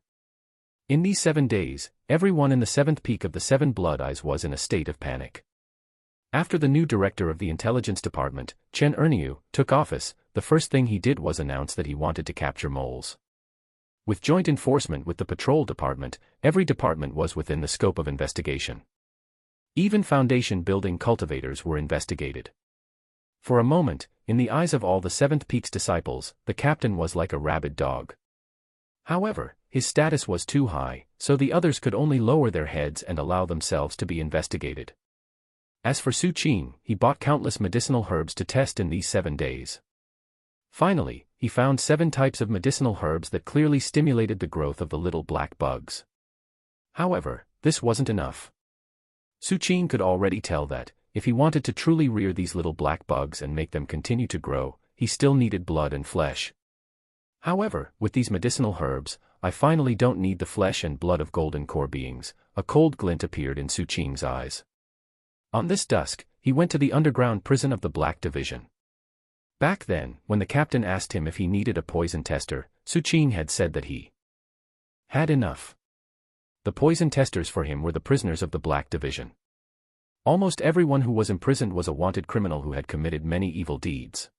In these 7 days, everyone in the 7th peak of the 7 Blood Eyes was in a state of panic. After the new director of the intelligence department, Chen Erniu, took office, the first thing he did was announce that he wanted to capture moles. With joint enforcement with the patrol department, every department was within the scope of investigation. Even Foundation building cultivators were investigated. For a moment, in the eyes of all the 7th Peak's disciples, the captain was like a rabid dog. However, his status was too high, so the others could only lower their heads and allow themselves to be investigated. As for Su Qing, he bought countless medicinal herbs to test in these 7 days. Finally, he found 7 types of medicinal herbs that clearly stimulated the growth of the little black bugs. However, this wasn't enough. Su Qing could already tell that, if he wanted to truly rear these little black bugs and make them continue to grow, he still needed blood and flesh. However, with these medicinal herbs, I finally don't need the flesh and blood of golden core beings. A cold glint appeared in Su Qing's eyes. On this dusk, he went to the underground prison of the Black Division. Back then, when the captain asked him if he needed a poison tester, Su Qing had said that he had enough. The poison testers for him were the prisoners of the Black Division. Almost everyone who was imprisoned was a wanted criminal who had committed many evil deeds.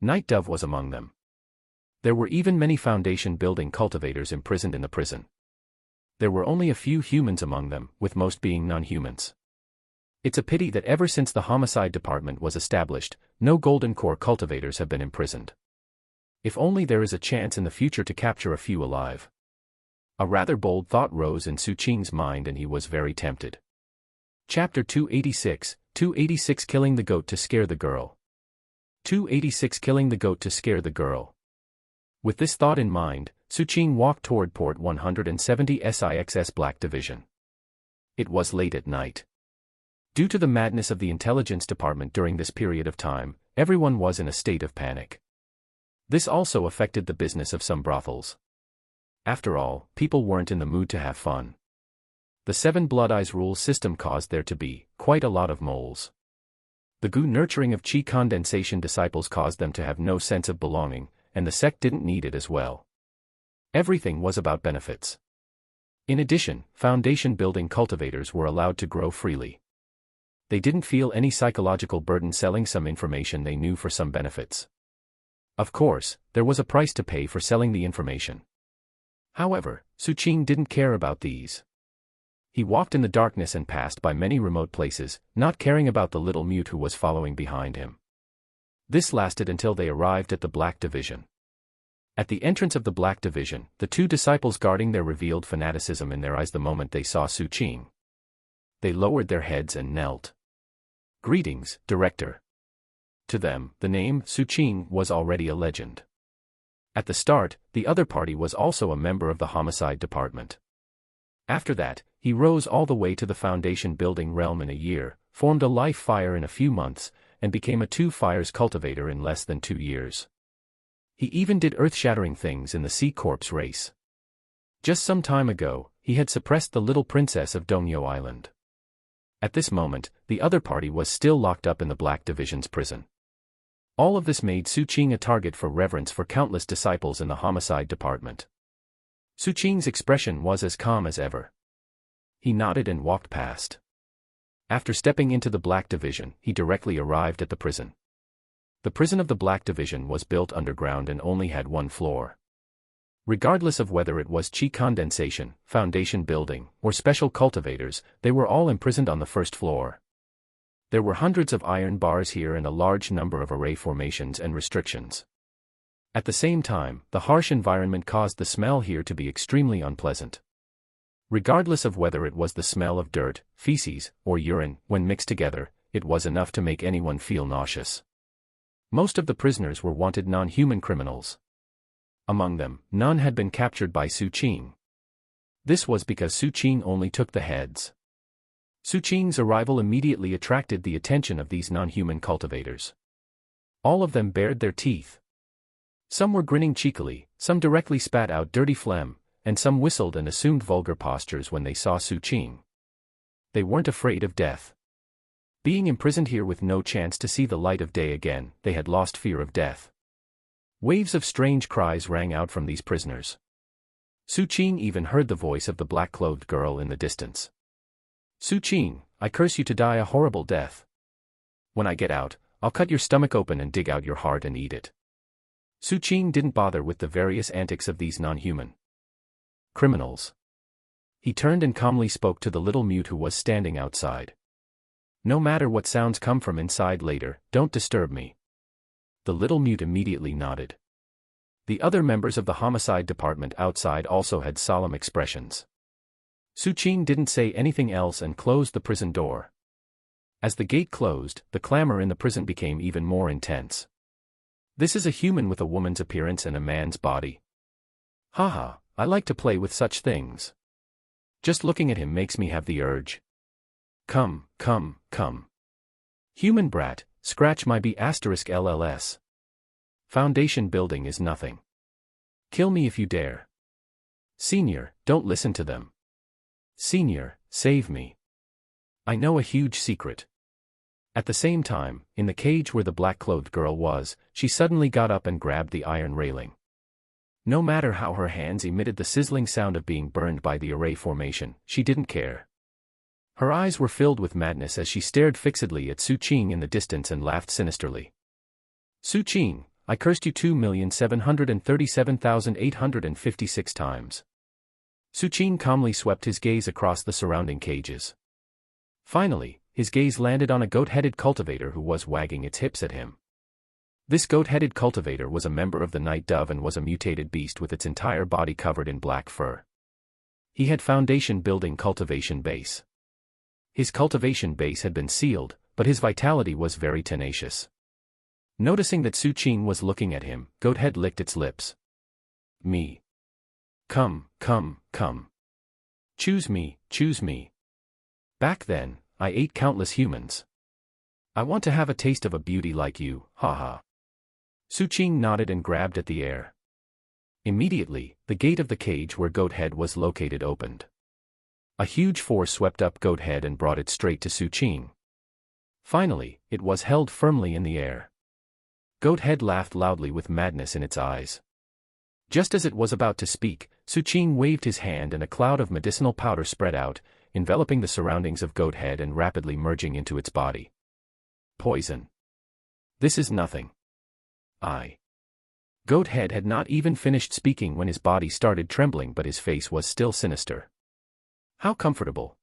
Night Dove was among them. There were even many Foundation building cultivators imprisoned in the prison. There were only a few humans among them, with most being non-humans. It's a pity that ever since the homicide department was established, no golden core cultivators have been imprisoned. If only there is a chance in the future to capture a few alive. A rather bold thought rose in Su Qing's mind and he was very tempted. Chapter 286, 286 Killing the Goat to Scare the Girl. 286 Killing the Goat to Scare the Girl. With this thought in mind, Su Qing walked toward Port 170 SIX's Black Division. It was late at night. Due to the madness of the intelligence department during this period of time, everyone was in a state of panic. This also affected the business of some brothels. After all, people weren't in the mood to have fun. The 7 Blood Eyes rule system caused there to be quite a lot of moles. The goo nurturing of chi condensation disciples caused them to have no sense of belonging, and the sect didn't need it as well. Everything was about benefits. In addition, foundation building cultivators were allowed to grow freely. They didn't feel any psychological burden selling some information they knew for some benefits. Of course, there was a price to pay for selling the information. However, Suqing didn't care about these. He walked in the darkness and passed by many remote places, not caring about the little mute who was following behind him. This lasted until they arrived at the Black Division. At the entrance of the Black Division, the two disciples guarding there revealed fanaticism in their eyes the moment they saw Suqing. They lowered their heads and knelt. "Greetings, Director." To them, the name Suqing was already a legend. At the start, the other party was also a member of the homicide department. After that, he rose all the way to the foundation building realm in a year, formed a life fire in a few months, and became a two fires cultivator in less than 2 years. He even did earth-shattering things in the Sea Corpse race. Just some time ago, he had suppressed the little princess of Dongyo Island. At this moment, the other party was still locked up in the Black Division's prison. All of this made Suqing a target for reverence for countless disciples in the homicide department. Suqing's expression was as calm as ever. He nodded and walked past. After stepping into the Black Division, he directly arrived at the prison. The prison of the Black Division was built underground and only had 1 floor. Regardless of whether it was chi condensation, foundation building, or special cultivators, they were all imprisoned on the first floor. There were hundreds of iron bars here and a large number of array formations and restrictions. At the same time, the harsh environment caused the smell here to be extremely unpleasant. Regardless of whether it was the smell of dirt, feces, or urine, when mixed together, it was enough to make anyone feel nauseous. Most of the prisoners were wanted non-human criminals. Among them, none had been captured by Suqing. This was because Suqing only took the heads. Suqing's arrival immediately attracted the attention of these non-human cultivators. All of them bared their teeth. Some were grinning cheekily, some directly spat out dirty phlegm, and some whistled and assumed vulgar postures when they saw Suqing. They weren't afraid of death. Being imprisoned here with no chance to see the light of day again, they had lost fear of death. Waves of strange cries rang out from these prisoners. Suqing even heard the voice of the black-clothed girl in the distance. "Suqing, I curse you to die a horrible death. When I get out, I'll cut your stomach open and dig out your heart and eat it." Suqing didn't bother with the various antics of these non-human criminals. He turned and calmly spoke to the little mute who was standing outside. "No matter what sounds come from inside later, don't disturb me." The little mute immediately nodded. The other members of the homicide department outside also had solemn expressions. Suqing didn't say anything else and closed the prison door. As the gate closed, the clamor in the prison became even more intense. "This is a human with a woman's appearance and a man's body. Haha, I like to play with such things. Just looking at him makes me have the urge. Come, come, come. Human brat, scratch my B*LLS. Foundation building is nothing. Kill me if you dare. Senior, don't listen to them. Senior, save me. I know a huge secret." At the same time, in the cage where the black-clothed girl was, she suddenly got up and grabbed the iron railing. No matter how her hands emitted the sizzling sound of being burned by the array formation, she didn't care. Her eyes were filled with madness as she stared fixedly at Suqing in the distance and laughed sinisterly. "Suqing, I cursed you 2,737,856 times." Suqing calmly swept his gaze across the surrounding cages. Finally, his gaze landed on a goat-headed cultivator who was wagging its hips at him. This goat-headed cultivator was a member of the Night Dove and was a mutated beast with its entire body covered in black fur. He had foundation building cultivation base. His cultivation base had been sealed, but his vitality was very tenacious. Noticing that Suqing was looking at him, Goathead licked its lips. "Me. Come, come, come. Choose me, choose me. Back then, I ate countless humans. I want to have a taste of a beauty like you, haha." Suqing nodded and grabbed at the air. Immediately, the gate of the cage where Goathead was located opened. A huge force swept up Goathead and brought it straight to Suqing. Finally, it was held firmly in the air. Goathead laughed loudly with madness in its eyes. Just as it was about to speak, Suqing waved his hand and a cloud of medicinal powder spread out, enveloping the surroundings of Goathead and rapidly merging into its body. Poison. This is nothing. Goathead had not even finished speaking when his body started trembling, but his face was still sinister. How comfortable.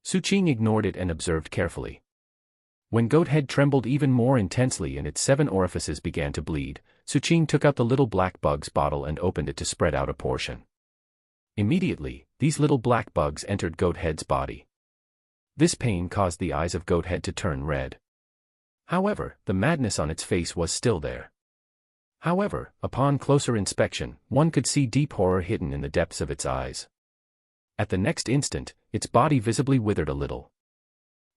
Suqing ignored it and observed carefully. When Goathead trembled even more intensely and its 7 orifices began to bleed, Suqing took out the little black bug's bottle and opened it to spread out a portion. Immediately, these little black bugs entered Goathead's body. This pain caused the eyes of Goathead to turn red. However, the madness on its face was still there. However, upon closer inspection, one could see deep horror hidden in the depths of its eyes. At the next instant, its body visibly withered a little.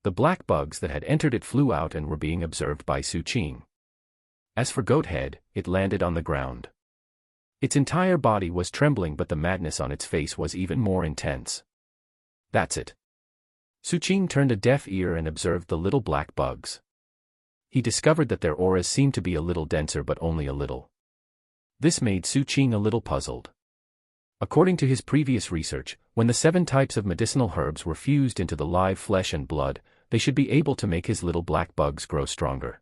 The black bugs that had entered it flew out and were being observed by Suqing. As for Goathead, it landed on the ground. Its entire body was trembling, but the madness on its face was even more intense. That's it. Suqing turned a deaf ear and observed the little black bugs. He discovered that their auras seemed to be a little denser, but only a little. This made Suqing a little puzzled. According to his previous research, when the 7 types of medicinal herbs were fused into the live flesh and blood, they should be able to make his little black bugs grow stronger.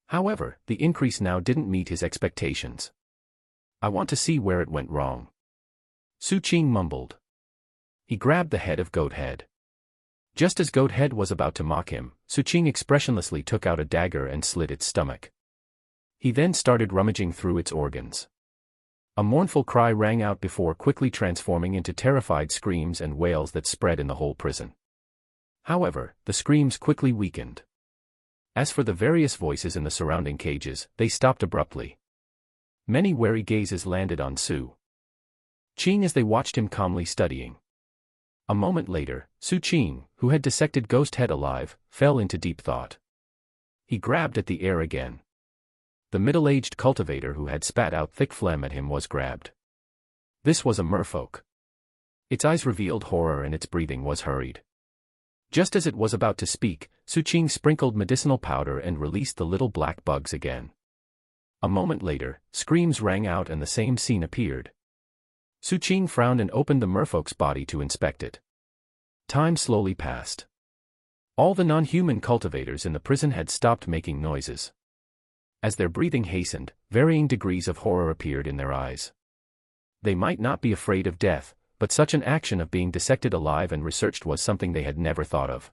However, the increase now didn't meet his expectations. I want to see where it went wrong. Suqing mumbled. He grabbed the head of Goathead. Just as Goathead was about to mock him, Suqing expressionlessly took out a dagger and slit its stomach. He then started rummaging through its organs. A mournful cry rang out before quickly transforming into terrified screams and wails that spread in the whole prison. However, the screams quickly weakened. As for the various voices in the surrounding cages, they stopped abruptly. Many wary gazes landed on Suqing as they watched him calmly studying. A moment later, Suqing, who had dissected Goathead alive, fell into deep thought. He grabbed at the air again. The middle-aged cultivator who had spat out thick phlegm at him was grabbed. This was a merfolk. Its eyes revealed horror and its breathing was hurried. Just as it was about to speak, Suqing sprinkled medicinal powder and released the little black bugs again. A moment later, screams rang out and the same scene appeared. Suqing frowned and opened the merfolk's body to inspect it. Time slowly passed. All the non-human cultivators in the prison had stopped making noises. As their breathing hastened, varying degrees of horror appeared in their eyes. They might not be afraid of death, but such an action of being dissected alive and researched was something they had never thought of.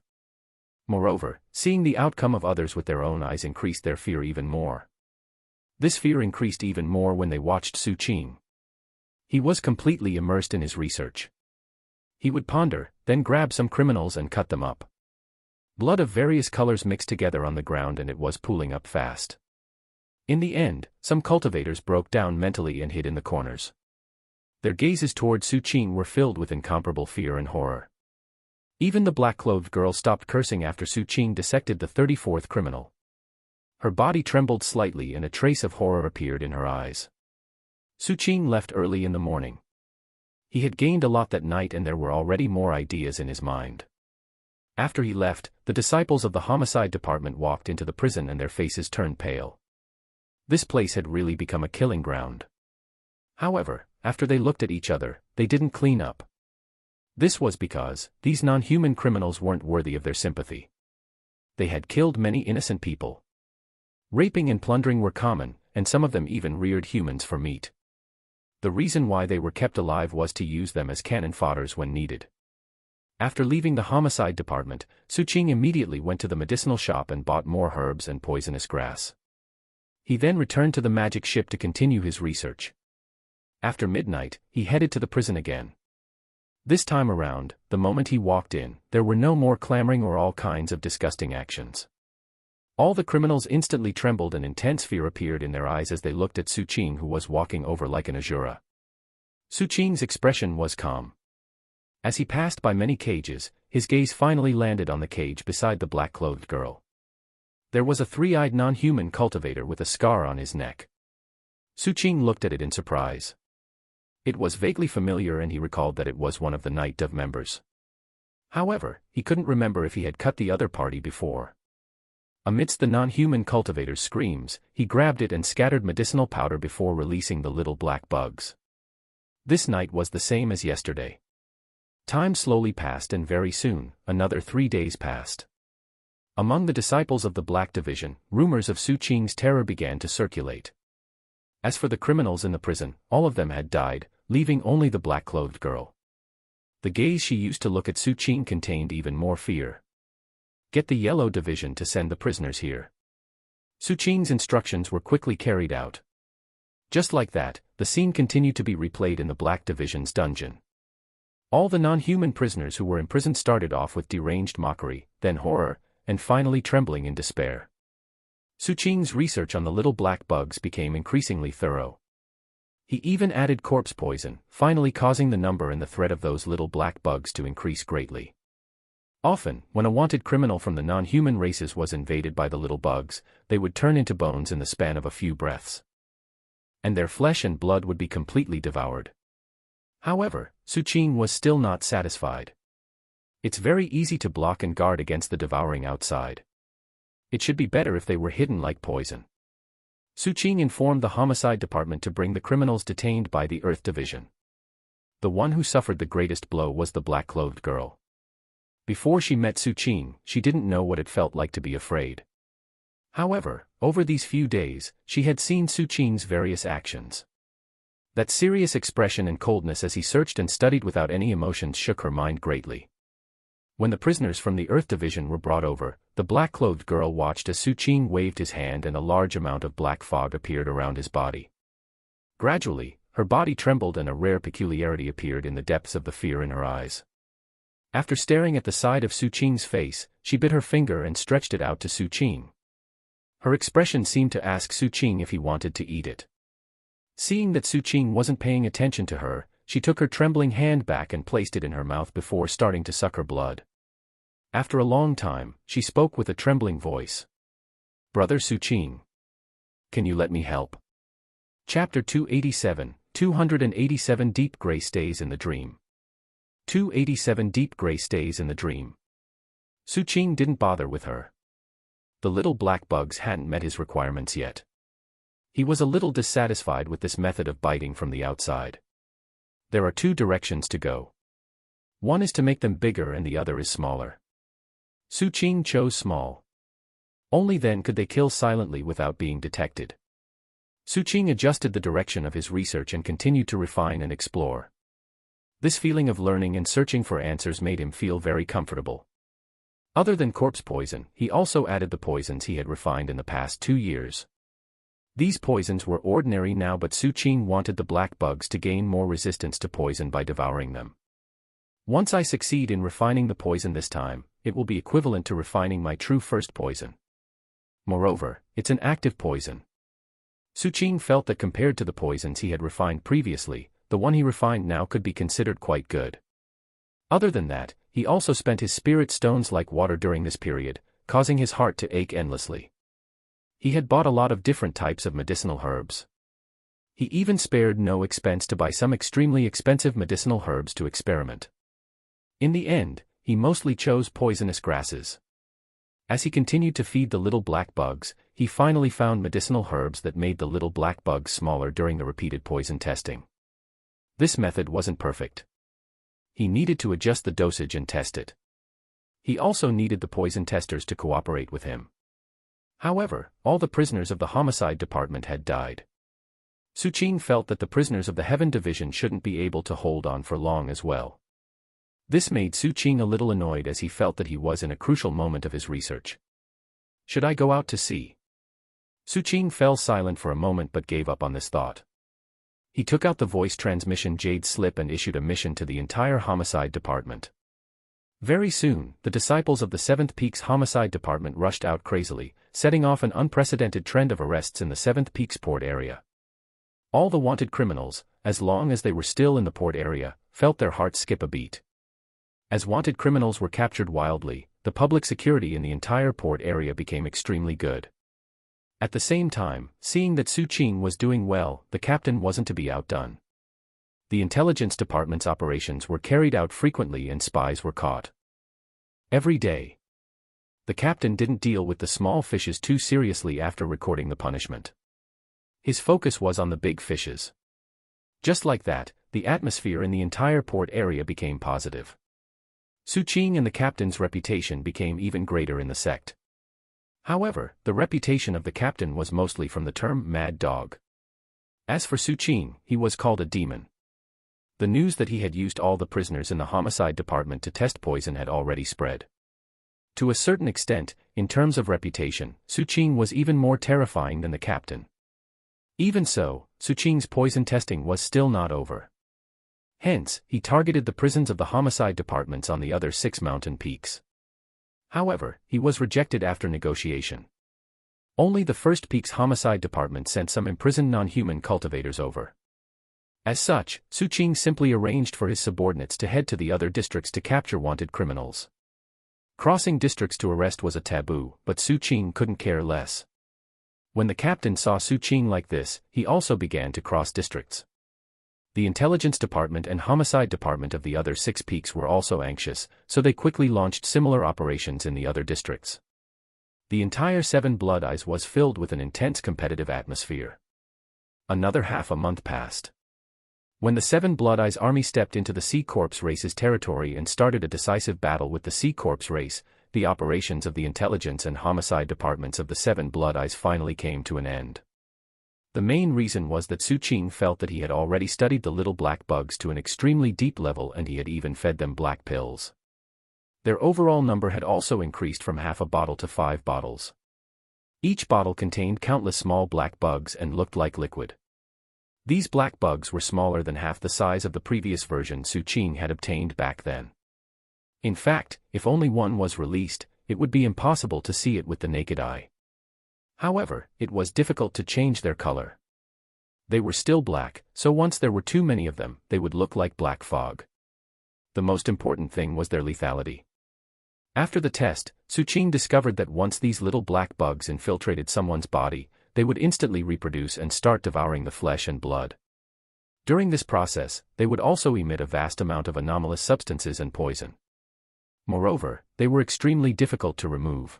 Moreover, seeing the outcome of others with their own eyes increased their fear even more. This fear increased even more when they watched Suqing. He was completely immersed in his research. He would ponder, then grab some criminals and cut them up. Blood of various colors mixed together on the ground and it was pooling up fast. In the end, some cultivators broke down mentally and hid in the corners. Their gazes toward Suqing were filled with incomparable fear and horror. Even the black-clothed girl stopped cursing after Suqing dissected the 34th criminal. Her body trembled slightly and a trace of horror appeared in her eyes. Suqing left early in the morning. He had gained a lot that night and there were already more ideas in his mind. After he left, the disciples of the homicide department walked into the prison and their faces turned pale. This place had really become a killing ground. However, after they looked at each other, they didn't clean up. This was because these non-human criminals weren't worthy of their sympathy. They had killed many innocent people. Raping and plundering were common, and some of them even reared humans for meat. The reason why they were kept alive was to use them as cannon fodders when needed. After leaving the homicide department, Suqing immediately went to the medicinal shop and bought more herbs and poisonous grass. He then returned to the magic ship to continue his research. After midnight, he headed to the prison again. This time around, the moment he walked in, there were no more clamoring or all kinds of disgusting actions. All the criminals instantly trembled and intense fear appeared in their eyes as they looked at Suqing, who was walking over like an Azura. Suqing's expression was calm. As he passed by many cages, his gaze finally landed on the cage beside the black-clothed girl. There was a 3-eyed non-human cultivator with a scar on his neck. Suqing looked at it in surprise. It was vaguely familiar and he recalled that it was one of the Night Dove members. However, he couldn't remember if he had cut the other party before. Amidst the non-human cultivator's screams, he grabbed it and scattered medicinal powder before releasing the little black bugs. This night was the same as yesterday. Time slowly passed and very soon, another 3 days passed. Among the disciples of the Black Division, rumors of Su Qing's terror began to circulate. As for the criminals in the prison, all of them had died, leaving only the black-clothed girl. The gaze she used to look at Su Qing contained even more fear. Get the Yellow Division to send the prisoners here. Su Qing's instructions were quickly carried out. Just like that, the scene continued to be replayed in the Black Division's dungeon. All the non-human prisoners who were imprisoned started off with deranged mockery, then horror, and finally trembling in despair. Su Qing's research on the little black bugs became increasingly thorough. He even added corpse poison, finally causing the number and the threat of those little black bugs to increase greatly. Often, when a wanted criminal from the non-human races was invaded by the little bugs, they would turn into bones in the span of a few breaths. And their flesh and blood would be completely devoured. However, Su Qing was still not satisfied. It's very easy to block and guard against the devouring outside. It should be better if they were hidden like poison. Su Qing informed the homicide department to bring the criminals detained by the Earth Division. The one who suffered the greatest blow was the black-clothed girl. Before she met Su Qing, she didn't know what it felt like to be afraid. However, over these few days, she had seen Su Qing's various actions. That serious expression and coldness as he searched and studied without any emotions shook her mind greatly. When the prisoners from the Earth Division were brought over, the black-clothed girl watched as Su Qing waved his hand and a large amount of black fog appeared around his body. Gradually, her body trembled and a rare peculiarity appeared in the depths of the fear in her eyes. After staring at the side of Su Qing's face, she bit her finger and stretched it out to Su Qing. Her expression seemed to ask Su Qing if he wanted to eat it. Seeing that Su Qing wasn't paying attention to her, she took her trembling hand back and placed it in her mouth before starting to suck her blood. After a long time, she spoke with a trembling voice. "Brother Su Qing. Can you let me help?" Chapter 287, 287 Deep Gray Stays in the Dream. 287 Deep Gray Stays in the Dream. Su Qing didn't bother with her. The little black bugs hadn't met his requirements yet. He was a little dissatisfied with this method of biting from the outside. There are 2 directions to go. One is to make them bigger and the other is smaller. Su Qing chose small. Only then could they kill silently without being detected. Su Qing adjusted the direction of his research and continued to refine and explore. This feeling of learning and searching for answers made him feel very comfortable. Other than corpse poison, he also added the poisons he had refined in the past 2 years. These poisons were ordinary now, but Su Qing wanted the black bugs to gain more resistance to poison by devouring them. Once I succeed in refining the poison this time, it will be equivalent to refining my true first poison. Moreover, it's an active poison. Su Qing felt that compared to the poisons he had refined previously, the one he refined now could be considered quite good. Other than that, he also spent his spirit stones like water during this period, causing his heart to ache endlessly. He had bought a lot of different types of medicinal herbs. He even spared no expense to buy some extremely expensive medicinal herbs to experiment. In the end, he mostly chose poisonous grasses. As he continued to feed the little black bugs, he finally found medicinal herbs that made the little black bugs smaller during the repeated poison testing. This method wasn't perfect. He needed to adjust the dosage and test it. He also needed the poison testers to cooperate with him. However, all the prisoners of the homicide department had died. Su Qing felt that the prisoners of the Heaven Division shouldn't be able to hold on for long as well. This made Su Qing a little annoyed as he felt that he was in a crucial moment of his research. Should I go out to see? Su Qing fell silent for a moment but gave up on this thought. He took out the voice transmission jade slip and issued a mission to the entire homicide department. Very soon, the disciples of the 7th Peaks Homicide Department rushed out crazily, setting off an unprecedented trend of arrests in the 7th Peaks port area. All the wanted criminals, as long as they were still in the port area, felt their hearts skip a beat. As wanted criminals were captured wildly, the public security in the entire port area became extremely good. At the same time, seeing that Su Qing was doing well, the captain wasn't to be outdone. The intelligence department's operations were carried out frequently and spies were caught. Every day. The captain didn't deal with the small fishes too seriously after recording the punishment. His focus was on the big fishes. Just like that, the atmosphere in the entire port area became positive. Su Qing and the captain's reputation became even greater in the sect. However, the reputation of the captain was mostly from the term mad dog. As for Su Qing, he was called a demon. The news that he had used all the prisoners in the homicide department to test poison had already spread. To a certain extent, in terms of reputation, Su Qing was even more terrifying than the captain. Even so, Su Qing's poison testing was still not over. Hence, he targeted the prisons of the homicide departments on the other 6 mountain peaks. However, he was rejected after negotiation. Only the first peak's homicide department sent some imprisoned non-human cultivators over. As such, Su Qing simply arranged for his subordinates to head to the other districts to capture wanted criminals. Crossing districts to arrest was a taboo, but Su Qing couldn't care less. When the captain saw Su Qing like this, he also began to cross districts. The intelligence department and homicide department of the other 6 peaks were also anxious, so they quickly launched similar operations in the other districts. The entire 7 Blood Eyes was filled with an intense competitive atmosphere. Another half a month passed. When the 7 Blood Eyes army stepped into the Sea Corps race's territory and started a decisive battle with the Sea Corps race, the operations of the intelligence and homicide departments of the 7 Blood Eyes finally came to an end. The main reason was that Su Qing felt that he had already studied the little black bugs to an extremely deep level and he had even fed them black pills. Their overall number had also increased from half a bottle to 5 bottles. Each bottle contained countless small black bugs and looked like liquid. These black bugs were smaller than half the size of the previous version Su Qing had obtained back then. In fact, if only one was released, it would be impossible to see it with the naked eye. However, it was difficult to change their color. They were still black, so once there were too many of them, they would look like black fog. The most important thing was their lethality. After the test, Su Qing discovered that once these little black bugs infiltrated someone's body, they would instantly reproduce and start devouring the flesh and blood. During this process, they would also emit a vast amount of anomalous substances and poison. Moreover, they were extremely difficult to remove.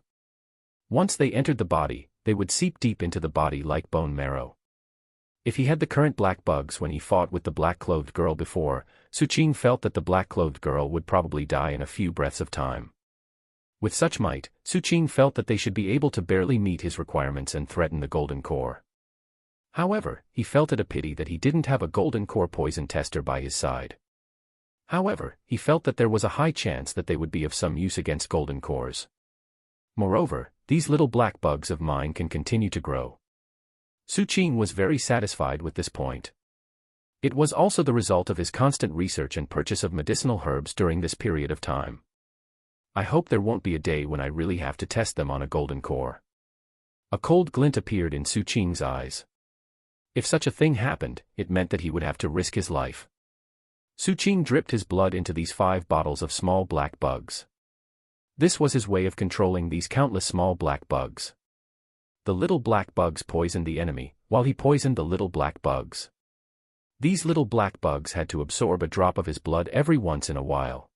Once they entered the body, they would seep deep into the body like bone marrow. If he had the current black bugs when he fought with the black-clothed girl before, Su Qing felt that the black-clothed girl would probably die in a few breaths of time. With such might, Su Qing felt that they should be able to barely meet his requirements and threaten the golden core. However, he felt it a pity that he didn't have a golden core poison tester by his side. However, he felt that there was a high chance that they would be of some use against golden cores. Moreover, these little black bugs of mine can continue to grow. Su Qing was very satisfied with this point. It was also the result of his constant research and purchase of medicinal herbs during this period of time. I hope there won't be a day when I really have to test them on a golden core. A cold glint appeared in Su Qing's eyes. If such a thing happened, it meant that he would have to risk his life. Su Qing dripped his blood into these 5 bottles of small black bugs. This was his way of controlling these countless small black bugs. The little black bugs poisoned the enemy, while he poisoned the little black bugs. These little black bugs had to absorb a drop of his blood every once in a while.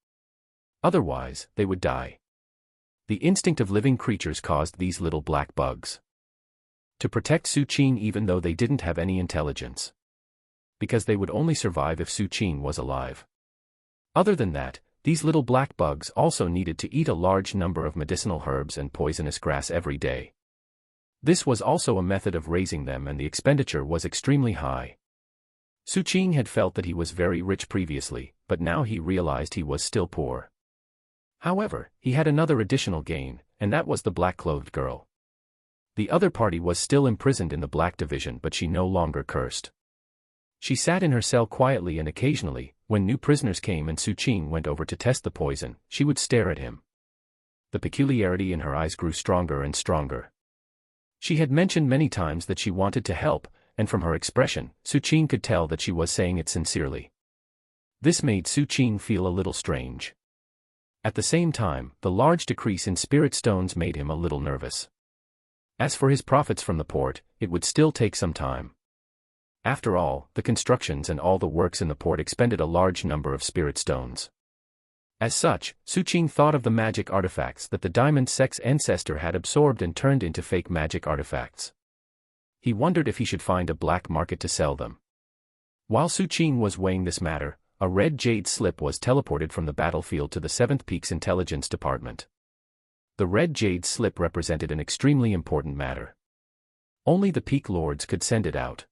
Otherwise, they would die. The instinct of living creatures caused these little black bugs to protect Su Qing even though they didn't have any intelligence. Because they would only survive if Su Qing was alive. Other than that, these little black bugs also needed to eat a large number of medicinal herbs and poisonous grass every day. This was also a method of raising them and the expenditure was extremely high. Su Qing had felt that he was very rich previously, but now he realized he was still poor. However, he had another additional gain, and that was the black-clothed girl. The other party was still imprisoned in the black division but she no longer cursed. She sat in her cell quietly and occasionally, when new prisoners came and Su Qing went over to test the poison, she would stare at him. The peculiarity in her eyes grew stronger and stronger. She had mentioned many times that she wanted to help, and from her expression, Su Qing could tell that she was saying it sincerely. This made Su Qing feel a little strange. At the same time, the large decrease in spirit stones made him a little nervous. As for his profits from the port, it would still take some time. After all, the constructions and all the works in the port expended a large number of spirit stones. As such, Suqing thought of the magic artifacts that the Diamond Sect's ancestor had absorbed and turned into fake magic artifacts. He wondered if he should find a black market to sell them. While Suqing was weighing this matter, a red jade slip was teleported from the battlefield to the 7th Peak's intelligence department. The red jade slip represented an extremely important matter. Only the Peak Lords could send it out.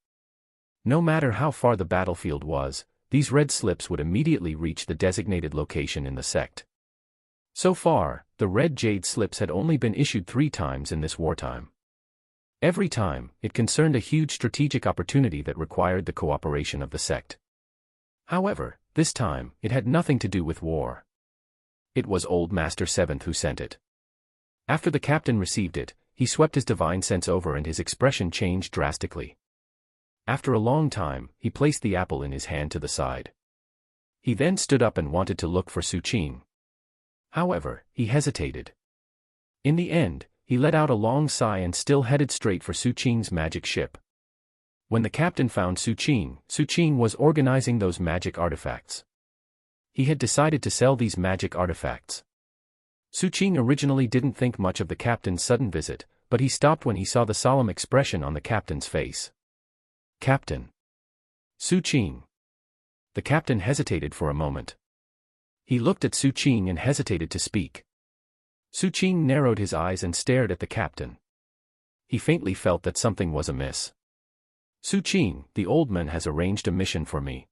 No matter how far the battlefield was, these red slips would immediately reach the designated location in the sect. So far, the red jade slips had only been issued 3 times in this wartime. Every time, it concerned a huge strategic opportunity that required the cooperation of the sect. However, this time, it had nothing to do with war. It was Old Master 7th who sent it. After the captain received it, he swept his divine sense over and his expression changed drastically. After a long time, he placed the apple in his hand to the side. He then stood up and wanted to look for Suqing. However, he hesitated. In the end, he let out a long sigh and still headed straight for Suqing's magic ship. When the captain found Suqing, Suqing was organizing those magic artifacts. He had decided to sell these magic artifacts. Suqing originally didn't think much of the captain's sudden visit, but he stopped when he saw the solemn expression on the captain's face. Captain. Suqing. The captain hesitated for a moment. He looked at Suqing and hesitated to speak. Suqing narrowed his eyes and stared at the captain. He faintly felt that something was amiss. Suqing, the old man has arranged a mission for me.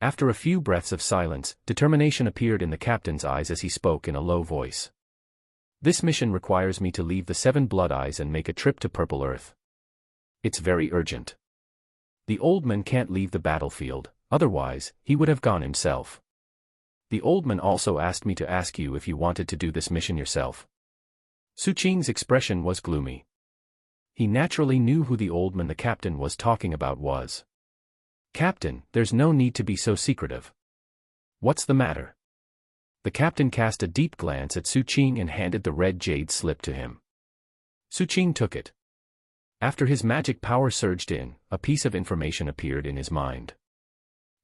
After a few breaths of silence, determination appeared in the captain's eyes as he spoke in a low voice. This mission requires me to leave the 7 Blood Eyes and make a trip to Purple Earth. It's very urgent. The old man can't leave the battlefield, otherwise, he would have gone himself. The old man also asked me to ask you if you wanted to do this mission yourself. Suqing's expression was gloomy. He naturally knew who the old man the captain was talking about was. Captain, there's no need to be so secretive. What's the matter? The captain cast a deep glance at Suqing and handed the red jade slip to him. Suqing took it. After his magic power surged in, a piece of information appeared in his mind.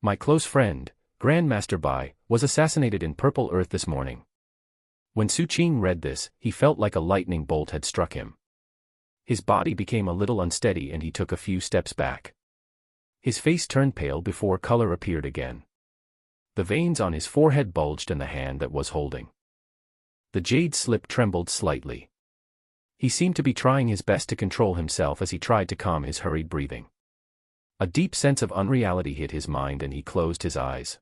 My close friend, Grandmaster Bai, was assassinated in Purple Earth this morning. When Suqing read this, he felt like a lightning bolt had struck him. His body became a little unsteady and he took a few steps back. His face turned pale before color appeared again. The veins on his forehead bulged and the hand that was holding the jade slip trembled slightly. He seemed to be trying his best to control himself as he tried to calm his hurried breathing. A deep sense of unreality hit his mind and he closed his eyes.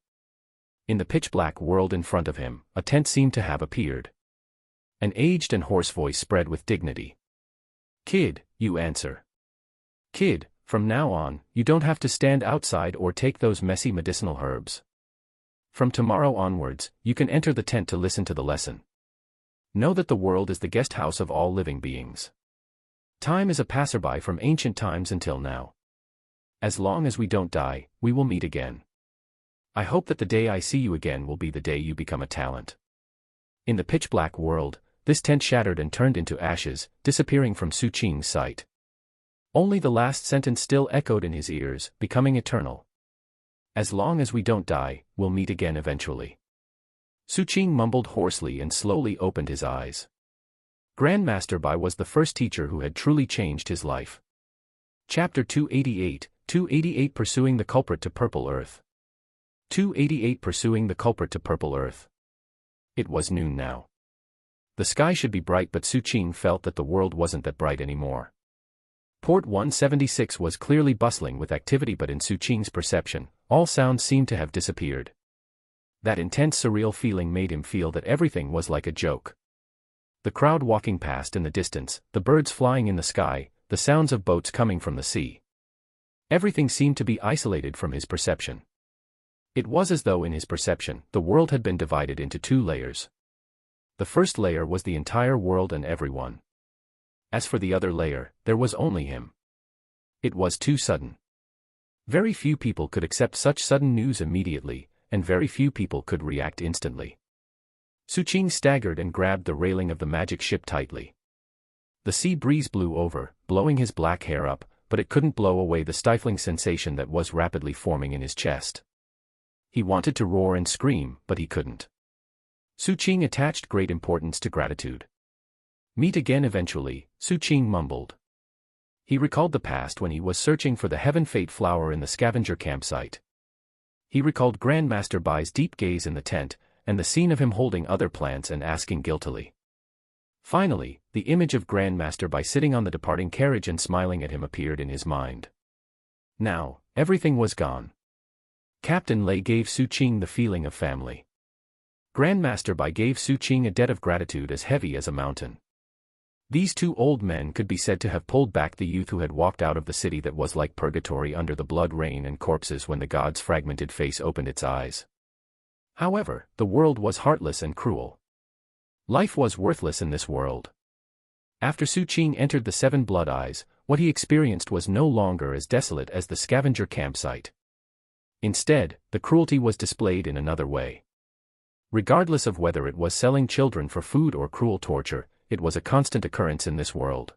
In the pitch-black world in front of him, a tent seemed to have appeared. An aged and hoarse voice spread with dignity. Kid, you answer. Kid, from now on, you don't have to stand outside or take those messy medicinal herbs. From tomorrow onwards, you can enter the tent to listen to the lesson. Know that the world is the guest house of all living beings. Time is a passerby from ancient times until now. As long as we don't die, we will meet again. I hope that the day I see you again will be the day you become a talent. In the pitch-black world, this tent shattered and turned into ashes, disappearing from Suqing's sight. Only the last sentence still echoed in his ears, becoming eternal. As long as we don't die, we'll meet again eventually. Suqing mumbled hoarsely and slowly opened his eyes. Grandmaster Bai was the first teacher who had truly changed his life. Chapter 288 Pursuing the Culprit to Purple Earth. 288 Pursuing the Culprit to Purple Earth. It was noon now. The sky should be bright, but Suqing felt that the world wasn't that bright anymore. Port 176 was clearly bustling with activity, but in Suqing's perception, all sounds seemed to have disappeared. That intense surreal feeling made him feel that everything was like a joke. The crowd walking past in the distance, the birds flying in the sky, the sounds of boats coming from the sea. Everything seemed to be isolated from his perception. It was as though in his perception, the world had been divided into 2 layers. The first layer was the entire world and everyone. As for the other layer, there was only him. It was too sudden. Very few people could accept such sudden news immediately, and very few people could react instantly. Suqing staggered and grabbed the railing of the magic ship tightly. The sea breeze blew over, blowing his black hair up, but it couldn't blow away the stifling sensation that was rapidly forming in his chest. He wanted to roar and scream, but he couldn't. Su Qing attached great importance to gratitude. Meet again eventually, Su Qing mumbled. He recalled the past when he was searching for the Heaven Fate flower in the scavenger campsite. He recalled Grandmaster Bai's deep gaze in the tent, and the scene of him holding other plants and asking guiltily. Finally, the image of Grandmaster Bai sitting on the departing carriage and smiling at him appeared in his mind. Now, everything was gone. Captain Lei gave Su Qing the feeling of family. Grandmaster Bai gave Su Qing a debt of gratitude as heavy as a mountain. These two old men could be said to have pulled back the youth who had walked out of the city that was like purgatory under the blood rain and corpses when the god's fragmented face opened its eyes. However, the world was heartless and cruel. Life was worthless in this world. After Su Qing entered the Seven Blood Eyes, what he experienced was no longer as desolate as the scavenger campsite. Instead, the cruelty was displayed in another way. Regardless of whether it was selling children for food or cruel torture, it was a constant occurrence in this world.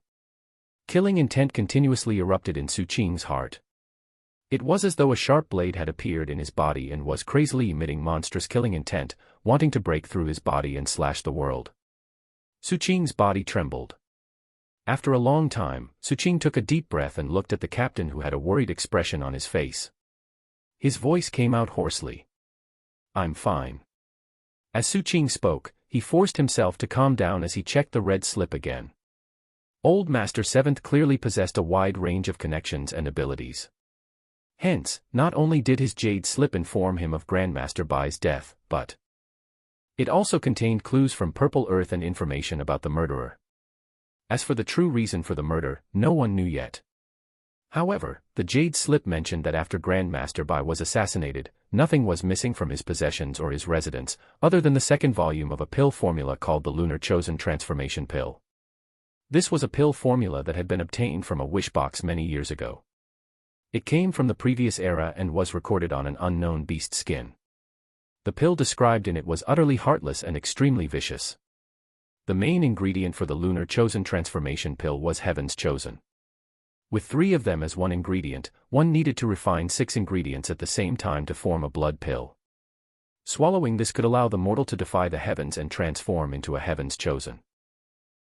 Killing intent continuously erupted in Su Qing's heart. It was as though a sharp blade had appeared in his body and was crazily emitting monstrous killing intent, wanting to break through his body and slash the world. Su Qing's body trembled. After a long time, Su Qing took a deep breath and looked at the captain who had a worried expression on his face. His voice came out hoarsely. "I'm fine." As Su Qing spoke, he forced himself to calm down as he checked the red slip again. Old Master Seventh clearly possessed a wide range of connections and abilities. Hence, not only did his jade slip inform him of Grandmaster Bai's death, but it also contained clues from Purple Earth and information about the murderer. As for the true reason for the murder, no one knew yet. However, the jade slip mentioned that after Grandmaster Bai was assassinated, nothing was missing from his possessions or his residence, other than the second volume of a pill formula called the Lunar Chosen Transformation Pill. This was a pill formula that had been obtained from a wish box many years ago. It came from the previous era and was recorded on an unknown beast's skin. The pill described in it was utterly heartless and extremely vicious. The main ingredient for the Lunar Chosen Transformation Pill was Heaven's Chosen. With 3 of them as one ingredient, one needed to refine 6 ingredients at the same time to form a blood pill. Swallowing this could allow the mortal to defy the heavens and transform into a Heaven's Chosen.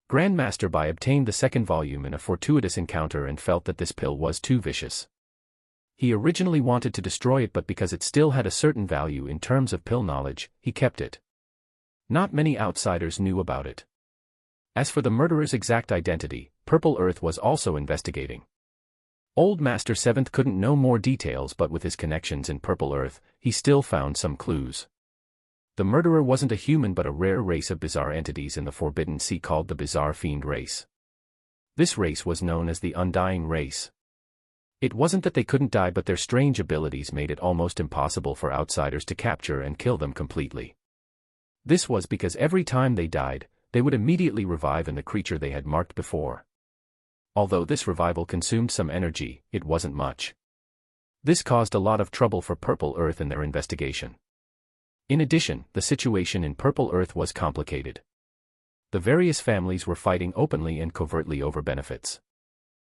Grandmaster Bai obtained the second volume in a fortuitous encounter and felt that this pill was too vicious. He originally wanted to destroy it, but because it still had a certain value in terms of pill knowledge, he kept it. Not many outsiders knew about it. As for the murderer's exact identity, Purple Earth was also investigating. Old Master Seventh couldn't know more details, but with his connections in Purple Earth, he still found some clues. The murderer wasn't a human but a rare race of bizarre entities in the Forbidden Sea called the Bizarre Fiend race. This race was known as the Undying race. It wasn't that they couldn't die, but their strange abilities made it almost impossible for outsiders to capture and kill them completely. This was because every time they died, they would immediately revive in the creature they had marked before. Although this revival consumed some energy, it wasn't much. This caused a lot of trouble for Purple Earth in their investigation. In addition, the situation in Purple Earth was complicated. The various families were fighting openly and covertly over benefits.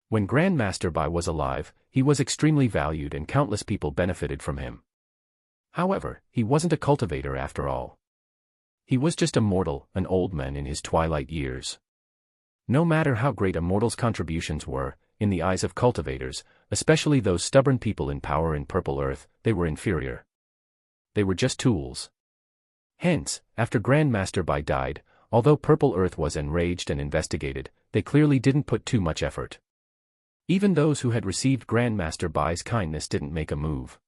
When Grandmaster Bai was alive, he was extremely valued and countless people benefited from him. However, he wasn't a cultivator after all. He was just a mortal, an old man in his twilight years. No matter how great a mortal's contributions were, in the eyes of cultivators, especially those stubborn people in power in Purple Earth, they were inferior. They were just tools. Hence, after Grandmaster Bai died, although Purple Earth was enraged and investigated, they clearly didn't put too much effort. Even those who had received Grandmaster Bai's kindness didn't make a move.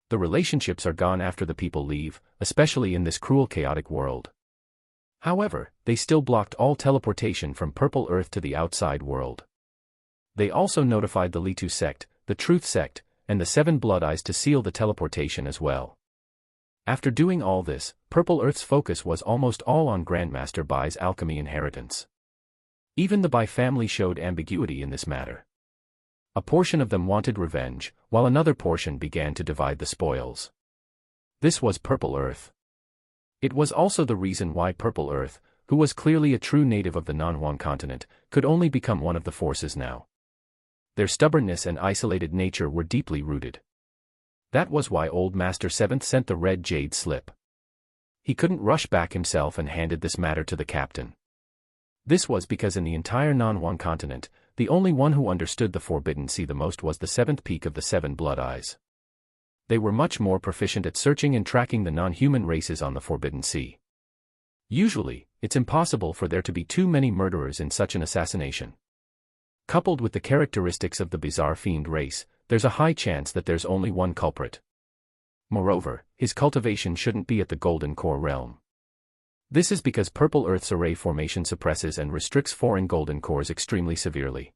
The relationships are gone after the people leave, especially in this cruel chaotic world. However, they still blocked all teleportation from Purple Earth to the outside world. They also notified the Litu sect, the Truth sect, and the 7 Blood Eyes to seal the teleportation as well. After doing all this, Purple Earth's focus was almost all on Grandmaster Bai's alchemy inheritance. Even the Bai family showed ambiguity in this matter. A portion of them wanted revenge, while another portion began to divide the spoils. This was Purple Earth. It was also the reason why Purple Earth, who was clearly a true native of the Nanhuang continent, could only become one of the forces now. Their stubbornness and isolated nature were deeply rooted. That was why Old Master Seventh sent the red jade slip. He couldn't rush back himself and handed this matter to the captain. This was because in the entire Non-Huang continent, the only one who understood the Forbidden Sea the most was the seventh peak of the Seven Blood Eyes. They were much more proficient at searching and tracking the non-human races on the Forbidden Sea. Usually, it's impossible for there to be too many murderers in such an assassination. Coupled with the characteristics of the bizarre fiend race, there's a high chance that there's only one culprit. Moreover, his cultivation shouldn't be at the Golden Core realm. This is because Purple Earth's array formation suppresses and restricts foreign golden cores extremely severely.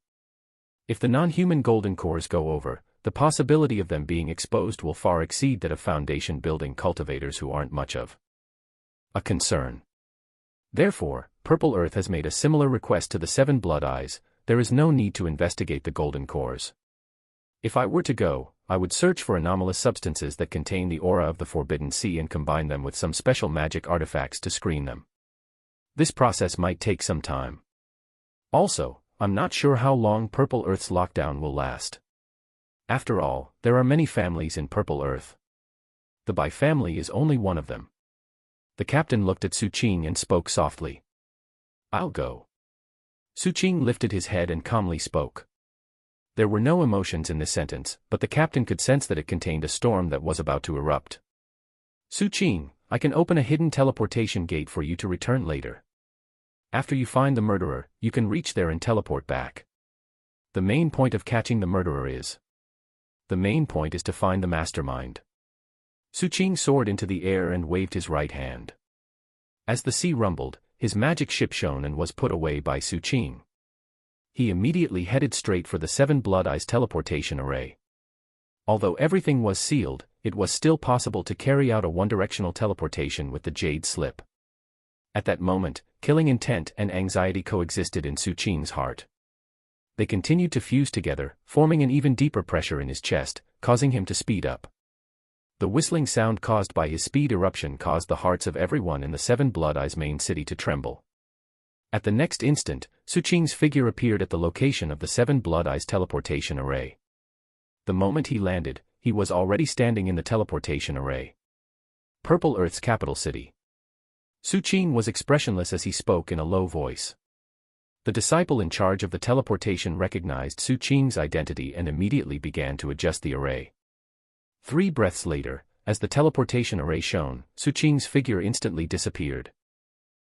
If the non-human golden cores go over, the possibility of them being exposed will far exceed that of foundation building cultivators who aren't much of a concern. Therefore, Purple Earth has made a similar request to the Seven Blood Eyes. There is no need to investigate the golden cores. If I were to go, I would search for anomalous substances that contain the aura of the Forbidden Sea and combine them with some special magic artifacts to screen them. This process might take some time. Also, I'm not sure how long Purple Earth's lockdown will last. After all, there are many families in Purple Earth. The Bai family is only one of them. The captain looked at Su Qing and spoke softly. I'll go. Su Qing lifted his head and calmly spoke. There were no emotions in this sentence, but the captain could sense that it contained a storm that was about to erupt. Su Qing, I can open a hidden teleportation gate for you to return later. After you find the murderer, you can reach there and teleport back. The main point of catching the murderer is to find the mastermind. Su Qing soared into the air and waved his right hand. As the sea rumbled, his magic ship shone and was put away by Su Qing. He immediately headed straight for the Seven Blood Eyes teleportation array. Although everything was sealed, it was still possible to carry out a one-directional teleportation with the Jade Slip. At that moment, killing intent and anxiety coexisted in Su Qing's heart. They continued to fuse together, forming an even deeper pressure in his chest, causing him to speed up. The whistling sound caused by his speed eruption caused the hearts of everyone in the Seven Blood Eyes main city to tremble. At the next instant, Su Qing's figure appeared at the location of the Seven Blood Eyes teleportation array. The moment he landed, he was already standing in the teleportation array. Purple Earth's capital city. Su Qing was expressionless as he spoke in a low voice. The disciple in charge of the teleportation recognized Su Qing's identity and immediately began to adjust the array. 3 breaths later, as the teleportation array shone, Su Qing's figure instantly disappeared.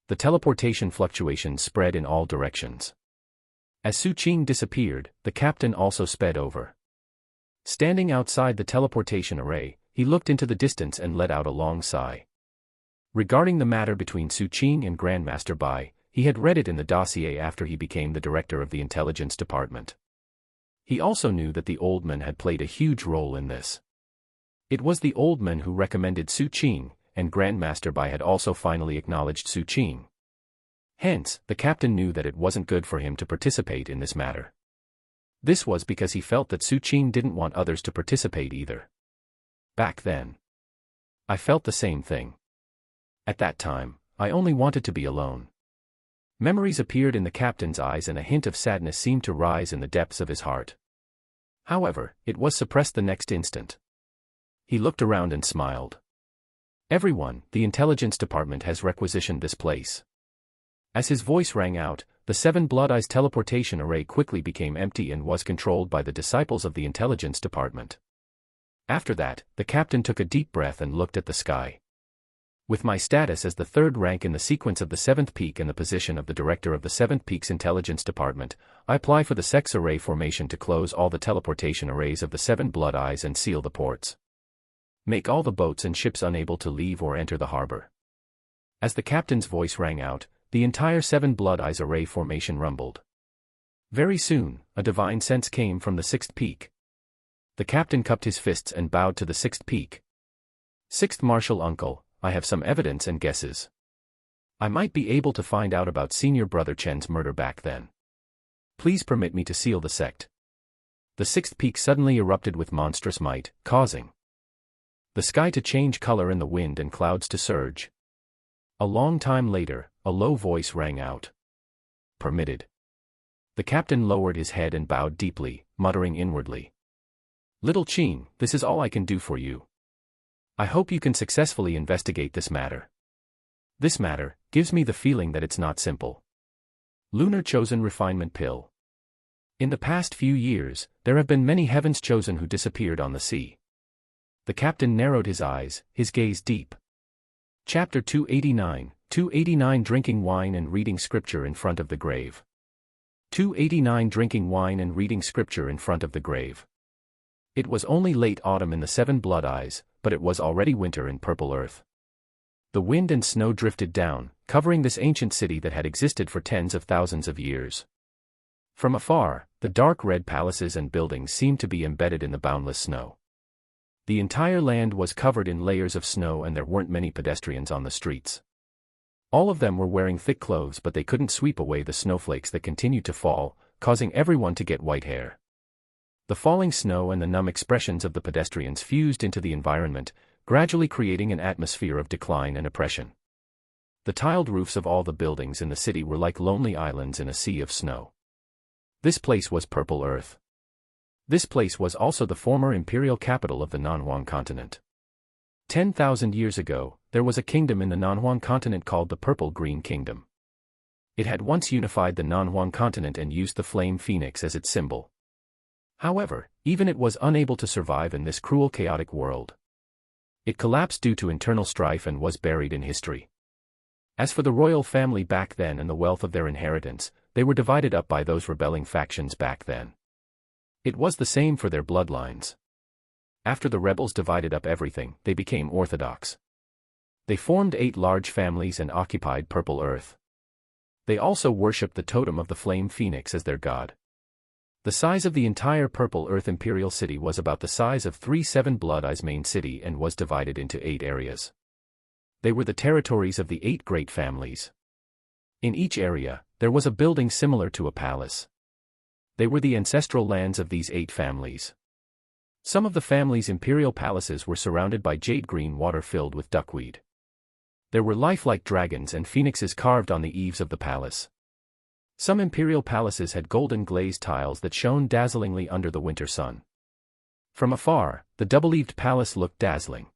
The teleportation fluctuations spread in all directions. As Su Qing disappeared, the captain also sped over. Standing outside the teleportation array, he looked into the distance and let out a long sigh. Regarding the matter between Su Qing and Grandmaster Bai, he had read it in the dossier after he became the director of the intelligence department. He also knew that the old man had played a huge role in this. It was the old man who recommended Su Qing, and Grandmaster Bai had also finally acknowledged Su Qing. Hence, the captain knew that it wasn't good for him to participate in this matter. This was because he felt that Su Qing didn't want others to participate either. Back then, I felt the same thing. At that time, I only wanted to be alone. Memories appeared in the captain's eyes and a hint of sadness seemed to rise in the depths of his heart. However, it was suppressed the next instant. He looked around and smiled. Everyone, the intelligence department has requisitioned this place. As his voice rang out, the Seven Blood Eyes teleportation array quickly became empty and was controlled by the disciples of the intelligence department. After that, the captain took a deep breath and looked at the sky. With my status as the 3rd rank in the sequence of the 7th peak and the position of the director of the 7th peak's intelligence department, I apply for the Sex Array formation to close all the teleportation arrays of the Seven Blood Eyes and seal the ports. Make all the boats and ships unable to leave or enter the harbor. As the captain's voice rang out, the entire Seven Blood Eyes array formation rumbled. Very soon, a divine sense came from the 6th peak. The captain cupped his fists and bowed to the 6th peak. 6th Marshal Uncle, I have some evidence and guesses. I might be able to find out about Senior Brother Chen's murder back then. Please permit me to seal the sect. The 6th peak suddenly erupted with monstrous might, causing the sky to change color and the wind and clouds to surge. A long time later, a low voice rang out. Permitted. The captain lowered his head and bowed deeply, muttering inwardly. Little Qing, this is all I can do for you. I hope you can successfully investigate this matter. This matter gives me the feeling that it's not simple. Lunar Chosen Refinement Pill. In the past few years, there have been many heavens chosen who disappeared on the sea. The captain narrowed his eyes, his gaze deep. Chapter 289, 289 Drinking wine and reading scripture in front of the grave. 289 Drinking wine and reading scripture in front of the grave. It was only late autumn in the Seven Blood Eyes, but it was already winter in Purple Earth. The wind and snow drifted down, covering this ancient city that had existed for tens of thousands of years. From afar, the dark red palaces and buildings seemed to be embedded in the boundless snow. The entire land was covered in layers of snow and there weren't many pedestrians on the streets. All of them were wearing thick clothes, but they couldn't sweep away the snowflakes that continued to fall, causing everyone to get white hair. The falling snow and the numb expressions of the pedestrians fused into the environment, gradually creating an atmosphere of decline and oppression. The tiled roofs of all the buildings in the city were like lonely islands in a sea of snow. This place was Purple Earth. This place was also the former imperial capital of the Nanhuang continent. 10,000 years ago, there was a kingdom in the Nanhuang continent called the Purple Green Kingdom. It had once unified the Nanhuang continent and used the flame phoenix as its symbol. However, even it was unable to survive in this cruel chaotic world. It collapsed due to internal strife and was buried in history. As for the royal family back then and the wealth of their inheritance, they were divided up by those rebelling factions back then. It was the same for their bloodlines. After the rebels divided up everything, they became orthodox. They formed 8 large families and occupied Purple Earth. They also worshipped the totem of the flame phoenix as their god. The size of the entire Purple Earth imperial city was about the size of 3 Seven Blood Eyes main city and was divided into 8 areas. They were the territories of the 8 great families. In each area, there was a building similar to a palace. They were the ancestral lands of these 8 families. Some of the families' imperial palaces were surrounded by jade-green water filled with duckweed. There were lifelike dragons and phoenixes carved on the eaves of the palace. Some imperial palaces had golden glazed tiles that shone dazzlingly under the winter sun. From afar, the double-eaved palace looked dazzling.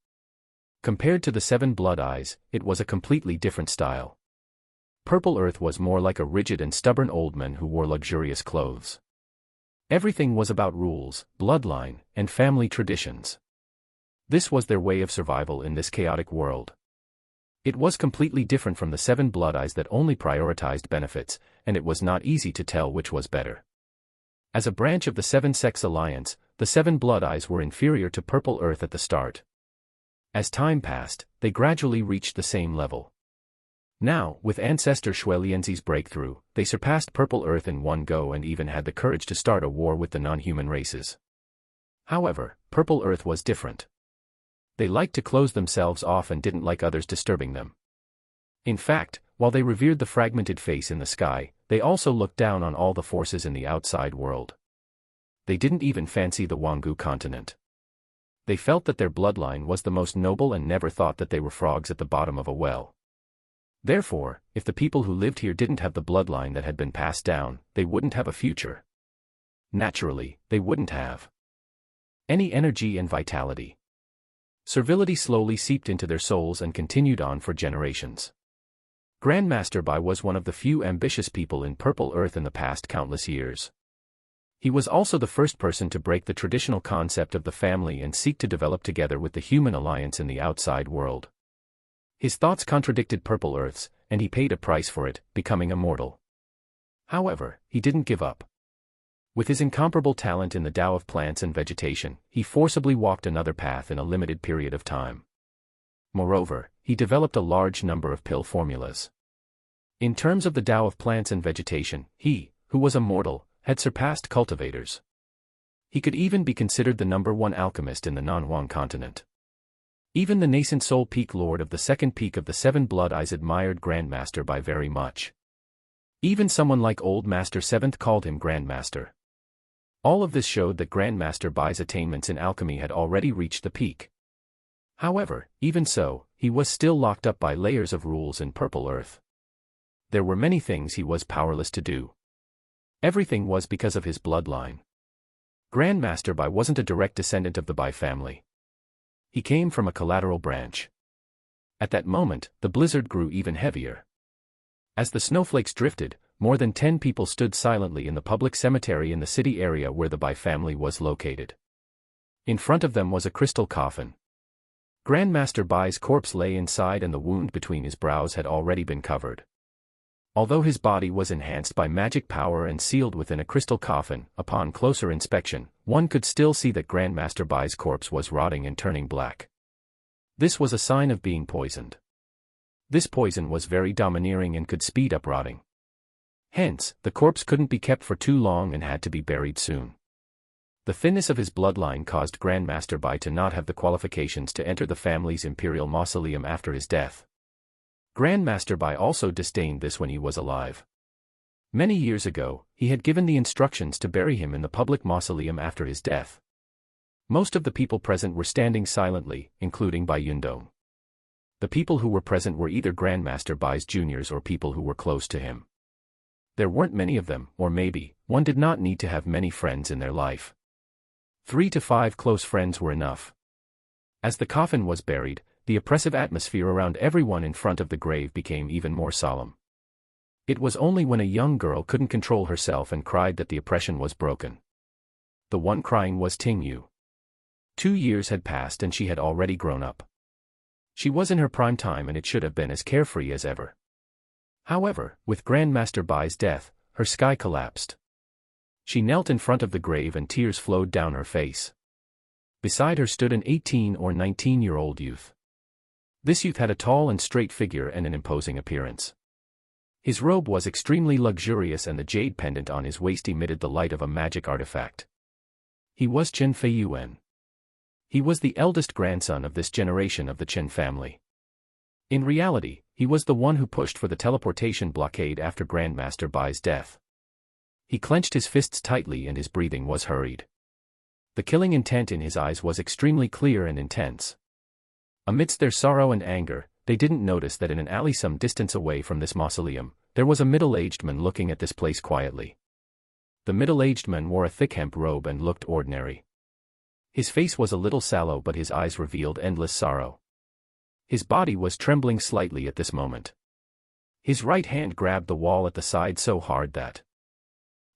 Compared to the Seven Blood Eyes, it was a completely different style. Purple Earth was more like a rigid and stubborn old man who wore luxurious clothes. Everything was about rules, bloodline, and family traditions. This was their way of survival in this chaotic world. It was completely different from the Seven Blood Eyes that only prioritized benefits, and it was not easy to tell which was better. As a branch of the Seven Sex Alliance, the Seven Blood Eyes were inferior to Purple Earth at the start. As time passed, they gradually reached the same level. Now, with Ancestor Shuelienzi's breakthrough, they surpassed Purple Earth in one go and even had the courage to start a war with the non-human races. However, Purple Earth was different. They liked to close themselves off and didn't like others disturbing them. In fact, while they revered the fragmented face in the sky, they also looked down on all the forces in the outside world. They didn't even fancy the Wangu continent. They felt that their bloodline was the most noble and never thought that they were frogs at the bottom of a well. Therefore, if the people who lived here didn't have the bloodline that had been passed down, they wouldn't have a future. Naturally, they wouldn't have any energy and vitality. Servility slowly seeped into their souls and continued on for generations. Grandmaster Bai was one of the few ambitious people in Purple Earth in the past countless years. He was also the first person to break the traditional concept of the family and seek to develop together with the human alliance in the outside world. His thoughts contradicted Purple Earth's, and he paid a price for it, becoming immortal. However, he didn't give up. With his incomparable talent in the Tao of plants and vegetation, he forcibly walked another path in a limited period of time. Moreover, he developed a large number of pill formulas. In terms of the Tao of plants and vegetation, he, who was a mortal, had surpassed cultivators. He could even be considered the #1 alchemist in the Nanhuang continent. Even the nascent Soul Peak Lord of the second peak of the Seven Blood Eyes admired Grandmaster Bai very much. Even someone like Old Master Seventh called him Grandmaster. All of this showed that Grandmaster Bai's attainments in alchemy had already reached the peak. However, even so, he was still locked up by layers of rules in Purple Earth. There were many things he was powerless to do. Everything was because of his bloodline. Grandmaster Bai wasn't a direct descendant of the Bai family. He came from a collateral branch. At that moment, the blizzard grew even heavier. As the snowflakes drifted, more than 10 people stood silently in the public cemetery in the city area where the Bai family was located. In front of them was a crystal coffin. Grandmaster Bai's corpse lay inside and the wound between his brows had already been covered. Although his body was enhanced by magic power and sealed within a crystal coffin, upon closer inspection, one could still see that Grandmaster Bai's corpse was rotting and turning black. This was a sign of being poisoned. This poison was very domineering and could speed up rotting. Hence, the corpse couldn't be kept for too long and had to be buried soon. The thinness of his bloodline caused Grandmaster Bai to not have the qualifications to enter the family's imperial mausoleum after his death. Grandmaster Bai also disdained this when he was alive. Many years ago, he had given the instructions to bury him in the public mausoleum after his death. Most of the people present were standing silently, including Bai Yundong. The people who were present were either Grandmaster Bai's juniors or people who were close to him. There weren't many of them, or maybe, one did not need to have many friends in their life. 3 to 5 close friends were enough. As the coffin was buried, the oppressive atmosphere around everyone in front of the grave became even more solemn. It was only when a young girl couldn't control herself and cried that the oppression was broken. The one crying was Ting Yu. 2 years had passed and she had already grown up. She was in her prime time and it should have been as carefree as ever. However, with Grandmaster Bai's death, her sky collapsed. She knelt in front of the grave and tears flowed down her face. Beside her stood an 18 or 19-year-old youth. This youth had a tall and straight figure and an imposing appearance. His robe was extremely luxurious and the jade pendant on his waist emitted the light of a magic artifact. He was Chen Feiyuan. He was the eldest grandson of this generation of the Chen family. In reality, he was the one who pushed for the teleportation blockade after Grandmaster Bai's death. He clenched his fists tightly and his breathing was hurried. The killing intent in his eyes was extremely clear and intense. Amidst their sorrow and anger, they didn't notice that in an alley some distance away from this mausoleum, there was a middle-aged man looking at this place quietly. The middle-aged man wore a thick hemp robe and looked ordinary. His face was a little sallow but his eyes revealed endless sorrow. His body was trembling slightly at this moment. His right hand grabbed the wall at the side so hard that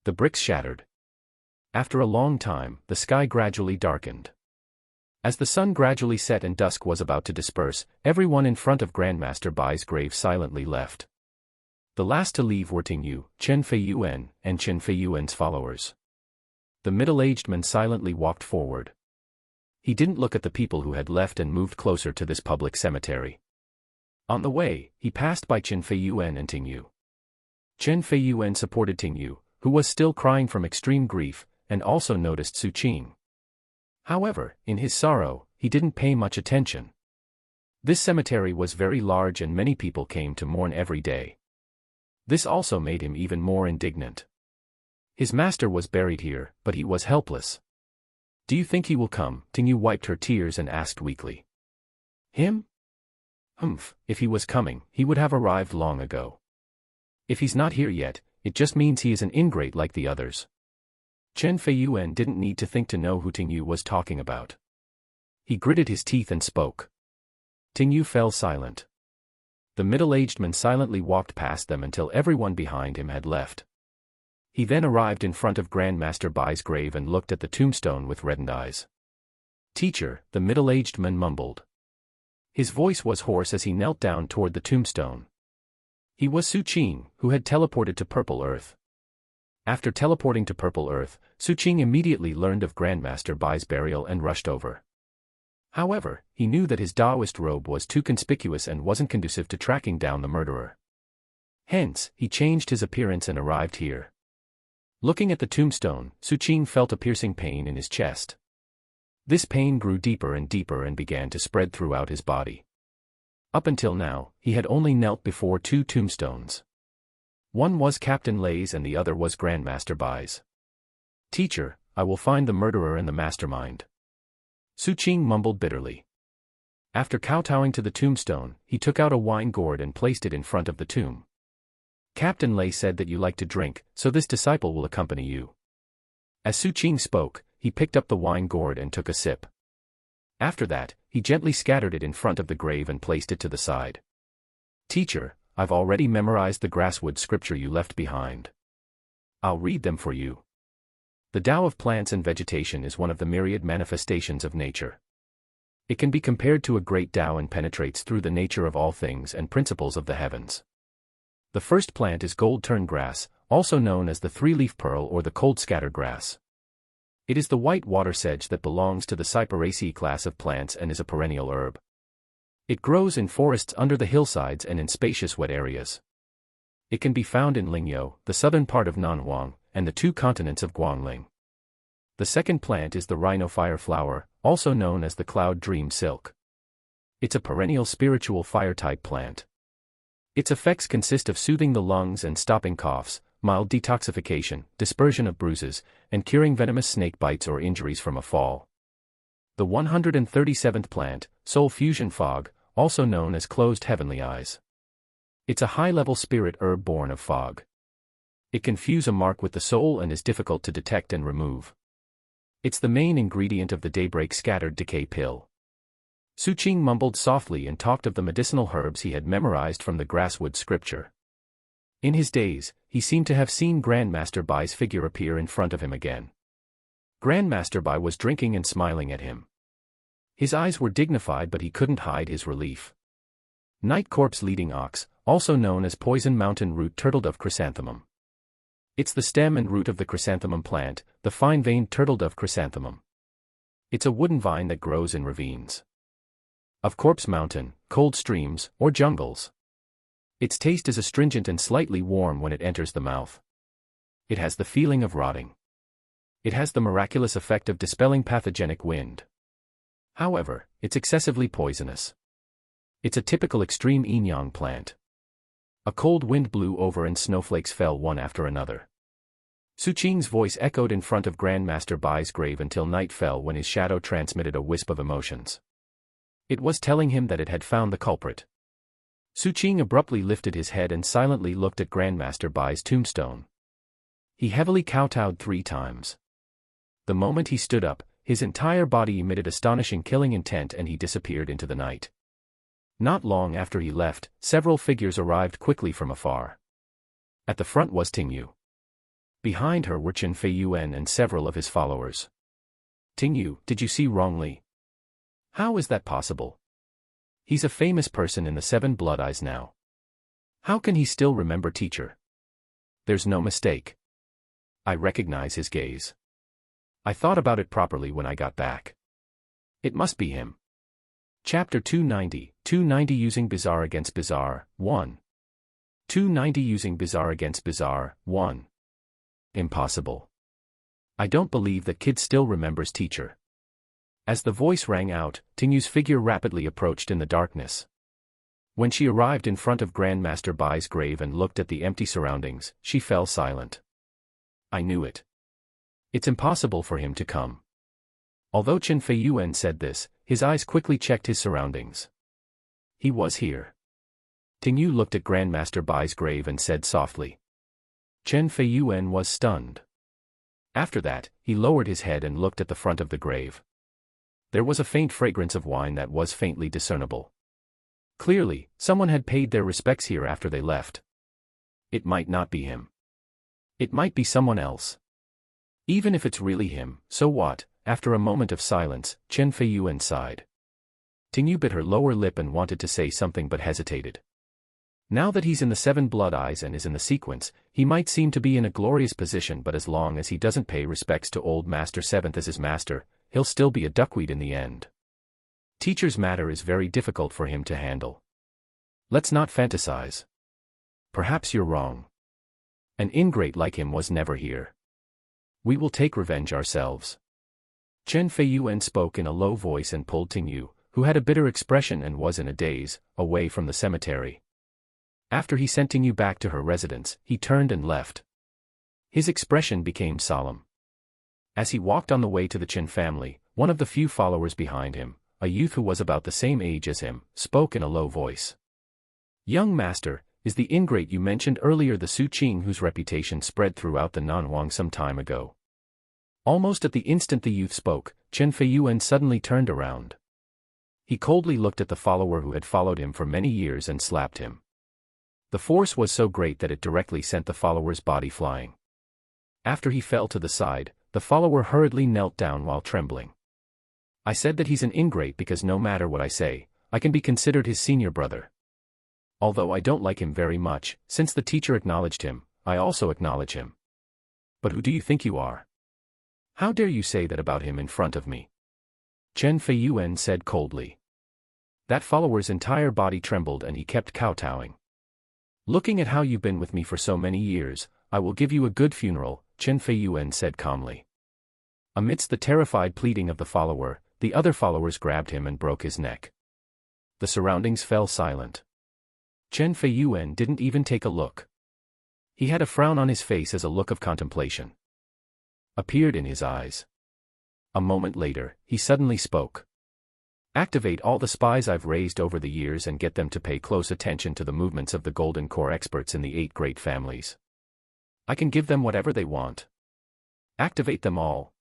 the bricks shattered. After a long time, the sky gradually darkened. As the sun gradually set and dusk was about to disperse, everyone in front of Grandmaster Bai's grave silently left. The last to leave were Ting Yu, Chen Feiyuan, and Chen Feiyuan's followers. The middle-aged man silently walked forward. He didn't look at the people who had left and moved closer to this public cemetery. On the way, he passed by Chen Feiyuan and Ting Yu. Chen Feiyuan supported Ting Yu, who was still crying from extreme grief, and also noticed Su Qing. However, in his sorrow, he didn't pay much attention. This cemetery was very large and many people came to mourn every day. This also made him even more indignant. His master was buried here, but he was helpless. "Do you think he will come?" Ting Yu wiped her tears and asked weakly. "Him? Humph, if he was coming, he would have arrived long ago. If he's not here yet, it just means he is an ingrate like the others." Chen Feiyuan didn't need to think to know who Ting Yu was talking about. He gritted his teeth and spoke. Ting Yu fell silent. The middle-aged man silently walked past them until everyone behind him had left. He then arrived in front of Grandmaster Bai's grave and looked at the tombstone with reddened eyes. "Teacher," the middle-aged man mumbled. His voice was hoarse as he knelt down toward the tombstone. He was Su Qing, who had teleported to Purple Earth. After teleporting to Purple Earth, Su Qing immediately learned of Grandmaster Bai's burial and rushed over. However, he knew that his Daoist robe was too conspicuous and wasn't conducive to tracking down the murderer. Hence, he changed his appearance and arrived here. Looking at the tombstone, Su Qing felt a piercing pain in his chest. This pain grew deeper and deeper and began to spread throughout his body. Up until now, he had only knelt before 2 tombstones. One was Captain Lei's and the other was Grandmaster Bai's. "Teacher, I will find the murderer and the mastermind." Su Qing mumbled bitterly. After kowtowing to the tombstone, he took out a wine gourd and placed it in front of the tomb. "Captain Lei said that you like to drink, so this disciple will accompany you." As Su Qing spoke, he picked up the wine gourd and took a sip. After that, he gently scattered it in front of the grave and placed it to the side. Teacher, I've already memorized the grasswood scripture you left behind. I'll read them for you. The Tao of plants and vegetation is one of the myriad manifestations of nature. It can be compared to a great Tao and penetrates through the nature of all things and principles of the heavens. The first plant is gold tern grass, also known as the three-leaf pearl or the cold scatter grass. It is the white water sedge that belongs to the Cyperaceae class of plants and is a perennial herb. It grows in forests under the hillsides and in spacious wet areas. It can be found in Lingyou, the southern part of Nanhuang, and the 2 continents of Guangling. The second plant is the rhino fire flower, also known as the cloud dream silk. It's a perennial spiritual fire-type plant. Its effects consist of soothing the lungs and stopping coughs, mild detoxification, dispersion of bruises, and curing venomous snake bites or injuries from a fall. The 137th plant, soul fusion fog, also known as closed heavenly eyes. It's a high-level spirit herb born of fog. It can fuse a mark with the soul and is difficult to detect and remove. It's the main ingredient of the daybreak scattered decay pill. Su Qing mumbled softly and talked of the medicinal herbs he had memorized from the grasswood scripture. In his days, he seemed to have seen Grandmaster Bai's figure appear in front of him again. Grandmaster Bai was drinking and smiling at him. His eyes were dignified but he couldn't hide his relief. Night Corpse leading ox, also known as poison mountain root turtledove chrysanthemum. It's the stem and root of the chrysanthemum plant, the fine-veined turtledove chrysanthemum. It's a wooden vine that grows in ravines of Corpse Mountain, cold streams, or jungles. Its taste is astringent and slightly warm when it enters the mouth. It has the feeling of rotting. It has the miraculous effect of dispelling pathogenic wind. However, it's excessively poisonous. It's a typical extreme yin-yang plant. A cold wind blew over and snowflakes fell one after another. Su Qing's voice echoed in front of Grandmaster Bai's grave until night fell when his shadow transmitted a wisp of emotions. It was telling him that it had found the culprit. Su Qing abruptly lifted his head and silently looked at Grandmaster Bai's tombstone. He heavily kowtowed 3 times. The moment he stood up, his entire body emitted astonishing killing intent and he disappeared into the night. Not long after he left, several figures arrived quickly from afar. At the front was Tingyu. Behind her were Chen Feiyuan and several of his followers. Tingyu, did you see wrongly? How is that possible? He's a famous person in the 7 Blood Eyes now. How can he still remember teacher? There's no mistake. I recognize his gaze. I thought about it properly when I got back. It must be him. Chapter 290 Using Bizarre Against Bizarre, 1. 290 Using Bizarre Against Bizarre, 1. Impossible. I don't believe that kid still remembers teacher. As the voice rang out, Tingyu's figure rapidly approached in the darkness. When she arrived in front of Grandmaster Bai's grave and looked at the empty surroundings, she fell silent. I knew it. It's impossible for him to come. Although Chen Feiyuan said this, his eyes quickly checked his surroundings. He was here. Tingyu looked at Grandmaster Bai's grave and said softly. Chen Feiyuan was stunned. After that, he lowered his head and looked at the front of the grave. There was a faint fragrance of wine that was faintly discernible. Clearly, someone had paid their respects here after they left. It might not be him. It might be someone else. Even if it's really him, so what? After a moment of silence, Chen Feiyuan sighed. Tingyu bit her lower lip and wanted to say something but hesitated. Now that he's in the 7 Blood Eyes and is in the sequence, he might seem to be in a glorious position, but as long as he doesn't pay respects to old Master 7th as his master, he'll still be a duckweed in the end. Teacher's matter is very difficult for him to handle. Let's not fantasize. Perhaps you're wrong. An ingrate like him was never here. We will take revenge ourselves. Chen Feiyuan spoke in a low voice and pulled Tingyu, who had a bitter expression and was in a daze, away from the cemetery. After he sent Tingyu back to her residence, he turned and left. His expression became solemn. As he walked on the way to the Chen family, one of the few followers behind him, a youth who was about the same age as him, spoke in a low voice. Young master, is the ingrate you mentioned earlier the Su Qing whose reputation spread throughout the Nanhuang some time ago? Almost at the instant the youth spoke, Chen Feiyuan suddenly turned around. He coldly looked at the follower who had followed him for many years and slapped him. The force was so great that it directly sent the follower's body flying. After he fell to the side, the follower hurriedly knelt down while trembling. I said that he's an ingrate because no matter what I say, I can be considered his senior brother. Although I don't like him very much, since the teacher acknowledged him, I also acknowledge him. But who do you think you are? How dare you say that about him in front of me? Chen Feiyuan said coldly. That follower's entire body trembled and he kept kowtowing. Looking at how you've been with me for so many years, I will give you a good funeral, Chen Feiyuan said calmly. Amidst the terrified pleading of the follower, the other followers grabbed him and broke his neck. The surroundings fell silent. Chen Feiyuan didn't even take a look. He had a frown on his face as a look of contemplation appeared in his eyes. A moment later, he suddenly spoke. Activate all the spies I've raised over the years and get them to pay close attention to the movements of the Golden Core experts in the 8 great families. I can give them whatever they want. Activate them all.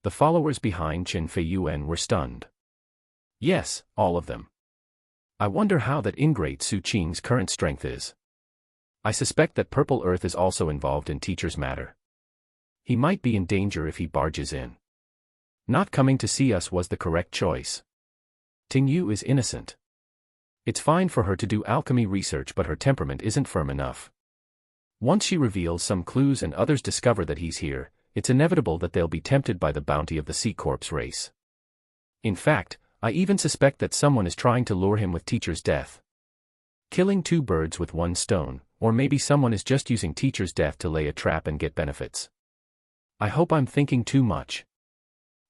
The followers behind Chen Feiyuan were stunned. Yes, all of them. I wonder how that ingrate Su Qing's current strength is. I suspect that Purple Earth is also involved in Teacher's matter. He might be in danger if he barges in. Not coming to see us was the correct choice. Ting Yu is innocent. It's fine for her to do alchemy research, but her temperament isn't firm enough. Once she reveals some clues and others discover that he's here, it's inevitable that they'll be tempted by the bounty of the C-Corp's race. In fact, I even suspect that someone is trying to lure him with Teacher's death. Killing 2 birds with 1 stone, or maybe someone is just using Teacher's death to lay a trap and get benefits. I hope I'm thinking too much.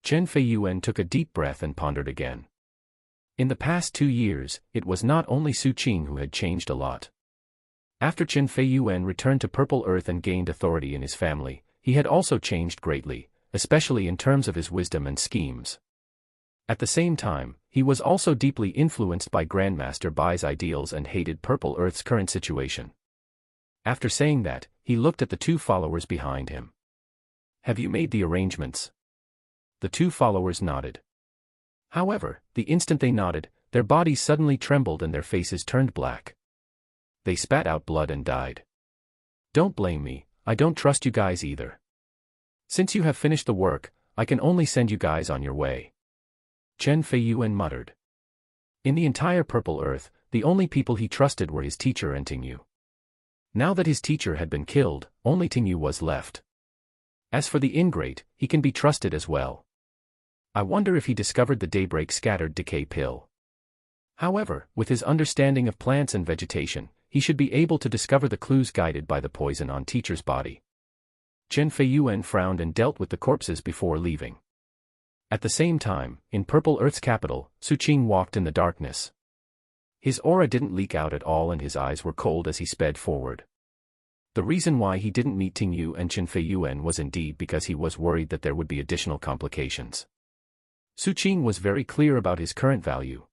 Chen Feiyuan took a deep breath and pondered again. In the past 2 years, it was not only Su Qing who had changed a lot. After Chen Feiyuan returned to Purple Earth and gained authority in his family, he had also changed greatly, especially in terms of his wisdom and schemes. At the same time, he was also deeply influenced by Grandmaster Bai's ideals and hated Purple Earth's current situation. After saying that, he looked at the 2 followers behind him. Have you made the arrangements? The 2 followers nodded. However, the instant they nodded, their bodies suddenly trembled and their faces turned black. They spat out blood and died. Don't blame me, I don't trust you guys either. Since you have finished the work, I can only send you guys on your way. Chen Feiyuan muttered. In the entire Purple Earth, the only people he trusted were his teacher and Ting Yu. Now that his teacher had been killed, only Ting Yu was left. As for the ingrate, he can be trusted as well. I wonder if he discovered the Daybreak Scattered Decay pill. However, with his understanding of plants and vegetation, he should be able to discover the clues guided by the poison on Teacher's body. Chen Feiyuan frowned and dealt with the corpses before leaving. At the same time, in Purple Earth's capital, Su Qing walked in the darkness. His aura didn't leak out at all and his eyes were cold as he sped forward. The reason why he didn't meet Ting Yu and Chen Feiyuan was indeed because he was worried that there would be additional complications. Su Qing was very clear about his current value.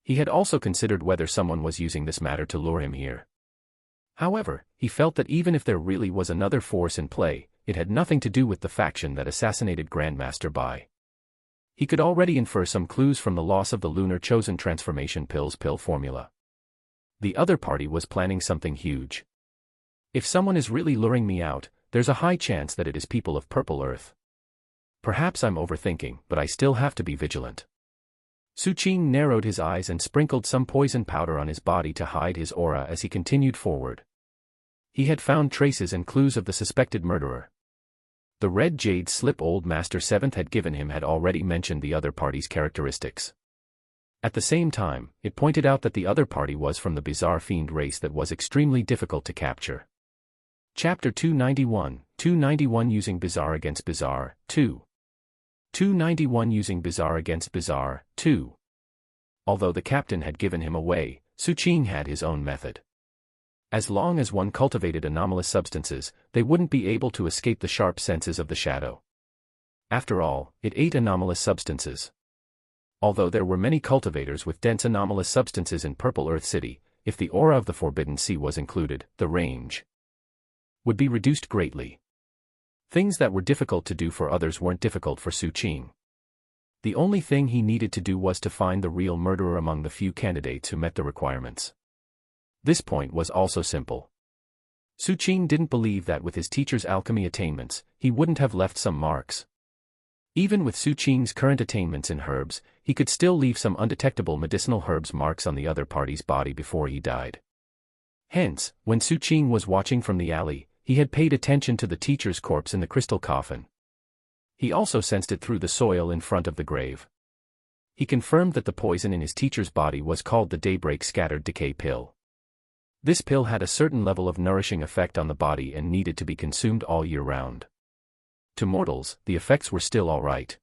He had also considered whether someone was using this matter to lure him here. However, he felt that even if there really was another force in play, it had nothing to do with the faction that assassinated Grandmaster Bai. He could already infer some clues from the loss of the Lunar Chosen Transformation Pill's pill formula. The other party was planning something huge. If someone is really luring me out, there's a high chance that it is people of Purple Earth. Perhaps I'm overthinking, but I still have to be vigilant. Su Qing narrowed his eyes and sprinkled some poison powder on his body to hide his aura as he continued forward. He had found traces and clues of the suspected murderer. The red jade slip Old Master 7th had given him had already mentioned the other party's characteristics. At the same time, it pointed out that the other party was from the bizarre fiend race that was extremely difficult to capture. Chapter 291, 291 Using Bizarre Against Bizarre, 2. 291 Using Bizarre Against Bizarre, 2. Although the captain had given him away, Su Qing had his own method. As long as one cultivated anomalous substances, they wouldn't be able to escape the sharp senses of the shadow. After all, it ate anomalous substances. Although there were many cultivators with dense anomalous substances in Purple Earth City, if the aura of the Forbidden Sea was included, the range would be reduced greatly. Things that were difficult to do for others weren't difficult for Su Qing. The only thing he needed to do was to find the real murderer among the few candidates who met the requirements. This point was also simple. Su Qing didn't believe that with his teacher's alchemy attainments, he wouldn't have left some marks. Even with Su Qing's current attainments in herbs, he could still leave some undetectable medicinal herbs marks on the other party's body before he died. Hence, when Su Qing was watching from the alley, he had paid attention to the teacher's corpse in the crystal coffin. He also sensed it through the soil in front of the grave. He confirmed that the poison in his teacher's body was called the Daybreak Scattered Decay Pill. This pill had a certain level of nourishing effect on the body and needed to be consumed all year round. To mortals, the effects were still all right.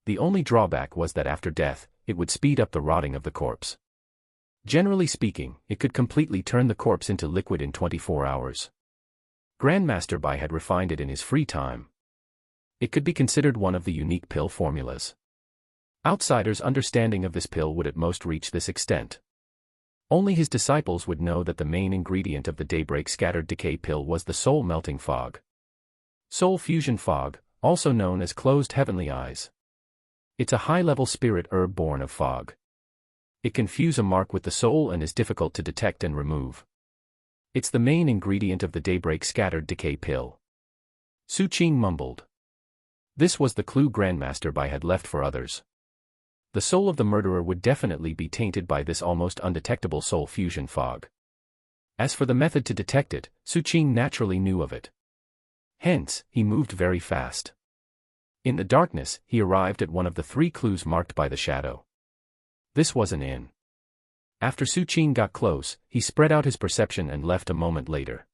The only drawback was that after death, it would speed up the rotting of the corpse. Generally speaking, it could completely turn the corpse into liquid in 24 hours. Grandmaster Bai had refined it in his free time. It could be considered one of the unique pill formulas. Outsiders' understanding of this pill would at most reach this extent. Only his disciples would know that the main ingredient of the Daybreak Scattered Decay Pill was the soul melting fog. Soul fusion fog, also known as closed heavenly eyes. It's a high-level spirit herb born of fog. It can fuse a mark with the soul and is difficult to detect and remove. It's the main ingredient of the Daybreak Scattered Decay Pill. Su Qing mumbled. This was the clue Grandmaster Bai had left for others. The soul of the murderer would definitely be tainted by this almost undetectable soul fusion fog. As for the method to detect it, Su Qing naturally knew of it. Hence, he moved very fast. In the darkness, he arrived at one of the 3 clues marked by the shadow. This was an inn. After Su Qing got close, he spread out his perception and left a moment later.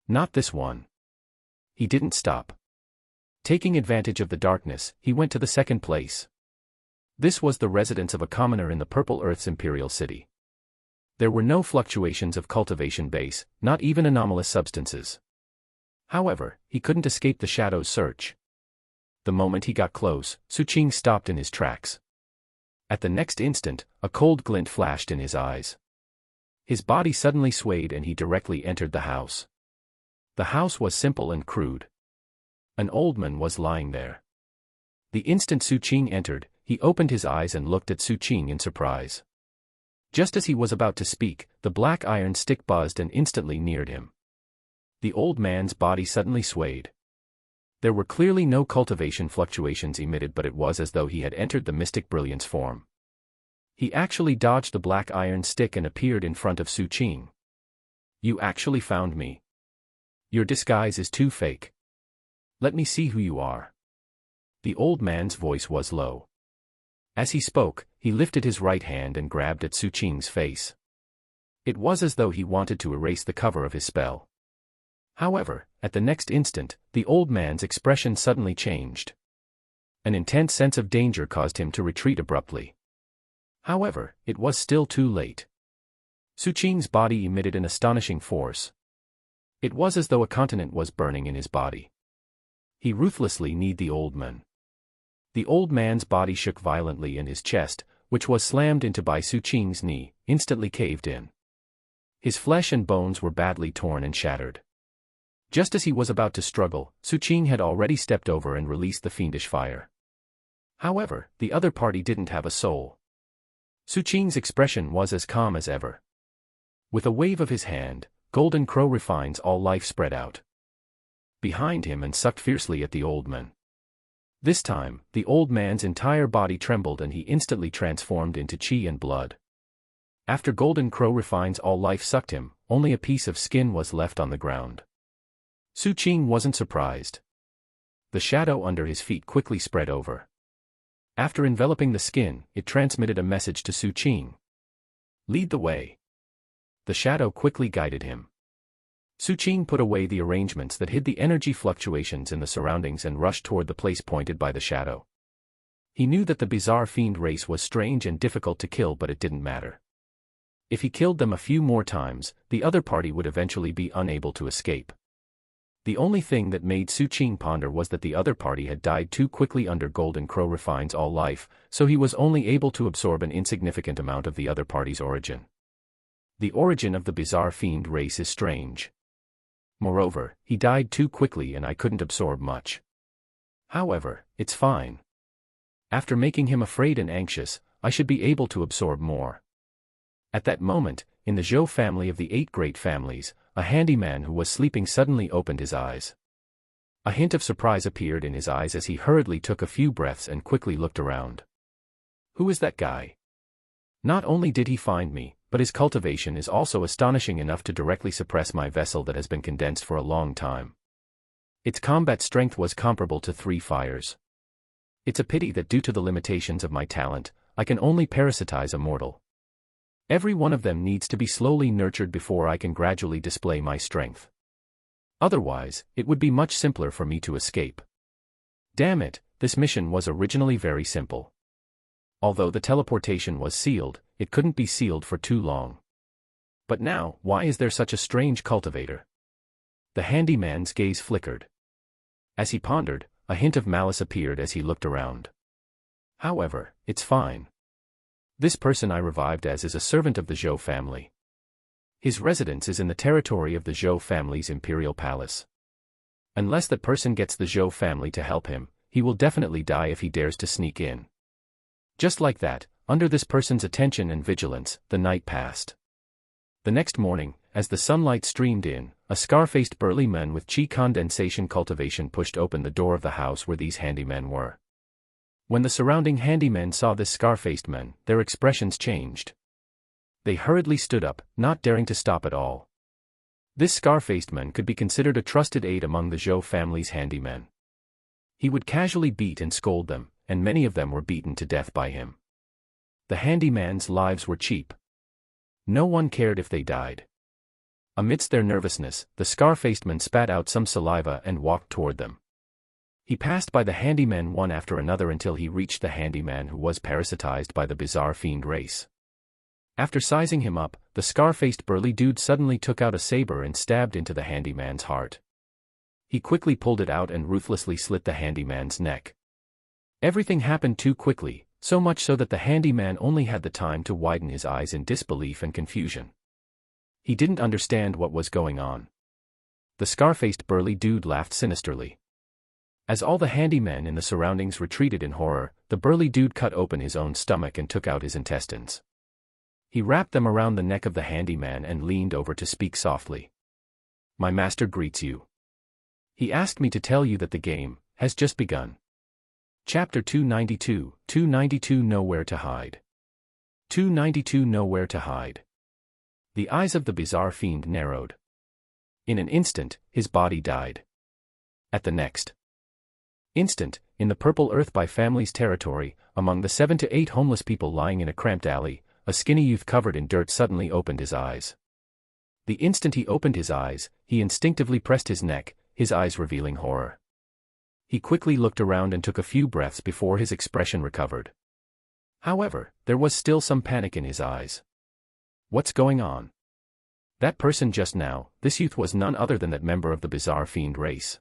Not this one. He didn't stop. Taking advantage of the darkness, he went to the second place. This was the residence of a commoner in the Purple Earth's imperial city. There were no fluctuations of cultivation base, not even anomalous substances. However, he couldn't escape the shadow's search. The moment he got close, Su Qing stopped in his tracks. At the next instant, a cold glint flashed in his eyes. His body suddenly swayed and he directly entered the house. The house was simple and crude. An old man was lying there. The instant Su Qing entered, he opened his eyes and looked at Su Qing in surprise. Just as he was about to speak, the black iron stick buzzed and instantly neared him. The old man's body suddenly swayed. There were clearly no cultivation fluctuations emitted, but it was as though he had entered the mystic brilliance form. He actually dodged the black iron stick and appeared in front of Su Qing. You actually found me. Your disguise is too fake. Let me see who you are. The old man's voice was low. As he spoke, he lifted his right hand and grabbed at Su Qing's face. It was as though he wanted to erase the cover of his spell. However, at the next instant, the old man's expression suddenly changed. An intense sense of danger caused him to retreat abruptly. However, it was still too late. Su Qing's body emitted an astonishing force. It was as though a continent was burning in his body. He ruthlessly kneed the old man. The old man's body shook violently and his chest, which was slammed into by Su Qing's knee, instantly caved in. His flesh and bones were badly torn and shattered. Just as he was about to struggle, Su Qing had already stepped over and released the fiendish fire. However, the other party didn't have a soul. Su Qing's expression was as calm as ever. With a wave of his hand, Golden Crow Refines All Life spread out behind him and sucked fiercely at the old man. This time, the old man's entire body trembled and he instantly transformed into chi and blood. After Golden Crow Refines All Life sucked him, only a piece of skin was left on the ground. Su Qing wasn't surprised. The shadow under his feet quickly spread over. After enveloping the skin, it transmitted a message to Su Qing. Lead the way. The shadow quickly guided him. Su Qing put away the arrangements that hid the energy fluctuations in the surroundings and rushed toward the place pointed by the shadow. He knew that the bizarre fiend race was strange and difficult to kill, but it didn't matter. If he killed them a few more times, the other party would eventually be unable to escape. The only thing that made Su Qing ponder was that the other party had died too quickly under Golden Crow Refines All Life, so he was only able to absorb an insignificant amount of the other party's origin. The origin of the bizarre fiend race is strange. Moreover, he died too quickly and I couldn't absorb much. However, it's fine. After making him afraid and anxious, I should be able to absorb more. At that moment, in the Zhou family of the 8 great families, a handyman who was sleeping suddenly opened his eyes. A hint of surprise appeared in his eyes as he hurriedly took a few breaths and quickly looked around. Who is that guy? Not only did he find me, but his cultivation is also astonishing enough to directly suppress my vessel that has been condensed for a long time. Its combat strength was comparable to 3 fires. It's a pity that due to the limitations of my talent, I can only parasitize a mortal. Every one of them needs to be slowly nurtured before I can gradually display my strength. Otherwise, it would be much simpler for me to escape. Damn it, this mission was originally very simple. Although the teleportation was sealed, it couldn't be sealed for too long. But now, why is there such a strange cultivator? The handyman's gaze flickered. As he pondered, a hint of malice appeared as he looked around. However, it's fine. This person I revived as is a servant of the Zhou family. His residence is in the territory of the Zhou family's imperial palace. Unless that person gets the Zhou family to help him, he will definitely die if he dares to sneak in. Just like that, under this person's attention and vigilance, the night passed. The next morning, as the sunlight streamed in, a scar-faced burly man with chi condensation cultivation pushed open the door of the house where these handymen were. When the surrounding handymen saw this scar-faced man, their expressions changed. They hurriedly stood up, not daring to stop at all. This scar-faced man could be considered a trusted aide among the Zhou family's handymen. He would casually beat and scold them, and many of them were beaten to death by him. The handyman's lives were cheap. No one cared if they died. Amidst their nervousness, the scar-faced man spat out some saliva and walked toward them. He passed by the handymen one after another until he reached the handyman who was parasitized by the bizarre fiend race. After sizing him up, the scar-faced burly dude suddenly took out a saber and stabbed into the handyman's heart. He quickly pulled it out and ruthlessly slit the handyman's neck. Everything happened too quickly, so much so that the handyman only had the time to widen his eyes in disbelief and confusion. He didn't understand what was going on. The scar-faced burly dude laughed sinisterly. As all the handymen in the surroundings retreated in horror, the burly dude cut open his own stomach and took out his intestines. He wrapped them around the neck of the handyman and leaned over to speak softly. "My master greets you. He asked me to tell you that the game has just begun." Chapter 292, 292 Nowhere to Hide. 292 Nowhere to Hide. The eyes of the bizarre fiend narrowed. In an instant, his body died. At the next instant, in the Purple Earth by family's territory, among the 7 to 8 homeless people lying in a cramped alley, a skinny youth covered in dirt suddenly opened his eyes. The instant he opened his eyes, he instinctively pressed his neck, his eyes revealing horror. He quickly looked around and took a few breaths before his expression recovered. However, there was still some panic in his eyes. What's going on? That person just now, this youth was none other than that member of the bizarre fiend race.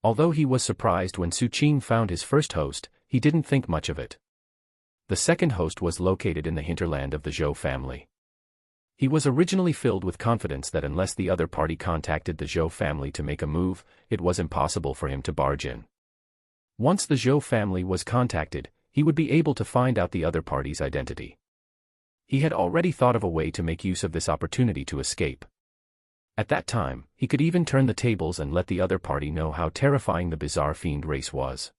Although he was surprised when Su Qing found his first host, he didn't think much of it. The second host was located in the hinterland of the Zhou family. He was originally filled with confidence that unless the other party contacted the Zhou family to make a move, it was impossible for him to barge in. Once the Zhou family was contacted, he would be able to find out the other party's identity. He had already thought of a way to make use of this opportunity to escape. At that time, he could even turn the tables and let the other party know how terrifying the bizarre fiend race was.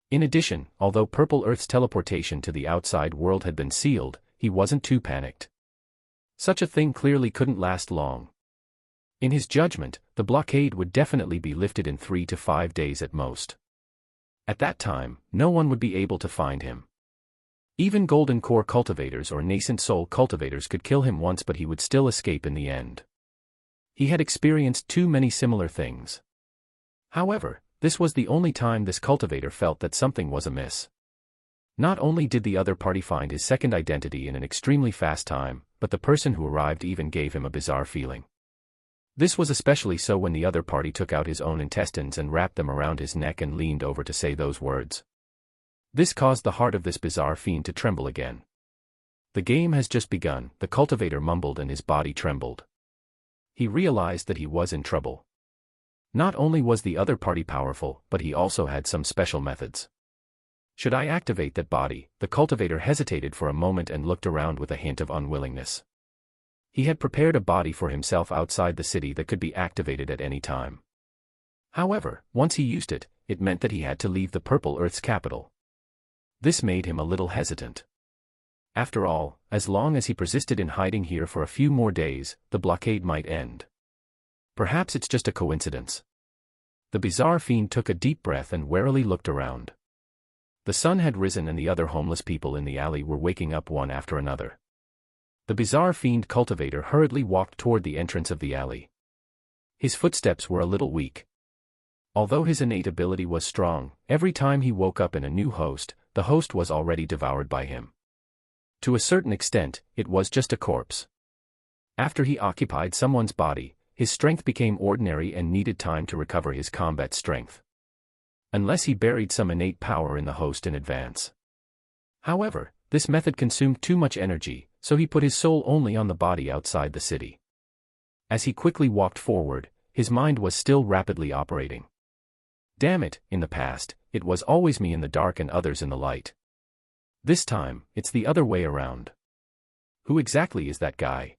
In addition, although Purple Earth's teleportation to the outside world had been sealed, he wasn't too panicked. Such a thing clearly couldn't last long. In his judgment, the blockade would definitely be lifted in 3 to 5 days at most. At that time, no one would be able to find him. Even golden core cultivators or nascent soul cultivators could kill him once, but he would still escape in the end. He had experienced too many similar things. However, this was the only time this cultivator felt that something was amiss. Not only did the other party find his second identity in an extremely fast time, but the person who arrived even gave him a bizarre feeling. This was especially so when the other party took out his own intestines and wrapped them around his neck and leaned over to say those words. This caused the heart of this bizarre fiend to tremble again. "The game has just begun," the cultivator mumbled, and his body trembled. He realized that he was in trouble. Not only was the other party powerful, but he also had some special methods. Should I activate that body? The cultivator hesitated for a moment and looked around with a hint of unwillingness. He had prepared a body for himself outside the city that could be activated at any time. However, once he used it, it meant that he had to leave the Purple Earth's capital. This made him a little hesitant. After all, as long as he persisted in hiding here for a few more days, the blockade might end. Perhaps it's just a coincidence. The bizarre fiend took a deep breath and warily looked around. The sun had risen and the other homeless people in the alley were waking up one after another. The bizarre fiend cultivator hurriedly walked toward the entrance of the alley. His footsteps were a little weak. Although his innate ability was strong, every time he woke up in a new host, the host was already devoured by him. To a certain extent, it was just a corpse. After he occupied someone's body, his strength became ordinary and needed time to recover his combat strength. Unless he buried some innate power in the host in advance. However, this method consumed too much energy, so he put his soul only on the body outside the city. As he quickly walked forward, his mind was still rapidly operating. Damn it, in the past, it was always me in the dark and others in the light. This time, it's the other way around. Who exactly is that guy?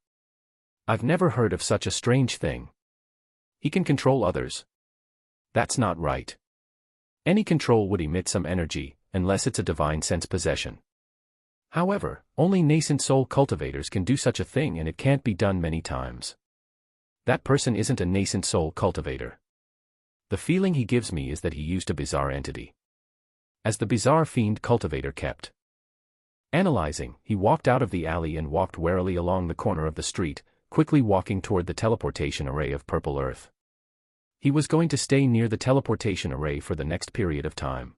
I've never heard of such a strange thing. He can control others. That's not right. Any control would emit some energy, unless it's a divine sense possession. However, only nascent soul cultivators can do such a thing and it can't be done many times. That person isn't a nascent soul cultivator. The feeling he gives me is that he used a bizarre entity. As the bizarre fiend cultivator kept analyzing, he walked out of the alley and walked warily along the corner of the street, quickly walking toward the teleportation array of Purple Earth. He was going to stay near the teleportation array for the next period of time.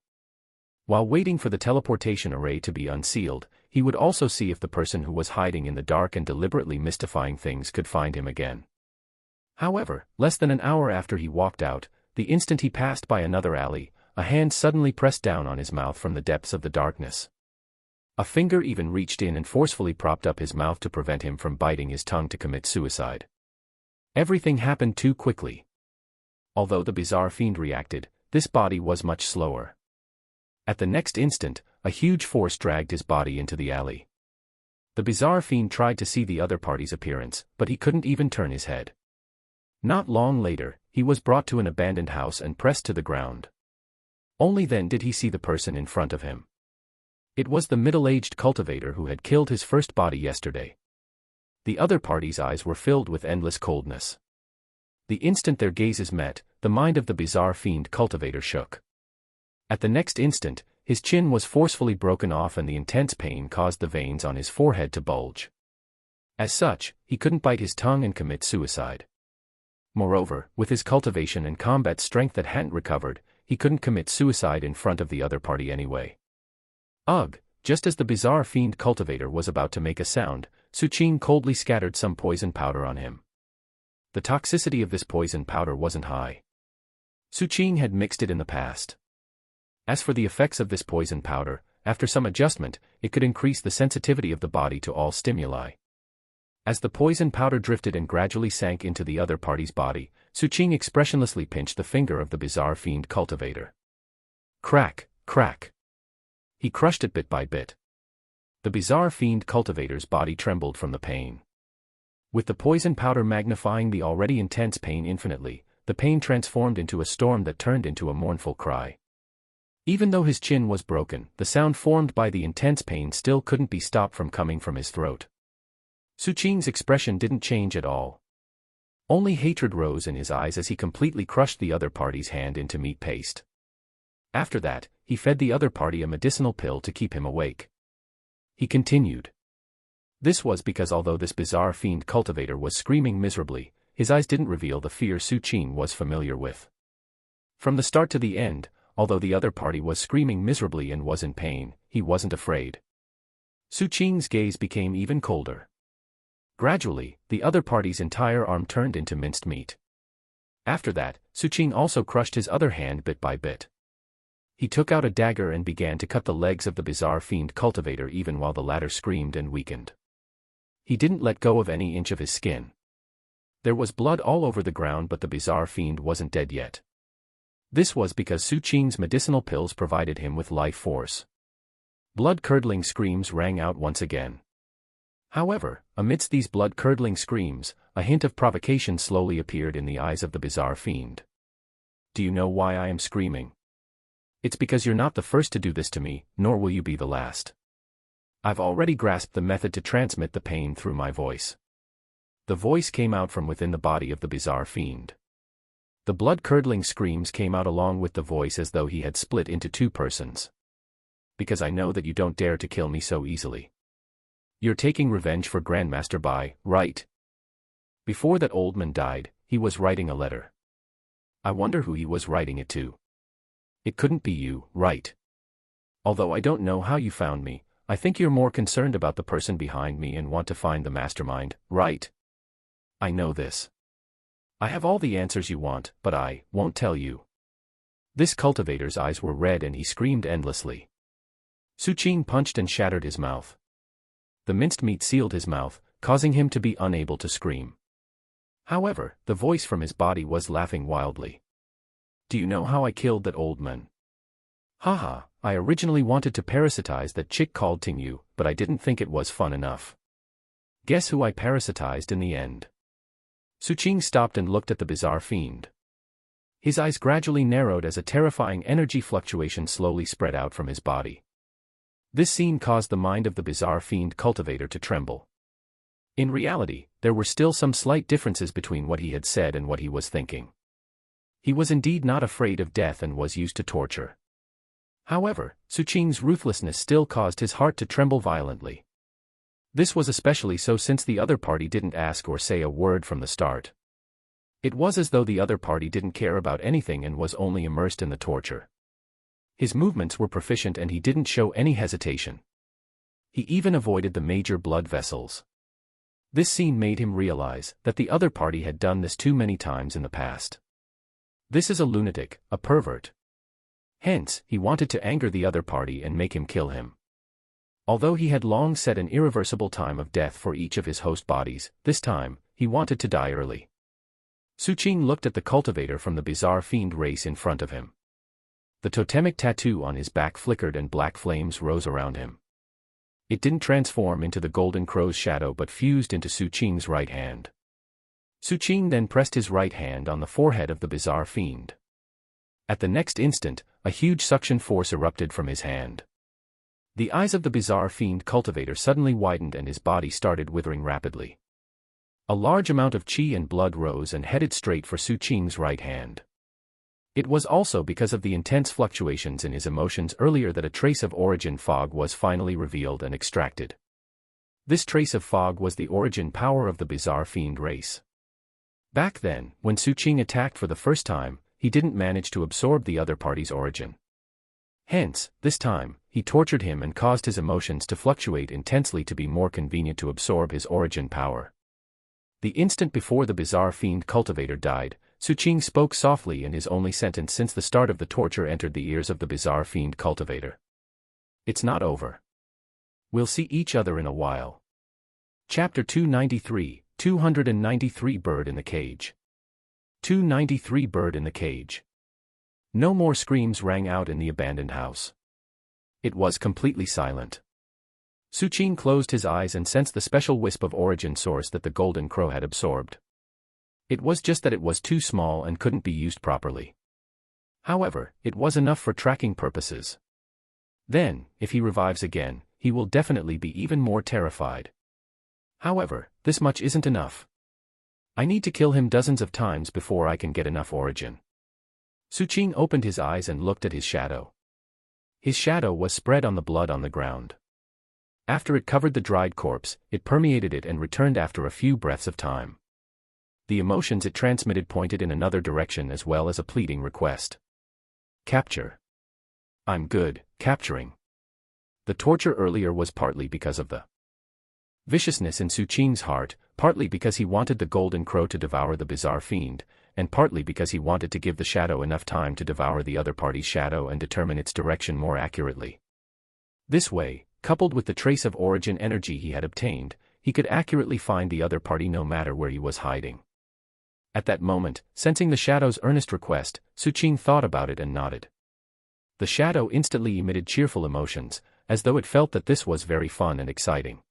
While waiting for the teleportation array to be unsealed, he would also see if the person who was hiding in the dark and deliberately mystifying things could find him again. However, less than an hour after he walked out, the instant he passed by another alley, a hand suddenly pressed down on his mouth from the depths of the darkness. A finger even reached in and forcefully propped up his mouth to prevent him from biting his tongue to commit suicide. Everything happened too quickly. Although the bizarre fiend reacted, this body was much slower. At the next instant, a huge force dragged his body into the alley. The bizarre fiend tried to see the other party's appearance, but he couldn't even turn his head. Not long later, he was brought to an abandoned house and pressed to the ground. Only then did he see the person in front of him. It was the middle-aged cultivator who had killed his first body yesterday. The other party's eyes were filled with endless coldness. The instant their gazes met, the mind of the bizarre fiend cultivator shook. At the next instant, his chin was forcefully broken off and the intense pain caused the veins on his forehead to bulge. As such, he couldn't bite his tongue and commit suicide. Moreover, with his cultivation and combat strength that hadn't recovered, he couldn't commit suicide in front of the other party anyway. Ugh! Just as the bizarre fiend cultivator was about to make a sound, Suqing coldly scattered some poison powder on him. The toxicity of this poison powder wasn't high. Suqing had mixed it in the past. As for the effects of this poison powder, after some adjustment, it could increase the sensitivity of the body to all stimuli. As the poison powder drifted and gradually sank into the other party's body, Suqing expressionlessly pinched the finger of the bizarre fiend cultivator. Crack, crack. He crushed it bit by bit. The bizarre fiend cultivator's body trembled from the pain. With the poison powder magnifying the already intense pain infinitely, the pain transformed into a storm that turned into a mournful cry. Even though his chin was broken, the sound formed by the intense pain still couldn't be stopped from coming from his throat. Suqing's expression didn't change at all. Only hatred rose in his eyes as he completely crushed the other party's hand into meat paste. After that, he fed the other party a medicinal pill to keep him awake. He continued. This was because although this bizarre fiend cultivator was screaming miserably, his eyes didn't reveal the fear Suqing was familiar with. From the start to the end, although the other party was screaming miserably and was in pain, he wasn't afraid. Suqing's gaze became even colder. Gradually, the other party's entire arm turned into minced meat. After that, Suqing also crushed his other hand bit by bit. He took out a dagger and began to cut the legs of the bizarre fiend cultivator even while the latter screamed and weakened. He didn't let go of any inch of his skin. There was blood all over the ground but the bizarre fiend wasn't dead yet. This was because Su Qing's medicinal pills provided him with life force. Blood-curdling screams rang out once again. However, amidst these blood-curdling screams, a hint of provocation slowly appeared in the eyes of the bizarre fiend. Do you know why I am screaming? It's because you're not the first to do this to me, nor will you be the last. I've already grasped the method to transmit the pain through my voice. The voice came out from within the body of the bizarre fiend. The blood-curdling screams came out along with the voice as though he had split into two persons. Because I know that you don't dare to kill me so easily. You're taking revenge for Grandmaster Bai, right? Before that old man died, he was writing a letter. I wonder who he was writing it to. It couldn't be you, right? Although I don't know how you found me, I think you're more concerned about the person behind me and want to find the mastermind, right? I know this. I have all the answers you want, but I won't tell you. This cultivator's eyes were red and he screamed endlessly. Su Qing punched and shattered his mouth. The minced meat sealed his mouth, causing him to be unable to scream. However, the voice from his body was laughing wildly. Do you know how I killed that old man? Haha, I originally wanted to parasitize that chick called Ting Yu, but I didn't think it was fun enough. Guess who I parasitized in the end? Su Qing stopped and looked at the bizarre fiend. His eyes gradually narrowed as a terrifying energy fluctuation slowly spread out from his body. This scene caused the mind of the bizarre fiend cultivator to tremble. In reality, there were still some slight differences between what he had said and what he was thinking. He was indeed not afraid of death and was used to torture. However, Su Qing's ruthlessness still caused his heart to tremble violently. This was especially so since the other party didn't ask or say a word from the start. It was as though the other party didn't care about anything and was only immersed in the torture. His movements were proficient and he didn't show any hesitation. He even avoided the major blood vessels. This scene made him realize that the other party had done this too many times in the past. This is a lunatic, a pervert. Hence, he wanted to anger the other party and make him kill him. Although he had long set an irreversible time of death for each of his host bodies, this time, he wanted to die early. Su Qing looked at the cultivator from the bizarre fiend race in front of him. The totemic tattoo on his back flickered and black flames rose around him. It didn't transform into the golden crow's shadow but fused into Su Qing's right hand. Su Qing then pressed his right hand on the forehead of the bizarre fiend. At the next instant, a huge suction force erupted from his hand. The eyes of the bizarre fiend cultivator suddenly widened and his body started withering rapidly. A large amount of qi and blood rose and headed straight for Su Qing's right hand. It was also because of the intense fluctuations in his emotions earlier that a trace of origin fog was finally revealed and extracted. This trace of fog was the origin power of the bizarre fiend race. Back then, when Su Qing attacked for the first time, he didn't manage to absorb the other party's origin. Hence, this time, he tortured him and caused his emotions to fluctuate intensely to be more convenient to absorb his origin power. The instant before the bizarre fiend cultivator died, Su Qing spoke softly and his only sentence since the start of the torture entered the ears of the bizarre fiend cultivator. It's not over. We'll see each other in a while. Chapter 293, 293 Bird in the Cage. 293 Bird in the Cage. No more screams rang out in the abandoned house. It was completely silent. Su Qing closed his eyes and sensed the special wisp of origin source that the golden crow had absorbed. It was just that it was too small and couldn't be used properly. However, it was enough for tracking purposes. Then, if he revives again, he will definitely be even more terrified. However, this much isn't enough. I need to kill him dozens of times before I can get enough origin. Su Qing opened his eyes and looked at his shadow. His shadow was spread on the blood on the ground. After it covered the dried corpse, it permeated it and returned after a few breaths of time. The emotions it transmitted pointed in another direction as well as a pleading request. Capture. I'm good, capturing. The torture earlier was partly because of the viciousness in Su Qing's heart, partly because he wanted the golden crow to devour the bizarre fiend, and partly because he wanted to give the shadow enough time to devour the other party's shadow and determine its direction more accurately. This way, coupled with the trace of origin energy he had obtained, he could accurately find the other party no matter where he was hiding. At that moment, sensing the shadow's earnest request, Suqing thought about it and nodded. The shadow instantly emitted cheerful emotions, as though it felt that this was very fun and exciting.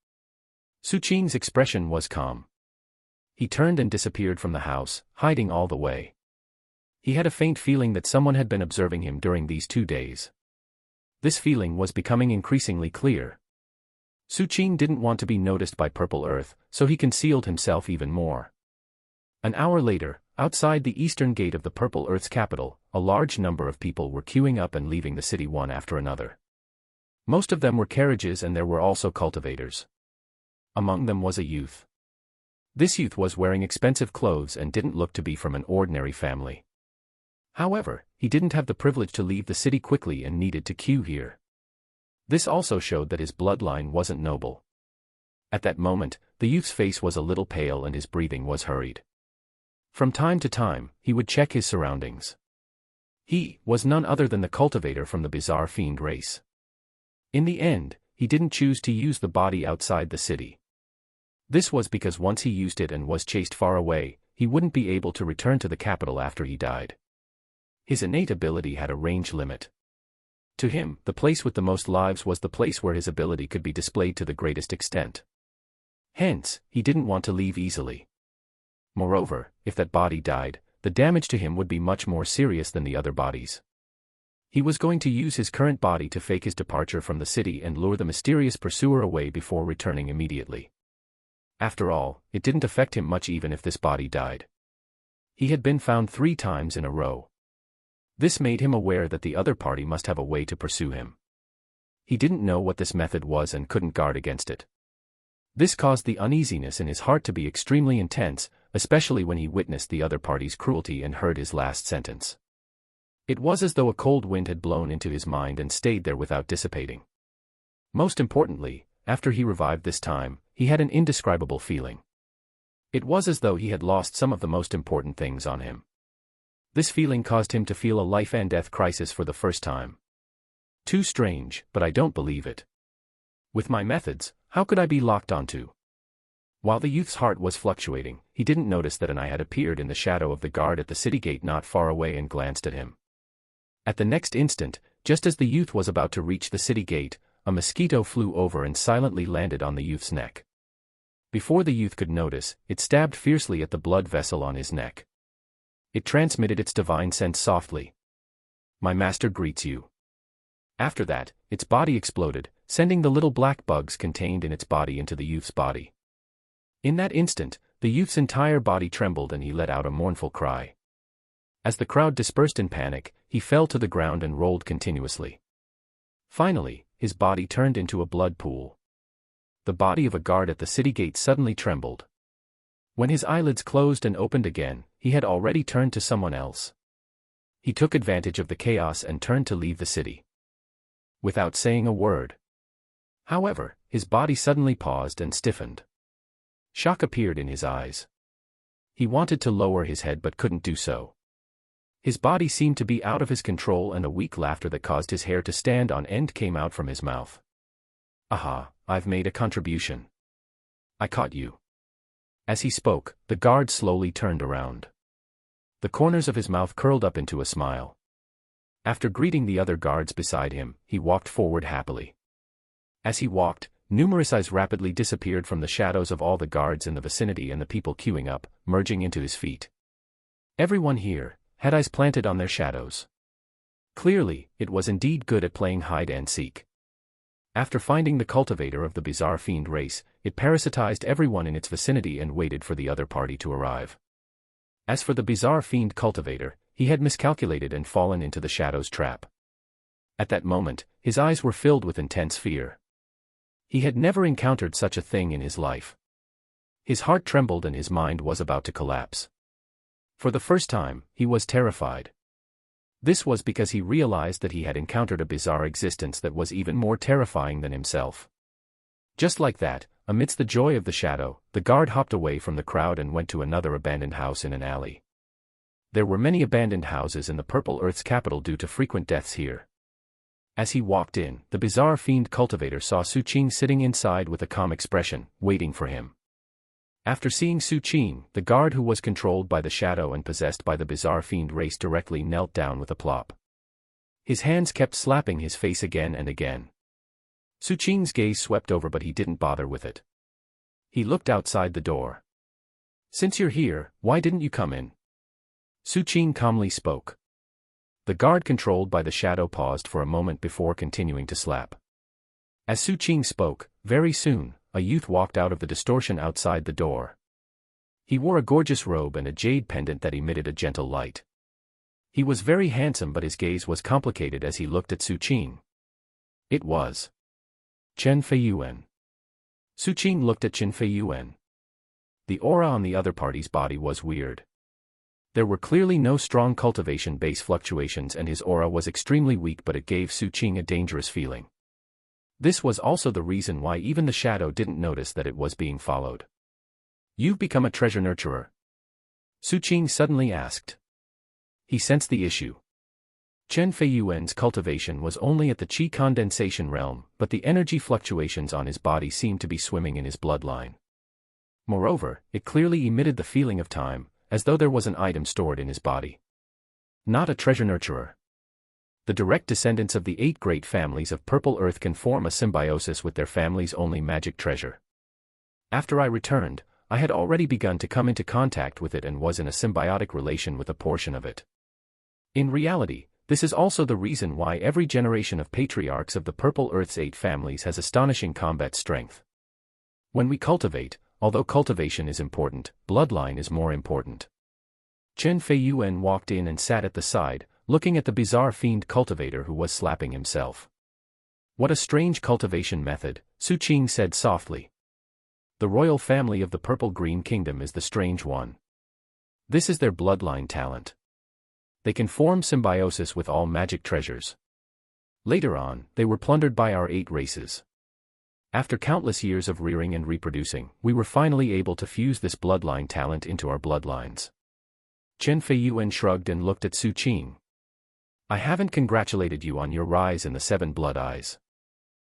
Suqing's expression was calm. He turned and disappeared from the house, hiding all the way. He had a faint feeling that someone had been observing him during these 2 days. This feeling was becoming increasingly clear. Suqing didn't want to be noticed by Purple Earth, so he concealed himself even more. An hour later, outside the eastern gate of the Purple Earth's capital, a large number of people were queuing up and leaving the city one after another. Most of them were carriages, and there were also cultivators. Among them was a youth. This youth was wearing expensive clothes and didn't look to be from an ordinary family. However, he didn't have the privilege to leave the city quickly and needed to queue here. This also showed that his bloodline wasn't noble. At that moment, the youth's face was a little pale and his breathing was hurried. From time to time, he would check his surroundings. He was none other than the cultivator from the bizarre fiend race. In the end, he didn't choose to use the body outside the city. This was because once he used it and was chased far away, he wouldn't be able to return to the capital after he died. His innate ability had a range limit. To him, the place with the most lives was the place where his ability could be displayed to the greatest extent. Hence, he didn't want to leave easily. Moreover, if that body died, the damage to him would be much more serious than the other bodies. He was going to use his current body to fake his departure from the city and lure the mysterious pursuer away before returning immediately. After all, it didn't affect him much even if this body died. He had been found 3 times in a row. This made him aware that the other party must have a way to pursue him. He didn't know what this method was and couldn't guard against it. This caused the uneasiness in his heart to be extremely intense, especially when he witnessed the other party's cruelty and heard his last sentence. It was as though a cold wind had blown into his mind and stayed there without dissipating. Most importantly, after he revived this time, he had an indescribable feeling. It was as though he had lost some of the most important things on him. This feeling caused him to feel a life and death crisis for the first time. Too strange, but I don't believe it. With my methods, how could I be locked onto? While the youth's heart was fluctuating, he didn't notice that an eye had appeared in the shadow of the guard at the city gate not far away and glanced at him. At the next instant, just as the youth was about to reach the city gate, a mosquito flew over and silently landed on the youth's neck. Before the youth could notice, it stabbed fiercely at the blood vessel on his neck. It transmitted its divine scent softly. "My master greets you." After that, its body exploded, sending the little black bugs contained in its body into the youth's body. In that instant, the youth's entire body trembled and he let out a mournful cry. As the crowd dispersed in panic, he fell to the ground and rolled continuously. Finally, his body turned into a blood pool. The body of a guard at the city gate suddenly trembled. When his eyelids closed and opened again, he had already turned to someone else. He took advantage of the chaos and turned to leave the city. Without saying a word. However, his body suddenly paused and stiffened. Shock appeared in his eyes. He wanted to lower his head but couldn't do so. His body seemed to be out of his control and a weak laughter that caused his hair to stand on end came out from his mouth. "Aha, I've made a contribution. I caught you." As he spoke, the guard slowly turned around. The corners of his mouth curled up into a smile. After greeting the other guards beside him, he walked forward happily. As he walked, numerous eyes rapidly disappeared from the shadows of all the guards in the vicinity and the people queuing up, merging into his feet. Everyone here had eyes planted on their shadows. Clearly, it was indeed good at playing hide and seek. After finding the cultivator of the bizarre fiend race, it parasitized everyone in its vicinity and waited for the other party to arrive. As for the bizarre fiend cultivator, he had miscalculated and fallen into the shadow's trap. At that moment, his eyes were filled with intense fear. He had never encountered such a thing in his life. His heart trembled and his mind was about to collapse. For the first time, he was terrified. This was because he realized that he had encountered a bizarre existence that was even more terrifying than himself. Just like that, amidst the joy of the shadow, the guard hopped away from the crowd and went to another abandoned house in an alley. There were many abandoned houses in the Purple Earth's capital due to frequent deaths here. As he walked in, the bizarre fiend cultivator saw Suqing sitting inside with a calm expression, waiting for him. After seeing Su Qing, the guard who was controlled by the shadow and possessed by the bizarre fiend race directly knelt down with a plop. His hands kept slapping his face again and again. Su Qing's gaze swept over, but he didn't bother with it. He looked outside the door. "Since you're here, why didn't you come in?" Su Qing calmly spoke. The guard controlled by the shadow paused for a moment before continuing to slap. As Su Qing spoke, very soon, a youth walked out of the distortion outside the door. He wore a gorgeous robe and a jade pendant that emitted a gentle light. He was very handsome, but his gaze was complicated as he looked at Su Qing. It was Chen Feiyuan. Su Qing looked at Chen Feiyuan. The aura on the other party's body was weird. There were clearly no strong cultivation base fluctuations and his aura was extremely weak, but it gave Su Qing a dangerous feeling. This was also the reason why even the shadow didn't notice that it was being followed. "You've become a treasure nurturer?" Su Qing suddenly asked. He sensed the issue. Chen Feiyuan's cultivation was only at the qi condensation realm, but the energy fluctuations on his body seemed to be swimming in his bloodline. Moreover, it clearly emitted the feeling of time, as though there was an item stored in his body. Not a treasure nurturer. The direct descendants of the 8 great families of Purple Earth can form a symbiosis with their family's only magic treasure. After I returned, I had already begun to come into contact with it and was in a symbiotic relation with a portion of it. In reality, this is also the reason why every generation of patriarchs of the Purple Earth's 8 families has astonishing combat strength. When we cultivate, although cultivation is important, bloodline is more important. Chen Feiyuan walked in and sat at the side, looking at the bizarre fiend cultivator who was slapping himself. "What a strange cultivation method," Su Qing said softly. "The royal family of the Purple-Green Kingdom is the strange one. This is their bloodline talent. They can form symbiosis with all magic treasures. Later on, they were plundered by our 8 races. After countless years of rearing and reproducing, we were finally able to fuse this bloodline talent into our bloodlines." Chen Feiyuan shrugged and looked at Su Qing. "I haven't congratulated you on your rise in the 7 blood eyes.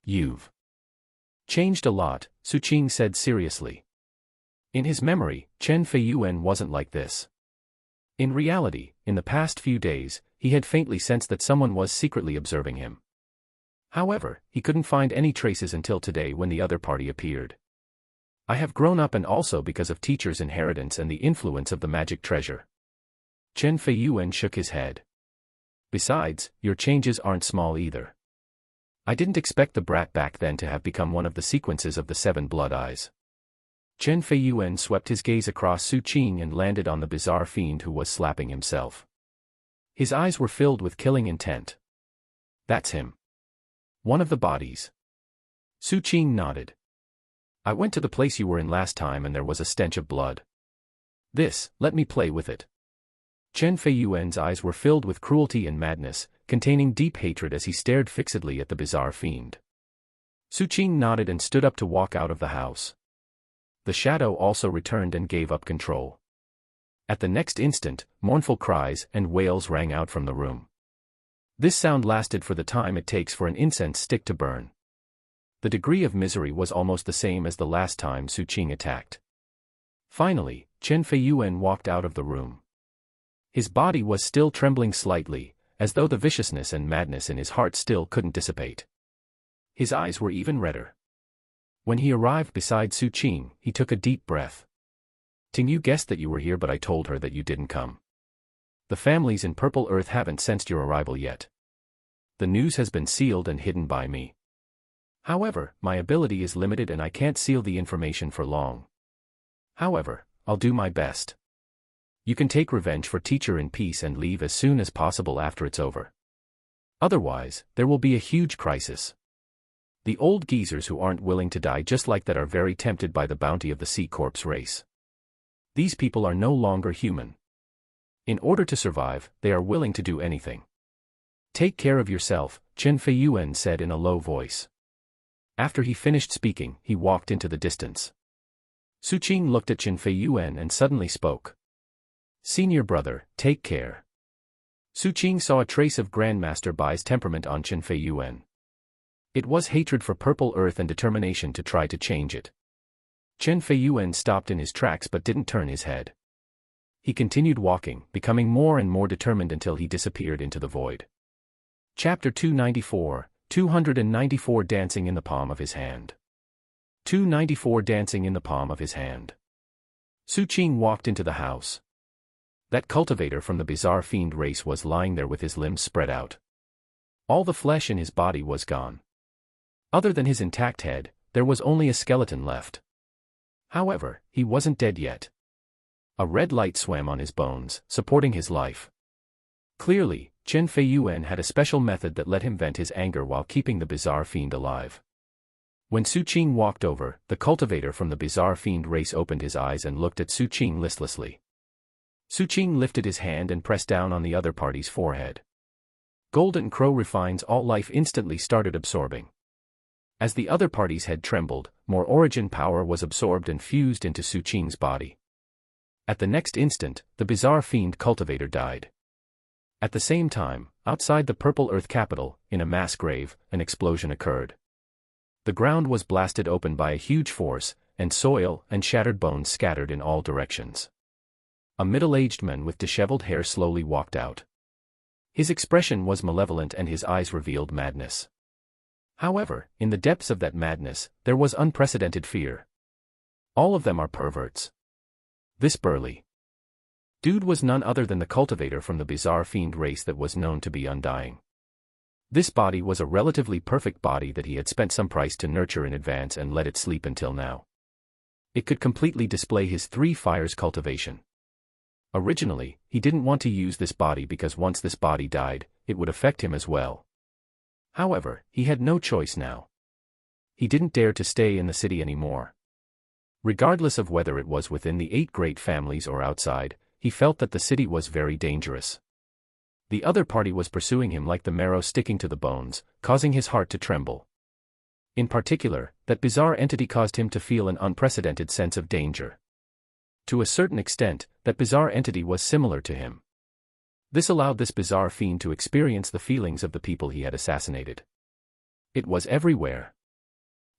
You've changed a lot," Su Qing said seriously. In his memory, Chen Feiyuan wasn't like this. In reality, in the past few days, he had faintly sensed that someone was secretly observing him. However, he couldn't find any traces until today when the other party appeared. "I have grown up, and also because of teacher's inheritance and the influence of the magic treasure." Chen Feiyuan shook his head. "Besides, your changes aren't small either. I didn't expect the brat back then to have become one of the sequences of the 7 blood eyes." Chen Feiyuan swept his gaze across Su Qing and landed on the bizarre fiend who was slapping himself. His eyes were filled with killing intent. "That's him. One of the bodies." Su Qing nodded. "I went to the place you were in last time and there was a stench of blood. Let me play with it." Chen Feiyuan's eyes were filled with cruelty and madness, containing deep hatred as he stared fixedly at the bizarre fiend. Su Qing nodded and stood up to walk out of the house. The shadow also returned and gave up control. At the next instant, mournful cries and wails rang out from the room. This sound lasted for the time it takes for an incense stick to burn. The degree of misery was almost the same as the last time Su Qing attacked. Finally, Chen Feiyuan walked out of the room. His body was still trembling slightly, as though the viciousness and madness in his heart still couldn't dissipate. His eyes were even redder. When he arrived beside Su Qing, he took a deep breath. "Ting, you guessed that you were here, but I told her that you didn't come. The families in Purple Earth haven't sensed your arrival yet. The news has been sealed and hidden by me. However, my ability is limited and I can't seal the information for long. However, I'll do my best. You can take revenge for teacher in peace and leave as soon as possible after it's over. Otherwise, there will be a huge crisis. The old geezers who aren't willing to die just like that are very tempted by the bounty of the Sea Corpse race. These people are no longer human. In order to survive, they are willing to do anything. Take care of yourself," Chen Feiyuan said in a low voice. After he finished speaking, he walked into the distance. Su Qing looked at Chen Feiyuan and suddenly spoke. "Senior brother, take care." Su Qing saw a trace of Grandmaster Bai's temperament on Chen Feiyuan. It was hatred for Purple Earth and determination to try to change it. Chen Feiyuan stopped in his tracks but didn't turn his head. He continued walking, becoming more and more determined until he disappeared into the void. Chapter 294, 294 Dancing in the palm of his hand. 294 Dancing in the palm of his hand. Su Qing walked into the house. That cultivator from the bizarre fiend race was lying there with his limbs spread out. All the flesh in his body was gone. Other than his intact head, there was only a skeleton left. However, he wasn't dead yet. A red light swam on his bones, supporting his life. Clearly, Chen Feiyuan had a special method that let him vent his anger while keeping the bizarre fiend alive. When Su Qing walked over, the cultivator from the bizarre fiend race opened his eyes and looked at Su Qing listlessly. Su Qing lifted his hand and pressed down on the other party's forehead. Golden Crow Refines All Life instantly started absorbing. As the other party's head trembled, more origin power was absorbed and fused into Su Qing's body. At the next instant, the bizarre fiend cultivator died. At the same time, outside the Purple Earth capital, in a mass grave, an explosion occurred. The ground was blasted open by a huge force, and soil and shattered bones scattered in all directions. A middle-aged man with disheveled hair slowly walked out. His expression was malevolent and his eyes revealed madness. However, in the depths of that madness, there was unprecedented fear. All of them are perverts. This burly dude was none other than the cultivator from the bizarre fiend race that was known to be undying. This body was a relatively perfect body that he had spent some price to nurture in advance and let it sleep until now. It could completely display his 3 fires cultivation. Originally, he didn't want to use this body because once this body died, it would affect him as well. However, he had no choice now. He didn't dare to stay in the city anymore. Regardless of whether it was within the 8 great families or outside, he felt that the city was very dangerous. The other party was pursuing him like the marrow sticking to the bones, causing his heart to tremble. In particular, that bizarre entity caused him to feel an unprecedented sense of danger. To a certain extent, that bizarre entity was similar to him. This allowed this bizarre fiend to experience the feelings of the people he had assassinated. It was everywhere.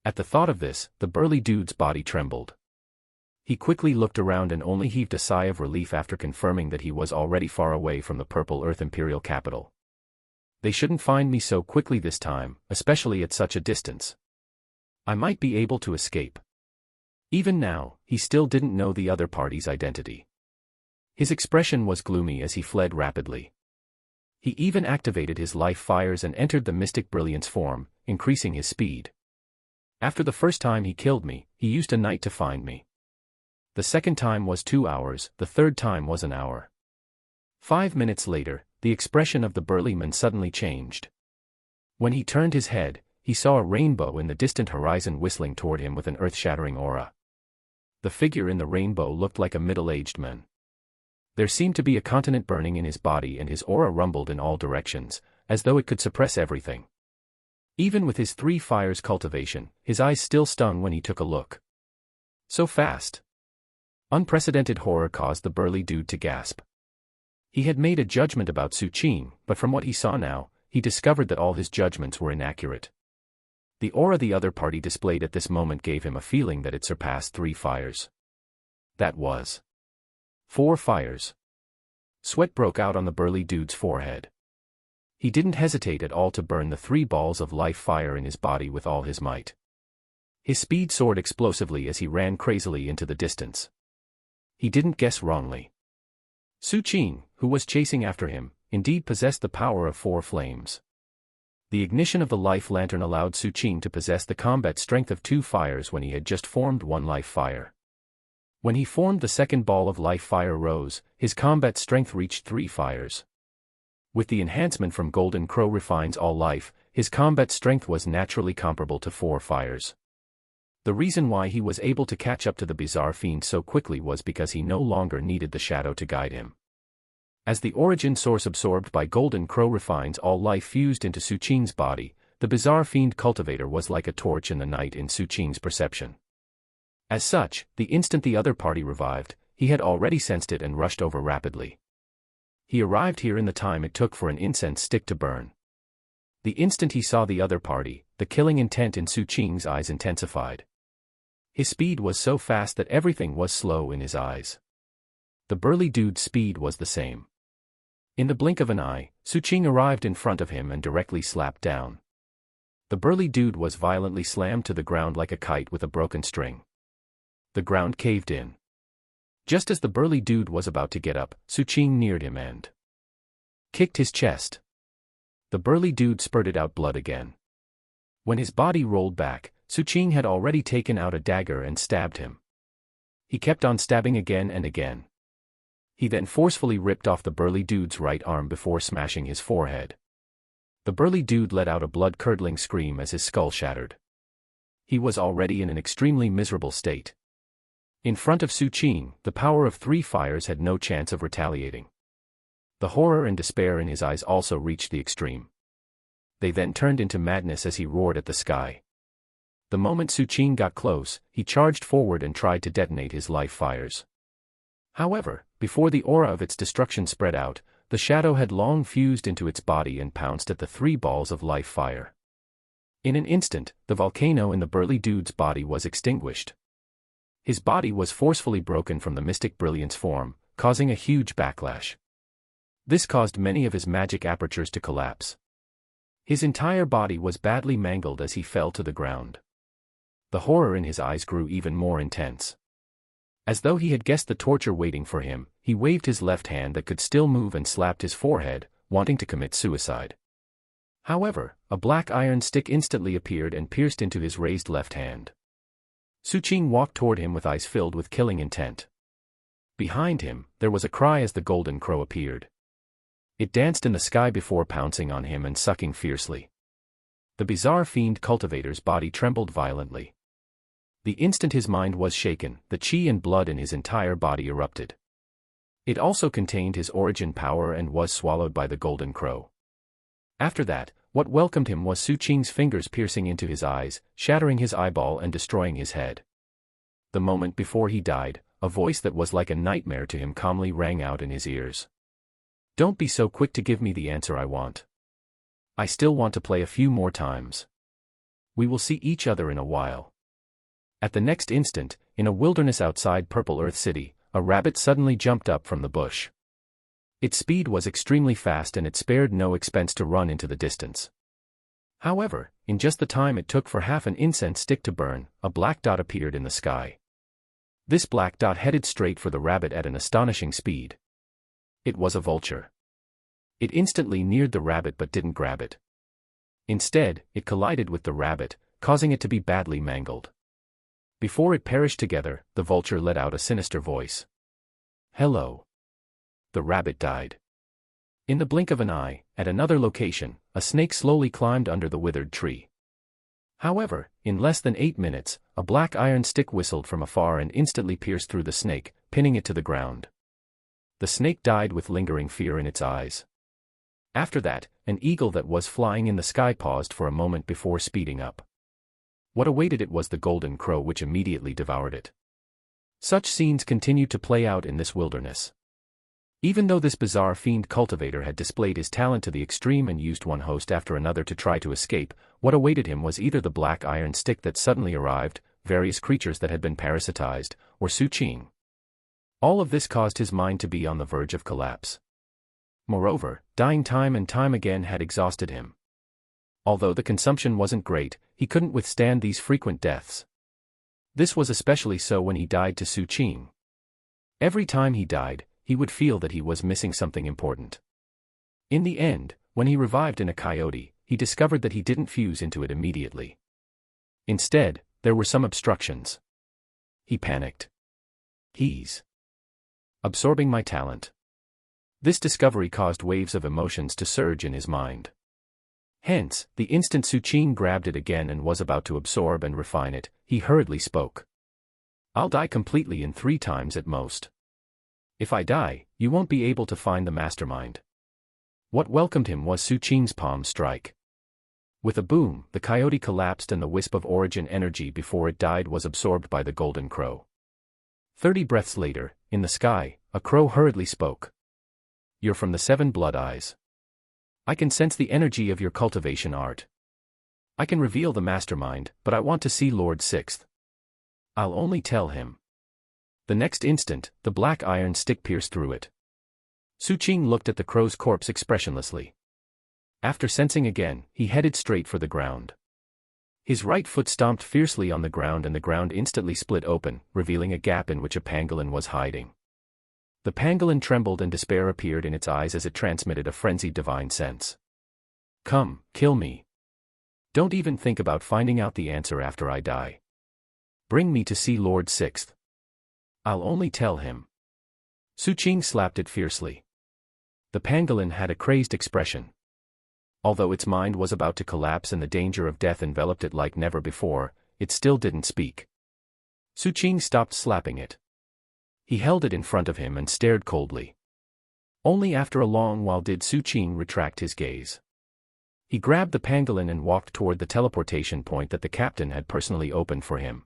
At the thought of this, the burly dude's body trembled. He quickly looked around and only heaved a sigh of relief after confirming that he was already far away from the Purple Earth Imperial capital. They shouldn't find me so quickly this time, especially at such a distance. I might be able to escape. Even now, he still didn't know the other party's identity. His expression was gloomy as he fled rapidly. He even activated his life fires and entered the Mystic Brilliance form, increasing his speed. After the first time he killed me, he used a night to find me. The second time was 2 hours, the third time was an hour. 5 minutes later, the expression of the burly man suddenly changed. When he turned his head, he saw a rainbow in the distant horizon whistling toward him with an earth-shattering aura. The figure in the rainbow looked like a middle-aged man. There seemed to be a continent burning in his body and his aura rumbled in all directions, as though it could suppress everything. Even with his 3 fires cultivation, his eyes still stung when he took a look. So fast. Unprecedented horror caused the burly dude to gasp. He had made a judgment about Su Qing, but from what he saw now, he discovered that all his judgments were inaccurate. The aura the other party displayed at this moment gave him a feeling that it surpassed 3 fires. That was 4 fires. Sweat broke out on the burly dude's forehead. He didn't hesitate at all to burn the 3 balls of life fire in his body with all his might. His speed soared explosively as he ran crazily into the distance. He didn't guess wrongly. Su Qing, who was chasing after him, indeed possessed the power of 4 flames. The ignition of the life lantern allowed Su Qing to possess the combat strength of 2 fires when he had just formed 1 life fire. When he formed the second ball of life fire rose, his combat strength reached 3 fires. With the enhancement from Golden Crow Refines All Life, his combat strength was naturally comparable to 4 fires. The reason why he was able to catch up to the bizarre fiend so quickly was because he no longer needed the shadow to guide him. As the origin source absorbed by Golden Crow Refines All Life fused into Su Qing's body, the bizarre fiend cultivator was like a torch in the night in Su Qing's perception. As such, the instant the other party revived, he had already sensed it and rushed over rapidly. He arrived here in the time it took for an incense stick to burn. The instant he saw the other party, the killing intent in Su Qing's eyes intensified. His speed was so fast that everything was slow in his eyes. The burly dude's speed was the same. In the blink of an eye, Suqing arrived in front of him and directly slapped down. The burly dude was violently slammed to the ground like a kite with a broken string. The ground caved in. Just as the burly dude was about to get up, Suqing neared him and kicked his chest. The burly dude spurted out blood again. When his body rolled back, Suqing had already taken out a dagger and stabbed him. He kept on stabbing again and again. He then forcefully ripped off the burly dude's right arm before smashing his forehead. The burly dude let out a blood-curdling scream as his skull shattered. He was already in an extremely miserable state. In front of Suqing, the power of 3 fires had no chance of retaliating. The horror and despair in his eyes also reached the extreme. They then turned into madness as he roared at the sky. The moment Suqing got close, he charged forward and tried to detonate his life fires. However, before the aura of its destruction spread out, the shadow had long fused into its body and pounced at the 3 balls of life fire. In an instant, the volcano in the burly dude's body was extinguished. His body was forcefully broken from the mystic brilliance form, causing a huge backlash. This caused many of his magic apertures to collapse. His entire body was badly mangled as he fell to the ground. The horror in his eyes grew even more intense. As though he had guessed the torture waiting for him, he waved his left hand that could still move and slapped his forehead, wanting to commit suicide. However, a black iron stick instantly appeared and pierced into his raised left hand. Suqing walked toward him with eyes filled with killing intent. Behind him, there was a cry as the golden crow appeared. It danced in the sky before pouncing on him and sucking fiercely. The bizarre fiend cultivator's body trembled violently. The instant his mind was shaken, the chi and blood in his entire body erupted. It also contained his origin power and was swallowed by the golden crow. After that, what welcomed him was Suqing's fingers piercing into his eyes, shattering his eyeball and destroying his head. The moment before he died, a voice that was like a nightmare to him calmly rang out in his ears. "Don't be so quick to give me the answer I want. I still want to play a few more times. We will see each other in a while." At the next instant, in a wilderness outside Purple Earth City, a rabbit suddenly jumped up from the bush. Its speed was extremely fast and it spared no expense to run into the distance. However, in just the time it took for half an incense stick to burn, a black dot appeared in the sky. This black dot headed straight for the rabbit at an astonishing speed. It was a vulture. It instantly neared the rabbit but didn't grab it. Instead, it collided with the rabbit, causing it to be badly mangled. Before it perished together, the vulture let out a sinister voice. "Hello." The rabbit died. In the blink of an eye, at another location, a snake slowly climbed under the withered tree. However, in less than 8 minutes, a black iron stick whistled from afar and instantly pierced through the snake, pinning it to the ground. The snake died with lingering fear in its eyes. After that, an eagle that was flying in the sky paused for a moment before speeding up. What awaited it was the golden crow, which immediately devoured it. Such scenes continued to play out in this wilderness. Even though this bizarre fiend cultivator had displayed his talent to the extreme and used one host after another to try to escape, what awaited him was either the black iron stick that suddenly arrived, various creatures that had been parasitized, or Suqing. All of this caused his mind to be on the verge of collapse. Moreover, dying time and time again had exhausted him. Although the consumption wasn't great, he couldn't withstand these frequent deaths. This was especially so when he died to Suqing. Every time he died, he would feel that he was missing something important. In the end, when he revived in a coyote, he discovered that he didn't fuse into it immediately. Instead, there were some obstructions. He panicked. He's absorbing my talent. This discovery caused waves of emotions to surge in his mind. Hence, the instant Suqing grabbed it again and was about to absorb and refine it, he hurriedly spoke. "I'll die completely in 3 times at most. If I die, you won't be able to find the mastermind." What welcomed him was Suqing's palm strike. With a boom, the coyote collapsed and the wisp of origin energy before it died was absorbed by the golden crow. 30 breaths later, in the sky, a crow hurriedly spoke. "You're from the 7 blood eyes. I can sense the energy of your cultivation art. I can reveal the mastermind, but I want to see Lord Sixth. I'll only tell him. The next instant, the black iron stick pierced through it. Su Qing looked at the crow's corpse expressionlessly. After sensing again, he headed straight for the ground. His right foot stomped fiercely on the ground and the ground instantly split open, revealing a gap in which a pangolin was hiding. The pangolin trembled and despair appeared in its eyes as it transmitted a frenzied divine sense. Come, kill me. Don't even think about finding out the answer after I die. Bring me to see Lord Sixth. I'll only tell him. Su Qing slapped it fiercely. The pangolin had a crazed expression. Although its mind was about to collapse and the danger of death enveloped it like never before, it still didn't speak. Su Qing stopped slapping it. He held it in front of him and stared coldly. Only after a long while did Su Qing retract his gaze. He grabbed the pangolin and walked toward the teleportation point that the captain had personally opened for him.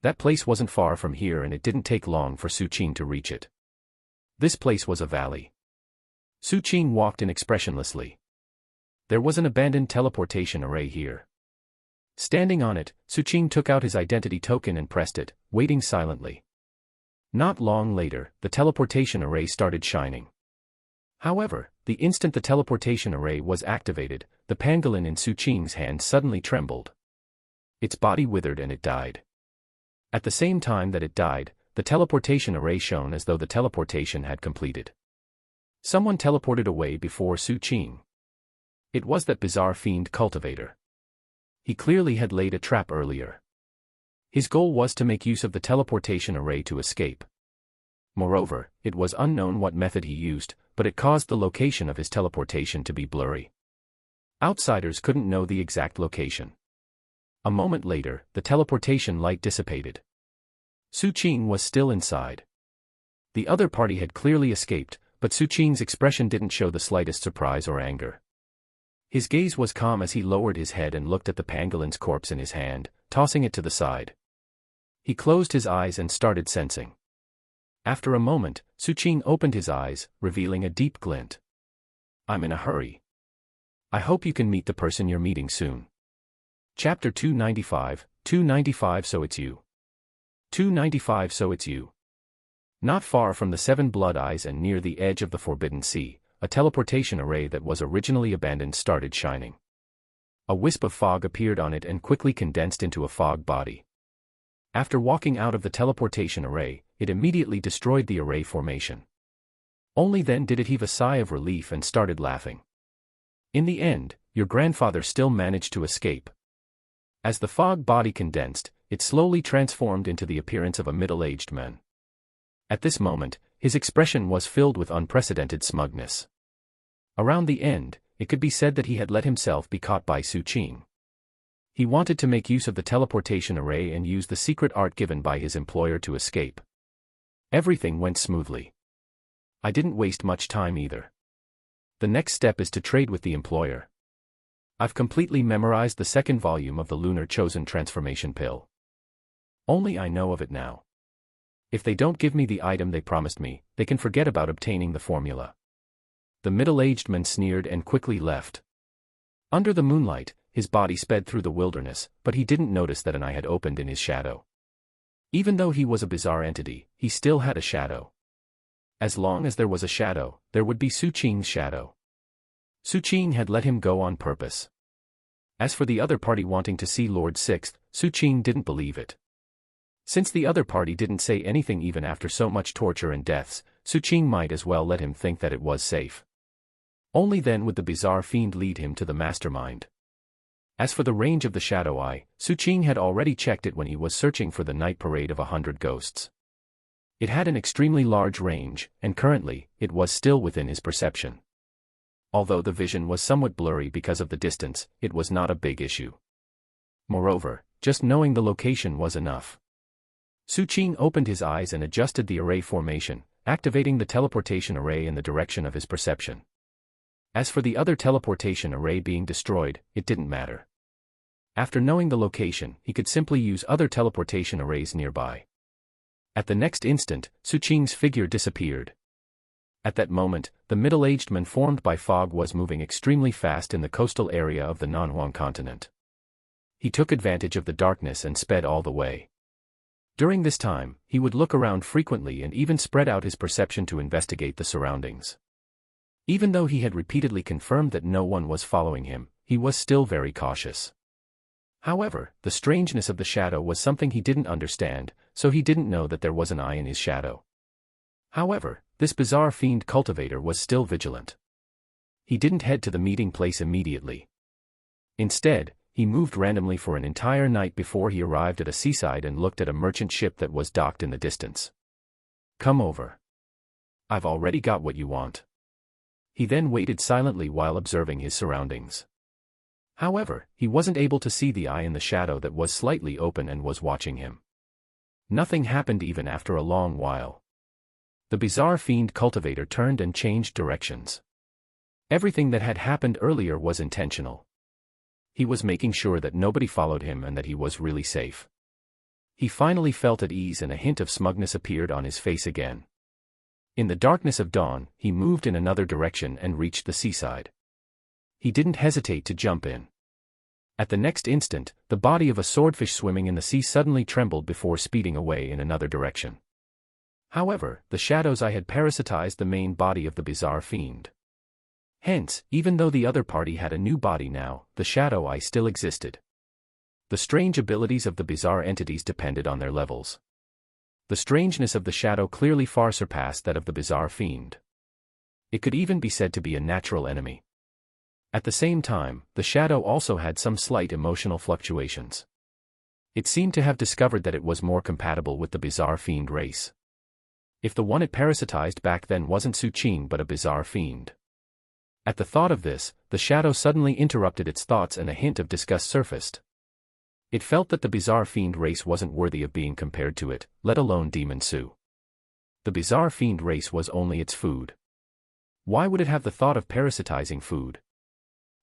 That place wasn't far from here and it didn't take long for Su Qing to reach it. This place was a valley. Su Qing walked in expressionlessly. There was an abandoned teleportation array here. Standing on it, Su Qing took out his identity token and pressed it, waiting silently. Not long later, the teleportation array started shining. However, the instant the teleportation array was activated, the pangolin in Su Qing's hand suddenly trembled. Its body withered and it died. At the same time that it died, the teleportation array shone as though the teleportation had completed. Someone teleported away before Su Qing. It was that bizarre fiend cultivator. He clearly had laid a trap earlier. His goal was to make use of the teleportation array to escape. Moreover, it was unknown what method he used, but it caused the location of his teleportation to be blurry. Outsiders couldn't know the exact location. A moment later, the teleportation light dissipated. Su Qing was still inside. The other party had clearly escaped, but Su Qing's expression didn't show the slightest surprise or anger. His gaze was calm as he lowered his head and looked at the pangolin's corpse in his hand, tossing it to the side. He closed his eyes and started sensing. After a moment, Su Qing opened his eyes, revealing a deep glint. I'm in a hurry. I hope you can meet the person you're meeting soon. Chapter 295, 295 So it's you. 295 So it's you. Not far from the Seven Blood Eyes and near the edge of the Forbidden Sea, a teleportation array that was originally abandoned started shining. A wisp of fog appeared on it and quickly condensed into a fog body. After walking out of the teleportation array, it immediately destroyed the array formation. Only then did it heave a sigh of relief and started laughing. In the end, your grandfather still managed to escape. As the fog body condensed, it slowly transformed into the appearance of a middle-aged man. At this moment, his expression was filled with unprecedented smugness. Around the end, it could be said that he had let himself be caught by Su Qing. He wanted to make use of the teleportation array and use the secret art given by his employer to escape. Everything went smoothly. I didn't waste much time either. The next step is to trade with the employer. I've completely memorized the second volume of the Lunar Chosen Transformation Pill. Only I know of it now. If they don't give me the item they promised me, they can forget about obtaining the formula. The middle-aged man sneered and quickly left. Under the moonlight, his body sped through the wilderness, but he didn't notice that an eye had opened in his shadow. Even though he was a bizarre entity, he still had a shadow. As long as there was a shadow, there would be Su Qing's shadow. Su Qing had let him go on purpose. As for the other party wanting to see Lord Sixth, Su Qing didn't believe it. Since the other party didn't say anything even after so much torture and deaths, Su Qing might as well let him think that it was safe. Only then would the bizarre fiend lead him to the mastermind. As for the range of the shadow eye, Su Qing had already checked it when he was searching for the night parade of 100 ghosts. It had an extremely large range, and currently, it was still within his perception. Although the vision was somewhat blurry because of the distance, it was not a big issue. Moreover, just knowing the location was enough. Su Qing opened his eyes and adjusted the array formation, activating the teleportation array in the direction of his perception. As for the other teleportation array being destroyed, it didn't matter. After knowing the location, he could simply use other teleportation arrays nearby. At the next instant, Su Qing's figure disappeared. At that moment, the middle-aged man formed by fog was moving extremely fast in the coastal area of the Nanhuang continent. He took advantage of the darkness and sped all the way. During this time, he would look around frequently and even spread out his perception to investigate the surroundings. Even though he had repeatedly confirmed that no one was following him, he was still very cautious. However, the strangeness of the shadow was something he didn't understand, so he didn't know that there was an eye in his shadow. However, this bizarre fiend cultivator was still vigilant. He didn't head to the meeting place immediately. Instead, he moved randomly for an entire night before he arrived at a seaside and looked at a merchant ship that was docked in the distance. "Come over. I've already got what you want." He then waited silently while observing his surroundings. However, he wasn't able to see the eye in the shadow that was slightly open and was watching him. Nothing happened even after a long while. The bizarre fiend cultivator turned and changed directions. Everything that had happened earlier was intentional. He was making sure that nobody followed him and that he was really safe. He finally felt at ease and a hint of smugness appeared on his face again. In the darkness of dawn, he moved in another direction and reached the seaside. He didn't hesitate to jump in. At the next instant, the body of a swordfish swimming in the sea suddenly trembled before speeding away in another direction. However, the shadow's eye had parasitized the main body of the bizarre fiend. Hence, even though the other party had a new body now, the shadow eye still existed. The strange abilities of the bizarre entities depended on their levels. The strangeness of the shadow clearly far surpassed that of the bizarre fiend. It could even be said to be a natural enemy. At the same time, the shadow also had some slight emotional fluctuations. It seemed to have discovered that it was more compatible with the bizarre fiend race. If the one it parasitized back then wasn't Suqing but a bizarre fiend. At the thought of this, the shadow suddenly interrupted its thoughts and a hint of disgust surfaced. It felt that the bizarre fiend race wasn't worthy of being compared to it, let alone Demon Su. The bizarre fiend race was only its food. Why would it have the thought of parasitizing food?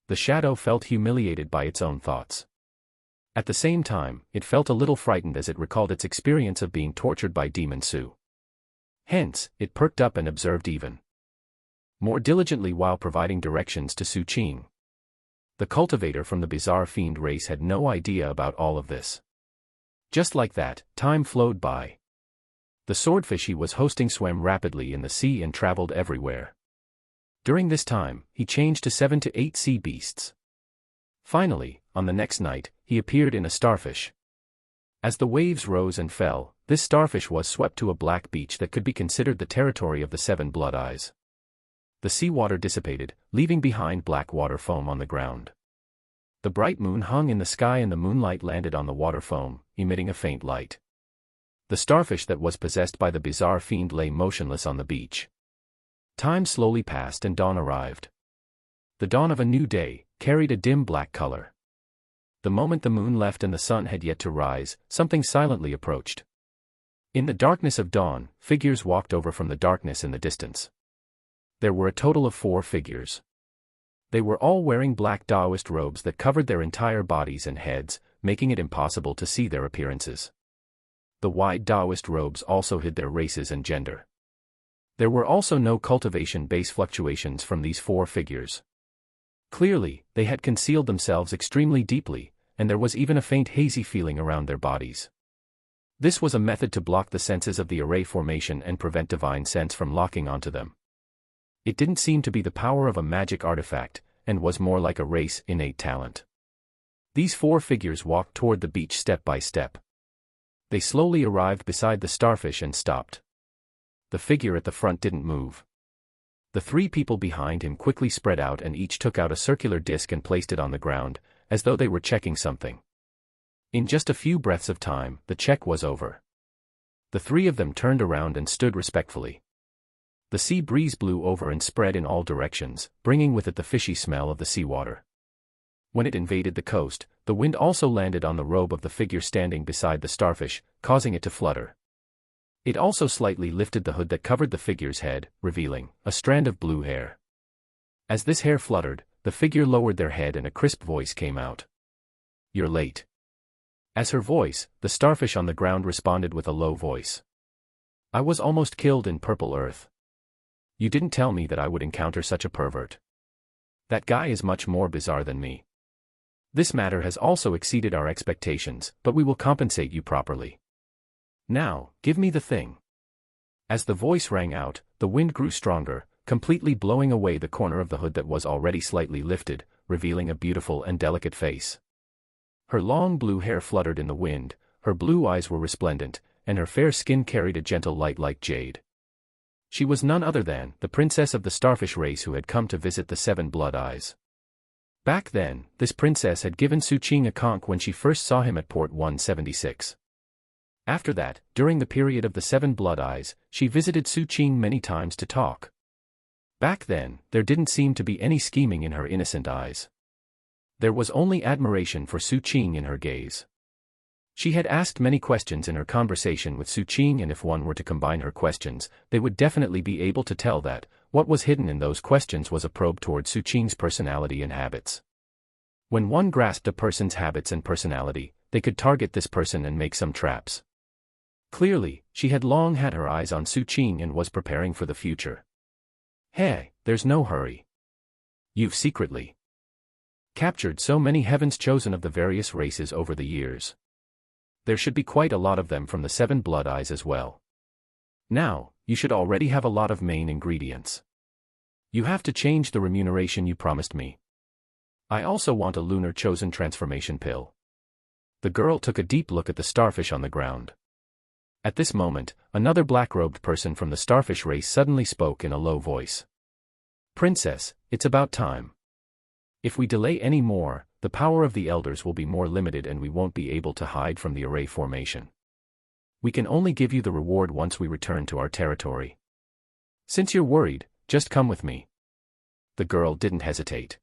The shadow felt humiliated by its own thoughts. At the same time, it felt a little frightened as it recalled its experience of being tortured by Demon Su. Hence, it perked up and observed even more diligently while providing directions to Suqing. The cultivator from the bizarre fiend race had no idea about all of this. Just like that, time flowed by. The swordfish he was hosting swam rapidly in the sea and traveled everywhere. During this time, he changed to 7 to 8 sea beasts. Finally, on the next night, he appeared in a starfish. As the waves rose and fell, this starfish was swept to a black beach that could be considered the territory of the 7 blood eyes. The seawater dissipated, leaving behind black water foam on the ground. The bright moon hung in the sky and the moonlight landed on the water foam, emitting a faint light. The starfish that was possessed by the bizarre fiend lay motionless on the beach. Time slowly passed and dawn arrived. The dawn of a new day carried a dim black color. The moment the moon left and the sun had yet to rise, something silently approached. In the darkness of dawn, figures walked over from the darkness in the distance. There were a total of 4 figures. They were all wearing black Taoist robes that covered their entire bodies and heads, making it impossible to see their appearances. The wide Taoist robes also hid their races and gender. There were also no cultivation-based fluctuations from these 4 figures. Clearly, they had concealed themselves extremely deeply, and there was even a faint hazy feeling around their bodies. This was a method to block the senses of the array formation and prevent divine sense from locking onto them. It didn't seem to be the power of a magic artifact, and was more like a race innate talent. These 4 figures walked toward the beach step by step. They slowly arrived beside the starfish and stopped. The figure at the front didn't move. The 3 people behind him quickly spread out and each took out a circular disc and placed it on the ground, as though they were checking something. In just a few breaths of time, the check was over. The 3 of them turned around and stood respectfully. The sea breeze blew over and spread in all directions, bringing with it the fishy smell of the seawater. When it invaded the coast, the wind also landed on the robe of the figure standing beside the starfish, causing it to flutter. It also slightly lifted the hood that covered the figure's head, revealing a strand of blue hair. As this hair fluttered, the figure lowered their head and a crisp voice came out. "You're late." As her voice, the starfish on the ground responded with a low voice. "I was almost killed in Purple Earth. You didn't tell me that I would encounter such a pervert. That guy is much more bizarre than me. This matter has also exceeded our expectations, but we will compensate you properly. Now, give me the thing. As the voice rang out, the wind grew stronger, completely blowing away the corner of the hood that was already slightly lifted, revealing a beautiful and delicate face. Her long blue hair fluttered in the wind, her blue eyes were resplendent, and her fair skin carried a gentle light like jade. She was none other than the princess of the starfish race who had come to visit the Seven Blood Eyes. Back then, this princess had given Su Qing a conch when she first saw him at port 176. After that, during the period of the Seven Blood Eyes, she visited Su Qing many times to talk. Back then, there didn't seem to be any scheming in her innocent eyes. There was only admiration for Su Qing in her gaze. She had asked many questions in her conversation with Su Qing, and if one were to combine her questions, they would definitely be able to tell that what was hidden in those questions was a probe toward Su Qing's personality and habits. When one grasped a person's habits and personality, they could target this person and make some traps. Clearly, she had long had her eyes on Su Qing and was preparing for the future. Hey, there's no hurry. You've secretly captured so many heavens chosen of the various races over the years. There should be quite a lot of them from the Seven Blood Eyes as well. Now, you should already have a lot of main ingredients. You have to change the remuneration you promised me. I also want a lunar chosen transformation pill. The girl took a deep look at the starfish on the ground. At this moment, another black-robed person from the starfish race suddenly spoke in a low voice. Princess, it's about time. If we delay any more, the power of the elders will be more limited and we won't be able to hide from the array formation. We can only give you the reward once we return to our territory. Since you're worried, just come with me. The girl didn't hesitate.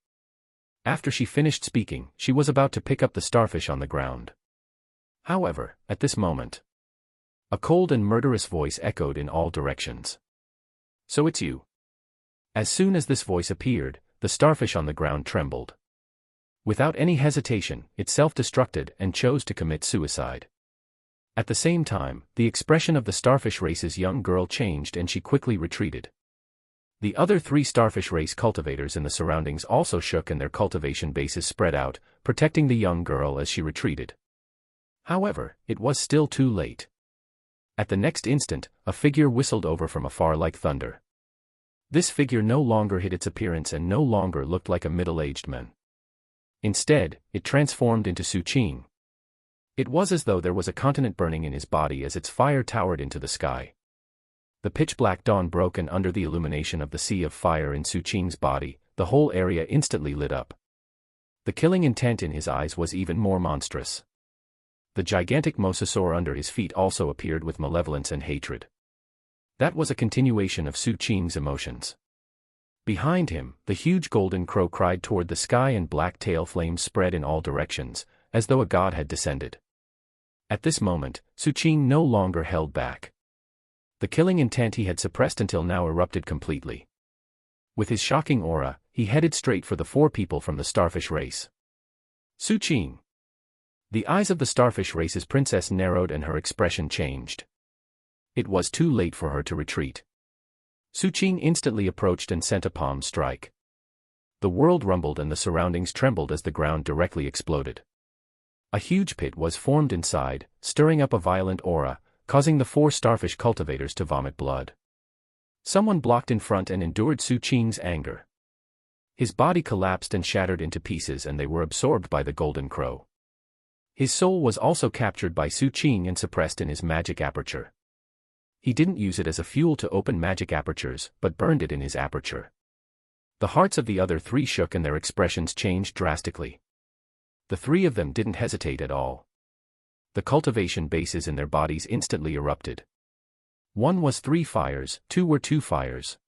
After she finished speaking, she was about to pick up the starfish on the ground. However, at this moment, a cold and murderous voice echoed in all directions. So it's you. As soon as this voice appeared, the starfish on the ground trembled. Without any hesitation, it self-destructed and chose to commit suicide. At the same time, the expression of the starfish race's young girl changed and she quickly retreated. The other three starfish race cultivators in the surroundings also shook and their cultivation bases spread out, protecting the young girl as she retreated. However, it was still too late. At the next instant, a figure whistled over from afar like thunder. This figure no longer hid its appearance and no longer looked like a middle-aged man. Instead, it transformed into Su Qing. It was as though there was a continent burning in his body as its fire towered into the sky. The pitch-black dawn broke and under the illumination of the sea of fire in Su Qing's body, the whole area instantly lit up. The killing intent in his eyes was even more monstrous. The gigantic mosasaur under his feet also appeared with malevolence and hatred. That was a continuation of Su Qing's emotions. Behind him, the huge golden crow cried toward the sky and black tail flames spread in all directions, as though a god had descended. At this moment, Su Qing no longer held back. The killing intent he had suppressed until now erupted completely. With his shocking aura, he headed straight for the four people from the starfish race. Su Qing. The eyes of the starfish race's princess narrowed and her expression changed. It was too late for her to retreat. Su Qing instantly approached and sent a palm strike. The world rumbled and the surroundings trembled as the ground directly exploded. A huge pit was formed inside, stirring up a violent aura, causing the four starfish cultivators to vomit blood. Someone blocked in front and endured Su Qing's anger. His body collapsed and shattered into pieces and they were absorbed by the golden crow. His soul was also captured by Su Qing and suppressed in his magic aperture. He didn't use it as a fuel to open magic apertures, but burned it in his aperture. The hearts of the other three shook and their expressions changed drastically. The three of them didn't hesitate at all. The cultivation bases in their bodies instantly erupted. One was 3 fires, 2 were 2 fires.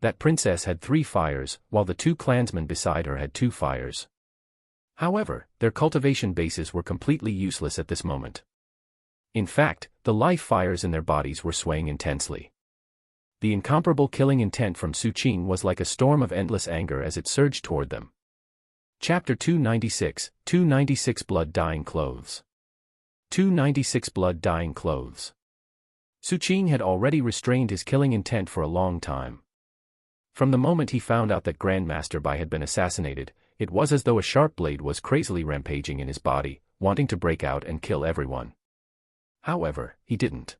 That princess had 3 fires, while the 2 clansmen beside her had 2 fires. However, their cultivation bases were completely useless at this moment. In fact, the life fires in their bodies were swaying intensely. The incomparable killing intent from Su Qing was like a storm of endless anger as it surged toward them. Chapter 296 Blood-Dyeing Clothes. 296 Blood-Dyeing Clothes. Su Qing had already restrained his killing intent for a long time. From the moment he found out that Grandmaster Bai had been assassinated, it was as though a sharp blade was crazily rampaging in his body, wanting to break out and kill everyone. However, he didn't.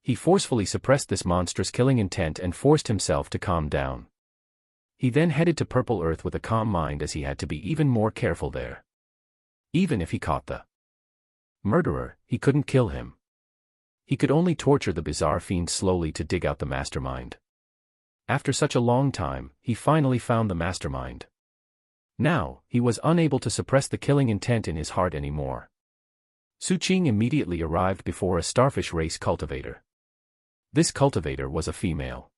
He forcefully suppressed this monstrous killing intent and forced himself to calm down. He then headed to Purple Earth with a calm mind, as he had to be even more careful there. Even if he caught the murderer, he couldn't kill him. He could only torture the bizarre fiend slowly to dig out the mastermind. After such a long time, he finally found the mastermind. Now, he was unable to suppress the killing intent in his heart anymore. Su Qing immediately arrived before a starfish race cultivator. This cultivator was a female.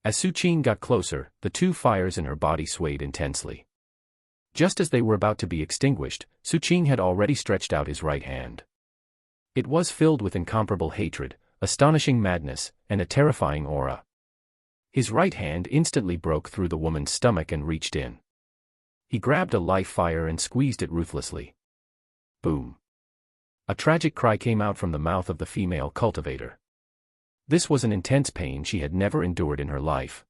As Su Qing got closer, the two fires in her body swayed intensely. Just as they were about to be extinguished, Su Qing had already stretched out his right hand. It was filled with incomparable hatred, astonishing madness, and a terrifying aura. His right hand instantly broke through the woman's stomach and reached in. He grabbed a life fire and squeezed it ruthlessly. Boom! A tragic cry came out from the mouth of the female cultivator. This was an intense pain she had never endured in her life.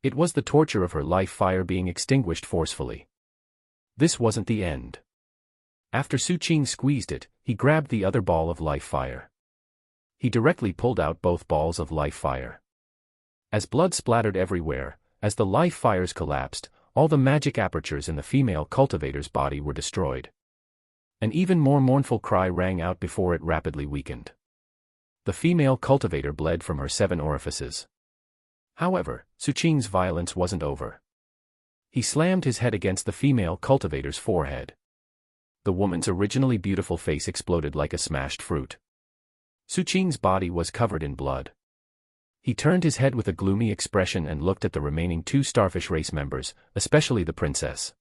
It was the torture of her life fire being extinguished forcefully. This wasn't the end. After Su Qing squeezed it, he grabbed the other ball of life fire. He directly pulled out both balls of life fire. As blood splattered everywhere, as the life fires collapsed, all the magic apertures in the female cultivator's body were destroyed. An even more mournful cry rang out before it rapidly weakened. The female cultivator bled from her 7 orifices. However, Su Qing's violence wasn't over. He slammed his head against the female cultivator's forehead. The woman's originally beautiful face exploded like a smashed fruit. Su Qing's body was covered in blood. He turned his head with a gloomy expression and looked at the remaining 2 starfish race members, especially the princess.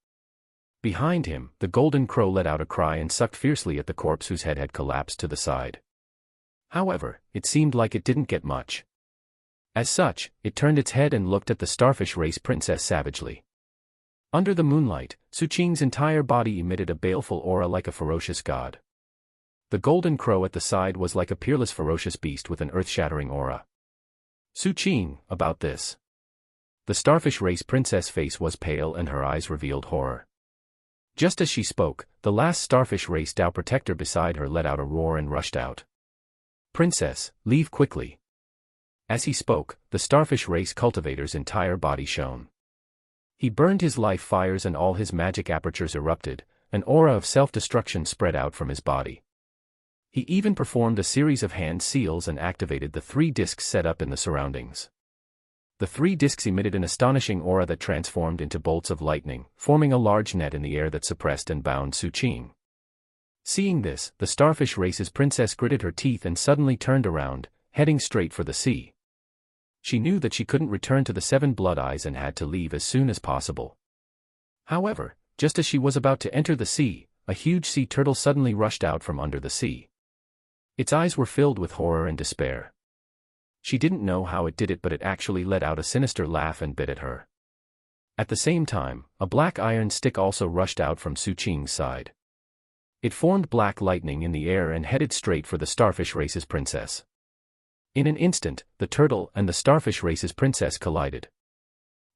Behind him, the golden crow let out a cry and sucked fiercely at the corpse whose head had collapsed to the side. However, it seemed like it didn't get much. As such, it turned its head and looked at the starfish race princess savagely. Under the moonlight, Su Qing's entire body emitted a baleful aura like a ferocious god. The golden crow at the side was like a peerless ferocious beast with an earth-shattering aura. Su Qing, about this. The starfish race princess' face was pale and her eyes revealed horror. Just as she spoke, the last starfish race Tao protector beside her let out a roar and rushed out. "Princess, leave quickly." As he spoke, the starfish race cultivator's entire body shone. He burned his life fires and all his magic apertures erupted, an aura of self-destruction spread out from his body. He even performed a series of hand seals and activated the 3 discs set up in the surroundings. The 3 discs emitted an astonishing aura that transformed into bolts of lightning, forming a large net in the air that suppressed and bound Su Qing. Seeing this, the starfish race's princess gritted her teeth and suddenly turned around, heading straight for the sea. She knew that she couldn't return to the 7 blood eyes and had to leave as soon as possible. However, just as she was about to enter the sea, a huge sea turtle suddenly rushed out from under the sea. Its eyes were filled with horror and despair. She didn't know how it did it, but it actually let out a sinister laugh and bit at her. At the same time, a black iron stick also rushed out from Su Qing's side. It formed black lightning in the air and headed straight for the starfish race's princess. In an instant, the turtle and the starfish race's princess collided.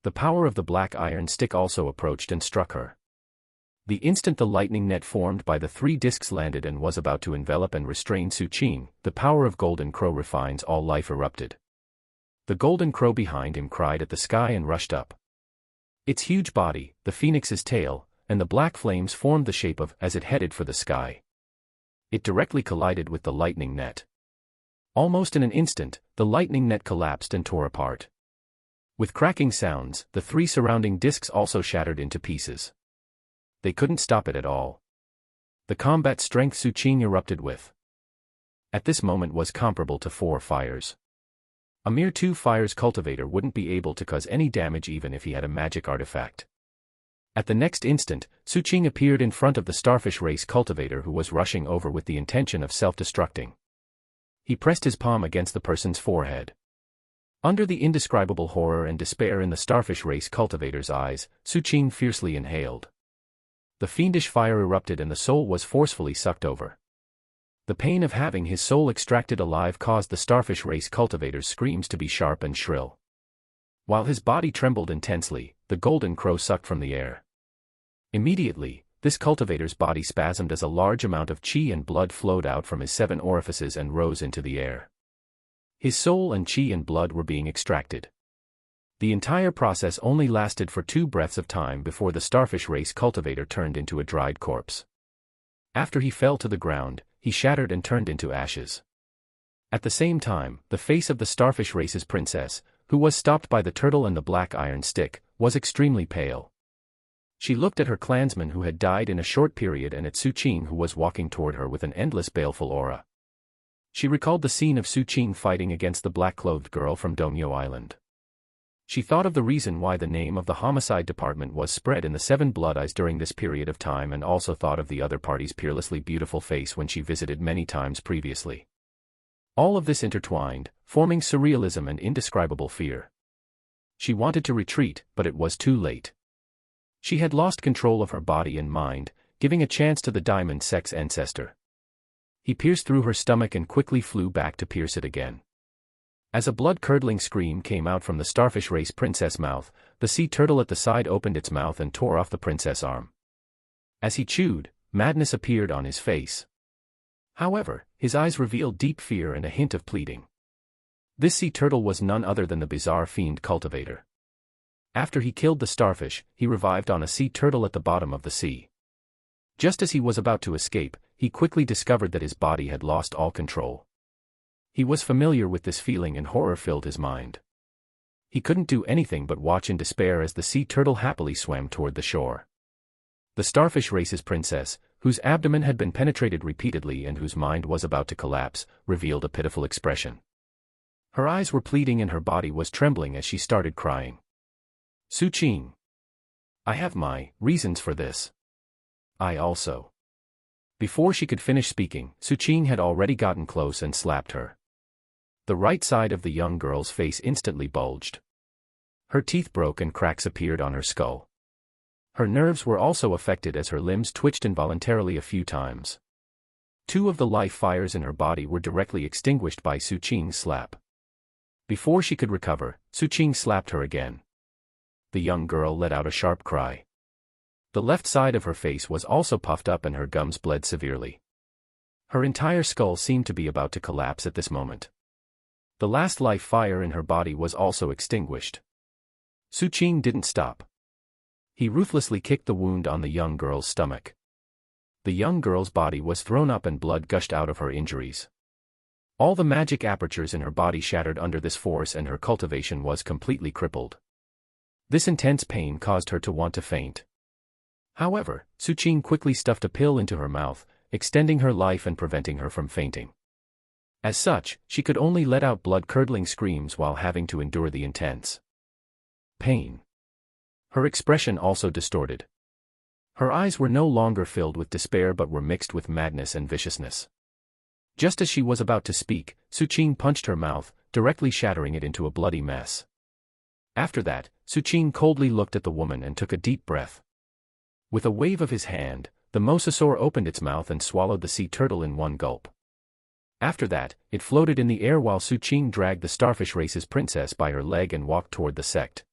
The power of the black iron stick also approached and struck her. The instant the lightning net formed by the 3 discs landed and was about to envelop and restrain Su Qing, the power of Golden Crow refines all life erupted. The golden crow behind him cried at the sky and rushed up. Its huge body, the phoenix's tail, and the black flames formed the shape of as it headed for the sky. It directly collided with the lightning net. Almost in an instant, the lightning net collapsed and tore apart. With cracking sounds, the 3 surrounding discs also shattered into pieces. They couldn't stop it at all. The combat strength Su Qing erupted with at this moment was comparable to 4 fires. A mere 2 fires cultivator wouldn't be able to cause any damage even if he had a magic artifact. At the next instant, Su Qing appeared in front of the starfish race cultivator who was rushing over with the intention of self-destructing. He pressed his palm against the person's forehead. Under the indescribable horror and despair in the starfish race cultivator's eyes, Su Qing fiercely inhaled. The fiendish fire erupted and the soul was forcefully sucked over. The pain of having his soul extracted alive caused the starfish race cultivator's screams to be sharp and shrill. While his body trembled intensely, the golden crow sucked from the air. Immediately, this cultivator's body spasmed as a large amount of chi and blood flowed out from his 7 orifices and rose into the air. His soul and chi and blood were being extracted. The entire process only lasted for 2 breaths of time before the starfish race cultivator turned into a dried corpse. After he fell to the ground, he shattered and turned into ashes. At the same time, the face of the starfish race's princess, who was stopped by the turtle and the black iron stick, was extremely pale. She looked at her clansmen who had died in a short period and at Su Qing who was walking toward her with an endless baleful aura. She recalled the scene of Su Qing fighting against the black-clothed girl from Domyo Island. She thought of the reason why the name of the homicide department was spread in the 7 Blood Eyes during this period of time, and also thought of the other party's peerlessly beautiful face when she visited many times previously. All of this intertwined, forming surrealism and indescribable fear. She wanted to retreat, but it was too late. She had lost control of her body and mind, giving a chance to the diamond sex ancestor. He pierced through her stomach and quickly flew back to pierce it again. As a blood-curdling scream came out from the starfish race princess' mouth, the sea turtle at the side opened its mouth and tore off the princess' arm. As he chewed, madness appeared on his face. However, his eyes revealed deep fear and a hint of pleading. This sea turtle was none other than the bizarre fiend cultivator. After he killed the starfish, he revived on a sea turtle at the bottom of the sea. Just as he was about to escape, he quickly discovered that his body had lost all control. He was familiar with this feeling and horror filled his mind. He couldn't do anything but watch in despair as the sea turtle happily swam toward the shore. The starfish race's princess, whose abdomen had been penetrated repeatedly and whose mind was about to collapse, revealed a pitiful expression. Her eyes were pleading and her body was trembling as she started crying. Su Qing. I have my reasons for this. I also. Before she could finish speaking, Su Qing had already gotten close and slapped her. The right side of the young girl's face instantly bulged. Her teeth broke and cracks appeared on her skull. Her nerves were also affected as her limbs twitched involuntarily a few times. 2 of the life fires in her body were directly extinguished by Su Qing's slap. Before she could recover, Su Qing slapped her again. The young girl let out a sharp cry. The left side of her face was also puffed up and her gums bled severely. Her entire skull seemed to be about to collapse at this moment. The last life fire in her body was also extinguished. Su Qing didn't stop. He ruthlessly kicked the wound on the young girl's stomach. The young girl's body was thrown up and blood gushed out of her injuries. All the magic apertures in her body shattered under this force and her cultivation was completely crippled. This intense pain caused her to want to faint. However, Su Qing quickly stuffed a pill into her mouth, extending her life and preventing her from fainting. As such, she could only let out blood-curdling screams while having to endure the intense pain. Her expression also distorted. Her eyes were no longer filled with despair but were mixed with madness and viciousness. Just as she was about to speak, Su Qing punched her mouth, directly shattering it into a bloody mess. After that, Su Qing coldly looked at the woman and took a deep breath. With a wave of his hand, the mosasaur opened its mouth and swallowed the sea turtle in one gulp. After that, it floated in the air while Su Qing dragged the starfish race's princess by her leg and walked toward the sect.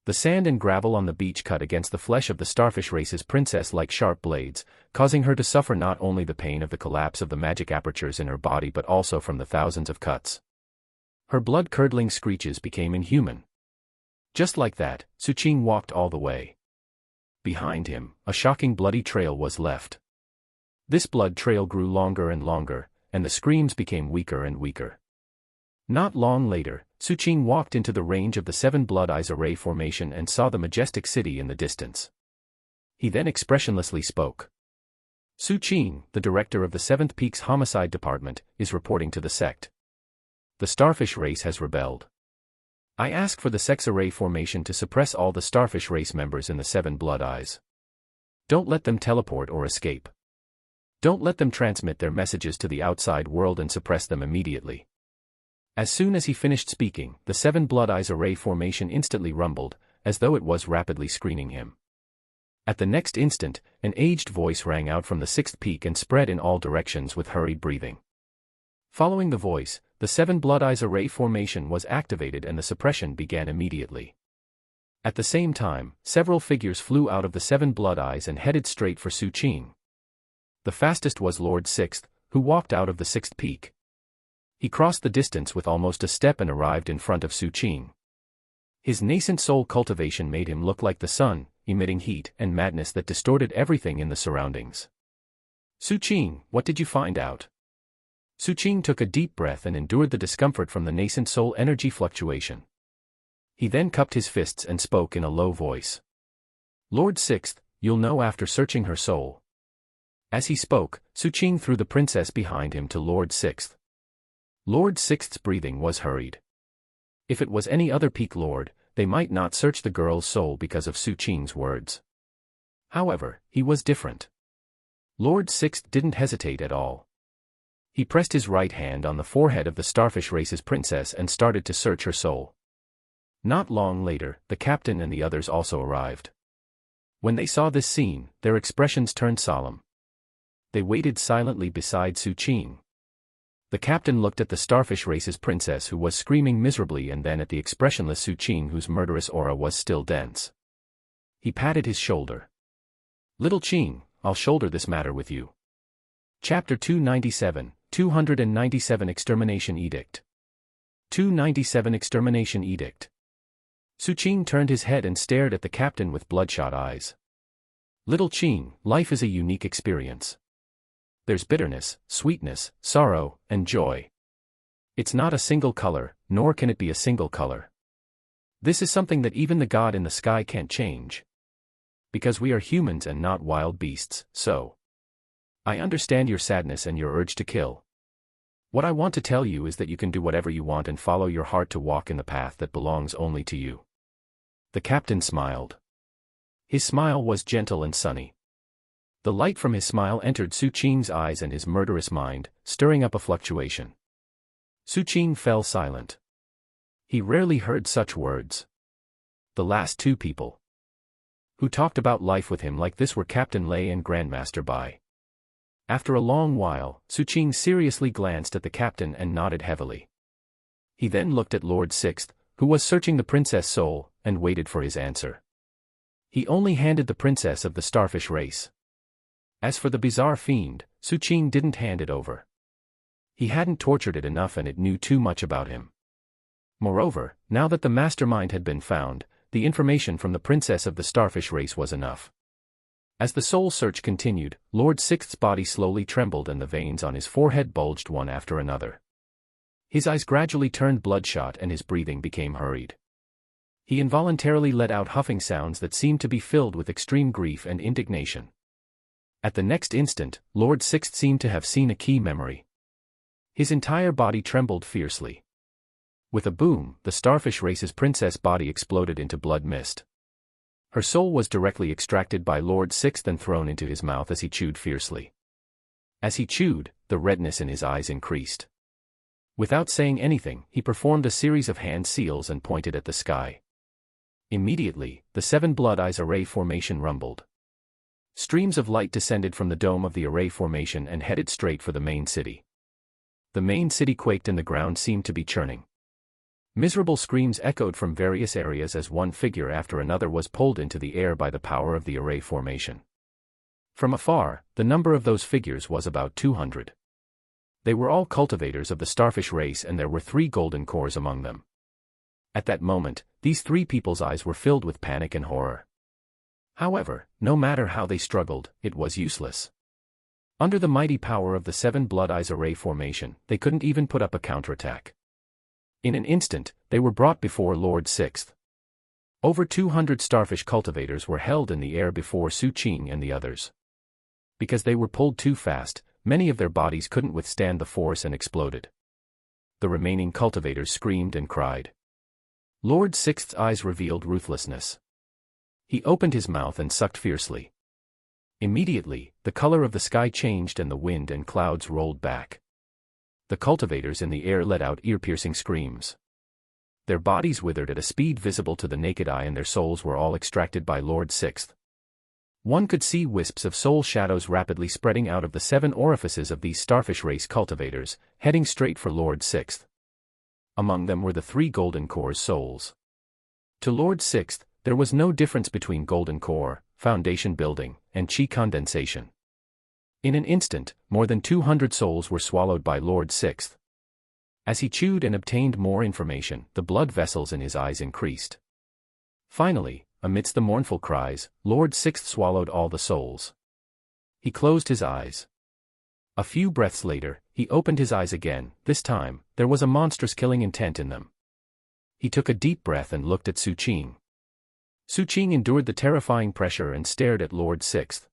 The sand and gravel on the beach cut against the flesh of the starfish race's princess like sharp blades, causing her to suffer not only the pain of the collapse of the magic apertures in her body but also from the thousands of cuts. Her blood-curdling screeches became inhuman. Just like that, Su Qing walked all the way. Behind him, a shocking bloody trail was left. This blood trail grew longer and longer, and the screams became weaker and weaker. Not long later, Su Qing walked into the range of the 7 Blood Eyes Array formation and saw the majestic city in the distance. He then expressionlessly spoke. Su Qing, the director of the 7th Peaks Homicide Department, is reporting to the sect. The starfish race has rebelled. I ask for the Sex Array formation to suppress all the starfish race members in the 7 Blood Eyes. Don't let them teleport or escape. Don't let them transmit their messages to the outside world and suppress them immediately. As soon as he finished speaking, the 7 Blood Eyes Array formation instantly rumbled, as though it was rapidly screening him. At the next instant, an aged voice rang out from the 6th peak and spread in all directions with hurried breathing. Following the voice, the 7 Blood Eyes Array formation was activated and the suppression began immediately. At the same time, several figures flew out of the 7 blood eyes and headed straight for Su Qing. The fastest was Lord Sixth, who walked out of the 6th peak. He crossed the distance with almost a step and arrived in front of Su Qing. His nascent soul cultivation made him look like the sun, emitting heat and madness that distorted everything in the surroundings. Su Qing, what did you find out? Su Qing took a deep breath and endured the discomfort from the nascent soul energy fluctuation. He then cupped his fists and spoke in a low voice. Lord Sixth, you'll know after searching her soul. As he spoke, Su Qing threw the princess behind him to Lord Sixth. Lord Sixth's breathing was hurried. If it was any other peak lord, they might not search the girl's soul because of Su Qing's words. However, he was different. Lord Sixth didn't hesitate at all. He pressed his right hand on the forehead of the starfish race's princess and started to search her soul. Not long later, the captain and the others also arrived. When they saw this scene, their expressions turned solemn. They waited silently beside Su Qing. The captain looked at the starfish race's princess who was screaming miserably and then at the expressionless Su Qing whose murderous aura was still dense. He patted his shoulder. Little Qing, I'll shoulder this matter with you. Chapter 297, 297 Extermination Edict. 297 Extermination Edict. Su Qing turned his head and stared at the captain with bloodshot eyes. Little Qing, life is a unique experience. There's bitterness, sweetness, sorrow, and joy. It's not a single color, nor can it be a single color. This is something that even the god in the sky can't change. Because we are humans and not wild beasts, so. I understand your sadness and your urge to kill. What I want to tell you is that you can do whatever you want and follow your heart to walk in the path that belongs only to you. The captain smiled. His smile was gentle and sunny. The light from his smile entered Su Qing's eyes and his murderous mind, stirring up a fluctuation. Su Qing fell silent. He rarely heard such words. The last 2 people who talked about life with him like this were Captain Lei and Grandmaster Bai. After a long while, Su Qing seriously glanced at the captain and nodded heavily. He then looked at Lord Sixth, who was searching the princess' soul, and waited for his answer. He only handed the princess of the starfish race. As for the bizarre fiend, Su Qing didn't hand it over. He hadn't tortured it enough and it knew too much about him. Moreover, now that the mastermind had been found, the information from the princess of the starfish race was enough. As the soul search continued, Lord Sixth's body slowly trembled and the veins on his forehead bulged one after another. His eyes gradually turned bloodshot and his breathing became hurried. He involuntarily let out huffing sounds that seemed to be filled with extreme grief and indignation. At the next instant, Lord Sixth seemed to have seen a key memory. His entire body trembled fiercely. With a boom, the starfish race's princess body exploded into blood mist. Her soul was directly extracted by Lord Sixth and thrown into his mouth as he chewed fiercely. As he chewed, the redness in his eyes increased. Without saying anything, he performed a series of hand seals and pointed at the sky. Immediately, the 7 blood eyes array formation rumbled. Streams of light descended from the dome of the array formation and headed straight for the main city. The main city quaked and the ground seemed to be churning. Miserable screams echoed from various areas as one figure after another was pulled into the air by the power of the array formation. From afar, the number of those figures was about 200. They were all cultivators of the starfish race and there were 3 golden cores among them. At that moment, these 3 people's eyes were filled with panic and horror. However, no matter how they struggled, it was useless. Under the mighty power of the 7 blood eyes array formation, they couldn't even put up a counterattack. In an instant, they were brought before Lord Sixth. Over 200 starfish cultivators were held in the air before Su Qing and the others. Because they were pulled too fast, many of their bodies couldn't withstand the force and exploded. The remaining cultivators screamed and cried. Lord Sixth's eyes revealed ruthlessness. He opened his mouth and sucked fiercely. Immediately, the color of the sky changed and the wind and clouds rolled back. The cultivators in the air let out ear-piercing screams. Their bodies withered at a speed visible to the naked eye and their souls were all extracted by Lord Sixth. One could see wisps of soul shadows rapidly spreading out of the 7 orifices of these starfish race cultivators, heading straight for Lord Sixth. Among them were the 3 golden cores souls. To Lord Sixth, There was no difference between golden core, foundation building, and chi condensation. In an instant, more than 200 souls were swallowed by Lord Sixth. As he chewed and obtained more information, the blood vessels in his eyes increased. Finally, amidst the mournful cries, Lord Sixth swallowed all the souls. He closed his eyes. A few breaths later, he opened his eyes again. This time, there was a monstrous killing intent in them. He took a deep breath and looked at Su Qing. Su Qing endured the terrifying pressure and stared at Lord Sixth.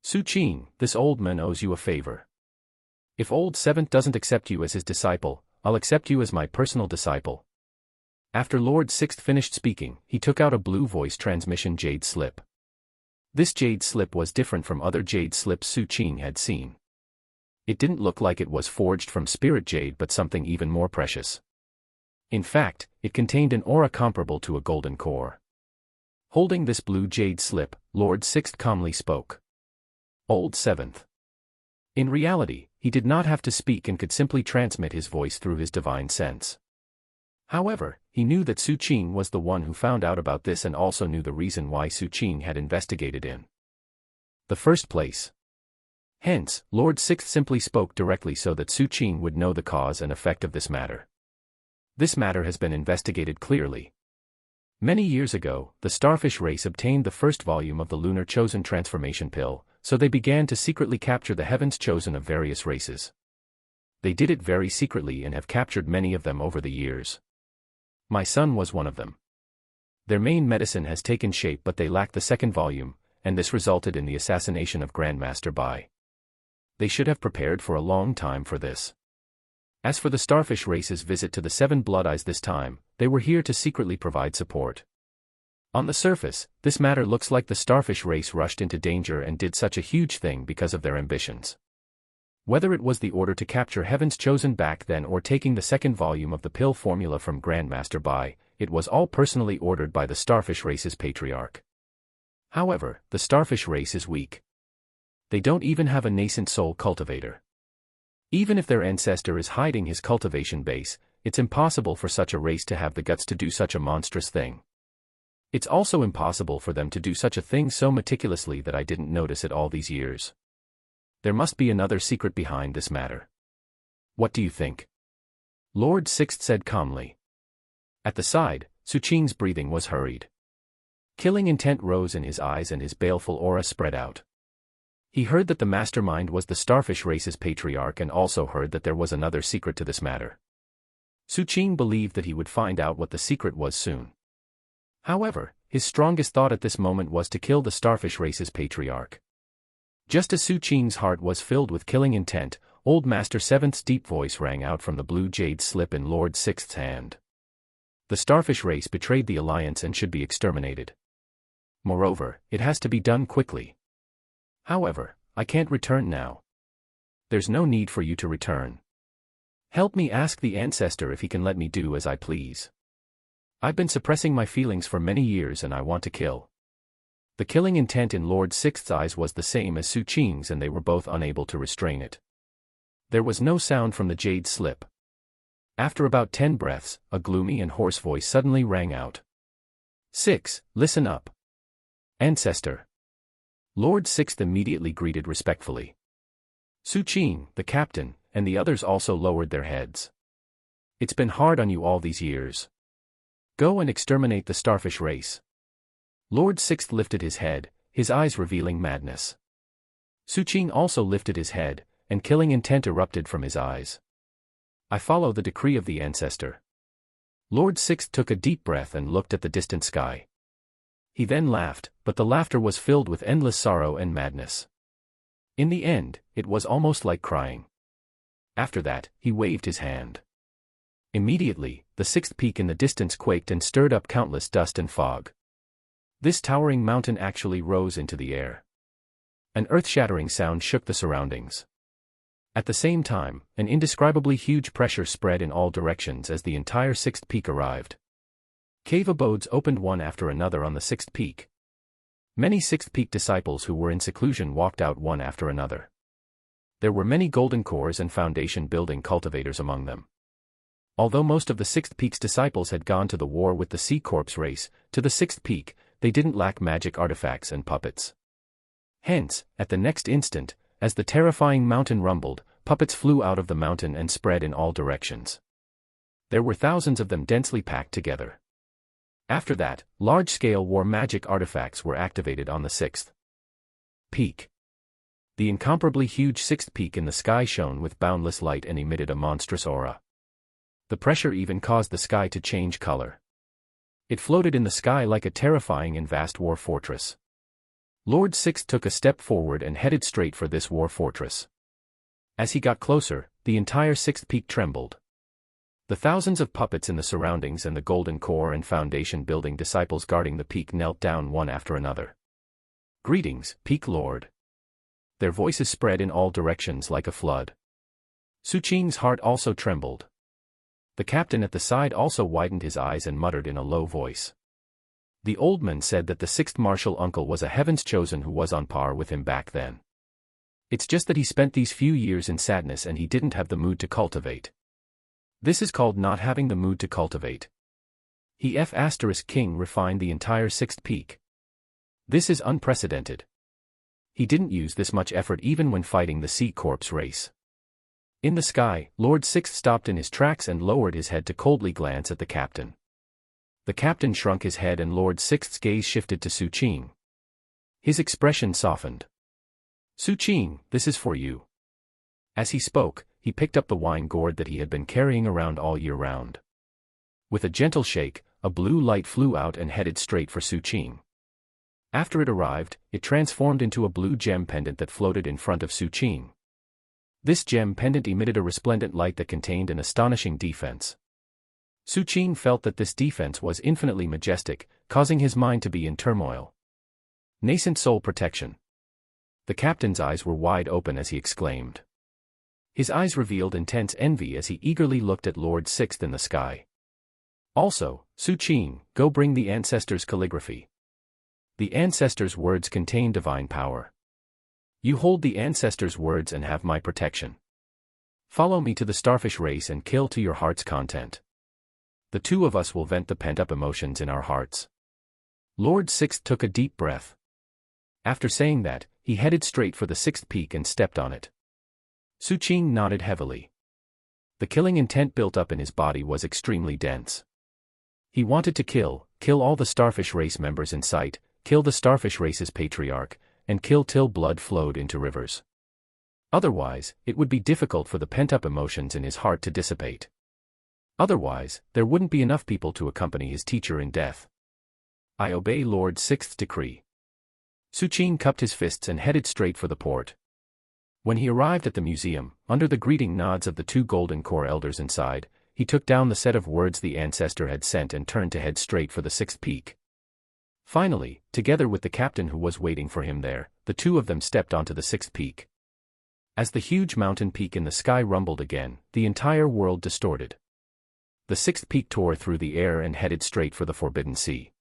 Su Qing, this old man owes you a favor. If Old Seventh doesn't accept you as his disciple, I'll accept you as my personal disciple. After Lord Sixth finished speaking, he took out a blue voice transmission jade slip. This jade slip was different from other jade slips Su Qing had seen. It didn't look like it was forged from spirit jade but something even more precious. In fact, it contained an aura comparable to a golden core. Holding this blue jade slip, Lord Sixth calmly spoke. Old Seventh. In reality, he did not have to speak and could simply transmit his voice through his divine sense. However, he knew that Su Qing was the one who found out about this and also knew the reason why Su Qing had investigated in the first place. Hence, Lord Sixth simply spoke directly so that Su Qing would know the cause and effect of this matter. This matter has been investigated clearly. Many years ago, the starfish race obtained the first volume of the Lunar Chosen transformation pill, so they began to secretly capture the heavens chosen of various races. They did it very secretly and have captured many of them over the years. My son was one of them. Their main medicine has taken shape but they lack the second volume, and this resulted in the assassination of Grandmaster Bai. They should have prepared for a long time for this. As for the starfish race's visit to the Seven Blood Eyes this time, they were here to secretly provide support. On the surface, this matter looks like the starfish race rushed into danger and did such a huge thing because of their ambitions. Whether it was the order to capture Heaven's Chosen back then or taking the second volume of the pill formula from Grandmaster Bai, it was all personally ordered by the starfish race's patriarch. However, the starfish race is weak. They don't even have a nascent soul cultivator. Even if their ancestor is hiding his cultivation base, it's impossible for such a race to have the guts to do such a monstrous thing. It's also impossible for them to do such a thing so meticulously that I didn't notice it all these years. There must be another secret behind this matter. What do you think? Lord Sixth said calmly. At the side, Su Qing's breathing was hurried. Killing intent rose in his eyes and his baleful aura spread out. He heard that the mastermind was the starfish race's patriarch and also heard that there was another secret to this matter. Su Qing believed that he would find out what the secret was soon. However, his strongest thought at this moment was to kill the starfish race's patriarch. Just as Su Qing's heart was filled with killing intent, Old Master Seventh's deep voice rang out from the blue jade slip in Lord Sixth's hand. The starfish race betrayed the alliance and should be exterminated. Moreover, it has to be done quickly. However, I can't return now. There's no need for you to return. Help me ask the ancestor if he can let me do as I please. I've been suppressing my feelings for many years and I want to kill. The killing intent in Lord Sixth's eyes was the same as Su Qing's and they were both unable to restrain it. There was no sound from the jade slip. After about 10 breaths, a gloomy and hoarse voice suddenly rang out. Six, listen up. Ancestor. Lord Sixth immediately greeted respectfully. Su Qing, the captain, and the others also lowered their heads. It's been hard on you all these years. Go and exterminate the starfish race. Lord Sixth lifted his head, his eyes revealing madness. Su Qing also lifted his head, and killing intent erupted from his eyes. I follow the decree of the ancestor. Lord Sixth took a deep breath and looked at the distant sky. He then laughed, but the laughter was filled with endless sorrow and madness. In the end, it was almost like crying. After that, he waved his hand. Immediately, the sixth peak in the distance quaked and stirred up countless dust and fog. This towering mountain actually rose into the air. An earth-shattering sound shook the surroundings. At the same time, an indescribably huge pressure spread in all directions as the entire sixth peak arrived. Cave abodes opened one after another on the sixth peak. Many sixth peak disciples who were in seclusion walked out one after another. There were many golden cores and foundation building cultivators among them. Although most of the Sixth Peak's disciples had gone to the war with the Sea Corps race, to the Sixth Peak, they didn't lack magic artifacts and puppets. Hence, at the next instant, as the terrifying mountain rumbled, puppets flew out of the mountain and spread in all directions. There were thousands of them densely packed together. After that, large-scale war magic artifacts were activated on the Sixth Peak. The incomparably huge Sixth Peak in the sky shone with boundless light and emitted a monstrous aura. The pressure even caused the sky to change color. It floated in the sky like a terrifying and vast war fortress. Lord Sixth took a step forward and headed straight for this war fortress. As he got closer, the entire Sixth Peak trembled. The thousands of puppets in the surroundings and the golden core and foundation building disciples guarding the peak knelt down one after another. "Greetings, Peak Lord." Their voices spread in all directions like a flood. Su Qing's heart also trembled. The captain at the side also widened his eyes and muttered in a low voice. The old man said that the sixth martial uncle was a heaven's chosen who was on par with him back then. It's just that he spent these few years in sadness and he didn't have the mood to cultivate. This is called not having the mood to cultivate. King refined the entire Sixth Peak. This is unprecedented. He didn't use this much effort even when fighting the Sea Corps race. In the sky, Lord Sixth stopped in his tracks and lowered his head to coldly glance at the captain. The captain shrunk his head and Lord Sixth's gaze shifted to Su Qing. His expression softened. "Su Qing, this is for you." As he spoke, he picked up the wine gourd that he had been carrying around all year round. With a gentle shake, a blue light flew out and headed straight for Su Qing. After it arrived, it transformed into a blue gem pendant that floated in front of Su Qing. This gem pendant emitted a resplendent light that contained an astonishing defense. Su Qing felt that this defense was infinitely majestic, causing his mind to be in turmoil. Nascent soul protection. The captain's eyes were wide open as he exclaimed. His eyes revealed intense envy as he eagerly looked at Lord Sixth in the sky. Also, Su Qing, go bring the ancestors' calligraphy. The ancestors' words contain divine power. You hold the ancestors' words and have my protection. Follow me to the starfish race and kill to your heart's content. The two of us will vent the pent-up emotions in our hearts. Lord Sixth took a deep breath. After saying that, he headed straight for the Sixth Peak and stepped on it. Su Qing nodded heavily. The killing intent built up in his body was extremely dense. He wanted to kill all the starfish race members in sight, kill the starfish race's patriarch, and kill till blood flowed into rivers. Otherwise, it would be difficult for the pent-up emotions in his heart to dissipate. Otherwise, there wouldn't be enough people to accompany his teacher in death. I obey Lord Sixth's decree. Su Qing cupped his fists and headed straight for the port. When he arrived at the museum, under the greeting nods of the two golden core elders inside, he took down the set of words the ancestor had sent and turned to head straight for the Sixth Peak. Finally, together with the captain who was waiting for him there, the two of them stepped onto the Sixth Peak. As the huge mountain peak in the sky rumbled again, the entire world distorted. The Sixth Peak tore through the air and headed straight for the Forbidden Sea.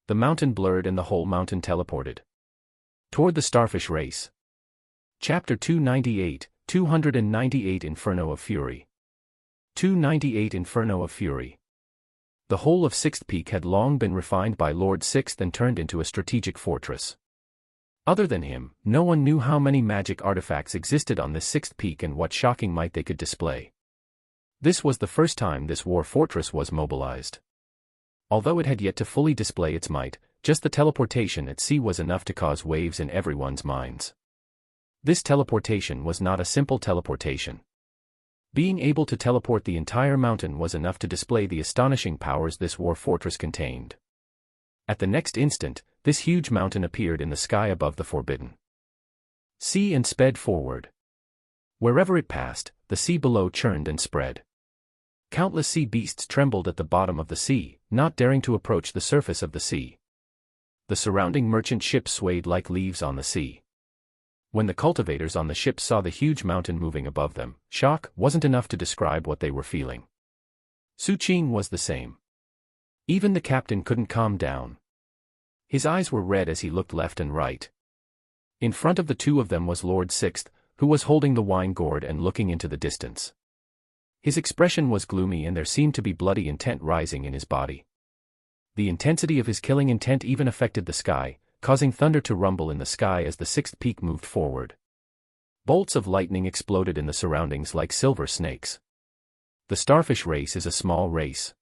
The mountain blurred and the whole mountain teleported toward the starfish race. Chapter 298, 298 Inferno of Fury. 298 Inferno of Fury. The whole of Sixth Peak had long been refined by Lord Sixth and turned into a strategic fortress. Other than him, no one knew how many magic artifacts existed on this Sixth Peak and what shocking might they could display. This was the first time this war fortress was mobilized. Although it had yet to fully display its might, just the teleportation at sea was enough to cause waves in everyone's minds. This teleportation was not a simple teleportation. Being able to teleport the entire mountain was enough to display the astonishing powers this war fortress contained. At the next instant, this huge mountain appeared in the sky above the Forbidden Sea and sped forward. Wherever it passed, the sea below churned and spread. Countless sea beasts trembled at the bottom of the sea, not daring to approach the surface of the sea. The surrounding merchant ships swayed like leaves on the sea. When the cultivators on the ships saw the huge mountain moving above them, shock wasn't enough to describe what they were feeling. Su Qing was the same. Even the captain couldn't calm down. His eyes were red as he looked left and right. In front of the two of them was Lord Sixth, who was holding the wine gourd and looking into the distance. His expression was gloomy and there seemed to be bloody intent rising in his body. The intensity of his killing intent even affected the sky, causing thunder to rumble in the sky as the sixth peak moved forward. Bolts of lightning exploded in the surroundings like silver snakes. The starfish race is a small race.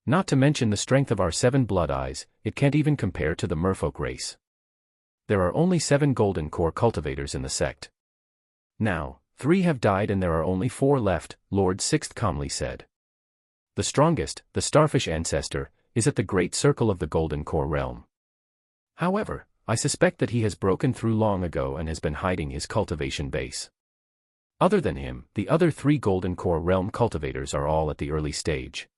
Not to mention the strength of our 7 blood eyes, it can't even compare to the merfolk race. There are only 7 golden core cultivators in the sect. Now, 3 have died and there are only 4 left, Lord Sixth calmly said. The strongest, the starfish ancestor, is at the great circle of the golden core realm. However, I suspect that he has broken through long ago and has been hiding his cultivation base. Other than him, the other 3 golden core realm cultivators are all at the early stage.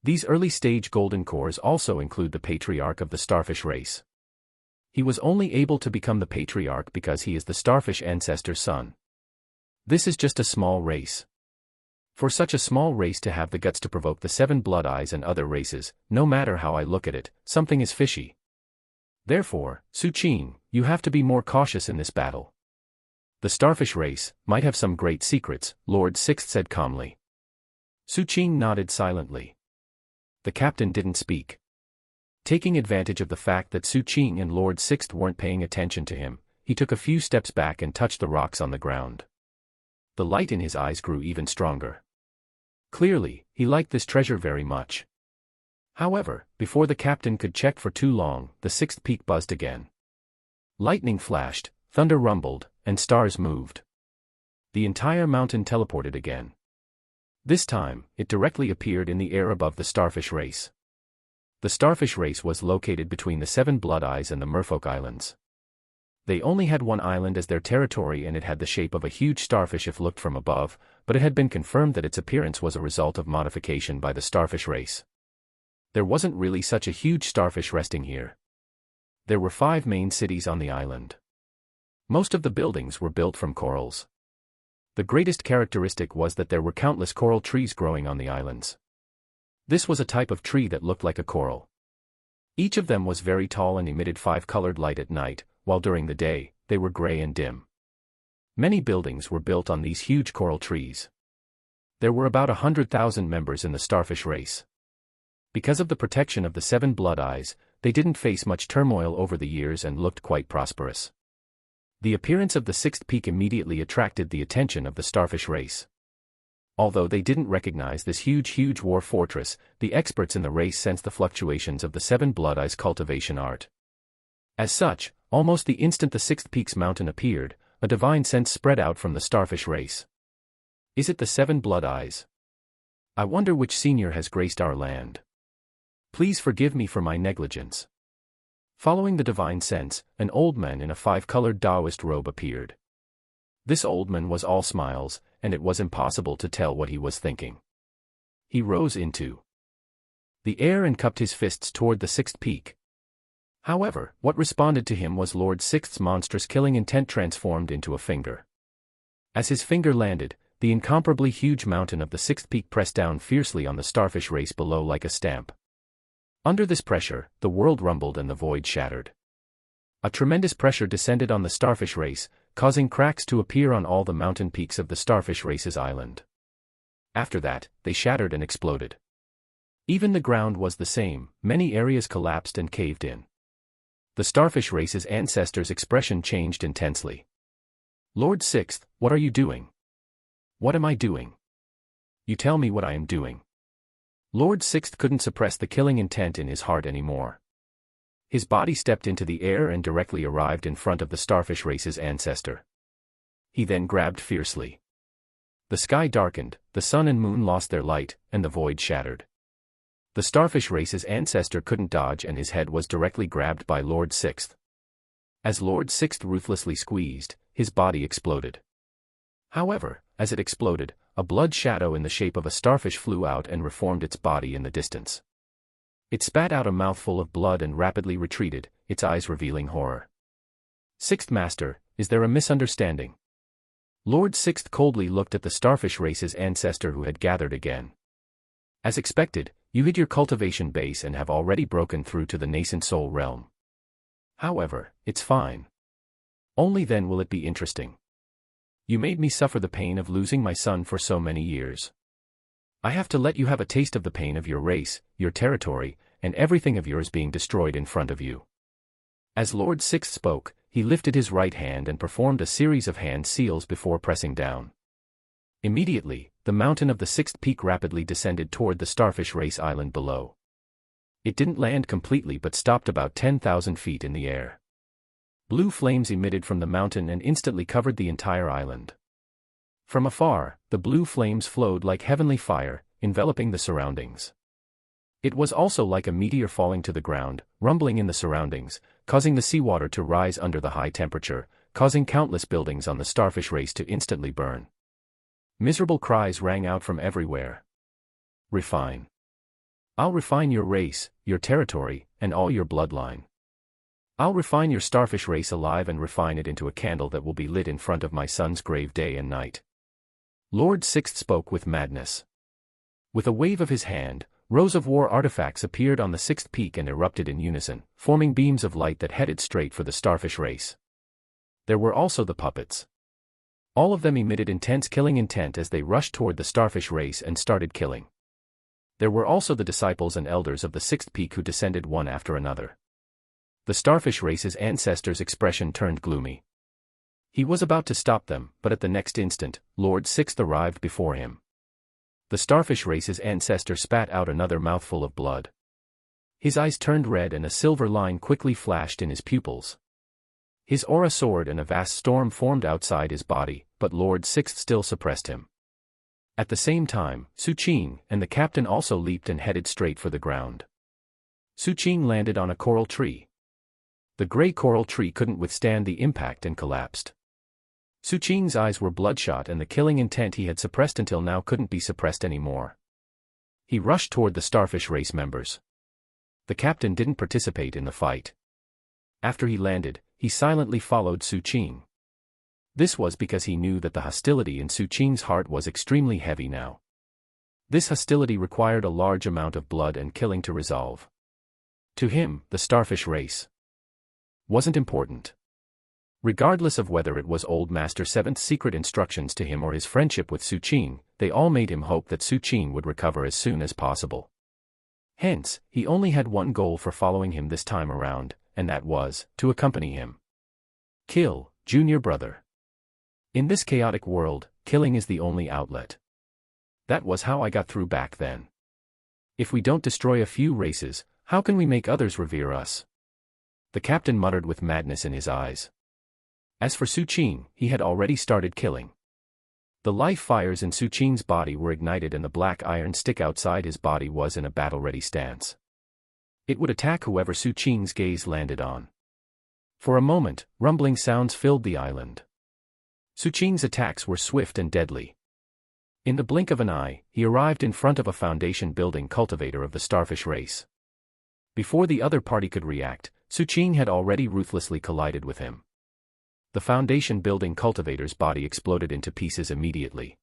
These early stage golden cores also include the patriarch of the starfish race. He was only able to become the patriarch because he is the starfish ancestor's son. This is just a small race. For such a small race to have the guts to provoke the 7 blood eyes and other races, no matter how I look at it, something is fishy. Therefore, Su Qin, you have to be more cautious in this battle. The starfish race might have some great secrets, Lord Sixth said calmly. Su Qin nodded silently. The captain didn't speak. Taking advantage of the fact that Su Qin and Lord Sixth weren't paying attention to him, he took a few steps back and touched the rocks on the ground. The light in his eyes grew even stronger. Clearly, he liked this treasure very much. However, before the captain could check for too long, the 6th peak buzzed again. Lightning flashed, thunder rumbled, and stars moved. The entire mountain teleported again. This time, it directly appeared in the air above the starfish race. The starfish race was located between the 7 blood eyes and the merfolk islands. They only had one island as their territory and it had the shape of a huge starfish if looked from above, but it had been confirmed that its appearance was a result of modification by the starfish race. There wasn't really such a huge starfish resting here. There were 5 main cities on the island. Most of the buildings were built from corals. The greatest characteristic was that there were countless coral trees growing on the islands. This was a type of tree that looked like a coral. Each of them was very tall and emitted 5-colored light at night, while during the day, they were gray and dim. Many buildings were built on these huge coral trees. There were about 100,000 members in the starfish race. Because of the protection of the 7 blood eyes, they didn't face much turmoil over the years and looked quite prosperous. The appearance of the 6th peak immediately attracted the attention of the starfish race. Although they didn't recognize this huge war fortress, the experts in the race sensed the fluctuations of the 7 blood eyes cultivation art. As such, almost the instant the 6th peak's mountain appeared, a divine sense spread out from the starfish race. Is it the 7 blood eyes? I wonder which senior has graced our land. Please forgive me for my negligence. Following the divine sense, an old man in a 5-colored Taoist robe appeared. This old man was all smiles, and it was impossible to tell what he was thinking. He rose into the air and cupped his fists toward the 6th peak. However, what responded to him was Lord Sixth's monstrous killing intent transformed into a finger. As his finger landed, the incomparably huge mountain of the 6th peak pressed down fiercely on the starfish race below like a stamp. Under this pressure, the world rumbled and the void shattered. A tremendous pressure descended on the starfish race, causing cracks to appear on all the mountain peaks of the starfish race's island. After that, they shattered and exploded. Even the ground was the same, many areas collapsed and caved in. The starfish race's ancestors' expression changed intensely. Lord Sixth, what are you doing? What am I doing? You tell me what I am doing. Lord Sixth couldn't suppress the killing intent in his heart anymore. His body stepped into the air and directly arrived in front of the starfish race's ancestor. He then grabbed fiercely. The sky darkened, the sun and moon lost their light, and the void shattered. The starfish race's ancestor couldn't dodge and his head was directly grabbed by Lord Sixth. As Lord Sixth ruthlessly squeezed, his body exploded. However, as it exploded, a blood shadow in the shape of a starfish flew out and reformed its body in the distance. It spat out a mouthful of blood and rapidly retreated, its eyes revealing horror. Sixth Master, is there a misunderstanding? Lord Sixth coldly looked at the starfish race's ancestor who had gathered again. As expected, you hid your cultivation base and have already broken through to the nascent soul realm. However, it's fine. Only then will it be interesting. You made me suffer the pain of losing my son for so many years. I have to let you have a taste of the pain of your race, your territory, and everything of yours being destroyed in front of you." As Lord Sixth spoke, he lifted his right hand and performed a series of hand seals before pressing down. Immediately, the mountain of the sixth peak rapidly descended toward the Starfish Race island below. It didn't land completely but stopped about 10,000 feet in the air. Blue flames emitted from the mountain and instantly covered the entire island. From afar, the blue flames flowed like heavenly fire, enveloping the surroundings. It was also like a meteor falling to the ground, rumbling in the surroundings, causing the seawater to rise under the high temperature, causing countless buildings on the Starfish Race to instantly burn. Miserable cries rang out from everywhere. "Refine. I'll refine your race, your territory, and all your bloodline. I'll refine your Starfish Race alive and refine it into a candle that will be lit in front of my son's grave day and night." Lord Sixth spoke with madness. With a wave of his hand, rows of war artifacts appeared on the sixth peak and erupted in unison, forming beams of light that headed straight for the Starfish Race. There were also the puppets. All of them emitted intense killing intent as they rushed toward the Starfish Race and started killing. There were also the disciples and elders of the sixth peak who descended one after another. The Starfish Race's ancestor's expression turned gloomy. He was about to stop them, but at the next instant, Lord Sixth arrived before him. The Starfish Race's ancestor spat out another mouthful of blood. His eyes turned red and a silver line quickly flashed in his pupils. His aura soared and a vast storm formed outside his body, but Lord Sixth still suppressed him. At the same time, Su Qing and the captain also leaped and headed straight for the ground. Su Qing landed on a coral tree. The gray coral tree couldn't withstand the impact and collapsed. Su Qing's eyes were bloodshot and the killing intent he had suppressed until now couldn't be suppressed anymore. He rushed toward the Starfish Race members. The captain didn't participate in the fight. After he landed, he silently followed Su Qing. This was because he knew that the hostility in Su Qing's heart was extremely heavy now. This hostility required a large amount of blood and killing to resolve. To him, the Starfish Race wasn't important. Regardless of whether it was Old Master Seventh's secret instructions to him or his friendship with Su Qing, they all made him hope that Su Qing would recover as soon as possible. Hence, he only had one goal for following him this time around, and that was, to accompany him. Kill, junior brother. In this chaotic world, killing is the only outlet. That was how I got through back then. If we don't destroy a few races, how can we make others revere us? The captain muttered with madness in his eyes. As for Su Qing, he had already started killing. The life fires in Su Qing's body were ignited and the black iron stick outside his body was in a battle-ready stance. It would attack whoever Su Qing's gaze landed on. For a moment, rumbling sounds filled the island. Su Qing's attacks were swift and deadly. In the blink of an eye, he arrived in front of a foundation building cultivator of the Starfish Race. Before the other party could react, Su Qing had already ruthlessly collided with him. The foundation building cultivator's body exploded into pieces immediately.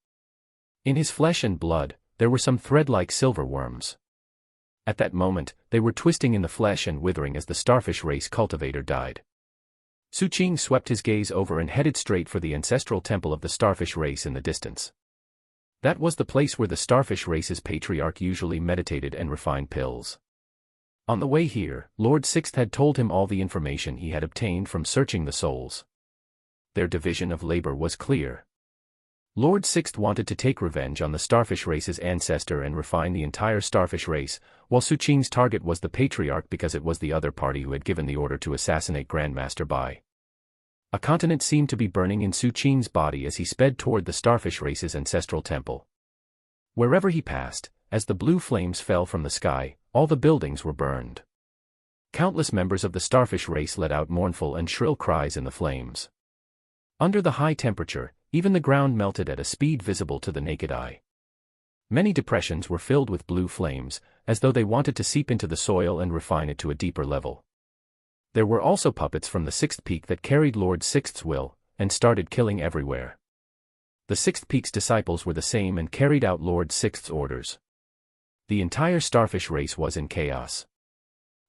In his flesh and blood, there were some thread-like silver worms. At that moment, they were twisting in the flesh and withering as the Starfish Race cultivator died. Su Qing swept his gaze over and headed straight for the ancestral temple of the Starfish Race in the distance. That was the place where the Starfish Race's patriarch usually meditated and refined pills. On the way here, Lord Sixth had told him all the information he had obtained from searching the souls. Their division of labor was clear. Lord Sixth wanted to take revenge on the Starfish Race's ancestor and refine the entire Starfish Race, while Su Qing's target was the Patriarch because it was the other party who had given the order to assassinate Grandmaster Bai. A continent seemed to be burning in Su Qing's body as he sped toward the Starfish Race's ancestral temple. Wherever he passed, as the blue flames fell from the sky, all the buildings were burned. Countless members of the Starfish Race let out mournful and shrill cries in the flames. Under the high temperature, even the ground melted at a speed visible to the naked eye. Many depressions were filled with blue flames, as though they wanted to seep into the soil and refine it to a deeper level. There were also puppets from the sixth peak that carried Lord Sixth's will, and started killing everywhere. The sixth peak's disciples were the same and carried out Lord Sixth's orders. The entire Starfish Race was in chaos.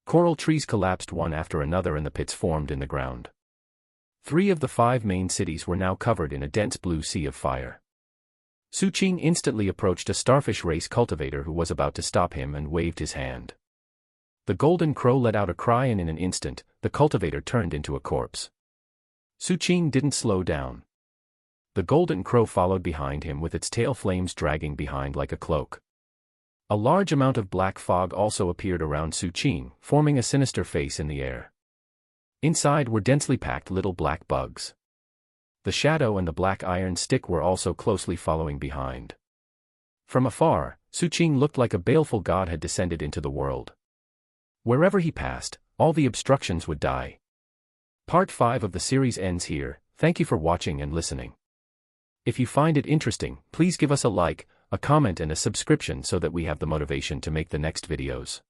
Coral trees collapsed one after another and the pits formed in the ground. 3 of the 5 main cities were now covered in a dense blue sea of fire. Su Qing instantly approached a starfish race cultivator who was about to stop him and waved his hand. The golden crow let out a cry and in an instant, the cultivator turned into a corpse. Su Qing didn't slow down. The golden crow followed behind him with its tail flames dragging behind like a cloak. A large amount of black fog also appeared around Su Qing, forming a sinister face in the air. Inside were densely packed little black bugs. The shadow and the black iron stick were also closely following behind. From afar, Su Qing looked like a baleful god had descended into the world. Wherever he passed, all the obstructions would die. Part 5 of the series ends here. Thank you for watching and listening. If you find it interesting, please give us a like, a comment and a subscription so that we have the motivation to make the next videos.